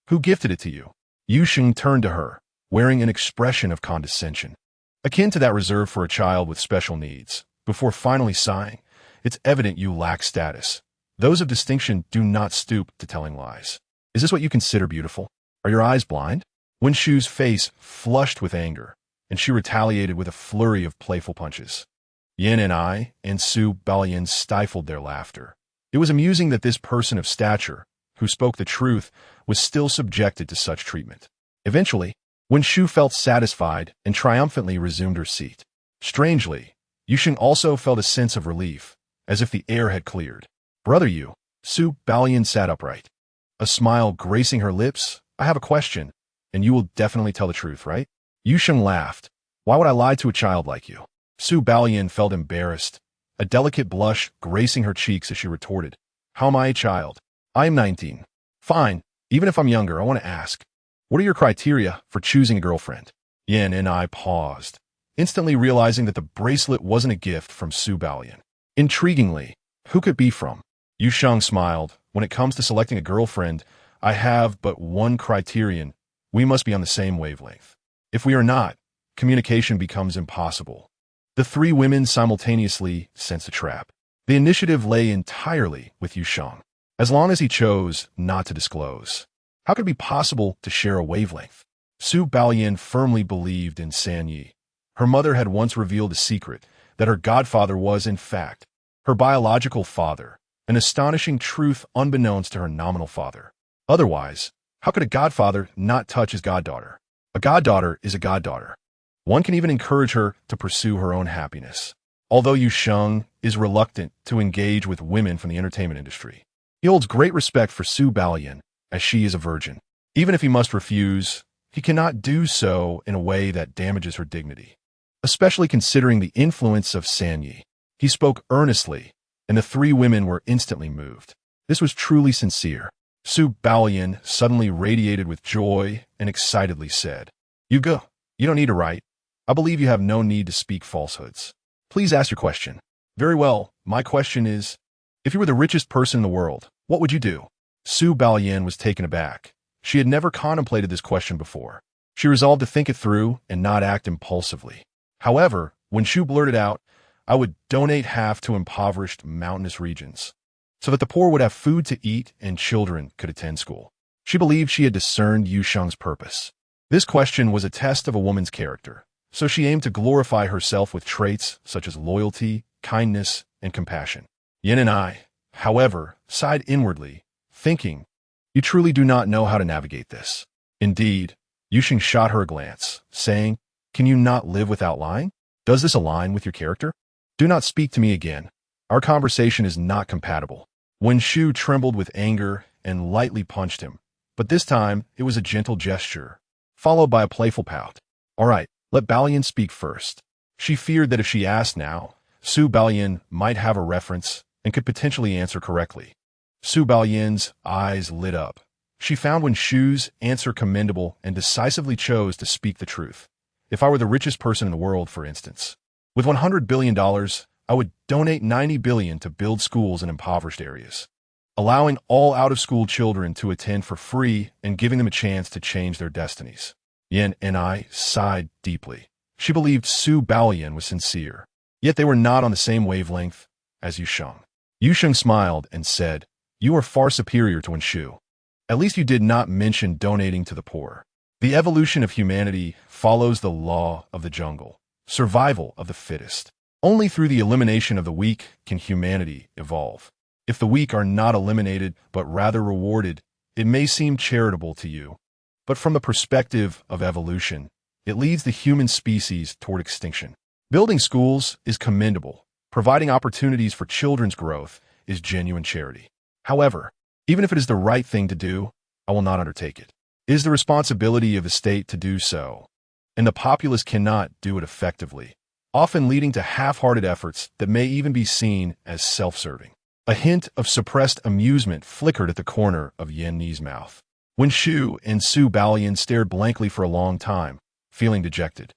Who gifted it to you? Yu Sheng turned to her, wearing an expression of condescension, akin to that reserved for a child with special needs, before finally sighing, It's evident you lack status. Those of distinction do not stoop to telling lies. Is this what you consider beautiful? Are your eyes blind? Wen Shu's face flushed with anger, and she retaliated with a flurry of playful punches. Yin and I and Su Balian stifled their laughter. It was amusing that this person of stature, who spoke the truth, was still subjected to such treatment. Eventually, Wen Shu felt satisfied and triumphantly resumed her seat. Strangely, Yu Sheng also felt a sense of relief, as if the air had cleared. Brother Yu, Su Balian sat upright. A smile gracing her lips. I have a question. and you will definitely tell the truth, right? Yu Sheng laughed. Why would I lie to a child like you? Su Baoyan felt embarrassed, a delicate blush gracing her cheeks as she retorted. How am I a child? I am 19. Fine, even if I'm younger, I want to ask. What are your criteria for choosing a girlfriend? Yin and I paused, instantly realizing that the bracelet wasn't a gift from Su Baoyan. Intriguingly, who could it be from? Yu Sheng smiled. When it comes to selecting a girlfriend, I have but one criterion. We must be on the same wavelength. If we are not, communication becomes impossible. The three women simultaneously sensed a trap. The initiative lay entirely with Yu Sheng, as long as he chose not to disclose. How could it be possible to share a wavelength? Su Baoyan firmly believed in San Yi. Her mother had once revealed a secret, that her godfather was, in fact, her biological father, an astonishing truth unbeknownst to her nominal father. Otherwise, how could a godfather not touch his goddaughter? A goddaughter is a goddaughter. One can even encourage her to pursue her own happiness. Although Yu Sheng is reluctant to engage with women from the entertainment industry, he holds great respect for Su Baoyan, as she is a virgin. Even if he must refuse, he cannot do so in a way that damages her dignity. Especially considering the influence of San Yi. He spoke earnestly, and the three women were instantly moved. This was truly sincere. Su Baoyan suddenly radiated with joy and excitedly said, You go. You don't need to write. I believe you have no need to speak falsehoods. Please ask your question. Very well, my question is, if you were the richest person in the world, what would you do? Su Baoyan was taken aback. She had never contemplated this question before. She resolved to think it through and not act impulsively. However, when Shu blurted out, I would donate half to impoverished mountainous regions, so that the poor would have food to eat and children could attend school. She believed she had discerned Yu Sheng's purpose. This question was a test of a woman's character, so she aimed to glorify herself with traits such as loyalty, kindness, and compassion. Yin and I, however, sighed inwardly, thinking, You truly do not know how to navigate this. Indeed, Yu Sheng shot her a glance, saying, Can you not live without lying? Does this align with your character? Do not speak to me again. Our conversation is not compatible. Wen Shu trembled with anger and lightly punched him, but this time it was a gentle gesture, followed by a playful pout. All right, let Baoyan speak first. She feared that if she asked now, Su Baoyan might have a reference and could potentially answer correctly. Su Baoyan's eyes lit up. She found Wen Shu's answer commendable and decisively chose to speak the truth. If I were the richest person in the world, for instance, with $100 billion, I would donate $90 billion to build schools in impoverished areas, allowing all out-of-school children to attend for free and giving them a chance to change their destinies. Yin and I sighed deeply. She believed Su Baoyan was sincere, yet they were not on the same wavelength as Yu Sheng. Yu Sheng smiled and said, You are far superior to Wen Shu. At least you did not mention donating to the poor. The evolution of humanity follows the law of the jungle, survival of the fittest. Only through the elimination of the weak can humanity evolve. If the weak are not eliminated, but rather rewarded, it may seem charitable to you. But from the perspective of evolution, it leads the human species toward extinction. Building schools is commendable. Providing opportunities for children's growth is genuine charity. However, even if it is the right thing to do, I will not undertake it. It is the responsibility of the state to do so, and the populace cannot do it effectively, often leading to half-hearted efforts that may even be seen as self-serving. A hint of suppressed amusement flickered at the corner of Yan Ni's mouth. Wen Shu and Su Baoyan stared blankly for a long time, feeling dejected.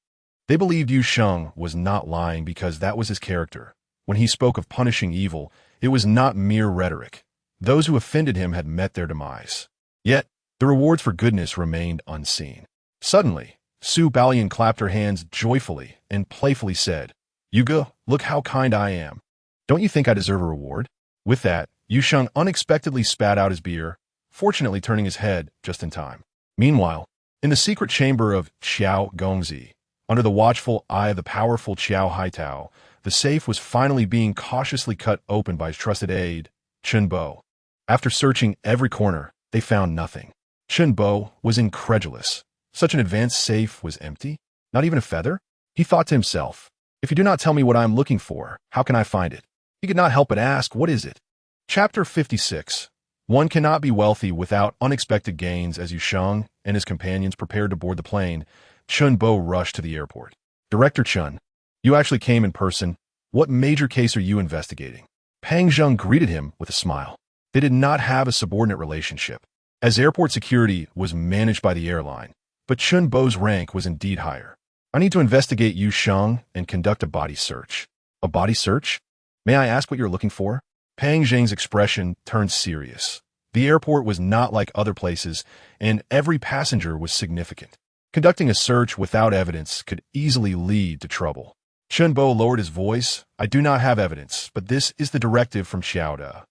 They believed Yu Sheng was not lying because that was his character. When he spoke of punishing evil, it was not mere rhetoric. Those who offended him had met their demise. Yet, the rewards for goodness remained unseen. Suddenly, Su Baoyan clapped her hands joyfully and playfully said, Yuga, look how kind I am. Don't you think I deserve a reward? With that, Yu Sheng unexpectedly spat out his beer, fortunately turning his head just in time. Meanwhile, in the secret chamber of Qiao Gongzi, under the watchful eye of the powerful Qiao Haitao, the safe was finally being cautiously cut open by his trusted aide, Chen Bo. After searching every corner, they found nothing. Chen Bo was incredulous. Such an advanced safe was empty? Not even a feather? He thought to himself, if you do not tell me what I am looking for, how can I find it? He could not help but ask, what is it? Chapter 56. One cannot be wealthy without unexpected gains as Yu Sheng and his companions prepared to board the plane, Chun Bo rushed to the airport. "Director Chun, you actually came in person. What major case are you investigating?" Pang Zheng greeted him with a smile. They did not have a subordinate relationship, as airport security was managed by the airline, but Chun Bo's rank was indeed higher. "I need to investigate Yu Sheng and conduct a body search." "A body search? May I ask what you're looking for?" Pang Zheng's expression turned serious. The airport was not like other places, and every passenger was significant. Conducting a search without evidence could easily lead to trouble. Chun Bo lowered his voice. "I do not have evidence, but this is the directive from Xiao Da.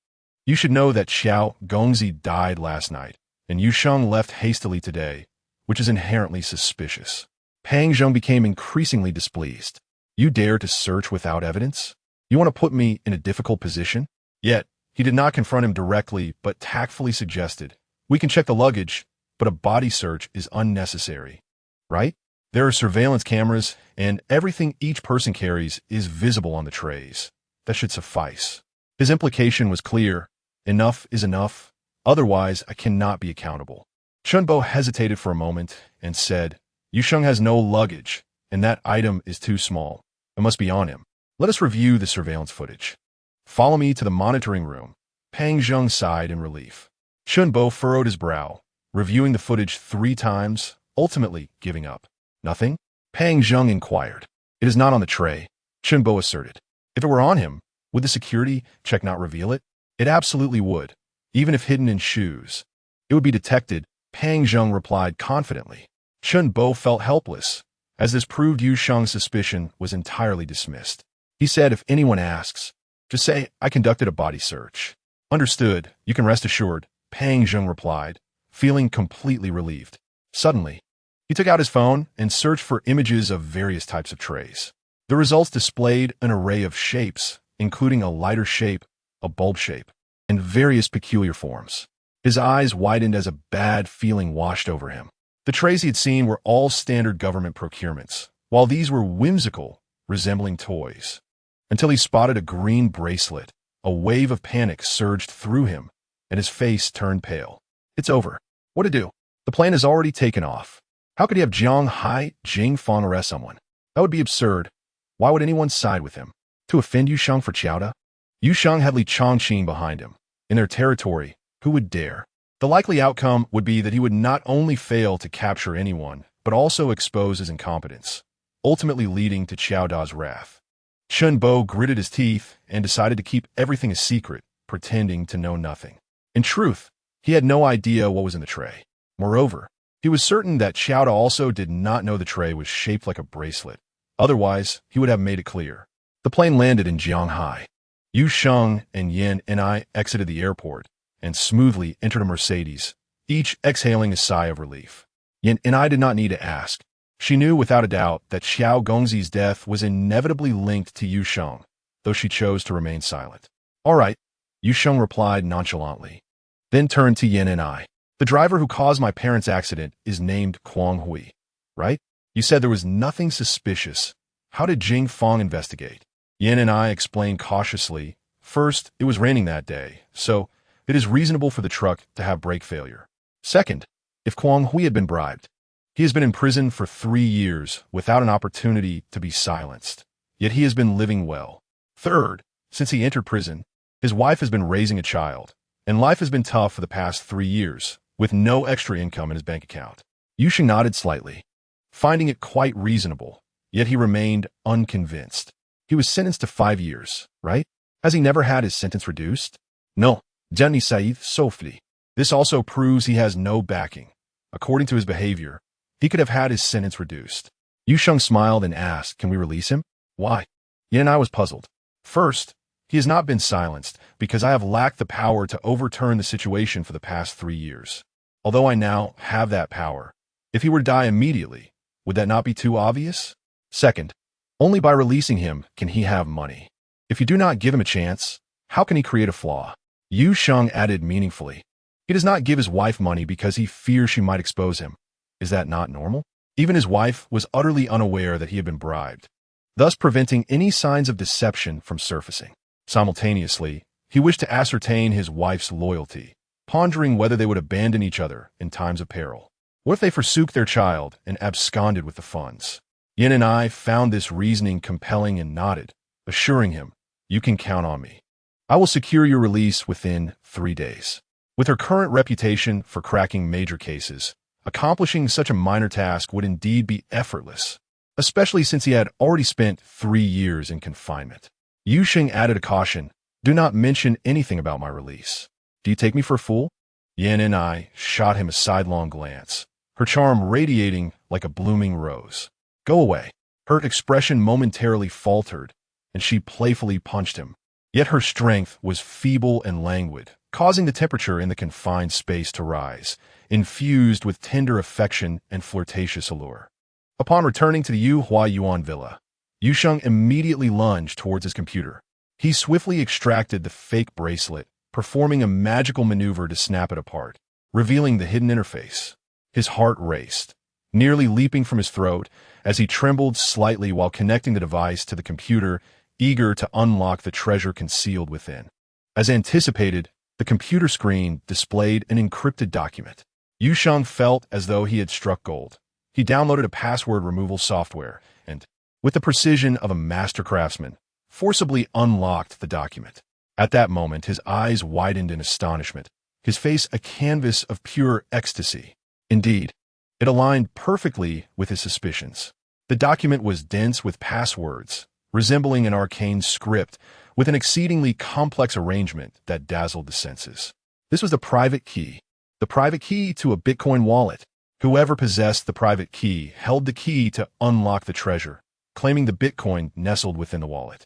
You should know that Xiao Gongzi died last night, and Yu Sheng left hastily today, which is inherently suspicious." Pang Zheng became increasingly displeased. "You dare to search without evidence? You want to put me in a difficult position?" Yet, he did not confront him directly, but tactfully suggested, "We can check the luggage, but a body search is unnecessary. Right? There are surveillance cameras, and everything each person carries is visible on the trays. That should suffice." His implication was clear. Enough is enough. Otherwise, I cannot be accountable. Chun Bo hesitated for a moment and said, "Yu Sheng has no luggage, and that item is too small. It must be on him. Let us review the surveillance footage." "Follow me to the monitoring room." Pang Zheng sighed in relief. Chun Bo furrowed his brow, reviewing the footage 3 times, ultimately giving up. "Nothing?" Pang Zheng inquired. "It is not on the tray," Chun Bo asserted. "If it were on him, would the security check not reveal it?" "It absolutely would, even if hidden in shoes. It would be detected," Pang Zheng replied confidently. Chun Bo felt helpless, as this proved Yu Sheng's suspicion was entirely dismissed. He said, "If anyone asks, just say I conducted a body search." "Understood. You can rest assured," Pang Zheng replied, feeling completely relieved. Suddenly, he took out his phone and searched for images of various types of trays. The results displayed an array of shapes, including a lighter shape, a bulb shape, and various peculiar forms. His eyes widened as a bad feeling washed over him. The trays he had seen were all standard government procurements, while these were whimsical, resembling toys. Until he spotted a green bracelet. A wave of panic surged through him, and his face turned pale. "It's over. What to do? The plane has already taken off. How could he have Jiang Hai Jing Fong arrest someone? That would be absurd. Why would anyone side with him? To offend Yu Sheng for Xiao Da? Yu Sheng had Li Chongqing behind him. In their territory, who would dare? The likely outcome would be that he would not only fail to capture anyone, but also expose his incompetence, ultimately leading to Xiao Da's wrath. Chun Bo gritted his teeth and decided to keep everything a secret, pretending to know nothing. In truth, he had no idea what was in the tray. Moreover, he was certain that Xiao Da also did not know the tray was shaped like a bracelet. Otherwise, he would have made it clear. The plane landed in Jianghai. Yu Sheng and Yan and I exited the airport and smoothly entered a Mercedes, each exhaling a sigh of relief. Yan and I did not need to ask. She knew without a doubt that Xiao Gongzi's death was inevitably linked to Yu Sheng, though she chose to remain silent. "All right," Yu Sheng replied nonchalantly, then turned to Yan and I. "The driver who caused my parents' accident is named Kwang Hui, right? You said there was nothing suspicious. How did Jing Fong investigate?" Yan and I explained cautiously. "First, it was raining that day, so it is reasonable for the truck to have brake failure. Second, if Kwang Hui had been bribed, he has been in prison for 3 years without an opportunity to be silenced, yet he has been living well. Third, since he entered prison, his wife has been raising a child, and life has been tough for the past 3 years, with no extra income in his bank account." Yusheng nodded slightly, finding it quite reasonable, yet he remained unconvinced. "He was sentenced to 5 years, right? Has he never had his sentence reduced?" "No, Jenny Said Sofli. This also proves he has no backing. According to his behavior, he could have had his sentence reduced." Yusheng smiled and asked, "Can we release him?" "Why?" Yan and I was puzzled. "First, he has not been silenced because I have lacked the power to overturn the situation for the past 3 years. Although I now have that power, if he were to die immediately, would that not be too obvious? Second, only by releasing him can he have money. If you do not give him a chance, how can he create a flaw?" Yu Sheng added meaningfully, "He does not give his wife money because he fears she might expose him. Is that not normal?" Even his wife was utterly unaware that he had been bribed, thus preventing any signs of deception from surfacing. Simultaneously, he wished to ascertain his wife's loyalty, pondering whether they would abandon each other in times of peril. What if they forsook their child and absconded with the funds? Yin and I found this reasoning compelling and nodded, assuring him, "You can count on me. I will secure your release within 3 days." With her current reputation for cracking major cases, accomplishing such a minor task would indeed be effortless, especially since he had already spent 3 years in confinement. Yu Sheng added a caution, "Do not mention anything about my release. Do you take me for a fool?" Yin and I shot him a sidelong glance, her charm radiating like a blooming rose. "Go away." Her expression momentarily faltered, and she playfully punched him. Yet her strength was feeble and languid, causing the temperature in the confined space to rise, infused with tender affection and flirtatious allure. Upon returning to the Yu Hua Yuan villa, Yu Sheng immediately lunged towards his computer. He swiftly extracted the fake bracelet, performing a magical maneuver to snap it apart, revealing the hidden interface. His heart raced, nearly leaping from his throat as he trembled slightly while connecting the device to the computer, eager to unlock the treasure concealed within. As anticipated, the computer screen displayed an encrypted document. Yu Sheng felt as though he had struck gold. He downloaded a password removal software and, with the precision of a master craftsman, forcibly unlocked the document. At that moment, his eyes widened in astonishment, his face a canvas of pure ecstasy. Indeed, it aligned perfectly with his suspicions. The document was dense with passwords, resembling an arcane script with an exceedingly complex arrangement that dazzled the senses. This was the private key to a Bitcoin wallet. Whoever possessed the private key held the key to unlock the treasure, claiming the Bitcoin nestled within the wallet.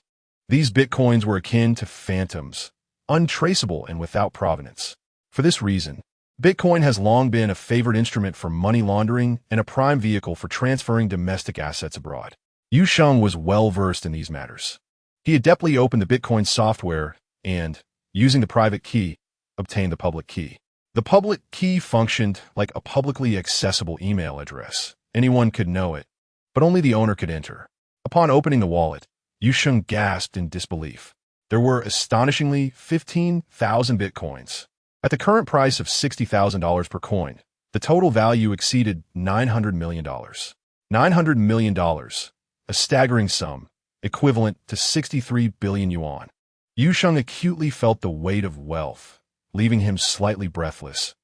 These Bitcoins were akin to phantoms, untraceable and without provenance. For this reason, Bitcoin has long been a favored instrument for money laundering and a prime vehicle for transferring domestic assets abroad. Yu Sheng was well-versed in these matters. He adeptly opened the Bitcoin software and, using the private key, obtained the public key. The public key functioned like a publicly accessible email address. Anyone could know it, but only the owner could enter. Upon opening the wallet, Yu Sheng gasped in disbelief. There were astonishingly 15,000 Bitcoins. At the current price of $60,000 per coin, the total value exceeded $900 million. $900 million, a staggering sum, equivalent to 63 billion yuan. Yu Sheng acutely felt the weight of wealth, leaving him slightly breathless.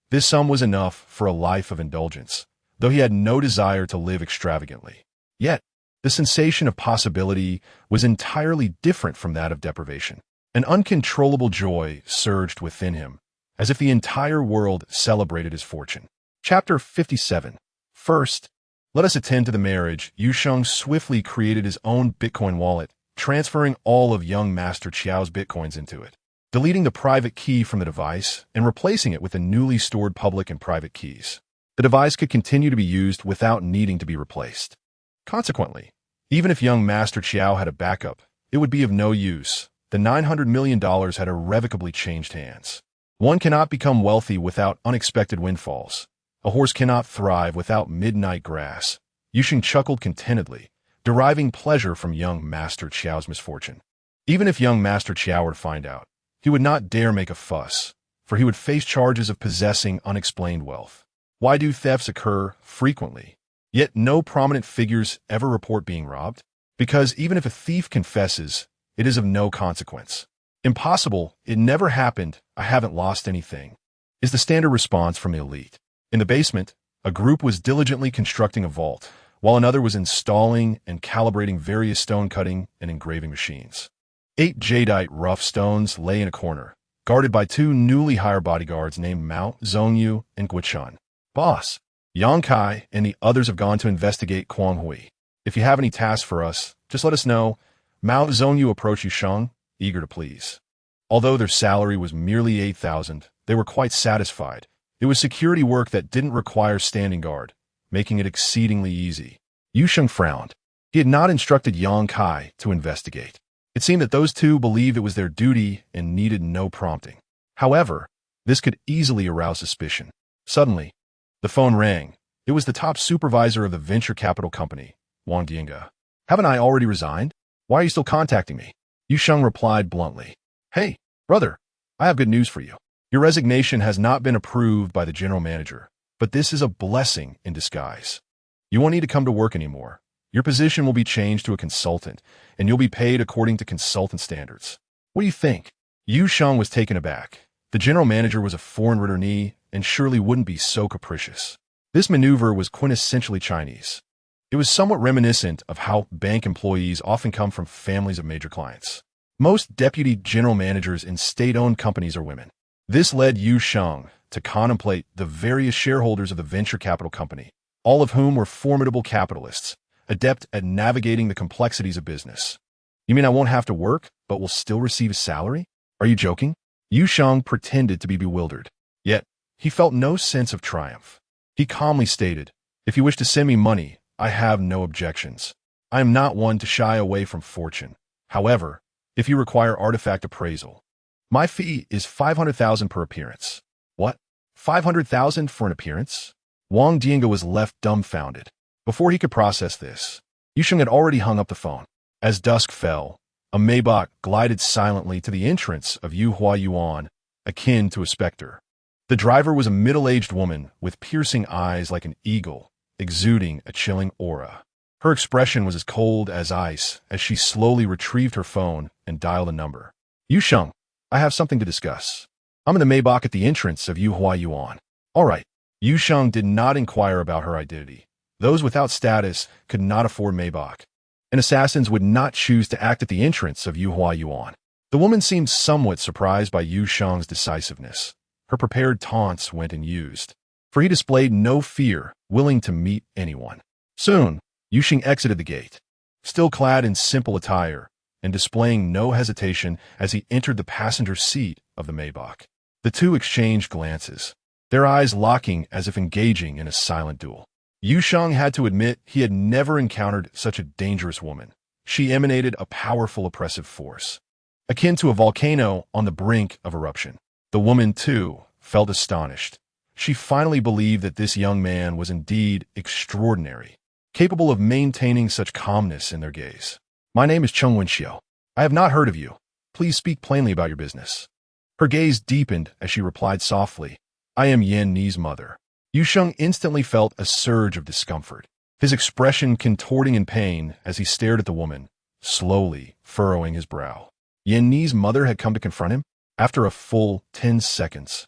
This sum was enough for a life of indulgence, though he had no desire to live extravagantly. Yet, the sensation of possibility was entirely different from that of deprivation. An uncontrollable joy surged within him, as if the entire world celebrated his fortune. Chapter 57. First, let us attend to the marriage. Yu Sheng swiftly created his own Bitcoin wallet, transferring all of young Master Qiao's Bitcoins into it, deleting the private key from the device and replacing it with the newly stored public and private keys. The device could continue to be used without needing to be replaced. Consequently, even if young Master Qiao had a backup, it would be of no use. The $900 million had irrevocably changed hands. One cannot become wealthy without unexpected windfalls. A horse cannot thrive without midnight grass. Yu Sheng chuckled contentedly, deriving pleasure from young Master Qiao's misfortune. Even if young Master Qiao were to find out, he would not dare make a fuss, for he would face charges of possessing unexplained wealth. Why do thefts occur frequently, yet no prominent figures ever report being robbed? Because even if a thief confesses, it is of no consequence. Impossible, it never happened, I haven't lost anything, is the standard response from the elite. In the basement, a group was diligently constructing a vault, while another was installing and calibrating various stone cutting and engraving machines. 8 jadeite rough stones lay in a corner, guarded by 2 newly hired bodyguards named Mao Zhongyu and Guichun. Boss, Yang Kai and the others have gone to investigate Kuanghui. If you have any tasks for us, just let us know. Mao Zhongyu approached Yu Sheng, eager to please. Although their salary was merely 8,000, they were quite satisfied. It was security work that didn't require standing guard, making it exceedingly easy. Yu Sheng frowned. He had not instructed Yang Kai to investigate. It seemed that those two believed it was their duty and needed no prompting. However, this could easily arouse suspicion. Suddenly, the phone rang. It was the top supervisor of the venture capital company, Wang Yinga. Haven't I already resigned? Why are you still contacting me? Yu Sheng replied bluntly. Hey, brother, I have good news for you. Your resignation has not been approved by the general manager, but this is a blessing in disguise. You won't need to come to work anymore. Your position will be changed to a consultant, and you'll be paid according to consultant standards. What do you think? Yu Sheng was taken aback. The general manager was a foreign returnee and surely wouldn't be so capricious. This maneuver was quintessentially Chinese. It was somewhat reminiscent of how bank employees often come from families of major clients. Most deputy general managers in state-owned companies are women. This led Yu Sheng to contemplate the various shareholders of the venture capital company, all of whom were formidable capitalists, adept at navigating the complexities of business. You mean I won't have to work, but will still receive a salary? Are you joking? Yu Sheng pretended to be bewildered. Yet, he felt no sense of triumph. He calmly stated, "If you wish to send me money, I have no objections. I am not one to shy away from fortune. However, if you require artifact appraisal, my fee is 500,000 per appearance." What? 500,000 for an appearance? Wang Diango was left dumbfounded. Before he could process this, Yu Sheng had already hung up the phone. As dusk fell, a Maybach glided silently to the entrance of Yu Hua Yuan, akin to a specter. The driver was a middle-aged woman with piercing eyes like an eagle, exuding a chilling aura. Her expression was as cold as ice as she slowly retrieved her phone and dialed a number. "Yu Sheng, I have something to discuss. I'm in the Maybach at the entrance of Yu Hua Yuan." "All right." Yu Sheng did not inquire about her identity. Those without status could not afford Maybach, and assassins would not choose to act at the entrance of Yu Hua Yuan. The woman seemed somewhat surprised by Yu Sheng's decisiveness. Her prepared taunts went unused, for he displayed no fear, willing to meet anyone. Soon, Yu Sheng exited the gate, still clad in simple attire, and displaying no hesitation as he entered the passenger seat of the Maybach. The two exchanged glances, their eyes locking as if engaging in a silent duel. Yu Sheng had to admit he had never encountered such a dangerous woman. She emanated a powerful oppressive force, akin to a volcano on the brink of eruption. The woman, too, felt astonished. She finally believed that this young man was indeed extraordinary, capable of maintaining such calmness in their gaze. "My name is Cheng Wenxiao. I have not heard of you. Please speak plainly about your business." Her gaze deepened as she replied softly, "I am Yan Ni's mother." Yu Sheng instantly felt a surge of discomfort, his expression contorting in pain as he stared at the woman, slowly furrowing his brow. Yan Ni's mother had come to confront him? After a full 10 seconds,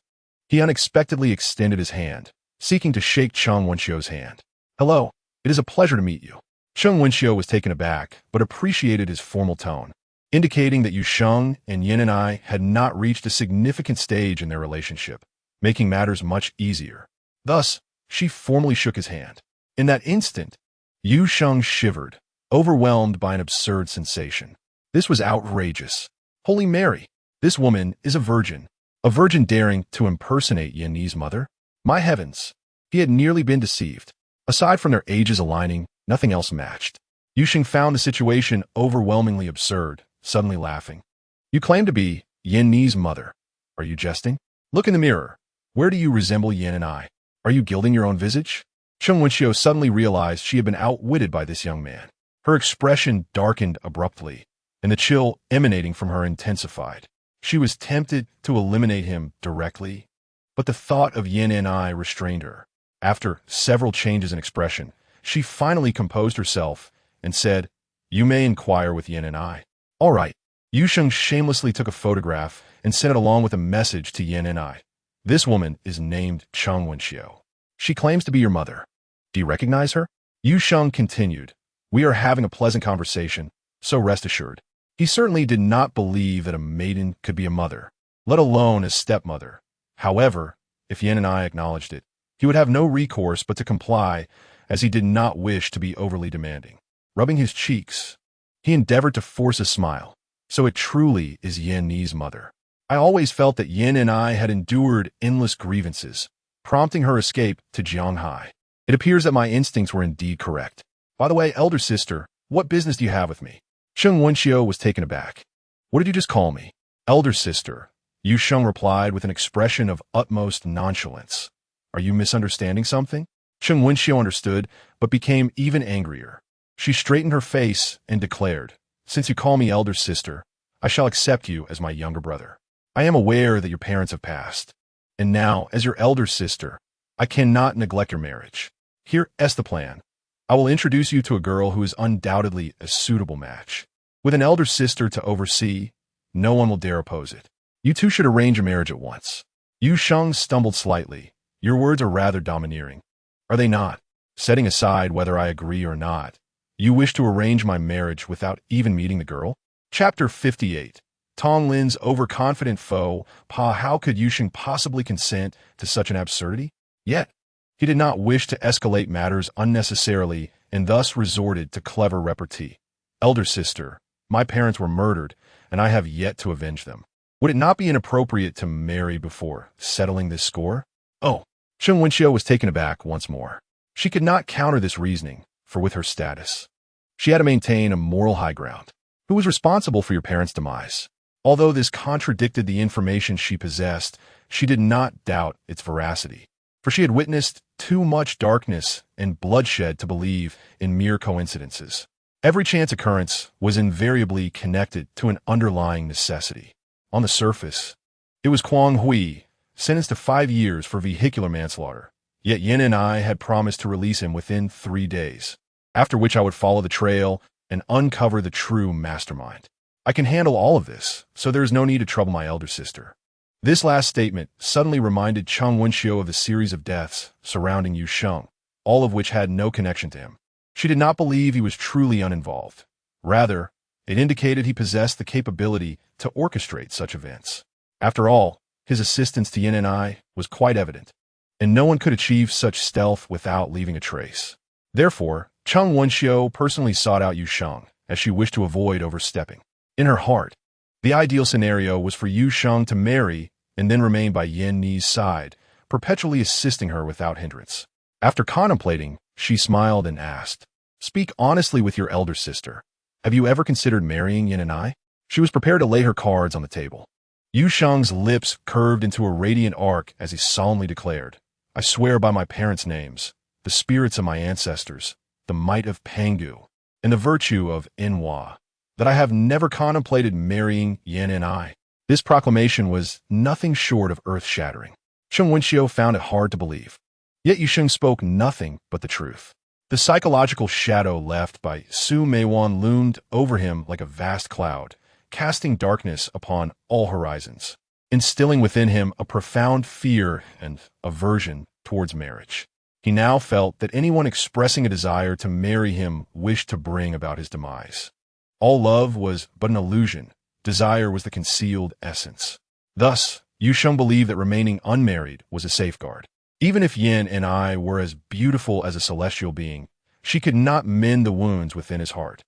he unexpectedly extended his hand, seeking to shake Cheng Wenxiao's hand. "Hello, it is a pleasure to meet you." Cheng Wenxiao was taken aback, but appreciated his formal tone, indicating that Yu Sheng and Yin and I had not reached a significant stage in their relationship, making matters much easier. Thus, she formally shook his hand. In that instant, Yu Sheng shivered, overwhelmed by an absurd sensation. This was outrageous. Holy Mary! This woman is a virgin daring to impersonate Yan Ni's mother? My heavens! He had nearly been deceived. Aside from their ages aligning, nothing else matched. Yu Sheng found the situation overwhelmingly absurd, suddenly laughing. "You claim to be Yan Ni's mother. Are you jesting? Look in the mirror. Where do you resemble Yan and I? Are you gilding your own visage?" Cheng Wenxiao suddenly realized she had been outwitted by this young man. Her expression darkened abruptly, and the chill emanating from her intensified. She was tempted to eliminate him directly, but the thought of Yin and I restrained her. After several changes in expression, she finally composed herself and said, "You may inquire with Yin and I." "All right." Yu Sheng shamelessly took a photograph and sent it along with a message to Yin and I. "This woman is named Cheng Wenxiao. She claims to be your mother. Do you recognize her?" Yu Sheng continued, "We are having a pleasant conversation, so rest assured." He certainly did not believe that a maiden could be a mother, let alone a stepmother. However, if Yin and I acknowledged it, he would have no recourse but to comply, as he did not wish to be overly demanding. Rubbing his cheeks, he endeavored to force a smile. "So it truly is Yan Ni's mother. I always felt that Yin and I had endured endless grievances, prompting her escape to Jianghai. It appears that my instincts were indeed correct. By the way, elder sister, what business do you have with me?" Cheng Wenxiao was taken aback. "What did you just call me?" "Elder sister," Yu Sheng replied with an expression of utmost nonchalance. "Are you misunderstanding something?" Cheng Wenxiao understood, but became even angrier. She straightened her face and declared, "Since you call me elder sister, I shall accept you as my younger brother. I am aware that your parents have passed, and now, as your elder sister, I cannot neglect your marriage. Here is the plan. I will introduce you to a girl who is undoubtedly a suitable match. With an elder sister to oversee, no one will dare oppose it. You two should arrange a marriage at once. Yu Sheng stumbled slightly. Your words are rather domineering. Are they not? Setting aside whether I agree or not, you wish to arrange my marriage without even meeting the girl? Chapter 58. Tong Lin's overconfident foe. How could Yu Sheng possibly consent to such an absurdity? Yet, he did not wish to escalate matters unnecessarily and thus resorted to clever repartee. Elder sister, my parents were murdered, and I have yet to avenge them. Would it not be inappropriate to marry before settling this score? Oh, Chen Wenxiu was taken aback once more. She could not counter this reasoning, for with her status, she had to maintain a moral high ground. Who was responsible for your parents' demise? Although this contradicted the information she possessed, she did not doubt its veracity, for she had witnessed too much darkness and bloodshed to believe in mere coincidences. Every chance occurrence was invariably connected to an underlying necessity. On the surface, it was Kwang Hui, sentenced to 5 years for vehicular manslaughter, yet Yin and I had promised to release him within 3 days, after which I would follow the trail and uncover the true mastermind. I can handle all of this, so there is no need to trouble my elder sister. This last statement suddenly reminded Cheng Wenxiu of a series of deaths surrounding Yu Sheng, all of which had no connection to him. She did not believe he was truly uninvolved. Rather, it indicated he possessed the capability to orchestrate such events. After all, his assistance to Yin and I was quite evident, and no one could achieve such stealth without leaving a trace. Therefore, Cheng Wenxiu personally sought out Yu Sheng, as she wished to avoid overstepping. In her heart, the ideal scenario was for Yu Sheng to marry and then remain by Yin Ni's side, perpetually assisting her without hindrance. After contemplating, she smiled and asked, "Speak honestly with your elder sister. Have you ever considered marrying Yin and I?" She was prepared to lay her cards on the table. Yu Sheng's lips curved into a radiant arc as he solemnly declared, "I swear by my parents' names, the spirits of my ancestors, the might of Pangu, and the virtue of Inhua, that I have never contemplated marrying Yin and I." This proclamation was nothing short of earth-shattering. Chen Wenxiu found it hard to believe. Yet Yu Sheng spoke nothing but the truth. The psychological shadow left by Su Meiwan loomed over him like a vast cloud, casting darkness upon all horizons, instilling within him a profound fear and aversion towards marriage. He now felt that anyone expressing a desire to marry him wished to bring about his demise. All love was but an illusion. Desire was the concealed essence. Thus, Yu Sheng believed that remaining unmarried was a safeguard. Even if Yin and I were as beautiful as a celestial being, she could not mend the wounds within his heart.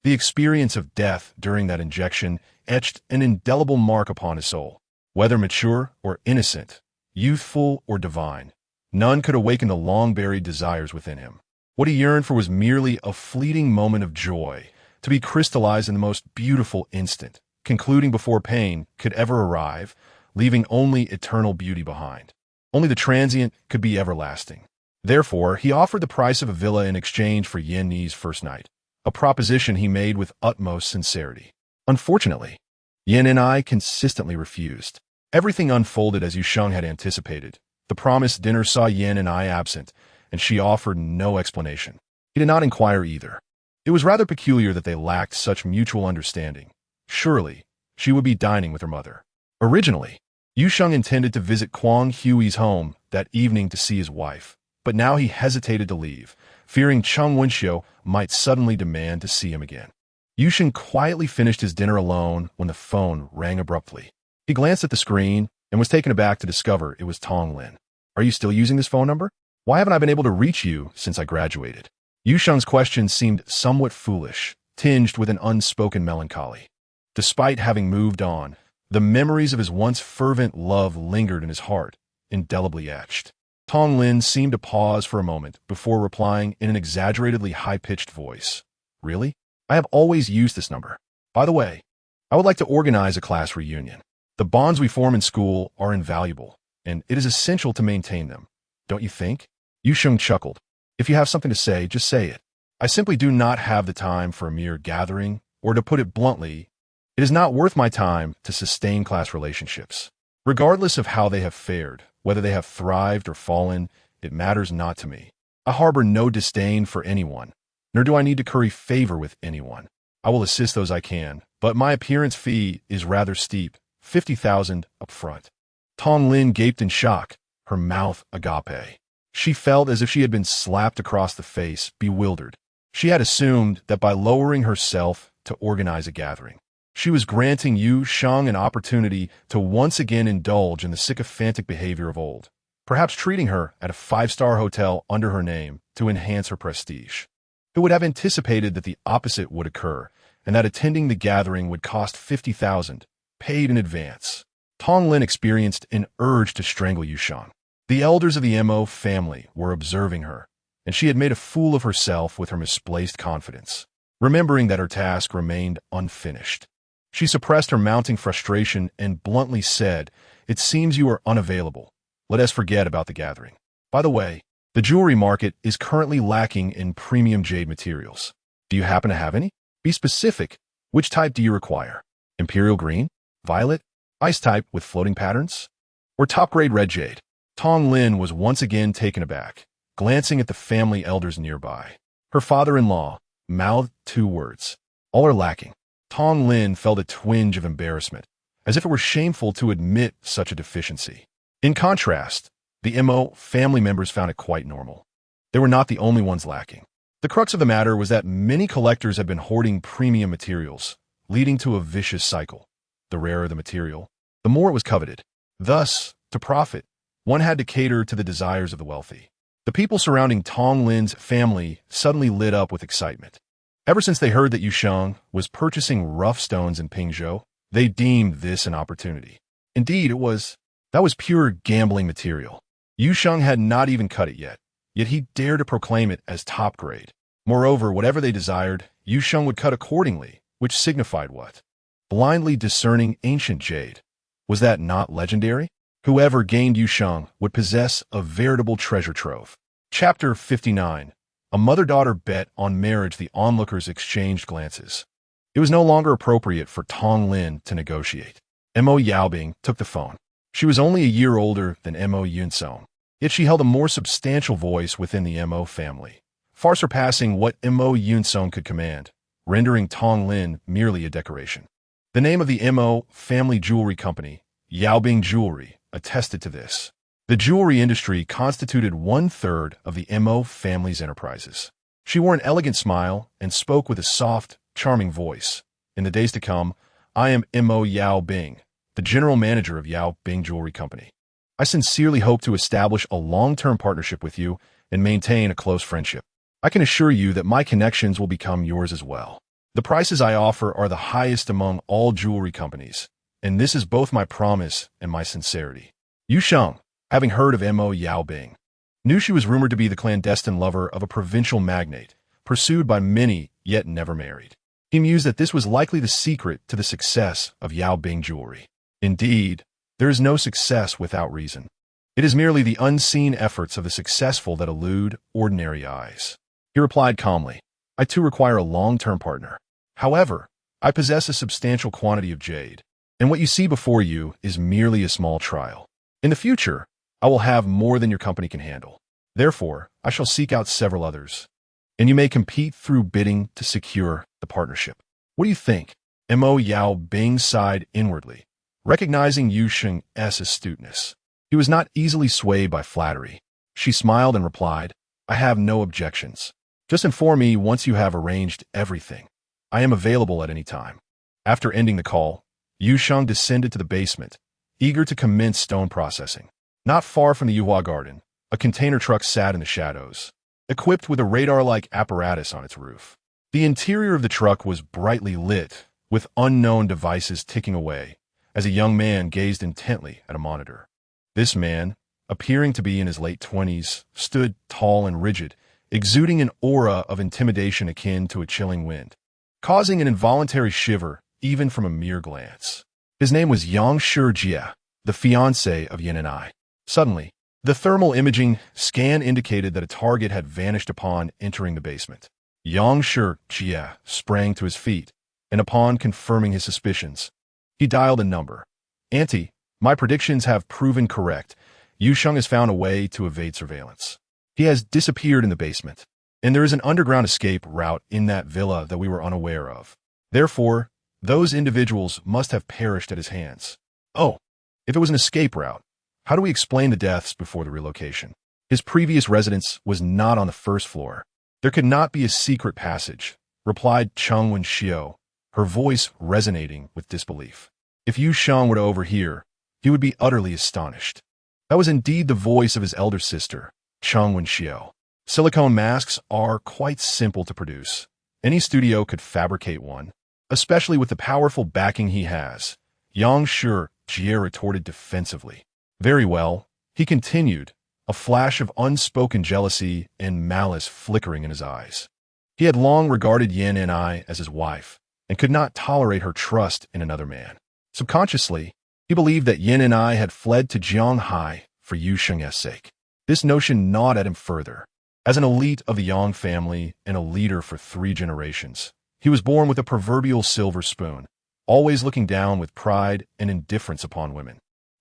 The experience of death during that injection etched an indelible mark upon his soul. Whether mature or innocent, youthful or divine, none could awaken the long-buried desires within him. What he yearned for was merely a fleeting moment of joy, to be crystallized in the most beautiful instant, concluding before pain could ever arrive, leaving only eternal beauty behind. Only the transient could be everlasting. Therefore, he offered the price of a villa in exchange for Yin Ni's first night, a proposition he made with utmost sincerity. Unfortunately, Yin and I consistently refused. Everything unfolded as Yu Sheng had anticipated. The promised dinner saw Yin and I absent, and she offered no explanation. He did not inquire either. It was rather peculiar that they lacked such mutual understanding. Surely, she would be dining with her mother. Originally, Yu Sheng intended to visit Kwang Hui's home that evening to see his wife, but now he hesitated to leave, fearing Cheng Wenxiu might suddenly demand to see him again. Yu Sheng quietly finished his dinner alone when the phone rang abruptly. He glanced at the screen and was taken aback to discover it was Tong Lin. "Are you still using this phone number? Why haven't I been able to reach you since I graduated?" Yu Sheng's question seemed somewhat foolish, tinged with an unspoken melancholy. Despite having moved on, the memories of his once fervent love lingered in his heart, indelibly etched. Tong Lin seemed to pause for a moment before replying in an exaggeratedly high-pitched voice. "Really? I have always used this number. By the way, I would like to organize a class reunion. The bonds we form in school are invaluable, and it is essential to maintain them. Don't you think?" Yu Sheng chuckled. "If you have something to say, just say it. I simply do not have the time for a mere gathering, or to put it bluntly, it is not worth my time to sustain class relationships. Regardless of how they have fared, whether they have thrived or fallen, it matters not to me. I harbor no disdain for anyone, nor do I need to curry favor with anyone. I will assist those I can, but my appearance fee is rather steep, 50,000 up front. Tong Lin gaped in shock, her mouth agape. She felt as if she had been slapped across the face, bewildered. She had assumed that by lowering herself to organize a gathering, she was granting Yu Sheng an opportunity to once again indulge in the sycophantic behavior of old, perhaps treating her at a five-star hotel under her name to enhance her prestige. Who would have anticipated that the opposite would occur, and that attending the gathering would cost 50,000, paid in advance? Tong Lin experienced an urge to strangle Yu Sheng. The elders of the Mo family were observing her, and she had made a fool of herself with her misplaced confidence. Remembering that her task remained unfinished, she suppressed her mounting frustration and bluntly said, "It seems you are unavailable. Let us forget about the gathering. By the way, the jewelry market is currently lacking in premium jade materials. Do you happen to have any? Be specific. Which type do you require? Imperial green? Violet? Ice type with floating patterns? Or top-grade red jade?" Tong Lin was once again taken aback, glancing at the family elders nearby. Her father-in-law mouthed two words. "All are lacking." Tong Lin felt a twinge of embarrassment, as if it were shameful to admit such a deficiency. In contrast, the Mo family members found it quite normal. They were not the only ones lacking. The crux of the matter was that many collectors had been hoarding premium materials, leading to a vicious cycle. The rarer the material, the more it was coveted. Thus, to profit, one had to cater to the desires of the wealthy. The people surrounding Tong Lin's family suddenly lit up with excitement. Ever since they heard that Yu Sheng was purchasing rough stones in Pingzhou, they deemed this an opportunity. Indeed, that was pure gambling material. Yu Sheng had not even cut it yet he dared to proclaim it as top grade. Moreover, whatever they desired, Yu Sheng would cut accordingly, which signified what? Blindly discerning ancient jade. Was that not legendary? Whoever gained Yu Sheng would possess a veritable treasure trove. Chapter 59. A mother-daughter bet on marriage. The onlookers exchanged glances. It was no longer appropriate for Tong Lin to negotiate. Mo Yaobing took the phone. She was only a year older than Mo Yunsong, yet she held a more substantial voice within the Mo family, far surpassing what Mo Yunsong could command, rendering Tong Lin merely a decoration. The name of the Mo family jewelry company, Yaobing Jewelry, attested to this. The jewelry industry constituted 1/3 of the Mo family's enterprises. She wore an elegant smile and spoke with a soft, charming voice. In the days to come, I am Mo Yaobing, the general manager of Yaobing Jewelry Company. I sincerely hope to establish a long-term partnership with you and maintain a close friendship. I can assure you that my connections will become yours as well. The prices I offer are the highest among all jewelry companies, and this is both my promise and my sincerity. Yu Sheng, having heard of Mo Yaobing, knew she was rumored to be the clandestine lover of a provincial magnate, pursued by many yet never married. He mused that this was likely the secret to the success of Yaobing Jewelry. Indeed, there is no success without reason. It is merely the unseen efforts of the successful that elude ordinary eyes. He replied calmly, I too require a long-term partner. However, I possess a substantial quantity of jade, and what you see before you is merely a small trial. In the future, I will have more than your company can handle. Therefore, I shall seek out several others, and you may compete through bidding to secure the partnership. What do you think? Mo Yaobing sighed inwardly, recognizing Yu Sheng's astuteness. He was not easily swayed by flattery. She smiled and replied, I have no objections. Just inform me once you have arranged everything. I am available at any time. After ending the call, Yu Sheng descended to the basement, eager to commence stone processing. Not far from the Yuhua Garden, a container truck sat in the shadows, equipped with a radar-like apparatus on its roof. The interior of the truck was brightly lit, with unknown devices ticking away, as a young man gazed intently at a monitor. This man, appearing to be in his late 20s, stood tall and rigid, exuding an aura of intimidation akin to a chilling wind, causing an involuntary shiver even from a mere glance. His name was Yangshi Jia, the fiancé of Yin and I. Suddenly, the thermal imaging scan indicated that a target had vanished upon entering the basement. Yangshi Jia sprang to his feet, and upon confirming his suspicions, he dialed a number. Auntie, my predictions have proven correct. Yu Sheng has found a way to evade surveillance. He has disappeared in the basement, and there is an underground escape route in that villa that we were unaware of. Therefore, those individuals must have perished at his hands. Oh, if it was an escape route, how do we explain the deaths before the relocation? His previous residence was not on the first floor. There could not be a secret passage, replied Cheng Wenxiu, her voice resonating with disbelief. If Yu Sheng were to overhear, he would be utterly astonished. That was indeed the voice of his elder sister, Cheng Wenxiu. Silicone masks are quite simple to produce. Any studio could fabricate one, especially with the powerful backing he has. Yang Shi Jie retorted defensively. Very well, he continued, a flash of unspoken jealousy and malice flickering in his eyes. He had long regarded Yin and I as his wife, and could not tolerate her trust in another man. Subconsciously, he believed that Yin and I had fled to Jianghai for Yu Sheng's sake. This notion gnawed at him further. As an elite of the Yang family and a leader for 3 generations, he was born with a proverbial silver spoon, always looking down with pride and indifference upon women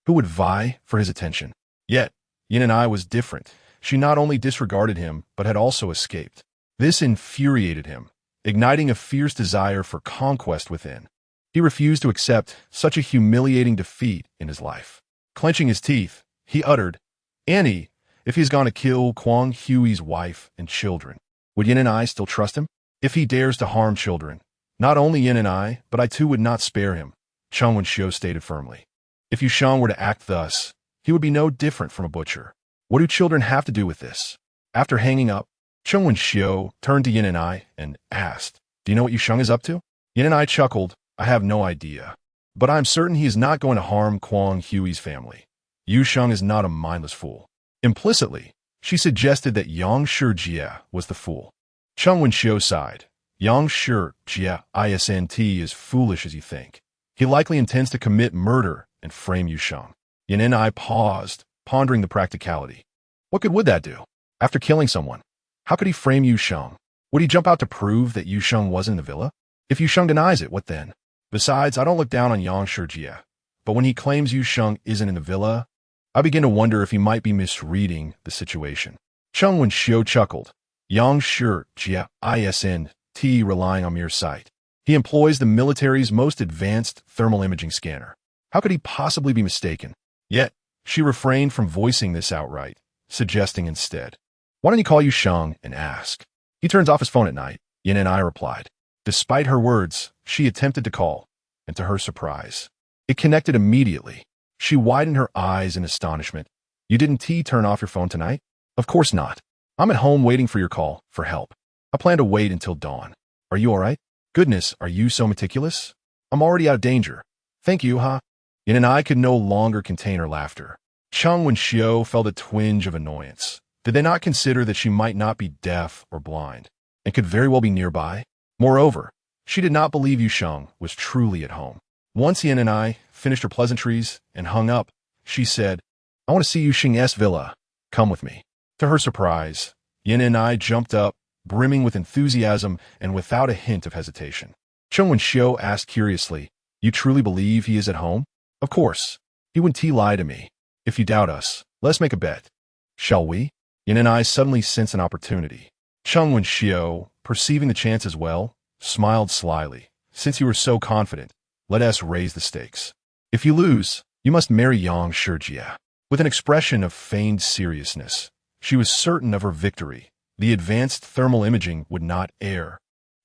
who would vie for his attention. Yet, Yin and I was different. She not only disregarded him, but had also escaped. This infuriated him, igniting a fierce desire for conquest within. He refused to accept such a humiliating defeat in his life. Clenching his teeth, he uttered, "Annie, if he's gone to kill Kwang Hui's wife and children, would Yin and I still trust him? If he dares to harm children, not only Yin and I, but I too would not spare him," Cheng Wenxiu stated firmly. If Yu Sheng were to act thus, he would be no different from a butcher. What do children have to do with this? After hanging up, Cheng Wenxiu turned to Yin and I and asked, "Do you know what Yu Sheng is up to?" Yin and I chuckled, "I have no idea, but I am certain he is not going to harm Kwang Hui's family. Yu Sheng is not a mindless fool." Implicitly, she suggested that Yang Shi Jie was the fool. Cheng Wenxiu sighed. Yang Shi Jie isn't as foolish as you think. He likely intends to commit murder and frame Yu Sheng. Yin and I paused, pondering the practicality. What good would that do? After killing someone, how could he frame Yu Sheng? Would he jump out to prove that Yu Sheng wasn't in the villa? If Yu Sheng denies it, what then? Besides, I don't look down on Yang Shi Jie, but when he claims Yu Sheng isn't in the villa, I begin to wonder if he might be misreading the situation. Cheng Wenxiu chuckled. Yang Shi Jie isn't relying on mere sight. He employs the military's most advanced thermal imaging scanner. How could he possibly be mistaken? Yet, she refrained from voicing this outright, suggesting instead, "Why don't you call Yu Sheng and ask? He turns off his phone at night," Yin and I replied. Despite her words, she attempted to call, and to her surprise, it connected immediately. She widened her eyes in astonishment. "You didn't turn off your phone tonight?" "Of course not. I'm at home waiting for your call for help. I plan to wait until dawn. Are you all right?" "Goodness, are you so meticulous?" "I'm already out of danger. Thank you, huh?" Yin and I could no longer contain her laughter. Cheng Wenxiu felt a twinge of annoyance. Did they not consider that she might not be deaf or blind, and could very well be nearby? Moreover, she did not believe Yu Sheng was truly at home. Once Yin and I finished her pleasantries and hung up, she said, "I want to see Yu Sheng's villa. Come with me." To her surprise, Yin and I jumped up, brimming with enthusiasm and without a hint of hesitation. Cheng Wenxiu asked curiously, "You truly believe he is at home?" "Of course. He wouldn't lie to me. If you doubt us, let's make a bet." "Shall we?" Yin and I suddenly sensed an opportunity. Cheng Wenxiu, perceiving the chance as well, smiled slyly. "Since you are so confident, let us raise the stakes. If you lose, you must marry Yang Shi Jie." With an expression of feigned seriousness, she was certain of her victory. The advanced thermal imaging would not err,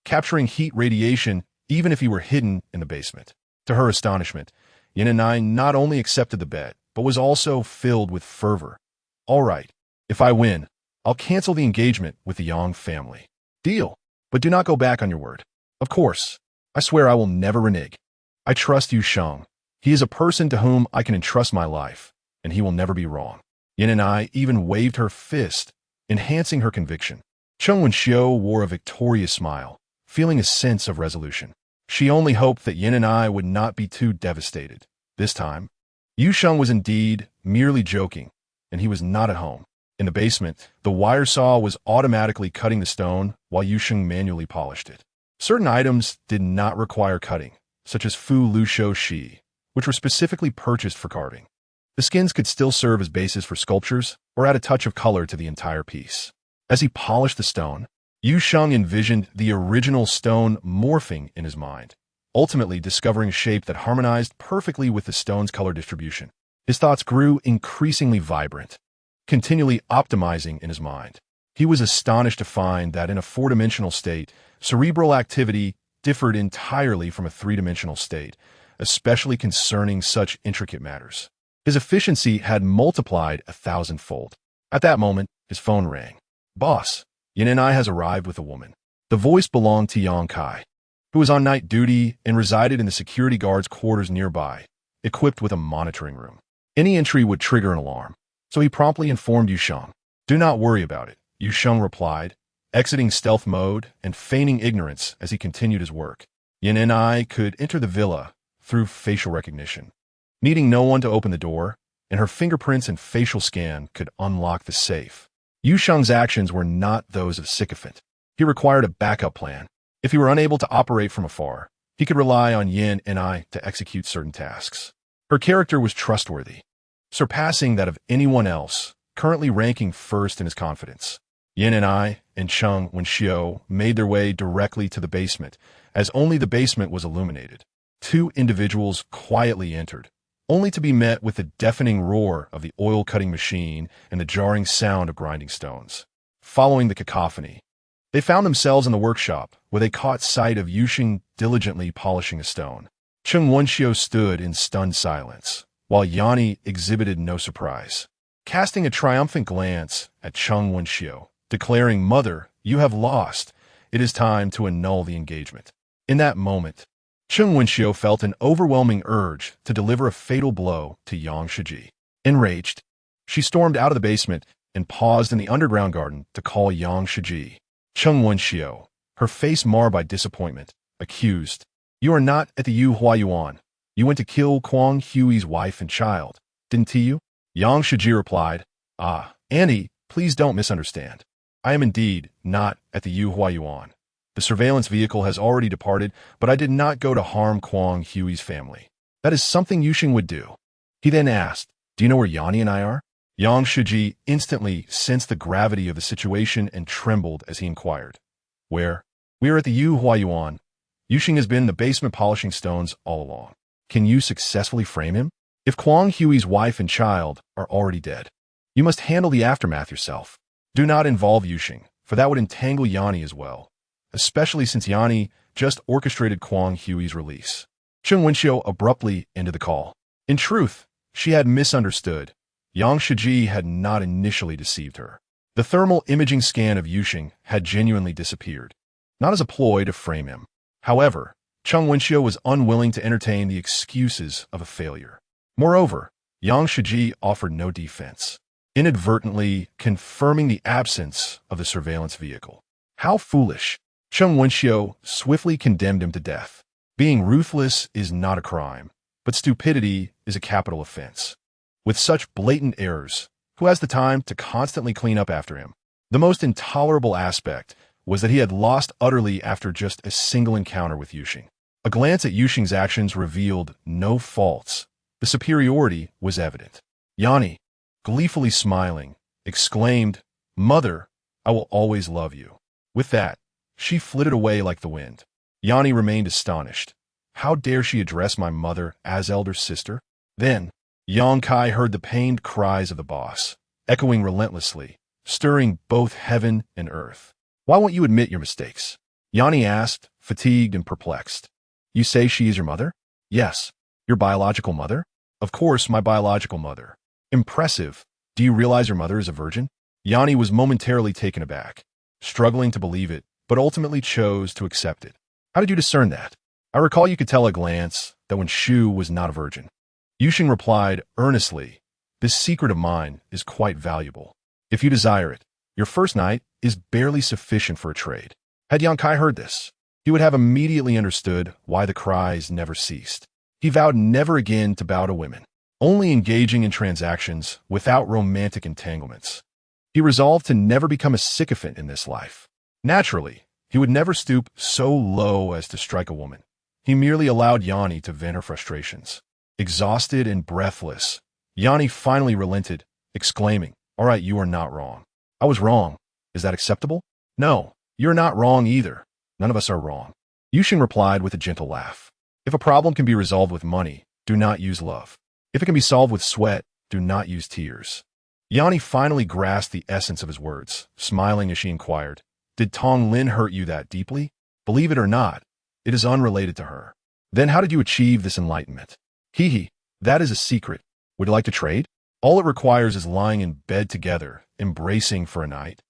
capturing heat radiation even if he were hidden in the basement. To her astonishment, Yin and I not only accepted the bet, but was also filled with fervor. "All right, if I win, I'll cancel the engagement with the Yang family." "Deal, but do not go back on your word." "Of course, I swear I will never renege. I trust Yu Sheng. He is a person to whom I can entrust my life, and he will never be wrong." Yin and I even waved her fist, enhancing her conviction. Cheng Wenxiu wore a victorious smile, feeling a sense of resolution. She only hoped that Yin and I would not be too devastated. This time, Yu Sheng was indeed merely joking, and he was not at home. In the basement, the wire saw was automatically cutting the stone while Yu Sheng manually polished it. Certain items did not require cutting, such as Fu Lu Shou Shi, which were specifically purchased for carving. The skins could still serve as bases for sculptures or add a touch of color to the entire piece. As he polished the stone, Yu Sheng envisioned the original stone morphing in his mind, ultimately discovering a shape that harmonized perfectly with the stone's color distribution. His thoughts grew increasingly vibrant, continually optimizing in his mind. He was astonished to find that in a four-dimensional state, cerebral activity differed entirely from a three-dimensional state, especially concerning such intricate matters. His efficiency had multiplied 1,000-fold. At that moment, his phone rang. "Boss, Yin and I has arrived with a woman." The voice belonged to Yang Kai, who was on night duty and resided in the security guard's quarters nearby, equipped with a monitoring room. Any entry would trigger an alarm, so he promptly informed Yu Sheng. "Do not worry about it," Yu Sheng replied, exiting stealth mode and feigning ignorance as he continued his work. Yin and I could enter the villa through facial recognition, needing no one to open the door, and her fingerprints and facial scan could unlock the safe. Yu Sheng's actions were not those of sycophant. He required a backup plan. If he were unable to operate from afar, he could rely on Yin and I to execute certain tasks. Her character was trustworthy, surpassing that of anyone else, currently ranking first in his confidence. Yin and I and Cheng Wenxiu made their way directly to the basement, as only the basement was illuminated. Two individuals quietly entered, only to be met with the deafening roar of the oil-cutting machine and the jarring sound of grinding stones. Following the cacophony, they found themselves in the workshop, where they caught sight of Yuxing diligently polishing a stone. Cheng Wenxiu stood in stunned silence, while Yanni exhibited no surprise, casting a triumphant glance at Cheng Wenxiu, declaring, "Mother, you have lost. It is time to annul the engagement." In that moment, Cheng Wenxiu felt an overwhelming urge to deliver a fatal blow to Yang Shiji. Enraged, she stormed out of the basement and paused in the underground garden to call Yang Shiji. Cheng Wenxiu, her face marred by disappointment, accused, "You are not at the Yu Huayuan. You went to kill Kuang Hui's wife and child, didn't you?" Yang Shiji replied, "Ah, Annie, please don't misunderstand. I am indeed not at the Yu Huayuan. The surveillance vehicle has already departed, but I did not go to harm Kuang Hui's family. That is something Yuxing would do." He then asked, "Do you know where Yanni and I are?" Yang Shiji instantly sensed the gravity of the situation and trembled as he inquired, "Where?" "We are at the Yu Huayuan. Yuxing has been in the basement polishing stones all along." "Can you successfully frame him?" "If Kuang Hui's wife and child are already dead, you must handle the aftermath yourself. Do not involve Yuxing, for that would entangle Yanni as well, especially since Yanni just orchestrated Kuang Hui's release." Cheng Wenxiu abruptly ended the call. In truth, she had misunderstood. Yang Shiji had not initially deceived her. The thermal imaging scan of Yuxing had genuinely disappeared, not as a ploy to frame him. However, Cheng Wenxiu was unwilling to entertain the excuses of a failure. Moreover, Yang Shiji offered no defense, inadvertently confirming the absence of the surveillance vehicle. How foolish! Cheng Wenxiu swiftly condemned him to death. Being ruthless is not a crime, but stupidity is a capital offense. With such blatant errors, who has the time to constantly clean up after him? The most intolerable aspect was that he had lost utterly after just a single encounter with Yuxing. A glance at Yuxing's actions revealed no faults. The superiority was evident. Yanni, gleefully smiling, exclaimed, "Mother, I will always love you." With that, she flitted away like the wind. Yanni remained astonished. How dare she address my mother as elder sister? Then, Yang Kai heard the pained cries of the boss, echoing relentlessly, stirring both heaven and earth. "Why won't you admit your mistakes?" Yanni asked, fatigued and perplexed. "You say she is your mother?" "Yes." "Your biological mother?" "Of course, my biological mother." "Impressive. Do you realize your mother is a virgin?" Yanni was momentarily taken aback, struggling to believe it, but ultimately chose to accept it. "How did you discern that?" "I recall you could tell at a glance that when Shu was not a virgin." Yuxing replied earnestly, "This secret of mine is quite valuable. If you desire it, your first night is barely sufficient for a trade." Had Yang Kai heard this, he would have immediately understood why the cries never ceased. He vowed never again to bow to women, only engaging in transactions without romantic entanglements. He resolved to never become a sycophant in this life. Naturally, he would never stoop so low as to strike a woman. He merely allowed Yanni to vent her frustrations. Exhausted and breathless, Yanni finally relented, exclaiming, "All right, you are not wrong. I was wrong. Is that acceptable?" "No, you're not wrong either. None of us are wrong." Yuxing replied with a gentle laugh. "If a problem can be resolved with money, do not use love. If it can be solved with sweat, do not use tears." Yanni finally grasped the essence of his words, smiling as she inquired, "Did Tong Lin hurt you that deeply?" "Believe it or not, it is unrelated to her." "Then how did you achieve this enlightenment?" "Hee, that is a secret. Would you like to trade?" "All it requires is lying in bed together, embracing for a night."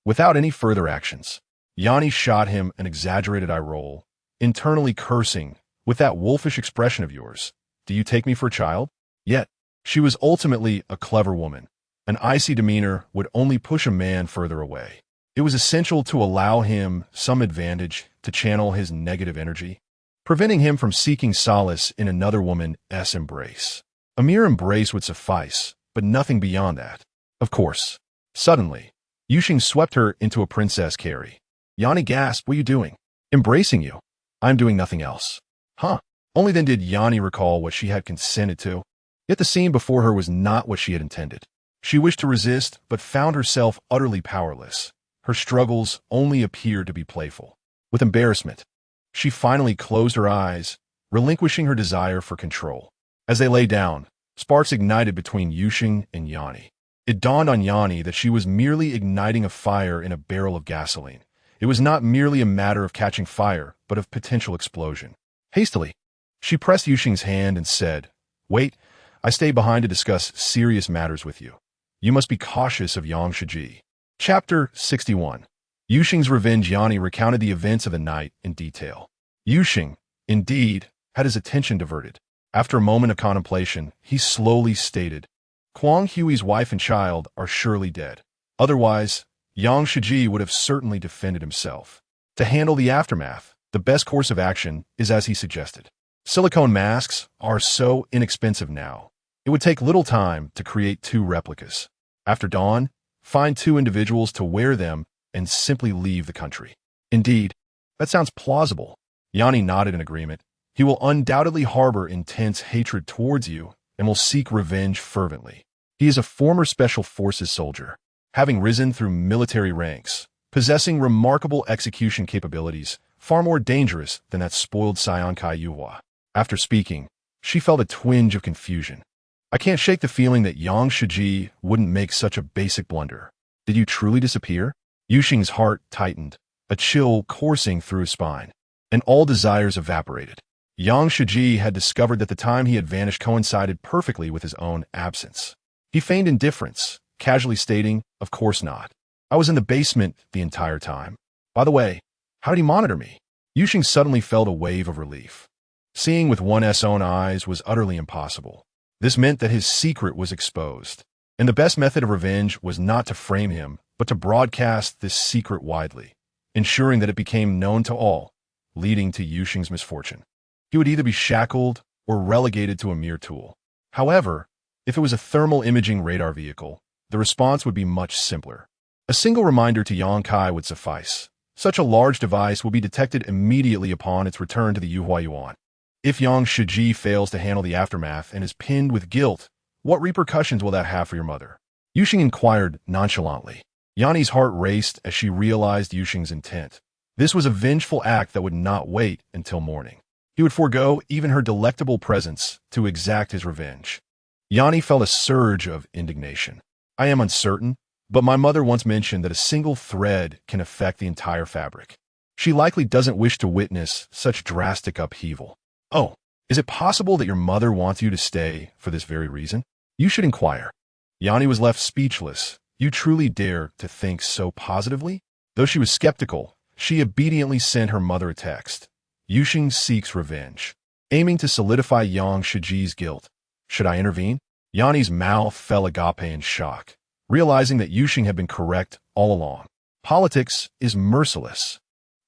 Without any further actions, Yanni shot him an exaggerated eye roll, internally cursing, "With that wolfish expression of yours, do you take me for a child?" Yet, she was ultimately a clever woman. An icy demeanor would only push a man further away. It was essential to allow him some advantage to channel his negative energy, preventing him from seeking solace in another woman's embrace. A mere embrace would suffice, but nothing beyond that. Of course. Suddenly, Yuxing swept her into a princess carry. Yanni gasped, "What are you doing?" "Embracing you. I'm doing nothing else." Huh. Only then did Yanni recall what she had consented to. Yet the scene before her was not what she had intended. She wished to resist, but found herself utterly powerless. Her struggles only appeared to be playful. With embarrassment, she finally closed her eyes, relinquishing her desire for control. As they lay down, sparks ignited between Yuxing and Yanni. It dawned on Yanni that she was merely igniting a fire in a barrel of gasoline. It was not merely a matter of catching fire, but of potential explosion. Hastily, she pressed Yuxing's hand and said, "Wait, I stay behind to discuss serious matters with you. You must be cautious of Yang Shiji." Chapter 61. Yuxing's revenge. Yanni recounted the events of the night in detail. Yuxing, indeed, had his attention diverted. After a moment of contemplation, he slowly stated, "Kuang Hui's wife and child are surely dead. Otherwise, Yang Shiji would have certainly defended himself. To handle the aftermath, the best course of action is as he suggested. Silicone masks are so inexpensive now. It would take little time to create 2 replicas. After dawn, find 2 individuals to wear them and simply leave the country." "Indeed, that sounds plausible." Yanni nodded in agreement. "He will undoubtedly harbor intense hatred towards you and will seek revenge fervently. He is a former Special Forces soldier, having risen through military ranks, possessing remarkable execution capabilities, far more dangerous than that spoiled scion Kai Yuhua." After speaking, she felt a twinge of confusion. "I can't shake the feeling that Yang Shiji wouldn't make such a basic blunder. Did you truly disappear?" Yuxing's heart tightened, a chill coursing through his spine, and all desires evaporated. Yang Shiji had discovered that the time he had vanished coincided perfectly with his own absence. He feigned indifference, casually stating, "Of course not. I was in the basement the entire time. By the way, how did he monitor me?" Yuxing suddenly felt a wave of relief. Seeing with one's own eyes was utterly impossible. This meant that his secret was exposed, and the best method of revenge was not to frame him, but to broadcast this secret widely, ensuring that it became known to all, leading to Yuxing's misfortune. He would either be shackled or relegated to a mere tool. However, if it was a thermal imaging radar vehicle, the response would be much simpler. A single reminder to Yang Kai would suffice. Such a large device will be detected immediately upon its return to the Yuhua Yuan. If Yang Shiji fails to handle the aftermath and is pinned with guilt, what repercussions will that have for your mother? Yuxing inquired nonchalantly. Yanni's heart raced as she realized Yuxing's intent. This was a vengeful act that would not wait until morning. He would forego even her delectable presence to exact his revenge. Yanni felt a surge of indignation. "I am uncertain, but my mother once mentioned that a single thread can affect the entire fabric. She likely doesn't wish to witness such drastic upheaval." "Oh, is it possible that your mother wants you to stay for this very reason?" "You should inquire." Yanni was left speechless. You truly dare to think so positively? Though she was skeptical, she obediently sent her mother a text. Yuxing seeks revenge, aiming to solidify Yang Shiji's guilt. Should I intervene? Yanni's mouth fell agape in shock, realizing that Yuxing had been correct all along. Politics is merciless.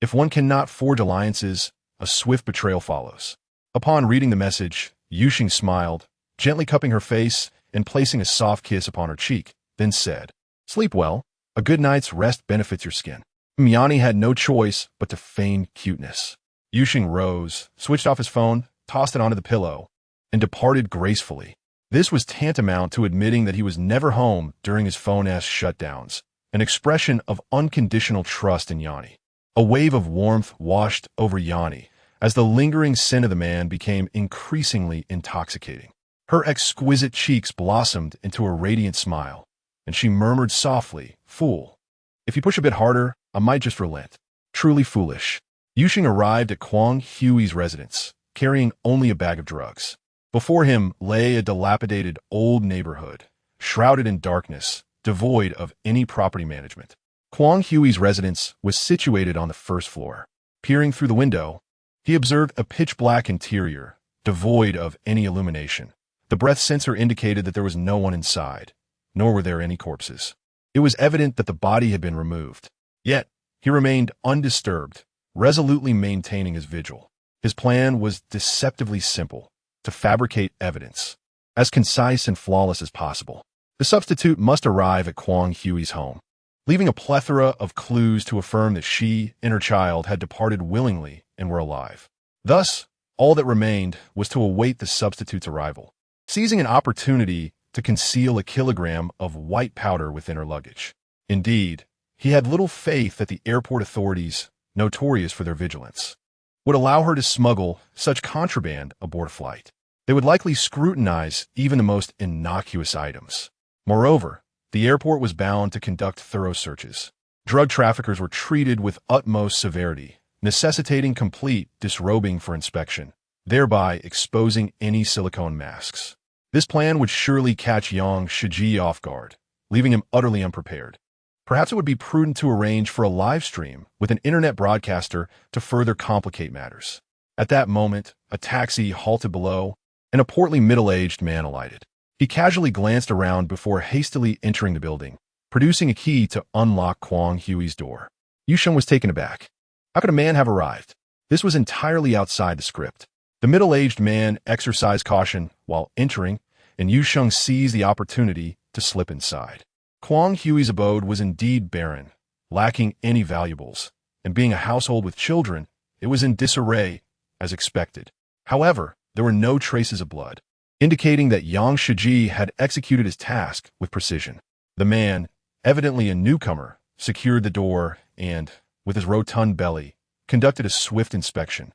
If one cannot forge alliances, a swift betrayal follows. Upon reading the message, Yuxing smiled, gently cupping her face and placing a soft kiss upon her cheek, then said, "Sleep well. A good night's rest benefits your skin." Yanni had no choice but to feign cuteness. Yuxing rose, switched off his phone, tossed it onto the pillow, and departed gracefully. This was tantamount to admitting that he was never home during his phone-ass shutdowns, an expression of unconditional trust in Yanni. A wave of warmth washed over Yanni as the lingering sin of the man became increasingly intoxicating. Her exquisite cheeks blossomed into a radiant smile, and she murmured softly, "Fool. If you push a bit harder, I might just relent." Truly foolish. Yusheng arrived at Kwang Hui's residence, carrying only a bag of drugs. Before him lay a dilapidated old neighborhood, shrouded in darkness, devoid of any property management. Kwang Hui's residence was situated on the first floor. Peering through the window, he observed a pitch-black interior, devoid of any illumination. The breath sensor indicated that there was no one inside, nor were there any corpses. It was evident that the body had been removed. Yet, he remained undisturbed, resolutely maintaining his vigil. His plan was deceptively simple: to fabricate evidence, as concise and flawless as possible. The substitute must arrive at Kwang Hui's home, leaving a plethora of clues to affirm that she and her child had departed willingly and were alive. Thus, all that remained was to await the substitute's arrival, seizing an opportunity to conceal a kilogram of white powder within her luggage. Indeed, he had little faith that the airport authorities, notorious for their vigilance, would allow her to smuggle such contraband aboard a flight. They would likely scrutinize even the most innocuous items. Moreover, the airport was bound to conduct thorough searches. Drug traffickers were treated with utmost severity, necessitating complete disrobing for inspection, thereby exposing any silicone masks. This plan would surely catch Yang Shiji off guard, leaving him utterly unprepared. Perhaps it would be prudent to arrange for a live stream with an internet broadcaster to further complicate matters. At that moment, a taxi halted below, and a portly middle-aged man alighted. He casually glanced around before hastily entering the building, producing a key to unlock Kwang Hui's door. Yusheng was taken aback. How could a man have arrived? This was entirely outside the script. The middle-aged man exercised caution while entering, and Yusheng seized the opportunity to slip inside. Kwang Hui's abode was indeed barren, lacking any valuables, and being a household with children, it was in disarray, as expected. However, there were no traces of blood, indicating that Yang Shiji had executed his task with precision. The man, evidently a newcomer, secured the door and, with his rotund belly, conducted a swift inspection,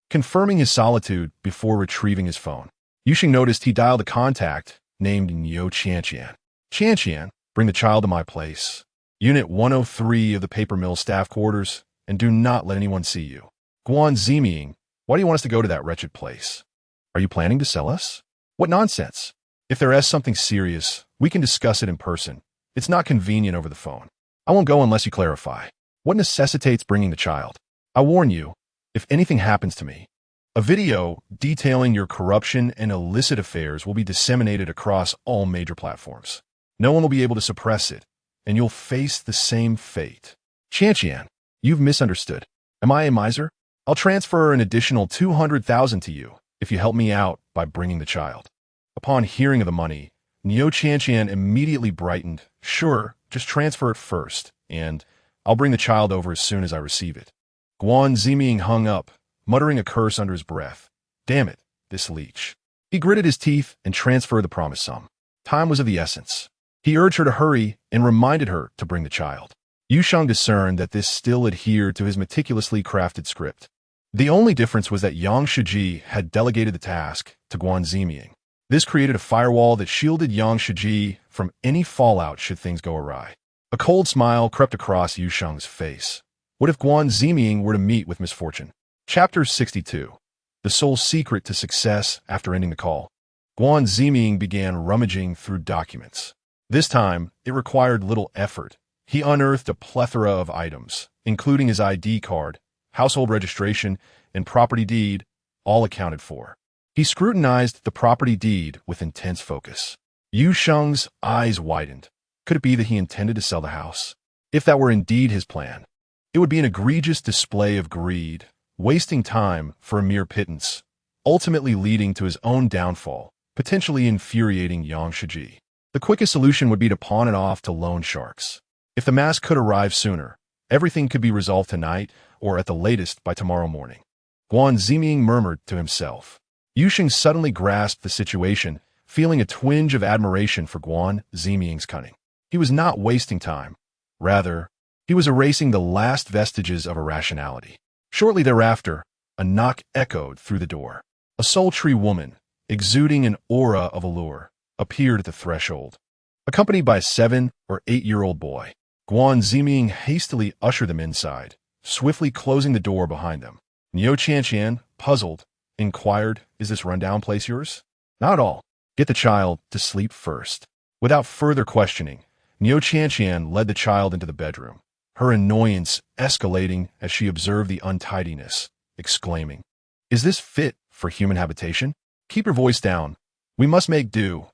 confirming his solitude before retrieving his phone. Yusheng noticed he dialed a contact named Niu Qianqian. "Qianqian, bring the child to my place. Unit 103 of the paper mill staff quarters, and do not let anyone see you." "Guan Ziming, why do you want us to go to that wretched place? Are you planning to sell us?" "What nonsense. If there is something serious, we can discuss it in person. It's not convenient over the phone. I won't go unless you clarify. What necessitates bringing the child? I warn you, if anything happens to me, a video detailing your corruption and illicit affairs will be disseminated across all major platforms. No one will be able to suppress it, and you'll face the same fate." "Qianqian, you've misunderstood. Am I a miser? I'll transfer an additional 200,000 to you if you help me out by bringing the child." Upon hearing of the money, Niu Qianqian immediately brightened. "Sure, just transfer it first, and I'll bring the child over as soon as I receive it." Guan Ziming hung up, muttering a curse under his breath. Damn it, this leech. He gritted his teeth and transferred the promised sum. Time was of the essence. He urged her to hurry and reminded her to bring the child. Yusheng discerned that this still adhered to his meticulously crafted script. The only difference was that Yang Shiji had delegated the task to Guan Ziming. This created a firewall that shielded Yang Shiji from any fallout should things go awry. A cold smile crept across Yusheng's face. What if Guan Ziming were to meet with misfortune? Chapter 62. The sole secret to success after ending the call. Guan Ziming began rummaging through documents. This time, it required little effort. He unearthed a plethora of items, including his ID card, household registration, and property deed, all accounted for. He scrutinized the property deed with intense focus. Yusheng's eyes widened. Could it be that he intended to sell the house? If that were indeed his plan, it would be an egregious display of greed, wasting time for a mere pittance, ultimately leading to his own downfall, potentially infuriating Yang Shiji. The quickest solution would be to pawn it off to loan sharks. If the mask could arrive sooner, everything could be resolved tonight or at the latest by tomorrow morning. Guan Ziming murmured to himself. Yusheng suddenly grasped the situation, feeling a twinge of admiration for Guan Ziming's cunning. He was not wasting time. Rather, he was erasing the last vestiges of irrationality. Shortly thereafter, a knock echoed through the door. A sultry woman, exuding an aura of allure, appeared at the threshold. Accompanied by a 7- or 8-year-old boy, Guan Ziming hastily ushered them inside, swiftly closing the door behind them. Niu Qianqian, puzzled, inquired, "Is this rundown place yours?" "Not at all. Get the child to sleep first." Without further questioning, Niu Qianqian led the child into the bedroom, her annoyance escalating as she observed the untidiness, exclaiming, "Is this fit for human habitation? Keep your voice down. We must make do."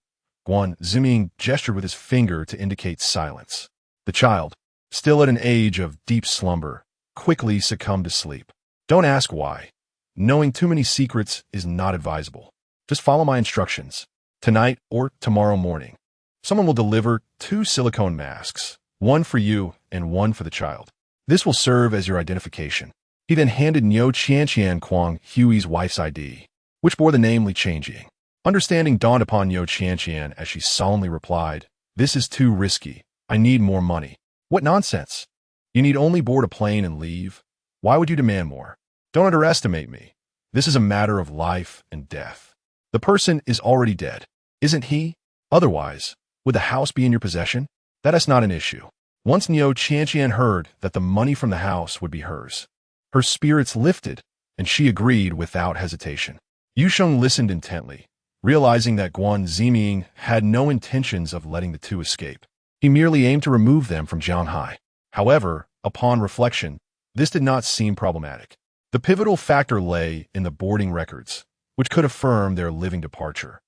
Guan Ziming gestured with his finger to indicate silence. The child, still at an age of deep slumber, quickly succumbed to sleep. Don't ask why. Knowing too many secrets is not advisable. Just follow my instructions. Tonight or tomorrow morning, someone will deliver 2 silicone masks, one for you and one for the child. This will serve as your identification. He then handed Niu Qianqian Kuang Hui's wife's ID, which bore the name Li Changjing. Understanding dawned upon Niu Qianqian as she solemnly replied, "This is too risky. I need more money." "What nonsense! You need only board a plane and leave. Why would you demand more? Don't underestimate me. This is a matter of life and death. The person is already dead, isn't he? Otherwise, would the house be in your possession? That is not an issue." Once Niu Qianqian heard that the money from the house would be hers, her spirits lifted, and she agreed without hesitation. Yu Sheng listened intently, realizing that Guan Ziming had no intentions of letting the two escape. He merely aimed to remove them from Jianghai. However, upon reflection, this did not seem problematic. The pivotal factor lay in the boarding records, which could affirm their living departure.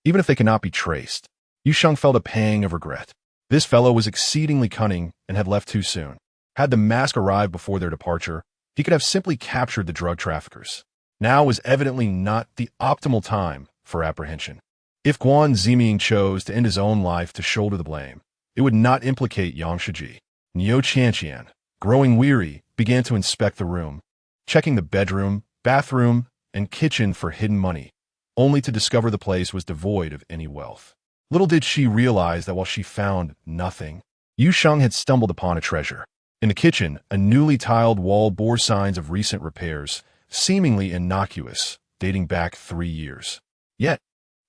Even if they cannot be traced, Yu Sheng felt a pang of regret. This fellow was exceedingly cunning and had left too soon. Had the mask arrived before their departure, he could have simply captured the drug traffickers. Now was evidently not the optimal time for apprehension. If Guan Ziming chose to end his own life to shoulder the blame, it would not implicate Yang Shiji. Niu Qianqian, growing weary, began to inspect the room, checking the bedroom, bathroom, and kitchen for hidden money, only to discover the place was devoid of any wealth. Little did she realize that while she found nothing, Yu Sheng had stumbled upon a treasure. In the kitchen, a newly tiled wall bore signs of recent repairs, seemingly innocuous, dating back 3 years. Yet,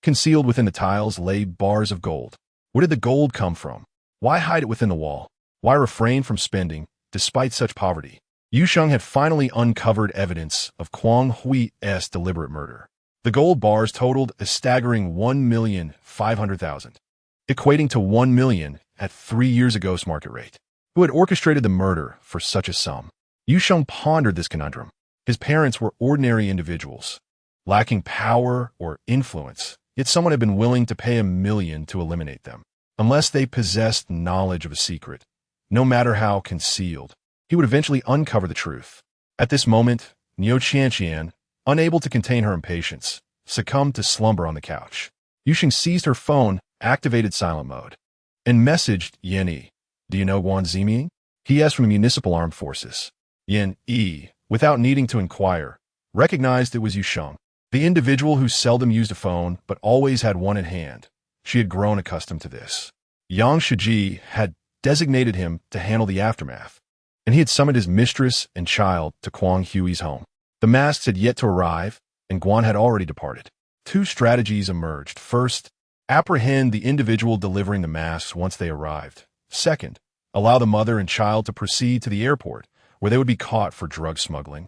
concealed within the tiles lay bars of gold. Where did the gold come from? Why hide it within the wall? Why refrain from spending, despite such poverty? Yu Sheng had finally uncovered evidence of Kuang Hui's deliberate murder. The gold bars totaled a staggering 1,500,000, equating to 1 million at 3 years ago's market rate. Who had orchestrated the murder for such a sum? Yu Sheng pondered this conundrum. His parents were ordinary individuals, lacking power or influence, yet someone had been willing to pay $1 million to eliminate them. Unless they possessed knowledge of a secret, no matter how concealed, he would eventually uncover the truth. At this moment, Niu Qianqian, unable to contain her impatience, succumbed to slumber on the couch. Yu Sheng seized her phone, activated silent mode, and messaged Yan Yi. "Do you know Guan Ziming?" He asked from the Municipal Armed Forces. Yan Yi, without needing to inquire, recognized it was Yu Sheng, the individual who seldom used a phone but always had one in hand. She had grown accustomed to this. Yang Shiji had designated him to handle the aftermath, and he had summoned his mistress and child to Kuang Hui's home. The masks had yet to arrive, and Guan had already departed. 2 strategies emerged. First, apprehend the individual delivering the masks once they arrived. Second, allow the mother and child to proceed to the airport, where they would be caught for drug smuggling,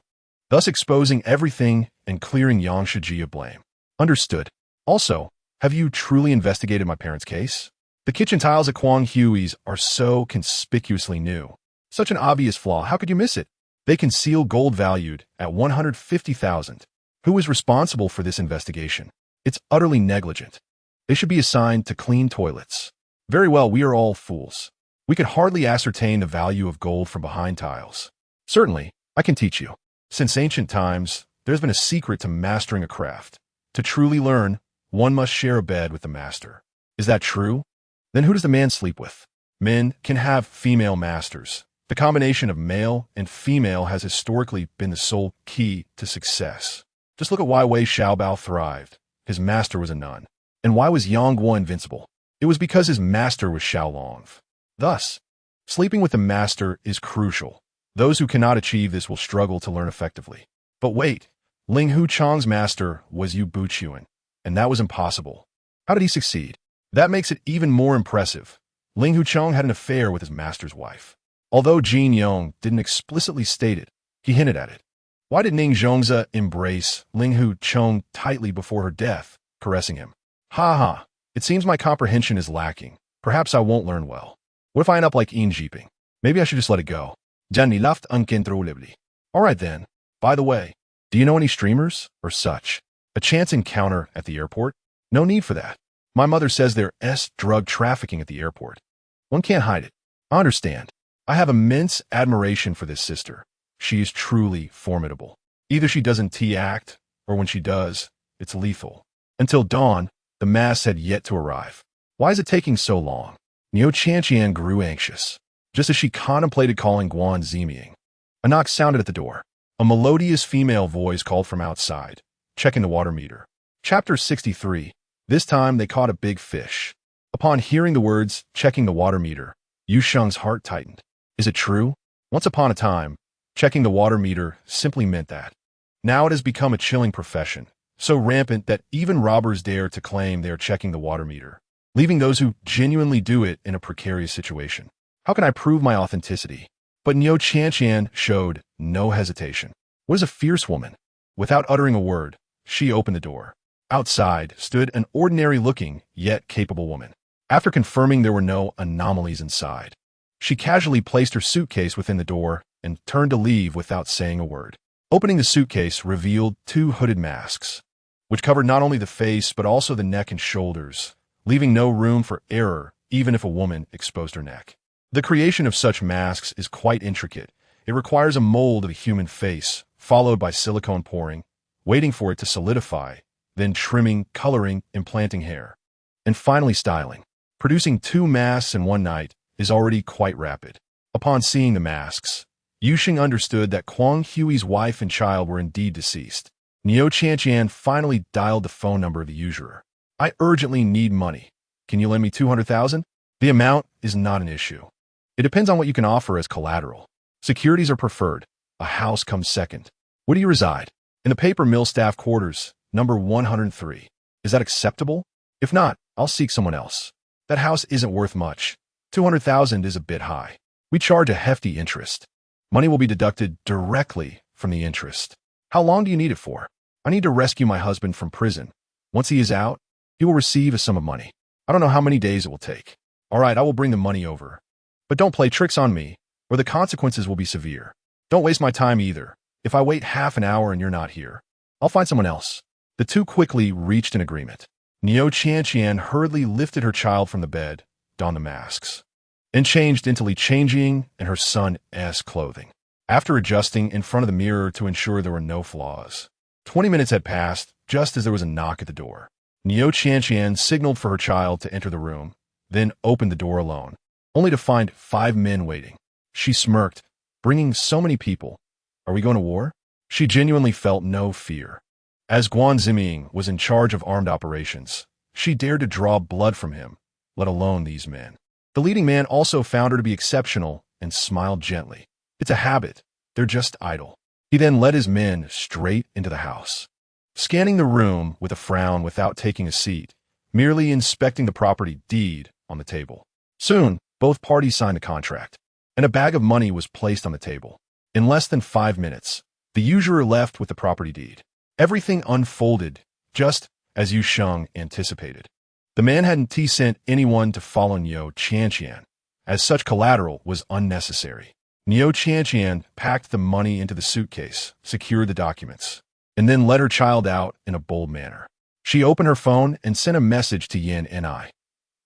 thus exposing everything and clearing Yang Shiji of blame. Understood. Also, have you truly investigated my parents' case? The kitchen tiles at Kuang Hui's are so conspicuously new. Such an obvious flaw, how could you miss it? They conceal gold valued at 150,000. Who is responsible for this investigation? It's utterly negligent. They should be assigned to clean toilets. Very well, we are all fools. We could hardly ascertain the value of gold from behind tiles. Certainly, I can teach you. Since ancient times, there's been a secret to mastering a craft. To truly learn, one must share a bed with the master. Is that true? Then who does the man sleep with? Men can have female masters. The combination of male and female has historically been the sole key to success. Just look at why Wei Xiaobao thrived. His master was a nun. And why was Yang Guo invincible? It was because his master was Xiaolong. Thus, sleeping with the master is crucial. Those who cannot achieve this will struggle to learn effectively. But wait, Ling Hu Chang's master was Yu Buchuan, and that was impossible. How did he succeed? That makes it even more impressive. Ling Hu Chang had an affair with his master's wife. Although Jin Yong didn't explicitly state it, he hinted at it. Why did Ning Zhongze embrace Ling Hu Chang tightly before her death, caressing him? Ha ha, it seems my comprehension is lacking. Perhaps I won't learn well. What if I end up like Yin Jiping? Maybe I should just let it go. Jenny laughed uncontrollably. All right then. By the way, do you know any streamers or such? A chance encounter at the airport? No need for that. My mother says there's drug trafficking at the airport. One can't hide it. I understand. I have immense admiration for this sister. She is truly formidable. Either she doesn't T-act, or when she does, it's lethal. Until dawn, the mass had yet to arrive. Why is it taking so long? Niu Chanqian grew anxious, just as she contemplated calling Guan Ziming. A knock sounded at the door. A melodious female voice called from outside, checking the water meter. Chapter 63. This time they caught a big fish. Upon hearing the words, checking the water meter, Yu Sheng's heart tightened. Is it true? Once upon a time, checking the water meter simply meant that. Now it has become a chilling profession, so rampant that even robbers dare to claim they are checking the water meter, leaving those who genuinely do it in a precarious situation. How can I prove my authenticity? But Niu Chanqian showed no hesitation. What is a fierce woman? Without uttering a word, she opened the door. Outside stood an ordinary-looking, yet capable woman. After confirming there were no anomalies inside, she casually placed her suitcase within the door and turned to leave without saying a word. Opening the suitcase revealed 2 hooded masks, which covered not only the face but also the neck and shoulders, leaving no room for error even if a woman exposed her neck. The creation of such masks is quite intricate. It requires a mold of a human face, followed by silicone pouring, waiting for it to solidify, then trimming, coloring, implanting hair, and finally styling. Producing 2 masks in one night is already quite rapid. Upon seeing the masks, Yusheng understood that Kwang Hui's wife and child were indeed deceased. Niu Chanqian finally dialed the phone number of the usurer. I urgently need money. Can you lend me 200,000? The amount is not an issue. It depends on what you can offer as collateral. Securities are preferred. A house comes second. Where do you reside? In the paper mill staff quarters, number 103. Is that acceptable? If not, I'll seek someone else. That house isn't worth much. 200,000 is a bit high. We charge a hefty interest. Money will be deducted directly from the interest. How long do you need it for? I need to rescue my husband from prison. Once he is out, he will receive a sum of money. I don't know how many days it will take. All right, I will bring the money over. But don't play tricks on me, or the consequences will be severe. Don't waste my time either. If I wait half an hour and you're not here, I'll find someone else. The 2 quickly reached an agreement. Niu Chanqian hurriedly lifted her child from the bed, donned the masks, and changed into Li Changjing and her son's clothing. After adjusting in front of the mirror to ensure there were no flaws, 20 minutes had passed just as there was a knock at the door. Niu Chanqian signaled for her child to enter the room, then opened the door alone, only to find 5 men waiting. She smirked, bringing so many people. Are we going to war? She genuinely felt no fear. As Guan Ziming was in charge of armed operations, she dared to draw blood from him, let alone these men. The leading man also found her to be exceptional and smiled gently. It's a habit. They're just idle. He then led his men straight into the house, scanning the room with a frown without taking a seat, merely inspecting the property deed on the table. Soon, both parties signed a contract, and a bag of money was placed on the table. In less than 5 minutes, the usurer left with the property deed. Everything unfolded just as Yu Sheng anticipated. The man hadn't sent anyone to follow Niu Chanqian, as such collateral was unnecessary. Niu Chanqian packed the money into the suitcase, secured the documents, and then let her child out in a bold manner. She opened her phone and sent a message to Yin Ni.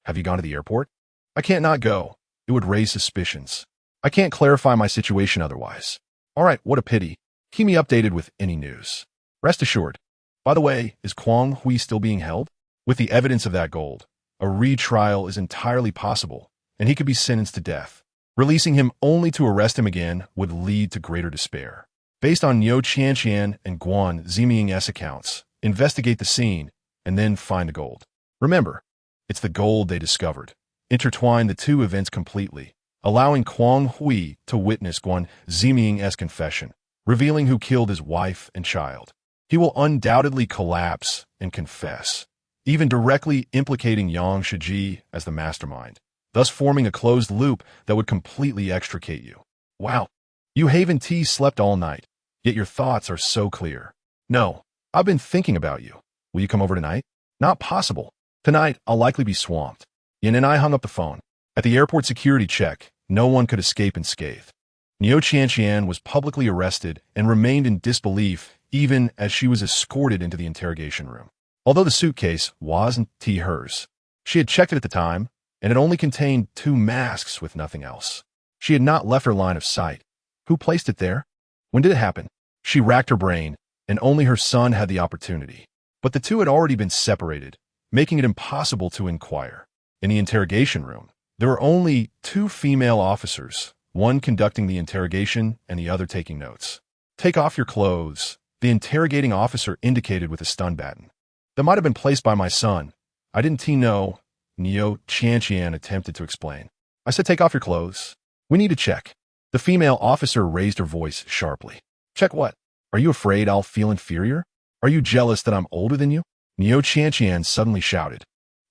Have you gone to the airport? I can't not go. It would raise suspicions. I can't clarify my situation otherwise. All right, what a pity. Keep me updated with any news. Rest assured. By the way, is Kwang Hui still being held? With the evidence of that gold, a retrial is entirely possible, and he could be sentenced to death. Releasing him only to arrest him again would lead to greater despair. Based on Niu Chanqian and Guan Ziming's accounts, investigate the scene, and then find the gold. Remember, it's the gold they discovered. Intertwine the two events completely, allowing Kwang Hui to witness Guan Ziming's confession, revealing who killed his wife and child. He will undoubtedly collapse and confess, even directly implicating Yang Shiji as the mastermind, thus forming a closed loop that would completely extricate you. Wow, you Haven T slept all night, yet your thoughts are so clear. No, I've been thinking about you. Will you come over tonight? Not possible. Tonight, I'll likely be swamped. Yin and I hung up the phone. At the airport security check, no one could escape unscathed. Niu Qianqian was publicly arrested and remained in disbelief even as she was escorted into the interrogation room. Although the suitcase wasn't hers, she had checked it at the time, and it only contained 2 masks with nothing else. She had not left her line of sight. Who placed it there? When did it happen? She racked her brain, and only her son had the opportunity. But the two had already been separated, making it impossible to inquire. In the interrogation room, there were only 2 female officers, one conducting the interrogation and the other taking notes. Take off your clothes, the interrogating officer indicated with a stun baton. That might have been placed by my son. I didn't know, Niu Qianqian attempted to explain. I said take off your clothes. We need to check. The female officer raised her voice sharply. Check what? Are you afraid I'll feel inferior? Are you jealous that I'm older than you? Niu Qianqian suddenly shouted,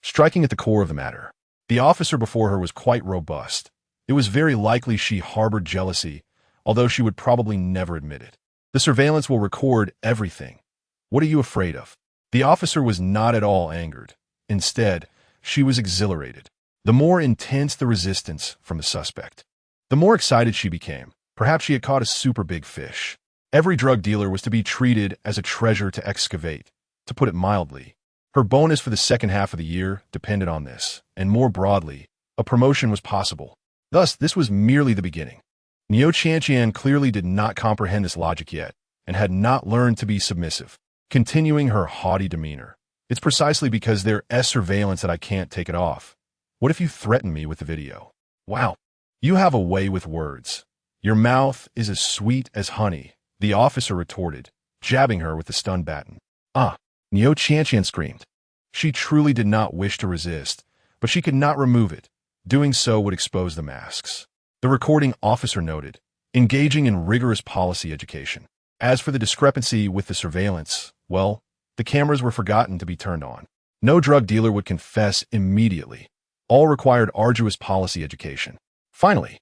striking at the core of the matter. The officer before her was quite robust. It was very likely she harbored jealousy, although she would probably never admit it. The surveillance will record everything. What are you afraid of? The officer was not at all angered. Instead, she was exhilarated. The more intense the resistance from the suspect, the more excited she became. Perhaps she had caught a super big fish. Every drug dealer was to be treated as a treasure to excavate, to put it mildly. Her bonus for the second half of the year depended on this, and more broadly, a promotion was possible. Thus, this was merely the beginning. Niu Qianqian clearly did not comprehend this logic yet, and had not learned to be submissive, continuing her haughty demeanor. It's precisely because there's surveillance that I can't take it off. What if you threaten me with the video? Wow, you have a way with words. Your mouth is as sweet as honey, the officer retorted, jabbing her with the stun baton. Niu Qianqian screamed. She truly did not wish to resist, but she could not remove it. Doing so would expose the masks. The recording officer noted, engaging in rigorous policy education. As for the discrepancy with the surveillance, well, the cameras were forgotten to be turned on. No drug dealer would confess immediately. All required arduous policy education. Finally,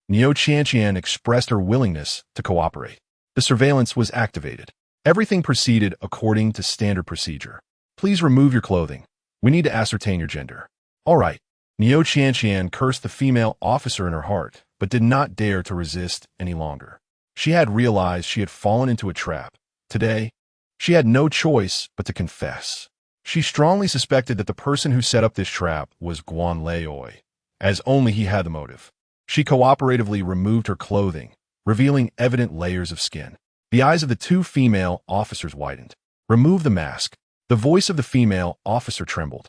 Niu Qianqian expressed her willingness to cooperate. The surveillance was activated. Everything proceeded according to standard procedure. Please remove your clothing. We need to ascertain your gender. All right. Niu Qianqian cursed the female officer in her heart, but did not dare to resist any longer. She had realized she had fallen into a trap. Today, she had no choice but to confess. She strongly suspected that the person who set up this trap was Guan Leoi, as only he had the motive. She cooperatively removed her clothing, revealing evident layers of skin. The eyes of the 2 female officers widened. Remove the mask. The voice of the female officer trembled,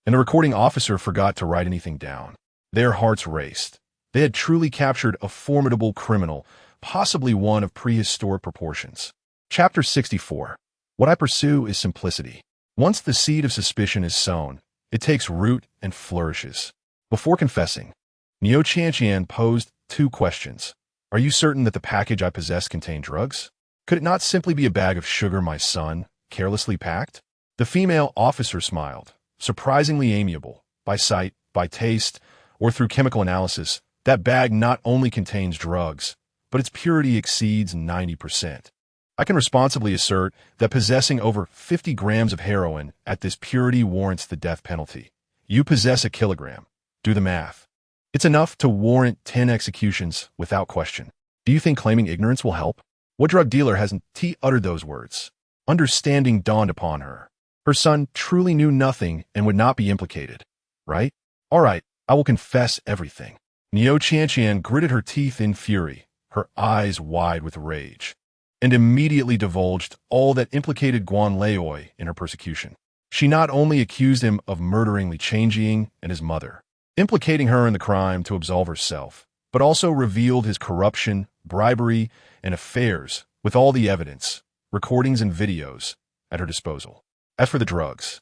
and the recording officer forgot to write anything down. Their hearts raced. They had truly captured a formidable criminal, possibly one of prehistoric proportions. Chapter 64. What I pursue is simplicity. Once the seed of suspicion is sown, it takes root and flourishes. Before confessing, Niu Qianqian posed 2 questions. Are you certain that the package I possess contained drugs? Could it not simply be a bag of sugar my son carelessly packed? The female officer smiled, surprisingly amiable. By sight, by taste, or through chemical analysis, that bag not only contains drugs, but its purity exceeds 90%. I can responsibly assert that possessing over 50 grams of heroin at this purity warrants the death penalty. You possess a kilogram. Do the math. It's enough to warrant 10 executions without question. Do you think claiming ignorance will help? What drug dealer hasn't uttered those words? Understanding dawned upon her. Her son truly knew nothing and would not be implicated. Right? All right, I will confess everything. Niu Qianqian gritted her teeth in fury, her eyes wide with rage, and immediately divulged all that implicated Guan Leoi in her persecution. She not only accused him of murdering Li Changjing and his mother, implicating her in the crime to absolve herself, but also revealed his corruption, bribery, and affairs with all the evidence, recordings and videos, at her disposal. As for the drugs,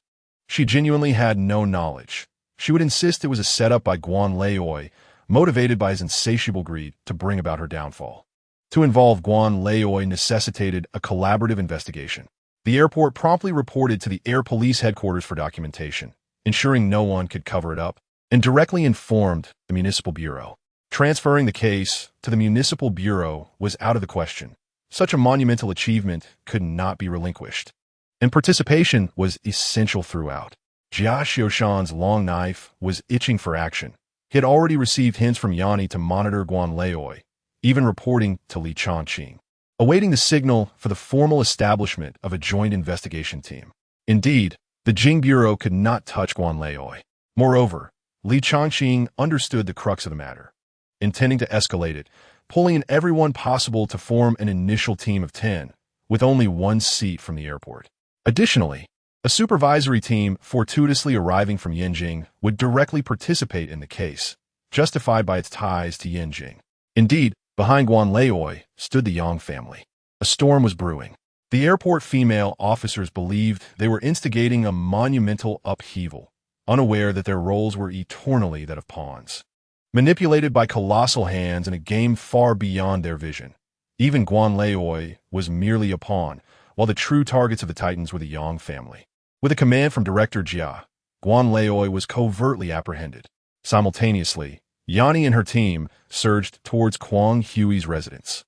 She genuinely had no knowledge. She would insist it was a setup by Guan Leoi, motivated by his insatiable greed to bring about her downfall. To involve Guan Leoi necessitated a collaborative investigation. The airport promptly reported to the Air Police headquarters for documentation, ensuring no one could cover it up, and directly informed the Municipal Bureau. Transferring the case to the Municipal Bureau was out of the question. Such a monumental achievement could not be relinquished, and participation was essential throughout. Jia Xiushan's long knife was itching for action. He had already received hints from Yanni to monitor Guan Leoi, even reporting to Li Changqing, awaiting the signal for the formal establishment of a joint investigation team. Indeed, the Jing Bureau could not touch Guan Leoi. Moreover, Li Changqing understood the crux of the matter, intending to escalate it, pulling in everyone possible to form an initial team of 10, with only one seat from the airport. Additionally, a supervisory team fortuitously arriving from Yanjing would directly participate in the case, justified by its ties to Yanjing. Indeed, behind Guan Leoi stood the Yang family. A storm was brewing. The airport female officers believed they were instigating a monumental upheaval, unaware that their roles were eternally that of pawns, manipulated by colossal hands in a game far beyond their vision. Even Guan Leoi was merely a pawn, while the true targets of the Titans were the Yang family. With a command from Director Jia, Guan Leoi was covertly apprehended. Simultaneously, Yanni and her team surged towards Kwang Hui's residence,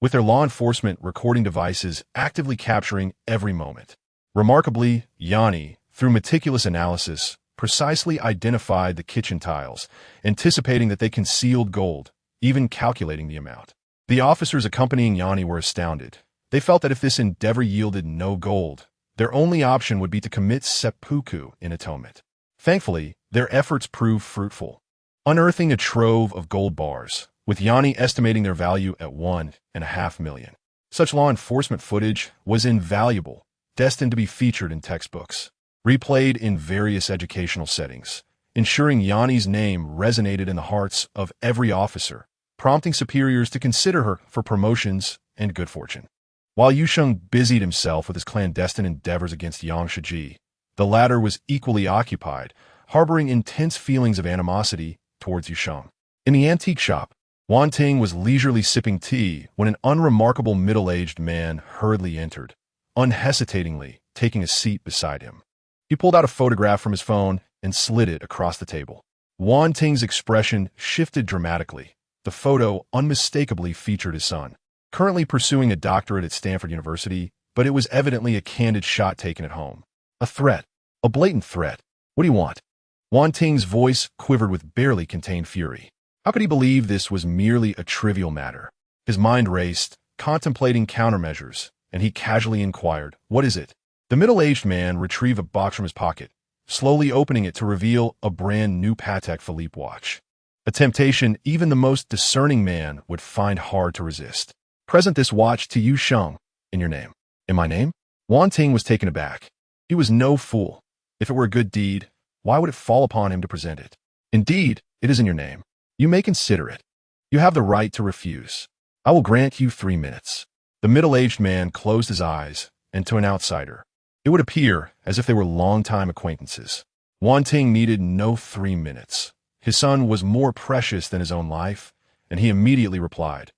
with their law enforcement recording devices actively capturing every moment. Remarkably, Yanni, through meticulous analysis, precisely identified the kitchen tiles, anticipating that they concealed gold, even calculating the amount. The officers accompanying Yanni were astounded. They felt that if this endeavor yielded no gold, their only option would be to commit seppuku in atonement. Thankfully, their efforts proved fruitful, unearthing a trove of gold bars, with Yanni estimating their value at $1.5 million. Such law enforcement footage was invaluable, destined to be featured in textbooks, replayed in various educational settings, ensuring Yanni's name resonated in the hearts of every officer, prompting superiors to consider her for promotions and good fortune. While Yusheng busied himself with his clandestine endeavors against Yang Shiji, the latter was equally occupied, harboring intense feelings of animosity towards Yusheng. In the antique shop, Wan Ting was leisurely sipping tea when an unremarkable middle-aged man hurriedly entered, unhesitatingly taking a seat beside him. He pulled out a photograph from his phone and slid it across the table. Wan Ting's expression shifted dramatically. The photo unmistakably featured his son, currently pursuing a doctorate at Stanford University, but it was evidently a candid shot taken at home. A threat. A blatant threat. What do you want? Wan Ting's voice quivered with barely contained fury. How could he believe this was merely a trivial matter? His mind raced, contemplating countermeasures, and he casually inquired, "What is it?" The middle-aged man retrieved a box from his pocket, slowly opening it to reveal a brand new Patek Philippe watch. A temptation even the most discerning man would find hard to resist. "Present this watch to Yu Sheng, in your name." "In my name?" Wan Ting was taken aback. He was no fool. If it were a good deed, why would it fall upon him to present it? "Indeed, it is in your name. You may consider it. You have the right to refuse. I will grant you 3 minutes." The middle-aged man closed his eyes, and to an outsider, it would appear as if they were longtime acquaintances. Wan Ting needed no 3 minutes. His son was more precious than his own life, and he immediately replied,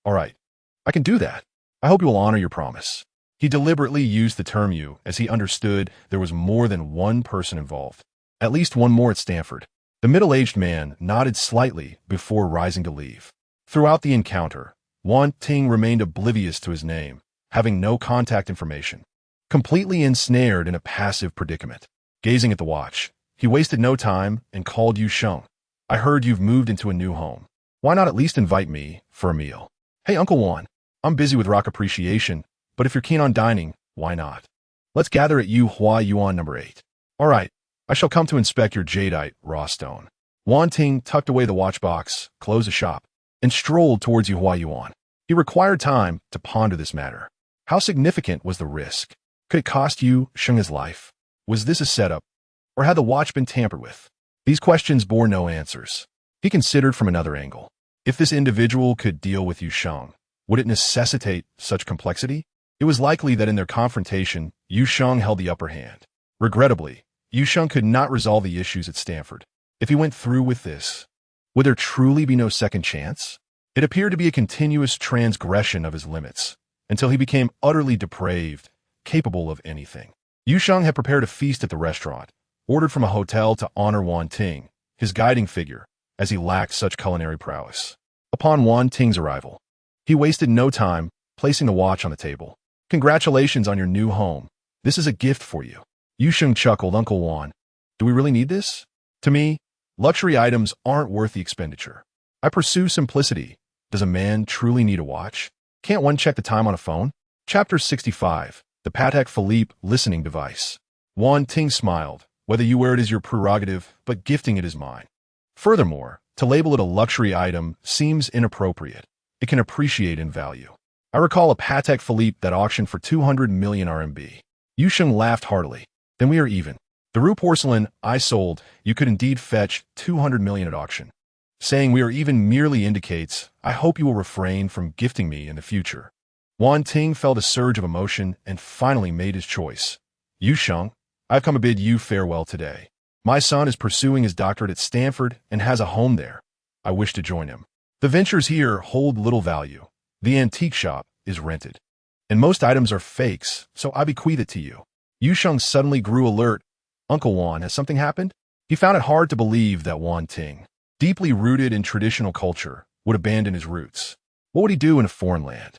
"All right. I can do that. I hope you will honor your promise." He deliberately used the term "you" as he understood there was more than one person involved. At least one more at Stanford. The middle-aged man nodded slightly before rising to leave. Throughout the encounter, Wan Ting remained oblivious to his name, having no contact information, completely ensnared in a passive predicament. Gazing at the watch, he wasted no time and called Yu Sheng. "I heard you've moved into a new home. Why not at least invite me for a meal?" "Hey, Uncle Wan, I'm busy with rock appreciation, but if you're keen on dining, why not? Let's gather at Yu Hua Yuan number 8. "All right, I shall come to inspect your jadeite raw stone." Wan Ting tucked away the watch box, closed the shop, and strolled towards Yu Hua Yuan. He required time to ponder this matter. How significant was the risk? Could it cost Yu Sheng his life? Was this a setup, or had the watch been tampered with? These questions bore no answers. He considered from another angle. If this individual could deal with Yu Sheng, would it necessitate such complexity? It was likely that in their confrontation, Yu Sheng held the upper hand. Regrettably, Yusheng could not resolve the issues at Stanford. If he went through with this, would there truly be no second chance? It appeared to be a continuous transgression of his limits, until he became utterly depraved, capable of anything. Yusheng had prepared a feast at the restaurant, ordered from a hotel to honor Wan Ting, his guiding figure, as he lacked such culinary prowess. Upon Wan Ting's arrival, he wasted no time, placing the watch on the table. "Congratulations on your new home. This is a gift for you." Yusheng chuckled. "Uncle Wan, do we really need this? To me, luxury items aren't worth the expenditure. I pursue simplicity. Does a man truly need a watch? Can't one check the time on a phone?" Chapter 65. The Patek Philippe Listening Device. Wan Ting smiled. "Whether you wear it is your prerogative, but gifting it is mine. Furthermore, to label it a luxury item seems inappropriate. It can appreciate in value. I recall a Patek Philippe that auctioned for 200 million RMB. Yusheng laughed heartily. "Then we are even. The Rue porcelain I sold, you could indeed fetch 200 million at auction. Saying we are even merely indicates, I hope you will refrain from gifting me in the future." Wan Ting felt a surge of emotion and finally made his choice. "Yusheng, I've come to bid you farewell today. My son is pursuing his doctorate at Stanford and has a home there. I wish to join him. The ventures here hold little value. The antique shop is rented. And most items are fakes, so I bequeath it to you." Yusheng suddenly grew alert. "Uncle Wan, has something happened?" He found it hard to believe that Wan Ting, deeply rooted in traditional culture, would abandon his roots. What would he do in a foreign land?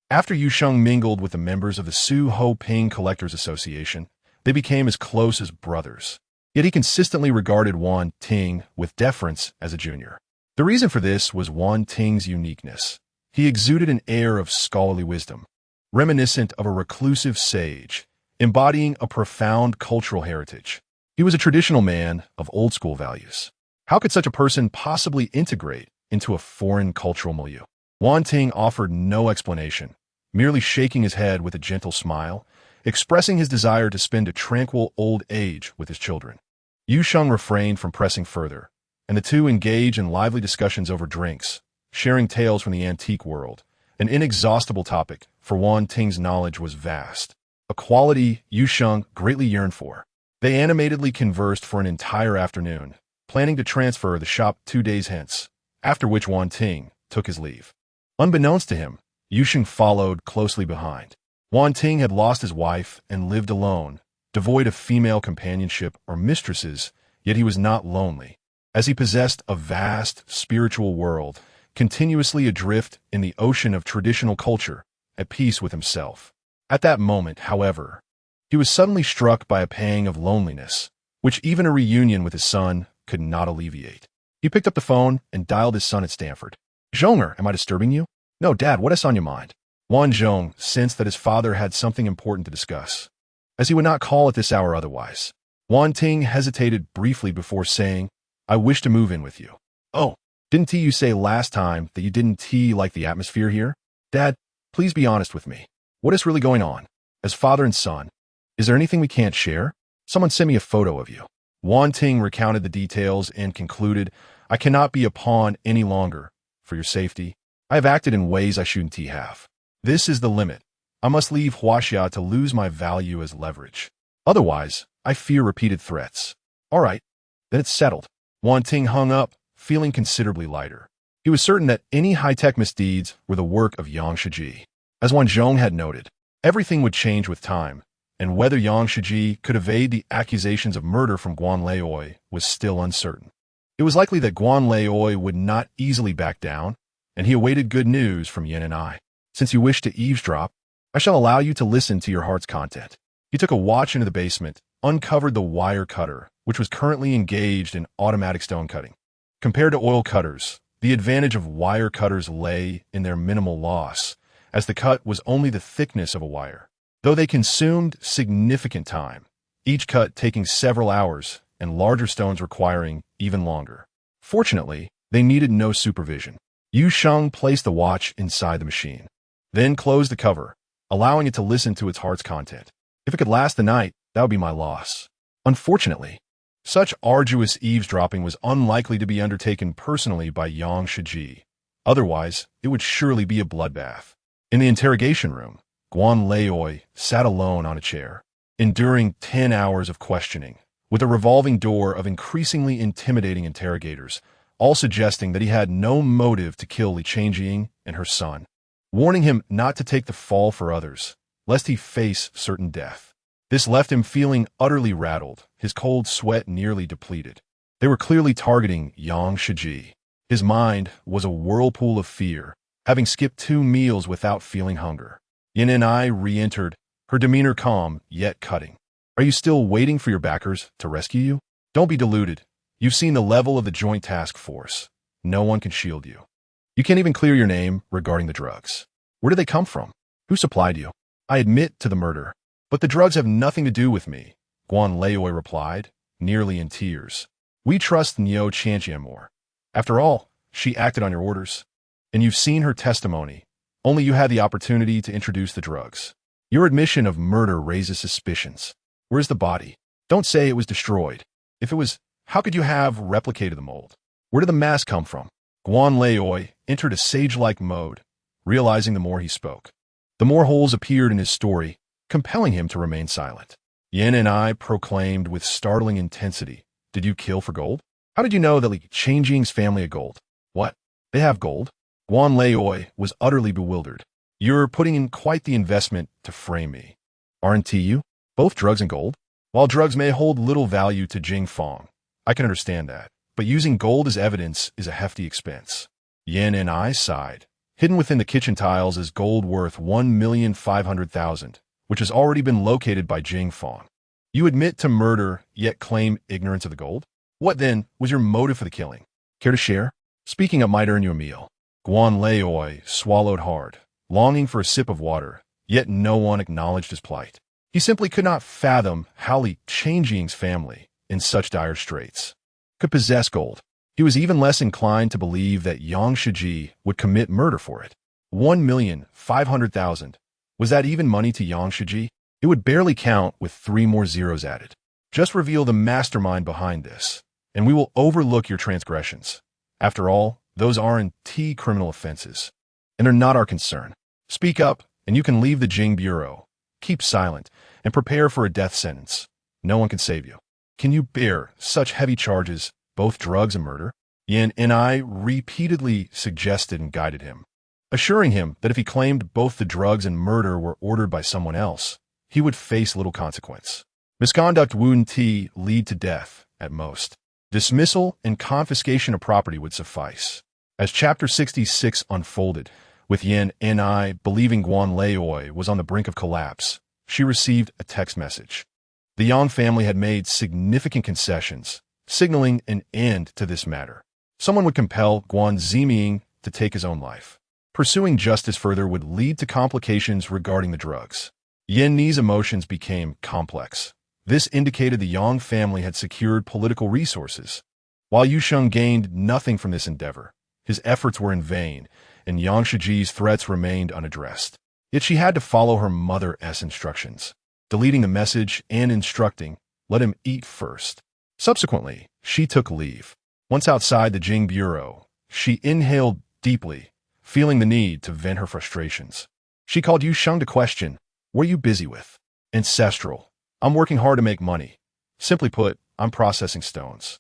After Yusheng mingled with the members of the Su Ho Ping Collectors Association, they became as close as brothers. Yet he consistently regarded Wan Ting with deference as a junior. The reason for this was Wan Ting's uniqueness. He exuded an air of scholarly wisdom, reminiscent of a reclusive sage, embodying a profound cultural heritage. He was a traditional man of old-school values. How could such a person possibly integrate into a foreign cultural milieu? Wan Ting offered no explanation, merely shaking his head with a gentle smile, expressing his desire to spend a tranquil old age with his children. Yusheng refrained from pressing further, and the two engaged in lively discussions over drinks, sharing tales from the antique world, an inexhaustible topic, for Wan Ting's knowledge was vast, a quality Yusheng greatly yearned for. They animatedly conversed for an entire afternoon, planning to transfer the shop 2 days hence, after which Wan Ting took his leave. Unbeknownst to him, Yusheng followed closely behind. Wan Ting had lost his wife and lived alone, devoid of female companionship or mistresses, yet he was not lonely, as he possessed a vast spiritual world, continuously adrift in the ocean of traditional culture, at peace with himself. At that moment, however, he was suddenly struck by a pang of loneliness, which even a reunion with his son could not alleviate. He picked up the phone and dialed his son at Stanford. "Zhonger, am I disturbing you?" "No, Dad, what is on your mind?" Wan Zhong sensed that his father had something important to discuss, as he would not call at this hour otherwise. Wan Ting hesitated briefly before saying, "I wish to move in with you." "Oh, didn't you say last time that you didn't like the atmosphere here?" "Dad, please be honest with me. What is really going on? As father and son, is there anything we can't share? Someone sent me a photo of you." Wan Ting recounted the details and concluded, "I cannot be a pawn any longer. For your safety, I have acted in ways I shouldn't have. This is the limit. I must leave Huaxia to lose my value as leverage. Otherwise, I fear repeated threats." "All right, then it's settled." Wan Ting hung up, feeling considerably lighter. He was certain that any high-tech misdeeds were the work of Yang Shiji. As Wan Zhong had noted, everything would change with time, and whether Yang Shiji could evade the accusations of murder from Guan Leoi was still uncertain. It was likely that Guan Leoi would not easily back down, and he awaited good news from Yin and I. "Since you wish to eavesdrop, I shall allow you to listen to your heart's content." He took a watch into the basement, uncovered the wire cutter, which was currently engaged in automatic stone cutting. Compared to oil cutters, the advantage of wire cutters lay in their minimal loss, as the cut was only the thickness of a wire. Though they consumed significant time, each cut taking several hours and larger stones requiring even longer. Fortunately, they needed no supervision. Yusheng placed the watch inside the machine, then closed the cover, allowing it to listen to its heart's content. If it could last the night, that would be my loss. Unfortunately, such arduous eavesdropping was unlikely to be undertaken personally by Yang Shiji. Otherwise, it would surely be a bloodbath. In the interrogation room, Guan Leoi sat alone on a chair, enduring 10 hours of questioning, with a revolving door of increasingly intimidating interrogators, all suggesting that he had no motive to kill Li Changjing and her son, warning him not to take the fall for others, lest he face certain death. This left him feeling utterly rattled, his cold sweat nearly depleted. They were clearly targeting Yang Shiji. His mind was a whirlpool of fear, having skipped 2 meals without feeling hunger. Yin and I re-entered, her demeanor calm, yet cutting. Are you still waiting for your backers to rescue you? Don't be deluded. You've seen the level of the Joint Task Force. No one can shield you. You can't even clear your name regarding the drugs. Where did they come from? Who supplied you? I admit to the murder, but the drugs have nothing to do with me, Guan Leoi replied, nearly in tears. We trust Niu Chanjianmore. After all, she acted on your orders. And you've seen her testimony. Only you had the opportunity to introduce the drugs. Your admission of murder raises suspicions. Where's the body? Don't say it was destroyed. If it was, how could you have replicated the mold? Where did the mass come from? Guan Leoi entered a sage-like mode, realizing the more he spoke, the more holes appeared in his story, compelling him to remain silent. Yin and I proclaimed with startling intensity, did you kill for gold? How did you know that Li Changjing's family had gold? What? They have gold? Guan Leoi was utterly bewildered. You're putting in quite the investment to frame me. Aren't you? Both drugs and gold? While drugs may hold little value to Jing Fong, I can understand that, but using gold as evidence is a hefty expense. Yin and I sighed. Hidden within the kitchen tiles is gold worth 1,500,000, which has already been located by Jing Fong. You admit to murder, yet claim ignorance of the gold? What, then, was your motive for the killing? Care to share? Speaking up might earn you a meal. Guan Leoi swallowed hard, longing for a sip of water, yet no one acknowledged his plight. He simply could not fathom how Li Changjing's family, in such dire straits, could possess gold. He was even less inclined to believe that Yang Shiji would commit murder for it. 1,500,000. Was that even money to Yang Shiji? It would barely count with 3 more zeros added. Just reveal the mastermind behind this, and we will overlook your transgressions. After all, those aren't criminal offenses, and they're not our concern. Speak up, and you can leave the Jing Bureau. Keep silent, and prepare for a death sentence. No one can save you. Can you bear such heavy charges, both drugs and murder? Yin and I repeatedly suggested and guided him, assuring him that if he claimed both the drugs and murder were ordered by someone else, he would face little consequence. Misconduct wouldn't lead to death, at most. Dismissal and confiscation of property would suffice. As Chapter 66 unfolded, with Yin and I believing Guan Leoi was on the brink of collapse, she received a text message. The Yang family had made significant concessions, signaling an end to this matter. Someone would compel Guan Ziming to take his own life. Pursuing justice further would lead to complications regarding the drugs. Yin Ni's emotions became complex. This indicated the Yang family had secured political resources. While Yu Sheng gained nothing from this endeavor, his efforts were in vain, and Yang Shiji's threats remained unaddressed. Yet she had to follow her mother's instructions, deleting the message and instructing, let him eat first. Subsequently, she took leave. Once outside the Jing Bureau, she inhaled deeply, feeling the need to vent her frustrations. She called Yu Sheng to question, what are you busy with? Ancestral. I'm working hard to make money. Simply put, I'm processing stones.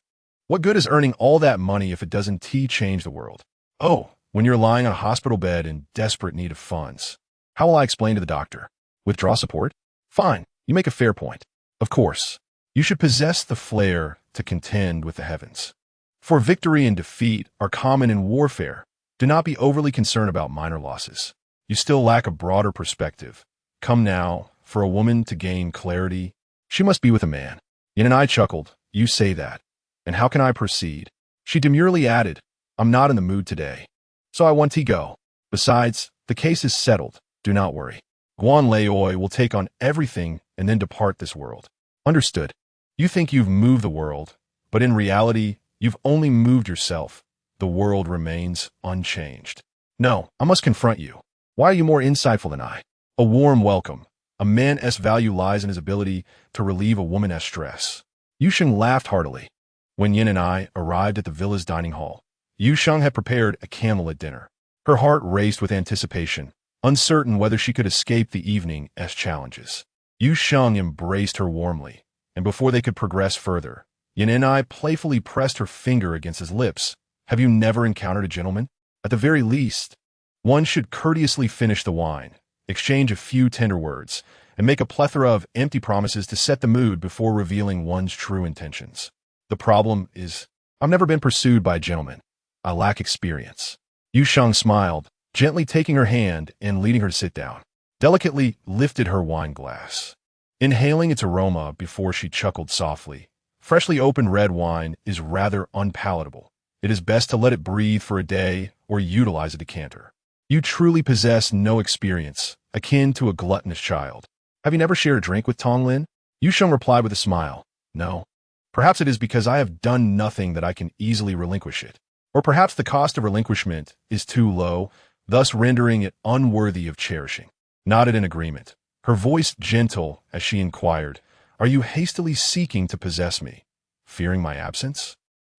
What good is earning all that money if it doesn't change the world? Oh, when you're lying on a hospital bed in desperate need of funds. How will I explain to the doctor? Withdraw support? Fine, you make a fair point. Of course, you should possess the flair to contend with the heavens. For victory and defeat are common in warfare. Do not be overly concerned about minor losses. You still lack a broader perspective. Come now, for a woman to gain clarity, she must be with a man. Yin and I chuckled. You say that. And how can I proceed? She demurely added, I'm not in the mood today. So I want to go. Besides, the case is settled. Do not worry. Guan Leoi will take on everything and then depart this world. Understood. You think you've moved the world, but in reality, you've only moved yourself. The world remains unchanged. No, I must confront you. Why are you more insightful than I? A warm welcome. A man's value lies in his ability to relieve a woman's stress. Yu Sheng laughed heartily. When Yin and I arrived at the villa's dining hall, Yu Sheng had prepared a candlelit dinner. Her heart raced with anticipation, uncertain whether she could escape the evening's challenges. Yu Sheng embraced her warmly, and before they could progress further, Yin and I playfully pressed her finger against his lips. Have you never encountered a gentleman? At the very least, one should courteously finish the wine, exchange a few tender words, and make a plethora of empty promises to set the mood before revealing one's true intentions. The problem is, I've never been pursued by a gentleman. I lack experience. Yu Sheng smiled, gently taking her hand and leading her to sit down. Delicately lifted her wine glass, inhaling its aroma before she chuckled softly. Freshly opened red wine is rather unpalatable. It is best to let it breathe for a day or utilize a decanter. You truly possess no experience, akin to a gluttonous child. Have you never shared a drink with Tong Lin? Yu Sheng replied with a smile. No. Perhaps it is because I have done nothing that I can easily relinquish it. Or perhaps the cost of relinquishment is too low, thus rendering it unworthy of cherishing. Nodded in agreement, her voice gentle as she inquired, Are you hastily seeking to possess me, fearing my absence?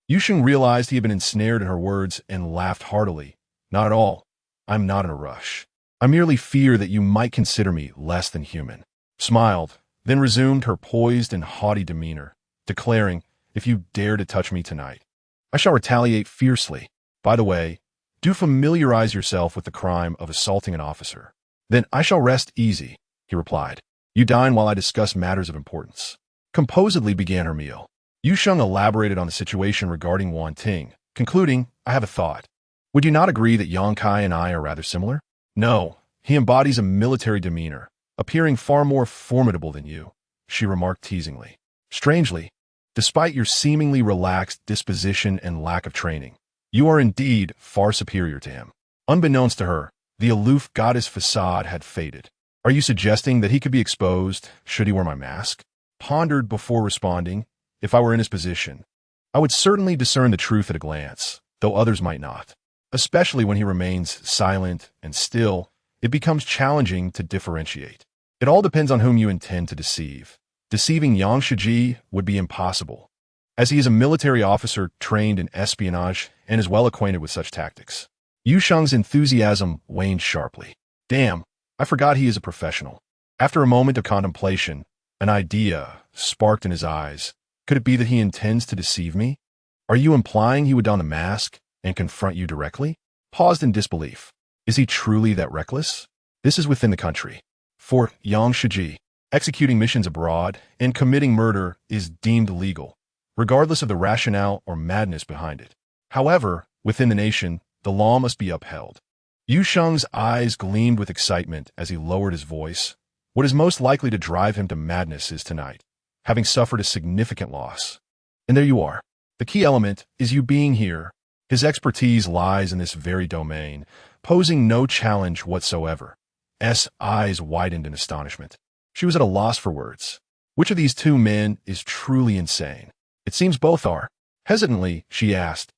Yu Sheng realized he had been ensnared in her words and laughed heartily. Not at all. I'm not in a rush. I merely fear that you might consider me less than human. Smiled, then resumed her poised and haughty demeanor, declaring, If you dare to touch me tonight, I shall retaliate fiercely. By the way, do familiarize yourself with the crime of assaulting an officer. Then I shall rest easy, he replied. You dine while I discuss matters of importance. Composedly began her meal. Yu Sheng elaborated on the situation regarding Wan Ting, concluding, I have a thought. Would you not agree that Yang Kai and I are rather similar? No, he embodies a military demeanor, appearing far more formidable than you, she remarked teasingly. Strangely, despite your seemingly relaxed disposition and lack of training, you are indeed far superior to him. Unbeknownst to her, the aloof goddess facade had faded. Are you suggesting that he could be exposed should he wear my mask? Pondered before responding, if I were in his position, I would certainly discern the truth at a glance, though others might not. Especially when he remains silent and still, it becomes challenging to differentiate. It all depends on whom you intend to deceive. Deceiving Yang Shiji would be impossible, as he is a military officer trained in espionage and is well acquainted with such tactics. Yu Sheng's enthusiasm waned sharply. Damn, I forgot he is a professional. After a moment of contemplation, an idea sparked in his eyes. Could it be that he intends to deceive me? Are you implying he would don the mask and confront you directly? Paused in disbelief. Is he truly that reckless? This is within the country. For Yang Shiji, executing missions abroad and committing murder is deemed legal, regardless of the rationale or madness behind it. However, within the nation, the law must be upheld. Yu Sheng's eyes gleamed with excitement as he lowered his voice. What is most likely to drive him to madness is tonight, having suffered a significant loss. And there you are. The key element is you being here. His expertise lies in this very domain, posing no challenge whatsoever. S. eyes widened in astonishment. She was at a loss for words. Which of these two men is truly insane? It seems both are. Hesitantly, she asked,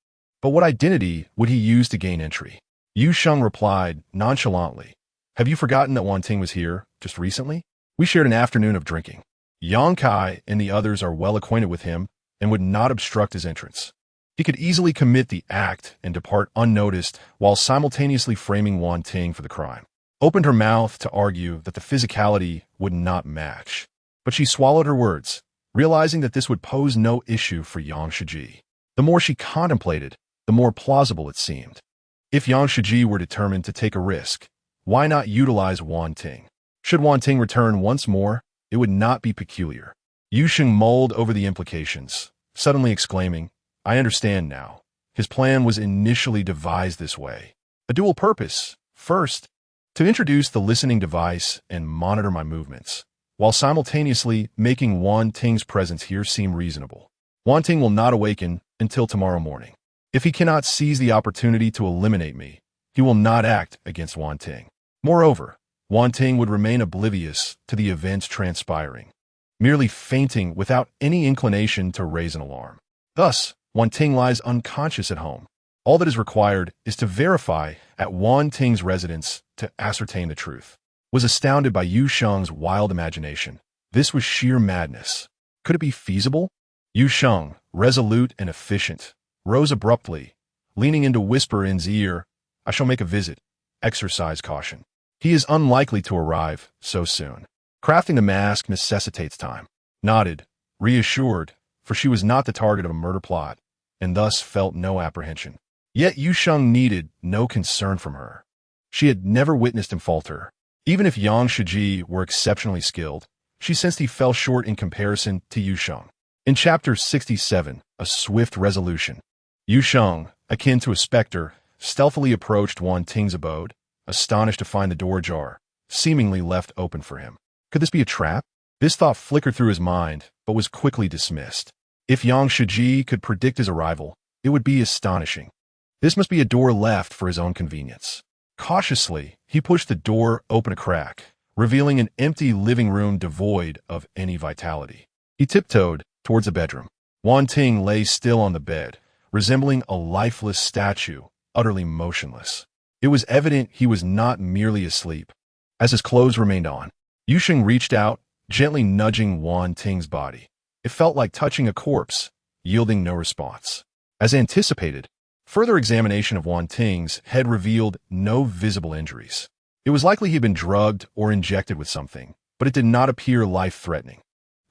but what identity would he use to gain entry? Yu Sheng replied nonchalantly, Have you forgotten that Wan Ting was here just recently? We shared an afternoon of drinking. Yang Kai and the others are well acquainted with him and would not obstruct his entrance. He could easily commit the act and depart unnoticed while simultaneously framing Wan Ting for the crime. Opened her mouth to argue that the physicality would not match, but she swallowed her words, realizing that this would pose no issue for Yang Shiji. The more she contemplated, the more plausible it seemed. If Yang Shiji were determined to take a risk, why not utilize Wan Ting? Should Wan Ting return once more, it would not be peculiar. Yu Sheng mulled over the implications, suddenly exclaiming, I understand now. His plan was initially devised this way. A dual purpose. First, to introduce the listening device and monitor my movements, while simultaneously making Wan Ting's presence here seem reasonable. Wan Ting will not awaken until tomorrow morning. If he cannot seize the opportunity to eliminate me, he will not act against Wan Ting. Moreover, Wan Ting would remain oblivious to the events transpiring, merely fainting without any inclination to raise an alarm. Thus, Wan Ting lies unconscious at home. All that is required is to verify at Wan Ting's residence to ascertain the truth. Was astounded by Yu Sheng's wild imagination. This was sheer madness. Could it be feasible? Yu Sheng, resolute and efficient, rose abruptly, leaning in to whisper in's ear, I shall make a visit. Exercise caution. He is unlikely to arrive so soon. Crafting the mask necessitates time. Nodded, reassured, for she was not the target of a murder plot, and thus felt no apprehension. Yet Yu Sheng needed no concern from her. She had never witnessed him falter. Even if Yang Shiji were exceptionally skilled, she sensed he fell short in comparison to Yu Sheng. In Chapter 67, A Swift Resolution, Yu Sheng, akin to a specter, stealthily approached Wan Ting's abode, astonished to find the door ajar, seemingly left open for him. Could this be a trap? This thought flickered through his mind, but was quickly dismissed. If Yang Shiji could predict his arrival, it would be astonishing. This must be a door left for his own convenience. Cautiously, he pushed the door open a crack, revealing an empty living room devoid of any vitality. He tiptoed towards the bedroom. Wan Ting lay still on the bed, resembling a lifeless statue, utterly motionless. It was evident he was not merely asleep. As his clothes remained on, Yu Sheng reached out, gently nudging Wan Ting's body. It felt like touching a corpse, yielding no response. As anticipated, further examination of Wan Ting's head revealed no visible injuries. It was likely he had been drugged or injected with something, but it did not appear life-threatening.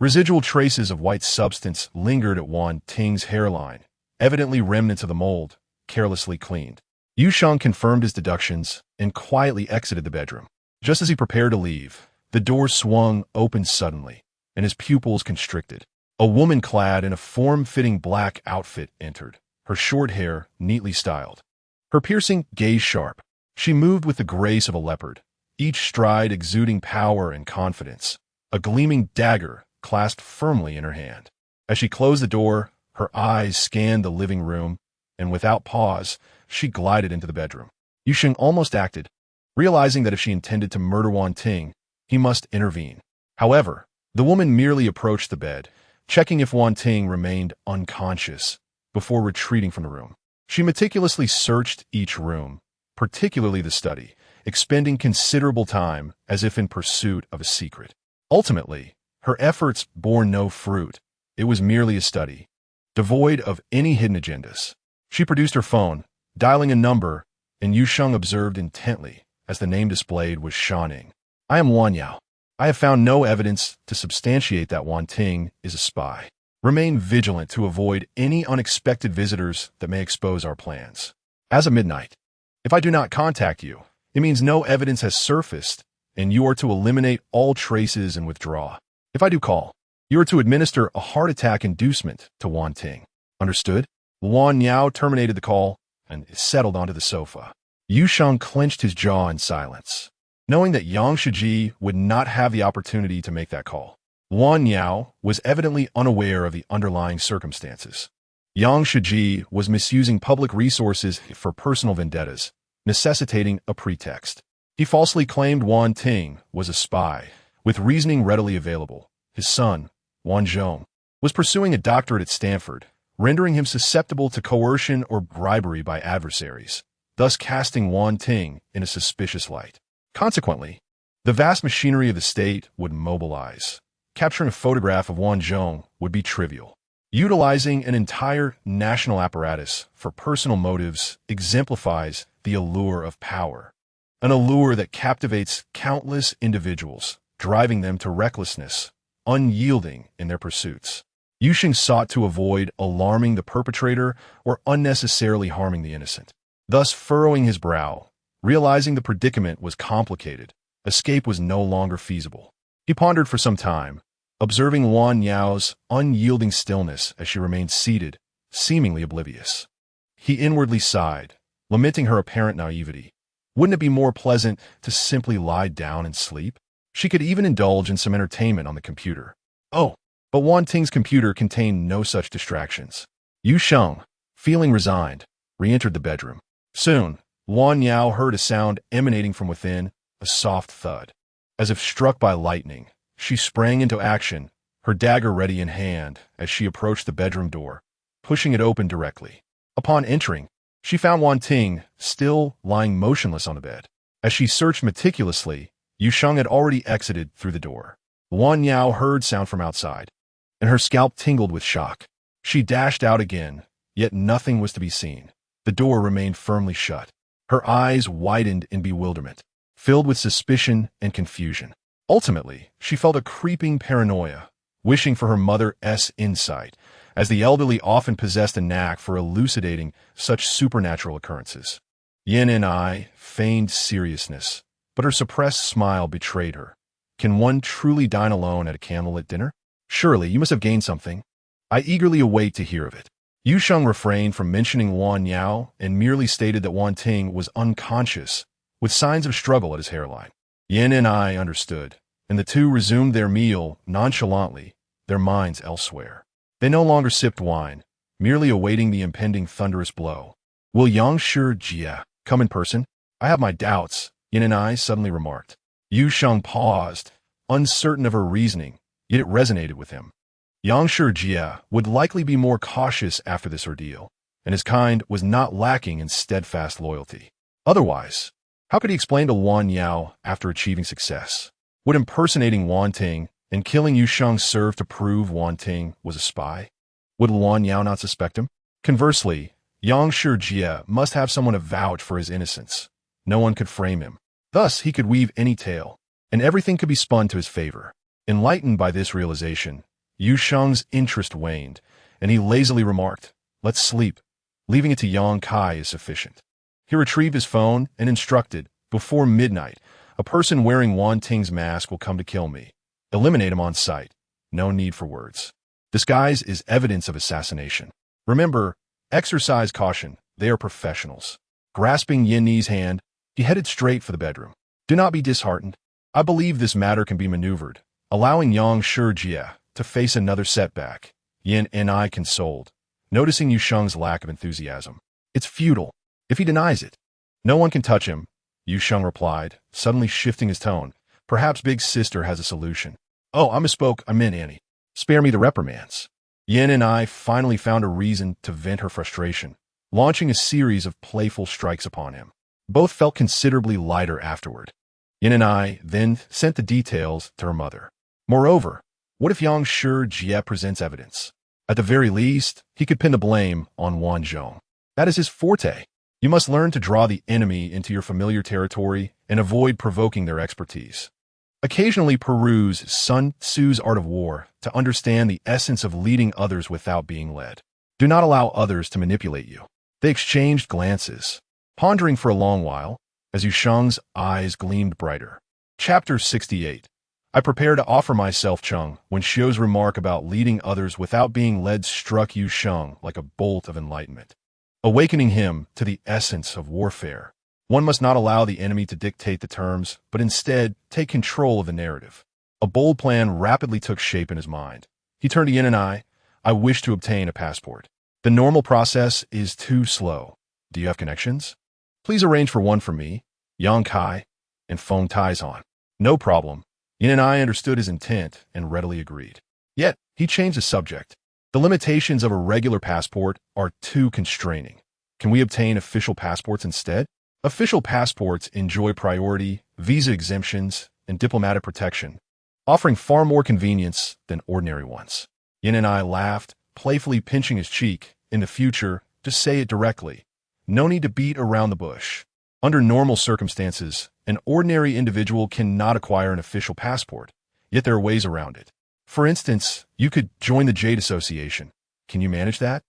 Residual traces of white substance lingered at Wan Ting's hairline, evidently remnants of the mold, carelessly cleaned. Yu Sheng confirmed his deductions and quietly exited the bedroom. Just as he prepared to leave, the door swung open suddenly, and his pupils constricted. A woman clad in a form-fitting black outfit entered, her short hair neatly styled. Her piercing gaze sharp, she moved with the grace of a leopard, each stride exuding power and confidence, a gleaming dagger clasped firmly in her hand. As she closed the door, her eyes scanned the living room, and without pause, she glided into the bedroom. Yu Sheng almost acted, realizing that if she intended to murder Wan Ting, he must intervene. However, the woman merely approached the bed, checking if Wan Ting remained unconscious, before retreating from the room. She meticulously searched each room, particularly the study, expending considerable time as if in pursuit of a secret. Ultimately, her efforts bore no fruit. It was merely a study, devoid of any hidden agendas. She produced her phone, dialing a number, and Yu Sheng observed intently as the name displayed was Shaning. "I am Wan Yao. I have found no evidence to substantiate that Wan Ting is a spy. Remain vigilant to avoid any unexpected visitors that may expose our plans. As of midnight, if I do not contact you, it means no evidence has surfaced, and you are to eliminate all traces and withdraw. If I do call, you are to administer a heart attack inducement to Wan Ting. Understood?" Wan Yao terminated the call and settled onto the sofa. Yu Sheng clenched his jaw in silence, knowing that Yang Shiji would not have the opportunity to make that call. Wan Yao was evidently unaware of the underlying circumstances. Yang Shiji was misusing public resources for personal vendettas, necessitating a pretext. He falsely claimed Wan Ting was a spy, with reasoning readily available. His son, Wan Zhong, was pursuing a doctorate at Stanford, rendering him susceptible to coercion or bribery by adversaries, thus casting Wan Ting in a suspicious light. Consequently, the vast machinery of the state would mobilize. Capturing a photograph of Wan Zhong would be trivial. Utilizing an entire national apparatus for personal motives exemplifies the allure of power, an allure that captivates countless individuals, driving them to recklessness, unyielding in their pursuits. Yu Sheng sought to avoid alarming the perpetrator or unnecessarily harming the innocent. Thus, furrowing his brow, realizing the predicament was complicated, escape was no longer feasible. He pondered for some time, observing Wan Yao's unyielding stillness as she remained seated, seemingly oblivious. He inwardly sighed, lamenting her apparent naivety. Wouldn't it be more pleasant to simply lie down and sleep? She could even indulge in some entertainment on the computer. Oh, but Wan Ting's computer contained no such distractions. Yu Sheng, feeling resigned, re-entered the bedroom. Soon, Wan Yao heard a sound emanating from within, a soft thud. As if struck by lightning, she sprang into action, her dagger ready in hand as she approached the bedroom door, pushing it open directly. Upon entering, she found Wan Ting still lying motionless on the bed. As she searched meticulously, Yu Sheng had already exited through the door. Wan Yao heard sound from outside, and her scalp tingled with shock. She dashed out again, yet nothing was to be seen. The door remained firmly shut. Her eyes widened in bewilderment, filled with suspicion and confusion. Ultimately, she felt a creeping paranoia, wishing for her mother's insight, as the elderly often possessed a knack for elucidating such supernatural occurrences. Yin and I feigned seriousness, but her suppressed smile betrayed her. Can one truly dine alone at a candlelit dinner? Surely, you must have gained something. I eagerly await to hear of it. Yu Sheng refrained from mentioning Wan Yao and merely stated that Wan Ting was unconscious, with signs of struggle at his hairline. Yin and I understood, and the two resumed their meal nonchalantly, their minds elsewhere. They no longer sipped wine, merely awaiting the impending thunderous blow. Will Yang Shi Jie come in person? I have my doubts, Yin and I suddenly remarked. Yu Sheng paused, uncertain of her reasoning, yet it resonated with him. Yang Shi Jie would likely be more cautious after this ordeal, and his kind was not lacking in steadfast loyalty. Otherwise, how could he explain to Wan Yao after achieving success? Would impersonating Wan Ting and killing Yu Sheng serve to prove Wan Ting was a spy? Would Wan Yao not suspect him? Conversely, Yang Shi Jie must have someone to vouch for his innocence. No one could frame him. Thus, he could weave any tale, and everything could be spun to his favor. Enlightened by this realization, Yu Sheng's interest waned, and he lazily remarked, "Let's sleep. Leaving it to Yang Kai is sufficient." He retrieved his phone and instructed, "Before midnight, a person wearing Wan Ting's mask will come to kill me. Eliminate him on sight. No need for words. Disguise is evidence of assassination. Remember, exercise caution. They are professionals." Grasping Yin Ni's hand, he headed straight for the bedroom. "Do not be disheartened. I believe this matter can be maneuvered," allowing Yang Shi Jie to face another setback. Yin and I consoled, noticing Yu Sheng's lack of enthusiasm. "It's futile. If he denies it, no one can touch him," Yu Sheng replied, suddenly shifting his tone. "Perhaps Big Sister has a solution." "Oh, I misspoke. I meant Annie. Spare me the reprimands." Yin and I finally found a reason to vent her frustration, launching a series of playful strikes upon him. Both felt considerably lighter afterward. Yin and I then sent the details to her mother. Moreover, what if Yang Shi Jie presents evidence? At the very least, he could pin the blame on Wan Zhong. That is his forte. You must learn to draw the enemy into your familiar territory and avoid provoking their expertise. Occasionally peruse Sun Tzu's Art of War to understand the essence of leading others without being led. Do not allow others to manipulate you. They exchanged glances, pondering for a long while, as Yu Sheng's eyes gleamed brighter. Chapter 68. I prepare to offer myself, Cheng, when Xiu's remark about leading others without being led struck Yu Sheng like a bolt of enlightenment, awakening him to the essence of warfare. One must not allow the enemy to dictate the terms, but instead take control of the narrative. A bold plan rapidly took shape in his mind. He turned to Yin and I wish to obtain a passport. The normal process is too slow. Do you have connections? Please arrange for one for me, Yang Kai, and Feng Taizhan. No problem. Yin and I understood his intent and readily agreed. Yet, he changed the subject. The limitations of a regular passport are too constraining. Can we obtain official passports instead? Official passports enjoy priority, visa exemptions, and diplomatic protection, offering far more convenience than ordinary ones. Yin and I laughed, playfully pinching his cheek. In the future, just say it directly. No need to beat around the bush. Under normal circumstances, an ordinary individual cannot acquire an official passport, yet there are ways around it. For instance, you could join the Jade Association. Can you manage that?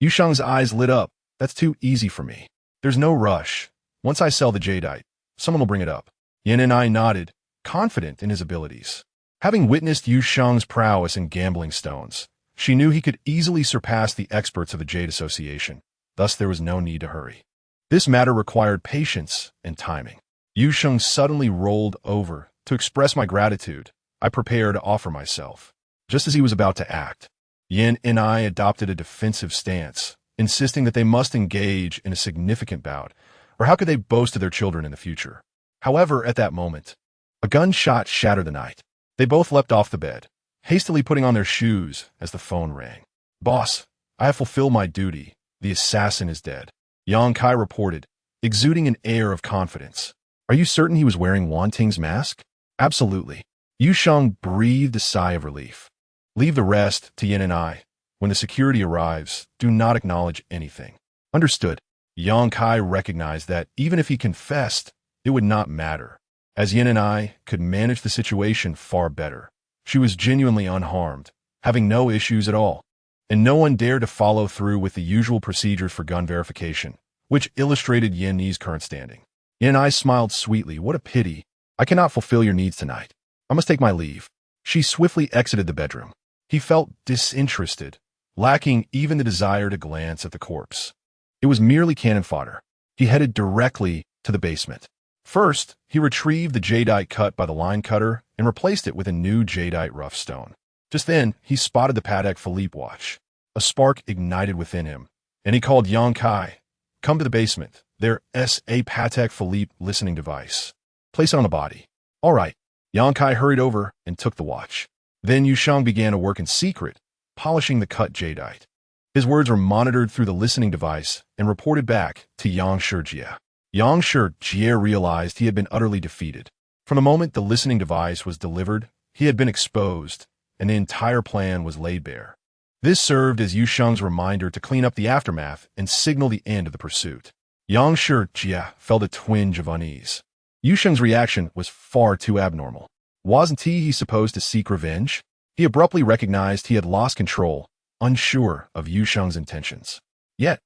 Yu Sheng's eyes lit up. That's too easy for me. There's no rush. Once I sell the jadeite, someone will bring it up. Yin and I nodded, confident in his abilities. Having witnessed Yu Sheng's prowess in gambling stones, she knew he could easily surpass the experts of the Jade Association. Thus, there was no need to hurry. This matter required patience and timing. Yu Sheng suddenly rolled over. To express my gratitude, I prepared to offer myself. Just as he was about to act, Yin and I adopted a defensive stance, insisting that they must engage in a significant bout, or how could they boast to their children in the future? However, at that moment, a gunshot shattered the night. They both leapt off the bed, hastily putting on their shoes as the phone rang. "Boss, I have fulfilled my duty. The assassin is dead," Yang Kai reported, exuding an air of confidence. "Are you certain he was wearing Wan Ting's mask?" "Absolutely." Yu Sheng breathed a sigh of relief. "Leave the rest to Yin and I. When the security arrives, do not acknowledge anything." "Understood." Yang Kai recognized that even if he confessed, it would not matter, as Yin and I could manage the situation far better. She was genuinely unharmed, having no issues at all. And no one dared to follow through with the usual procedures for gun verification, which illustrated Yin Ni's current standing. Yin Ai smiled sweetly. What a pity. I cannot fulfill your needs tonight. I must take my leave. She swiftly exited the bedroom. He felt disinterested, lacking even the desire to glance at the corpse. It was merely cannon fodder. He headed directly to the basement. First, he retrieved the jadeite cut by the line cutter and replaced it with a new jadeite rough stone. Just then, he spotted the Patek Philippe watch. A spark ignited within him, and he called Yang Kai. Come to the basement. There's a Patek Philippe listening device. Place it on the body. All right. Yang Kai hurried over and took the watch. Then Yusheng began to work in secret, polishing the cut jadeite. His words were monitored through the listening device and reported back to Yang Shijie. Yang Shijie realized he had been utterly defeated. From the moment the listening device was delivered, he had been exposed, and the entire plan was laid bare. This served as Yusheng's reminder to clean up the aftermath and signal the end of the pursuit. Yang Shijie felt a twinge of unease. Yusheng's reaction was far too abnormal. Wasn't he supposed to seek revenge? He abruptly recognized he had lost control, unsure of Yusheng's intentions. Yet,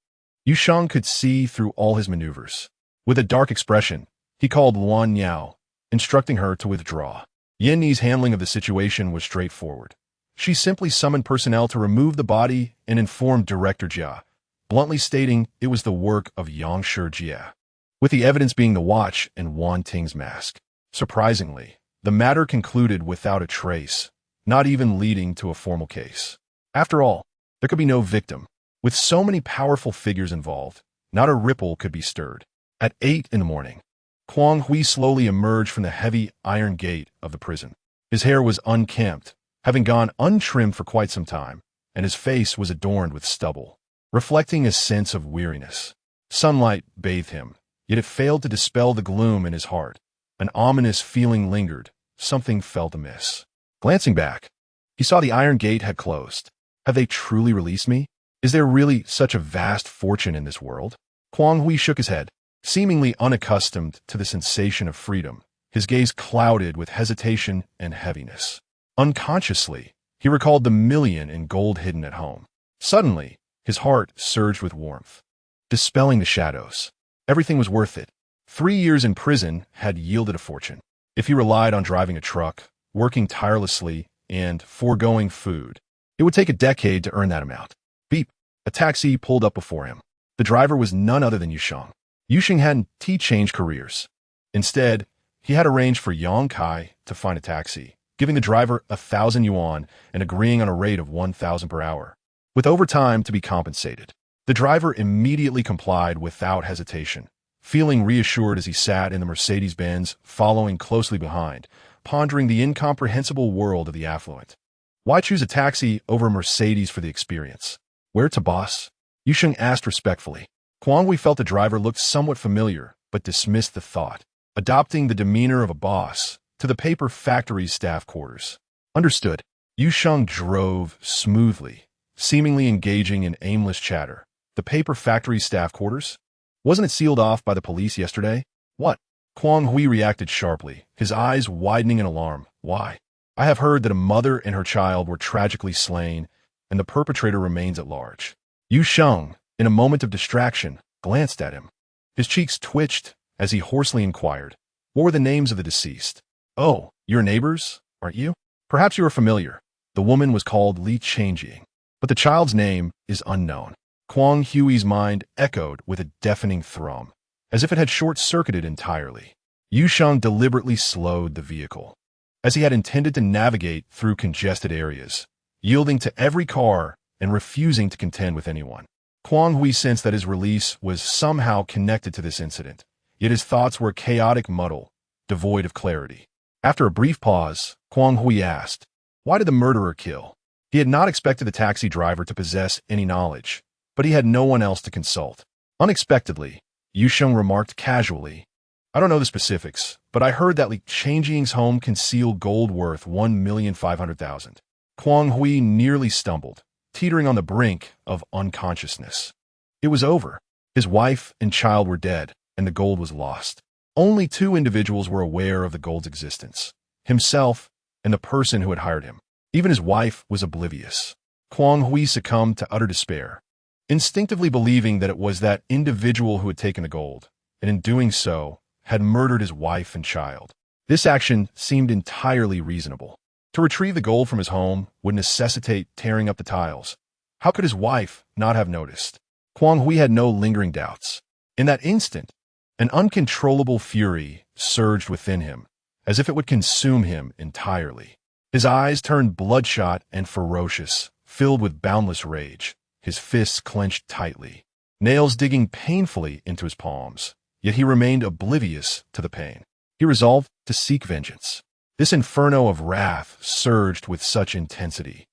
Yusheng could see through all his maneuvers. With a dark expression, he called Luan Yao, instructing her to withdraw. Yin Ni's handling of the situation was straightforward. She simply summoned personnel to remove the body and informed Director Jia, bluntly stating it was the work of Yang Shijie, with the evidence being the watch and Wan Ting's mask. Surprisingly, the matter concluded without a trace, not even leading to a formal case. After all, there could be no victim. With so many powerful figures involved, not a ripple could be stirred. At 8 in the morning, Kwang Hui slowly emerged from the heavy iron gate of the prison. His hair was unkempt, having gone untrimmed for quite some time, and his face was adorned with stubble, reflecting a sense of weariness. Sunlight bathed him, yet it failed to dispel the gloom in his heart. An ominous feeling lingered. Something felt amiss. Glancing back, he saw the iron gate had closed. Have they truly released me? Is there really such a vast fortune in this world? Kwang Hui shook his head, seemingly unaccustomed to the sensation of freedom, his gaze clouded with hesitation and heaviness. Unconsciously, he recalled the million in gold hidden at home. Suddenly, his heart surged with warmth, dispelling the shadows. Everything was worth it. 3 years in prison had yielded a fortune. If he relied on driving a truck, working tirelessly, and foregoing food, it would take a decade to earn that amount. Beep. A taxi pulled up before him. The driver was none other than Yusheng. Yusheng hadn't changed careers. Instead, he had arranged for Yang Kai to find a taxi, giving the driver 1,000 yuan and agreeing on a rate of 1,000 per hour, with overtime to be compensated. The driver immediately complied without hesitation, feeling reassured as he sat in the Mercedes-Benz, following closely behind, pondering the incomprehensible world of the affluent. Why choose a taxi over a Mercedes for the experience? Where to, boss? Yusheng asked respectfully. Kwang Hui felt the driver looked somewhat familiar, but dismissed the thought, adopting the demeanor of a boss, to the paper factory's staff quarters. Understood. Yusheng drove smoothly, seemingly engaging in aimless chatter. The paper factory staff quarters? Wasn't it sealed off by the police yesterday? What? Kwang Hui reacted sharply, his eyes widening in alarm. Why? I have heard that a mother and her child were tragically slain, and the perpetrator remains at large. Yusheng, in a moment of distraction, glanced at him. His cheeks twitched as he hoarsely inquired, what were the names of the deceased? Oh, your neighbors, aren't you? Perhaps you are familiar. The woman was called Li Changjing, but the child's name is unknown. Kwang Hui's mind echoed with a deafening thrum, as if it had short-circuited entirely. Yusheng deliberately slowed the vehicle, as he had intended to navigate through congested areas, yielding to every car and refusing to contend with anyone. Kwang Hui sensed that his release was somehow connected to this incident, yet his thoughts were a chaotic muddle, devoid of clarity. After a brief pause, Kwang Hui asked, why did the murderer kill? He had not expected the taxi driver to possess any knowledge, but he had no one else to consult. Unexpectedly, Yusheng remarked casually, I don't know the specifics, but I heard that Li Changjing's home concealed gold worth 1,500,000. Kwang Hui nearly stumbled, teetering on the brink of unconsciousness. It was over. His wife and child were dead, and the gold was lost. Only 2 individuals were aware of the gold's existence, himself and the person who had hired him. Even his wife was oblivious. Kwang Hui succumbed to utter despair, instinctively believing that it was that individual who had taken the gold, and in doing so, had murdered his wife and child. This action seemed entirely reasonable. To retrieve the gold from his home would necessitate tearing up the tiles. How could his wife not have noticed? Kwang Hui had no lingering doubts. In that instant, an uncontrollable fury surged within him, as if it would consume him entirely. His eyes turned bloodshot and ferocious, filled with boundless rage, his fists clenched tightly, nails digging painfully into his palms. Yet he remained oblivious to the pain. He resolved to seek vengeance. This inferno of wrath surged with such intensity,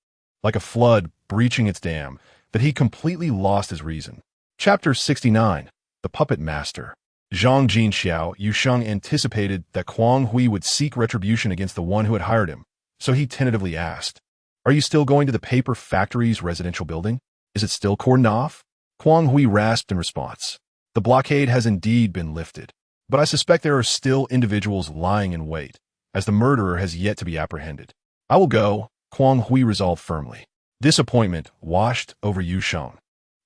like a flood breaching its dam, that he completely lost his reason. Chapter 69. The Puppet Master. Zhang Jinxiao Yusheng anticipated that Kwang Hui would seek retribution against the one who had hired him, so he tentatively asked, "Are you still going to the paper factory's residential building? Is it still cordoned off?" Kwang Hui rasped in response, "The blockade has indeed been lifted, but I suspect there are still individuals lying in wait, as the murderer has yet to be apprehended." "I will go," Kwang Hui resolved firmly. Disappointment washed over Yusheng.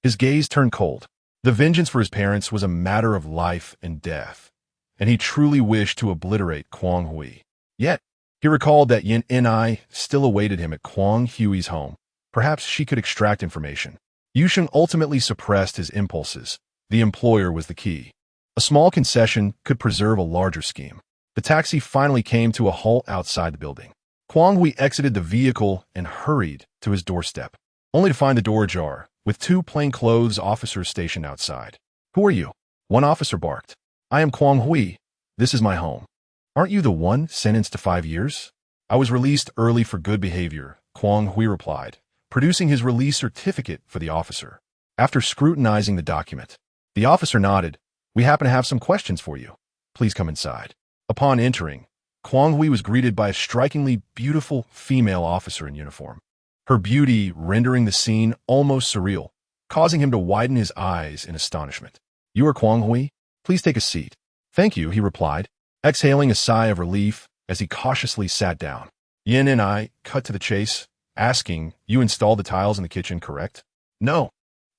His gaze turned cold. The vengeance for his parents was a matter of life and death, and he truly wished to obliterate Kwang Hui. Yet, he recalled that Yin Ni still awaited him at Kwang Hui's home. Perhaps she could extract information. Yusheng ultimately suppressed his impulses. The employer was the key. A small concession could preserve a larger scheme. The taxi finally came to a halt outside the building. Kwang Hui exited the vehicle and hurried to his doorstep, only to find the door ajar, with two plainclothes officers stationed outside. "Who are you?" one officer barked. "I am Kwang Hui. This is my home." "Aren't you the one sentenced to 5 years?" "I was released early for good behavior," Kwang Hui replied, producing his release certificate for the officer. After scrutinizing the document, the officer nodded. "We happen to have some questions for you. Please come inside." Upon entering, Kwang Hui was greeted by a strikingly beautiful female officer in uniform, her beauty rendering the scene almost surreal, causing him to widen his eyes in astonishment. "You are Kwang Hui? Please take a seat." "Thank you," he replied, exhaling a sigh of relief as he cautiously sat down. Yin and I cut to the chase, asking, "You installed the tiles in the kitchen, correct?" "No,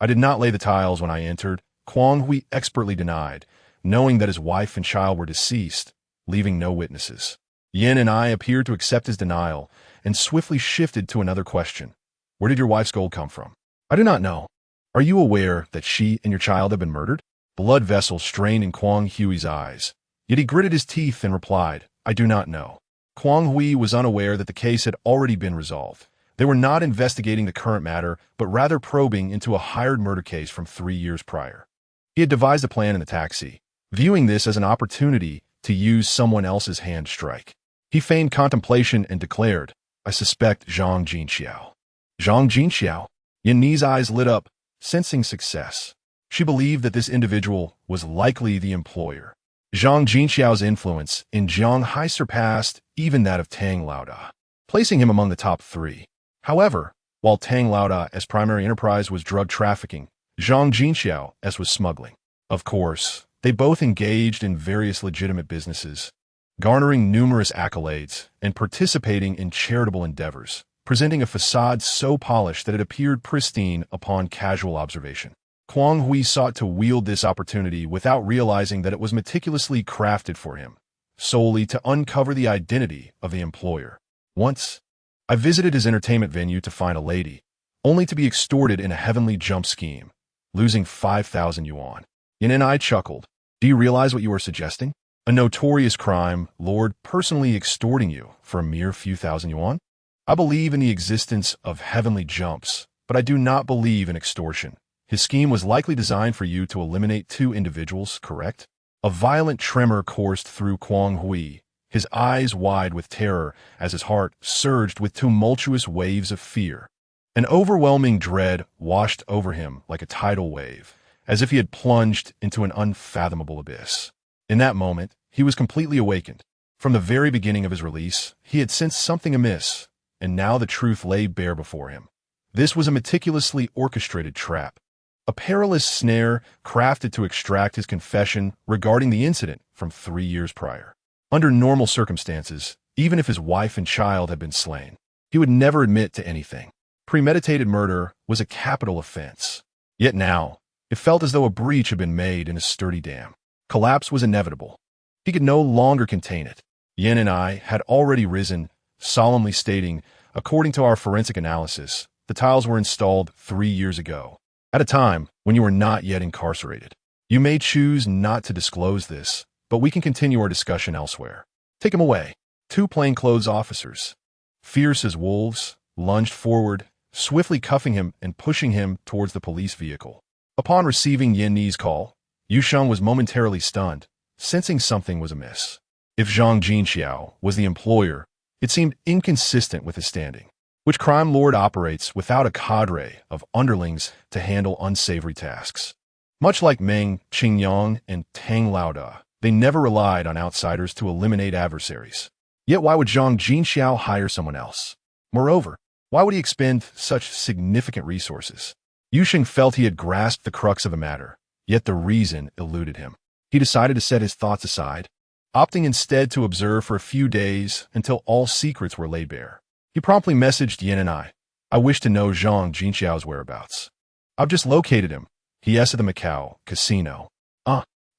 I did not lay the tiles when I entered," Kwang Hui expertly denied, knowing that his wife and child were deceased, leaving no witnesses. Yin and I appeared to accept his denial and swiftly shifted to another question. "Where did your wife's gold come from?" "I do not know." "Are you aware that she and your child have been murdered?" Blood vessels strained in Kwang Hui's eyes, yet he gritted his teeth and replied, "I do not know." Kwang Hui was unaware that the case had already been resolved. They were not investigating the current matter, but rather probing into a hired murder case from 3 years prior. He had devised a plan in the taxi, viewing this as an opportunity to use someone else's hand strike. He feigned contemplation and declared, "I suspect Zhang Jinxiao." "Zhang Jinxiao?" Yin Ni's eyes lit up, sensing success. She believed that this individual was likely the employer. Zhang Jinxiao's influence in Jianghai surpassed even that of Tang Laoda, placing him among the top 3. However, while Tang Laoda as primary enterprise was drug trafficking, Zhang Jinxiao as was smuggling. Of course, they both engaged in various legitimate businesses, garnering numerous accolades and participating in charitable endeavors, presenting a facade so polished that it appeared pristine upon casual observation. Kwang Hui sought to wield this opportunity without realizing that it was meticulously crafted for him, solely to uncover the identity of the employer. "Once, I visited his entertainment venue to find a lady, only to be extorted in a heavenly jump scheme, losing 5,000 yuan. Yin and I chuckled. "Do you realize what you are suggesting? A notorious crime lord personally extorting you for a mere few thousand yuan?" "I believe in the existence of heavenly jumps, but I do not believe in extortion. His scheme was likely designed for you to eliminate 2 individuals, correct?" A violent tremor coursed through Kwang Hui, his eyes wide with terror as his heart surged with tumultuous waves of fear. An overwhelming dread washed over him like a tidal wave, as if he had plunged into an unfathomable abyss. In that moment, he was completely awakened. From the very beginning of his release, he had sensed something amiss, and now the truth lay bare before him. This was a meticulously orchestrated trap, a perilous snare crafted to extract his confession regarding the incident from 3 years prior. Under normal circumstances, even if his wife and child had been slain, he He would never admit to anything. Premeditated murder was a capital offense. Yet now, it felt as though a breach had been made in a sturdy dam. Collapse was inevitable. He could no longer contain it. Yin and I had already risen, solemnly stating, according to our forensic analysis, the tiles were installed 3 years ago, at a time when you were not yet incarcerated. You may choose not to disclose this, but we can continue our discussion elsewhere. Take him away. 2 plainclothes officers, fierce as wolves, lunged forward, swiftly cuffing him and pushing him towards the police vehicle. Upon receiving Yin Ni's call, Yu Sheng was momentarily stunned, sensing something was amiss. If Zhang Jinxiao was the employer, it seemed inconsistent with his standing. Which crime lord operates without a cadre of underlings to handle unsavory tasks? Much like Meng Qingyang and Tang Laoda, they never relied on outsiders to eliminate adversaries. Yet why would Zhang Jinxiao hire someone else? Moreover, why would he expend such significant resources? Yu Sheng felt he had grasped the crux of the matter, yet the reason eluded him. He decided to set his thoughts aside, opting instead to observe for a few days until all secrets were laid bare. He promptly messaged Yin and I wish to know Zhang Jinxiao's whereabouts. I've just located him. He asked at the Macau casino.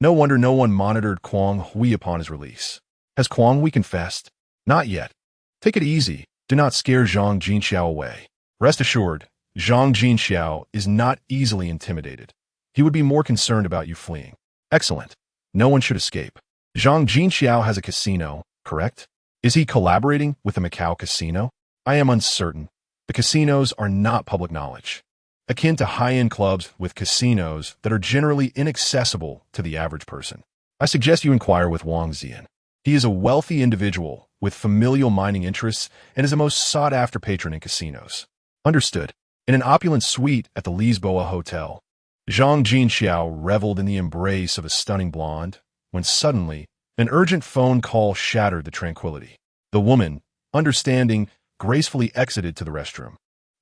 No wonder no one monitored Quang Hui upon his release. Has Quang Hui confessed? Not yet. Take it easy. Do not scare Zhang Jinxiao away. Rest assured, Zhang Jinxiao is not easily intimidated. He would be more concerned about you fleeing. Excellent. No one should escape. Zhang Jinxiao has a casino, correct? Is he collaborating with the Macau casino? I am uncertain. The casinos are not public knowledge. Akin to high-end clubs with casinos that are generally inaccessible to the average person. I suggest you inquire with Wang Ziyan. He is a wealthy individual with familial mining interests and is the most sought-after patron in casinos. Understood. In an opulent suite at the Lisboa Hotel, Zhang Jinxiao reveled in the embrace of a stunning blonde, when suddenly, an urgent phone call shattered the tranquility. The woman, understanding, gracefully exited to the restroom.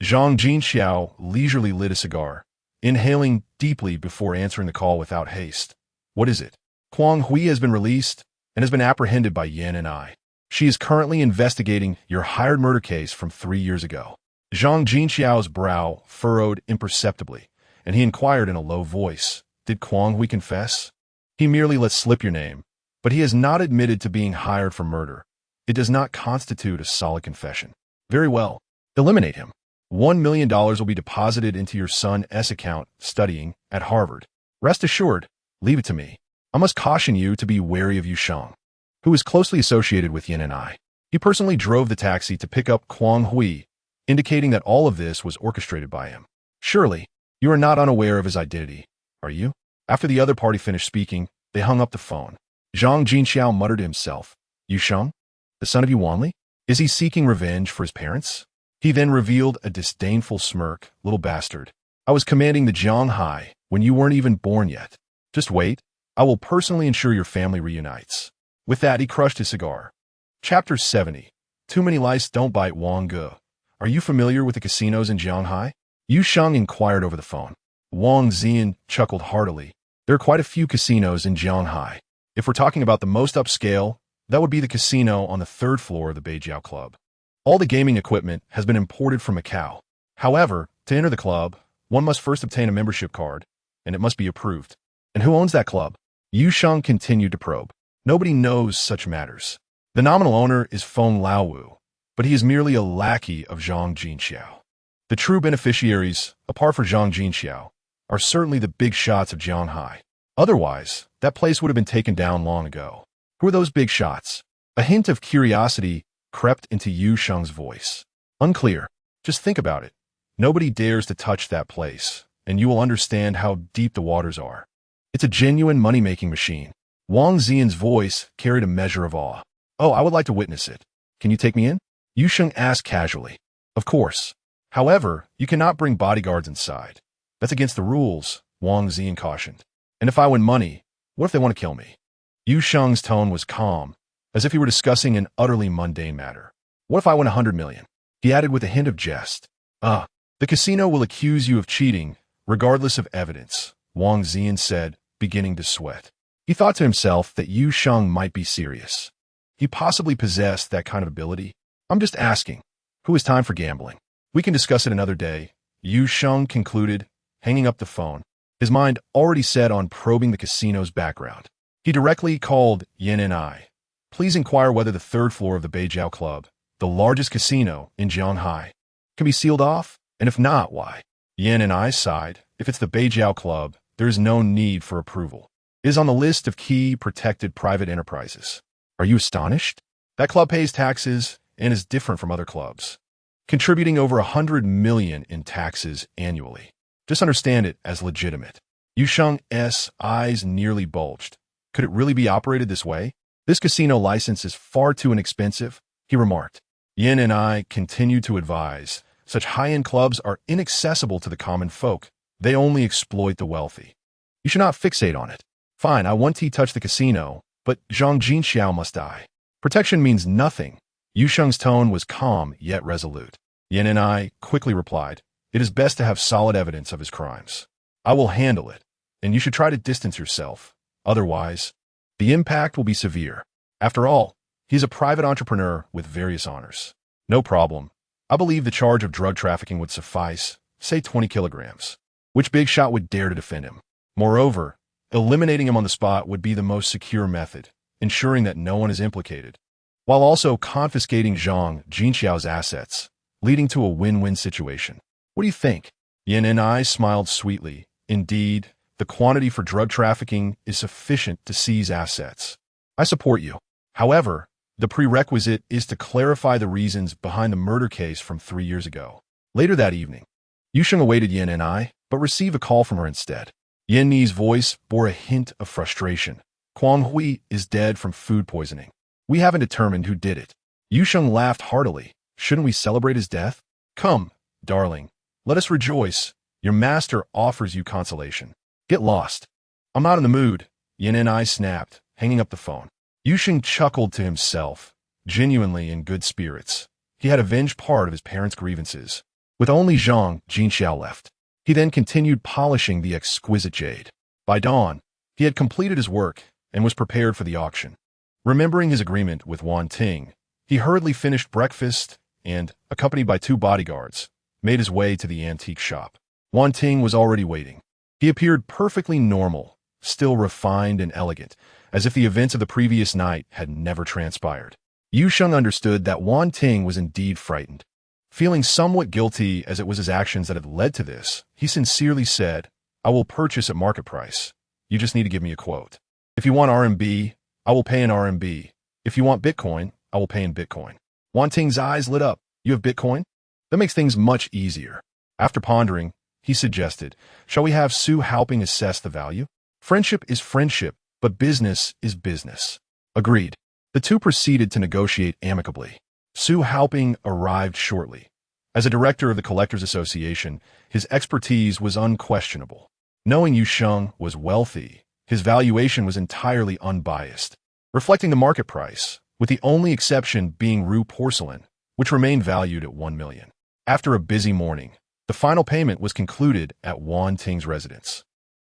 Zhang Jinxiao leisurely lit a cigar, inhaling deeply before answering the call without haste. What is it? Quang Hui has been released and has been apprehended by Yin and I. She is currently investigating your hired murder case from 3 years ago. Zhang Jinxiao's brow furrowed imperceptibly, and he inquired in a low voice, Did Quang Hui confess? He merely let slip your name, but he has not admitted to being hired for murder. It does not constitute a solid confession. Very well. Eliminate him. $1 million will be deposited into your son's account studying at Harvard. Rest assured, leave it to me. I must caution you to be wary of Yu Sheng, who is closely associated with Yin and I. He personally drove the taxi to pick up Quang Hui, indicating that all of this was orchestrated by him. Surely, you are not unaware of his identity, are you? After the other party finished speaking, they hung up the phone. Zhang Jinxiao muttered to himself, Yu Sheng, the son of Yuanli? Is he seeking revenge for his parents? He then revealed a disdainful smirk. Little bastard. I was commanding the Zhanghai when you weren't even born yet. Just wait. I will personally ensure your family reunites. With that, he crushed his cigar. Chapter 70. Too many lice don't bite Wang Ge. Are you familiar with the casinos in Zhanghai? Yu Sheng inquired over the phone. Wang Ziyan chuckled heartily. There are quite a few casinos in Zhanghai. If we're talking about the most upscale, that would be the casino on the 3rd floor of the Beijiao Club. All the gaming equipment has been imported from Macau. However, to enter the club, one must first obtain a membership card, and it must be approved. And who owns that club? Yu Sheng continued to probe. Nobody knows such matters. The nominal owner is Feng Laowu, but he is merely a lackey of Zhang Jinxiao. The true beneficiaries, apart from Zhang Jinxiao, are certainly the big shots of Zhanghai. Otherwise, that place would have been taken down long ago. Who are those big shots? A hint of curiosity crept into Yu Sheng's voice. Unclear. Just think about it. Nobody dares to touch that place, and you will understand how deep the waters are. It's a genuine money-making machine. Wang Ziyan's voice carried a measure of awe. Oh, I would like to witness it. Can you take me in? Yu Sheng asked casually. Of course. However, you cannot bring bodyguards inside. That's against the rules, Wang Ziyan cautioned. And if I win money, what if they want to kill me? Yu Sheng's tone was calm, as if he were discussing an utterly mundane matter. What if I win 100 million? He added with a hint of jest. The casino will accuse you of cheating, regardless of evidence, Wang Ziyan said, beginning to sweat. He thought to himself that Yu Sheng might be serious. He possibly possessed that kind of ability. I'm just asking. Who has time for gambling? We can discuss it another day, Yu Sheng concluded, hanging up the phone, his mind already set on probing the casino's background. He directly called Yin and I. Please inquire whether the third floor of the Beijiao Club, the largest casino in Shanghai, can be sealed off, and if not, why? Yin and I sighed. If it's the Beijiao Club, there is no need for approval. It is on the list of key protected private enterprises. Are you astonished? That club pays taxes and is different from other clubs, contributing over 100 million in taxes annually. Just understand it as legitimate. Yu Sheng's eyes nearly bulged. Could it really be operated this way? This casino license is far too inexpensive, he remarked. Yin and I continued to advise. Such high-end clubs are inaccessible to the common folk. They only exploit the wealthy. You should not fixate on it. Fine, I want to touch the casino, but Zhang Jinxiao must die. Protection means nothing. Yu Sheng's tone was calm yet resolute. Yin and I quickly replied, it is best to have solid evidence of his crimes. I will handle it, and you should try to distance yourself. Otherwise, the impact will be severe. After all, he's a private entrepreneur with various honors. No problem. I believe the charge of drug trafficking would suffice, say 20 kilograms. Which big shot would dare to defend him? Moreover, eliminating him on the spot would be the most secure method, ensuring that no one is implicated, while also confiscating Zhang Jinxiao's assets, leading to a win-win situation. What do you think? Yin and I smiled sweetly. Indeed, the quantity for drug trafficking is sufficient to seize assets. I support you. However, the prerequisite is to clarify the reasons behind the murder case from 3 years ago. Later that evening, Yu Sheng awaited Yin and I, but received a call from her instead. Yin Ni's voice bore a hint of frustration. Quang Hui is dead from food poisoning. We haven't determined who did it. Yu Sheng laughed heartily. Shouldn't we celebrate his death? Come, darling, let us rejoice. Your master offers you consolation. Get lost. I'm not in the mood. Yin and I snapped, hanging up the phone. Yu Sheng chuckled to himself, genuinely in good spirits. He had avenged part of his parents' grievances, with only Zhang Jinxiao left. He then continued polishing the exquisite jade. By dawn, he had completed his work and was prepared for the auction. Remembering his agreement with Wan Ting, he hurriedly finished breakfast and, accompanied by 2 bodyguards, made his way to the antique shop. Wan Ting was already waiting. He appeared perfectly normal, still refined and elegant, as if the events of the previous night had never transpired. Yu Sheng understood that Wan Ting was indeed frightened. Feeling somewhat guilty as it was his actions that had led to this, he sincerely said, I will purchase at market price. You just need to give me a quote. If you want RMB, I will pay in RMB. If you want Bitcoin, I will pay in Bitcoin. Wan Ting's eyes lit up. You have Bitcoin? That makes things much easier. After pondering, he suggested, shall we have Su Haoping assess the value? Friendship is friendship, but business is business. Agreed. The two proceeded to negotiate amicably. Su Haoping arrived shortly. As a director of the Collectors Association, his expertise was unquestionable. Knowing Yu Sheng was wealthy, his valuation was entirely unbiased, reflecting the market price, with the only exception being Rue porcelain, which remained valued at 1 million. After a busy morning, the final payment was concluded at Wan Ting's residence.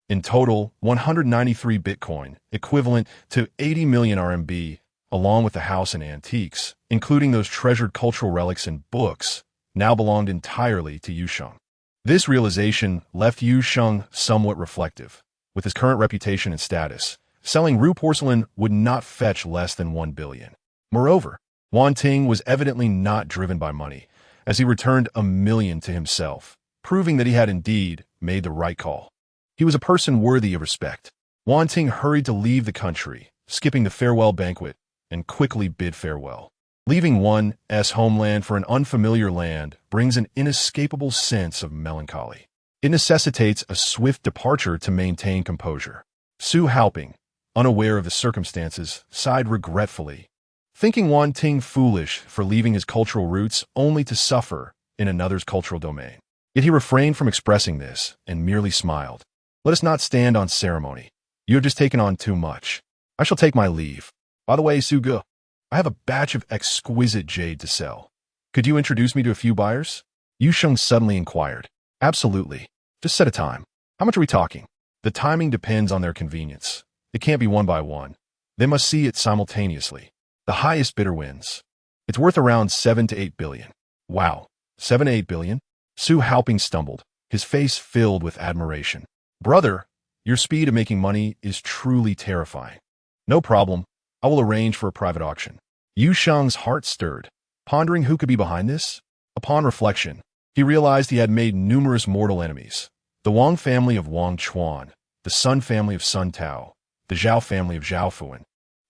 In total, 193 Bitcoin, equivalent to 80 million RMB, along with the house and antiques, including those treasured cultural relics and books, now belonged entirely to Yu Sheng. This realization left Yu Sheng somewhat reflective. With his current reputation and status, selling Rue porcelain would not fetch less than 1 billion. Moreover, Wan Ting was evidently not driven by money, as he returned 1 million to himself, proving that he had indeed made the right call. He was a person worthy of respect. Wan Ting hurried to leave the country, skipping the farewell banquet, and quickly bid farewell. Leaving one's homeland for an unfamiliar land brings an inescapable sense of melancholy. It necessitates a swift departure to maintain composure. Su Haoping, unaware of the circumstances, sighed regretfully, thinking Wan Ting foolish for leaving his cultural roots only to suffer in another's cultural domain. Yet he refrained from expressing this and merely smiled. Let us not stand on ceremony. You have just taken on too much. I shall take my leave. By the way, Su Ge, I have a batch of exquisite jade to sell. Could you introduce me to a few buyers? Yu Sheng suddenly inquired. Absolutely. Just set a time. How much are we talking? The timing depends on their convenience. It can't be one by one. They must see it simultaneously. The highest bidder wins. It's worth around 7 to 8 billion. Wow. 7 to 8 billion? Su Haoping stumbled, his face filled with admiration. Brother, your speed of making money is truly terrifying. No problem. I will arrange for a private auction. Yu Sheng's heart stirred, pondering who could be behind this. Upon reflection, he realized he had made numerous mortal enemies. The Wang family of Wang Chuan, the Sun family of Sun Tao, the Zhao family of Zhao Fuan,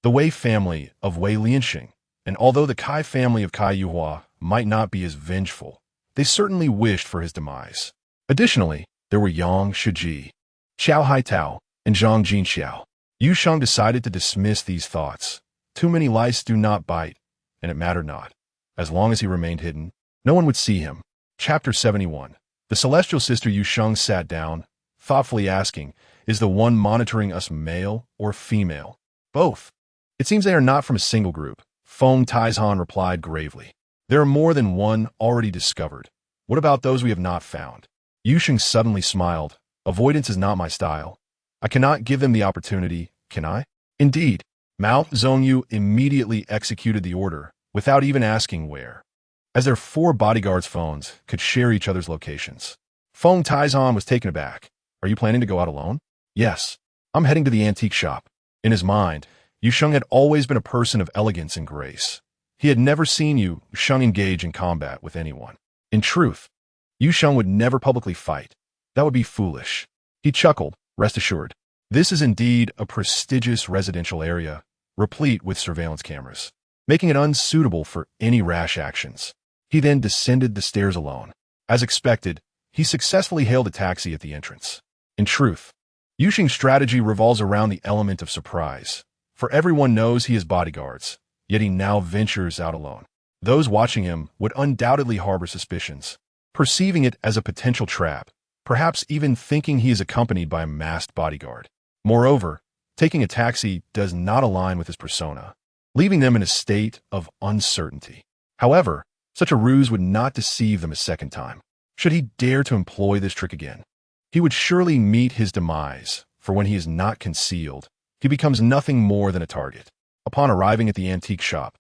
the Wei family of Wei Lianxing, and although the Kai family of Kai Yuhua might not be as vengeful, they certainly wished for his demise. Additionally, there were Yang Shiji, Xiao Haitao, and Zhang Jinxiao. Yu Sheng decided to dismiss these thoughts. Too many lice do not bite, and it mattered not. As long as he remained hidden, no one would see him. Chapter 71. The celestial sister Yu Sheng sat down, thoughtfully asking, is the one monitoring us male or female? Both. It seems they are not from a single group. Feng Taizhan replied gravely. There are more than one already discovered. What about those we have not found? Yu Sheng suddenly smiled. Avoidance is not my style. I cannot give them the opportunity, can I? Indeed. Mao Zhongyu immediately executed the order, without even asking where, as their 4 bodyguards' phones could share each other's locations. Feng Taizhan was taken aback. Are you planning to go out alone? Yes. I'm heading to the antique shop. In his mind, Yu Sheng had always been a person of elegance and grace. He had never seen Yu Sheng engage in combat with anyone. In truth, Yu Sheng would never publicly fight. That would be foolish. He chuckled, rest assured. This is indeed a prestigious residential area, replete with surveillance cameras, making it unsuitable for any rash actions. He then descended the stairs alone. As expected, he successfully hailed a taxi at the entrance. In truth, Yu Sheng's strategy revolves around the element of surprise. For everyone knows he has bodyguards, yet he now ventures out alone. Those watching him would undoubtedly harbor suspicions, perceiving it as a potential trap, perhaps even thinking he is accompanied by a masked bodyguard. Moreover, taking a taxi does not align with his persona, leaving them in a state of uncertainty. However, such a ruse would not deceive them a second time. Should he dare to employ this trick again, he would surely meet his demise, for when he is not concealed, he becomes nothing more than a target. Upon arriving at the antique shop,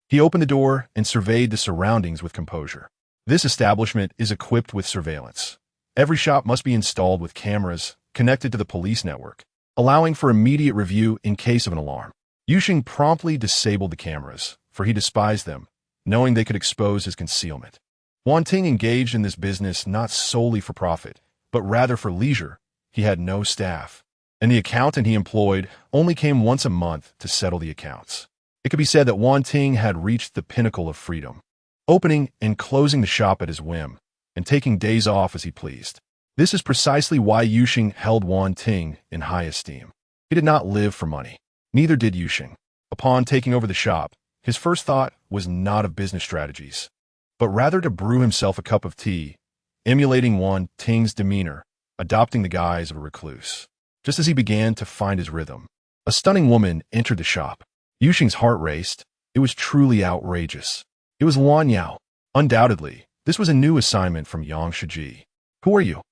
he opened the door and surveyed the surroundings with composure. This establishment is equipped with surveillance. Every shop must be installed with cameras connected to the police network, allowing for immediate review in case of an alarm. Yu Sheng promptly disabled the cameras, for he despised them, knowing they could expose his concealment. Wan Ting engaged in this business not solely for profit, but rather for leisure. He had no staff, and the accountant he employed only came once a month to settle the accounts. It could be said that Wan Ting had reached the pinnacle of freedom, opening and closing the shop at his whim, and taking days off as he pleased. This is precisely why Yu Sheng held Wan Ting in high esteem. He did not live for money. Neither did Yu Sheng. Upon taking over the shop, his first thought was not of business strategies, but rather to brew himself a cup of tea, emulating Wan Ting's demeanor, adopting the guise of a recluse. Just as he began to find his rhythm, a stunning woman entered the shop. Yu Sheng's heart raced. It was truly outrageous. It was Luan Yao. Undoubtedly, this was a new assignment from Yang Shiji. Who are you?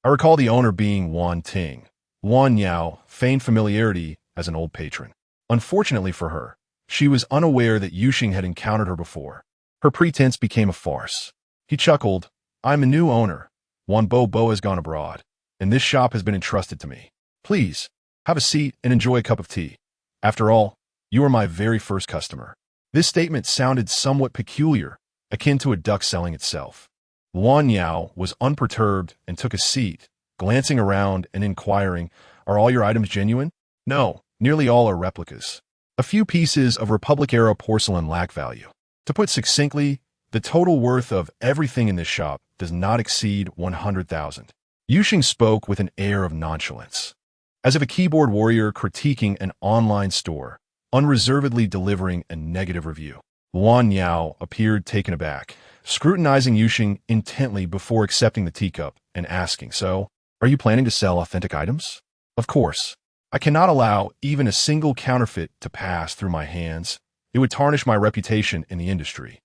I recall the owner being Wan Ting. Luan Yao feigned familiarity as an old patron. Unfortunately for her, she was unaware that Yu Sheng had encountered her before. Her pretense became a farce. He chuckled. I'm a new owner. Wan Bo has gone abroad, and this shop has been entrusted to me. Please, have a seat and enjoy a cup of tea. After all, you are my very first customer. This statement sounded somewhat peculiar, akin to a duck selling itself. Luan Yao was unperturbed and took a seat, glancing around and inquiring, are all your items genuine? No, nearly all are replicas. A few pieces of Republic-era porcelain lack value. To put succinctly, the total worth of everything in this shop does not exceed 100,000. Yu Sheng spoke with an air of nonchalance, as if a keyboard warrior critiquing an online store, unreservedly delivering a negative review. Luan Yao appeared taken aback, scrutinizing Yu Sheng intently before accepting the teacup and asking, so, are you planning to sell authentic items? Of course. I cannot allow even a single counterfeit to pass through my hands. It would tarnish my reputation in the industry.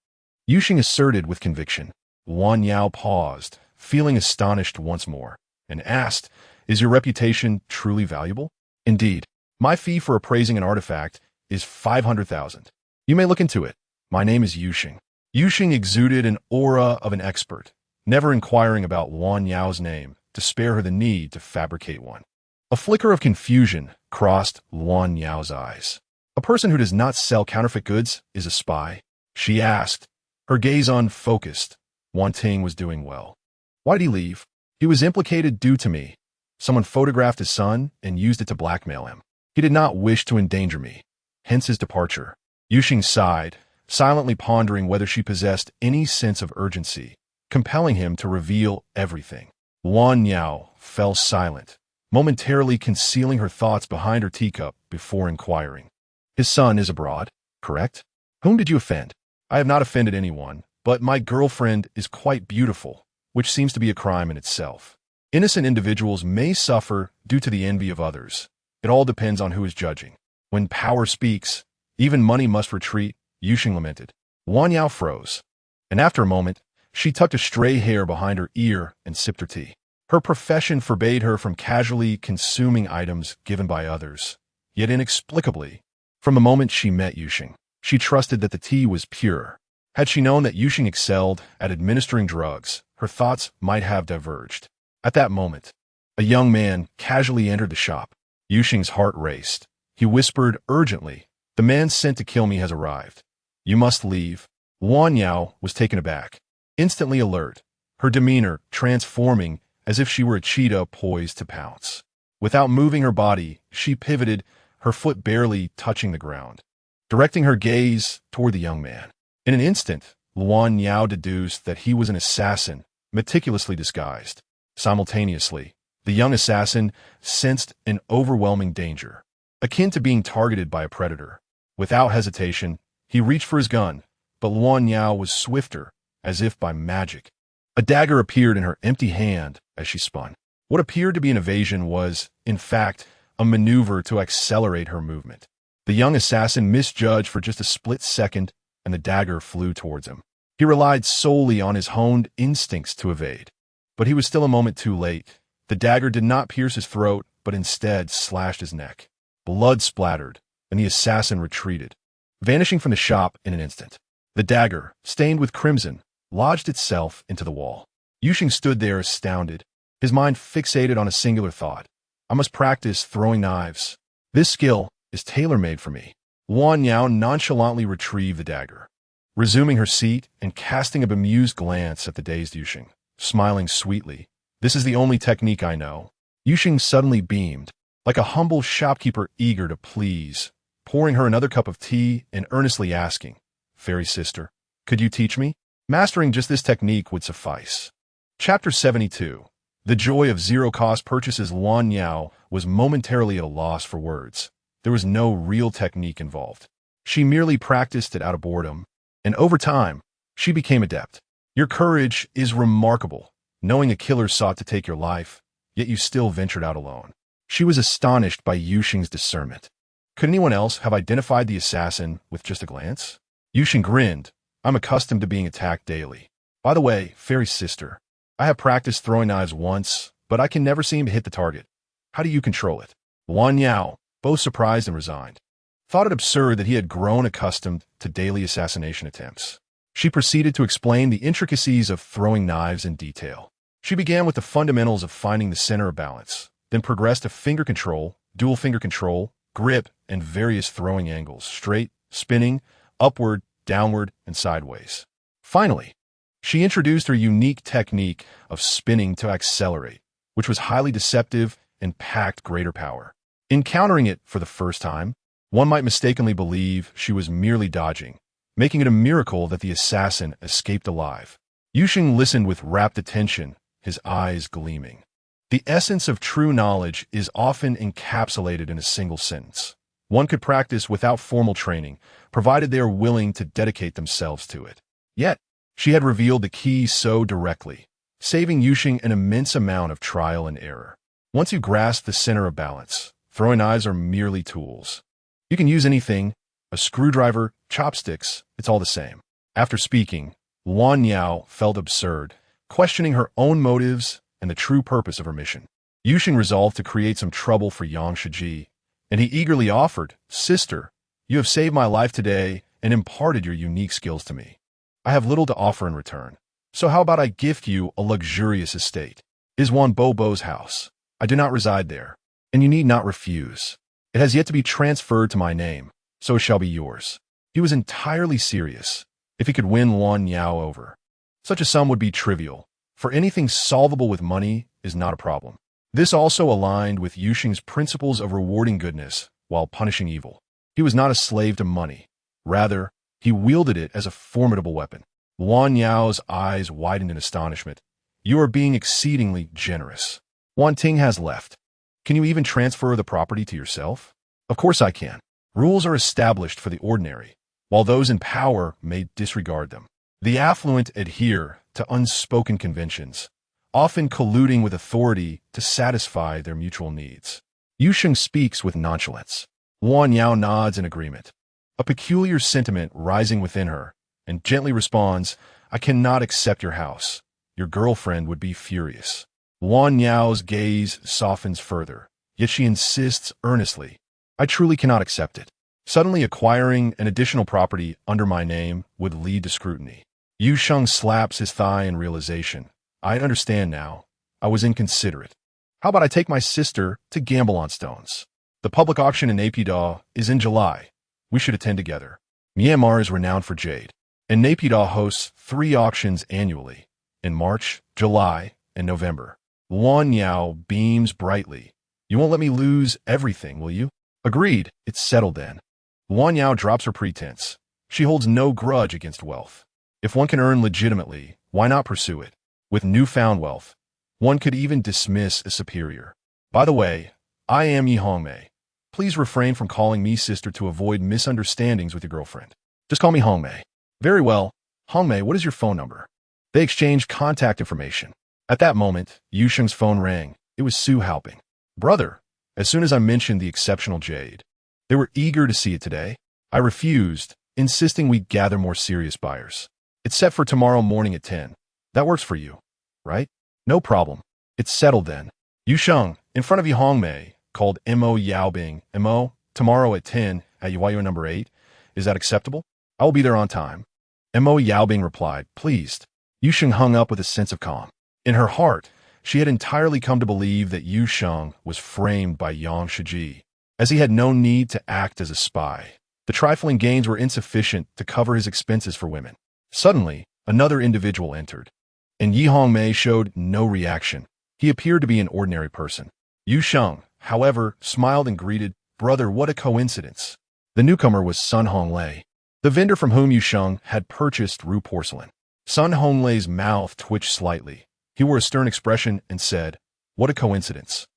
Yu Sheng asserted with conviction. Luan Yao paused, feeling astonished once more, and asked, is your reputation truly valuable? Indeed. My fee for appraising an artifact is 500,000. You may look into it. My name is Yu Sheng. Yuxing exuded an aura of an expert, never inquiring about Luan Yao's name to spare her the need to fabricate one. A flicker of confusion crossed Luan Yao's eyes. A person who does not sell counterfeit goods is a spy? She asked, her gaze unfocused. Wan Ting was doing well. Why did he leave? He was implicated due to me. Someone photographed his son and used it to blackmail him. He did not wish to endanger me, hence his departure. Yuxing sighed, silently pondering whether she possessed any sense of urgency, compelling him to reveal everything. Luan Yao fell silent, momentarily concealing her thoughts behind her teacup before inquiring. His son is abroad, correct? Whom did you offend? I have not offended anyone, but my girlfriend is quite beautiful, which seems to be a crime in itself. Innocent individuals may suffer due to the envy of others. It all depends on who is judging. When power speaks, even money must retreat, Yuxing lamented. Luan Yao froze, and after a moment, she tucked a stray hair behind her ear and sipped her tea. Her profession forbade her from casually consuming items given by others. Yet inexplicably, from the moment she met Yuxing, she trusted that the tea was pure. Had she known that Yuxing excelled at administering drugs, her thoughts might have diverged. At that moment, a young man casually entered the shop. Yuxing's heart raced. He whispered urgently, "The man sent to kill me has arrived. You must leave." Luan Yao was taken aback, instantly alert, her demeanor transforming as if she were a cheetah poised to pounce. Without moving her body, she pivoted, her foot barely touching the ground, directing her gaze toward the young man. In an instant, Luan Yao deduced that he was an assassin, meticulously disguised. Simultaneously, the young assassin sensed an overwhelming danger, akin to being targeted by a predator. Without hesitation, he reached for his gun, but Luan Yao was swifter, as if by magic. A dagger appeared in her empty hand as she spun. What appeared to be an evasion was, in fact, a maneuver to accelerate her movement. The young assassin misjudged for just a split second, and the dagger flew towards him. He relied solely on his honed instincts to evade. But he was still a moment too late. The dagger did not pierce his throat, but instead slashed his neck. Blood splattered, and the assassin retreated, vanishing from the shop in an instant. The dagger, stained with crimson, lodged itself into the wall. Yuxing stood there astounded, his mind fixated on a singular thought. I must practice throwing knives. This skill is tailor-made for me. Luan Yao nonchalantly retrieved the dagger, resuming her seat and casting a bemused glance at the dazed Yuxing, smiling sweetly. This is the only technique I know. Yuxing suddenly beamed, like a humble shopkeeper eager to please, pouring her another cup of tea and earnestly asking, "Fairy sister, could you teach me?" Mastering just this technique would suffice. Chapter 72. The joy of zero-cost purchases. Luan Yao was momentarily at a loss for words. There was no real technique involved. She merely practiced it out of boredom, and over time, she became adept. Your courage is remarkable, knowing a killer sought to take your life, yet you still ventured out alone. She was astonished by Yuxing's discernment. Could anyone else have identified the assassin with just a glance? Yuxing grinned. I'm accustomed to being attacked daily. By the way, fairy sister, I have practiced throwing knives once, but I can never seem to hit the target. How do you control it? Luan Yao, both surprised and resigned, thought it absurd that he had grown accustomed to daily assassination attempts. She proceeded to explain the intricacies of throwing knives in detail. She began with the fundamentals of finding the center of balance, then progressed to finger control, dual finger control, grip, and various throwing angles, straight, spinning, upward, downward, and sideways. Finally, she introduced her unique technique of spinning to accelerate, which was highly deceptive and packed greater power. Encountering it for the first time, one might mistakenly believe she was merely dodging, making it a miracle that the assassin escaped alive. Yuxing listened with rapt attention, his eyes gleaming. The essence of true knowledge is often encapsulated in a single sentence. One could practice without formal training, provided they are willing to dedicate themselves to it. Yet, she had revealed the key so directly, saving Yuxing an immense amount of trial and error. Once you grasp the center of balance, throwing knives are merely tools. You can use anything, a screwdriver, chopsticks, it's all the same. After speaking, Luan Yao felt absurd, questioning her own motives and the true purpose of her mission. Yuxing resolved to create some trouble for Yang Shiji, and he eagerly offered, "Sister, you have saved my life today and imparted your unique skills to me. I have little to offer in return. So how about I gift you a luxurious estate? It is Juan Bobo's house. I do not reside there, and you need not refuse. It has yet to be transferred to my name, so it shall be yours. He was entirely serious. If he could win Juan Yao over, such a sum would be trivial, for anything solvable with money is not a problem. This also aligned with Yusheng's principles of rewarding goodness while punishing evil. He was not a slave to money. Rather, he wielded it as a formidable weapon. Juan Yao's eyes widened in astonishment. You are being exceedingly generous. Juan Ting has left. Can you even transfer the property to yourself? Of course I can. Rules are established for the ordinary, while those in power may disregard them. The affluent adhere to unspoken conventions, often colluding with authority to satisfy their mutual needs. Yusheng speaks with nonchalance. Juan Yao nods in agreement, a peculiar sentiment rising within her, and gently responds, I cannot accept your house. Your girlfriend would be furious. Juan Yao's gaze softens further, yet she insists earnestly, I truly cannot accept it. Suddenly acquiring an additional property under my name would lead to scrutiny. Yusheng slaps his thigh in realization. I understand now. I was inconsiderate. How about I take my sister to gamble on stones? The public auction in Naypyidaw is in July. We should attend together. Myanmar is renowned for jade, and Naypyidaw hosts 3 auctions annually, in March, July, and November. Juan Yao beams brightly. You won't let me lose everything, will you? Agreed. It's settled then. Juan Yao drops her pretense. She holds no grudge against wealth. If one can earn legitimately, why not pursue it? With newfound wealth, one could even dismiss a superior. By the way, I am Yi Hongmei. Please refrain from calling me sister to avoid misunderstandings with your girlfriend. Just call me Hongmei. Very well. Hongmei, what is your phone number? They exchanged contact information. At that moment, Yusheng's phone rang. It was Su Haoping. Brother, as soon as I mentioned the exceptional jade, they were eager to see it today. I refused, insisting we gather more serious buyers. It's set for tomorrow morning at 10. That works for you, right? No problem. It's settled then. Yusheng, in front of Yi Hongmei, called Mo Yaobing. Mo, tomorrow at 10 at Yuwayo number 8. Is that acceptable? I will be there on time. Mo Yaobing replied, pleased. Yusheng hung up with a sense of calm. In her heart, she had entirely come to believe that Yusheng was framed by Yang Shiji, as he had no need to act as a spy. The trifling gains were insufficient to cover his expenses for women. Suddenly, another individual entered, and Yi Hongmei showed no reaction. He appeared to be an ordinary person. Yusheng, however, smiled and greeted, brother, what a coincidence. The newcomer was Sun Honglei, the vendor from whom Yusheng had purchased Ru porcelain. Sun Honglei's mouth twitched slightly. He wore a stern expression and said, what a coincidence.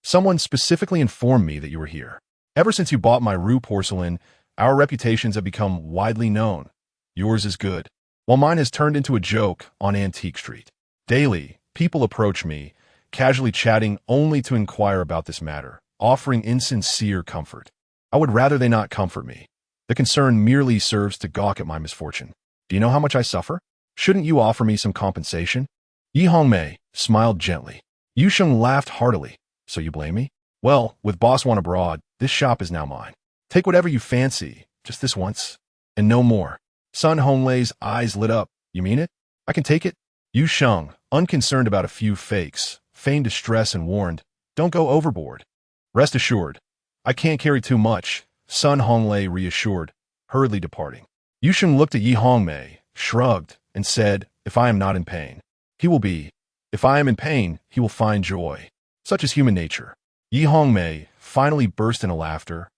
Someone specifically informed me that you were here. Ever since you bought my Ru porcelain, our reputations have become widely known. Yours is good, while mine has turned into a joke on Antique Street. Daily, people approach me, casually chatting only to inquire about this matter, offering insincere comfort. I would rather they not comfort me. The concern merely serves to gawk at my misfortune. Do you know how much I suffer? Shouldn't you offer me some compensation? Yi Hongmei smiled gently. Yusheng laughed heartily. So you blame me? Well, with boss one abroad, this shop is now mine. Take whatever you fancy, just this once, and no more. Sun Honglei's eyes lit up. You mean it? I can take it? Yusheng, unconcerned about a few fakes, feigned distress and warned, don't go overboard. Rest assured, I can't carry too much, Sun Honglei reassured, hurriedly departing. Yusheng looked at Yi Hongmei, shrugged, and said, if I am not in pain, he will be. If I am in pain, he will find joy. Such is human nature. Yi Hongmei finally burst into laughter,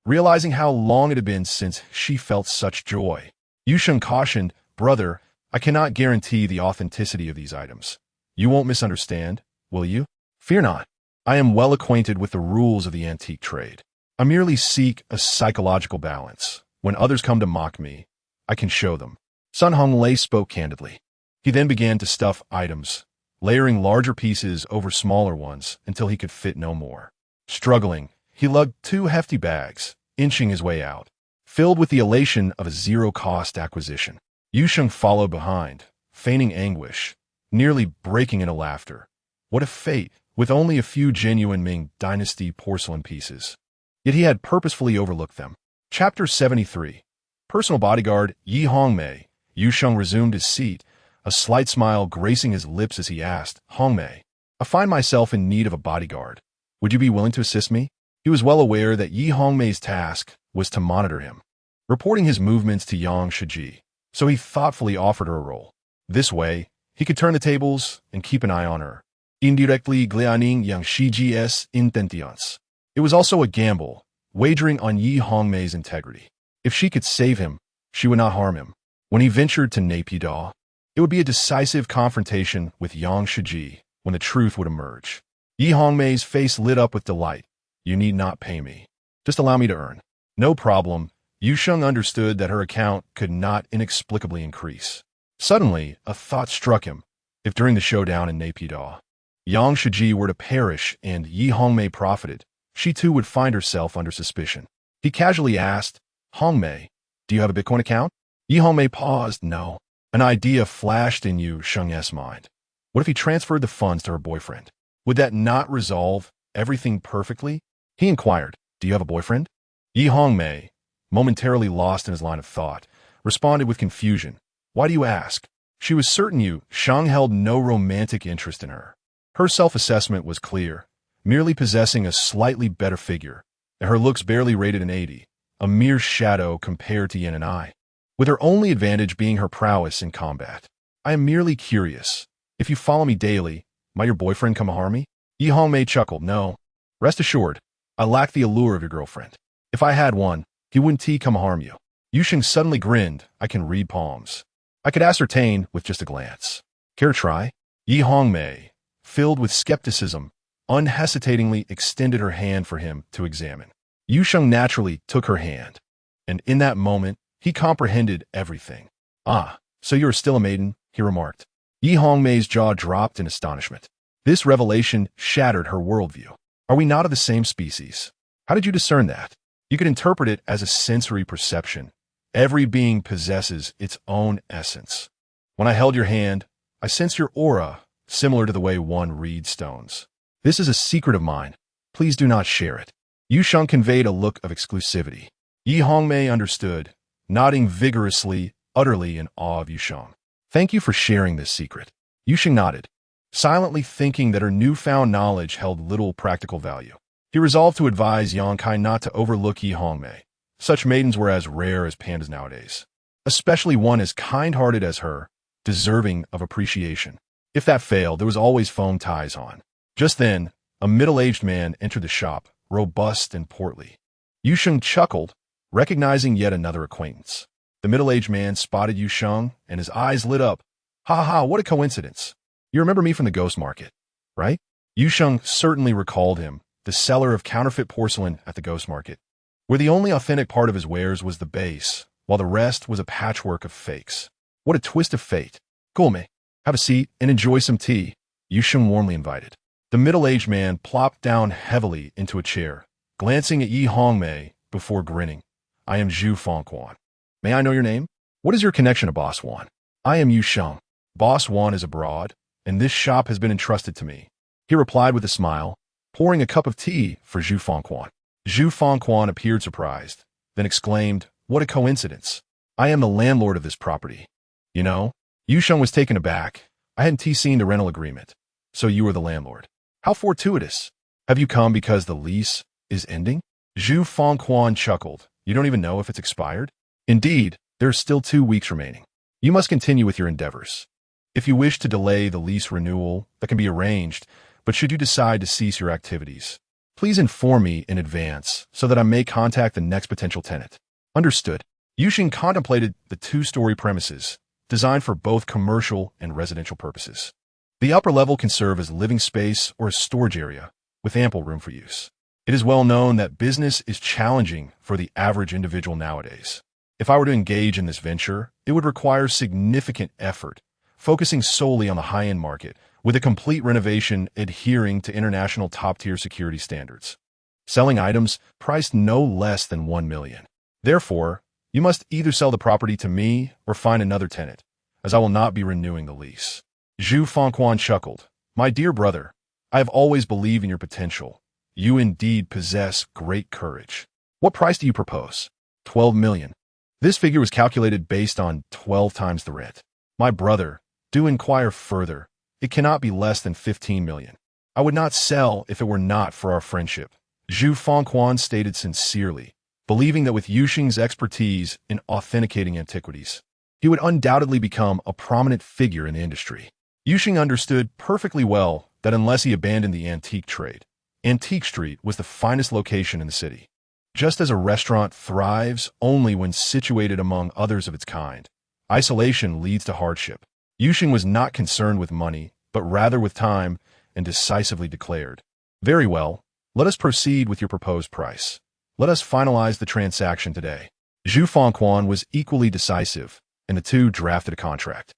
realizing how long it had been since she felt such joy. Yusheng cautioned, brother, I cannot guarantee the authenticity of these items. You won't misunderstand, will you? Fear not. I am well acquainted with the rules of the antique trade. I merely seek a psychological balance. When others come to mock me, I can show them. Sun Honglei spoke candidly. He then began to stuff items, layering larger pieces over smaller ones until he could fit no more. Struggling, he lugged 2 hefty bags, inching his way out, filled with the elation of a zero-cost acquisition. Yusheng followed behind, feigning anguish, nearly breaking into laughter. What a fate, with only a few genuine Ming Dynasty porcelain pieces. Yet he had purposefully overlooked them. Chapter 73. Personal bodyguard Yi Hongmei, Yu Sheng resumed his seat, a slight smile gracing his lips as he asked, Hongmei, I find myself in need of a bodyguard. Would you be willing to assist me? He was well aware that Yi Hongmei's task was to monitor him, reporting his movements to Yang Shiji, so he thoughtfully offered her a role. This way, he could turn the tables and keep an eye on her, indirectly gleaning Yang Shiji's intentions. It was also a gamble, wagering on Yi Hongmei's integrity. If she could save him, she would not harm him. When he ventured to Naypyidaw, it would be a decisive confrontation with Yang Shiji when the truth would emerge. Yi Hongmei's face lit up with delight. You need not pay me. Just allow me to earn. No problem. Yu Sheng understood that her account could not inexplicably increase. Suddenly, a thought struck him. If during the showdown in Naypyidaw, Yang Shiji were to perish and Yi Hongmei profited, she too would find herself under suspicion. He casually asked, Hongmei, do you have a Bitcoin account? Yi Hongmei paused. No. An idea flashed in Yu Sheng's mind. What if he transferred the funds to her boyfriend? Would that not resolve everything perfectly? He inquired, do you have a boyfriend? Yi Hongmei, momentarily lost in his line of thought, responded with confusion. Why do you ask? She was certain Yu Sheng held no romantic interest in her. Her self-assessment was clear, merely possessing a slightly better figure, and her looks barely rated an 80, a mere shadow compared to Yin and I, with her only advantage being her prowess in combat. I am merely curious. If you follow me daily, might your boyfriend come harm me? Yi Hongmei chuckled. No. Rest assured, I lack the allure of your girlfriend. If I had one, he wouldn't come harm you. Yu Sheng suddenly grinned. I can read palms. I could ascertain with just a glance. Care to try? Yi Hongmei, filled with skepticism, unhesitatingly extended her hand for him to examine. Yu Sheng naturally took her hand, and in that moment, he comprehended everything. Ah, so you are still a maiden, he remarked. Yi Hongmei's jaw dropped in astonishment. This revelation shattered her worldview. Are we not of the same species? How did you discern that? You could interpret it as a sensory perception. Every being possesses its own essence. When I held your hand, I sensed your aura, similar to the way one reads stones. This is a secret of mine. Please do not share it. Yu Sheng conveyed a look of exclusivity. Yi Hongmei understood, nodding vigorously, utterly in awe of Yu Sheng. Thank you for sharing this secret. Yu Sheng nodded, silently thinking that her newfound knowledge held little practical value. He resolved to advise Yang Kai not to overlook Yi Hongmei. Such maidens were as rare as pandas nowadays, especially one as kind-hearted as her, deserving of appreciation. If that failed, there was always foam ties on. Just then, a middle-aged man entered the shop, robust and portly. Yu Sheng chuckled, recognizing yet another acquaintance. The middle-aged man spotted Yu Sheng, and his eyes lit up. Ha ha, what a coincidence. You remember me from the ghost market, right? Yu Sheng certainly recalled him, the seller of counterfeit porcelain at the ghost market, where the only authentic part of his wares was the base, while the rest was a patchwork of fakes. What a twist of fate. Gulme, have a seat and enjoy some tea, Yu Sheng warmly invited. The middle-aged man plopped down heavily into a chair, glancing at Yi Hongmei before grinning. I am Zhu Fengquan. May I know your name? What is your connection to Boss Wan? I am Yu Sheng. Boss Wan is abroad, and this shop has been entrusted to me. He replied with a smile, pouring a cup of tea for Zhu Fengquan. Zhu Fengquan appeared surprised, then exclaimed, what a coincidence. I am the landlord of this property. You know, Yu Sheng was taken aback. I hadn't seen the rental agreement. So you are the landlord. How fortuitous. Have you come because the lease is ending? Zhu Fengquan chuckled. You don't even know if it's expired? Indeed, there are still 2 weeks remaining. You must continue with your endeavors. If you wish to delay the lease renewal, that can be arranged, but should you decide to cease your activities, please inform me in advance so that I may contact the next potential tenant. Understood. Yu Sheng contemplated the 2-story premises, designed for both commercial and residential purposes. The upper level can serve as living space or a storage area, with ample room for use. It is well known that business is challenging for the average individual nowadays. If I were to engage in this venture, it would require significant effort, focusing solely on the high-end market, with a complete renovation adhering to international top-tier security standards. Selling items priced no less than $1 million. Therefore, you must either sell the property to me or find another tenant, as I will not be renewing the lease. Zhu Fengquan chuckled. My dear brother, I have always believed in your potential. You indeed possess great courage. What price do you propose? $12 million. This figure was calculated based on 12 times the rent. My brother, do inquire further. It cannot be less than 15 million. I would not sell if it were not for our friendship. Zhu Fengquan stated sincerely, believing that with Yuxing's expertise in authenticating antiquities, he would undoubtedly become a prominent figure in the industry. Yuxing understood perfectly well that unless he abandoned the antique trade, Antique Street was the finest location in the city. Just as a restaurant thrives only when situated among others of its kind, isolation leads to hardship. Yuxing was not concerned with money, but rather with time, and decisively declared, "Very well, let us proceed with your proposed price. Let us finalize the transaction today." Zhu Fengquan was equally decisive, and the two drafted a contract.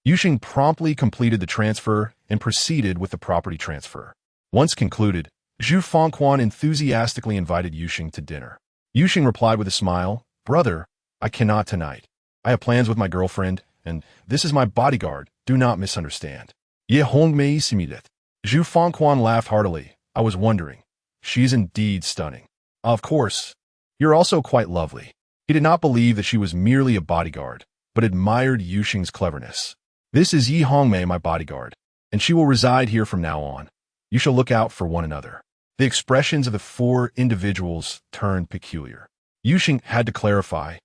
Yuxing promptly completed the transfer and proceeded with the property transfer. Once concluded, Zhu Fengquan enthusiastically invited Yuxing to dinner. Yuxing replied with a smile, "Brother, I cannot tonight. I have plans with my girlfriend, and this is my bodyguard. Do not misunderstand." Ye Hongmei Simidet. Zhu Fengquan laughed heartily. "I was wondering. She's indeed stunning. Of course, you're also quite lovely." He did not believe that she was merely a bodyguard, but admired Yuxing's cleverness. "This is Yi Hongmei, my bodyguard, and she will reside here from now on. You shall look out for one another." The expressions of the four individuals turned peculiar. Yuxing had to clarify,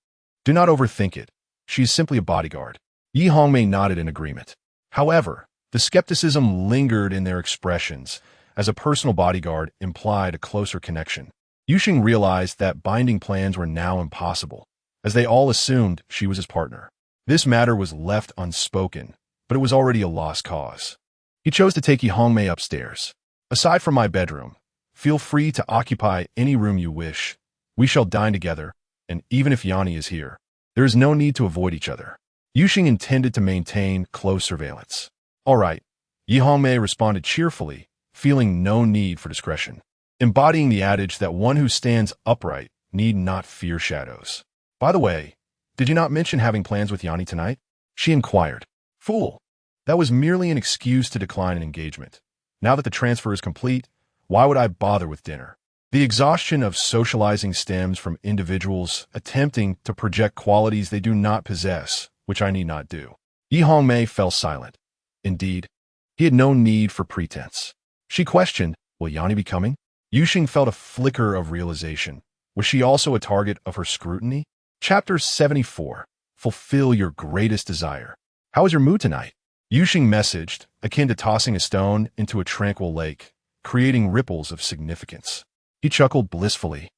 "Do not overthink it. She is simply a bodyguard." Yi Hongmei nodded in agreement. However, the skepticism lingered in their expressions, as a personal bodyguard implied a closer connection. Yuxing realized that binding plans were now impossible, as they all assumed she was his partner. This matter was left unspoken, but it was already a lost cause. He chose to take Yi Hongmei upstairs. "Aside from my bedroom, feel free to occupy any room you wish. We shall dine together, and even if Yanni is here, there is no need to avoid each other." Yuxing intended to maintain close surveillance. "All right," Yi Hongmei responded cheerfully, feeling no need for discretion, embodying the adage that one who stands upright need not fear shadows. "By the way, did you not mention having plans with Yanni tonight?" she inquired. "Fool! That was merely an excuse to decline an engagement. Now that the transfer is complete, why would I bother with dinner?" The exhaustion of socializing stems from individuals attempting to project qualities they do not possess, which I need not do. Yi Hongmei fell silent. Indeed, he had no need for pretense. She questioned, "Will Yanni be coming?" Yuxing felt a flicker of realization. Was she also a target of her scrutiny? Chapter 74. Fulfill your greatest desire. "How is your mood tonight?" Yuxing messaged, akin to tossing a stone into a tranquil lake, creating ripples of significance. He chuckled blissfully.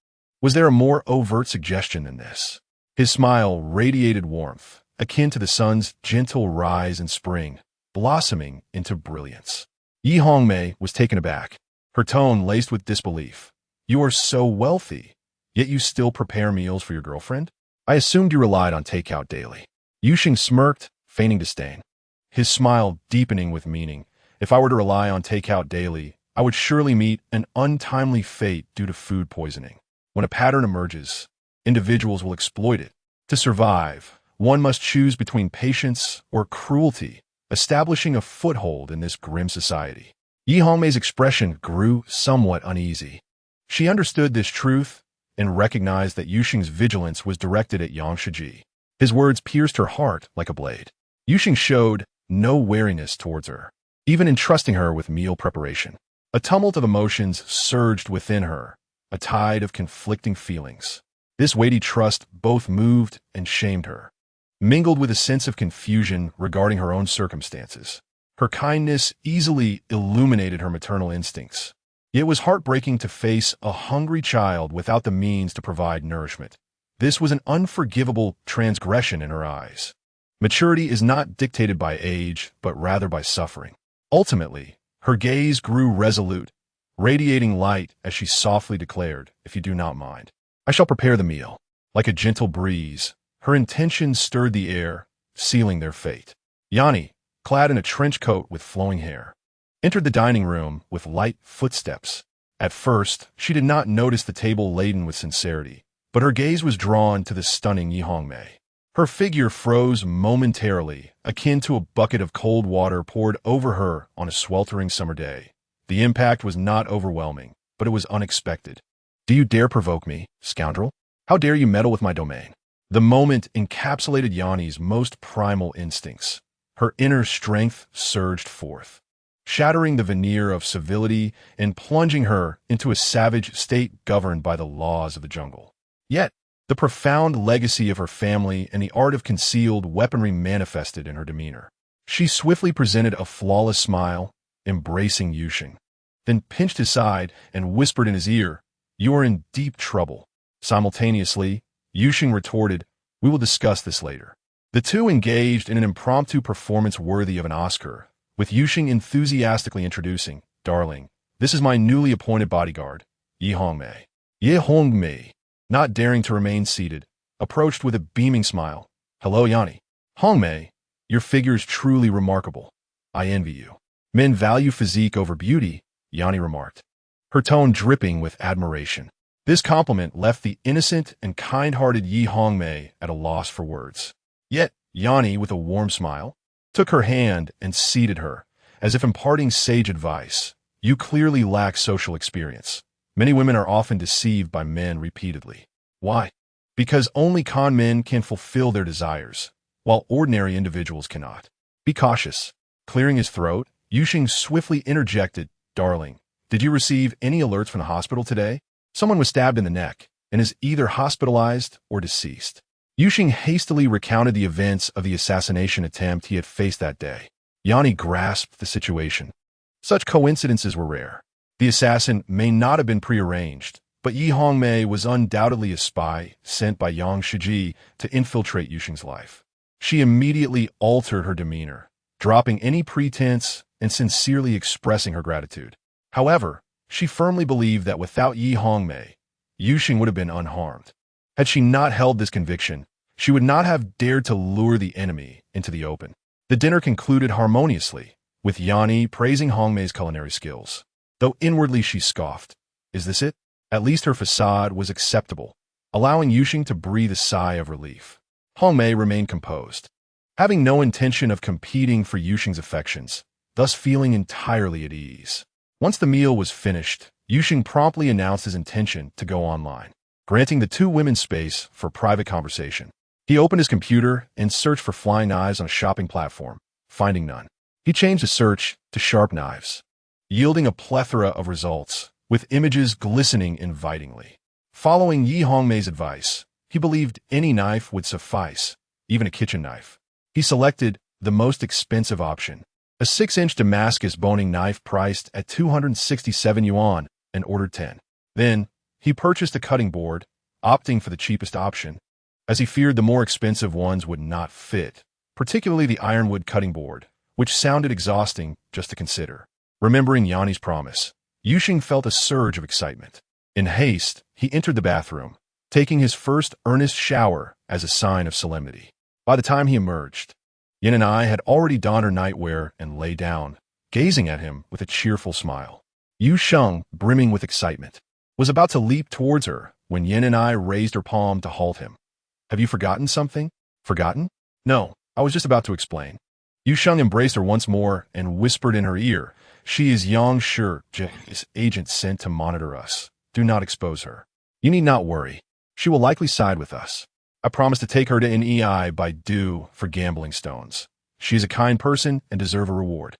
Was there a more overt suggestion than this? His smile radiated warmth, akin to the sun's gentle rise in spring, blossoming into brilliance. Yi Hongmei was taken aback, her tone laced with disbelief. "You are so wealthy, yet you still prepare meals for your girlfriend? I assumed you relied on takeout daily." Yuxing smirked, feigning disdain, his smile deepening with meaning. "If I were to rely on takeout daily, I would surely meet an untimely fate due to food poisoning. When a pattern emerges, individuals will exploit it. To survive, one must choose between patience or cruelty, establishing a foothold in this grim society." Yi Hongmei's expression grew somewhat uneasy. She understood this truth and recognized that Yuxing's vigilance was directed at Yang Shiji. His words pierced her heart like a blade. Yuxing showed no wariness towards her, even entrusting her with meal preparation. A tumult of emotions surged within her, a tide of conflicting feelings. This weighty trust both moved and shamed her, mingled with a sense of confusion regarding her own circumstances. Her kindness easily illuminated her maternal instincts. It was heartbreaking to face a hungry child without the means to provide nourishment. This was an unforgivable transgression in her eyes. Maturity is not dictated by age, but rather by suffering. Ultimately, her gaze grew resolute, radiating light as she softly declared, "If you do not mind, I shall prepare the meal." Like a gentle breeze, her intentions stirred the air, sealing their fate. Yanni, clad in a trench coat with flowing hair, entered the dining room with light footsteps. At first, she did not notice the table laden with sincerity, but her gaze was drawn to the stunning Yi Hongmei. Her figure froze momentarily, akin to a bucket of cold water poured over her on a sweltering summer day. The impact was not overwhelming, but it was unexpected. "Do you dare provoke me, scoundrel? How dare you meddle with my domain?" The moment encapsulated Yanni's most primal instincts. Her inner strength surged forth, shattering the veneer of civility and plunging her into a savage state governed by the laws of the jungle. Yet, the profound legacy of her family and the art of concealed weaponry manifested in her demeanor. She swiftly presented a flawless smile, embracing Yusheng, then pinched his side and whispered in his ear, "You are in deep trouble." Simultaneously, Yusheng retorted, "We will discuss this later." The two engaged in an impromptu performance worthy of an Oscar, with Yusheng enthusiastically introducing, "Darling, this is my newly appointed bodyguard, Yi Hongmei." Yi Hongmei, not daring to remain seated, approached with a beaming smile. "Hello, Yanni. Hongmei, your figure is truly remarkable. I envy you." "Men value physique over beauty," Yanni remarked, her tone dripping with admiration. This compliment left the innocent and kind-hearted Yi Hongmei at a loss for words. Yet, Yanni, with a warm smile, took her hand and seated her, as if imparting sage advice. "You clearly lack social experience. Many women are often deceived by men repeatedly. Why? Because only con men can fulfill their desires, while ordinary individuals cannot. Be cautious." Clearing his throat, Yusheng swiftly interjected, "Darling, did you receive any alerts from the hospital today? Someone was stabbed in the neck and is either hospitalized or deceased." Yusheng hastily recounted the events of the assassination attempt he had faced that day. Yanni grasped the situation. Such coincidences were rare. The assassin may not have been prearranged, but Yi Hongmei was undoubtedly a spy sent by Yang Shiji to infiltrate Yusheng's life. She immediately altered her demeanor, dropping any pretense and sincerely expressing her gratitude. However, she firmly believed that without Yi Hongmei, Yusheng would have been unharmed. Had she not held this conviction, she would not have dared to lure the enemy into the open. The dinner concluded harmoniously, with Yanni praising Hongmei's culinary skills. Though inwardly she scoffed. Is this it? At least her facade was acceptable, allowing Yusheng to breathe a sigh of relief. Hongmei remained composed, having no intention of competing for Yusheng's affections, thus feeling entirely at ease. Once the meal was finished, Yusheng promptly announced his intention to go online, granting the two women space for private conversation. He opened his computer and searched for flying knives on a shopping platform, finding none. He changed his search to sharp knives, yielding a plethora of results, with images glistening invitingly. Following Yi Hongmei's advice, he believed any knife would suffice, even a kitchen knife. He selected the most expensive option, a 6-inch Damascus boning knife priced at 267 yuan, and ordered 10. Then, he purchased a cutting board, opting for the cheapest option, as he feared the more expensive ones would not fit, particularly the ironwood cutting board, which sounded exhausting just to consider. Remembering Yanni's promise, Yusheng felt a surge of excitement. In haste, he entered the bathroom, taking his first earnest shower as a sign of solemnity. By the time he emerged, Yin and I had already donned her nightwear and lay down, gazing at him with a cheerful smile. Yusheng, brimming with excitement, was about to leap towards her when Yin and I raised her palm to halt him. "Have you forgotten something?" "Forgotten? No, I was just about to explain." Yusheng embraced her once more and whispered in her ear, "She is Yang Shi's agent sent to monitor us. Do not expose her. You need not worry. She will likely side with us. I promise to take her to NEI by due for gambling stones. She is a kind person and deserves a reward."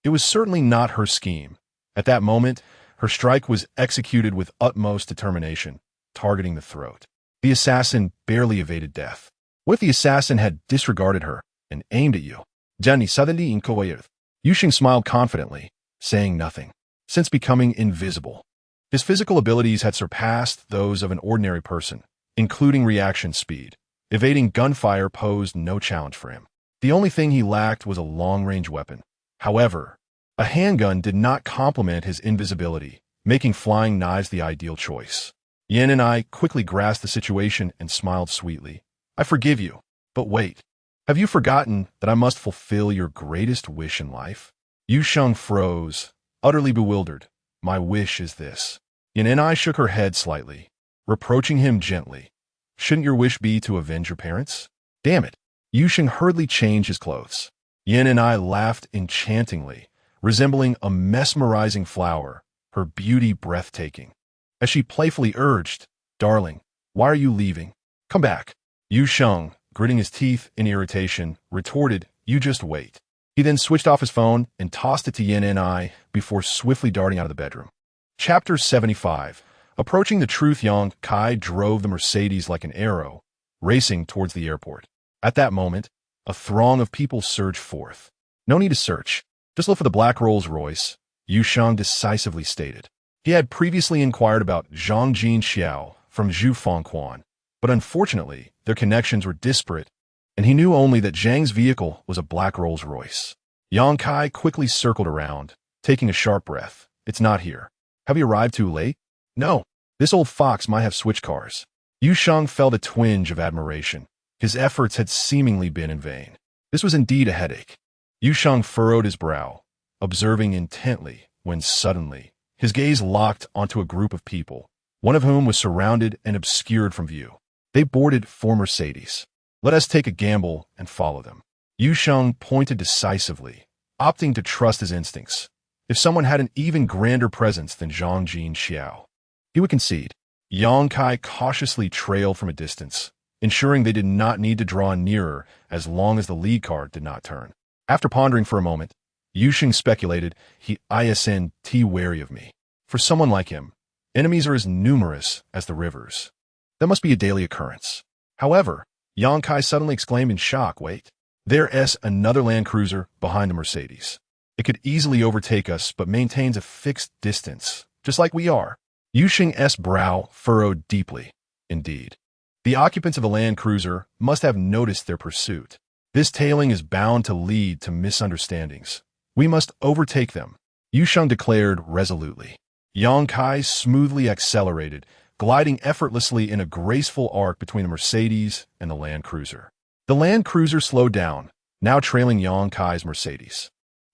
It was certainly not her scheme. At that moment, her strike was executed with utmost determination, targeting the throat. The assassin barely evaded death. What if the assassin had disregarded her and aimed at you? Jenny suddenly inquired. Yusheng smiled confidently, saying nothing. Since becoming invisible, his physical abilities had surpassed those of an ordinary person, including reaction speed. Evading gunfire posed no challenge for him. The only thing he lacked was a long-range weapon. However, a handgun did not complement his invisibility, making flying knives the ideal choice. Yin and I quickly grasped the situation and smiled sweetly. "I forgive you, but wait. Have you forgotten that I must fulfill your greatest wish in life?" Yusheng froze, utterly bewildered. "My wish is this." Yin and I shook her head slightly, reproaching him gently. "Shouldn't your wish be to avenge your parents?" "Damn it." Yusheng hurriedly changed his clothes. Yin and I laughed enchantingly, resembling a mesmerizing flower, her beauty breathtaking. As she playfully urged, "Darling, why are you leaving? Come back." Yu Sheng, gritting his teeth in irritation, retorted, "You just wait." He then switched off his phone and tossed it to Yin and I before swiftly darting out of the bedroom. Chapter 75. Approaching the truth, Yang Kai drove the Mercedes like an arrow, racing towards the airport. At that moment, a throng of people surged forth. "No need to search. Just look for the black Rolls-Royce," Yu Sheng decisively stated. He had previously inquired about Zhang Jin Xiao from Zhu Fengquan, but unfortunately, their connections were disparate, and he knew only that Zhang's vehicle was a black Rolls-Royce. Yang Kai quickly circled around, taking a sharp breath. "It's not here. Have you arrived too late?" "No. This old fox might have switched cars." Yu Sheng felt a twinge of admiration. His efforts had seemingly been in vain. This was indeed a headache. Yu Sheng furrowed his brow, observing intently, when suddenly, his gaze locked onto a group of people, one of whom was surrounded and obscured from view. They boarded 4 Mercedes. "Let us take a gamble and follow them." Yu Sheng pointed decisively, opting to trust his instincts. If someone had an even grander presence than Zhang Jin Xiao, he would concede. Yang Kai cautiously trailed from a distance, ensuring they did not need to draw nearer as long as the lead car did not turn. After pondering for a moment, Yu Sheng speculated, "He isn't wary of me. For someone like him, enemies are as numerous as the rivers. That must be a daily occurrence." However, Yang Kai suddenly exclaimed in shock, "Wait, there's another Land Cruiser behind the Mercedes. It could easily overtake us but maintains a fixed distance, just like we are." Yu Sheng's brow furrowed deeply. Indeed, the occupants of the Land Cruiser must have noticed their pursuit. This tailing is bound to lead to misunderstandings. "We must overtake them," Yu Sheng declared resolutely. Yang Kai smoothly accelerated, gliding effortlessly in a graceful arc between the Mercedes and the Land Cruiser. The Land Cruiser slowed down, now trailing Yang Kai's Mercedes.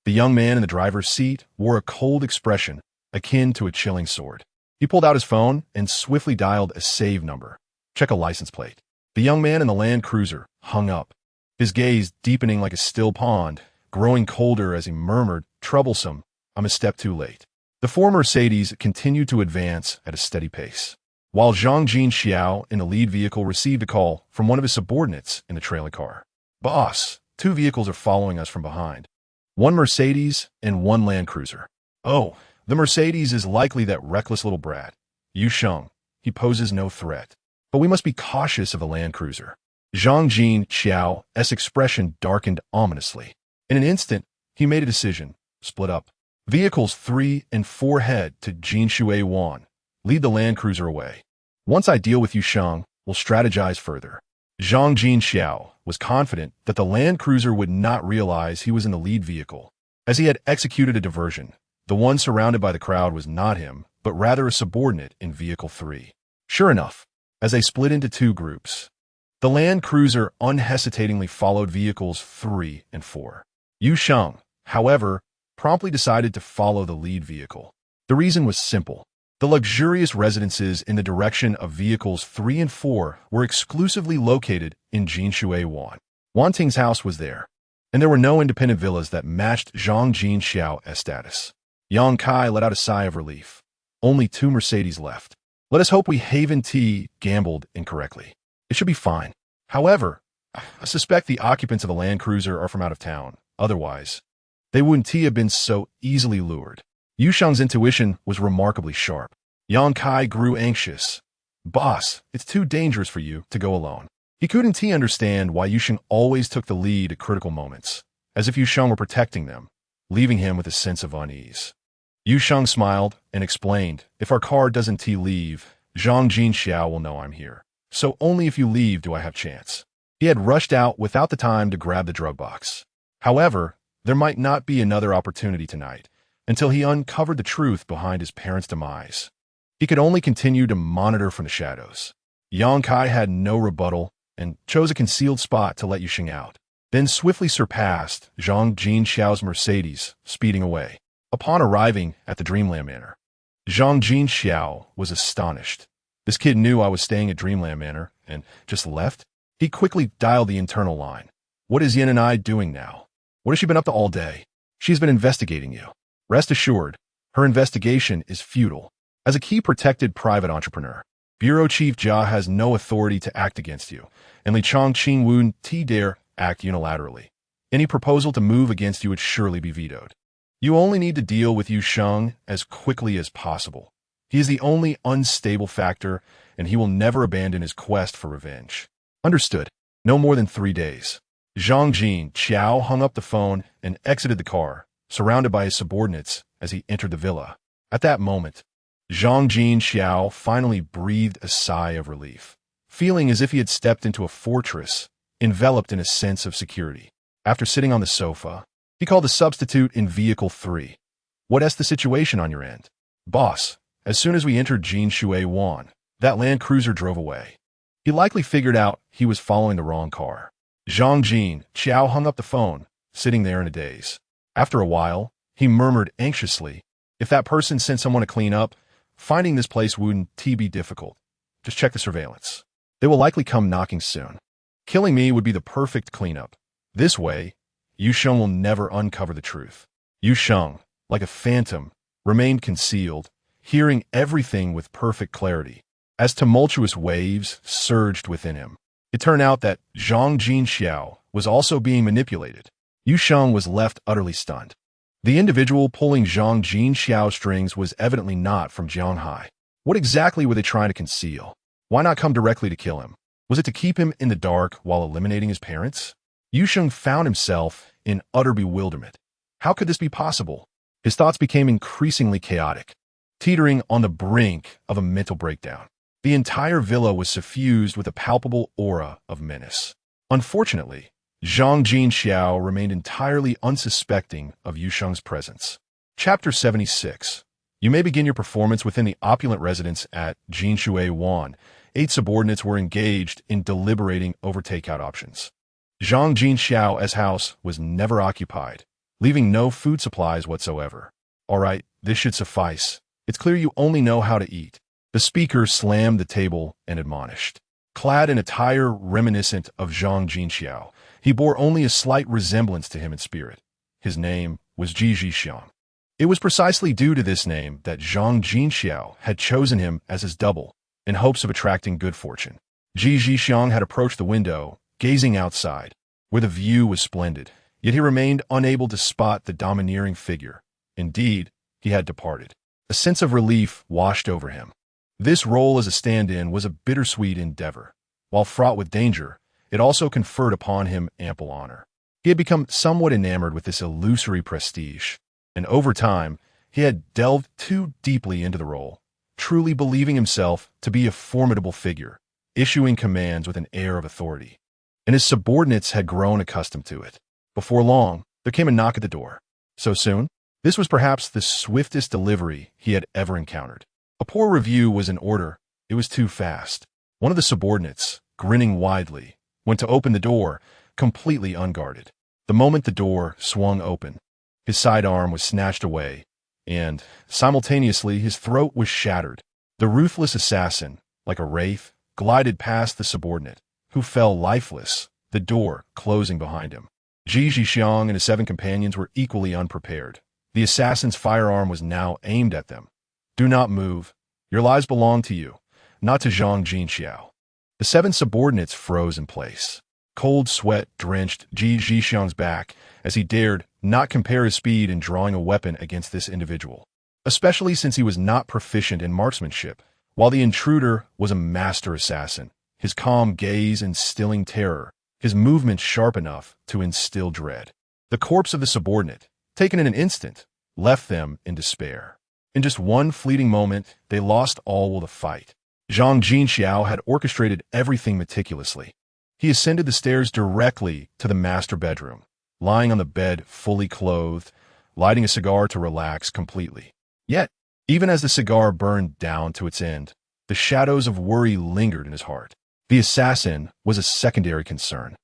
The young man in the driver's seat wore a cold expression akin to a chilling sword. He pulled out his phone and swiftly dialed a save number. "Check a license plate." The young man in the Land Cruiser hung up, his gaze deepening like a still pond, growing colder as he murmured, "Troublesome, I'm a step too late." The 4 Mercedes continued to advance at a steady pace, while Zhang Jin Xiao in the lead vehicle received a call from one of his subordinates in the trailing car. "Boss, 2 vehicles are following us from behind. 1 Mercedes and 1 Land Cruiser." "Oh, the Mercedes is likely that reckless little brat. Yu Sheng, he poses no threat. But we must be cautious of the Land Cruiser." Zhang Jin Xiao's expression darkened ominously. In an instant, he made a decision. "Split up. Vehicles 3 and 4 head to Jinshui Wan. Lead the Land Cruiser away. Once I deal with Yu Sheng, we'll strategize further." Zhang Jin Xiao was confident that the Land Cruiser would not realize he was in the lead vehicle, as he had executed a diversion. The one surrounded by the crowd was not him, but rather a subordinate in Vehicle 3. Sure enough, as they split into 2 groups, the Land Cruiser unhesitatingly followed Vehicles 3 and 4. Yu Sheng, however, promptly decided to follow the lead vehicle. The reason was simple. The luxurious residences in the direction of Vehicles 3 and 4 were exclusively located in Jinshui Wan. Wan Ting's house was there, and there were no independent villas that matched Zhang Jin Xiao's status. Yang Kai let out a sigh of relief. Only 2 Mercedes left. Let us hope we Haven T gambled incorrectly. It should be fine. However, I suspect the occupants of the Land Cruiser are from out of town. Otherwise, they wouldn't have been so easily lured. Yu Sheng's intuition was remarkably sharp. Yang Kai grew anxious. "Boss, it's too dangerous for you to go alone." He couldn't understand why Yu Sheng always took the lead at critical moments, as if Yu Sheng were protecting them, leaving him with a sense of unease. Yu Sheng smiled and explained, "If our car doesn't leave, Zhang Jin Xiao will know I'm here. So only if you leave do I have chance." He had rushed out without the time to grab the drug box. However, there might not be another opportunity tonight, until he uncovered the truth behind his parents' demise. He could only continue to monitor from the shadows. Yang Kai had no rebuttal and chose a concealed spot to let Yu Sheng out, then swiftly surpassed Zhang Jin Xiao's Mercedes, speeding away. Upon arriving at the Dreamland Manor, Zhang Jin Xiao was astonished. This kid knew I was staying at Dreamland Manor and just left? He quickly dialed the internal line. "What is Yin and I doing now? What has she been up to all day?" "She's been investigating you." Rest assured, her investigation is futile. As a key protected private entrepreneur, Bureau Chief Jia has no authority to act against you, and Li Chong Qing Wun Ti dare act unilaterally. Any proposal to move against you would surely be vetoed. You only need to deal with Yu Sheng as quickly as possible. He is the only unstable factor, and he will never abandon his quest for revenge. Understood. No more than 3 days. Zhang Jin Qiao hung up the phone and exited the car, surrounded by his subordinates as he entered the villa. At that moment, Zhang Jin Qiao finally breathed a sigh of relief, feeling as if he had stepped into a fortress, enveloped in a sense of security. After sitting on the sofa, he called the substitute in Vehicle 3. What's the situation on your end? Boss, as soon as we entered Jin Shui Wan, that Land Cruiser drove away. He likely figured out he was following the wrong car. Zhang Jin Qiao hung up the phone, sitting there in a daze. After a while, he murmured anxiously, if that person sent someone to clean up, finding this place wouldn't be difficult. Just check the surveillance. They will likely come knocking soon. Killing me would be the perfect cleanup. This way, Yu Sheng will never uncover the truth. Yu Sheng, like a phantom, remained concealed, hearing everything with perfect clarity. As tumultuous waves surged within him, it turned out that Zhang Jin Xiao was also being manipulated. Yu Sheng was left utterly stunned. The individual pulling Zhang Jin Xiao's strings was evidently not from Jianghai. What exactly were they trying to conceal? Why not come directly to kill him? Was it to keep him in the dark while eliminating his parents? Yu Sheng found himself in utter bewilderment. How could this be possible? His thoughts became increasingly chaotic, teetering on the brink of a mental breakdown. The entire villa was suffused with a palpable aura of menace. Unfortunately, Zhang Jin Xiao remained entirely unsuspecting of Yu Sheng's presence. Chapter 76. You may begin your performance within the opulent residence at Jin Shui Wan. 8 subordinates were engaged in deliberating over takeout options. Zhang Jin Xiao's house was never occupied, leaving no food supplies whatsoever. All right, this should suffice. It's clear you only know how to eat. The speaker slammed the table and admonished. Clad in attire reminiscent of Zhang Jin Xiao, he bore only a slight resemblance to him in spirit. His name was Ji Xiang. It was precisely due to this name that Zhang Jin Xiao had chosen him as his double, in hopes of attracting good fortune. Ji Xiang had approached the window, gazing outside, where the view was splendid, yet he remained unable to spot the domineering figure. Indeed, he had departed. A sense of relief washed over him. This role as a stand-in was a bittersweet endeavor. While fraught with danger, it also conferred upon him ample honor. He had become somewhat enamored with this illusory prestige, and over time, he had delved too deeply into the role, truly believing himself to be a formidable figure, issuing commands with an air of authority. And his subordinates had grown accustomed to it. Before long, there came a knock at the door. So soon? This was perhaps the swiftest delivery he had ever encountered. A poor review was in order. It was too fast. One of the subordinates, grinning widely, went to open the door, completely unguarded. The moment the door swung open, his sidearm was snatched away, and, simultaneously, his throat was shattered. The ruthless assassin, like a wraith, glided past the subordinate, who fell lifeless, the door closing behind him. Ji Xiang and his 7 companions were equally unprepared. The assassin's firearm was now aimed at them. Do not move. Your lives belong to you, not to Zhang Jin Xiao. The 7 subordinates froze in place. Cold sweat drenched Ji Xiang's back as he dared not compare his speed in drawing a weapon against this individual, especially since he was not proficient in marksmanship. While the intruder was a master assassin, his calm gaze instilling terror, his movements sharp enough to instill dread. The corpse of the subordinate, taken in an instant, left them in despair. In just one fleeting moment, they lost all will to fight. Zhang Jin Xiao had orchestrated everything meticulously. He ascended the stairs directly to the master bedroom, lying on the bed fully clothed, lighting a cigar to relax completely. Yet, even as the cigar burned down to its end, the shadows of worry lingered in his heart. The assassin was a secondary concern.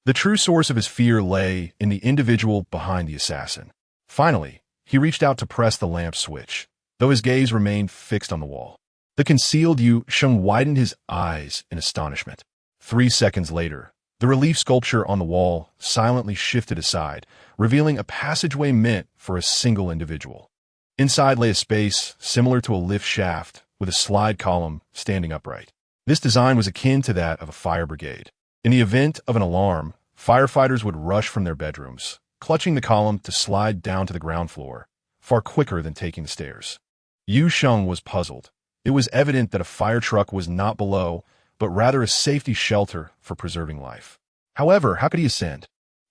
The true source of his fear lay in the individual behind the assassin. Finally, he reached out to press the lamp switch, though his gaze remained fixed on the wall. The concealed Yu Sheng widened his eyes in astonishment. 3 seconds later, the relief sculpture on the wall silently shifted aside, revealing a passageway meant for a single individual. Inside lay a space similar to a lift shaft, with a slide column standing upright. This design was akin to that of a fire brigade. In the event of an alarm, firefighters would rush from their bedrooms, clutching the column to slide down to the ground floor, far quicker than taking the stairs. Yu Sheng was puzzled. It was evident that a fire truck was not below, but rather a safety shelter for preserving life. However, how could he ascend?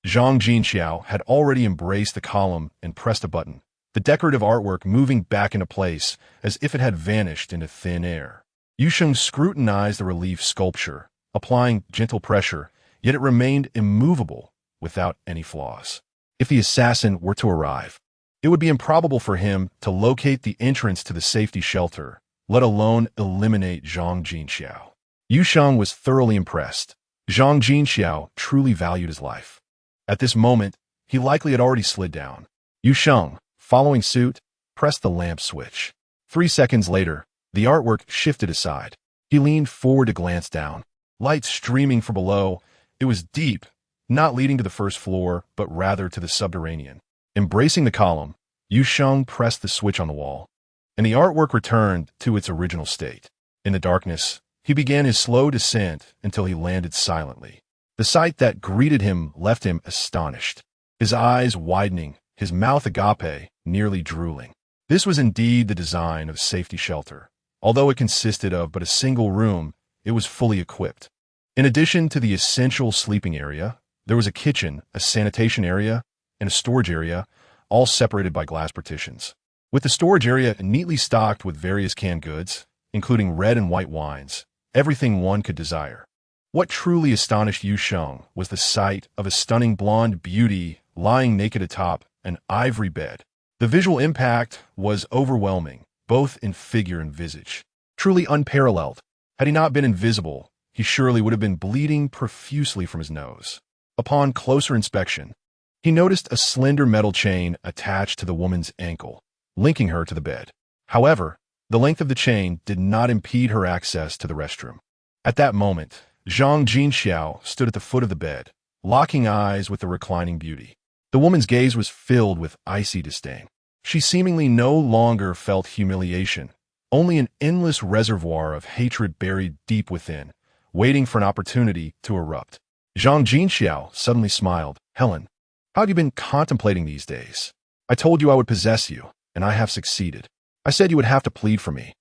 Zhang Jinxiao had already embraced the column and pressed a button, the decorative artwork moving back into place as if it had vanished into thin air. Yu Sheng scrutinized the relief sculpture, applying gentle pressure, yet it remained immovable without any flaws. If the assassin were to arrive, it would be improbable for him to locate the entrance to the safety shelter, let alone eliminate Zhang Jinxiao. Yu Sheng was thoroughly impressed. Zhang Jinxiao truly valued his life. At this moment, he likely had already slid down. Yu Sheng, following suit, pressed the lamp switch. 3 seconds later, the artwork shifted aside. He leaned forward to glance down. Light streaming from below, it was deep, not leading to the first floor, but rather to the subterranean. Embracing the column, Yu Sheng pressed the switch on the wall, and the artwork returned to its original state. In the darkness, he began his slow descent until he landed silently. The sight that greeted him left him astonished, his eyes widening, his mouth agape, nearly drooling. This was indeed the design of a safety shelter. Although it consisted of but a single room, it was fully equipped. In addition to the essential sleeping area, there was a kitchen, a sanitation area, and a storage area, all separated by glass partitions. With the storage area neatly stocked with various canned goods, including red and white wines, everything one could desire. What truly astonished Yu Sheng was the sight of a stunning blonde beauty lying naked atop an ivory bed. The visual impact was overwhelming, both in figure and visage. Truly unparalleled. Had he not been invisible, he surely would have been bleeding profusely from his nose. Upon closer inspection, he noticed a slender metal chain attached to the woman's ankle, linking her to the bed. However, the length of the chain did not impede her access to the restroom. At that moment, Zhang Jinxiao stood at the foot of the bed, locking eyes with the reclining beauty. The woman's gaze was filled with icy disdain. She seemingly no longer felt humiliation, only an endless reservoir of hatred buried deep within, waiting for an opportunity to erupt. Zhang Jinxiao suddenly smiled. "Helen, how have you been contemplating these days? I told you I would possess you, and I have succeeded. I said you would have to plead for me.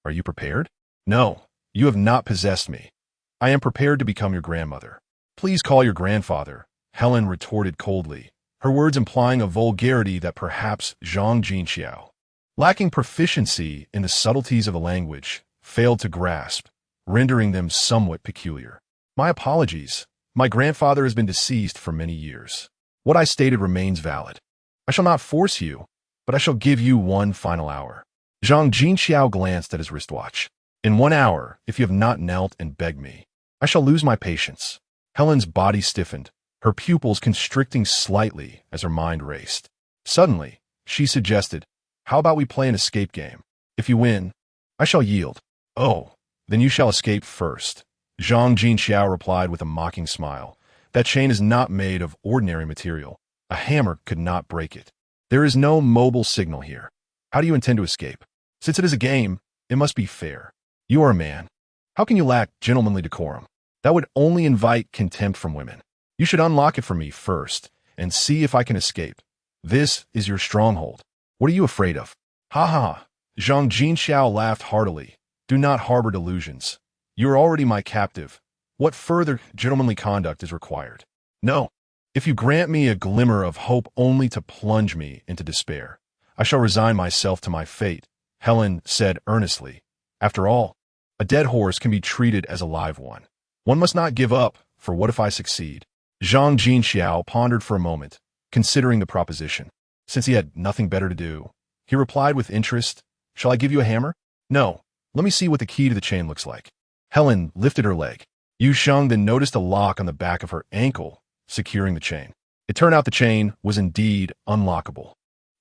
Are you prepared?" "No, you have not possessed me. I am prepared to become your grandmother." "Please call your grandfather," Helen retorted coldly, her words implying a vulgarity that perhaps Zhang Jinxiao, lacking proficiency in the subtleties of the language, failed to grasp, rendering them somewhat peculiar. "My apologies. My grandfather has been deceased for many years. What I stated remains valid. I shall not force you, but I shall give you one final hour." Zhang Jinxiao glanced at his wristwatch. "In 1 hour, if you have not knelt and begged me, I shall lose my patience." Helen's body stiffened, her pupils constricting slightly as her mind raced. Suddenly, she suggested, "How about we play an escape game? If you win, I shall yield." "Oh, then you shall escape first," Zhang Jinxiao replied with a mocking smile. "That chain is not made of ordinary material. A hammer could not break it. There is no mobile signal here. How do you intend to escape? Since it is a game, it must be fair. You are a man. How can you lack gentlemanly decorum? That would only invite contempt from women. You should unlock it for me first, and see if I can escape. This is your stronghold. What are you afraid of?" "Ha ha!" Zhang Jinxiao laughed heartily. "Do not harbor delusions. You are already my captive. What further gentlemanly conduct is required? No. If you grant me a glimmer of hope only to plunge me into despair, I shall resign myself to my fate," Helen said earnestly. "After all, a dead horse can be treated as a live one. One must not give up, for what if I succeed?" Zhang Jinxiao pondered for a moment, considering the proposition. Since he had nothing better to do, he replied with interest, "Shall I give you a hammer?" "No. Let me see what the key to the chain looks like." Helen lifted her leg. Yu Sheng then noticed a lock on the back of her ankle, securing the chain. It turned out the chain was indeed unlockable.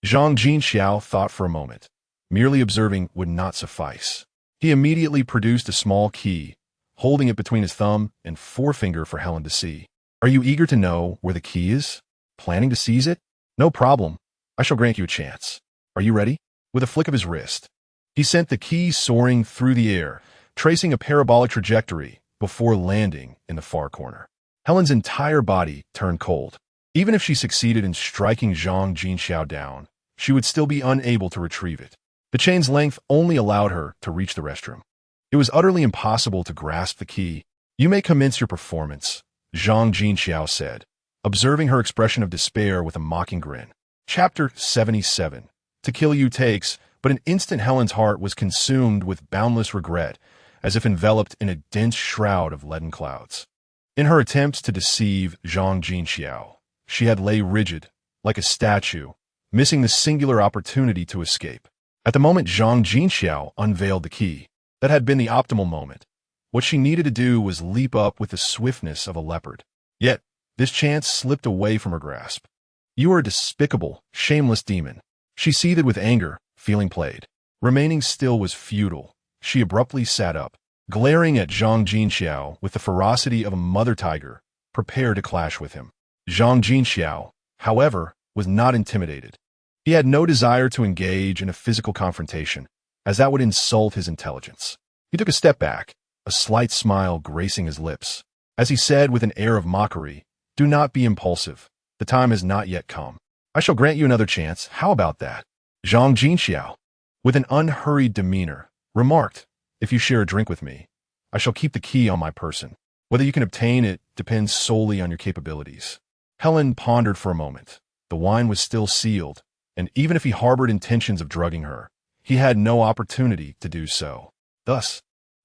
Zhang Jinxiao thought for a moment. Merely observing would not suffice. He immediately produced a small key, holding it between his thumb and forefinger for Helen to see. "Are you eager to know where the key is? Planning to seize it? No problem. I shall grant you a chance. Are you ready?" With a flick of his wrist, He sent the key soaring through the air, tracing a parabolic trajectory before landing in the far corner. Helen's entire body turned cold. Even if she succeeded in striking Zhang Jinxiao down, she would still be unable to retrieve it. The chain's length only allowed her to reach the restroom. It was utterly impossible to grasp the key. "You may commence your performance," Zhang Jinxiao said, observing her expression of despair with a mocking grin. Chapter 77. To kill you takes, but an instant Helen's heart was consumed with boundless regret, as if enveloped in a dense shroud of leaden clouds. In her attempts to deceive Zhang Jinxiao, she had lay rigid, like a statue, missing the singular opportunity to escape. At the moment Zhang Jinxiao unveiled the key, that had been the optimal moment. What she needed to do was leap up with the swiftness of a leopard. Yet, this chance slipped away from her grasp. "You are a despicable, shameless demon." She seethed with anger, feeling played. Remaining still was futile. She abruptly sat up, glaring at Zhang Jinxiao with the ferocity of a mother tiger, prepared to clash with him. Zhang Jinxiao, however, was not intimidated. He had no desire to engage in a physical confrontation, as that would insult his intelligence. He took a step back, a slight smile gracing his lips, as he said with an air of mockery, "Do not be impulsive. The time has not yet come. I shall grant you another chance. How about that?" Zhang Jinxiao, with an unhurried demeanor, remarked, "If you share a drink with me, I shall keep the key on my person. Whether you can obtain it depends solely on your capabilities." Helen pondered for a moment. The wine was still sealed, and even if he harbored intentions of drugging her, he had no opportunity to do so. Thus,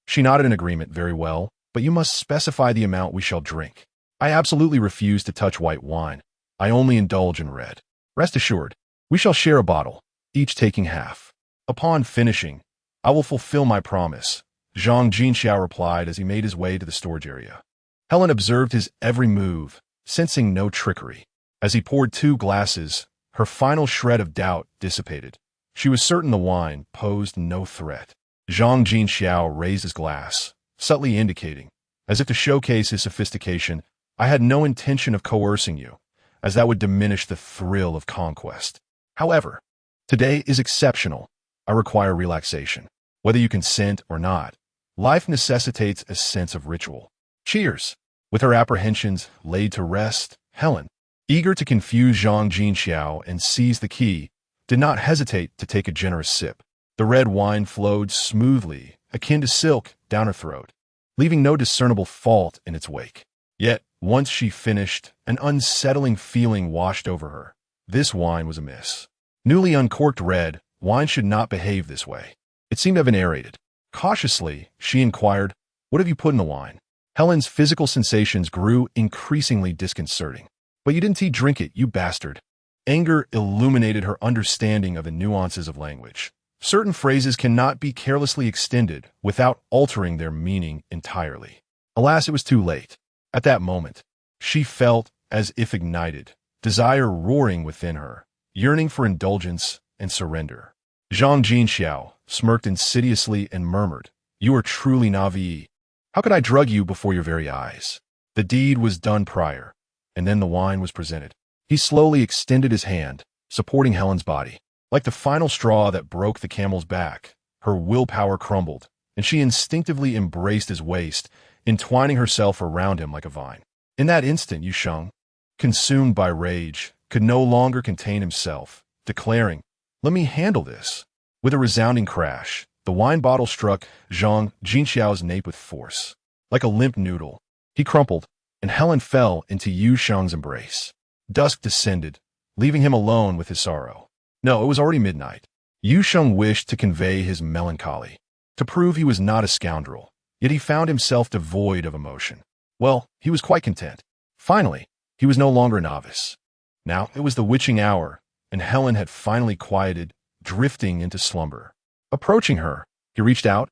she nodded in agreement. "Very well, but you must specify the amount we shall drink. I absolutely refuse to touch white wine. I only indulge in red. Rest assured, we shall share a bottle, each taking half. Upon finishing, I will fulfill my promise," Zhang Jinxiao replied as he made his way to the storage area. Helen observed his every move, sensing no trickery. As he poured 2 glasses, her final shred of doubt dissipated. She was certain the wine posed no threat. Zhang Jinxiao raised his glass, subtly indicating, as if to showcase his sophistication, "I had no intention of coercing you, as that would diminish the thrill of conquest. However, today is exceptional. I require relaxation. Whether you consent or not, life necessitates a sense of ritual. Cheers." With her apprehensions laid to rest, Helen, eager to confuse Zhang Jinxiao and seize the key, did not hesitate to take a generous sip. The red wine flowed smoothly, akin to silk, down her throat, leaving no discernible fault in its wake. Yet, once she finished, an unsettling feeling washed over her. This wine was amiss. Newly uncorked red wine should not behave this way. It seemed to have been aerated. Cautiously, she inquired, "What have you put in the wine?" Helen's physical sensations grew increasingly disconcerting. "But you didn't drink it, you bastard." Anger illuminated her understanding of the nuances of language. Certain phrases cannot be carelessly extended without altering their meaning entirely. Alas, it was too late. At that moment, she felt as if ignited, desire roaring within her, yearning for indulgence and surrender. Zhang Jinxiao smirked insidiously and murmured, "You are truly Navi. How could I drug you before your very eyes?" The deed was done prior, and then the wine was presented. He slowly extended his hand, supporting Helen's body. Like the final straw that broke the camel's back, her willpower crumbled, and she instinctively embraced his waist, entwining herself around him like a vine. In that instant, Yu Sheng, consumed by rage, could no longer contain himself, declaring, "Let me handle this." With a resounding crash, the wine bottle struck Zhang Jinxiao's nape with force. Like a limp noodle, he crumpled, and Helen fell into Yu Sheng's embrace. Dusk descended, leaving him alone with his sorrow. No, it was already midnight. Yu Sheng wished to convey his melancholy, to prove he was not a scoundrel, yet he found himself devoid of emotion. Well, he was quite content. Finally, he was no longer a novice. Now it was the witching hour, and Helen had finally quieted, drifting into slumber. Approaching her, he reached out,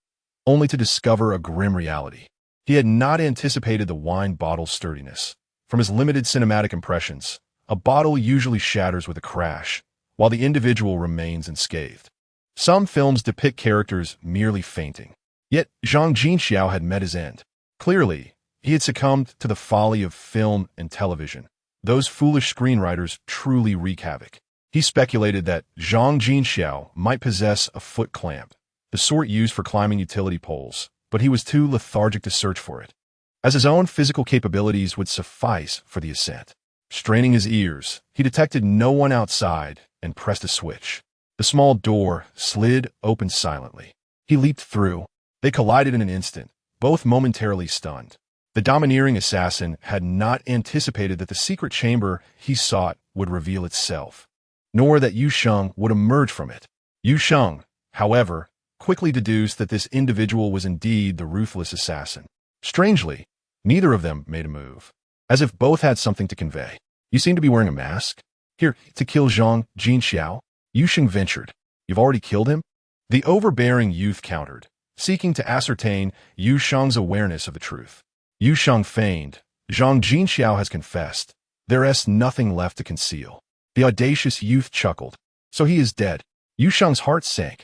only to discover a grim reality. He had not anticipated the wine bottle's sturdiness. From his limited cinematic impressions, a bottle usually shatters with a crash, while the individual remains unscathed. Some films depict characters merely fainting. Yet Zhang Jinxiao had met his end. Clearly, he had succumbed to the folly of film and television. Those foolish screenwriters truly wreak havoc. He speculated that Zhang Jinxiao might possess a foot clamp, the sort used for climbing utility poles, but he was too lethargic to search for it, as his own physical capabilities would suffice for the ascent. Straining his ears, he detected no one outside and pressed a switch. The small door slid open silently. He leaped through. They collided in an instant, both momentarily stunned. The domineering assassin had not anticipated that the secret chamber he sought would reveal itself, nor that Yu Sheng would emerge from it. Yu Sheng, however, quickly deduced that this individual was indeed the ruthless assassin. Strangely, neither of them made a move, as if both had something to convey. You seem to be wearing a mask. Here, to kill Zhang Jinxiao? Yu Sheng ventured. You've already killed him? The overbearing youth countered, seeking to ascertain Yu Sheng's awareness of the truth. Yu Sheng feigned. Zhang Jinxiao has confessed. There is nothing left to conceal. The audacious youth chuckled. So he is dead. Yu Sheng's heart sank.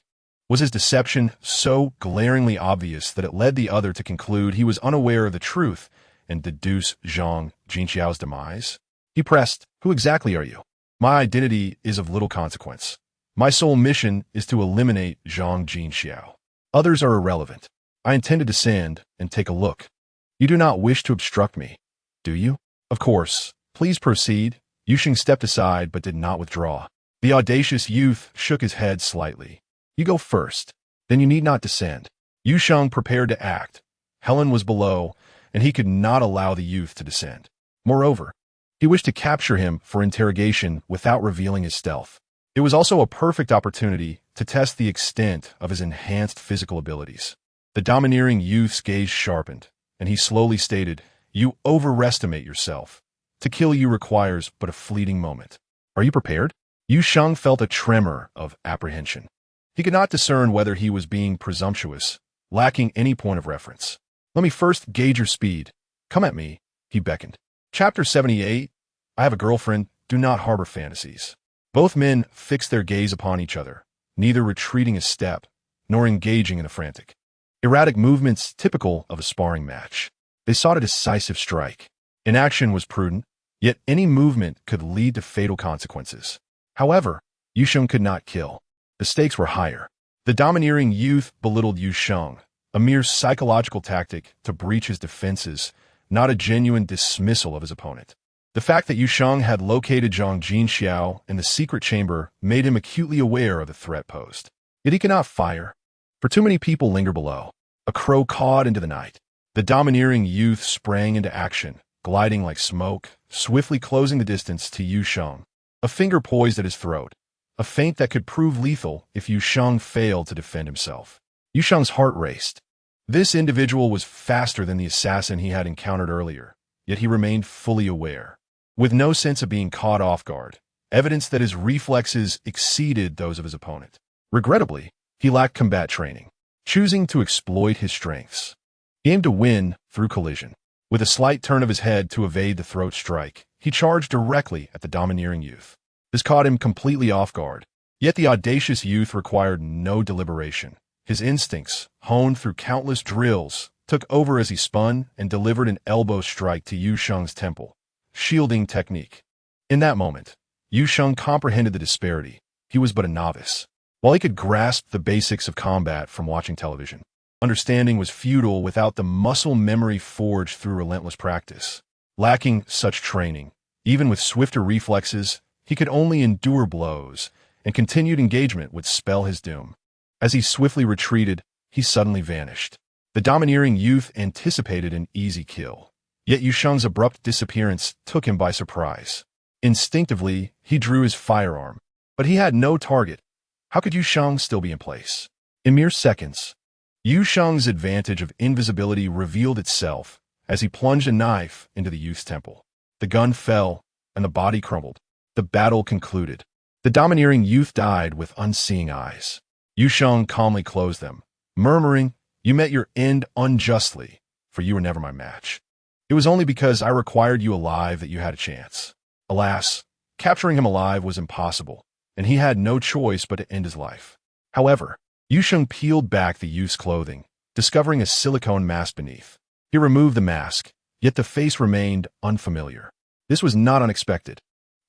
Was his deception so glaringly obvious that it led the other to conclude he was unaware of the truth and deduce Zhang Jinxiao's demise? He pressed, Who exactly are you? My identity is of little consequence. My sole mission is to eliminate Zhang Jinxiao. Others are irrelevant. I intend to descend and take a look. You do not wish to obstruct me, do you? Of course. Please proceed. Yu Sheng stepped aside but did not withdraw. The audacious youth shook his head slightly. You go first. Then you need not descend. Yu Sheng prepared to act. Helen was below, and he could not allow the youth to descend. Moreover, he wished to capture him for interrogation without revealing his stealth. It was also a perfect opportunity to test the extent of his enhanced physical abilities. The domineering youth's gaze sharpened, and he slowly stated, You overestimate yourself. To kill you requires but a fleeting moment. Are you prepared? Yu Sheng felt a tremor of apprehension. He could not discern whether he was being presumptuous, lacking any point of reference. Let me first gauge your speed. Come at me, he beckoned. Chapter 78. I have a girlfriend. Do not harbor fantasies. Both men fixed their gaze upon each other, neither retreating a step, nor engaging in a frantic, erratic movements typical of a sparring match. They sought a decisive strike. Inaction was prudent, yet any movement could lead to fatal consequences. However, Yu Sheng could not kill. The stakes were higher. The domineering youth belittled Yu Sheng, a mere psychological tactic to breach his defenses, not a genuine dismissal of his opponent. The fact that Yu Sheng had located Zhang Jinxiao in the secret chamber made him acutely aware of the threat posed. Yet he could not fire, for too many people linger below. A crow cawed into the night. The domineering youth sprang into action, gliding like smoke, swiftly closing the distance to Yu Sheng. A finger poised at his throat, a feint that could prove lethal if Yu Sheng failed to defend himself. Yu Sheng's heart raced. This individual was faster than the assassin he had encountered earlier, yet he remained fully aware, with no sense of being caught off guard, evidence that his reflexes exceeded those of his opponent. Regrettably, he lacked combat training, choosing to exploit his strengths. He aimed to win through collision. With a slight turn of his head to evade the throat strike, he charged directly at the domineering youth. This caught him completely off guard. Yet the audacious youth required no deliberation. His instincts, honed through countless drills, took over as he spun and delivered an elbow strike to Yu Sheng's temple. Shielding technique. In that moment, Yu Sheng comprehended the disparity. He was but a novice. While he could grasp the basics of combat from watching television, understanding was futile without the muscle memory forged through relentless practice. Lacking such training, even with swifter reflexes, he could only endure blows, and continued engagement would spell his doom. As he swiftly retreated, he suddenly vanished. The domineering youth anticipated an easy kill. Yet Yu Sheng's abrupt disappearance took him by surprise. Instinctively, he drew his firearm, but he had no target. How could Yu Sheng still be in place? In mere seconds, Yu Sheng's advantage of invisibility revealed itself as he plunged a knife into the youth's temple. The gun fell, and the body crumbled. The battle concluded. The domineering youth died with unseeing eyes. Yu Sheng calmly closed them, murmuring, You met your end unjustly, for you were never my match. It was only because I required you alive that you had a chance. Alas, capturing him alive was impossible, and he had no choice but to end his life. However, Yu Sheng peeled back the youth's clothing, discovering a silicone mask beneath. He removed the mask, yet the face remained unfamiliar. This was not unexpected.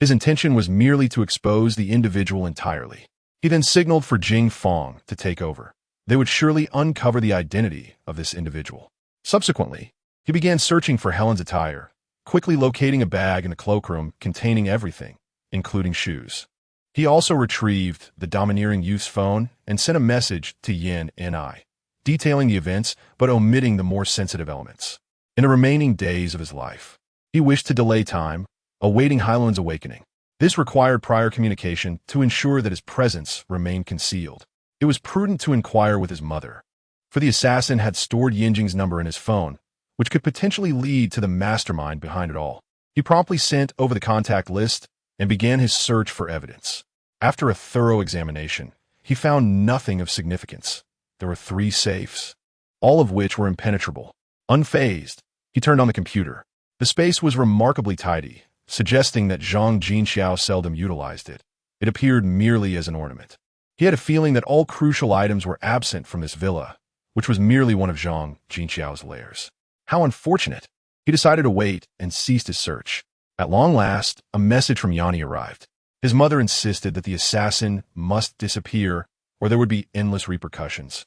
His intention was merely to expose the individual entirely. He then signaled for Jing Fong to take over. they would surely uncover the identity of this individual. Subsequently, he began searching for Helen's attire, quickly locating a bag in the cloakroom containing everything, including shoes. He also retrieved the domineering youth's phone and sent a message to Yin Ni, detailing the events but omitting the more sensitive elements. In the remaining days of his life, he wished to delay time, awaiting Hailuan's awakening. This required prior communication to ensure that his presence remained concealed. It was prudent to inquire with his mother, for the assassin had stored Yinjing's number in his phone, which could potentially lead to the mastermind behind it all. He promptly sent over the contact list and began his search for evidence. After a thorough examination, he found nothing of significance. There were 3 safes, all of which were impenetrable. Unfazed, he turned on the computer. The space was remarkably tidy, suggesting that Zhang Jinxiao seldom utilized it. It appeared merely as an ornament. He had a feeling that all crucial items were absent from this villa, which was merely one of Zhang Jinxiao's lairs. How unfortunate! He decided to wait and ceased his search. At long last, a message from Yanni arrived. His mother insisted that the assassin must disappear or there would be endless repercussions.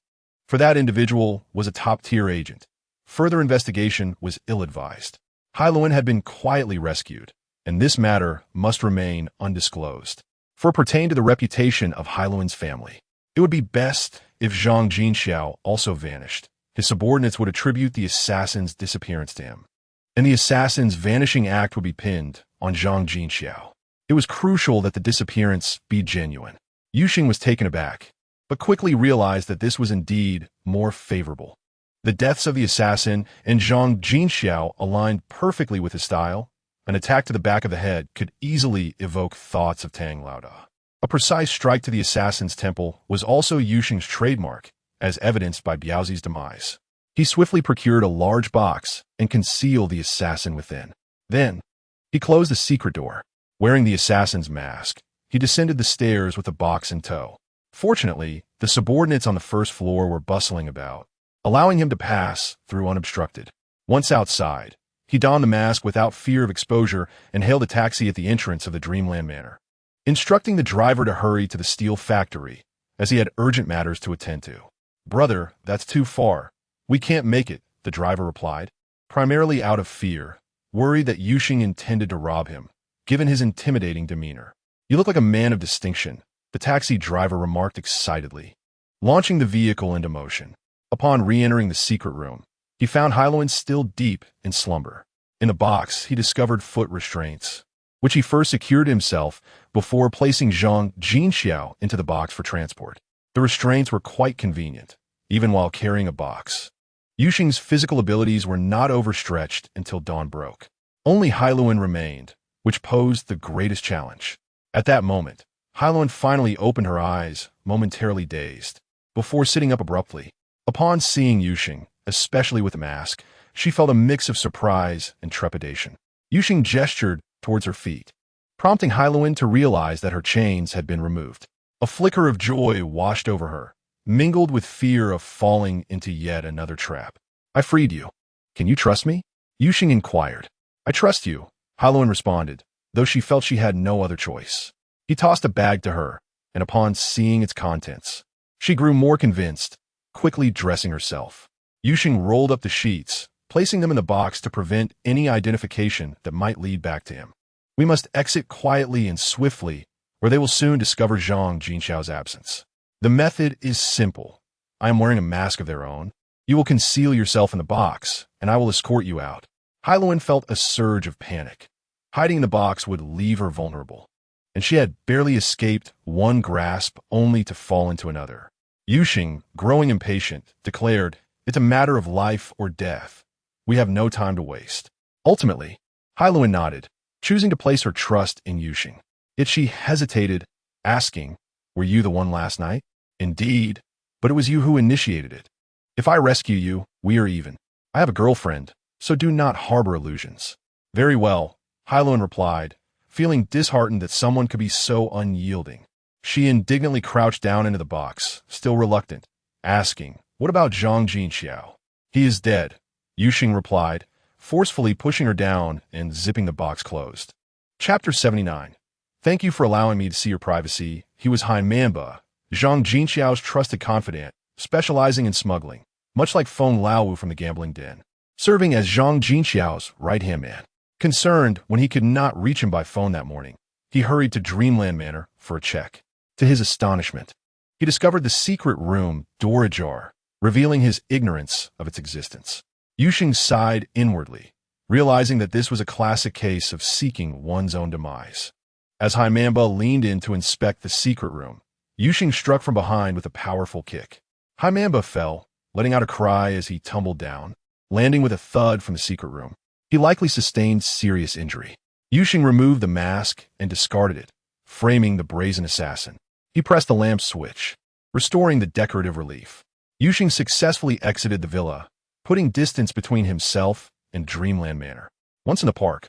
For that individual was a top-tier agent. Further investigation was ill-advised. Hailuan had been quietly rescued, and this matter must remain undisclosed, for it pertained to the reputation of Hailuan's family. It would be best if Zhang Jinxiao also vanished. His subordinates would attribute the assassin's disappearance to him, and the assassin's vanishing act would be pinned on Zhang Jinxiao. It was crucial that the disappearance be genuine. Yuxing was taken aback, but quickly realized that this was indeed more favorable. The deaths of the assassin and Zhang Jinxiao aligned perfectly with his style. An attack to the back of the head could easily evoke thoughts of Tang Laoda. A precise strike to the assassin's temple was also Yuxing's trademark, as evidenced by Biaozi's demise. He swiftly procured a large box and concealed the assassin within. Then, he closed the secret door. Wearing the assassin's mask, he descended the stairs with the box in tow. Fortunately, the subordinates on the first floor were bustling about, allowing him to pass through unobstructed. Once outside, he donned the mask without fear of exposure and hailed a taxi at the entrance of the Dreamland Manor, instructing the driver to hurry to the steel factory, as he had urgent matters to attend to. "Brother, that's too far. We can't make it," the driver replied, primarily out of fear, worried that Yuxing intended to rob him, given his intimidating demeanor. "You look like a man of distinction," the taxi driver remarked excitedly, launching the vehicle into motion. Upon re-entering the secret room, he found Hailuan still deep in slumber. In the box, he discovered foot restraints, which he first secured himself before placing Zhang Jinxiao into the box for transport. The restraints were quite convenient, even while carrying a box. Yuxing's physical abilities were not overstretched until dawn broke. Only Hailuan remained, which posed the greatest challenge. At that moment, Hailuan finally opened her eyes, momentarily dazed, before sitting up abruptly. Upon seeing Yuxing, especially with the mask, she felt a mix of surprise and trepidation. Yuxing gestured towards her feet, prompting Hailuan to realize that her chains had been removed. A flicker of joy washed over her, mingled with fear of falling into yet another trap. "I freed you. Can you trust me?" Yuxing inquired. "I trust you," Hailuan responded, though she felt she had no other choice. He tossed a bag to her, and upon seeing its contents, she grew more convinced, quickly dressing herself. Yuxing rolled up the sheets, placing them in the box to prevent any identification that might lead back to him. "We must exit quietly and swiftly, or they will soon discover Zhang Jinxiao's absence. The method is simple. I am wearing a mask of their own. You will conceal yourself in the box, and I will escort you out." Hailuan felt a surge of panic. Hiding in the box would leave her vulnerable, and she had barely escaped one grasp only to fall into another. Yuxing, growing impatient, declared, "It's a matter of life or death. We have no time to waste." Ultimately, Hailuan nodded, choosing to place her trust in Yuxing. Yet she hesitated, asking, "Were you the one last night?" "Indeed, but it was you who initiated it. If I rescue you, we are even. I have a girlfriend, so do not harbor illusions." "Very well," Hailuan replied, feeling disheartened that someone could be so unyielding. She indignantly crouched down into the box, still reluctant, asking, "What about Zhang Jinxiao?" "He is dead," Yuxing replied, forcefully pushing her down and zipping the box closed. Chapter 79. "Thank you for allowing me to see your privacy." He was Hein Manba, Zhang Jinxiao's trusted confidant, specializing in smuggling, much like Feng Laowu from the gambling den, serving as Zhang Jinxiao's right-hand man. Concerned when he could not reach him by phone that morning, he hurried to Dreamland Manor for a check. To his astonishment, he discovered the secret room door ajar, revealing his ignorance of its existence. Yuxing sighed inwardly, realizing that this was a classic case of seeking one's own demise. As Haimamba leaned in to inspect the secret room, Yuxing struck from behind with a powerful kick. Haimamba fell, letting out a cry as he tumbled down, landing with a thud from the secret room. He likely sustained serious injury. Yuxing removed the mask and discarded it, framing the brazen assassin. He pressed the lamp switch, restoring the decorative relief. Yuxing successfully exited the villa, putting distance between himself and Dreamland Manor. Once in the park,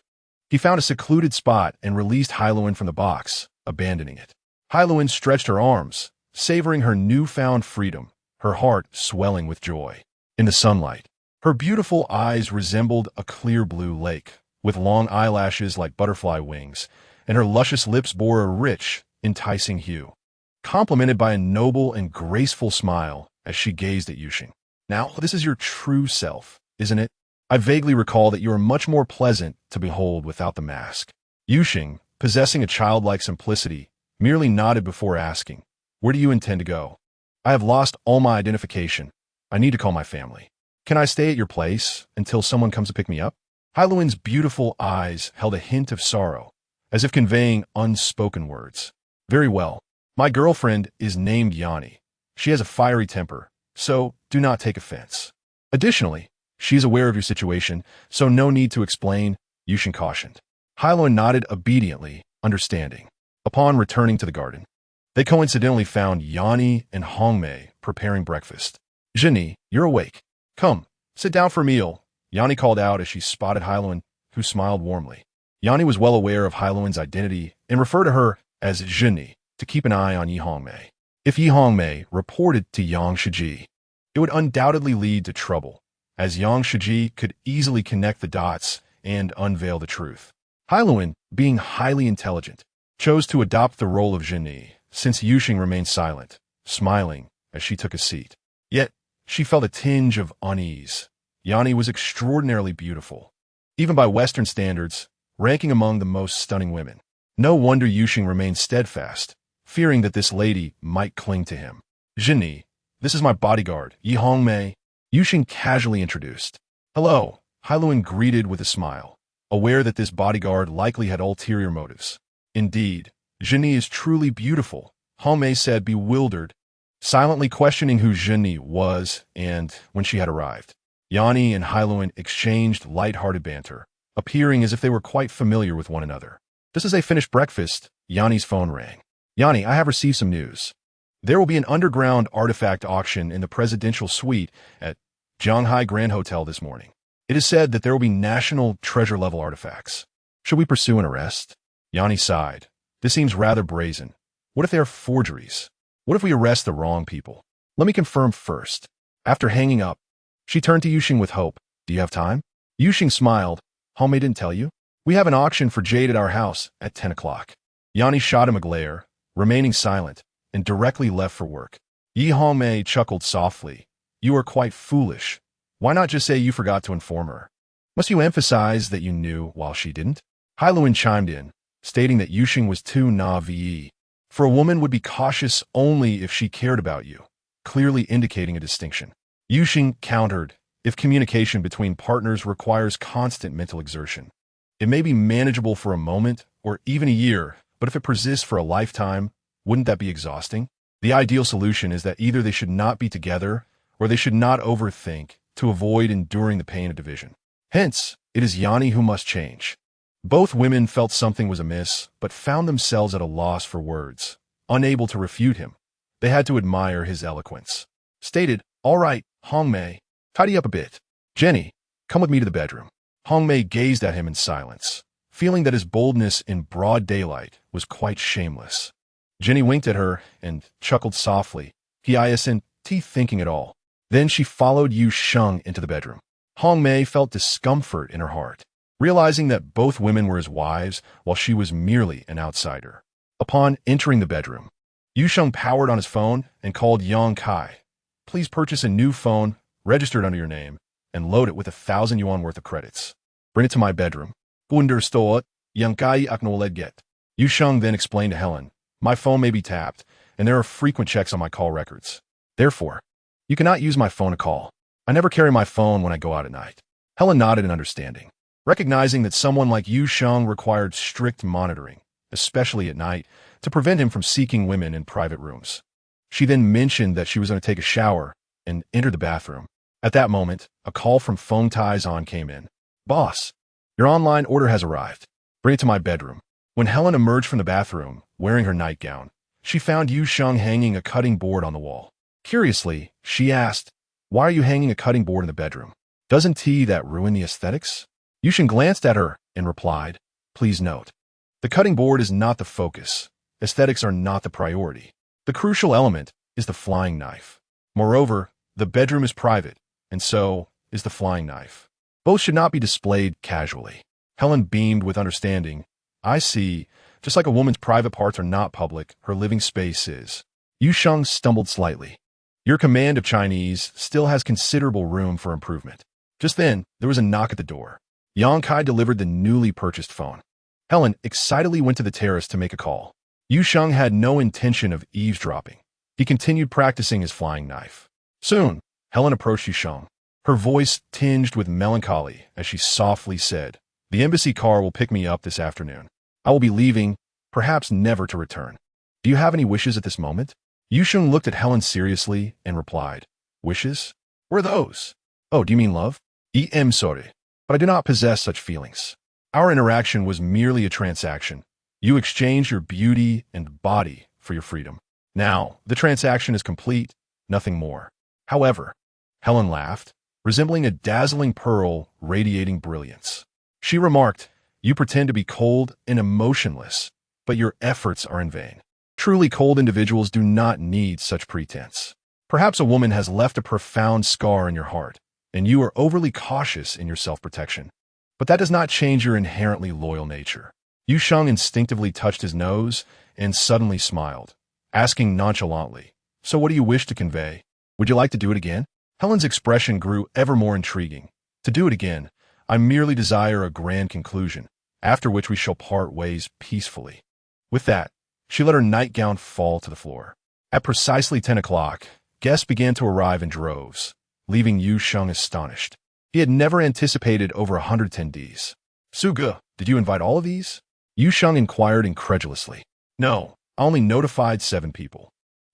he found a secluded spot and released Hailuan from the box, abandoning it. Hailuan stretched her arms, savoring her newfound freedom, her heart swelling with joy. In the sunlight, her beautiful eyes resembled a clear blue lake, with long eyelashes like butterfly wings, and her luscious lips bore a rich, enticing hue, complemented by a noble and graceful smile as she gazed at Yuxing. Now, this is your true self, isn't it? I vaguely recall that you are much more pleasant to behold without the mask. Yuxing, possessing a childlike simplicity, merely nodded before asking, "Where do you intend to go?" "I have lost all my identification. I need to call my family. Can I stay at your place until someone comes to pick me up?" Hailuan's beautiful eyes held a hint of sorrow, as if conveying unspoken words. "Very well. My girlfriend is named Yanni. She has a fiery temper, so do not take offense. Additionally, she is aware of your situation, so no need to explain," Yuxing cautioned. Hailuan nodded obediently, understanding. Upon returning to the garden, they coincidentally found Yanni and Hongmei preparing breakfast. "Zhenni, you're awake. Come, sit down for a meal," Yanni called out as she spotted Hailuan, who smiled warmly. Yanni was well aware of Hailuan's identity and referred to her as Zhenni to keep an eye on Yi Hongmei. If Yi Hongmei reported to Yang Shiji, it would undoubtedly lead to trouble, as Yang Shiji could easily connect the dots and unveil the truth. Hailuan, being highly intelligent, chose to adopt the role of Zhenni, since Yuxing remained silent, smiling as she took a seat. Yet, she felt a tinge of unease. Yanni was extraordinarily beautiful, even by Western standards, ranking among the most stunning women. No wonder Yuxing remained steadfast, fearing that this lady might cling to him. "Zhenni, this is my bodyguard, Yi Hongmei," Yuxing casually introduced. "Hello," Hailuan greeted with a smile, aware that this bodyguard likely had ulterior motives. "Indeed, Zhenni is truly beautiful," Hongmei said, bewildered, silently questioning who Zhenni was and when she had arrived. Yanni and Hailuan exchanged light-hearted banter, appearing as if they were quite familiar with one another. Just as they finished breakfast, Yanni's phone rang. "Yanni, I have received some news. There will be an underground artifact auction in the presidential suite at Shanghai Grand Hotel this morning. It is said that there will be national treasure-level artifacts. Should we pursue an arrest?" Yanni sighed. "This seems rather brazen. What if they are forgeries? What if we arrest the wrong people? Let me confirm first." After hanging up, she turned to Yuxing with hope. "Do you have time?" Yuxing smiled. "Hongmei didn't tell you? We have an auction for jade at our house at 10 o'clock. Yanni shot him a glare, remaining silent, and directly left for work. Yi Hongmei chuckled softly. "You are quite foolish. Why not just say you forgot to inform her? Must you emphasize that you knew while she didn't?" Hailuan chimed in, stating that Yuxing was too naive. For a woman would be cautious only if she cared about you, clearly indicating a distinction. Yuxing countered, if communication between partners requires constant mental exertion, it may be manageable for a moment or even a year, but if it persists for a lifetime, wouldn't that be exhausting? The ideal solution is that either they should not be together or they should not overthink to avoid enduring the pain of division. Hence, it is Yanni who must change. Both women felt something was amiss, but found themselves at a loss for words. Unable to refute him, they had to admire his eloquence. Stated, "All right, Hongmei, tidy up a bit. Zhenni, come with me to the bedroom." Hongmei gazed at him in silence, feeling that his boldness in broad daylight was quite shameless. Zhenni winked at her and chuckled softly, hyacinth teeth thinking it all. Then she followed Yu Sheng into the bedroom. Hongmei felt discomfort in her heart, realizing that both women were his wives while she was merely an outsider. Upon entering the bedroom, Yu Sheng powered on his phone and called Yang Kai. Please purchase a new phone, registered under your name, and load it with 1,000 yuan worth of credits. Bring it to my bedroom. Understood. Yang kai acknowledged. Yu Sheng then explained to Helen, my phone may be tapped, and there are frequent checks on my call records. Therefore, you cannot use my phone to call. I never carry my phone when I go out at night. Helen nodded in understanding, recognizing that someone like Yu Sheng required strict monitoring, especially at night, to prevent him from seeking women in private rooms. She then mentioned that she was going to take a shower and entered the bathroom. At that moment, a call from Feng Taizan came in. Boss, your online order has arrived. Bring it to my bedroom. When Helen emerged from the bathroom, wearing her nightgown, she found Yu Sheng hanging a cutting board on the wall. Curiously, she asked, why are you hanging a cutting board in the bedroom? Doesn't that ruin the aesthetics? Yu Sheng glanced at her and replied, please note, the cutting board is not the focus. Aesthetics are not the priority. The crucial element is the flying knife. Moreover, the bedroom is private, and so is the flying knife. Both should not be displayed casually. Helen beamed with understanding. I see. Just like a woman's private parts are not public, her living space is. Yu Sheng stumbled slightly. Your command of Chinese still has considerable room for improvement. Just then, there was a knock at the door. Yang Kai delivered the newly purchased phone. Helen excitedly went to the terrace to make a call. Yu Sheng had no intention of eavesdropping. He continued practicing his flying knife. Soon, Helen approached Yu Sheng. Her voice tinged with melancholy as she softly said, the embassy car will pick me up this afternoon. I will be leaving, perhaps never to return. Do you have any wishes at this moment? Yu Sheng looked at Helen seriously and replied, wishes? What are those? Oh, do you mean love? Sorry, but I do not possess such feelings. Our interaction was merely a transaction. You exchanged your beauty and body for your freedom. Now, the transaction is complete, nothing more. However, Helen laughed, resembling a dazzling pearl radiating brilliance. She remarked, you pretend to be cold and emotionless, but your efforts are in vain. Truly cold individuals do not need such pretense. Perhaps a woman has left a profound scar in your heart, and you are overly cautious in your self-protection. But that does not change your inherently loyal nature. Yu Sheng instinctively touched his nose and suddenly smiled, asking nonchalantly, so what do you wish to convey? Would you like to do it again? Helen's expression grew ever more intriguing. To do it again, I merely desire a grand conclusion, after which we shall part ways peacefully. With that, she let her nightgown fall to the floor. At precisely 10 o'clock, guests began to arrive in droves, leaving Yu Sheng astonished. He had never anticipated over 100 attendees. Suge, did you invite all of these? Yu Sheng inquired incredulously. No, I only notified 7 people.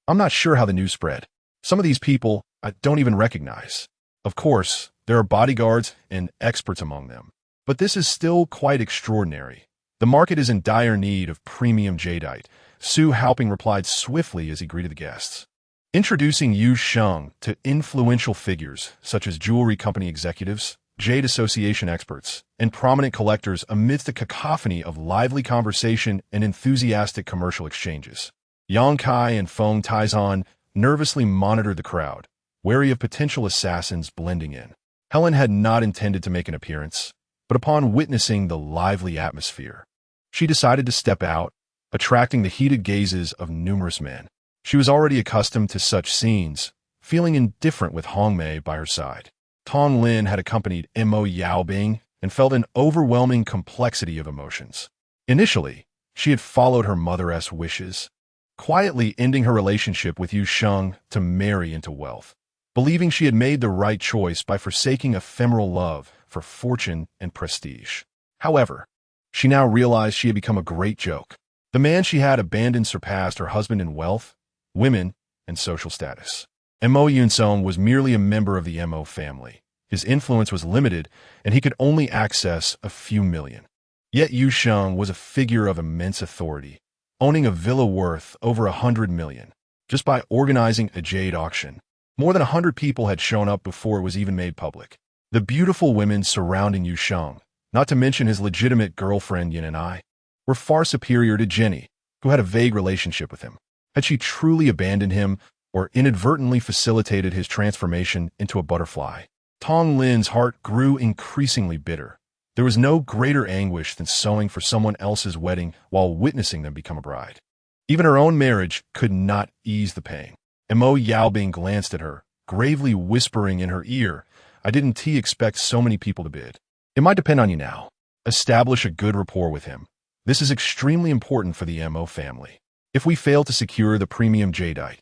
I'm not sure how the news spread. Some of these people I don't even recognize. Of course, there are bodyguards and experts among them. But this is still quite extraordinary. The market is in dire need of premium jadeite, Su Haoping replied swiftly as he greeted the guests. Introducing Yu Sheng to influential figures such as jewelry company executives, Jade Association experts, and prominent collectors amidst a cacophony of lively conversation and enthusiastic commercial exchanges. Yang Kai and Feng Taizan nervously monitored the crowd, wary of potential assassins blending in. Helen had not intended to make an appearance, but upon witnessing the lively atmosphere, she decided to step out, attracting the heated gazes of numerous men. She was already accustomed to such scenes, feeling indifferent with Hongmei by her side. Tong Lin had accompanied Mo Yaobing and felt an overwhelming complexity of emotions. Initially, she had followed her mother's wishes, quietly ending her relationship with Yu Sheng to marry into wealth, believing she had made the right choice by forsaking ephemeral love for fortune and prestige. However, she now realized she had become a great joke. The man she had abandoned surpassed her husband in wealth, women, and social status. Mo Yunsong was merely a member of the Mo family. His influence was limited, and he could only access a few million. Yet Yu Sheng was a figure of immense authority, owning a villa worth over 100 million, just by organizing a jade auction. More than 100 people had shown up before it was even made public. The beautiful women surrounding Yu Sheng, not to mention his legitimate girlfriend Yin and I, were far superior to Jenny, who had a vague relationship with him. Had she truly abandoned him or inadvertently facilitated his transformation into a butterfly? Tong Lin's heart grew increasingly bitter. There was no greater anguish than sewing for someone else's wedding while witnessing them become a bride. Even her own marriage could not ease the pain. Mo Yaobing glanced at her, gravely whispering in her ear, "I didn't expect so many people to bid. It might depend on you now. Establish a good rapport with him. This is extremely important for the MO family. If we fail to secure the premium jadeite,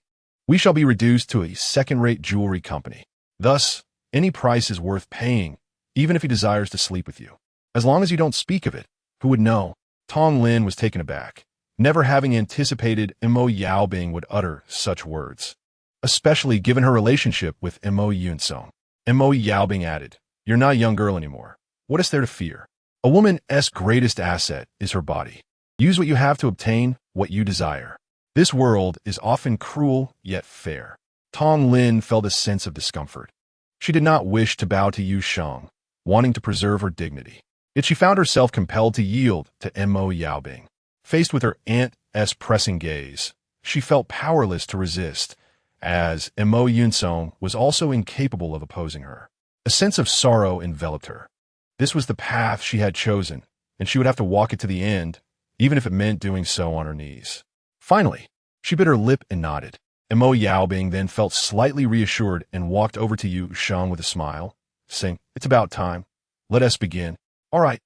we shall be reduced to a second-rate jewelry company. Thus, any price is worth paying, even if he desires to sleep with you. As long as you don't speak of it, who would know?" Tong Lin was taken aback, never having anticipated Mo Yaobing would utter such words, especially given her relationship with Mo Yunsong. Mo Yaobing added, "You're not a young girl anymore. What is there to fear? A woman's greatest asset is her body. Use what you have to obtain what you desire. This world is often cruel yet fair." Tong Lin felt a sense of discomfort. She did not wish to bow to Yu Sheng, wanting to preserve her dignity. Yet she found herself compelled to yield to Mo Yaobing. Faced with her aunt's pressing gaze, she felt powerless to resist, as Mo Yunsong was also incapable of opposing her. A sense of sorrow enveloped her. This was the path she had chosen, and she would have to walk it to the end, even if it meant doing so on her knees. Finally, she bit her lip and nodded. Mo Yaobing then felt slightly reassured and walked over to Yu Sheng with a smile, saying, "It's about time. Let us begin." "All right."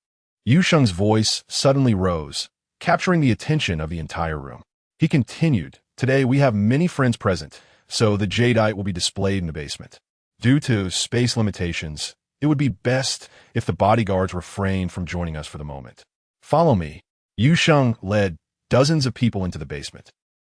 Yu Sheng's voice suddenly rose, capturing the attention of the entire room. He continued, "Today we have many friends present, so the jadeite will be displayed in the basement. Due to space limitations, it would be best if the bodyguards refrained from joining us for the moment. Follow me." Yu Sheng led dozens of people into the basement.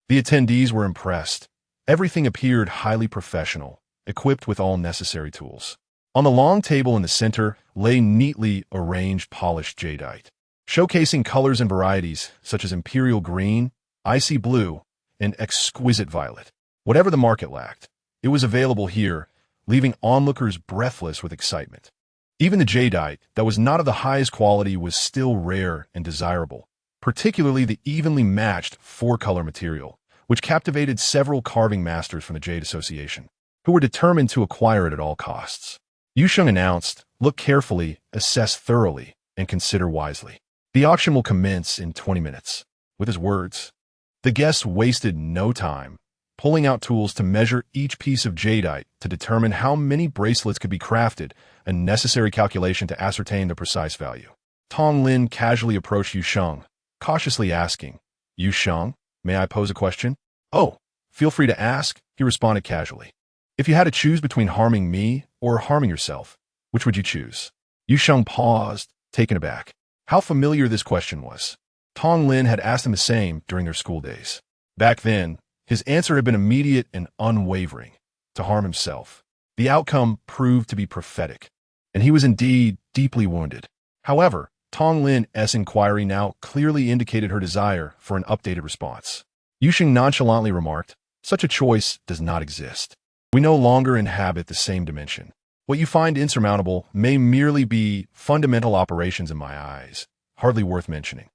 The attendees were impressed. Everything appeared highly professional, equipped with all necessary tools. On the long table in the center lay neatly arranged polished jadeite, showcasing colors and varieties such as imperial green, icy blue, and exquisite violet. Whatever the market lacked, it was available here, leaving onlookers breathless with excitement. Even the jadeite that was not of the highest quality was still rare and desirable, particularly the evenly matched four-color material, which captivated several carving masters from the Jade Association, who were determined to acquire it at all costs. Yu Sheng announced, "Look carefully, assess thoroughly, and consider wisely. The auction will commence in 20 minutes." With his words, the guests wasted no time, pulling out tools to measure each piece of jadeite to determine how many bracelets could be crafted, a necessary calculation to ascertain the precise value. Tong Lin casually approached Yu Sheng, cautiously asking, "Yu Sheng, may I pose a question?" "Oh, feel free to ask," he responded casually. "If you had to choose between harming me or harming yourself, which would you choose?" Yu Sheng paused, taken aback. How familiar this question was. Tong Lin had asked him the same during their school days. Back then, his answer had been immediate and unwavering, to harm himself. The outcome proved to be prophetic, and he was indeed deeply wounded. However, Tong Lin's inquiry now clearly indicated her desire for an updated response. Yu Sheng nonchalantly remarked, "Such a choice does not exist. We no longer inhabit the same dimension. What you find insurmountable may merely be fundamental operations in my eyes, hardly worth mentioning.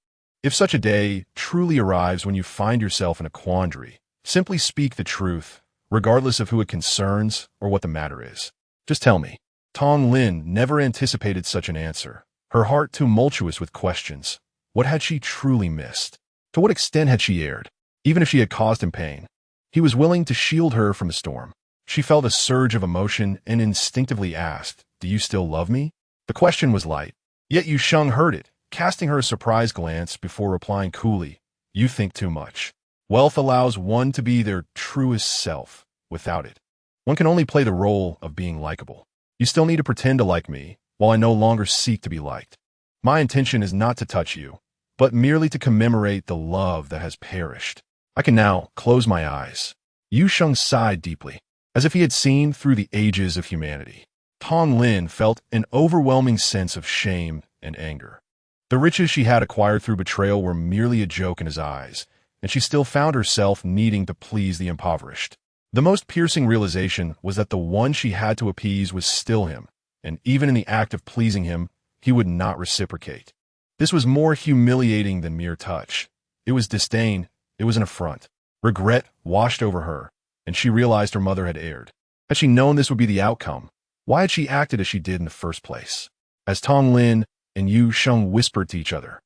If such a day truly arrives when you find yourself in a quandary, simply speak the truth, regardless of who it concerns or what the matter is. Just tell me." Tong Lin never anticipated such an answer, her heart tumultuous with questions. What had she truly missed? To what extent had she erred, even if she had caused him pain? He was willing to shield her from the storm. She felt a surge of emotion and instinctively asked, "Do you still love me?" The question was light, yet Yu Sheng heard it, casting her a surprised glance before replying coolly, "You think too much. Wealth allows one to be their truest self. Without it, one can only play the role of being likable. You still need to pretend to like me, while I no longer seek to be liked. My intention is not to touch you, but merely to commemorate the love that has perished. I can now close my eyes." Yu Sheng sighed deeply, as if he had seen through the ages of humanity. Tong Lin felt an overwhelming sense of shame and anger. The riches she had acquired through betrayal were merely a joke in his eyes, and she still found herself needing to please the impoverished. The most piercing realization was that the one she had to appease was still him, and even in the act of pleasing him, he would not reciprocate. This was more humiliating than mere touch. It was disdain, it was an affront. Regret washed over her, and she realized her mother had erred. Had she known this would be the outcome, why had she acted as she did in the first place? As Tong Lin and Yu Sheng whispered to each other,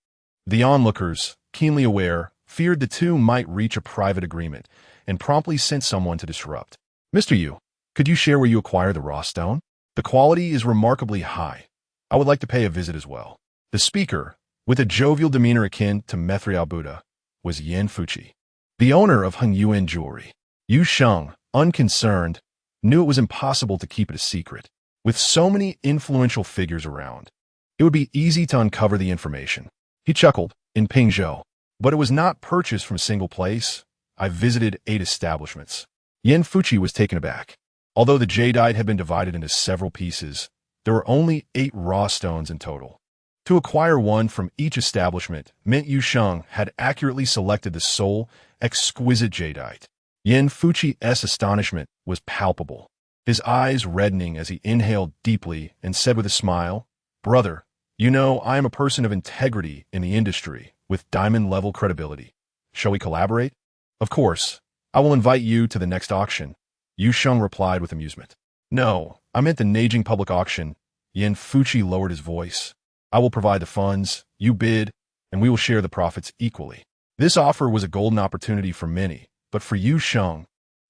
the onlookers, keenly aware, feared the two might reach a private agreement, and promptly sent someone to disrupt. "Mr. Yu, Could you share where you acquired the raw stone? The quality is remarkably high. I would like to pay a visit as well. The speaker, with a jovial demeanor akin to Methriel Buddha, was Yin Fuchi, the owner of Hung Yuan Jewelry. Yu Sheng, unconcerned, knew it was impossible to keep it a secret. With so many influential figures around, it would be easy to uncover the information. He chuckled, in Pingzhou. But it was not purchased from a single place. I visited 8 establishments. Yin Fuchi was taken aback. Although the jadeite had been divided into several pieces, there were only 8 raw stones in total. To acquire one from each establishment meant Yu Sheng had accurately selected the sole, exquisite jadeite. Yin Fuchi's astonishment was palpable, his eyes reddening as he inhaled deeply and said with a smile, "Brother, you know I am a person of integrity in the industry, with diamond-level credibility. Shall we collaborate?" "Of course. I will invite you to the next auction," Yu Sheng replied with amusement. "No, I meant the Nanjing public auction." Yin Fuchi lowered his voice. "I will provide the funds, you bid, and we will share the profits equally." This offer was a golden opportunity for many, but for Yu Sheng,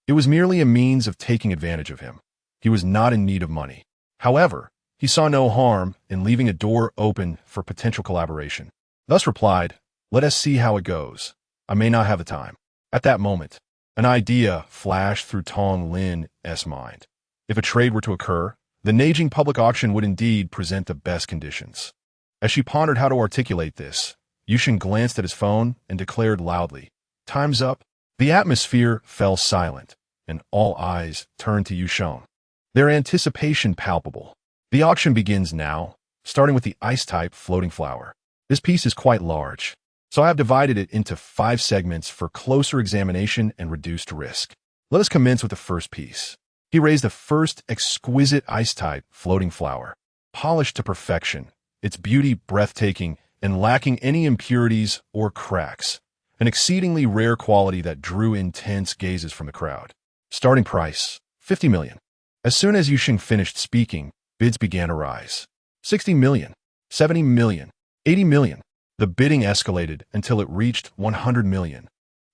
it was merely a means of taking advantage of him. He was not in need of money. However, he saw no harm in leaving a door open for potential collaboration. Thus replied, "Let us see how it goes. I may not have the time." At that moment, an idea flashed through Tong Lin's mind. If a trade were to occur, the Nanjing public auction would indeed present the best conditions. As she pondered how to articulate this, Yu Sheng glanced at his phone and declared loudly, "Time's up." The atmosphere fell silent, and all eyes turned to Yu Sheng, their anticipation palpable. "The auction begins now, starting with the ice-type floating flower. This piece is quite large, so I have divided it into 5 segments for closer examination and reduced risk. Let us commence with the first piece." He raised the first exquisite ice-type floating flower, polished to perfection, its beauty breathtaking and lacking any impurities or cracks, an exceedingly rare quality that drew intense gazes from the crowd. Starting price, 50 million. As soon as Yu Sheng finished speaking, bids began to rise. 60 million, 70 million, 80 million. The bidding escalated until it reached 100 million,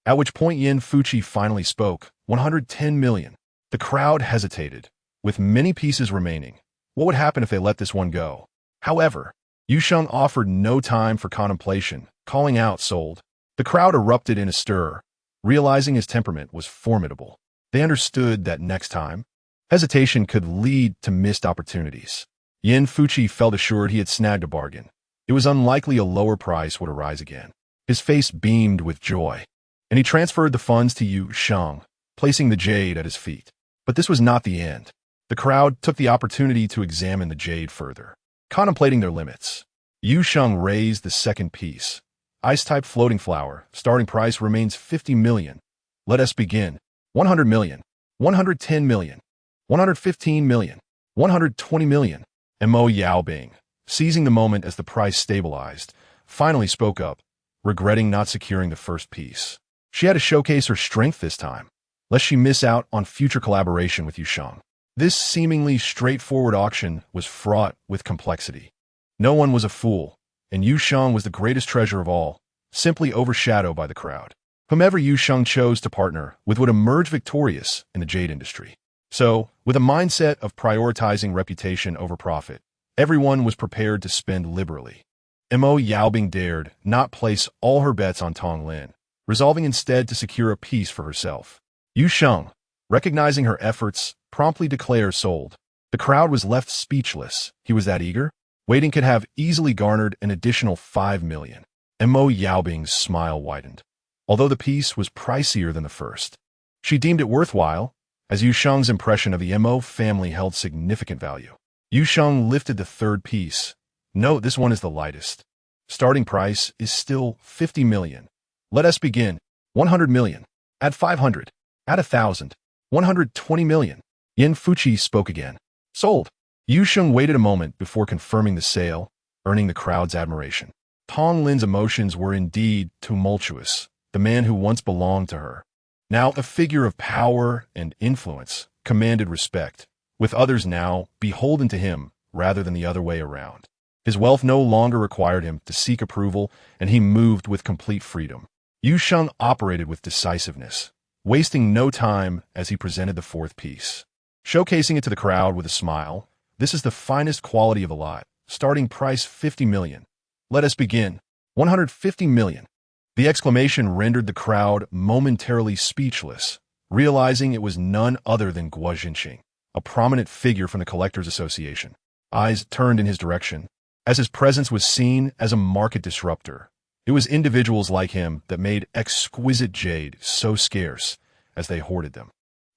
at which point Yin Fuchi finally spoke, 110 million. The crowd hesitated, with many pieces remaining. What would happen if they let this one go? However, Yu Sheng offered no time for contemplation, calling out, "Sold." The crowd erupted in a stir, realizing his temperament was formidable. They understood that next time, hesitation could lead to missed opportunities. Yin Fuchi felt assured he had snagged a bargain. It was unlikely a lower price would arise again. His face beamed with joy, and he transferred the funds to Yu Sheng, placing the jade at his feet. But this was not the end. The crowd took the opportunity to examine the jade further. Contemplating their limits, Yu Sheng raised the second piece. Ice-type floating flower, starting price remains 50 million. Let us begin. 100 million, 110 million, 115 million, 120 million. Mo Yaobing, seizing the moment as the price stabilized, finally spoke up, regretting not securing the first piece. She had to showcase her strength this time, lest she miss out on future collaboration with Yu Sheng. This seemingly straightforward auction was fraught with complexity. No one was a fool, and Yu Sheng was the greatest treasure of all, simply overshadowed by the crowd. Whomever Yu Sheng chose to partner with would emerge victorious in the jade industry. So, with a mindset of prioritizing reputation over profit, everyone was prepared to spend liberally. Mo Yaobing dared not place all her bets on Tong Lin, resolving instead to secure a piece for herself. Yu Sheng, recognizing her efforts, promptly declared sold. The crowd was left speechless. He was that eager? Waiting could have easily garnered an additional 5 million. Mo Yaobing's smile widened. Although the piece was pricier than the first, she deemed it worthwhile, as Yu Sheng's impression of the Mo family held significant value. Yu Sheng lifted the third piece. Note, this one is the lightest. Starting price is still 50 million. Let us begin. 100 million. At 500. At 1,000. 120 million. Yin Fuchi spoke again. Sold. Yu Sheng waited a moment before confirming the sale, earning the crowd's admiration. Tong Lin's emotions were indeed tumultuous. The man who once belonged to her, now a figure of power and influence, commanded respect, with others now beholden to him rather than the other way around. His wealth no longer required him to seek approval, and he moved with complete freedom. Yu Sheng operated with decisiveness, wasting no time as he presented the fourth piece. showcasing it to the crowd with a smile. "This is the finest quality of the lot. Starting price 50 million. Let us begin. 150 million. The exclamation rendered the crowd momentarily speechless, realizing it was none other than Guo Jinqing, a prominent figure from the Collectors Association. Eyes turned in his direction, as his presence was seen as a market disruptor. It was individuals like him that made exquisite jade so scarce as they hoarded them.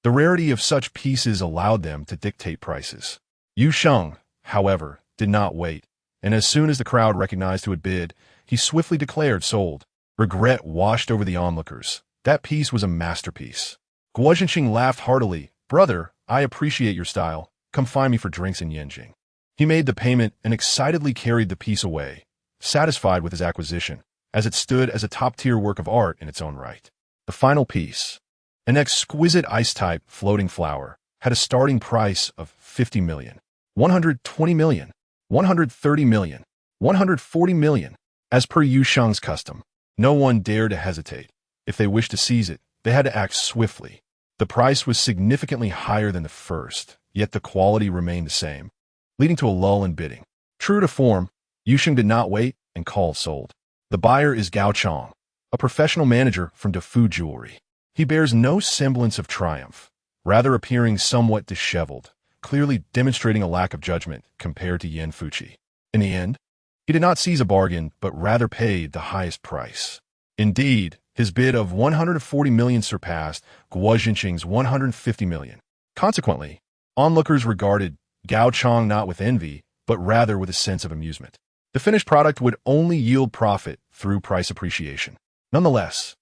The rarity of such pieces allowed them to dictate prices. Yu Sheng, however, did not wait, and as soon as the crowd recognized who had bid, he swiftly declared sold. Regret washed over the onlookers. That piece was a masterpiece. Guo Jinqing laughed heartily. "Brother, I appreciate your style. Come find me for drinks in Yanjing." He made the payment and excitedly carried the piece away, satisfied with his acquisition, as it stood as a top-tier work of art in its own right. The final piece, an exquisite ice-type floating flower, had a starting price of 50 million, 120 million, 130 million, 140 million. As per Yu Sheng's custom, no one dared to hesitate. If they wished to seize it, they had to act swiftly. The price was significantly higher than the first, yet the quality remained the same, leading to a lull in bidding. True to form, Yu Sheng did not wait and called sold. The buyer is Gao Chong, a professional manager from Defu Jewelry. He bears no semblance of triumph, rather appearing somewhat disheveled, clearly demonstrating a lack of judgment compared to Yan Fuqi. In the end, he did not seize a bargain, but rather paid the highest price. Indeed, his bid of 140 million surpassed Guo Jinqing's 150 million. Consequently, onlookers regarded Gao Chong not with envy, but rather with a sense of amusement. The finished product would only yield profit through price appreciation. Nonetheless,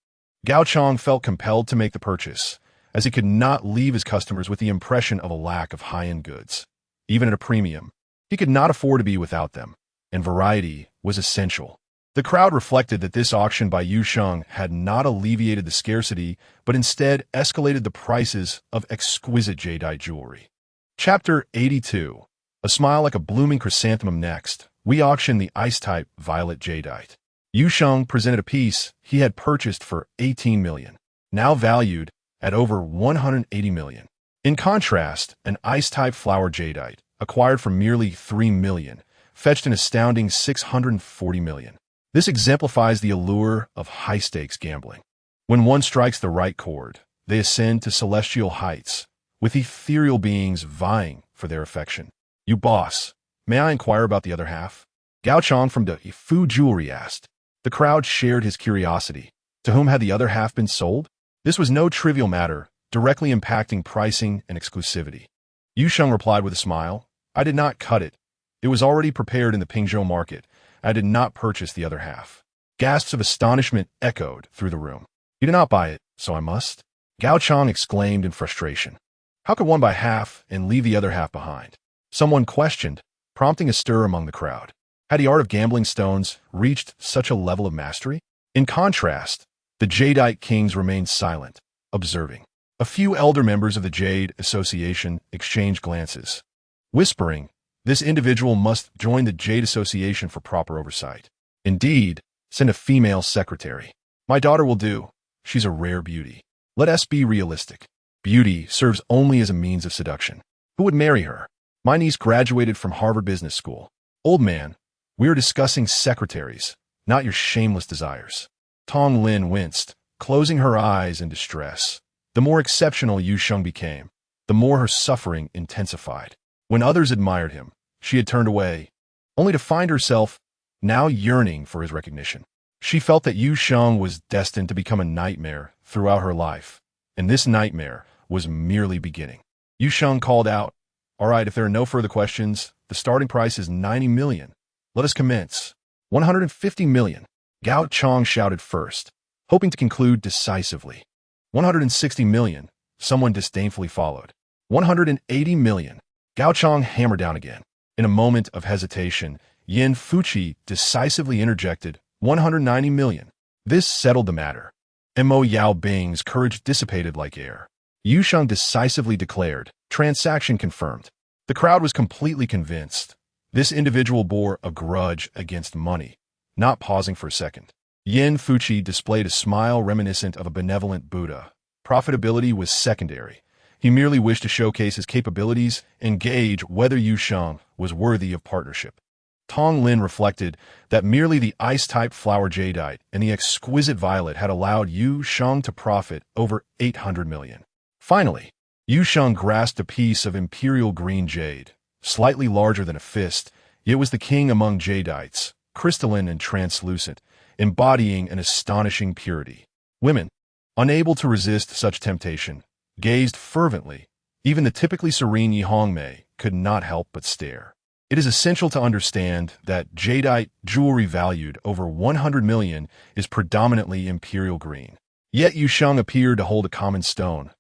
Gao Chong felt compelled to make the purchase, as he could not leave his customers with the impression of a lack of high-end goods. Even at a premium, he could not afford to be without them, and variety was essential. The crowd reflected that this auction by Yu Sheng had not alleviated the scarcity, but instead escalated the prices of exquisite jadeite jewelry. Chapter 82. A smile like a blooming chrysanthemum. Next, we auctioned the ice-type violet jadeite. Yu Sheng presented a piece he had purchased for 18 million, now valued at over 180 million. In contrast, an ice-type flower jadeite, acquired for merely 3 million, fetched an astounding 640 million. This exemplifies the allure of high-stakes gambling. When one strikes the right chord, they ascend to celestial heights, with ethereal beings vying for their affection. "You boss, may I inquire about the other half?" Gao Chong from Defu Jewelry asked. The crowd shared his curiosity. To whom had the other half been sold? This was no trivial matter, directly impacting pricing and exclusivity. Yu Sheng replied with a smile, "I did not cut it. It was already prepared in the Pingzhou market. I did not purchase the other half." Gasps of astonishment echoed through the room. "You did not buy it, so I must?" Gao Chong exclaimed in frustration. How could one buy half and leave the other half behind? Someone questioned, prompting a stir among the crowd. Had the art of gambling stones reached such a level of mastery? In contrast, the jadeite kings remained silent, observing. A few elder members of the Jade Association exchanged glances, whispering, "This individual must join the Jade Association for proper oversight. Indeed, send a female secretary. My daughter will do. She's a rare beauty. Let us be realistic. Beauty serves only as a means of seduction. Who would marry her? My niece graduated from Harvard Business School. Old man, we are discussing secretaries, not your shameless desires." Tong Lin winced, closing her eyes in distress. The more exceptional Yu Sheng became, the more her suffering intensified. When others admired him, she had turned away, only to find herself now yearning for his recognition. She felt that Yu Sheng was destined to become a nightmare throughout her life, and this nightmare was merely beginning. Yu Sheng called out, "All right, if there are no further questions, the starting price is 90 million. Let us commence." 150 million. Gao Chong shouted first, hoping to conclude decisively. 160 million. Someone disdainfully followed. 180 million. Gao Chong hammered down again. In a moment of hesitation, Yan Fuqi decisively interjected, 190 million. This settled the matter. Mo Yao Bing's courage dissipated like air. Yu Sheng decisively declared, transaction confirmed. The crowd was completely convinced. This individual bore a grudge against money, not pausing for a second. Yan Fuqi displayed a smile reminiscent of a benevolent Buddha. Profitability was secondary. He He merely wished to showcase his capabilities and gauge whether Yu Sheng was worthy of partnership. Tong Lin reflected that merely the ice-type flower jadeite and the exquisite violet had allowed Yu Sheng to profit over 800 million. Finally, Yu Sheng grasped a piece of imperial green jade, slightly larger than a fist, yet was the king among jadeites, crystalline and translucent, embodying an astonishing purity. Women, unable to resist such temptation, gazed fervently. Even the typically serene Yi Hongmei could not help but stare. It is essential to understand that jadeite jewelry valued over 100 million is predominantly imperial green. Yet Yu Sheng appeared to hold a common stone,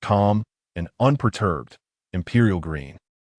calm and unperturbed, imperial green.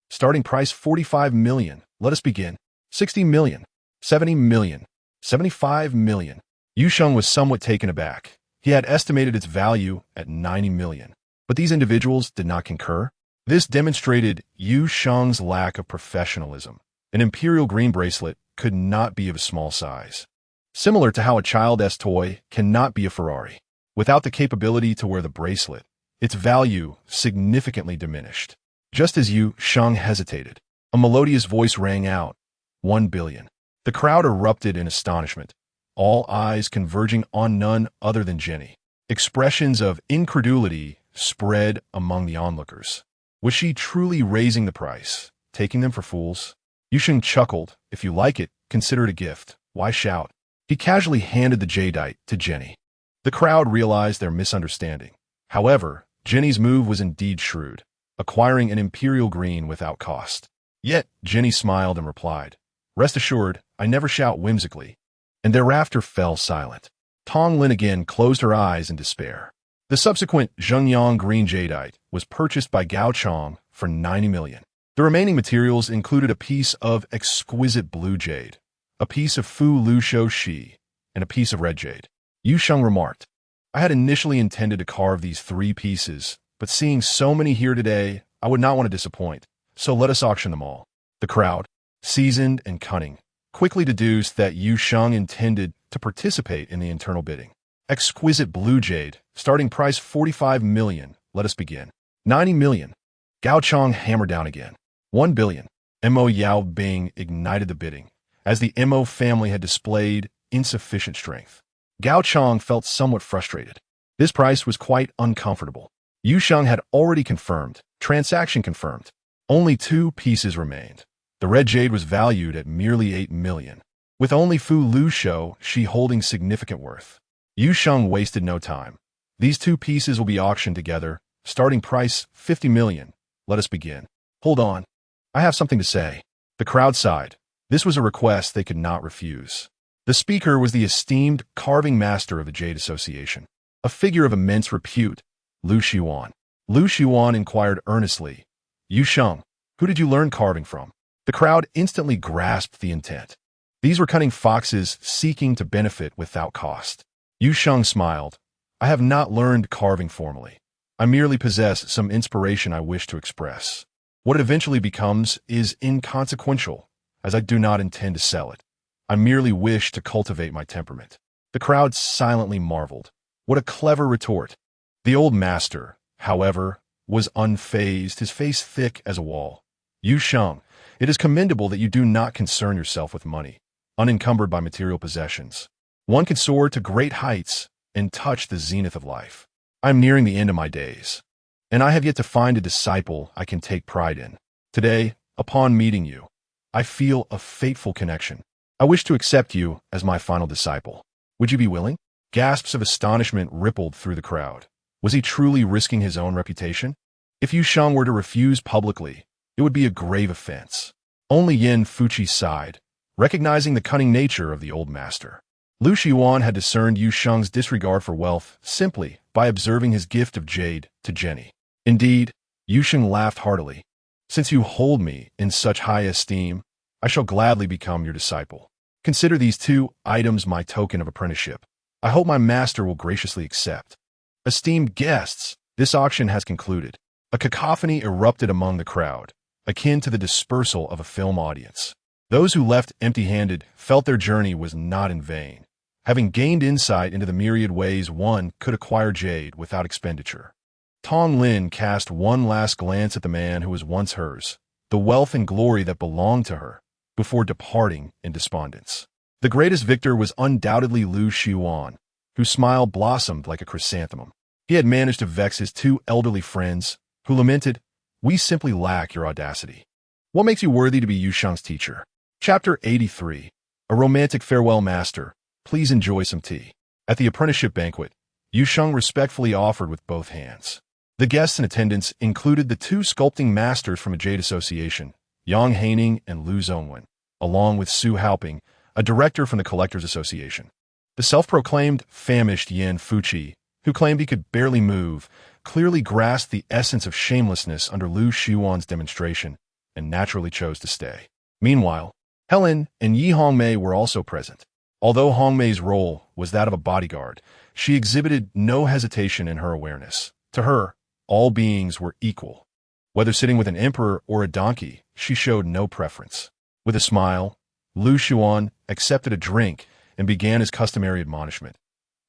Starting price 45 million. Let us begin. 60 million. 70 million. 75 million. Yu Sheng was somewhat taken aback. He had estimated its value at 90 million. But these individuals did not concur. This demonstrated Yu Sheng's lack of professionalism. An imperial green bracelet could not be of a small size. Similar to how a child's toy cannot be a Ferrari. Without the capability to wear the bracelet, its value significantly diminished. Just as Yu Sheng hesitated, a melodious voice rang out, 1 billion. The crowd erupted in astonishment, all eyes converging on none other than Jenny. Expressions of incredulity spread among the onlookers. Was she truly raising the price, taking them for fools? Yu Sheng chuckled. If you like it, consider it a gift. Why shout? He casually handed the jadeite to Jenny. The crowd realized their misunderstanding. However, Jenny's move was indeed shrewd, acquiring an imperial green without cost. Yet, Jenny smiled and replied, "Rest assured, I never shout whimsically." And thereafter fell silent. Tong Lin again closed her eyes in despair. The subsequent Zhengyang green jadeite was purchased by Gao Chong for 90 million. The remaining materials included a piece of exquisite blue jade, a piece of Fu Lu Shou Shi, and a piece of red jade. Yu Sheng remarked, "I had initially intended to carve these 3 pieces, but seeing so many here today, I would not want to disappoint, so let us auction them all." The crowd, seasoned and cunning, quickly deduced that Yu Sheng intended to participate in the internal bidding. Exquisite blue jade, starting price 45 million. Let us begin. 90 million. Gao Chong hammered down again. 1 billion. Mo Yao Bing ignited the bidding, as the Mo family had displayed insufficient strength. Gao Chong felt somewhat frustrated. This price was quite uncomfortable. Yu Sheng had already confirmed. Transaction confirmed. Only 2 pieces remained. The red jade was valued at merely 8 million. With only Fu Lu Shou Shi holding significant worth. Yu Sheng wasted no time. These 2 pieces will be auctioned together, starting price 50 million. Let us begin. Hold on. I have something to say. The crowd sighed. This was a request they could not refuse. The speaker was the esteemed carving master of the Jade Association, a figure of immense repute, Lu Xiuan. Lu Xiuan inquired earnestly, "Yu Sheng, who did you learn carving from?" The crowd instantly grasped the intent. These were cunning foxes seeking to benefit without cost. Yu Sheng smiled. "I have not learned carving formally. I merely possess some inspiration I wish to express. What it eventually becomes is inconsequential, as I do not intend to sell it. I merely wish to cultivate my temperament." The crowd silently marveled. What a clever retort. The old master, however, was unfazed, his face thick as a wall. "Yu Sheng, it is commendable that you do not concern yourself with money, unencumbered by material possessions. One can soar to great heights and touch the zenith of life. I am nearing the end of my days, and I have yet to find a disciple I can take pride in. Today, upon meeting you, I feel a fateful connection. I wish to accept you as my final disciple. Would you be willing?" Gasps of astonishment rippled through the crowd. Was he truly risking his own reputation? If Yu Sheng were to refuse publicly, it would be a grave offense. Only Yin Fuqi sighed, recognizing the cunning nature of the old master. Lu Xiuan had discerned Yu Sheng's disregard for wealth simply by observing his gift of jade to Jenny. Indeed, Yu Sheng laughed heartily. "Since you hold me in such high esteem, I shall gladly become your disciple. Consider these 2 items my token of apprenticeship. I hope my master will graciously accept." Esteemed guests, this auction has concluded. A cacophony erupted among the crowd, akin to the dispersal of a film audience. Those who left empty-handed felt their journey was not in vain, having gained insight into the myriad ways one could acquire jade without expenditure. Tong Lin cast one last glance at the man who was once hers, the wealth and glory that belonged to her, before departing in despondence. The greatest victor was undoubtedly Lu Xiuan, whose smile blossomed like a chrysanthemum. He had managed to vex his two elderly friends, who lamented, "We simply lack your audacity. What makes you worthy to be Yushang's teacher?" Chapter 83. A romantic farewell, master. Please enjoy some tea. At the apprenticeship banquet, Yusheng respectfully offered with both hands. The guests in attendance included the two sculpting masters from a Jade Association, Yang Haining and Lu Zongwen, along with Su Haoping, a director from the Collectors Association. The self-proclaimed famished Yan Fuqi, who claimed he could barely move, clearly grasped the essence of shamelessness under Lu Xiuan's demonstration and naturally chose to stay. Meanwhile, Helen and Yi Hongmei were also present. Although Hongmei's role was that of a bodyguard, she exhibited no hesitation in her awareness. To her, all beings were equal. Whether sitting with an emperor or a donkey, she showed no preference. With a smile, Lu Xiuan accepted a drink and began his customary admonishment.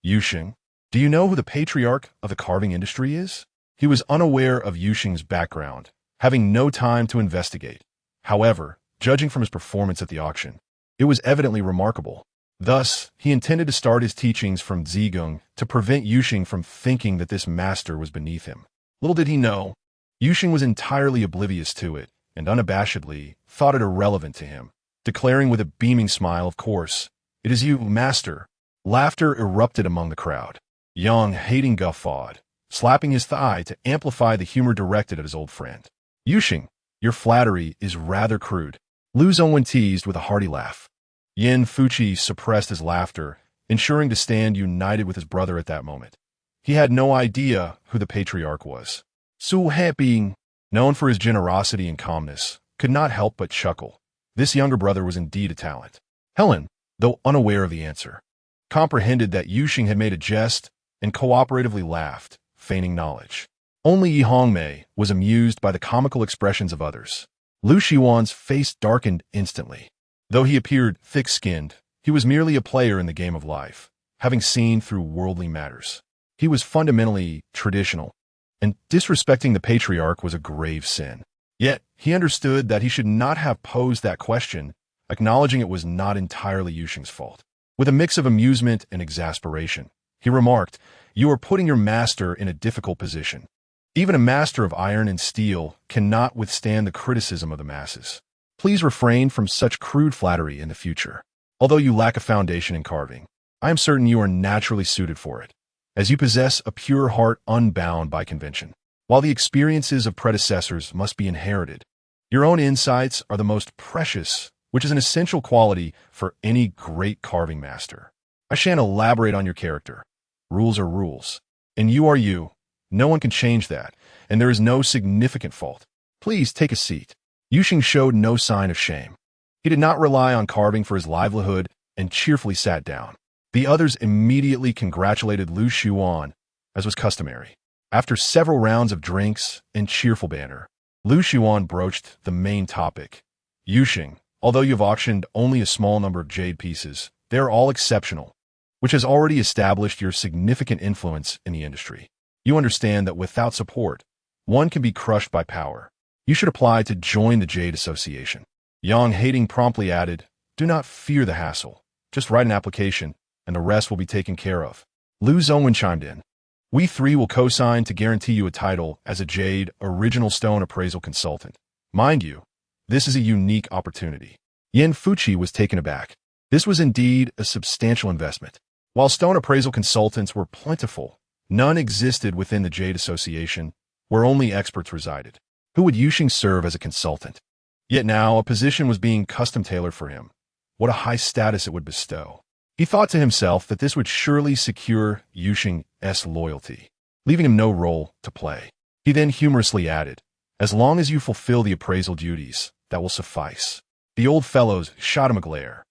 "Yusheng, do you know who the patriarch of the carving industry is?" He was unaware of Yusheng's background, having no time to investigate. However, judging from his performance at the auction, it was evidently remarkable. Thus, he intended to start his teachings from Zhigung to prevent Yusheng from thinking that this master was beneath him. Little did he know, Yusheng was entirely oblivious to it and unabashedly thought it irrelevant to him, declaring with a beaming smile, "Of course, it is you, master." Laughter erupted among the crowd. Yang Hating guffawed, slapping his thigh to amplify the humor directed at his old friend. "Yusheng, your flattery is rather crude." Lu Zongwen teased with a hearty laugh. Yan Fuqi suppressed his laughter, ensuring to stand united with his brother at that moment. He had no idea who the patriarch was. Su Haoping, known for his generosity and calmness, could not help but chuckle. This younger brother was indeed a talent. Helen, though unaware of the answer, comprehended that Yusheng had made a jest and cooperatively laughed, feigning knowledge. Only Yi Hongmei was amused by the comical expressions of others. Lu Xiuan's face darkened instantly. Though he appeared thick-skinned, he was merely a player in the game of life, having seen through worldly matters. He was fundamentally traditional, and disrespecting the patriarch was a grave sin. Yet, he understood that he should not have posed that question, acknowledging it was not entirely Yusheng's fault. With a mix of amusement and exasperation, he remarked, "You are putting your master in a difficult position. Even a master of iron and steel cannot withstand the criticism of the masses. Please refrain from such crude flattery in the future. Although you lack a foundation in carving, I am certain you are naturally suited for it, as you possess a pure heart unbound by convention. While the experiences of predecessors must be inherited, your own insights are the most precious, which is an essential quality for any great carving master. I shan't elaborate on your character. Rules are rules, and you are you. No one can change that, and there is no significant fault. Please take a seat." Yusheng showed no sign of shame. He did not rely on carving for his livelihood and cheerfully sat down. The others immediately congratulated Lu Xiuan, as was customary. After several rounds of drinks and cheerful banter, Lu Xiuan broached the main topic. "Yusheng, although you have auctioned only a small number of jade pieces, they are all exceptional, which has already established your significant influence in the industry. You understand that without support, one can be crushed by power. You should apply to join the Jade Association." Yang Hating promptly added, "Do not fear the hassle. Just write an application, and the rest will be taken care of." Lu Zongwen chimed in. "We three will co-sign to guarantee you a title as a Jade Original Stone Appraisal Consultant. Mind you, this is a unique opportunity." Yan Fuqi was taken aback. This was indeed a substantial investment. While stone appraisal consultants were plentiful, none existed within the Jade Association, where only experts resided. Who would Yusheng serve as a consultant? Yet now a position was being custom-tailored for him. What a high status it would bestow. He thought to himself that this would surely secure Yusheng's loyalty, leaving him no role to play. He then humorously added, "As long as you fulfill the appraisal duties, that will suffice." The old fellows shot him a glare.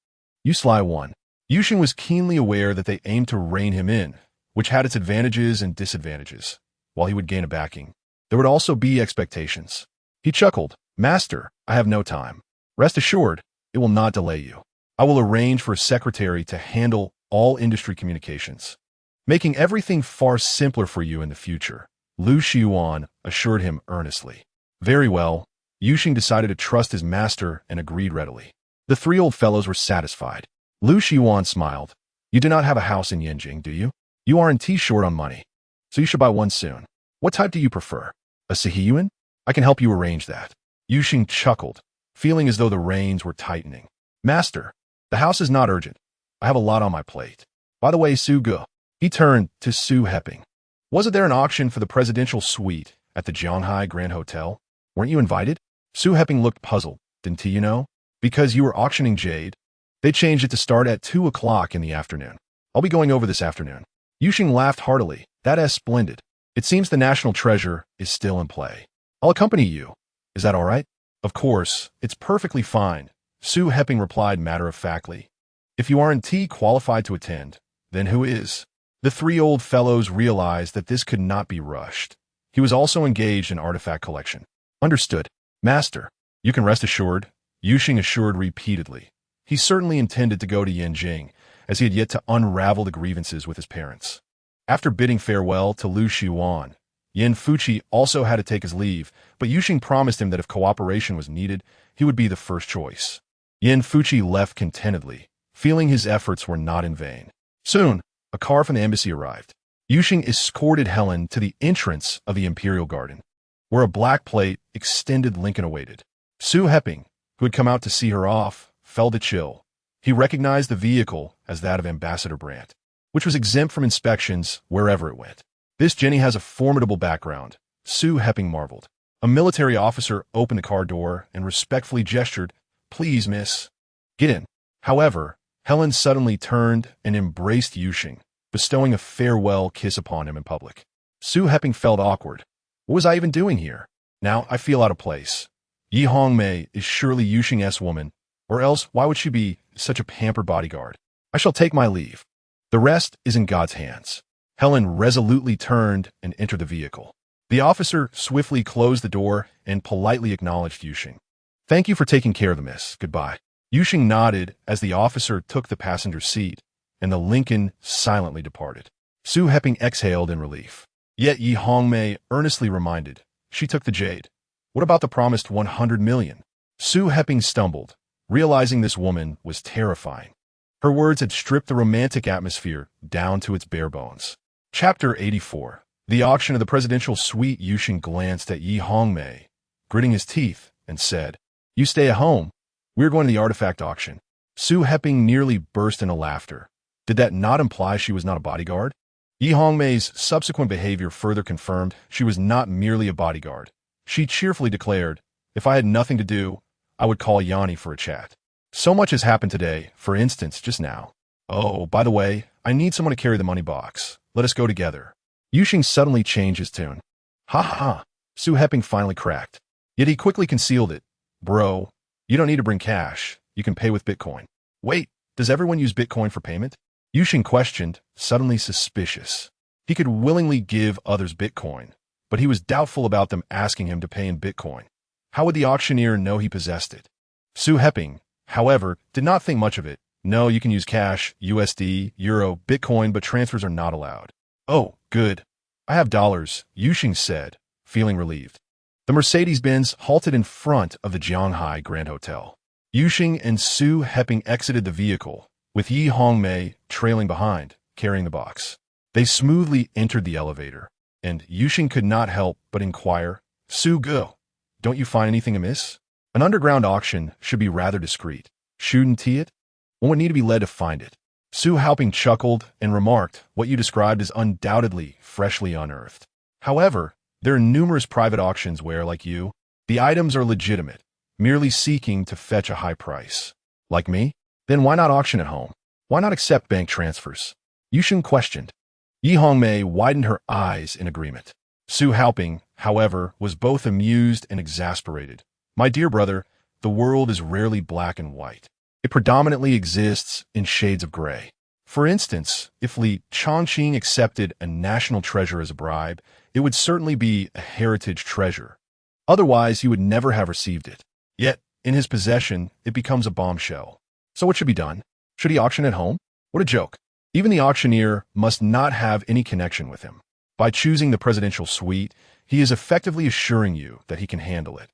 "You sly one." Yusheng was keenly aware that they aimed to rein him in, which had its advantages and disadvantages. While he would gain a backing, there would also be expectations. He chuckled, "Master, I have no time. Rest assured, it will not delay you. I will arrange for a secretary to handle all industry communications, making everything far simpler for you in the future." Lu Xiuan assured him earnestly. Very well. Yuxing decided to trust his master and agreed readily. The three old fellows were satisfied. Lu Xiuan smiled. You do not have a house in Yanjing, do you? You aren't short on money, so you should buy one soon. What type do you prefer? A Sihiyuan? I can help you arrange that. Yuxing chuckled, feeling as though the reins were tightening. Master, the house is not urgent. I have a lot on my plate. By the way, Su Ge. He turned to Su Heping. Wasn't there an auction for the presidential suite at the Jianghai Grand Hotel? Weren't you invited? Su Heping looked puzzled. Didn't you know? Because you were auctioning jade. They changed it to start at 2 o'clock in the afternoon. I'll be going over this afternoon. Yuxing laughed heartily. That's splendid. It seems the national treasure is still in play. I'll accompany you. Is that all right? Of course, it's perfectly fine, Su Heping replied matter-of-factly. If you aren't qualified to attend, then who is? The three old fellows realized that this could not be rushed. He was also engaged in artifact collection. Understood. Master, you can rest assured, Yuxing assured repeatedly. He certainly intended to go to Yanjing, as he had yet to unravel the grievances with his parents. After bidding farewell to Lu Xiuan, Yin Fuqi also had to take his leave, but Yuxing promised him that if cooperation was needed, he would be the first choice. Yin Fuqi left contentedly, feeling his efforts were not in vain. Soon, a car from the embassy arrived. Yuxing escorted Helen to the entrance of the Imperial Garden, where a black plate extended Lincoln awaited. Su Heping, who had come out to see her off, felt a chill. He recognized the vehicle as that of Ambassador Brandt, which was exempt from inspections wherever it went. This Jenny has a formidable background, Su Heping marveled. A military officer opened the car door and respectfully gestured, Please, miss. Get in. However, Helen suddenly turned and embraced Yuxing, bestowing a farewell kiss upon him in public. Su Heping felt awkward. What was I even doing here? Now I feel out of place. Yi Hongmei is surely Yuxing's woman, or else why would she be such a pampered bodyguard? I shall take my leave. The rest is in God's hands. Helen resolutely turned and entered the vehicle. The officer swiftly closed the door and politely acknowledged Yuxing. Thank you for taking care of the miss. Goodbye. Yuxing nodded as the officer took the passenger seat, and the Lincoln silently departed. Su Heping exhaled in relief. Yet Yi Hongmei earnestly reminded, she took the jade. What about the promised 100 million? Su Heping stumbled, realizing this woman was terrifying. Her words had stripped the romantic atmosphere down to its bare bones. Chapter 84. The auction of the presidential suite. Yuxing glanced at Yi Hongmei, gritting his teeth, and said, You stay at home. We're going to the artifact auction. Su Heping nearly burst into laughter. Did that not imply she was not a bodyguard? Yi Hongmei's subsequent behavior further confirmed she was not merely a bodyguard. She cheerfully declared, If I had nothing to do, I would call Yanni for a chat. So much has happened today, for instance, just now. Oh, by the way, I need someone to carry the money box. Let us go together. Yuxing suddenly changed his tune. Ha ha ha, Su Heping finally cracked. Yet he quickly concealed it. Bro, you don't need to bring cash. You can pay with Bitcoin. Wait, does everyone use Bitcoin for payment? Yuxing questioned, suddenly suspicious. He could willingly give others Bitcoin, but he was doubtful about them asking him to pay in Bitcoin. How would the auctioneer know he possessed it? Su Heping, however, did not think much of it. No, you can use cash, USD, Euro, Bitcoin, but transfers are not allowed. Oh, good. I have dollars, Yuxing said, feeling relieved. The Mercedes-Benz halted in front of the Jianghai Grand Hotel. Yuxing and Su Heping exited the vehicle, with Yi Hongmei trailing behind, carrying the box. They smoothly entered the elevator, and Yuxing could not help but inquire, Su Ge, don't you find anything amiss? An underground auction should be rather discreet. Shouldn't it? One would need to be led to find it. Su Heping chuckled and remarked, What you described is undoubtedly freshly unearthed. However, there are numerous private auctions where, like you, the items are legitimate, merely seeking to fetch a high price. Like me? Then why not auction at home? Why not accept bank transfers? Yuxing questioned. Yi Hongmei widened her eyes in agreement. Su Heping, however, was both amused and exasperated. My dear brother, the world is rarely black and white. It predominantly exists in shades of gray. For instance, if Li Chongqing accepted a national treasure as a bribe, it would certainly be a heritage treasure. Otherwise, he would never have received it. Yet, in his possession, it becomes a bombshell. So what should be done? Should he auction at home? What a joke. Even the auctioneer must not have any connection with him. By choosing the presidential suite, he is effectively assuring you that he can handle it.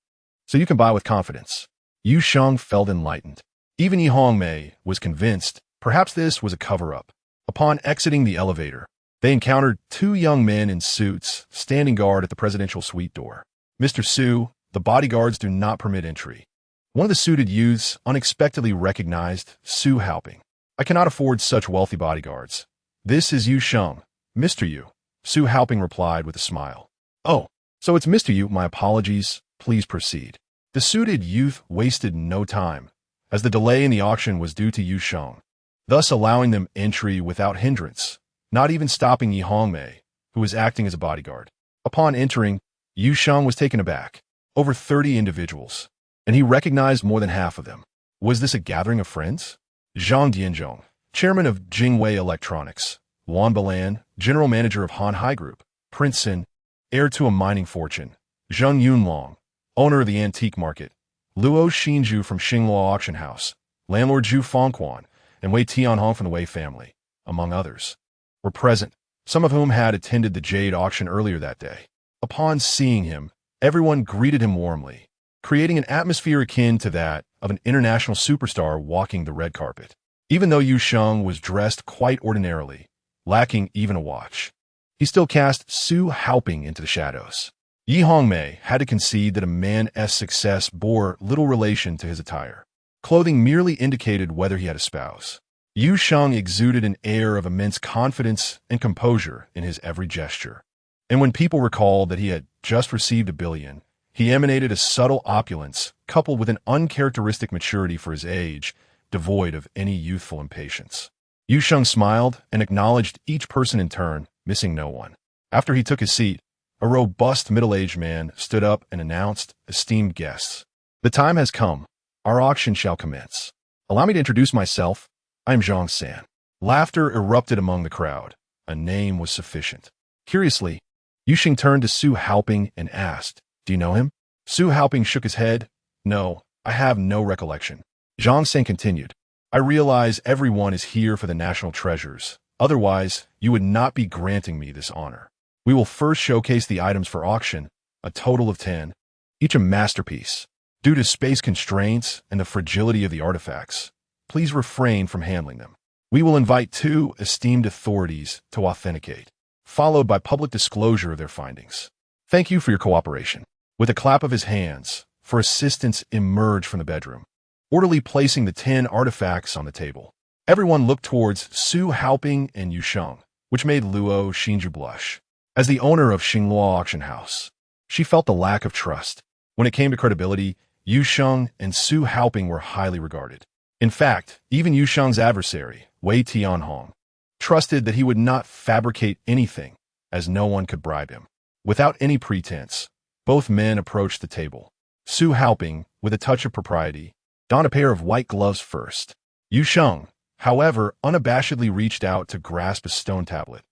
So you can buy with confidence. Yu Sheng felt enlightened. Even Yi Hongmei was convinced perhaps this was a cover-up. Upon exiting the elevator, they encountered two young men in suits standing guard at the presidential suite door. Mr. Su, the bodyguards do not permit entry. One of the suited youths unexpectedly recognized Su Haoping. I cannot afford such wealthy bodyguards. This is Yu Sheng, Mr. Yu. Su Haoping replied with a smile. Oh, so it's Mr. Yu. My apologies. Please proceed. The suited youth wasted no time, as the delay in the auction was due to Yu Sheng, thus allowing them entry without hindrance, not even stopping Yi Hongmei, who was acting as a bodyguard. Upon entering, Yu Sheng was taken aback. Over 30 individuals, and he recognized more than half of them. Was this a gathering of friends? Zhang Dianzhong, chairman of Jingwei Electronics; Wan Balan, general manager of Han Hai Group; Prince Sin, heir to a mining fortune; Zheng Yunlong, owner of the antique market; Luo Xinju from Xinghua Auction House; landlord Zhu Fengquan, and Wei Tianhong from the Wei family, among others, were present, some of whom had attended the Jade auction earlier that day. Upon seeing him, everyone greeted him warmly, creating an atmosphere akin to that of an international superstar walking the red carpet. Even though Yu Sheng was dressed quite ordinarily, lacking even a watch, he still cast Su Haoping into the shadows. Yi Hongmei had to concede that a man's success bore little relation to his attire. Clothing merely indicated whether he had a spouse. Yu Sheng exuded an air of immense confidence and composure in his every gesture. And when people recalled that he had just received $1 billion, he emanated a subtle opulence coupled with an uncharacteristic maturity for his age, devoid of any youthful impatience. Yu Sheng smiled and acknowledged each person in turn, missing no one. After he took his seat, a robust middle-aged man stood up and announced, "Esteemed guests, the time has come. Our auction shall commence. Allow me to introduce myself. I am Zhang San." Laughter erupted among the crowd. A name was sufficient. Curiously, Yu Sheng turned to Su Haoping and asked, "Do you know him?" Su Haoping shook his head. "No, I have no recollection." Zhang San continued, "I realize everyone is here for the national treasures. Otherwise, you would not be granting me this honor. We will first showcase the items for auction, a total of 10, each a masterpiece. Due to space constraints and the fragility of the artifacts, please refrain from handling them. We will invite 2 esteemed authorities to authenticate, followed by public disclosure of their findings. Thank you for your cooperation." With a clap of his hands, for assistants emerged from the bedroom, orderly placing the 10 artifacts on the table. Everyone looked towards Su Haoping and Yu Sheng, which made Luo Xinju blush. As the owner of Xinghua Auction House, she felt the lack of trust. When it came to credibility, Yu Sheng and Su Haoping were highly regarded. In fact, even Yu Sheng's adversary, Wei Tianhong, trusted that he would not fabricate anything, as no one could bribe him. Without any pretense, both men approached the table. Su Haoping, with a touch of propriety, donned a pair of white gloves first. Yu Sheng, however, unabashedly reached out to grasp a stone tablet,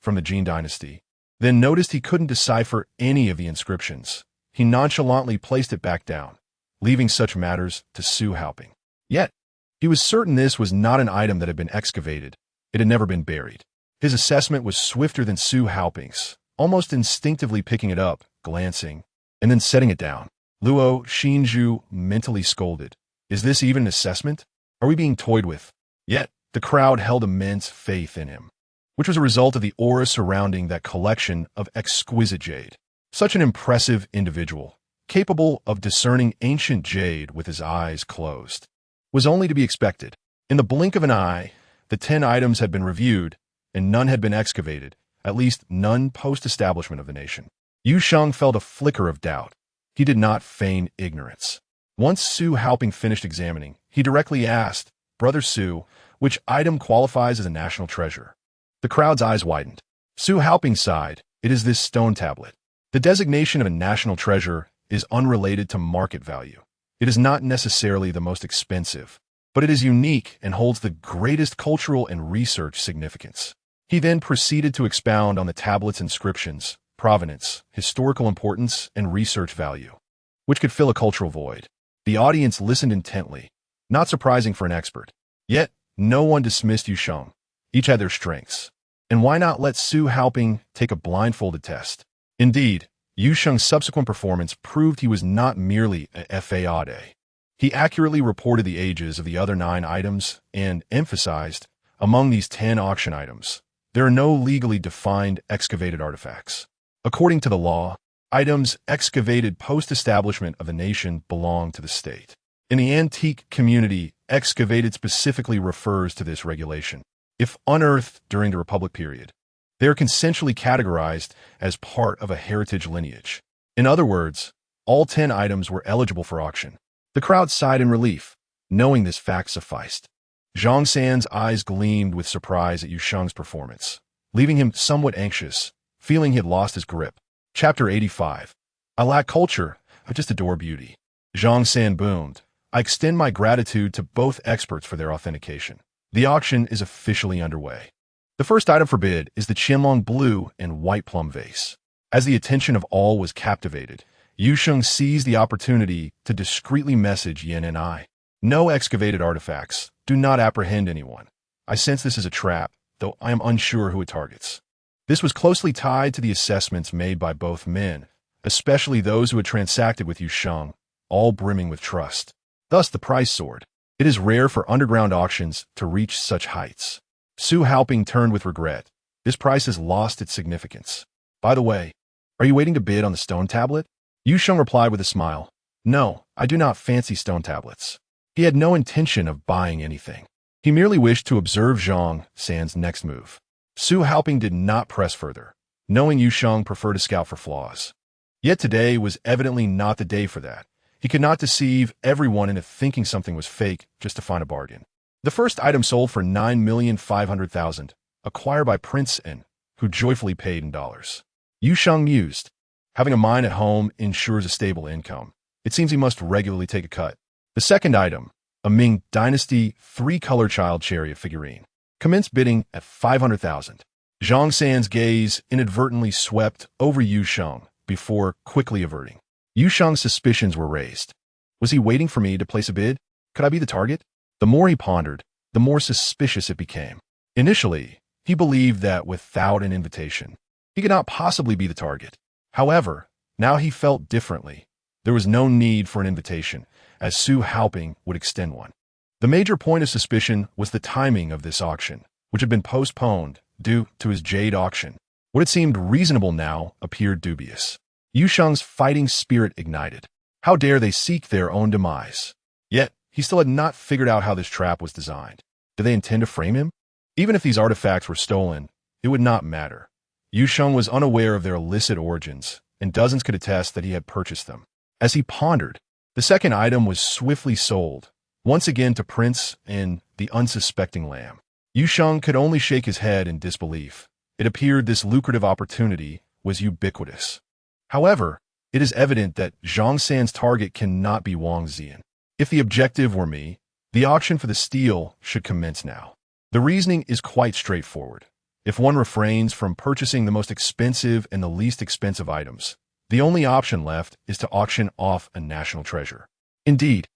from the Jin dynasty, then noticed he couldn't decipher any of the inscriptions. He nonchalantly placed it back down, leaving such matters to Su Haoping. Yet, he was certain this was not an item that had been excavated. It had never been buried. His assessment was swifter than Su Haoping's, almost instinctively picking it up, glancing, and then setting it down. Luo Xinju mentally scolded. Is this even an assessment? Are we being toyed with? Yet, the crowd held immense faith in him, which was a result of the aura surrounding that collection of exquisite jade. Such an impressive individual, capable of discerning ancient jade with his eyes closed, was only to be expected. In the blink of an eye, the 10 items had been reviewed, and none had been excavated, at least none post-establishment of the nation. Yu Sheng felt a flicker of doubt. He did not feign ignorance. Once Su Haoping finished examining, he directly asked, "Brother Su, which item qualifies as a national treasure?" The crowd's eyes widened. Su Haoping sighed. "It is this stone tablet. The designation of a national treasure is unrelated to market value. It is not necessarily the most expensive, but it is unique and holds the greatest cultural and research significance." He then proceeded to expound on the tablet's inscriptions, provenance, historical importance, and research value, which could fill a cultural void. The audience listened intently, not surprising for an expert. Yet, no one dismissed Yu Sheng. Each had their strengths. And why not let Su Haoping take a blindfolded test? Indeed, Yu Sheng's subsequent performance proved he was not merely a FAAD. He accurately reported the ages of the other 9 items and emphasized, among these 10 auction items, there are no legally defined excavated artifacts. According to the law, items excavated post-establishment of the nation belong to the state. In the antique community, excavated specifically refers to this regulation. If unearthed during the Republic period, they are consensually categorized as part of a heritage lineage. In other words, all 10 items were eligible for auction. The crowd sighed in relief, knowing this fact sufficed. Zhang San's eyes gleamed with surprise at Yu Sheng's performance, leaving him somewhat anxious, feeling he had lost his grip. Chapter 85. I lack culture, I just adore beauty. Zhang San boomed. I extend my gratitude to both experts for their authentication. The auction is officially underway. The first item for bid is the Qianlong blue and white plum vase. As the attention of all was captivated, Yu Sheng seized the opportunity to discreetly message Yin and I. No excavated artifacts. Do not apprehend anyone. I sense this is a trap, though I am unsure who it targets. This was closely tied to the assessments made by both men, especially those who had transacted with Yu Sheng, all brimming with trust. Thus the price soared. It is rare for underground auctions to reach such heights. Su Haoping turned with regret. This price has lost its significance. By the way, are you waiting to bid on the stone tablet? Yu Sheng replied with a smile. No, I do not fancy stone tablets. He had no intention of buying anything. He merely wished to observe Zhang San's next move. Su Haoping did not press further, knowing Yu Sheng preferred to scout for flaws. Yet today was evidently not the day for that. He could not deceive everyone into thinking something was fake just to find a bargain. The first item sold for $9,500,000, acquired by Prince N, who joyfully paid in dollars. Yu Sheng mused. Having a mine at home ensures a stable income. It seems he must regularly take a cut. The second item, a Ming Dynasty 3-color child chariot figurine, commenced bidding at $500,000. Zhang San's gaze inadvertently swept over Yu Sheng before quickly averting. Yu Sheng's suspicions were raised. Was he waiting for me to place a bid? Could I be the target? The more he pondered, the more suspicious it became. Initially, he believed that without an invitation, he could not possibly be the target. However, now he felt differently. There was no need for an invitation, as Su Haoping would extend one. The major point of suspicion was the timing of this auction, which had been postponed due to his jade auction. What had seemed reasonable now appeared dubious. Yu Sheng's fighting spirit ignited. How dare they seek their own demise? Yet, he still had not figured out how this trap was designed. Did they intend to frame him? Even if these artifacts were stolen, it would not matter. Yu Sheng was unaware of their illicit origins, and dozens could attest that he had purchased them. As he pondered, the second item was swiftly sold, once again to Prince and the unsuspecting lamb. Yu Sheng could only shake his head in disbelief. It appeared this lucrative opportunity was ubiquitous. However, it is evident that Zhang San's target cannot be Wang Ziyan. If the objective were me, the auction for the steel should commence now. The reasoning is quite straightforward. If one refrains from purchasing the most expensive and the least expensive items, the only option left is to auction off a national treasure. Indeed,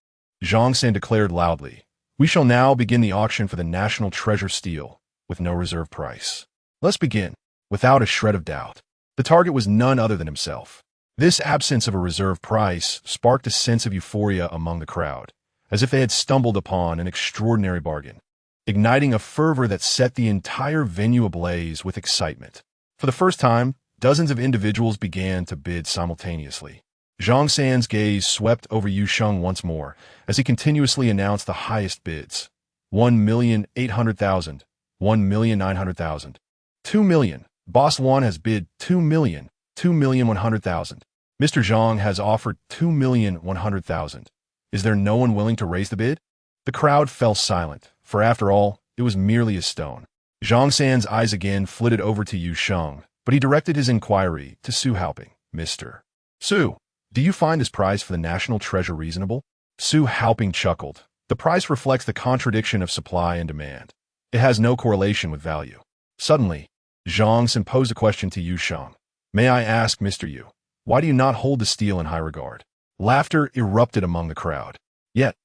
Zhang San declared loudly, we shall now begin the auction for the national treasure steel, with no reserve price. Let's begin, without a shred of doubt. The target was none other than himself. This absence of a reserve price sparked a sense of euphoria among the crowd, as if they had stumbled upon an extraordinary bargain, igniting a fervor that set the entire venue ablaze with excitement. For the first time, dozens of individuals began to bid simultaneously. Zhang San's gaze swept over Yu Sheng once more, as he continuously announced the highest bids. 1,800,000, 1,900,000, 2 million. Boss Wan has bid 2 million, 2,100,000. Mr. Zhang has offered 2,100,000. Is there no one willing to raise the bid? The crowd fell silent, for after all, it was merely a stone. Zhang San's eyes again flitted over to Yu Sheng, but he directed his inquiry to Su Haoping. Mr. Su, do you find this price for the national treasure reasonable? Su Haoping chuckled. The price reflects the contradiction of supply and demand. It has no correlation with value. Suddenly, Zhang San posed a question to Yu Sheng. May I ask, Mr. Yu, why do you not hold the steel in high regard? Laughter erupted among the crowd. Yet,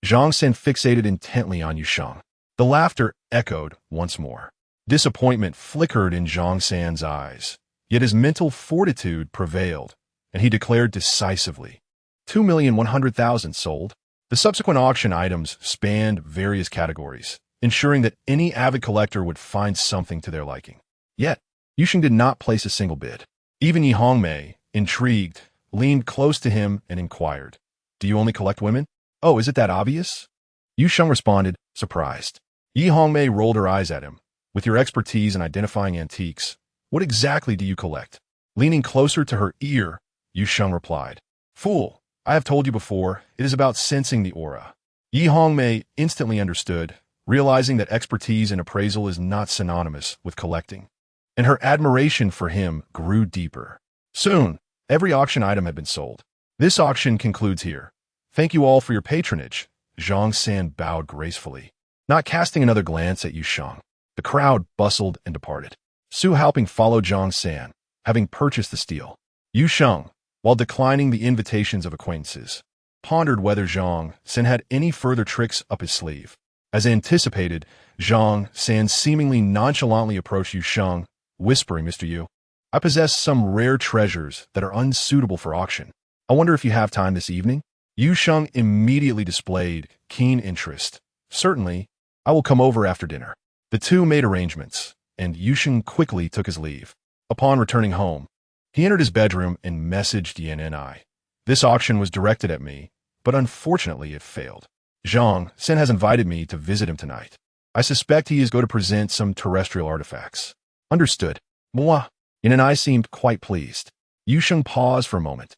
Zhang San fixated intently on Yu Sheng. The laughter echoed once more. Disappointment flickered in Zhang San's eyes, yet his mental fortitude prevailed, and he declared decisively, 2,100,000 sold. The subsequent auction items spanned various categories, ensuring that any avid collector would find something to their liking. Yet, Yusheng did not place a single bid. Even Yi Hongmei, intrigued, leaned close to him and inquired, "Do you only collect women? Oh, is it that obvious?" Yusheng responded, surprised. Yi Hongmei rolled her eyes at him. "With your expertise in identifying antiques, what exactly do you collect?" Leaning closer to her ear, Yusheng replied, "Fool, I have told you before, it is about sensing the aura." Yi Hongmei instantly understood, realizing that expertise in appraisal is not synonymous with collecting, and her admiration for him grew deeper. Soon, every auction item had been sold. This auction concludes here. Thank you all for your patronage. Zhang San bowed gracefully, not casting another glance at Yusheng. The crowd bustled and departed. Su Haoping followed Zhang San, having purchased the steel. Yusheng, while declining the invitations of acquaintances, pondered whether Zhang San had any further tricks up his sleeve. As anticipated, Zhang San seemingly nonchalantly approached Yusheng, whispering, "Mr. Yu, I possess some rare treasures that are unsuitable for auction. I wonder if you have time this evening?" Yusheng immediately displayed keen interest. "Certainly, I will come over after dinner." The two made arrangements, and Yusheng quickly took his leave. Upon returning home, he entered his bedroom and messaged Yan and I. "This auction was directed at me, but unfortunately it failed. Zhang San has invited me to visit him tonight. I suspect he is going to present some terrestrial artifacts." "Understood. Moi." Yan and I seemed quite pleased. Yusheng paused for a moment,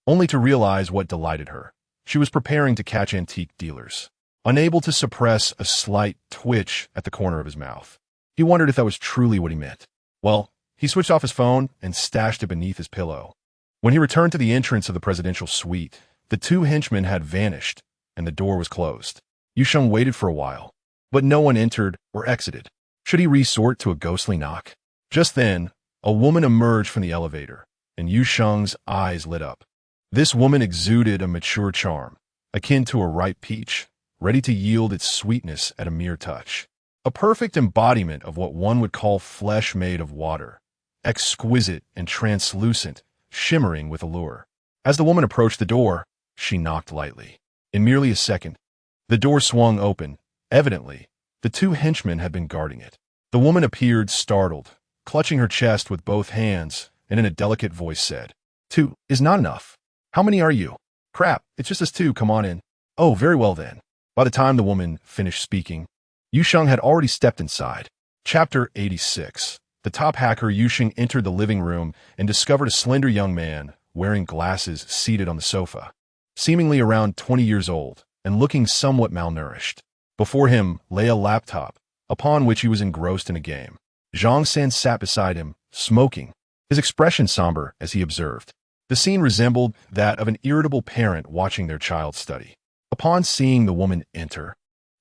only to realize what delighted her. She was preparing to catch antique dealers. Unable to suppress a slight twitch at the corner of his mouth, he wondered if that was truly what he meant. Well, he switched off his phone and stashed it beneath his pillow. When he returned to the entrance of the presidential suite, the two henchmen had vanished, and the door was closed. Yusheng waited for a while, but no one entered or exited. Should he resort to a ghostly knock? Just then, a woman emerged from the elevator, and Yusheng's eyes lit up. This woman exuded a mature charm, akin to a ripe peach, ready to yield its sweetness at a mere touch. A perfect embodiment of what one would call flesh made of water, exquisite and translucent, shimmering with allure. As the woman approached the door, she knocked lightly. In merely a second, the door swung open. Evidently, the two henchmen had been guarding it. The woman appeared startled, clutching her chest with both hands, and in a delicate voice said, "Two is not enough. How many are you?" "Crap, it's just us two, come on in." "Oh, very well then." By the time the woman finished speaking, Yusheng had already stepped inside. Chapter 86. The top hacker Yusheng entered the living room and discovered a slender young man, wearing glasses, seated on the sofa, seemingly around 20 years old, and looking somewhat malnourished. Before him lay a laptop, upon which he was engrossed in a game. Zhang San sat beside him, smoking, his expression somber as he observed. The scene resembled that of an irritable parent watching their child study. Upon seeing the woman enter,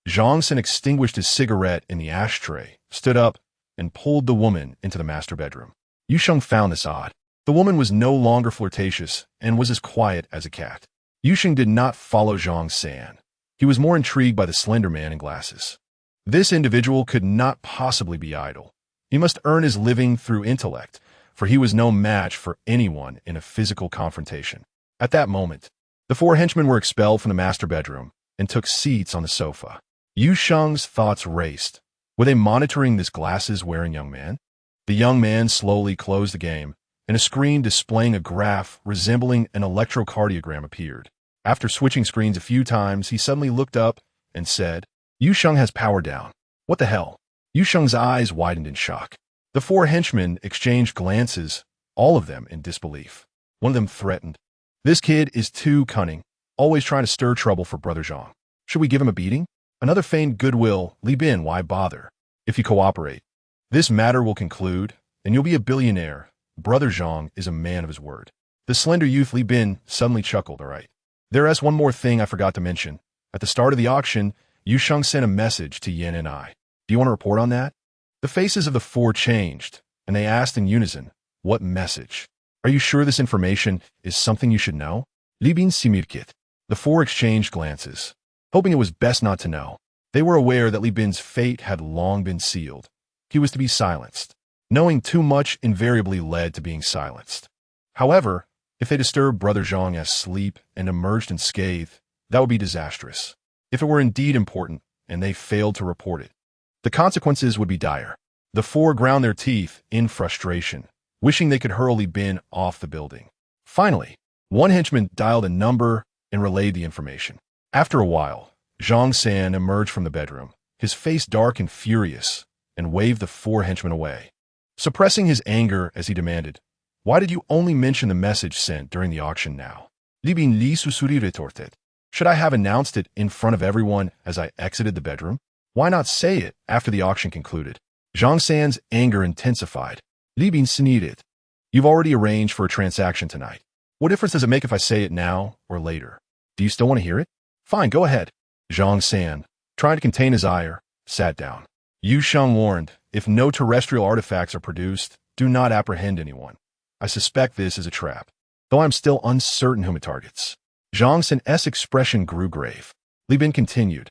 Zhang San extinguished his cigarette in the ashtray, stood up, and pulled the woman into the master bedroom. Yusheng found this odd. The woman was no longer flirtatious and was as quiet as a cat. Yusheng did not follow Zhang San. He was more intrigued by the slender man in glasses. This individual could not possibly be idle. He must earn his living through intellect, for he was no match for anyone in a physical confrontation. At that moment, the four henchmen were expelled from the master bedroom and took seats on the sofa. Yusheng's thoughts raced. Were they monitoring this glasses-wearing young man? The young man slowly closed the game, and a screen displaying a graph resembling an electrocardiogram appeared. After switching screens a few times, he suddenly looked up and said, "Yusheng has power down. What the hell?" Yusheng's eyes widened in shock. The four henchmen exchanged glances, all of them in disbelief. One of them threatened, "This kid is too cunning, always trying to stir trouble for Brother Zhang. Should we give him a beating?" Another feigned goodwill, "Li Bin, why bother? If you cooperate, this matter will conclude, and you'll be a billionaire. Brother Zhang is a man of his word." The slender youth Li Bin suddenly chuckled. "All right. There's one more thing I forgot to mention. At the start of the auction, Yusheng sent a message to Yin and I. Do you want to report on that?" The faces of the four changed, and they asked in unison, "What message? Are you sure this information is something you should know?" Li Bin simirkit. The four exchanged glances, hoping it was best not to know. They were aware that Li Bin's fate had long been sealed, he was to be silenced. Knowing too much invariably led to being silenced. However, if they disturbed Brother Zhang's sleep and emerged unscathed, that would be disastrous. If it were indeed important, and they failed to report it, the consequences would be dire. The four ground their teeth in frustration, wishing they could hurl Li Bin off the building. Finally, one henchman dialed a number and relayed the information. After a while, Zhang San emerged from the bedroom, his face dark and furious, and waved the four henchmen away. Suppressing his anger as he demanded, "Why did you only mention the message sent during the auction now? Li Bin Li susuri retorted. Should I have announced it in front of everyone as I exited the bedroom? Why not say it after the auction concluded?" Zhang San's anger intensified. Li Bin sneered. "You've already arranged for a transaction tonight. What difference does it make if I say it now or later? Do you still want to hear it? Fine, go ahead." Zhang San, trying to contain his ire, sat down. Yu Sheng warned, "If no terrestrial artifacts are produced, do not apprehend anyone. I suspect this is a trap, though I'm still uncertain whom it targets." Zhang San's expression grew grave. Li Bin continued,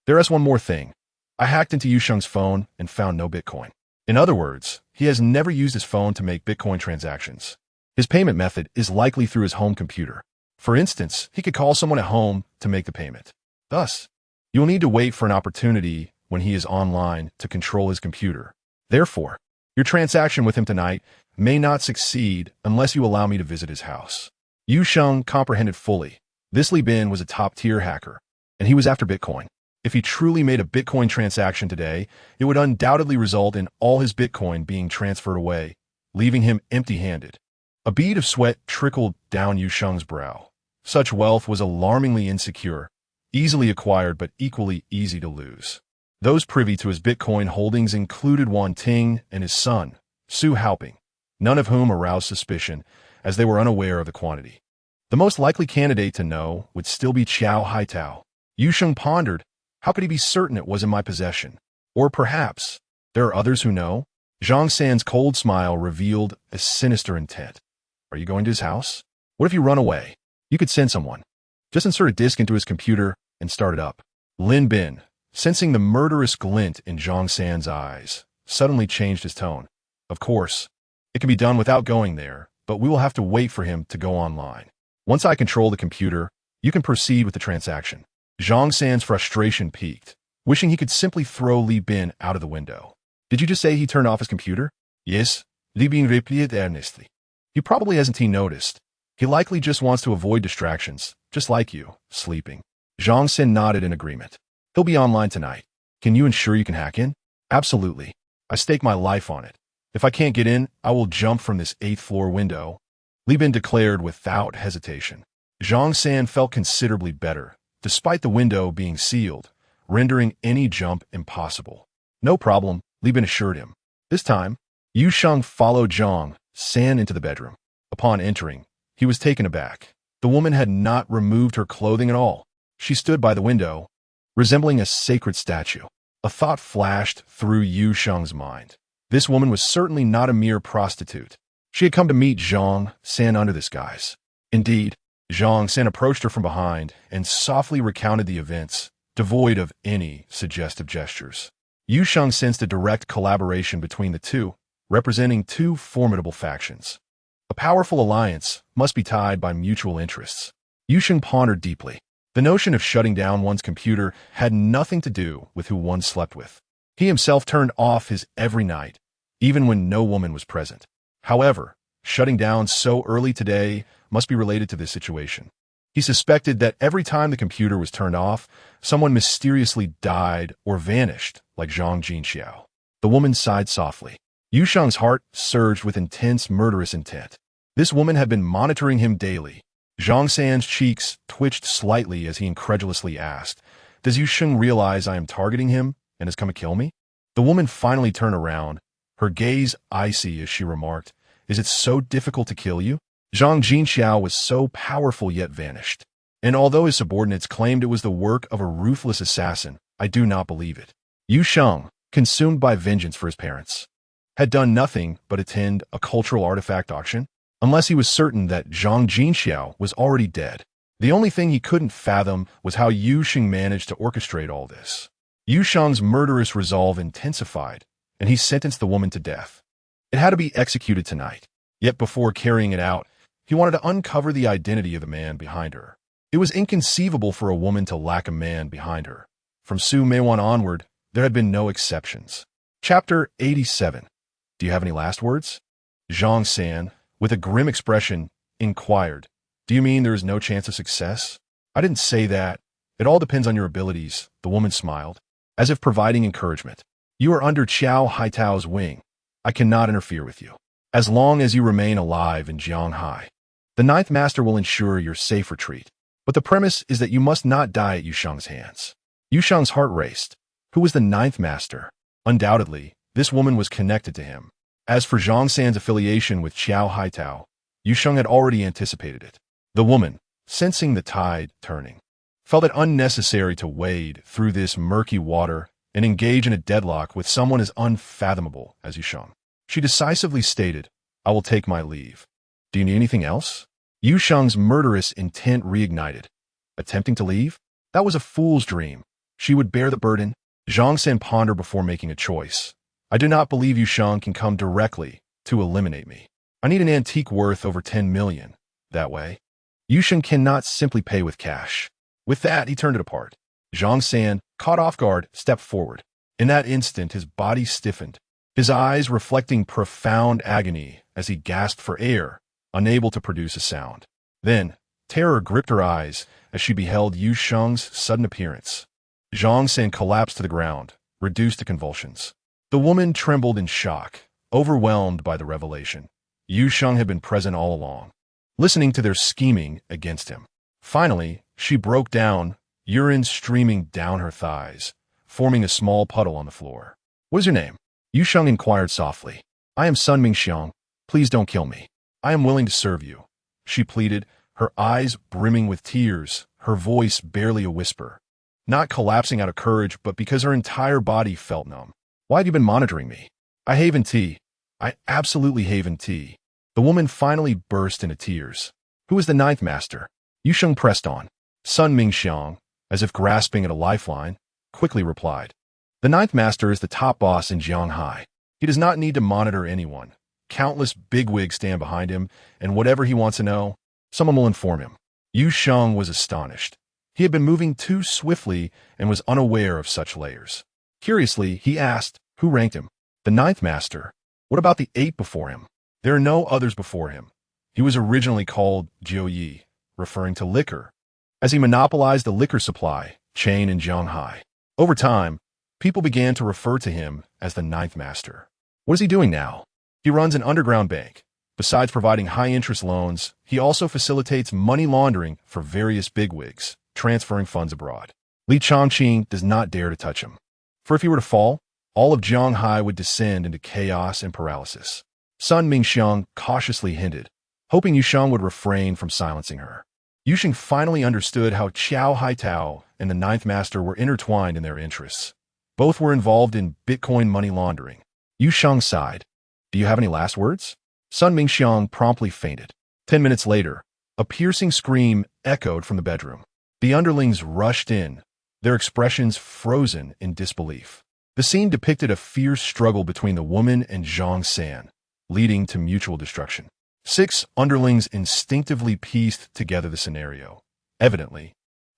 "There is one more thing. I hacked into Yu Sheng's phone and found no Bitcoin. In other words, he has never used his phone to make Bitcoin transactions. His payment method is likely through his home computer. For instance, he could call someone at home to make the payment. Thus, you will need to wait for an opportunity when he is online to control his computer. Therefore, your transaction with him tonight may not succeed unless you allow me to visit his house." Yu Sheng comprehended fully. This Li Bin was a top-tier hacker, and he was after Bitcoin. If he truly made a Bitcoin transaction today, it would undoubtedly result in all his Bitcoin being transferred away, leaving him empty-handed. A bead of sweat trickled down Yu Sheng's brow. Such wealth was alarmingly insecure, easily acquired but equally easy to lose. Those privy to his Bitcoin holdings included Wan Ting and his son, Su Haoping, none of whom aroused suspicion, as they were unaware of the quantity. The most likely candidate to know would still be Qiao Haitao. Yu Sheng pondered, how could he be certain it was in my possession? Or perhaps, there are others who know? Zhang San's cold smile revealed a sinister intent. Are you going to his house? What if you run away? You could send someone. Just insert a disk into his computer and start it up. Lin Bin, sensing the murderous glint in Zhang San's eyes, suddenly changed his tone. Of course, it can be done without going there, but we will have to wait for him to go online. Once I control the computer, you can proceed with the transaction. Zhang San's frustration peaked, wishing he could simply throw Li Bin out of the window. Did you just say he turned off his computer? Yes, Li Bin replied earnestly. He probably hasn't noticed. He likely just wants to avoid distractions, just like you, sleeping. Zhang San nodded in agreement. He'll be online tonight. Can you ensure you can hack in? Absolutely. I stake my life on it. If I can't get in, I will jump from this 8th-floor window, Li Bin declared without hesitation. Zhang San felt considerably better, despite the window being sealed, rendering any jump impossible. No problem, Li Bin assured him. This time, Yu Sheng followed Zhang San into the bedroom. Upon entering, he was taken aback. The woman had not removed her clothing at all. She stood by the window, resembling a sacred statue. A thought flashed through Yu Sheng's mind. This woman was certainly not a mere prostitute. She had come to meet Zhang San under this guise. Indeed, Zhang San approached her from behind and softly recounted the events, devoid of any suggestive gestures. Yu Sheng sensed a direct collaboration between the two, representing two formidable factions. A powerful alliance must be tied by mutual interests. Yu Sheng pondered deeply. The notion of shutting down one's computer had nothing to do with who one slept with. He himself turned off his every night, even when no woman was present. However, shutting down so early today must be related to this situation. He suspected that every time the computer was turned off, someone mysteriously died or vanished, like Zhang Jinxiao. The woman sighed softly. Yu Sheng's heart surged with intense murderous intent. This woman had been monitoring him daily. Zhang San's cheeks twitched slightly as he incredulously asked, "Does Yu Sheng realize I am targeting him and has come to kill me?" The woman finally turned around, her gaze icy as she remarked, "Is it so difficult to kill you?" Zhang Jinxiao was so powerful yet vanished. And although his subordinates claimed it was the work of a ruthless assassin, I do not believe it. Yu Sheng, consumed by vengeance for his parents, had done nothing but attend a cultural artifact auction, unless he was certain that Zhang Jinxiao was already dead. The only thing he couldn't fathom was how Yu Sheng managed to orchestrate all this. Yu Sheng's murderous resolve intensified, and he sentenced the woman to death. It had to be executed tonight. Yet before carrying it out, he wanted to uncover the identity of the man behind her. It was inconceivable for a woman to lack a man behind her. From Su Meiwan onward, there had been no exceptions. Chapter 87. Do you have any last words? Zhang San, with a grim expression, inquired. Do you mean there is no chance of success? I didn't say that. It all depends on your abilities, the woman smiled, as if providing encouragement. You are under Qiao Haitao's wing. I cannot interfere with you. As long as you remain alive in Jianghai, the ninth master will ensure your safe retreat. But the premise is that you must not die at Yushang's hands. Yushang's heart raced. Who was the ninth master? Undoubtedly, this woman was connected to him. As for Zhang San's affiliation with Qiao Haitao, Yushang had already anticipated it. The woman, sensing the tide turning, felt it unnecessary to wade through this murky water and engage in a deadlock with someone as unfathomable as Yushang. She decisively stated, I will take my leave. Do you need anything else? Yushang's murderous intent reignited. Attempting to leave? That was a fool's dream. She would bear the burden. Zhang San pondered before making a choice. I do not believe Yushang can come directly to eliminate me. I need an antique worth over 10 million. That way, Yushang cannot simply pay with cash. With that, he turned it apart. Zhang San, caught off guard, stepped forward. In that instant, his body stiffened, his eyes reflecting profound agony as he gasped for air, unable to produce a sound. Then, terror gripped her eyes as she beheld Yushang's sudden appearance. Zhang San collapsed to the ground, reduced to convulsions. The woman trembled in shock, overwhelmed by the revelation. Yushang had been present all along, listening to their scheming against him. Finally, she broke down, urine streaming down her thighs, forming a small puddle on the floor. What is your name? Yushang inquired softly. I am Sun Mingxiang. Please don't kill me. I am willing to serve you, she pleaded, her eyes brimming with tears, her voice barely a whisper. Not collapsing out of courage, but because her entire body felt numb. Why have you been monitoring me? I haven tea. I absolutely haven tea. The woman finally burst into tears. Who is the ninth master? Yushang pressed on. Sun Mingxiang, as if grasping at a lifeline, quickly replied. The ninth master is the top boss in Jianghai. He does not need to monitor anyone. Countless bigwigs stand behind him, and whatever he wants to know, someone will inform him. Yushang was astonished. He had been moving too swiftly and was unaware of such layers. Curiously, he asked, who ranked him? The ninth master. What about the 8 before him? There are no others before him. He was originally called Jiuyi, referring to liquor, as he monopolized the liquor supply chain in Jianghai. Over time, people began to refer to him as the ninth master. What is he doing now? He runs an underground bank. Besides providing high-interest loans, he also facilitates money laundering for various bigwigs, transferring funds abroad. Li Chongqing does not dare to touch him. For if he were to fall, all of Jianghai would descend into chaos and paralysis. Sun Mingxiang cautiously hinted, hoping Yushang would refrain from silencing her. Yushang finally understood how Qiao Haitao and the ninth master were intertwined in their interests. Both were involved in Bitcoin money laundering. Yushang sighed. Do you have any last words? Sun Mingxiang promptly fainted. 10 minutes later, a piercing scream echoed from the bedroom. The underlings rushed in, their expressions frozen in disbelief. The scene depicted a fierce struggle between the woman and Zhang San, leading to mutual destruction. 6 underlings instinctively pieced together the scenario. Evidently,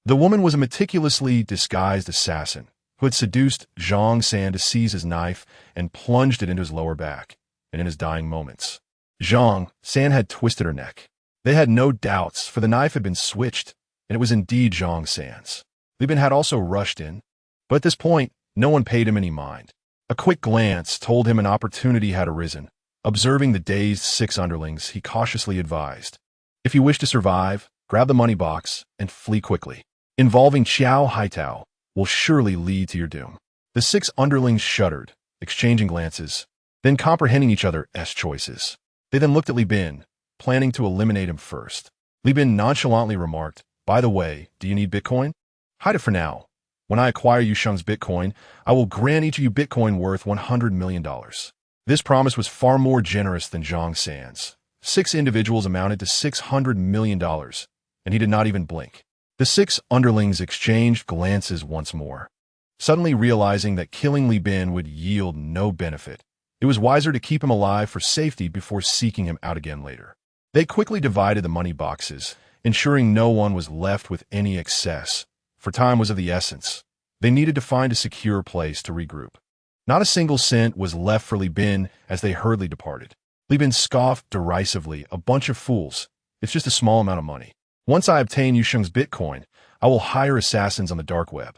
the woman was a meticulously disguised assassin who had seduced Zhang San to seize his knife and plunged it into his lower back, and in his dying moments. Zhang San had twisted her neck. They had no doubts, for the knife had been switched, and it was indeed Zhang San's. Li Bin had also rushed in, but at this point, no one paid him any mind. A quick glance told him an opportunity had arisen. Observing the dazed 6 underlings, he cautiously advised, if you wish to survive, grab the money box and flee quickly. Involving Qiao Haitao will surely lead to your doom. The 6 underlings shuddered, exchanging glances, then comprehending each other's choices. They then looked at Li Bin, planning to eliminate him first. Li Bin nonchalantly remarked, by the way, do you need Bitcoin? Hide it for now. When I acquire Yushang's Bitcoin, I will grant each of you Bitcoin worth $100 million. This promise was far more generous than Zhang San's. 6 individuals amounted to $600 million, and he did not even blink. The 6 underlings exchanged glances once more. suddenly realizing that killing Li Bin would yield no benefit. It was wiser to keep him alive for safety before seeking him out again later. They quickly divided the money boxes, ensuring no one was left with any excess, for time was of the essence. They needed to find a secure place to regroup. Not a single cent was left for Li Bin as they hurriedly departed. Li Bin scoffed derisively, "A bunch of fools. It's just a small amount of money. Once I obtain Yusheng's Bitcoin, I will hire assassins on the dark web.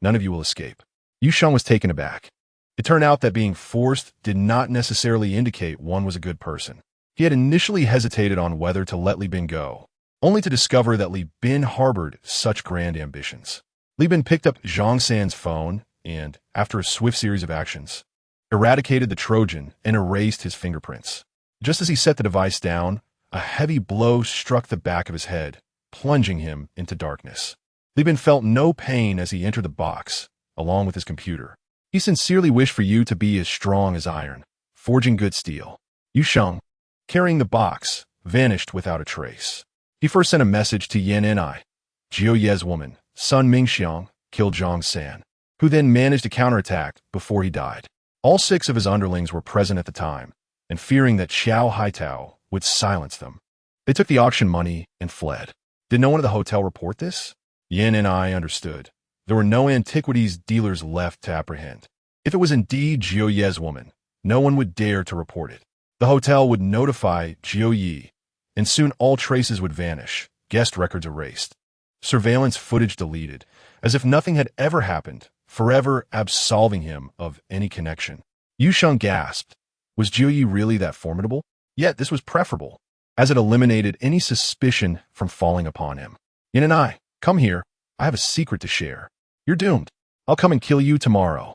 None of you will escape." Yusheng was taken aback. It turned out that being forced did not necessarily indicate one was a good person. He had initially hesitated on whether to let Li Bin go, only to discover that Li Bin harbored such grand ambitions. Li Bin picked up Zhang San's phone and, after a swift series of actions, eradicated the Trojan and erased his fingerprints. Just as he set the device down, a heavy blow struck the back of his head, plunging him into darkness. Li Bin felt no pain as he entered the box, along with his computer. "He sincerely wished for you to be as strong as iron, forging good steel." Yusheng, carrying the box, vanished without a trace. He first sent a message to Yan Ni, Jiu Ye's woman, Sun Mingxiang, killed Zhang San, who then managed to counterattack before he died. All 6 of his underlings were present at the time, and fearing that Xiao Haitao would silence them, they took the auction money and fled. Did no one at the hotel report this? Yan and I understood. There were no antiquities dealers left to apprehend. If it was indeed Jiu Ye's woman, no one would dare to report it. The hotel would notify Jiu Ye, and soon all traces would vanish, guest records erased, surveillance footage deleted, as if nothing had ever happened, forever absolving him of any connection. Yusheng gasped. Was Jiu Ye really that formidable? Yet this was preferable, as it eliminated any suspicion from falling upon him. Yin and I, come here. I have a secret to share. You're doomed. I'll come and kill you tomorrow.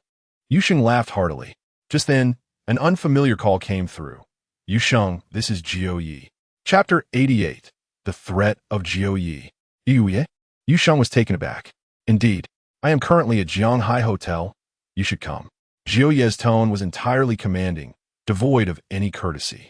Yusheng laughed heartily. Just then, an unfamiliar call came through. Yusheng, this is Jiu Ye. Chapter 88. The Threat of Jiu Ye. Yuye? Yusheng was taken aback. Indeed, I am currently at Jianghai Hotel. You should come. Jiu Ye's tone was entirely commanding, devoid of any courtesy.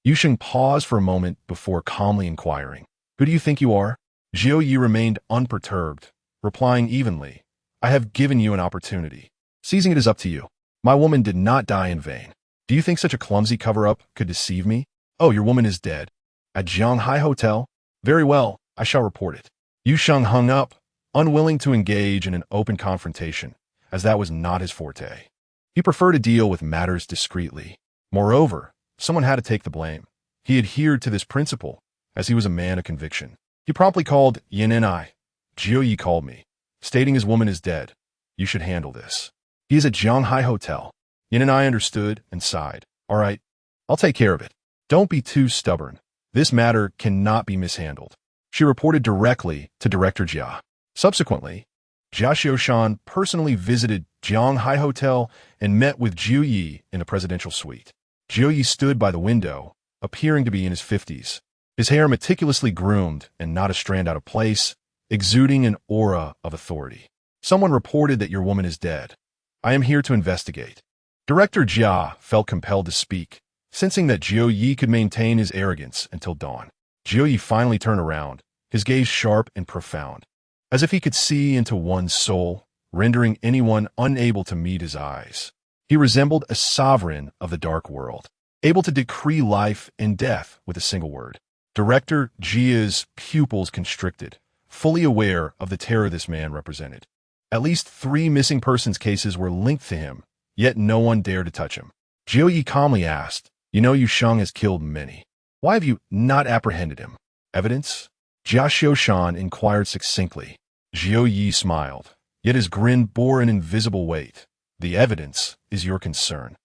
Yusheng paused for a moment before calmly inquiring, "Who do you think you are?" Jiu Ye remained unperturbed, replying evenly, "I have given you an opportunity. Seizing it is up to you. My woman did not die in vain. Do you think such a clumsy cover-up could deceive me? Oh, your woman is dead. At Jianghai Hotel? Very well, I shall report it." Yusheng hung up, unwilling to engage in an open confrontation, as that was not his forte. He preferred to deal with matters discreetly. Moreover, someone had to take the blame. He adhered to this principle, as he was a man of conviction. He promptly called Yin and I. Jiu Ye called me, stating his woman is dead. You should handle this. He is at Jianghai Hotel. Yin and I understood and sighed. All right, I'll take care of it. Don't be too stubborn. This matter cannot be mishandled. She reported directly to Director Jia. Subsequently, Jia Xiushan personally visited Jianghai Hotel and met with Jiu Ye in the presidential suite. Jiu Ye stood by the window, appearing to be in his 50s, his hair meticulously groomed and not a strand out of place, exuding an aura of authority. Someone reported that your woman is dead. I am here to investigate. Director Jia felt compelled to speak, sensing that Jiu Ye could maintain his arrogance until dawn. Jiu Ye finally turned around, his gaze sharp and profound, as if he could see into one's soul, rendering anyone unable to meet his eyes. He resembled a sovereign of the dark world, able to decree life and death with a single word. Director Jia's pupils constricted, fully aware of the terror this man represented. At least 3 missing persons cases were linked to him, yet no one dared to touch him. Jiu Ye calmly asked, "You know Yusheng has killed many. Why have you not apprehended him? Evidence?" Jia Xiushan inquired succinctly. Jiu Ye smiled, yet his grin bore an invisible weight. The evidence is your concern.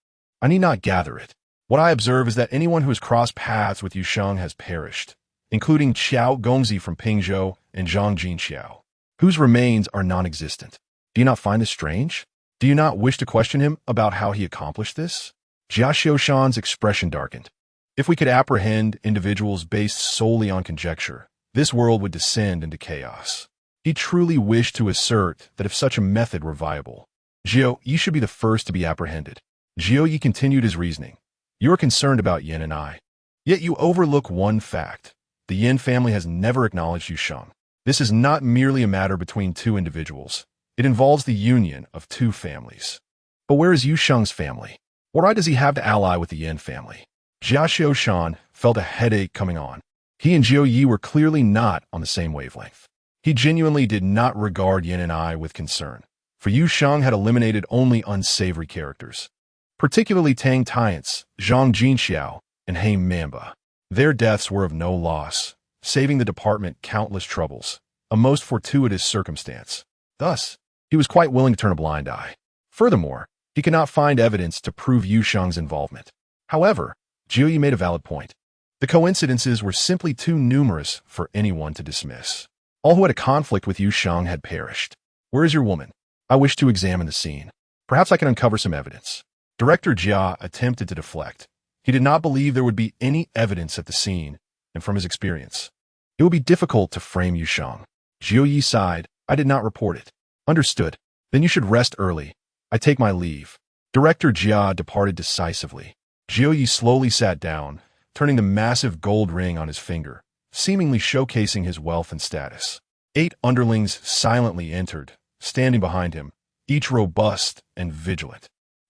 I need not gather it. What I observe is that anyone who has crossed paths with Yusheng has perished, including Qiao Gongzi from Pingzhou and Zhang Jinxiao, whose remains are non-existent. Do you not find this strange? Do you not wish to question him about how he accomplished this? Jia Xiushan's expression darkened. If we could apprehend individuals based solely on conjecture, this world would descend into chaos. He truly wished to assert that if such a method were viable, Jiu Ye should be the first to be apprehended. Jiu Ye continued his reasoning. You are concerned about Yin and I. Yet you overlook one fact. The Yin family has never acknowledged Yusheng. This is not merely a matter between 2 individuals. It involves the union of two families. But where is Yu Sheng's family? Why does he have to ally with the Yin family? Jia Xiaoshan felt a headache coming on. He and Jiu Yi were clearly not on the same wavelength. He genuinely did not regard Yin and I with concern, for Yu Sheng had eliminated only unsavory characters, particularly Tang Tiance, Zhang Jinxiao, and Haim Mamba. Their deaths were of no loss, saving the department countless troubles, a most fortuitous circumstance. Thus, he was quite willing to turn a blind eye. Furthermore, he could not find evidence to prove Yu Sheng's involvement. However, Jiu Yi made a valid point. The coincidences were simply too numerous for anyone to dismiss. All who had a conflict with Yu Sheng had perished. Where is your woman? I wish to examine the scene. Perhaps I can uncover some evidence. Director Jia attempted to deflect. He did not believe there would be any evidence at the scene, and from his experience, it would be difficult to frame Yu Sheng. Jiu Yi sighed. I did not report it. Understood. Then you should rest early. I take my leave. Director Jia departed decisively. Jiu Yi slowly sat down, turning the massive gold ring on his finger, seemingly showcasing his wealth and status. 8 underlings silently entered, standing behind him, each robust and vigilant.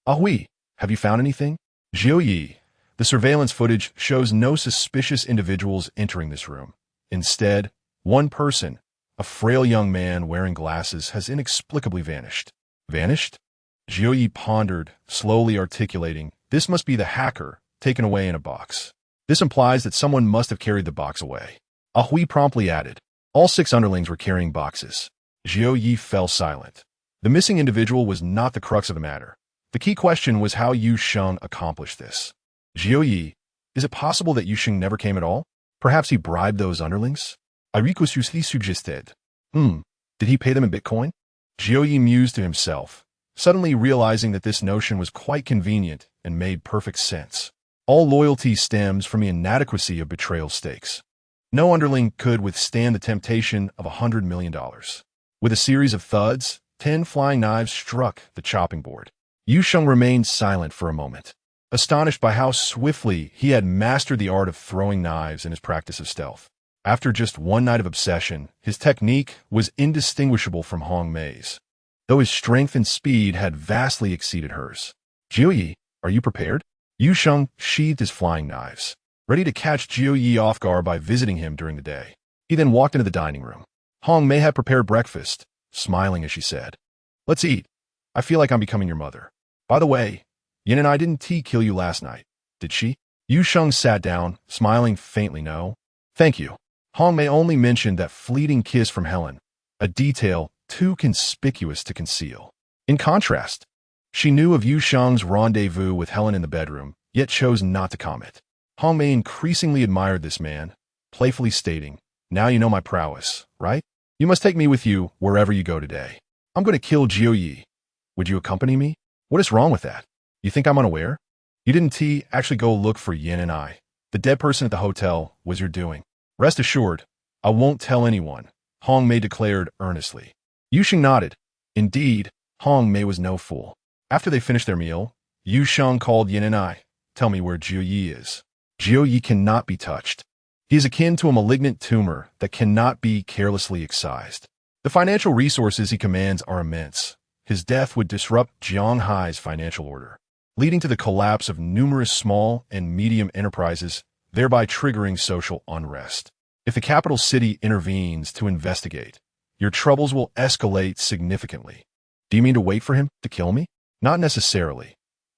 Ahui, have you found anything? Jiu Yi, the surveillance footage shows no suspicious individuals entering this room. Instead, one person, a frail young man wearing glasses, has inexplicably vanished. Vanished? Jiu Yi pondered, slowly articulating, this must be the hacker, taken away in a box. This implies that someone must have carried the box away. Ahui promptly added, all 6 underlings were carrying boxes. Jiu Yi fell silent. The missing individual was not the crux of the matter. The key question was how Yu Sheng accomplished this. Jiu Yi, is it possible that Yu Sheng never came at all? Perhaps he bribed those underlings? Irikususi suggested. Did he pay them in Bitcoin? Jiu Yi mused to himself, suddenly realizing that this notion was quite convenient and made perfect sense. All loyalty stems from the inadequacy of betrayal stakes. No underling could withstand the temptation of $100 million. With a series of thuds, 10 flying knives struck the chopping board. Yu Sheng remained silent for a moment, astonished by how swiftly he had mastered the art of throwing knives in his practice of stealth. After just one night of obsession, his technique was indistinguishable from Hong Mei's, though his strength and speed had vastly exceeded hers. Jiu Yi, are you prepared? Yu Sheng sheathed his flying knives, ready to catch Jiu Yi off guard by visiting him during the day. He then walked into the dining room. Hong Mei had prepared breakfast, smiling as she said, let's eat. I feel like I'm becoming your mother. By the way, Yin and I didn't kill you last night, did she? Yu Sheng sat down, smiling faintly no. Thank you. Hong Mei only mentioned that fleeting kiss from Helen, a detail too conspicuous to conceal. In contrast, she knew of Yu Sheng's rendezvous with Helen in the bedroom, yet chose not to comment. Hong Mei increasingly admired this man, playfully stating, now you know my prowess, right? You must take me with you wherever you go today. I'm going to kill Jiu Yi. Would you accompany me? What is wrong with that? You think I'm unaware? You didn't actually go look for Yin and I. The dead person at the hotel was your doing. Rest assured, I won't tell anyone, Hong Mei declared earnestly. Yu Sheng nodded. Indeed, Hong Mei was no fool. After they finished their meal, Yu Sheng called Yin and I. Tell me where Jiu Yi is. Jiu Yi cannot be touched. He is akin to a malignant tumor that cannot be carelessly excised. The financial resources he commands are immense. His death would disrupt Jianghai's financial order, leading to the collapse of numerous small and medium enterprises, thereby triggering social unrest. If the capital city intervenes to investigate, your troubles will escalate significantly. Do you mean to wait for him to kill me? Not necessarily.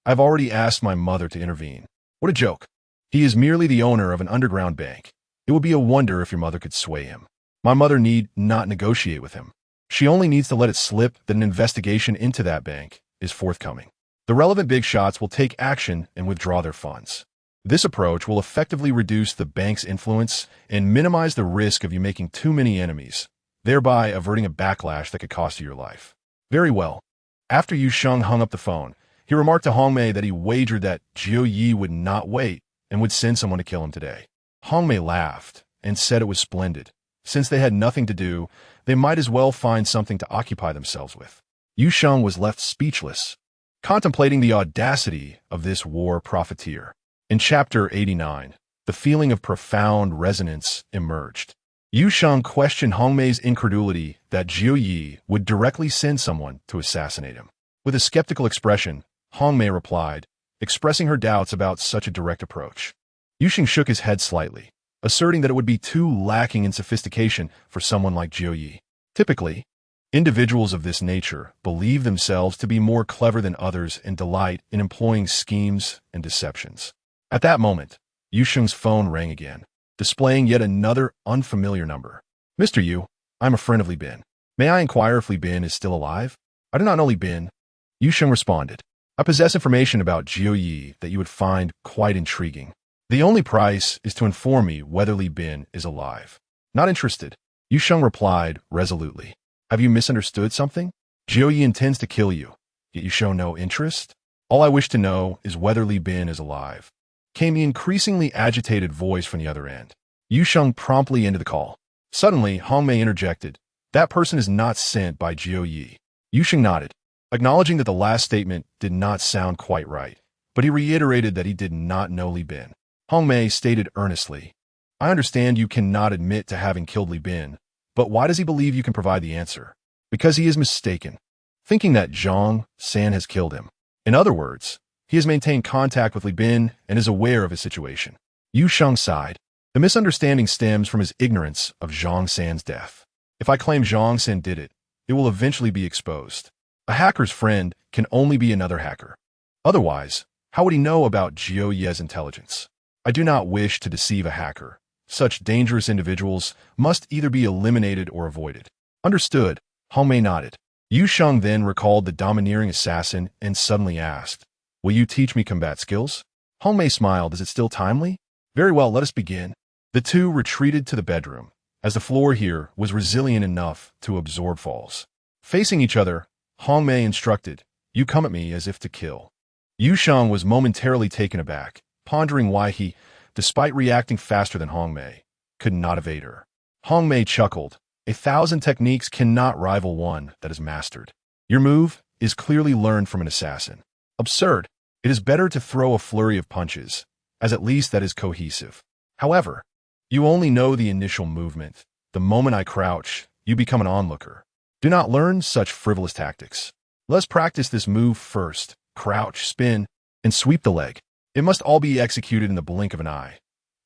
I've already asked my mother to intervene. What a joke. He is merely the owner of an underground bank. It would be a wonder if your mother could sway him. My mother need not negotiate with him. She only needs to let it slip that an investigation into that bank is forthcoming. The relevant big shots will take action and withdraw their funds. This approach will effectively reduce the bank's influence and minimize the risk of you making too many enemies, thereby averting a backlash that could cost you your life. Very well. After Yu Sheng hung up the phone, he remarked to Hong Mei that he wagered that Jiu Yi would not wait and would send someone to kill him today. Hong Mei laughed and said it was splendid. Since they had nothing to do, they might as well find something to occupy themselves with. Yu Sheng was left speechless, contemplating the audacity of this war profiteer. In Chapter 89, the feeling of profound resonance emerged. Yu Sheng questioned Hong Mei's incredulity that Jiu Yi would directly send someone to assassinate him. With a skeptical expression, Hong Mei replied, expressing her doubts about such a direct approach. Yu Sheng shook his head slightly, asserting that it would be too lacking in sophistication for someone like Jiu Yi. Typically, individuals of this nature believe themselves to be more clever than others and delight in employing schemes and deceptions. At that moment, Yu Sheng's phone rang again, displaying yet another unfamiliar number. Mr. Yu, I'm a friend of Li Bin. May I inquire if Li Bin is still alive? I do not know Li Bin. Yu Sheng responded. I possess information about Jiu Yi that you would find quite intriguing. The only price is to inform me whether Li Bin is alive. Not interested. Yu Sheng replied resolutely. Have you misunderstood something? Jiu Yi intends to kill you, yet you show no interest? All I wish to know is whether Li Bin is alive. Came the increasingly agitated voice from the other end. Yu Sheng promptly ended the call. Suddenly, Hong Mei interjected. That person is not sent by Jiu Yi. Yu Sheng nodded, acknowledging that the last statement did not sound quite right, but he reiterated that he did not know Li Bin. Hong Mei stated earnestly, I understand you cannot admit to having killed Li Bin, but why does he believe you can provide the answer? Because he is mistaken, thinking that Zhang San has killed him. In other words, he has maintained contact with Li Bin and is aware of his situation. Yu Sheng sighed. The misunderstanding stems from his ignorance of Zhang San's death. If I claim Zhang San did it, it will eventually be exposed. A hacker's friend can only be another hacker. Otherwise, how would he know about Jiu Yi's intelligence? I do not wish to deceive a hacker. Such dangerous individuals must either be eliminated or avoided. Understood. Hong Mei nodded. Yu Sheng then recalled the domineering assassin and suddenly asked, Will you teach me combat skills? Hong Mei smiled. Is it still timely? Very well, let us begin. The two retreated to the bedroom, as the floor here was resilient enough to absorb falls. Facing each other, Hong Mei instructed, You come at me as if to kill. Yu Sheng was momentarily taken aback, pondering why he, despite reacting faster than Hong Mei, could not evade her. Hong Mei chuckled. 1,000 techniques cannot rival one that is mastered. Your move is clearly learned from an assassin. Absurd. It is better to throw a flurry of punches, as at least that is cohesive. However, you only know the initial movement. The moment I crouch, you become an onlooker. Do not learn such frivolous tactics. Let's practice this move first. Crouch, spin, and sweep the leg. It must all be executed in the blink of an eye.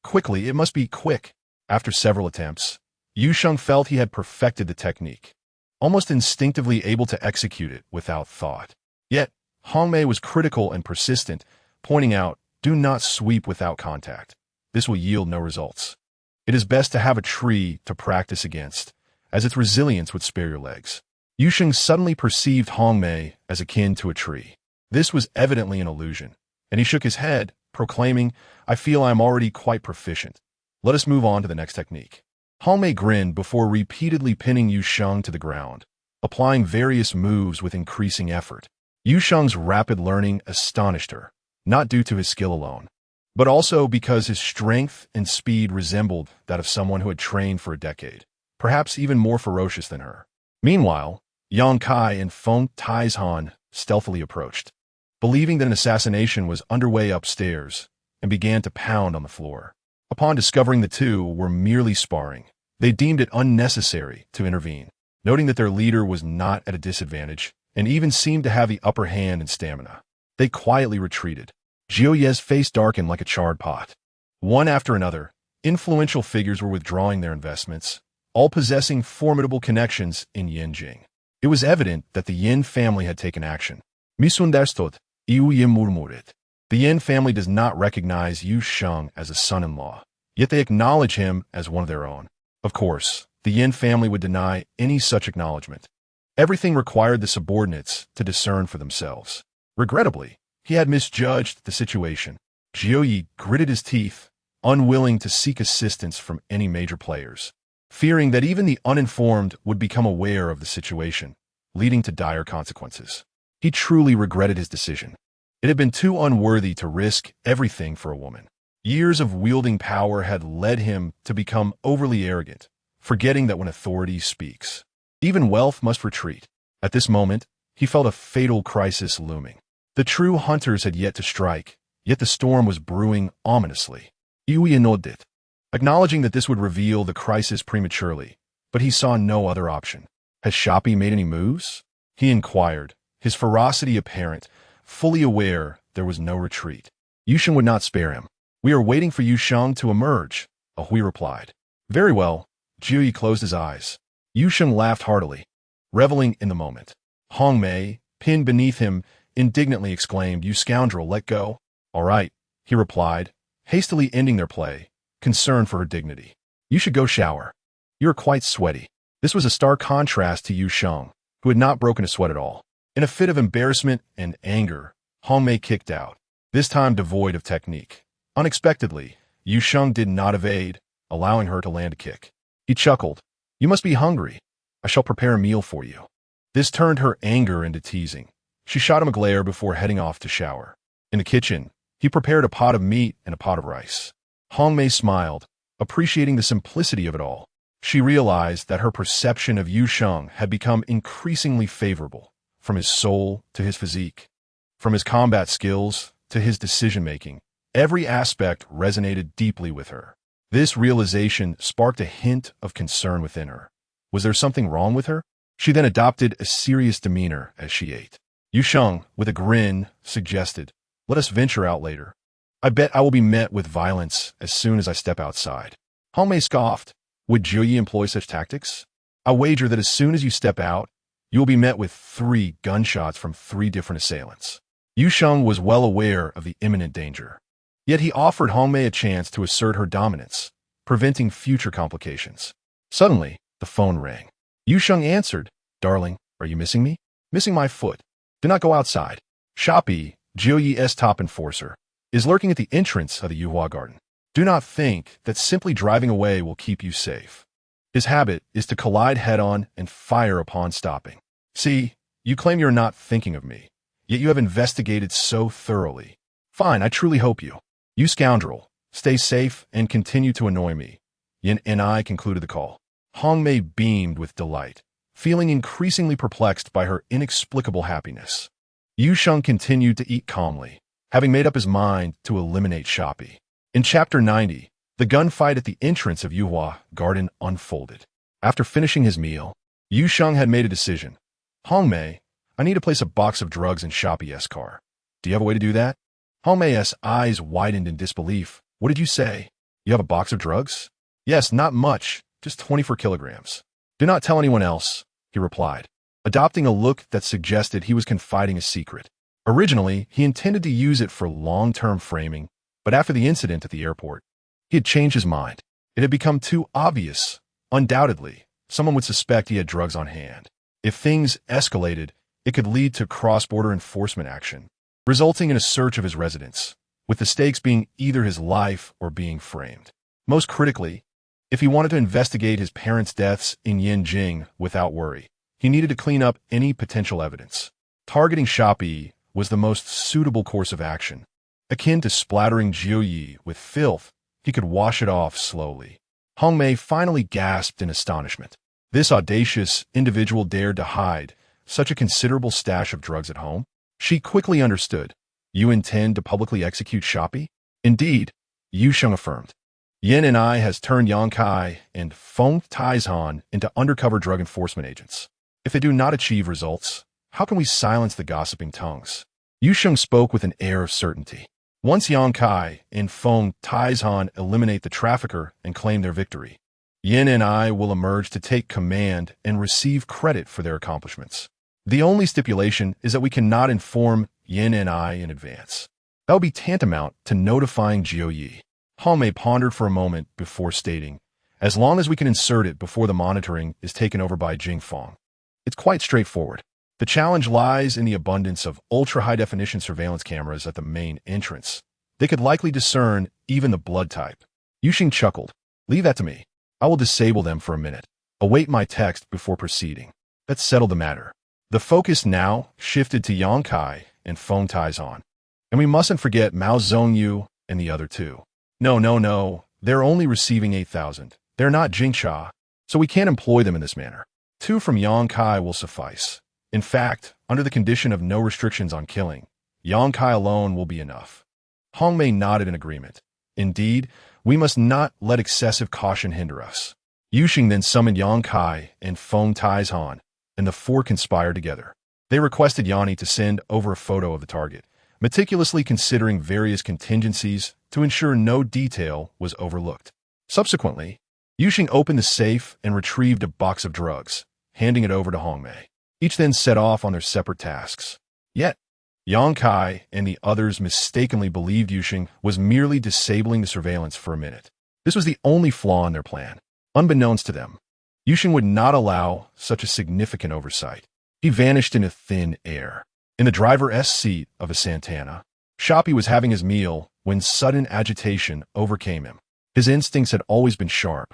Quickly, it must be quick. After several attempts, Yu Sheng felt he had perfected the technique, almost instinctively able to execute it without thought. Yet, Hong Mei was critical and persistent, pointing out, do not sweep without contact. This will yield no results. It is best to have a tree to practice against, as its resilience would spare your legs. Yu Sheng suddenly perceived Hong Mei as akin to a tree. This was evidently an illusion, and he shook his head, proclaiming, I feel I am already quite proficient. Let us move on to the next technique. Hong Mei grinned before repeatedly pinning Yu Sheng to the ground, applying various moves with increasing effort. Yu Sheng's rapid learning astonished her, not due to his skill alone, but also because his strength and speed resembled that of someone who had trained for a decade, perhaps even more ferocious than her. Meanwhile, Yang Kai and Feng Taizhan stealthily approached, believing that an assassination was underway upstairs, and began to pound on the floor. Upon discovering the two were merely sparring, they deemed it unnecessary to intervene, noting that their leader was not at a disadvantage and even seemed to have the upper hand in stamina. They quietly retreated. Jiu Yi's face darkened like a charred pot. One after another, influential figures were withdrawing their investments, all possessing formidable connections in Yanjing. It was evident that the Yin family had taken action. Misunderstood. Yu Yin murmured. The Yin family does not recognize Yu Sheng as a son-in-law, yet they acknowledge him as one of their own. Of course, the Yin family would deny any such acknowledgement. Everything required the subordinates to discern for themselves. Regrettably, he had misjudged the situation. Jiu Yi gritted his teeth, unwilling to seek assistance from any major players, fearing that even the uninformed would become aware of the situation, leading to dire consequences. He truly regretted his decision. It had been too unworthy to risk everything for a woman. Years of wielding power had led him to become overly arrogant, forgetting that when authority speaks, even wealth must retreat. At this moment, he felt a fatal crisis looming. The true hunters had yet to strike, yet the storm was brewing ominously. Yu Yin nodded, acknowledging that this would reveal the crisis prematurely, but he saw no other option. Has Shoppy made any moves? He inquired, his ferocity apparent, fully aware there was no retreat. Yusheng would not spare him. We are waiting for Yusheng to emerge, Ahui replied. Very well. Jiuyi closed his eyes. Yusheng laughed heartily, reveling in the moment. Hong Mei, pinned beneath him, indignantly exclaimed, You scoundrel, let go. All right, he replied, hastily ending their play, concerned for her dignity. You should go shower. You are quite sweaty. This was a stark contrast to Yusheng, who had not broken a sweat at all. In a fit of embarrassment and anger, Hong Mei kicked out, this time devoid of technique. Unexpectedly, Yusheng did not evade, allowing her to land a kick. He chuckled. You must be hungry. I shall prepare a meal for you. This turned her anger into teasing. She shot him a glare before heading off to shower. In the kitchen, he prepared a pot of meat and a pot of rice. Hong Mei smiled, appreciating the simplicity of it all. She realized that her perception of Yusheng had become increasingly favorable, from his soul to his physique, from his combat skills to his decision-making. Every aspect resonated deeply with her. This realization sparked a hint of concern within her. Was there something wrong with her? She then adopted a serious demeanor as she ate. Yusheng, with a grin, suggested, Let us venture out later. I bet I will be met with violence as soon as I step outside. Hong Mei scoffed. Would Jiuyi employ such tactics? I wager that as soon as you step out, you will be met with 3 gunshots from 3 different assailants. Yusheng was well aware of the imminent danger. Yet he offered Hong Mei a chance to assert her dominance, preventing future complications. Suddenly, the phone rang. Yusheng answered, Darling, are you missing me? Missing my foot. Do not go outside. Shoppy, Jiuyi's top enforcer, is lurking at the entrance of the Yuhua garden. Do not think that simply driving away will keep you safe. His habit is to collide head-on and fire upon stopping. See, you claim you're not thinking of me, yet you have investigated so thoroughly. Fine, I truly hope you. You scoundrel, stay safe and continue to annoy me. Yin and I concluded the call. Hong Mei beamed with delight, feeling increasingly perplexed by her inexplicable happiness. Yusheng continued to eat calmly, having made up his mind to eliminate Shoppy. In Chapter 90, the gunfight at the entrance of Yuhua Garden unfolded. After finishing his meal, Yusheng had made a decision. Hong Mei, I need to place a box of drugs in Shoppy's car. Do you have a way to do that? Hong Mei's eyes widened in disbelief. What did you say? You have a box of drugs? Yes, not much, just 24 kilograms. Do not tell anyone else, he replied, adopting a look that suggested he was confiding a secret. Originally, he intended to use it for long-term framing, but after the incident at the airport, he had changed his mind. It had become too obvious. Undoubtedly, someone would suspect he had drugs on hand. If things escalated, it could lead to cross-border enforcement action, resulting in a search of his residence, with the stakes being either his life or being framed. Most critically, if he wanted to investigate his parents' deaths in Yanjing without worry, he needed to clean up any potential evidence. Targeting Shoppy was the most suitable course of action. Akin to splattering Jiuyi with filth, he could wash it off slowly. Hong Mei finally gasped in astonishment. This audacious individual dared to hide such a considerable stash of drugs at home? She quickly understood. You intend to publicly execute Shoppy? Indeed, Yusheng affirmed. Yin and I has turned Yang Kai and Feng Taizhan into undercover drug enforcement agents. If they do not achieve results, how can we silence the gossiping tongues? Yusheng spoke with an air of certainty. Once Yang Kai and Feng Taizhan eliminate the trafficker and claim their victory, Yin and I will emerge to take command and receive credit for their accomplishments. The only stipulation is that we cannot inform Yin and I in advance. That would be tantamount to notifying Jiuyi. Hong Mei pondered for a moment before stating, as long as we can insert it before the monitoring is taken over by Jingfeng. It's quite straightforward. The challenge lies in the abundance of ultra-high-definition surveillance cameras at the main entrance. They could likely discern even the blood type. Yusheng chuckled. Leave that to me. I will disable them for a minute. Await my text before proceeding. Let's settle the matter. The focus now shifted to Yang Kai and Feng Taizhan. And we mustn't forget Mao Zhongyu and the other 2. No. They're only receiving 8,000. They're not Jingsha, so we can't employ them in this manner. 2 from Yang Kai will suffice. In fact, under the condition of no restrictions on killing, Yang Kai alone will be enough. Hong Mei nodded in agreement. Indeed, We must not let excessive caution hinder us. Yuxing then summoned Yang Kai and Feng Taizhan, and the four conspired together. They requested Yanni to send over a photo of the target, meticulously considering various contingencies to ensure no detail was overlooked. Subsequently, Yuxing opened the safe and retrieved a box of drugs, handing it over to Hongmei. Each then set off on their separate tasks. Yet, Yang Kai and the others mistakenly believed Yuxing was merely disabling the surveillance for a minute. This was the only flaw in their plan. Unbeknownst to them, Yuxing would not allow such a significant oversight. He vanished into thin air. In the driver's seat of a Santana, Shoppy was having his meal when sudden agitation overcame him. His instincts had always been sharp.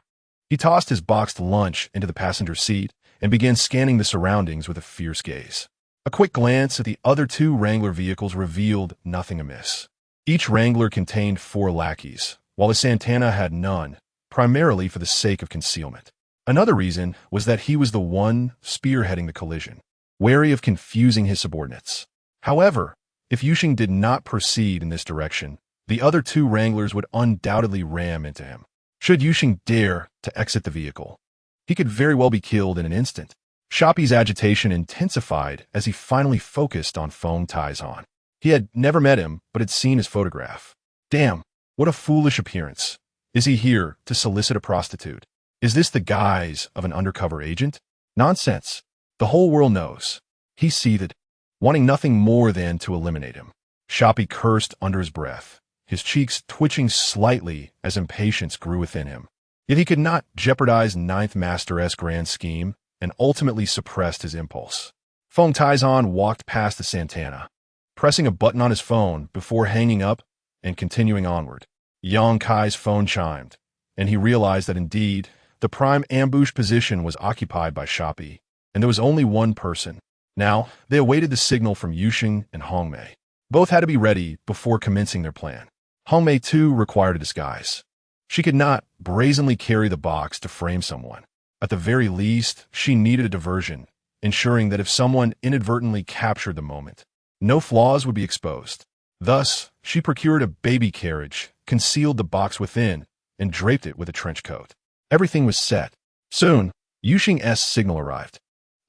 He tossed his boxed lunch into the passenger seat and began scanning the surroundings with a fierce gaze. A quick glance at the other two Wrangler vehicles revealed nothing amiss. Each Wrangler contained 4 lackeys, while the Santana had none, primarily for the sake of concealment. Another reason was that he was the one spearheading the collision, wary of confusing his subordinates. However, if Yuxing did not proceed in this direction, the other 2 Wranglers would undoubtedly ram into him. Should Yuxing dare to exit the vehicle, he could very well be killed in an instant. Shoppy's agitation intensified as he finally focused on Feng Taizhan. He had never met him, but had seen his photograph. Damn, what a foolish appearance. Is he here to solicit a prostitute? Is this the guise of an undercover agent? Nonsense. The whole world knows. He seethed, wanting nothing more than to eliminate him. Shoppy cursed under his breath, his cheeks twitching slightly as impatience grew within him. Yet he could not jeopardize Ninth Master's grand scheme and ultimately suppressed his impulse. Feng Taizhan walked past the Santana, pressing a button on his phone before hanging up and continuing onward. Yang Kai's phone chimed, and he realized that indeed, the prime ambush position was occupied by Shoppy, and there was only one person. Now, they awaited the signal from Yuxing and Hongmei. Both had to be ready before commencing their plan. Hongmei, too, required a disguise. She could not brazenly carry the box to frame someone. At the very least, she needed a diversion, ensuring that if someone inadvertently captured the moment, no flaws would be exposed. Thus, she procured a baby carriage, concealed the box within, and draped it with a trench coat. Everything was set. Soon, Yuxing's signal arrived.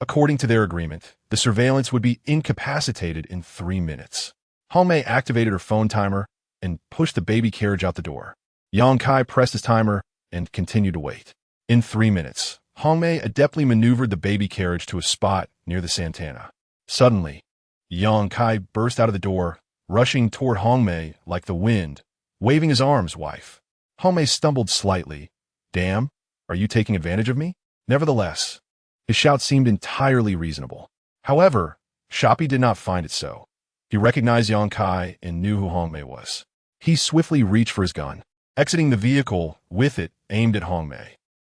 According to their agreement, the surveillance would be incapacitated in 3 minutes. Hongmei activated her phone timer and pushed the baby carriage out the door. Yang Kai pressed his timer and continued to wait. In 3 minutes, Hongmei adeptly maneuvered the baby carriage to a spot near the Santana. Suddenly, Yang Kai burst out of the door, rushing toward Hongmei like the wind, waving his arms, wife. Hongmei stumbled slightly. Damn, are you taking advantage of me? Nevertheless, his shout seemed entirely reasonable. However, Shoppy did not find it so. He recognized Yang Kai and knew who Hongmei was. He swiftly reached for his gun, exiting the vehicle with it aimed at Hongmei.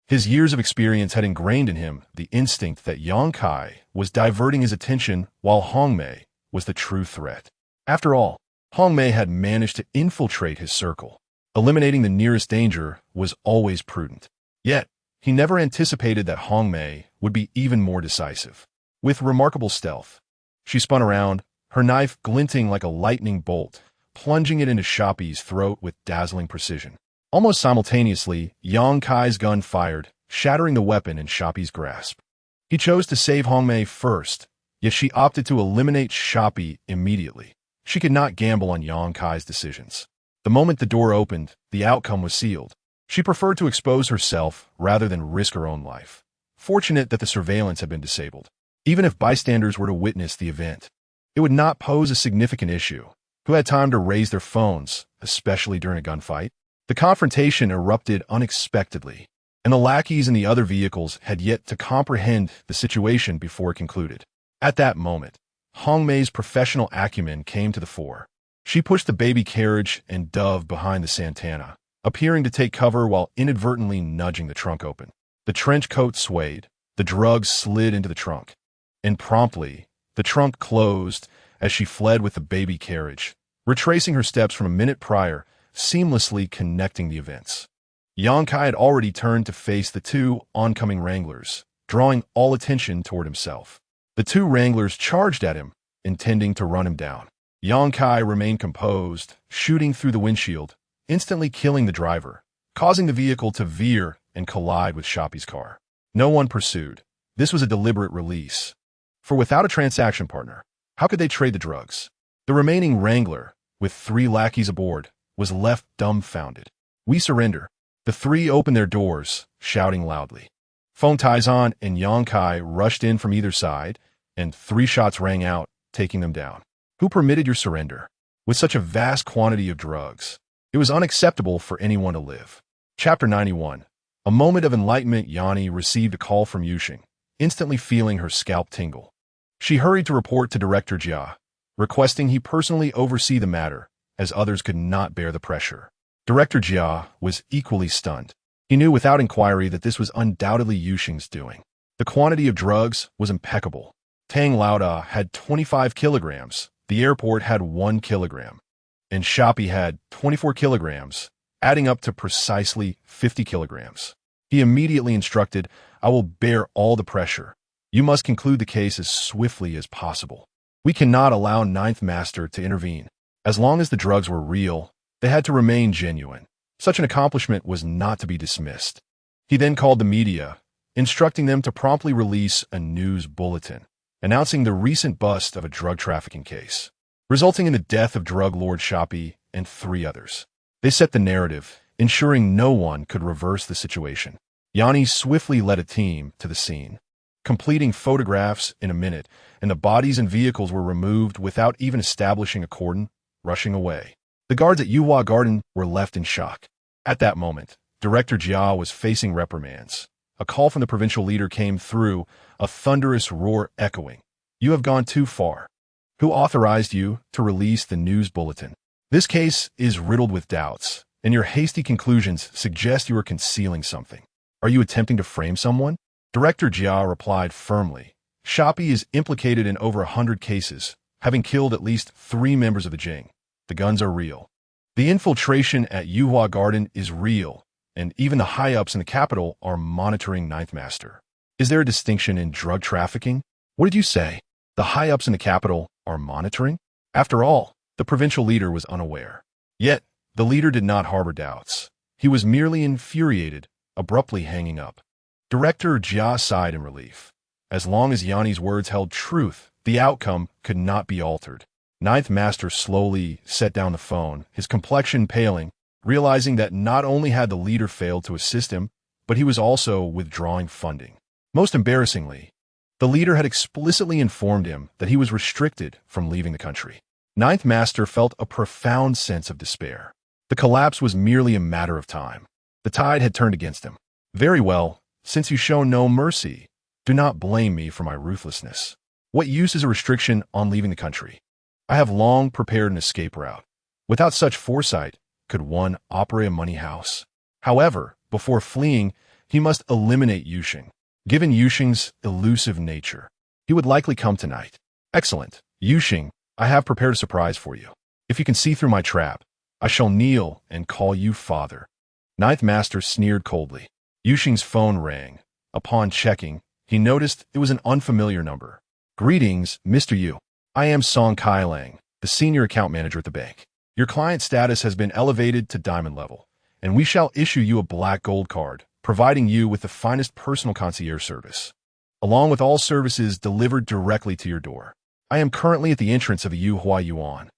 His years of experience had ingrained in him the instinct that Yang Kai was diverting his attention while Hongmei was the true threat. After all, Hongmei had managed to infiltrate his circle. Eliminating the nearest danger was always prudent. Yet, he never anticipated that Hongmei would be even more decisive. With remarkable stealth, she spun around, her knife glinting like a lightning bolt, plunging it into Shoppy's throat with dazzling precision. Almost simultaneously, Yang Kai's gun fired, shattering the weapon in Shoppy's grasp. He chose to save Hongmei first, yet she opted to eliminate Shoppy immediately. She could not gamble on Yang Kai's decisions. The moment the door opened, the outcome was sealed. She preferred to expose herself rather than risk her own life. Fortunate that the surveillance had been disabled. Even if bystanders were to witness the event, it would not pose a significant issue. Who had time to raise their phones, especially during a gunfight? The confrontation erupted unexpectedly, and the lackeys in the other vehicles had yet to comprehend the situation before it concluded. At that moment, Hongmei's professional acumen came to the fore. She pushed the baby carriage and dove behind the Santana, appearing to take cover while inadvertently nudging the trunk open. The trench coat swayed, the drugs slid into the trunk, and promptly, the trunk closed as she fled with the baby carriage, retracing her steps from a minute prior, seamlessly connecting the events. Yang Kai had already turned to face the 2 oncoming Wranglers, drawing all attention toward himself. The 2 Wranglers charged at him, intending to run him down. Yang Kai remained composed, shooting through the windshield, instantly killing the driver, causing the vehicle to veer and collide with Shoppy's car. No one pursued. This was a deliberate release. For without a transaction partner, how could they trade the drugs? The remaining wrangler, with 3 lackeys aboard, was left dumbfounded. "We surrender." The 3 opened their doors, shouting loudly. Feng Taizan and Yang Kai rushed in from either side, and 3 shots rang out, taking them down. "Who permitted your surrender?" With such a vast quantity of drugs, it was unacceptable for anyone to live. Chapter 91. A moment of enlightenment. Yanni received a call from Yuxing, instantly feeling her scalp tingle. She hurried to report to Director Jia, requesting he personally oversee the matter, as others could not bear the pressure. Director Jia was equally stunned. He knew without inquiry that this was undoubtedly Yuxing's doing. The quantity of drugs was impeccable. Tang Laoda had 25 kilograms, the airport had 1 kilogram, and Shoppy had 24 kilograms, adding up to precisely 50 kilograms. He immediately instructed, "I will bear all the pressure. You must conclude the case as swiftly as possible. We cannot allow Ninth Master to intervene. As long as the drugs were real, they had to remain genuine. Such an accomplishment was not to be dismissed." He then called the media, instructing them to promptly release a news bulletin, announcing the recent bust of a drug trafficking case, resulting in the death of drug lord Shoppy and 3 others. They set the narrative, ensuring no one could reverse the situation. Yanni swiftly led a team to the scene, completing photographs in a minute, and the bodies and vehicles were removed without even establishing a cordon, rushing away. The guards at Yuhua Garden were left in shock. At that moment, Director Jia was facing reprimands. A call from the provincial leader came through, a thunderous roar echoing. "You have gone too far. Who authorized you to release the news bulletin? This case is riddled with doubts, and your hasty conclusions suggest you are concealing something. Are you attempting to frame someone?" Director Jia replied firmly. "Shoppy is implicated in over 100 cases, having killed at least 3 members of the Jing. The guns are real. The infiltration at Yuhua Garden is real, and even the high-ups in the capital are monitoring Ninth Master. Is there a distinction in drug trafficking? What did you say? The high-ups in the capital are monitoring?" After all, the provincial leader was unaware. Yet, the leader did not harbor doubts. He was merely infuriated, abruptly hanging up. Director Jia sighed in relief. As long as Yanni's words held truth, the outcome could not be altered. Ninth Master slowly set down the phone, his complexion paling, realizing that not only had the leader failed to assist him, but he was also withdrawing funding. Most embarrassingly, the leader had explicitly informed him that he was restricted from leaving the country. Ninth Master felt a profound sense of despair. The collapse was merely a matter of time. The tide had turned against him. "Very well, since you show no mercy, do not blame me for my ruthlessness. What use is a restriction on leaving the country? I have long prepared an escape route. Without such foresight, could one operate a money house? However, before fleeing, he must eliminate Yuxing. Given Yuxing's elusive nature, he would likely come tonight. Excellent. Yuxing, I have prepared a surprise for you. If you can see through my trap, I shall kneel and call you father." Ninth Master sneered coldly. Yuxing's phone rang. Upon checking, he noticed it was an unfamiliar number. "Greetings, Mr. Yu. I am Song Kailang, the senior account manager at the bank. Your client status has been elevated to diamond level, and we shall issue you a black gold card, providing you with the finest personal concierge service, along with all services delivered directly to your door. I am currently at the entrance of the Yuhua Yuan.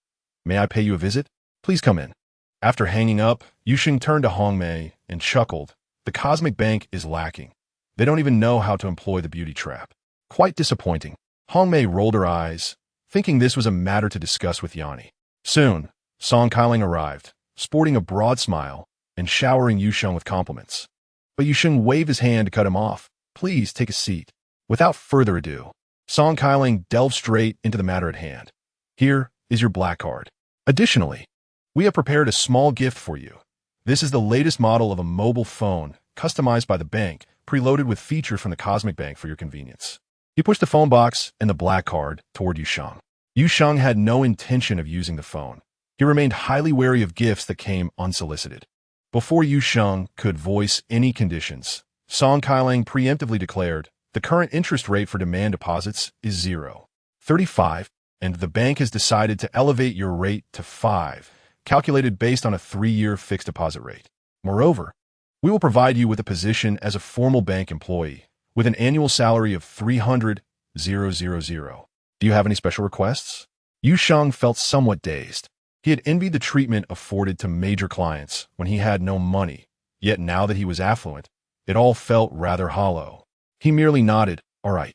May I pay you a visit? Please come in." After hanging up, Yuxing turned to Hongmei and chuckled. The Cosmic Bank is lacking. They don't even know how to employ the beauty trap. Quite disappointing. Hongmei rolled her eyes, thinking this was a matter to discuss with Yanni. Soon, Song Kailing arrived, sporting a broad smile and showering Yuxing with compliments. But Yuxing waved his hand to cut him off. "Please take a seat." Without further ado, Song Kailing delved straight into the matter at hand. "Here is your black card. Additionally, we have prepared a small gift for you. This is the latest model of a mobile phone, customized by the bank, preloaded with features from the Cosmic Bank for your convenience." He pushed the phone box and the black card toward Yuxing. Yuxing had no intention of using the phone. He remained highly wary of gifts that came unsolicited. Before Yuxing could voice any conditions, Song Kailang preemptively declared, "The current interest rate for demand deposits is 0.35, and the bank has decided to elevate your rate to 5, calculated based on a 3-year fixed deposit rate. Moreover, We will provide you with a position as a formal bank employee with an annual salary of 300,000. Do you have any special requests? Yu Sheng felt somewhat dazed. He had envied the treatment afforded to major clients when he had no money, yet now that he was affluent, it all felt rather hollow. He merely nodded. All right.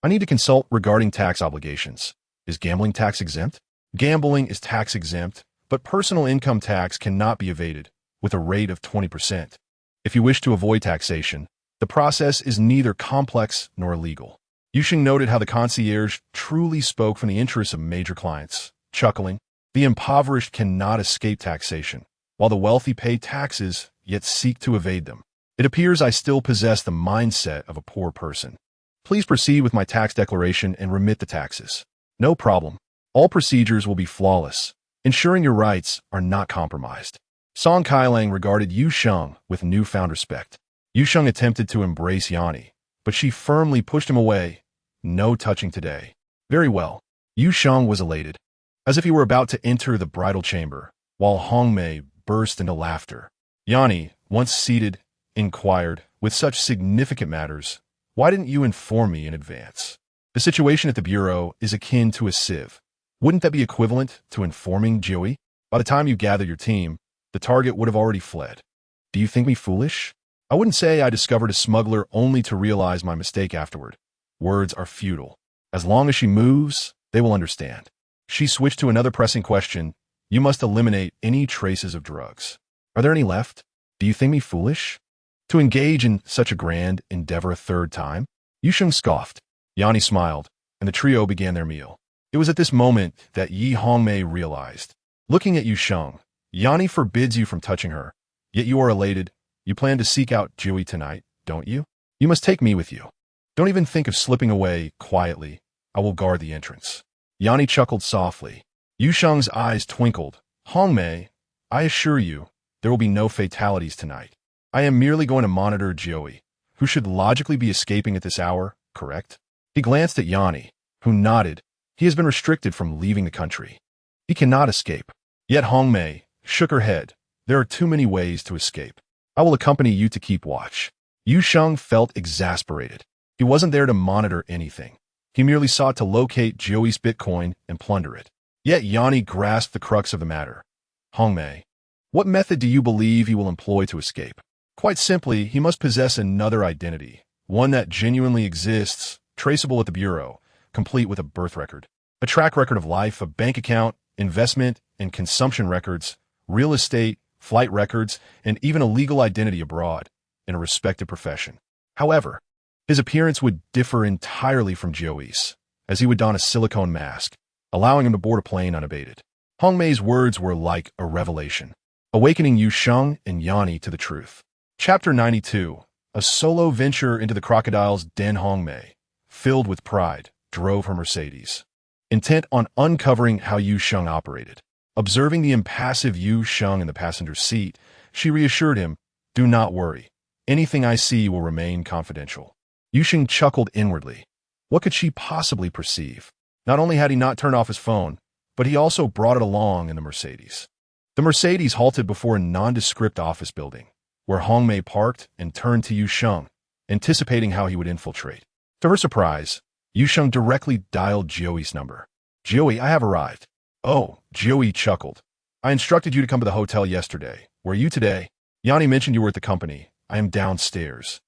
I need to consult regarding tax obligations. Is gambling tax exempt? Gambling is tax exempt, but personal income tax cannot be evaded with a rate of 20%. If you wish to avoid taxation, the process is neither complex nor illegal. Yusheng noted how the concierge truly spoke from the interests of major clients, chuckling. The impoverished cannot escape taxation, while the wealthy pay taxes yet seek to evade them. It appears I still possess the mindset of a poor person. Please proceed with my tax declaration and remit the taxes. No problem. All procedures will be flawless, ensuring your rights are not compromised. Song Kailang regarded Yu Sheng with newfound respect. Yu Sheng attempted to embrace Yanni, but she firmly pushed him away. No touching today. Very well. Yu Sheng was elated, as if he were about to enter the bridal chamber, while Hongmei burst into laughter. Yanni, once seated, inquired, with such significant matters, why didn't you inform me in advance? The situation at the bureau is akin to a sieve. Wouldn't that be equivalent to informing Joey? By the time you gather your team, the target would have already fled. Do you think me foolish? I wouldn't say I discovered a smuggler only to realize my mistake afterward. Words are futile. As long as she moves, they will understand. She switched to another pressing question. You must eliminate any traces of drugs. Are there any left? Do you think me foolish? To engage in such a grand endeavor a third time? Yusheng scoffed. Yanni smiled, and the trio began their meal. It was at this moment that Yi Hongmei realized. Looking at Yusheng, Yanni forbids you from touching her, yet you are elated. You plan to seek out Jiui tonight, don't you? You must take me with you. Don't even think of slipping away quietly. I will guard the entrance. Yanni chuckled softly. Yusheng's eyes twinkled. Hongmei, I assure you, there will be no fatalities tonight. I am merely going to monitor Joey, who should logically be escaping at this hour, correct? He glanced at Yanni, who nodded. He has been restricted from leaving the country. He cannot escape. Yet Hongmei shook her head. There are too many ways to escape. I will accompany you to keep watch. Yusheng felt exasperated. He wasn't there to monitor anything. He merely sought to locate Joey's Bitcoin and plunder it. Yet Yanni grasped the crux of the matter. Hongmei, what method do you believe he will employ to escape? Quite simply, he must possess another identity, one that genuinely exists, traceable at the bureau, complete with a birth record, a track record of life, a bank account, investment and consumption records, real estate, flight records, and even a legal identity abroad in a respected profession. However, his appearance would differ entirely from Joey's, as he would don a silicone mask, allowing him to board a plane unabated. Hongmei's words were like a revelation, awakening Yusheng and Yanni to the truth. Chapter 92. A solo venture into the crocodile's den. Hongmei, filled with pride, drove her Mercedes, intent on uncovering how Yusheng operated. Observing the impassive Yusheng in the passenger seat, she reassured him, do not worry. Anything I see will remain confidential. Yusheng chuckled inwardly. What could she possibly perceive? Not only had he not turned off his phone, but he also brought it along in the Mercedes. The Mercedes halted before a nondescript office building, where Hongmei parked and turned to Yusheng, anticipating how he would infiltrate. To her surprise, Yusheng directly dialed Joey's number. Joey, I have arrived. Oh, Joey chuckled. I instructed you to come to the hotel yesterday. Were you today? Yanni mentioned you were at the company. I am downstairs.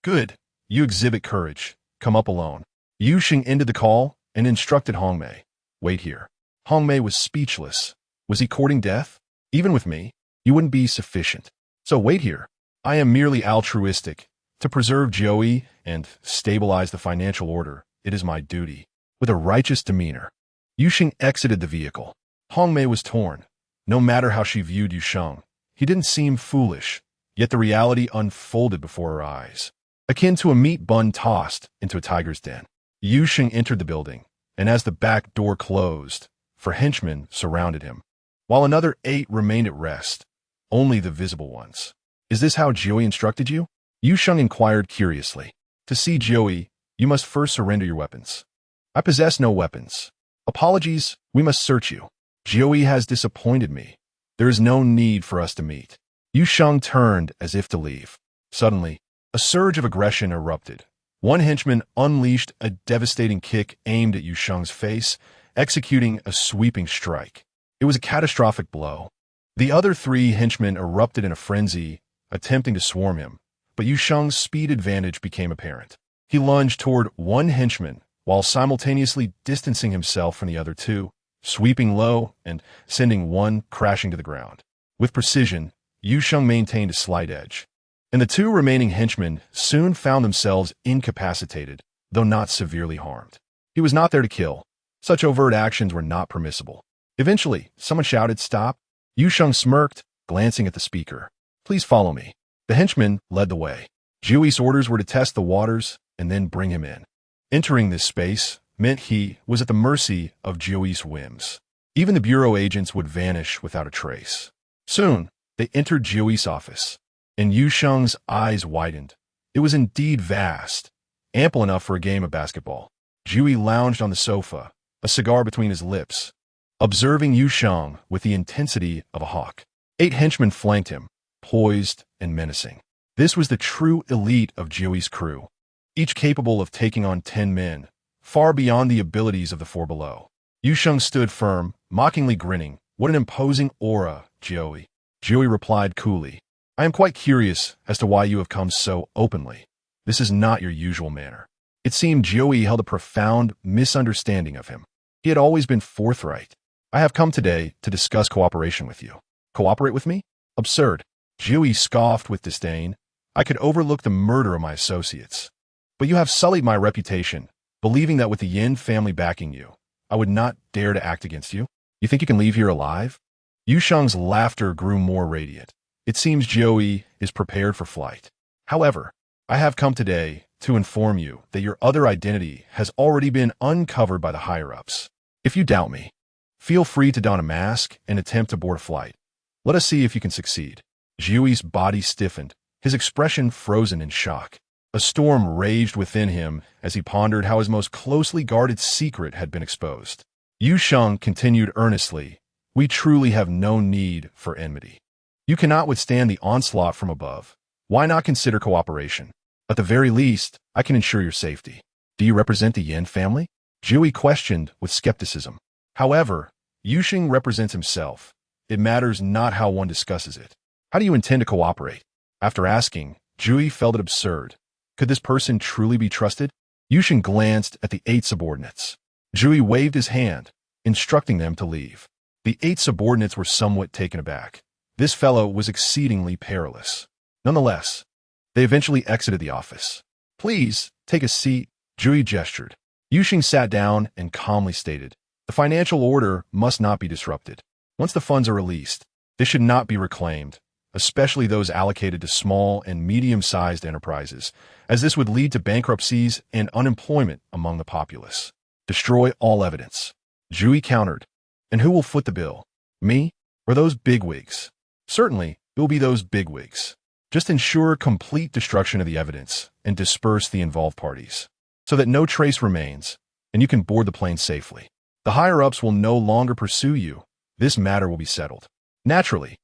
Good. You exhibit courage. Come up alone. Yusheng ended the call and instructed Hongmei. Wait here. Hongmei was speechless. Was he courting death? Even with me, you wouldn't be sufficient. So wait here. I am merely altruistic. To preserve Joey and stabilize the financial order, it is my duty. With a righteous demeanor, Yusheng exited the vehicle. Hongmei was torn. No matter how she viewed Yusheng, he didn't seem foolish, yet the reality unfolded before her eyes, akin to a meat bun tossed into a tiger's den. Yusheng entered the building, and as the back door closed, four henchmen surrounded him, while another 8 remained at rest, only the visible ones. Is this how Joey instructed you? Yusheng inquired curiously. To see Joey, you must first surrender your weapons. I possess no weapons. Apologies, we must search you. Joey has disappointed me. There is no need for us to meet. Yusheng turned as if to leave. Suddenly, a surge of aggression erupted. One henchman unleashed a devastating kick aimed at Yu Sheng's face, executing a sweeping strike. It was a catastrophic blow. The other three henchmen erupted in a frenzy, attempting to swarm him, but Yu Sheng's speed advantage became apparent. He lunged toward one henchman while simultaneously distancing himself from the other two, sweeping low and sending one crashing to the ground. With precision, Yu Sheng maintained a slight edge, and the two remaining henchmen soon found themselves incapacitated, though not severely harmed. He was not there to kill. Such overt actions were not permissible. Eventually, someone shouted, "Stop!" Yu Sheng smirked, glancing at the speaker. "Please follow me." The henchman led the way. Jiuyi's orders were to test the waters and then bring him in. Entering this space meant he was at the mercy of Jiuyi's whims. Even the bureau agents would vanish without a trace. Soon, they entered Jiuyi's office, and Yu Sheng's eyes widened. It was indeed vast, ample enough for a game of basketball. Jiuyi lounged on the sofa, a cigar between his lips, observing Yu Sheng with the intensity of a hawk. 8 henchmen flanked him, poised and menacing. This was the true elite of Jiuyi's crew, each capable of taking on 10 men, far beyond the abilities of the 4 below. Yu Sheng stood firm, mockingly grinning. "What an imposing aura, Jiuyi." Jiuyi replied coolly, "I am quite curious as to why you have come so openly. This is not your usual manner." It seemed Jiuyi held a profound misunderstanding of him. He had always been forthright. "I have come today to discuss cooperation with you." "Cooperate with me? Absurd." Jiuyi scoffed with disdain. "I could overlook the murder of my associates. But you have sullied my reputation, believing that with the Yin family backing you, I would not dare to act against you. You think you can leave here alive?" Yu Sheng's laughter grew more radiant. "It seems Jiuyi is prepared for flight. However, I have come today to inform you that your other identity has already been uncovered by the higher-ups. If you doubt me, feel free to don a mask and attempt to board a flight. Let us see if you can succeed." Jiuyi's body stiffened, his expression frozen in shock. A storm raged within him as he pondered how his most closely guarded secret had been exposed. Yu Sheng continued earnestly, "We truly have no need for enmity. You cannot withstand the onslaught from above. Why not consider cooperation? At the very least, I can ensure your safety." "Do you represent the Yin family?" Jiuyi questioned with skepticism. "However, Yu Sheng represents himself. It matters not how one discusses it. How do you intend to cooperate?" After asking, Jiuyi felt it absurd. Could this person truly be trusted? Yu Sheng glanced at the 8 subordinates. Jiuyi waved his hand, instructing them to leave. The 8 subordinates were somewhat taken aback. This fellow was exceedingly perilous. Nonetheless, they eventually exited the office. "Please, take a seat," Jiuyi gestured. Yu Sheng sat down and calmly stated, "The financial order must not be disrupted. Once the funds are released, they should not be reclaimed, especially those allocated to small and medium-sized enterprises, as this would lead to bankruptcies and unemployment among the populace. Destroy all evidence." Jiuyi countered, "And who will foot the bill? Me or those bigwigs?" "Certainly, it will be those bigwigs. Just ensure complete destruction of the evidence and disperse the involved parties, so that no trace remains, and you can board the plane safely. The higher-ups will no longer pursue you. This matter will be settled. Naturally,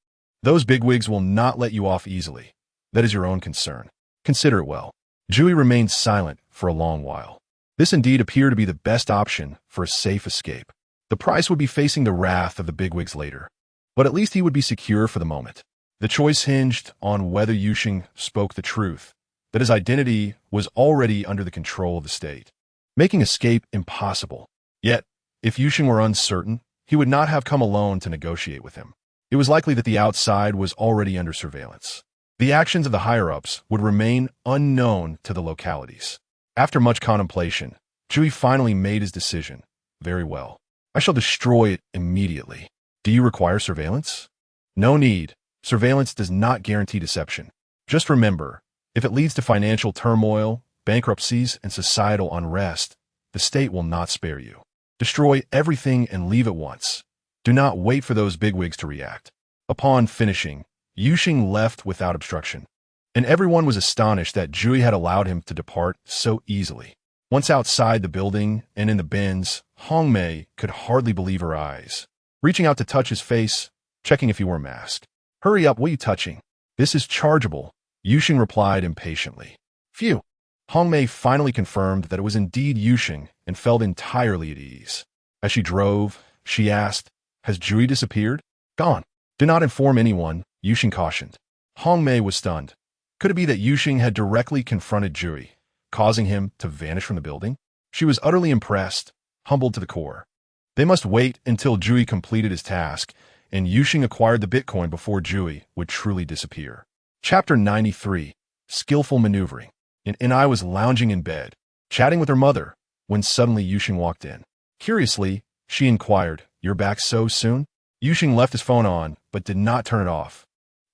those bigwigs will not let you off easily. That is your own concern. Consider it well." Jiuyi remained silent for a long while. This indeed appeared to be the best option for a safe escape. The price would be facing the wrath of the bigwigs later, but at least he would be secure for the moment. The choice hinged on whether Yu Sheng spoke the truth, that his identity was already under the control of the state, making escape impossible. Yet, if Yu Sheng were uncertain, he would not have come alone to negotiate with him. It was likely that the outside was already under surveillance. The actions of the higher-ups would remain unknown to the localities. After much contemplation, Jiuyi finally made his decision. "Very well. I shall destroy it immediately. Do you require surveillance?" "No need. Surveillance does not guarantee deception. Just remember, if it leads to financial turmoil, bankruptcies, and societal unrest, the state will not spare you. Destroy everything and leave at once. Do not wait for those bigwigs to react." Upon finishing, Yu Sheng left without obstruction, and everyone was astonished that Jiuyi had allowed him to depart so easily. Once outside the building and in the bins, Hongmei could hardly believe her eyes. Reaching out to touch his face, checking if he wore a mask. "Hurry up, what are you touching? This is chargeable." Yuxing replied impatiently. Phew. Hongmei finally confirmed that it was indeed Yuxing and felt entirely at ease. As she drove, she asked, Has Jui disappeared? Gone. Do not inform anyone, Yuxing cautioned. Hongmei was stunned. Could it be that Yuxing had directly confronted Jui, causing him to vanish from the building? She was utterly impressed, humbled to the core. They must wait until Jui completed his task, and Yuxing acquired the Bitcoin before Jui would truly disappear. Chapter 93. Skillful Maneuvering. And I was lounging in bed, chatting with her mother, when suddenly Yuxing walked in. Curiously, she inquired, You're back so soon? Yuxing left his phone on, but did not turn it off,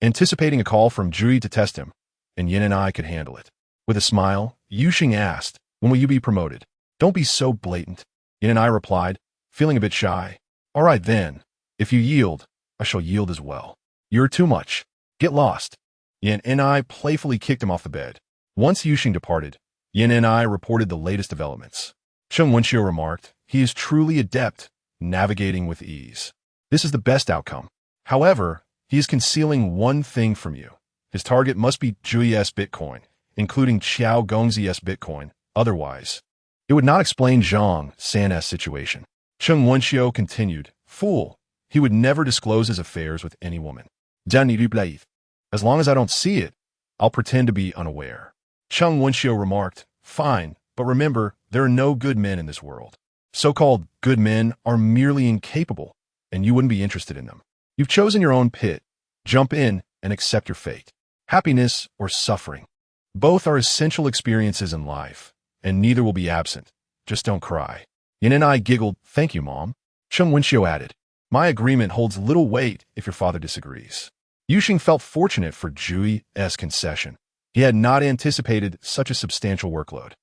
anticipating a call from Jui to test him, and Yin and I could handle it. With a smile, Yuxing asked, When will you be promoted? Don't be so blatant. Yin and I replied, feeling a bit shy. All right then. If you yield, I shall yield as well. You're too much. Get lost. Yin and I playfully kicked him off the bed. Once Yuxing departed, Yin and I reported the latest developments. Cheng Wenxiu remarked, He is truly adept, navigating with ease. This is the best outcome. However, he is concealing one thing from you. His target must be Jui's Bitcoin, including Qiao Gongzi's Bitcoin. Otherwise, it would not explain Zhang San's situation. Cheng Wenxiu continued, Fool, he would never disclose his affairs with any woman. As long as I don't see it, I'll pretend to be unaware. Cheng Wenxiu remarked, Fine, but remember, there are no good men in this world. So-called good men are merely incapable, and you wouldn't be interested in them. You've chosen your own pit. Jump in and accept your fate. Happiness or suffering. Both are essential experiences in life, and neither will be absent. Just don't cry. Yin and I giggled, Thank you, Mom. Cheng Wenxiu added, My agreement holds little weight if your father disagrees. Yuxing felt fortunate for Jui's concession. He had not anticipated such a substantial workload.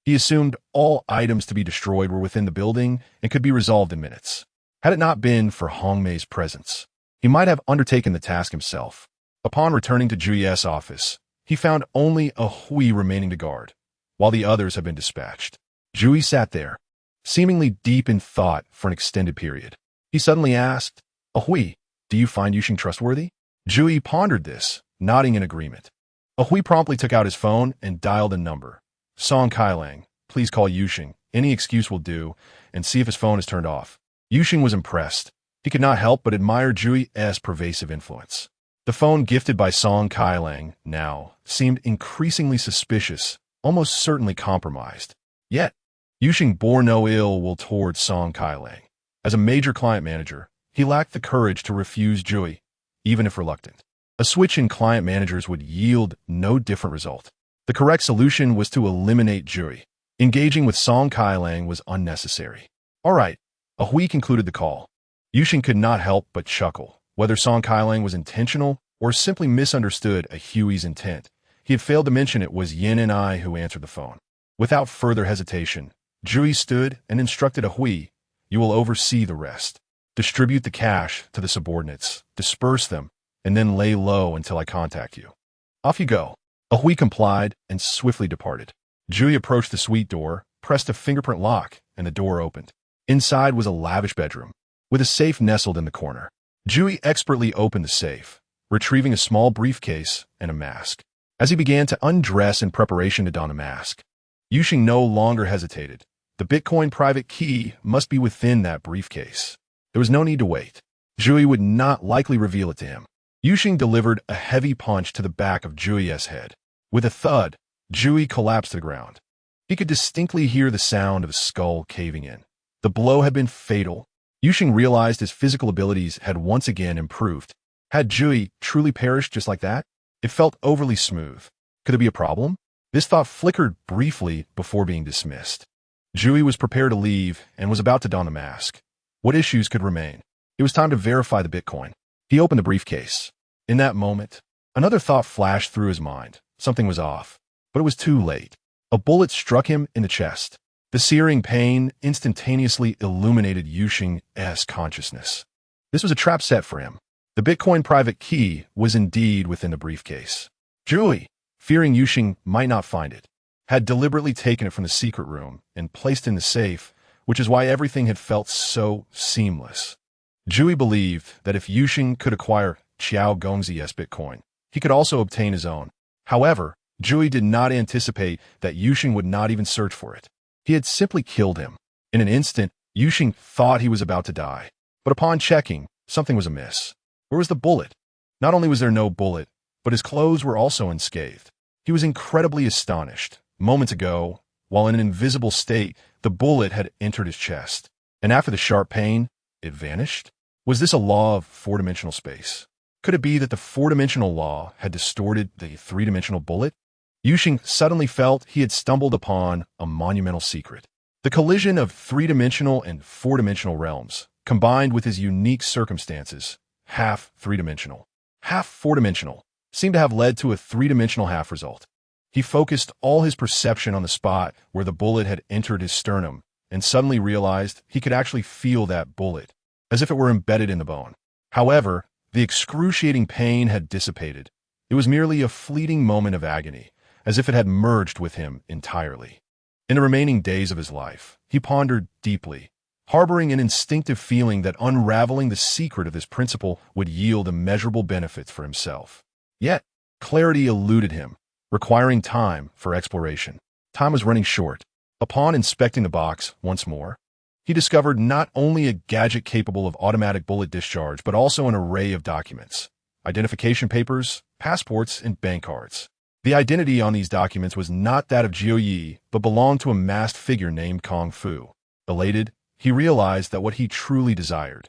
He assumed all items to be destroyed were within the building and could be resolved in minutes. Had it not been for Hongmei's presence, he might have undertaken the task himself. Upon returning to Jui's office, he found only a Hui remaining to guard, while the others had been dispatched. Jui sat there, seemingly deep in thought for an extended period. He suddenly asked, Hui, do you find Yuxing trustworthy? Jui pondered this, nodding in agreement. Hui promptly took out his phone and dialed a number. Song Kailang, please call Yuxing. Any excuse will do, and see if his phone is turned off. Yuxing was impressed. He could not help but admire Jui's pervasive influence. The phone gifted by Song Kailang now seemed increasingly suspicious, almost certainly compromised. Yet, Yuxing bore no ill will towards Song Kailang. As a major client manager, he lacked the courage to refuse Jui, even if reluctant. A switch in client managers would yield no different result. The correct solution was to eliminate Jui. Engaging with Song Kailang was unnecessary. All right, Hui concluded the call. Yuxing could not help but chuckle. Whether Song Kailang was intentional or simply misunderstood Hui's intent, he had failed to mention it was Yin and I who answered the phone. Without further hesitation, Jui stood and instructed Hui, You will oversee the rest. Distribute the cash to the subordinates, disperse them, and then lay low until I contact you. Off you go. Hui complied and swiftly departed. Jui approached the suite door, pressed a fingerprint lock, and the door opened. Inside was a lavish bedroom, with a safe nestled in the corner. Jui expertly opened the safe, retrieving a small briefcase and a mask. As he began to undress in preparation to don a mask, Yuxing no longer hesitated. The Bitcoin private key must be within that briefcase. There was no need to wait. Jui would not likely reveal it to him. Yuxing delivered a heavy punch to the back of Jui's head. With a thud, Jui collapsed to the ground. He could distinctly hear the sound of his skull caving in. The blow had been fatal. Yuxing realized his physical abilities had once again improved. Had Jui truly perished just like that? It felt overly smooth. Could it be a problem? This thought flickered briefly before being dismissed. Jui was prepared to leave and was about to don the mask. What issues could remain? It was time to verify the Bitcoin. He opened the briefcase. In that moment, another thought flashed through his mind. Something was off, but it was too late. A bullet struck him in the chest. The searing pain instantaneously illuminated Yuxing's consciousness. This was a trap set for him. The Bitcoin private key was indeed within the briefcase. Jui, fearing Yuxing might not find it, had deliberately taken it from the secret room and placed it in the safe, which is why everything had felt so seamless. Jui believed that if Yuxing could acquire Qiao Gongzi's Bitcoin, he could also obtain his own. However, Jui did not anticipate that Yuxing would not even search for it. He had simply killed him. In an instant, Yuxing thought he was about to die. But upon checking, something was amiss. Where was the bullet? Not only was there no bullet, but his clothes were also unscathed. He was incredibly astonished. Moments ago, while in an invisible state, the bullet had entered his chest. And after the sharp pain, it vanished? Was this a law of four-dimensional space? Could it be that the four-dimensional law had distorted the three-dimensional bullet? Yuxing suddenly felt he had stumbled upon a monumental secret. The collision of three-dimensional and four-dimensional realms, combined with his unique circumstances, half three-dimensional, half four-dimensional, seemed to have led to a three-dimensional half result. He focused all his perception on the spot where the bullet had entered his sternum and suddenly realized he could actually feel that bullet, as if it were embedded in the bone. However, the excruciating pain had dissipated. It was merely a fleeting moment of agony, as if it had merged with him entirely. In the remaining days of his life, he pondered deeply, harboring an instinctive feeling that unraveling the secret of this principle would yield immeasurable benefits for himself. Yet, clarity eluded him, requiring time for exploration. Time was running short. Upon inspecting the box once more, he discovered not only a gadget capable of automatic bullet discharge, but also an array of documents, identification papers, passports, and bank cards. The identity on these documents was not that of Jiu Yi, but belonged to a masked figure named Kung Fu. Elated, he realized that what he truly desired,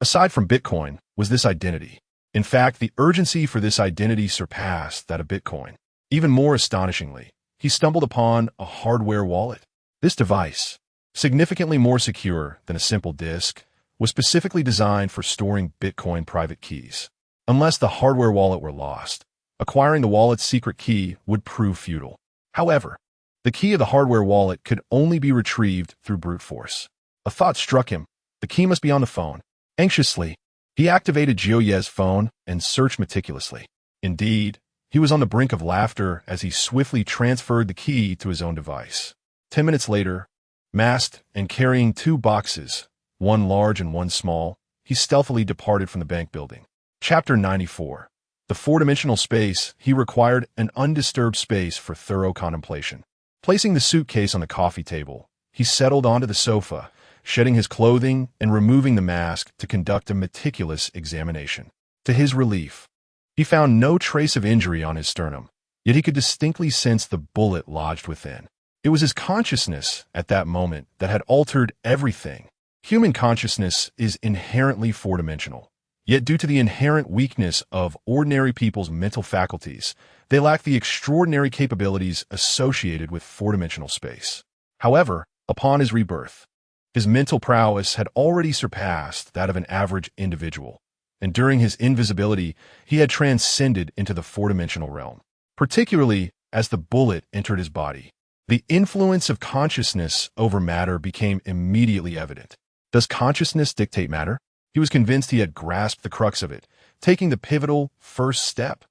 aside from Bitcoin, was this identity. In fact, the urgency for this identity surpassed that of Bitcoin. Even more astonishingly, he stumbled upon a hardware wallet. This device, significantly more secure than a simple disk, was specifically designed for storing Bitcoin private keys. Unless the hardware wallet were lost, acquiring the wallet's secret key would prove futile. However, the key of the hardware wallet could only be retrieved through brute force. A thought struck him. The key must be on the phone. Anxiously, he activated Jiu Ye's phone and searched meticulously. Indeed, he was on the brink of laughter as he swiftly transferred the key to his own device. 10 minutes later, masked and carrying two boxes, one large and one small, he stealthily departed from the bank building. Chapter 94. The four-dimensional space, he required an undisturbed space for thorough contemplation. Placing the suitcase on the coffee table, he settled onto the sofa, shedding his clothing and removing the mask to conduct a meticulous examination. To his relief, he found no trace of injury on his sternum, yet he could distinctly sense the bullet lodged within. It was his consciousness at that moment that had altered everything. Human consciousness is inherently four-dimensional. Yet due to the inherent weakness of ordinary people's mental faculties, they lack the extraordinary capabilities associated with four-dimensional space. However, upon his rebirth, his mental prowess had already surpassed that of an average individual, and during his invisibility, he had transcended into the four-dimensional realm. Particularly as the bullet entered his body, the influence of consciousness over matter became immediately evident. Does consciousness dictate matter? He was convinced he had grasped the crux of it, taking the pivotal first step.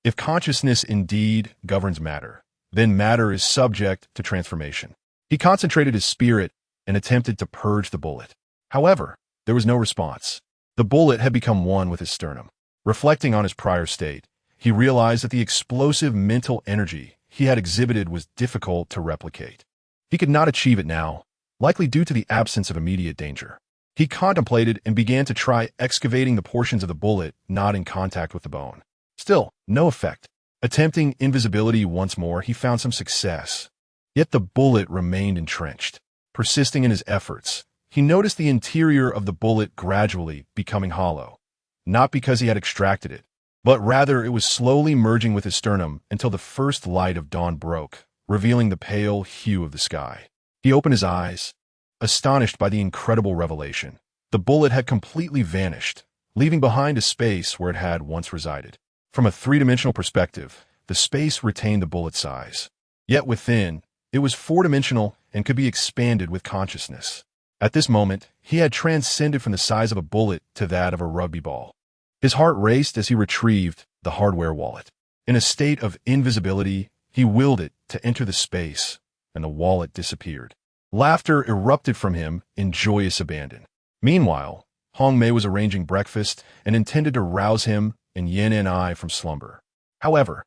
If consciousness indeed governs matter, then matter is subject to transformation. He concentrated his spirit and attempted to purge the bullet. However, there was no response. The bullet had become one with his sternum. Reflecting on his prior state, he realized that the explosive mental energy he had exhibited was difficult to replicate. He could not achieve it now, likely due to the absence of immediate danger. He contemplated and began to try excavating the portions of the bullet not in contact with the bone. Still, no effect. Attempting invisibility once more, he found some success. Yet the bullet remained entrenched. Persisting in his efforts, he noticed the interior of the bullet gradually becoming hollow. Not because he had extracted it, but rather it was slowly merging with his sternum until the first light of dawn broke, revealing the pale hue of the sky. He opened his eyes, astonished by the incredible revelation. The bullet had completely vanished, leaving behind a space where it had once resided. From a three-dimensional perspective, the space retained the bullet size. Yet within, it was four-dimensional and could be expanded with consciousness. At this moment, he had transcended from the size of a bullet to that of a rugby ball. His heart raced as he retrieved the hardware wallet. In a state of invisibility, he willed it to enter the space, and the wallet disappeared. Laughter erupted from him in joyous abandon. Meanwhile, Hong Mei was arranging breakfast and intended to rouse him and Yin and I from slumber. However,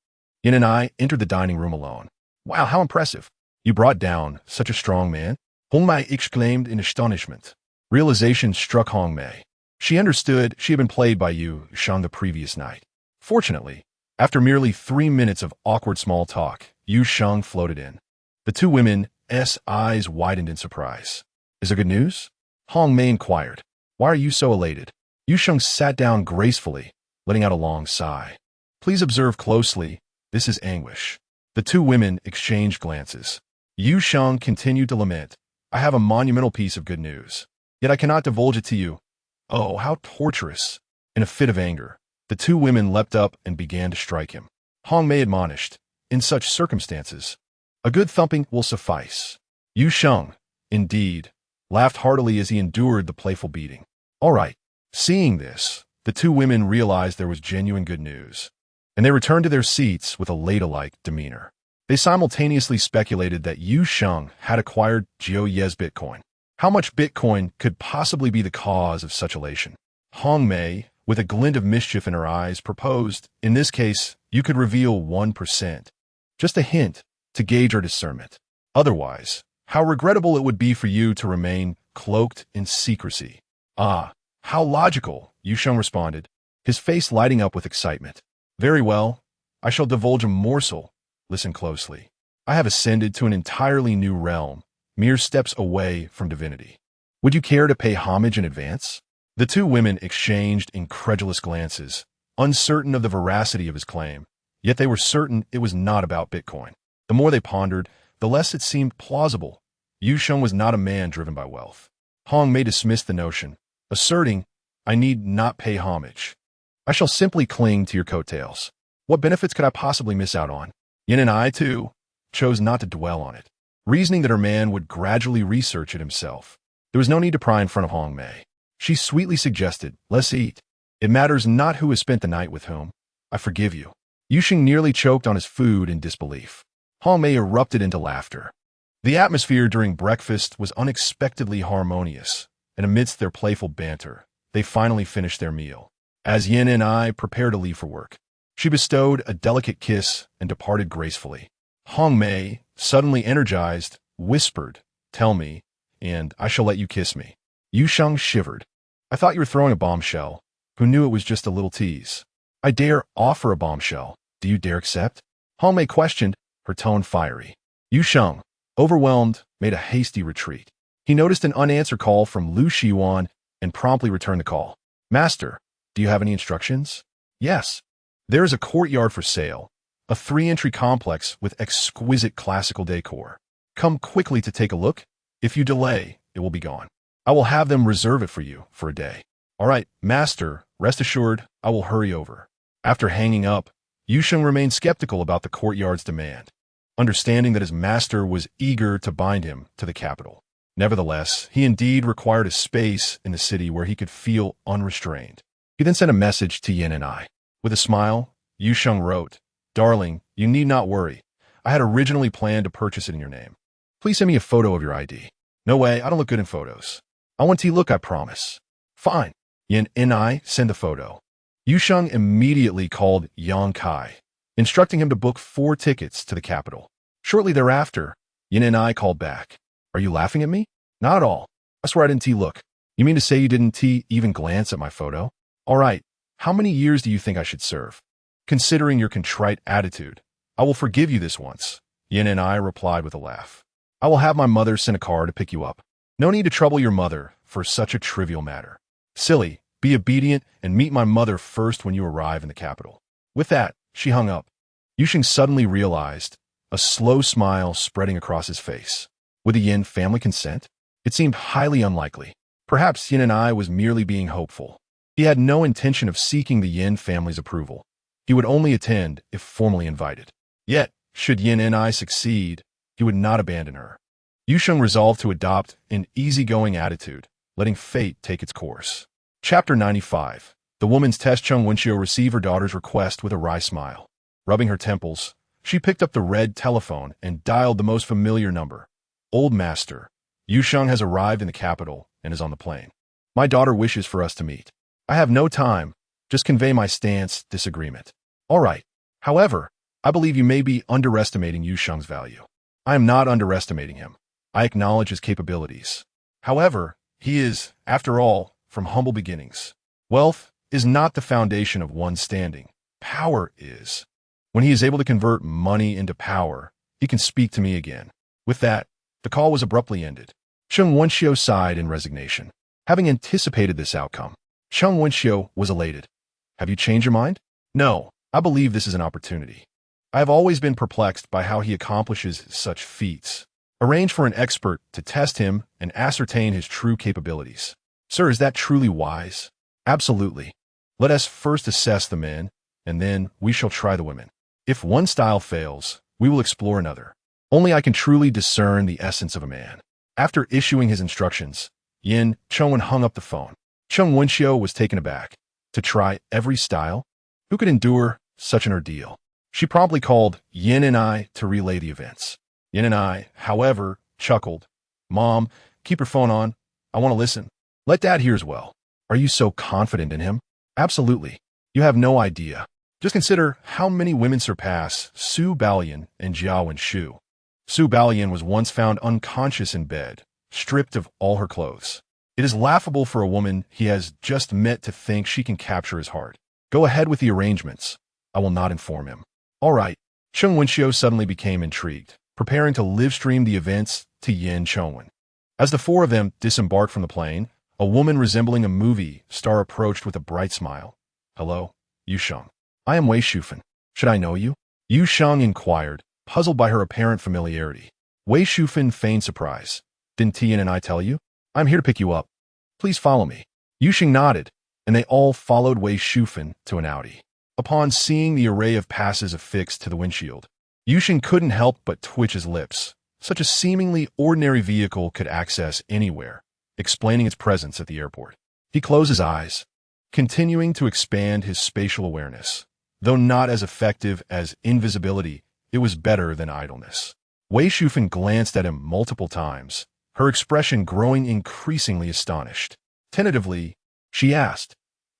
Yin and I entered the dining room alone. Wow, how impressive. You brought down such a strong man. Hong Mei exclaimed in astonishment. Realization struck Hong Mei. She understood she had been played by Yu Shang the previous night. Fortunately, after merely 3 minutes of awkward small talk, Yu Shang floated in. The two women's eyes widened in surprise. Is there good news? Hong Mei inquired. Why are you so elated? Yu Shang sat down gracefully, letting out a long sigh. Please observe closely. This is anguish. The two women exchanged glances. Yu Shang continued to lament. I have a monumental piece of good news. Yet I cannot divulge it to you. Oh, how torturous. In a fit of anger, the two women leapt up and began to strike him. Hong Mei admonished. In such circumstances, a good thumping will suffice. Yu Shang, indeed, laughed heartily as he endured the playful beating. All right. Seeing this, the two women realized there was genuine good news, and they returned to their seats with a ladylike demeanor. They simultaneously speculated that Yu Shang had acquired Jiu Ye's Bitcoin. How much Bitcoin could possibly be the cause of such elation? Hong Mei, with a glint of mischief in her eyes, proposed, in this case, you could reveal 1%. Just a hint to gauge our discernment. Otherwise, how regrettable it would be for you to remain cloaked in secrecy. Ah, how logical, Yu Shang responded, his face lighting up with excitement. Very well, I shall divulge a morsel. Listen closely. I have ascended to an entirely new realm, mere steps away from divinity. Would you care to pay homage in advance? The two women exchanged incredulous glances, uncertain of the veracity of his claim, yet they were certain it was not about Bitcoin. The more they pondered, the less it seemed plausible. Yu Shang was not a man driven by wealth. Hong Mei dismissed the notion, asserting, I need not pay homage. I shall simply cling to your coattails. What benefits could I possibly miss out on? Yin and I, too, chose not to dwell on it, reasoning that her man would gradually research it himself. There was no need to pry in front of Hong Mei. She sweetly suggested, let's eat. It matters not who has spent the night with whom. I forgive you. Yu Shang nearly choked on his food in disbelief. Hong Mei erupted into laughter. The atmosphere during breakfast was unexpectedly harmonious, and amidst their playful banter, they finally finished their meal. As Yin and I prepared to leave for work, she bestowed a delicate kiss and departed gracefully. Hong Mei, suddenly energized, whispered, tell me, and I shall let you kiss me. Yu Shang shivered. I thought you were throwing a bombshell. Who knew it was just a little tease? I dare offer a bombshell. Do you dare accept? Hong Mei questioned, her tone fiery. Yu Shang, overwhelmed, made a hasty retreat. He noticed an unanswered call from Lu Xiwan and promptly returned the call. Master, do you have any instructions? Yes. There is a courtyard for sale, a 3-entry complex with exquisite classical decor. Come quickly to take a look. If you delay, it will be gone. I will have them reserve it for you for a day. All right, master, rest assured, I will hurry over. After hanging up, Yu Shang remained skeptical about the courtyard's demand, understanding that his master was eager to bind him to the capital. Nevertheless, he indeed required a space in the city where he could feel unrestrained. He then sent a message to Yin and I. With a smile, Yu Shang wrote, Darling, you need not worry. I had originally planned to purchase it in your name. Please send me a photo of your ID. No way, I don't look good in photos. I want to look, I promise. Fine. Yin and I send the photo. Yu Shang immediately called Yang Kai, instructing him to book 4 tickets to the capital. Shortly thereafter, Yin and I called back. Are you laughing at me? Not at all. I swear I didn't look. You mean to say you didn't even glance at my photo? All right. How many years do you think I should serve? Considering your contrite attitude, I will forgive you this once. Yin and I replied with a laugh. I will have my mother send a car to pick you up. No need to trouble your mother for such a trivial matter. Silly, be obedient and meet my mother first when you arrive in the capital. With that, she hung up. Yu Shang suddenly realized, a slow smile spreading across his face. Would the Yin family consent? It seemed highly unlikely. Perhaps Yin and I was merely being hopeful. He had no intention of seeking the Yin family's approval. He would only attend if formally invited. Yet, should Yin and I succeed, he would not abandon her. Yu Shang resolved to adopt an easygoing attitude, letting fate take its course. Chapter 95. The woman's test. Chung Wenxiu received her daughter's request with a wry smile. Rubbing her temples, she picked up the red telephone and dialed the most familiar number. Old master, Yu Shang has arrived in the capital and is on the plane. My daughter wishes for us to meet. I have no time. Just convey my disagreement. All right. However, I believe you may be underestimating Yu Sheng's value. I am not underestimating him. I acknowledge his capabilities. However, he is, after all, from humble beginnings. Wealth is not the foundation of one's standing. Power is. When he is able to convert money into power, he can speak to me again. With that, the call was abruptly ended. Cheng Wenxiu sighed in resignation. Having anticipated this outcome, Cheng Wenxiu was elated. Have you changed your mind? No, I believe this is an opportunity. I have always been perplexed by how he accomplishes such feats. Arrange for an expert to test him and ascertain his true capabilities. Sir, is that truly wise? Absolutely. Let us first assess the men, and then we shall try the women. If one style fails, we will explore another. Only I can truly discern the essence of a man. After issuing his instructions, Yin Chengwen hung up the phone. Cheng Wenxiu was taken aback. To try every style? Who could endure such an ordeal? She promptly called Yin and I to relay the events. Yin and I, however, chuckled. Mom, keep your phone on. I want to listen. Let Dad hear as well. Are you so confident in him? Absolutely. You have no idea. Just consider how many women surpass Su Balian and Jiao Wenshu. Su Balian was once found unconscious in bed, stripped of all her clothes. It is laughable for a woman he has just met to think she can capture his heart. Go ahead with the arrangements. I will not inform him. All right. Cheng Wenxiu suddenly became intrigued, preparing to live-stream the events to Yin Chengwen. As the four of them disembarked from the plane, a woman resembling a movie star approached with a bright smile. Hello, Yu Sheng. I am Wei Shufan. Should I know you? Yu Sheng inquired, puzzled by her apparent familiarity. Wei Shufan feigned surprise. Didn't Tian and I tell you? I'm here to pick you up. Please follow me. Yu Sheng nodded, and they all followed Wei Shufan to an Audi. Upon seeing the array of passes affixed to the windshield, Yu Sheng couldn't help but twitch his lips. Such a seemingly ordinary vehicle could access anywhere, explaining its presence at the airport. He closed his eyes, continuing to expand his spatial awareness. Though not as effective as invisibility, it was better than idleness. Wei Shufan glanced at him multiple times, her expression growing increasingly astonished. Tentatively, she asked,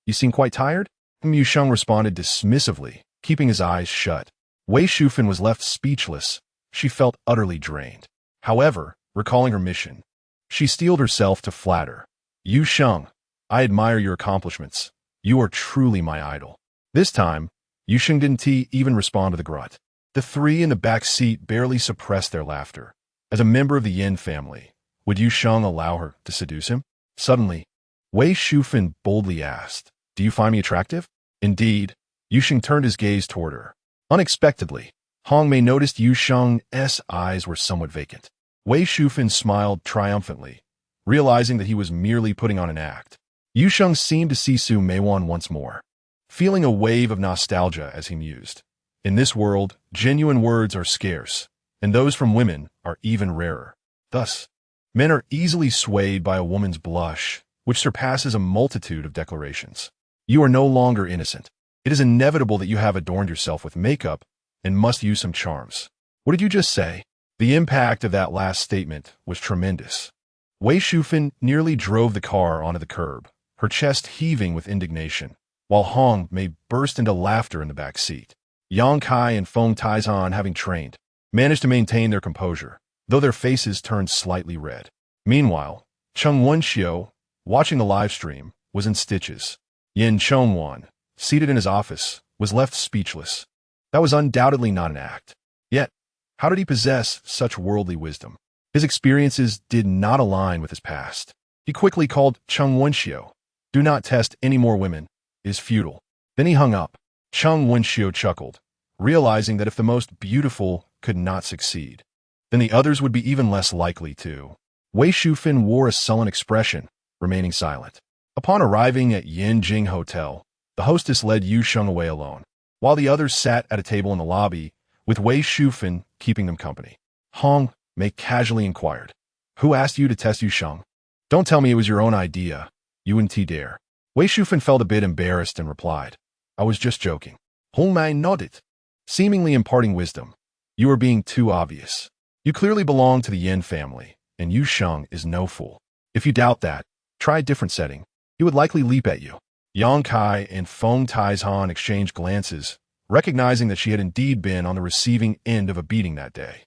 You seem quite tired? Yu Sheng responded dismissively, keeping his eyes shut. Wei Shufan was left speechless. She felt utterly drained. However, recalling her mission, she steeled herself to flatter. Yu Sheng, I admire your accomplishments. You are truly my idol. This time, Yu Sheng didn't even respond to the grunt. The three in the back seat barely suppressed their laughter. As a member of the Yin family, would Yu Sheng allow her to seduce him? Suddenly, Wei Shufan boldly asked, Do you find me attractive? Indeed, Yu Sheng turned his gaze toward her. Unexpectedly, Hong Mei noticed Yu Sheng's eyes were somewhat vacant. Wei Shufan smiled triumphantly, realizing that he was merely putting on an act. Yu Sheng seemed to see Su Meiwan once more, feeling a wave of nostalgia as he mused. In this world, genuine words are scarce, and those from women are even rarer. Thus, men are easily swayed by a woman's blush, which surpasses a multitude of declarations. You are no longer innocent. It is inevitable that you have adorned yourself with makeup and must use some charms. What did you just say? The impact of that last statement was tremendous. Wei Shufan nearly drove the car onto the curb, her chest heaving with indignation, while Hong Mei burst into laughter in the back seat. Yang Kai and Feng Taizhan, having trained, managed to maintain their composure, though their faces turned slightly red. Meanwhile, Cheng Wenxiu, watching the live stream, was in stitches. Yin Chengwan, seated in his office, was left speechless. That was undoubtedly not an act. Yet, how did he possess such worldly wisdom? His experiences did not align with his past. He quickly called Cheng Wenxiu. Do not test any more women. It is futile. Then he hung up. Cheng Wenxiu chuckled, realizing that if the most beautiful could not succeed, then the others would be even less likely to. Wei Shufan wore a sullen expression, remaining silent. Upon arriving at Yinjing Hotel, the hostess led Yu Sheng away alone, while the others sat at a table in the lobby, with Wei Shufan keeping them company. Hong Mei casually inquired, Who asked you to test Yu Sheng? Don't tell me it was your own idea. You and T dare. Wei Shufan felt a bit embarrassed and replied, I was just joking. Hong Mei nodded, seemingly imparting wisdom. You are being too obvious. You clearly belong to the Yin family, and Yu Sheng is no fool. If you doubt that, try a different setting. He would likely leap at you. Yang Kai and Feng Taizhan exchanged glances, recognizing that she had indeed been on the receiving end of a beating that day.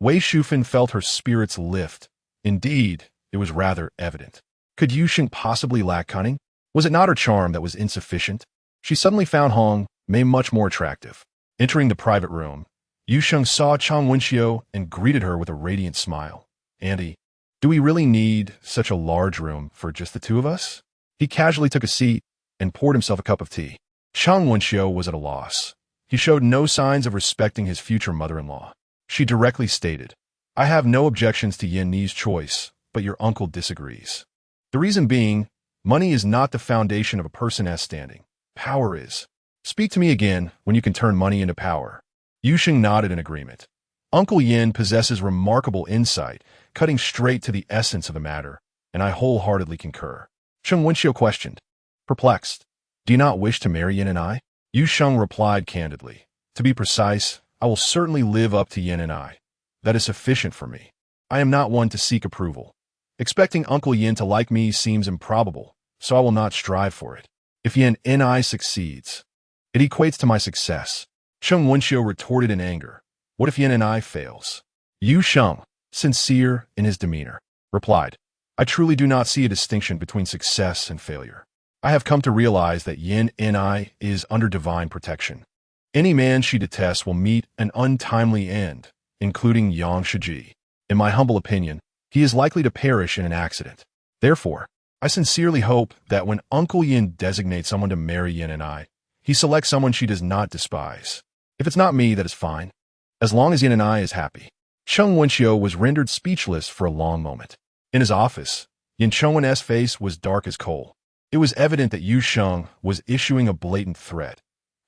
Wei Shufan felt her spirits lift. Indeed, it was rather evident. Could Yu Sheng possibly lack cunning? Was it not her charm that was insufficient? She suddenly found Hong Mei much more attractive. Entering the private room, Yu Sheng saw Chang Wenxiu and greeted her with a radiant smile. "Auntie, do we really need such a large room for just the two of us?" He casually took a seat and poured himself a cup of tea. Chang Wenxiu was at a loss. He showed no signs of respecting his future mother-in-law. She directly stated, "I have no objections to Yin Ni's choice, but your uncle disagrees. The reason being, money is not the foundation of a person's standing. Power is. Speak to me again when you can turn money into power." Yu Sheng nodded in agreement. Uncle Yin possesses remarkable insight, cutting straight to the essence of the matter, and I wholeheartedly concur. Cheng Wenxiu questioned, perplexed, "Do you not wish to marry Yin and I?" Yu Sheng replied candidly, "To be precise, I will certainly live up to Yin and I. That is sufficient for me. I am not one to seek approval. Expecting Uncle Yin to like me seems improbable, so I will not strive for it. If Yin and I succeeds, it equates to my success." Cheng Wenxiu retorted in anger, "What if Yin and I fails?" Yu Sheng, sincere in his demeanor, replied, "I truly do not see a distinction between success and failure. I have come to realize that Yin and I is under divine protection. Any man she detests will meet an untimely end, including Yang Shiji. In my humble opinion, he is likely to perish in an accident. Therefore, I sincerely hope that when Uncle Yin designates someone to marry Yin and I, he selects someone she does not despise. If it's not me, that is fine, as long as Yin and I is happy." Cheng Wenxiu was rendered speechless for a long moment. In his office, Yin Chengwen's face was dark as coal. It was evident that Yu Sheng was issuing a blatant threat.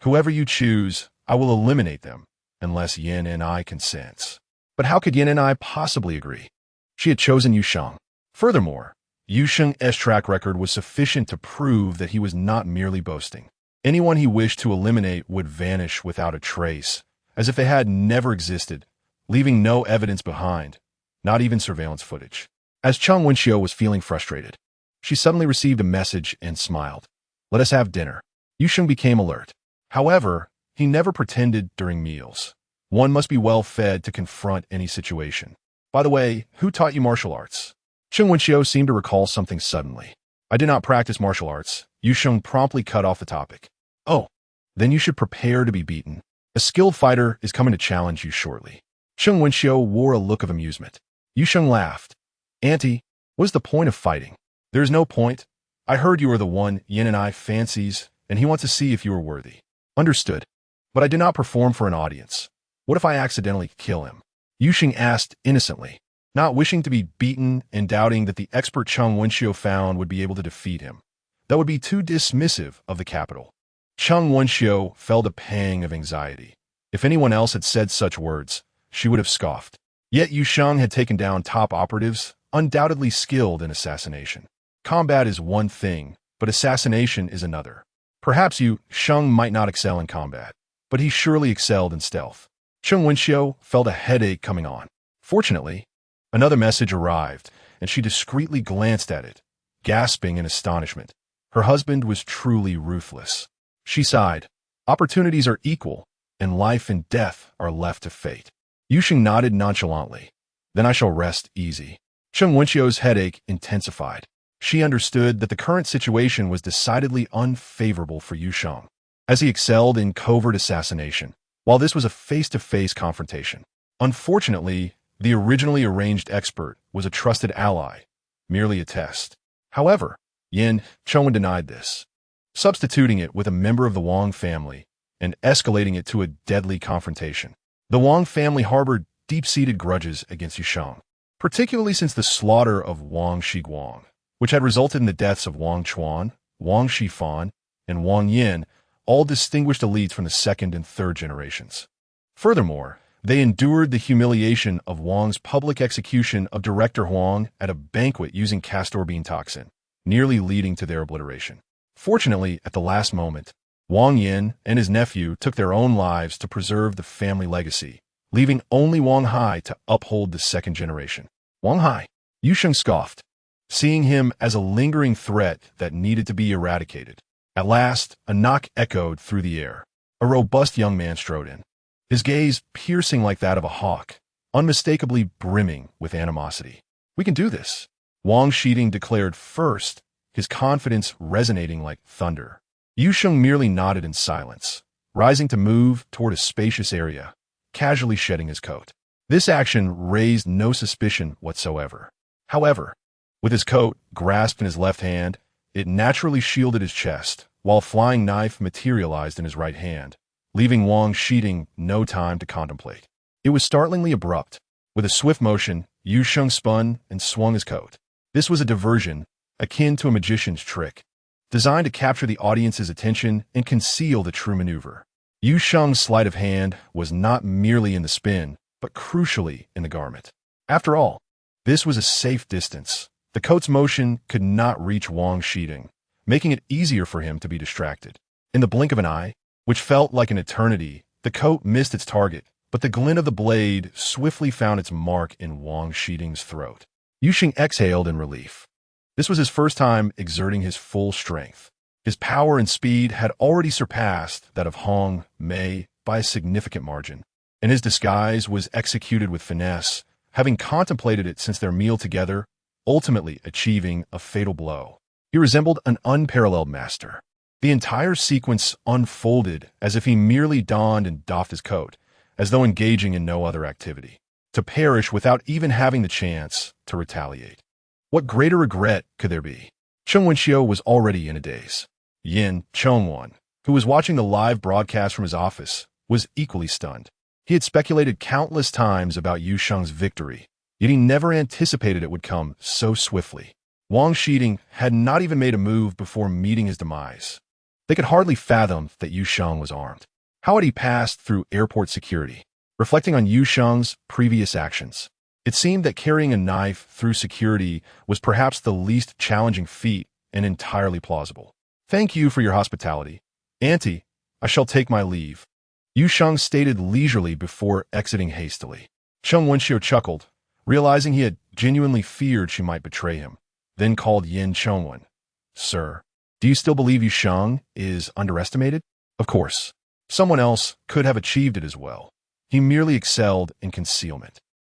"Whoever you choose, I will eliminate them, unless Yin and I consents." But how could Yin and I possibly agree? She had chosen Yu Sheng. Furthermore, Yu Sheng's track record was sufficient to prove that he was not merely boasting. Anyone he wished to eliminate would vanish without a trace, as if they had never existed, leaving no evidence behind, not even surveillance footage. As Cheng Wenxiu was feeling frustrated, she suddenly received a message and smiled. "Let us have dinner." Yu Sheng became alert. However, he never pretended during meals. One must be well fed to confront any situation. "By the way, who taught you martial arts?" Cheng Wenxiu seemed to recall something suddenly. "I did not practice martial arts." Yu Sheng promptly cut off the topic. "Oh, then you should prepare to be beaten. A skilled fighter is coming to challenge you shortly." Cheng Wenxiu wore a look of amusement. Yu Sheng laughed. "Auntie, what is the point of fighting?" "There is no point. I heard you are the one Yin and I fancies, and he wants to see if you are worthy." "Understood. But I do not perform for an audience. What if I accidentally kill him?" Yu Sheng asked innocently, not wishing to be beaten and doubting that the expert Cheng Wenxiu found would be able to defeat him. That would be too dismissive of the capital. Cheng Wenxiu felt a pang of anxiety. If anyone else had said such words, she would have scoffed. Yet Yu Sheng had taken down top operatives, undoubtedly skilled in assassination. Combat is one thing, but assassination is another. Perhaps Yu Sheng might not excel in combat, but he surely excelled in stealth. Cheng Wenxiu felt a headache coming on. Fortunately, another message arrived, and she discreetly glanced at it, gasping in astonishment. Her husband was truly ruthless. She sighed. Opportunities are equal, and life and death are left to fate. Yu Sheng nodded nonchalantly. "Then I shall rest easy." Cheng Wenxiu's headache intensified. She understood that the current situation was decidedly unfavorable for Yu Sheng, as he excelled in covert assassination, while this was a face-to-face confrontation. Unfortunately, the originally arranged expert was a trusted ally, merely a test. However, Yin Chengwen denied this, substituting it with a member of the Wang family and escalating it to a deadly confrontation. The Wang family harbored deep-seated grudges against Yu Sheng, particularly since the slaughter of Wang Shiguang, which had resulted in the deaths of Wang Chuan, Wang Shifan, and Wang Yin, all distinguished elites from the second and third generations. Furthermore, they endured the humiliation of Wang's public execution of Director Huang at a banquet using castor bean toxin, nearly leading to their obliteration. Fortunately, at the last moment, Wang Yin and his nephew took their own lives to preserve the family legacy, leaving only Wang Hai to uphold the second generation. Wang Hai, Yu Sheng scoffed, seeing him as a lingering threat that needed to be eradicated. At last, a knock echoed through the air. A robust young man strode in, his gaze piercing like that of a hawk, unmistakably brimming with animosity. "We can do this," Wang Shiting declared first, his confidence resonating like thunder. Yu Sheng merely nodded in silence, rising to move toward a spacious area, casually shedding his coat. This action raised no suspicion whatsoever. However, with his coat grasped in his left hand, it naturally shielded his chest, while a flying knife materialized in his right hand, leaving Wang Shiting no time to contemplate. It was startlingly abrupt. With a swift motion, Yu Sheng spun and swung his coat. This was a diversion, akin to a magician's trick, designed to capture the audience's attention and conceal the true maneuver. Yu Sheng's sleight of hand was not merely in the spin, but crucially in the garment. After all, this was a safe distance. The coat's motion could not reach Wang Shiting, making it easier for him to be distracted. In the blink of an eye, which felt like an eternity, the coat missed its target, but the glint of the blade swiftly found its mark in Wang Shiting's throat. Yu Sheng exhaled in relief. This was his first time exerting his full strength. His power and speed had already surpassed that of Hong Mei by a significant margin, and his disguise was executed with finesse, having contemplated it since their meal together, ultimately achieving a fatal blow. He resembled an unparalleled master. The entire sequence unfolded as if he merely donned and doffed his coat, as though engaging in no other activity, to perish without even having the chance to retaliate. What greater regret could there be? Cheng Wenxiu was already in a daze. Yin Chongwan, who was watching the live broadcast from his office, was equally stunned. He had speculated countless times about Yu Sheng's victory, yet he never anticipated it would come so swiftly. Wang Shiting had not even made a move before meeting his demise. They could hardly fathom that Yu Sheng was armed. How had he passed through airport security? Reflecting on Yu Sheng's previous actions, it seemed that carrying a knife through security was perhaps the least challenging feat and entirely plausible. "Thank you for your hospitality. Auntie, I shall take my leave," Yu Sheng stated leisurely before exiting hastily. Cheng Wenxiu chuckled, realizing he had genuinely feared she might betray him, then called Yin Chongwen. "Sir, do you still believe Yu Sheng is underestimated?" "Of course. Someone else could have achieved it as well. He merely excelled in concealment."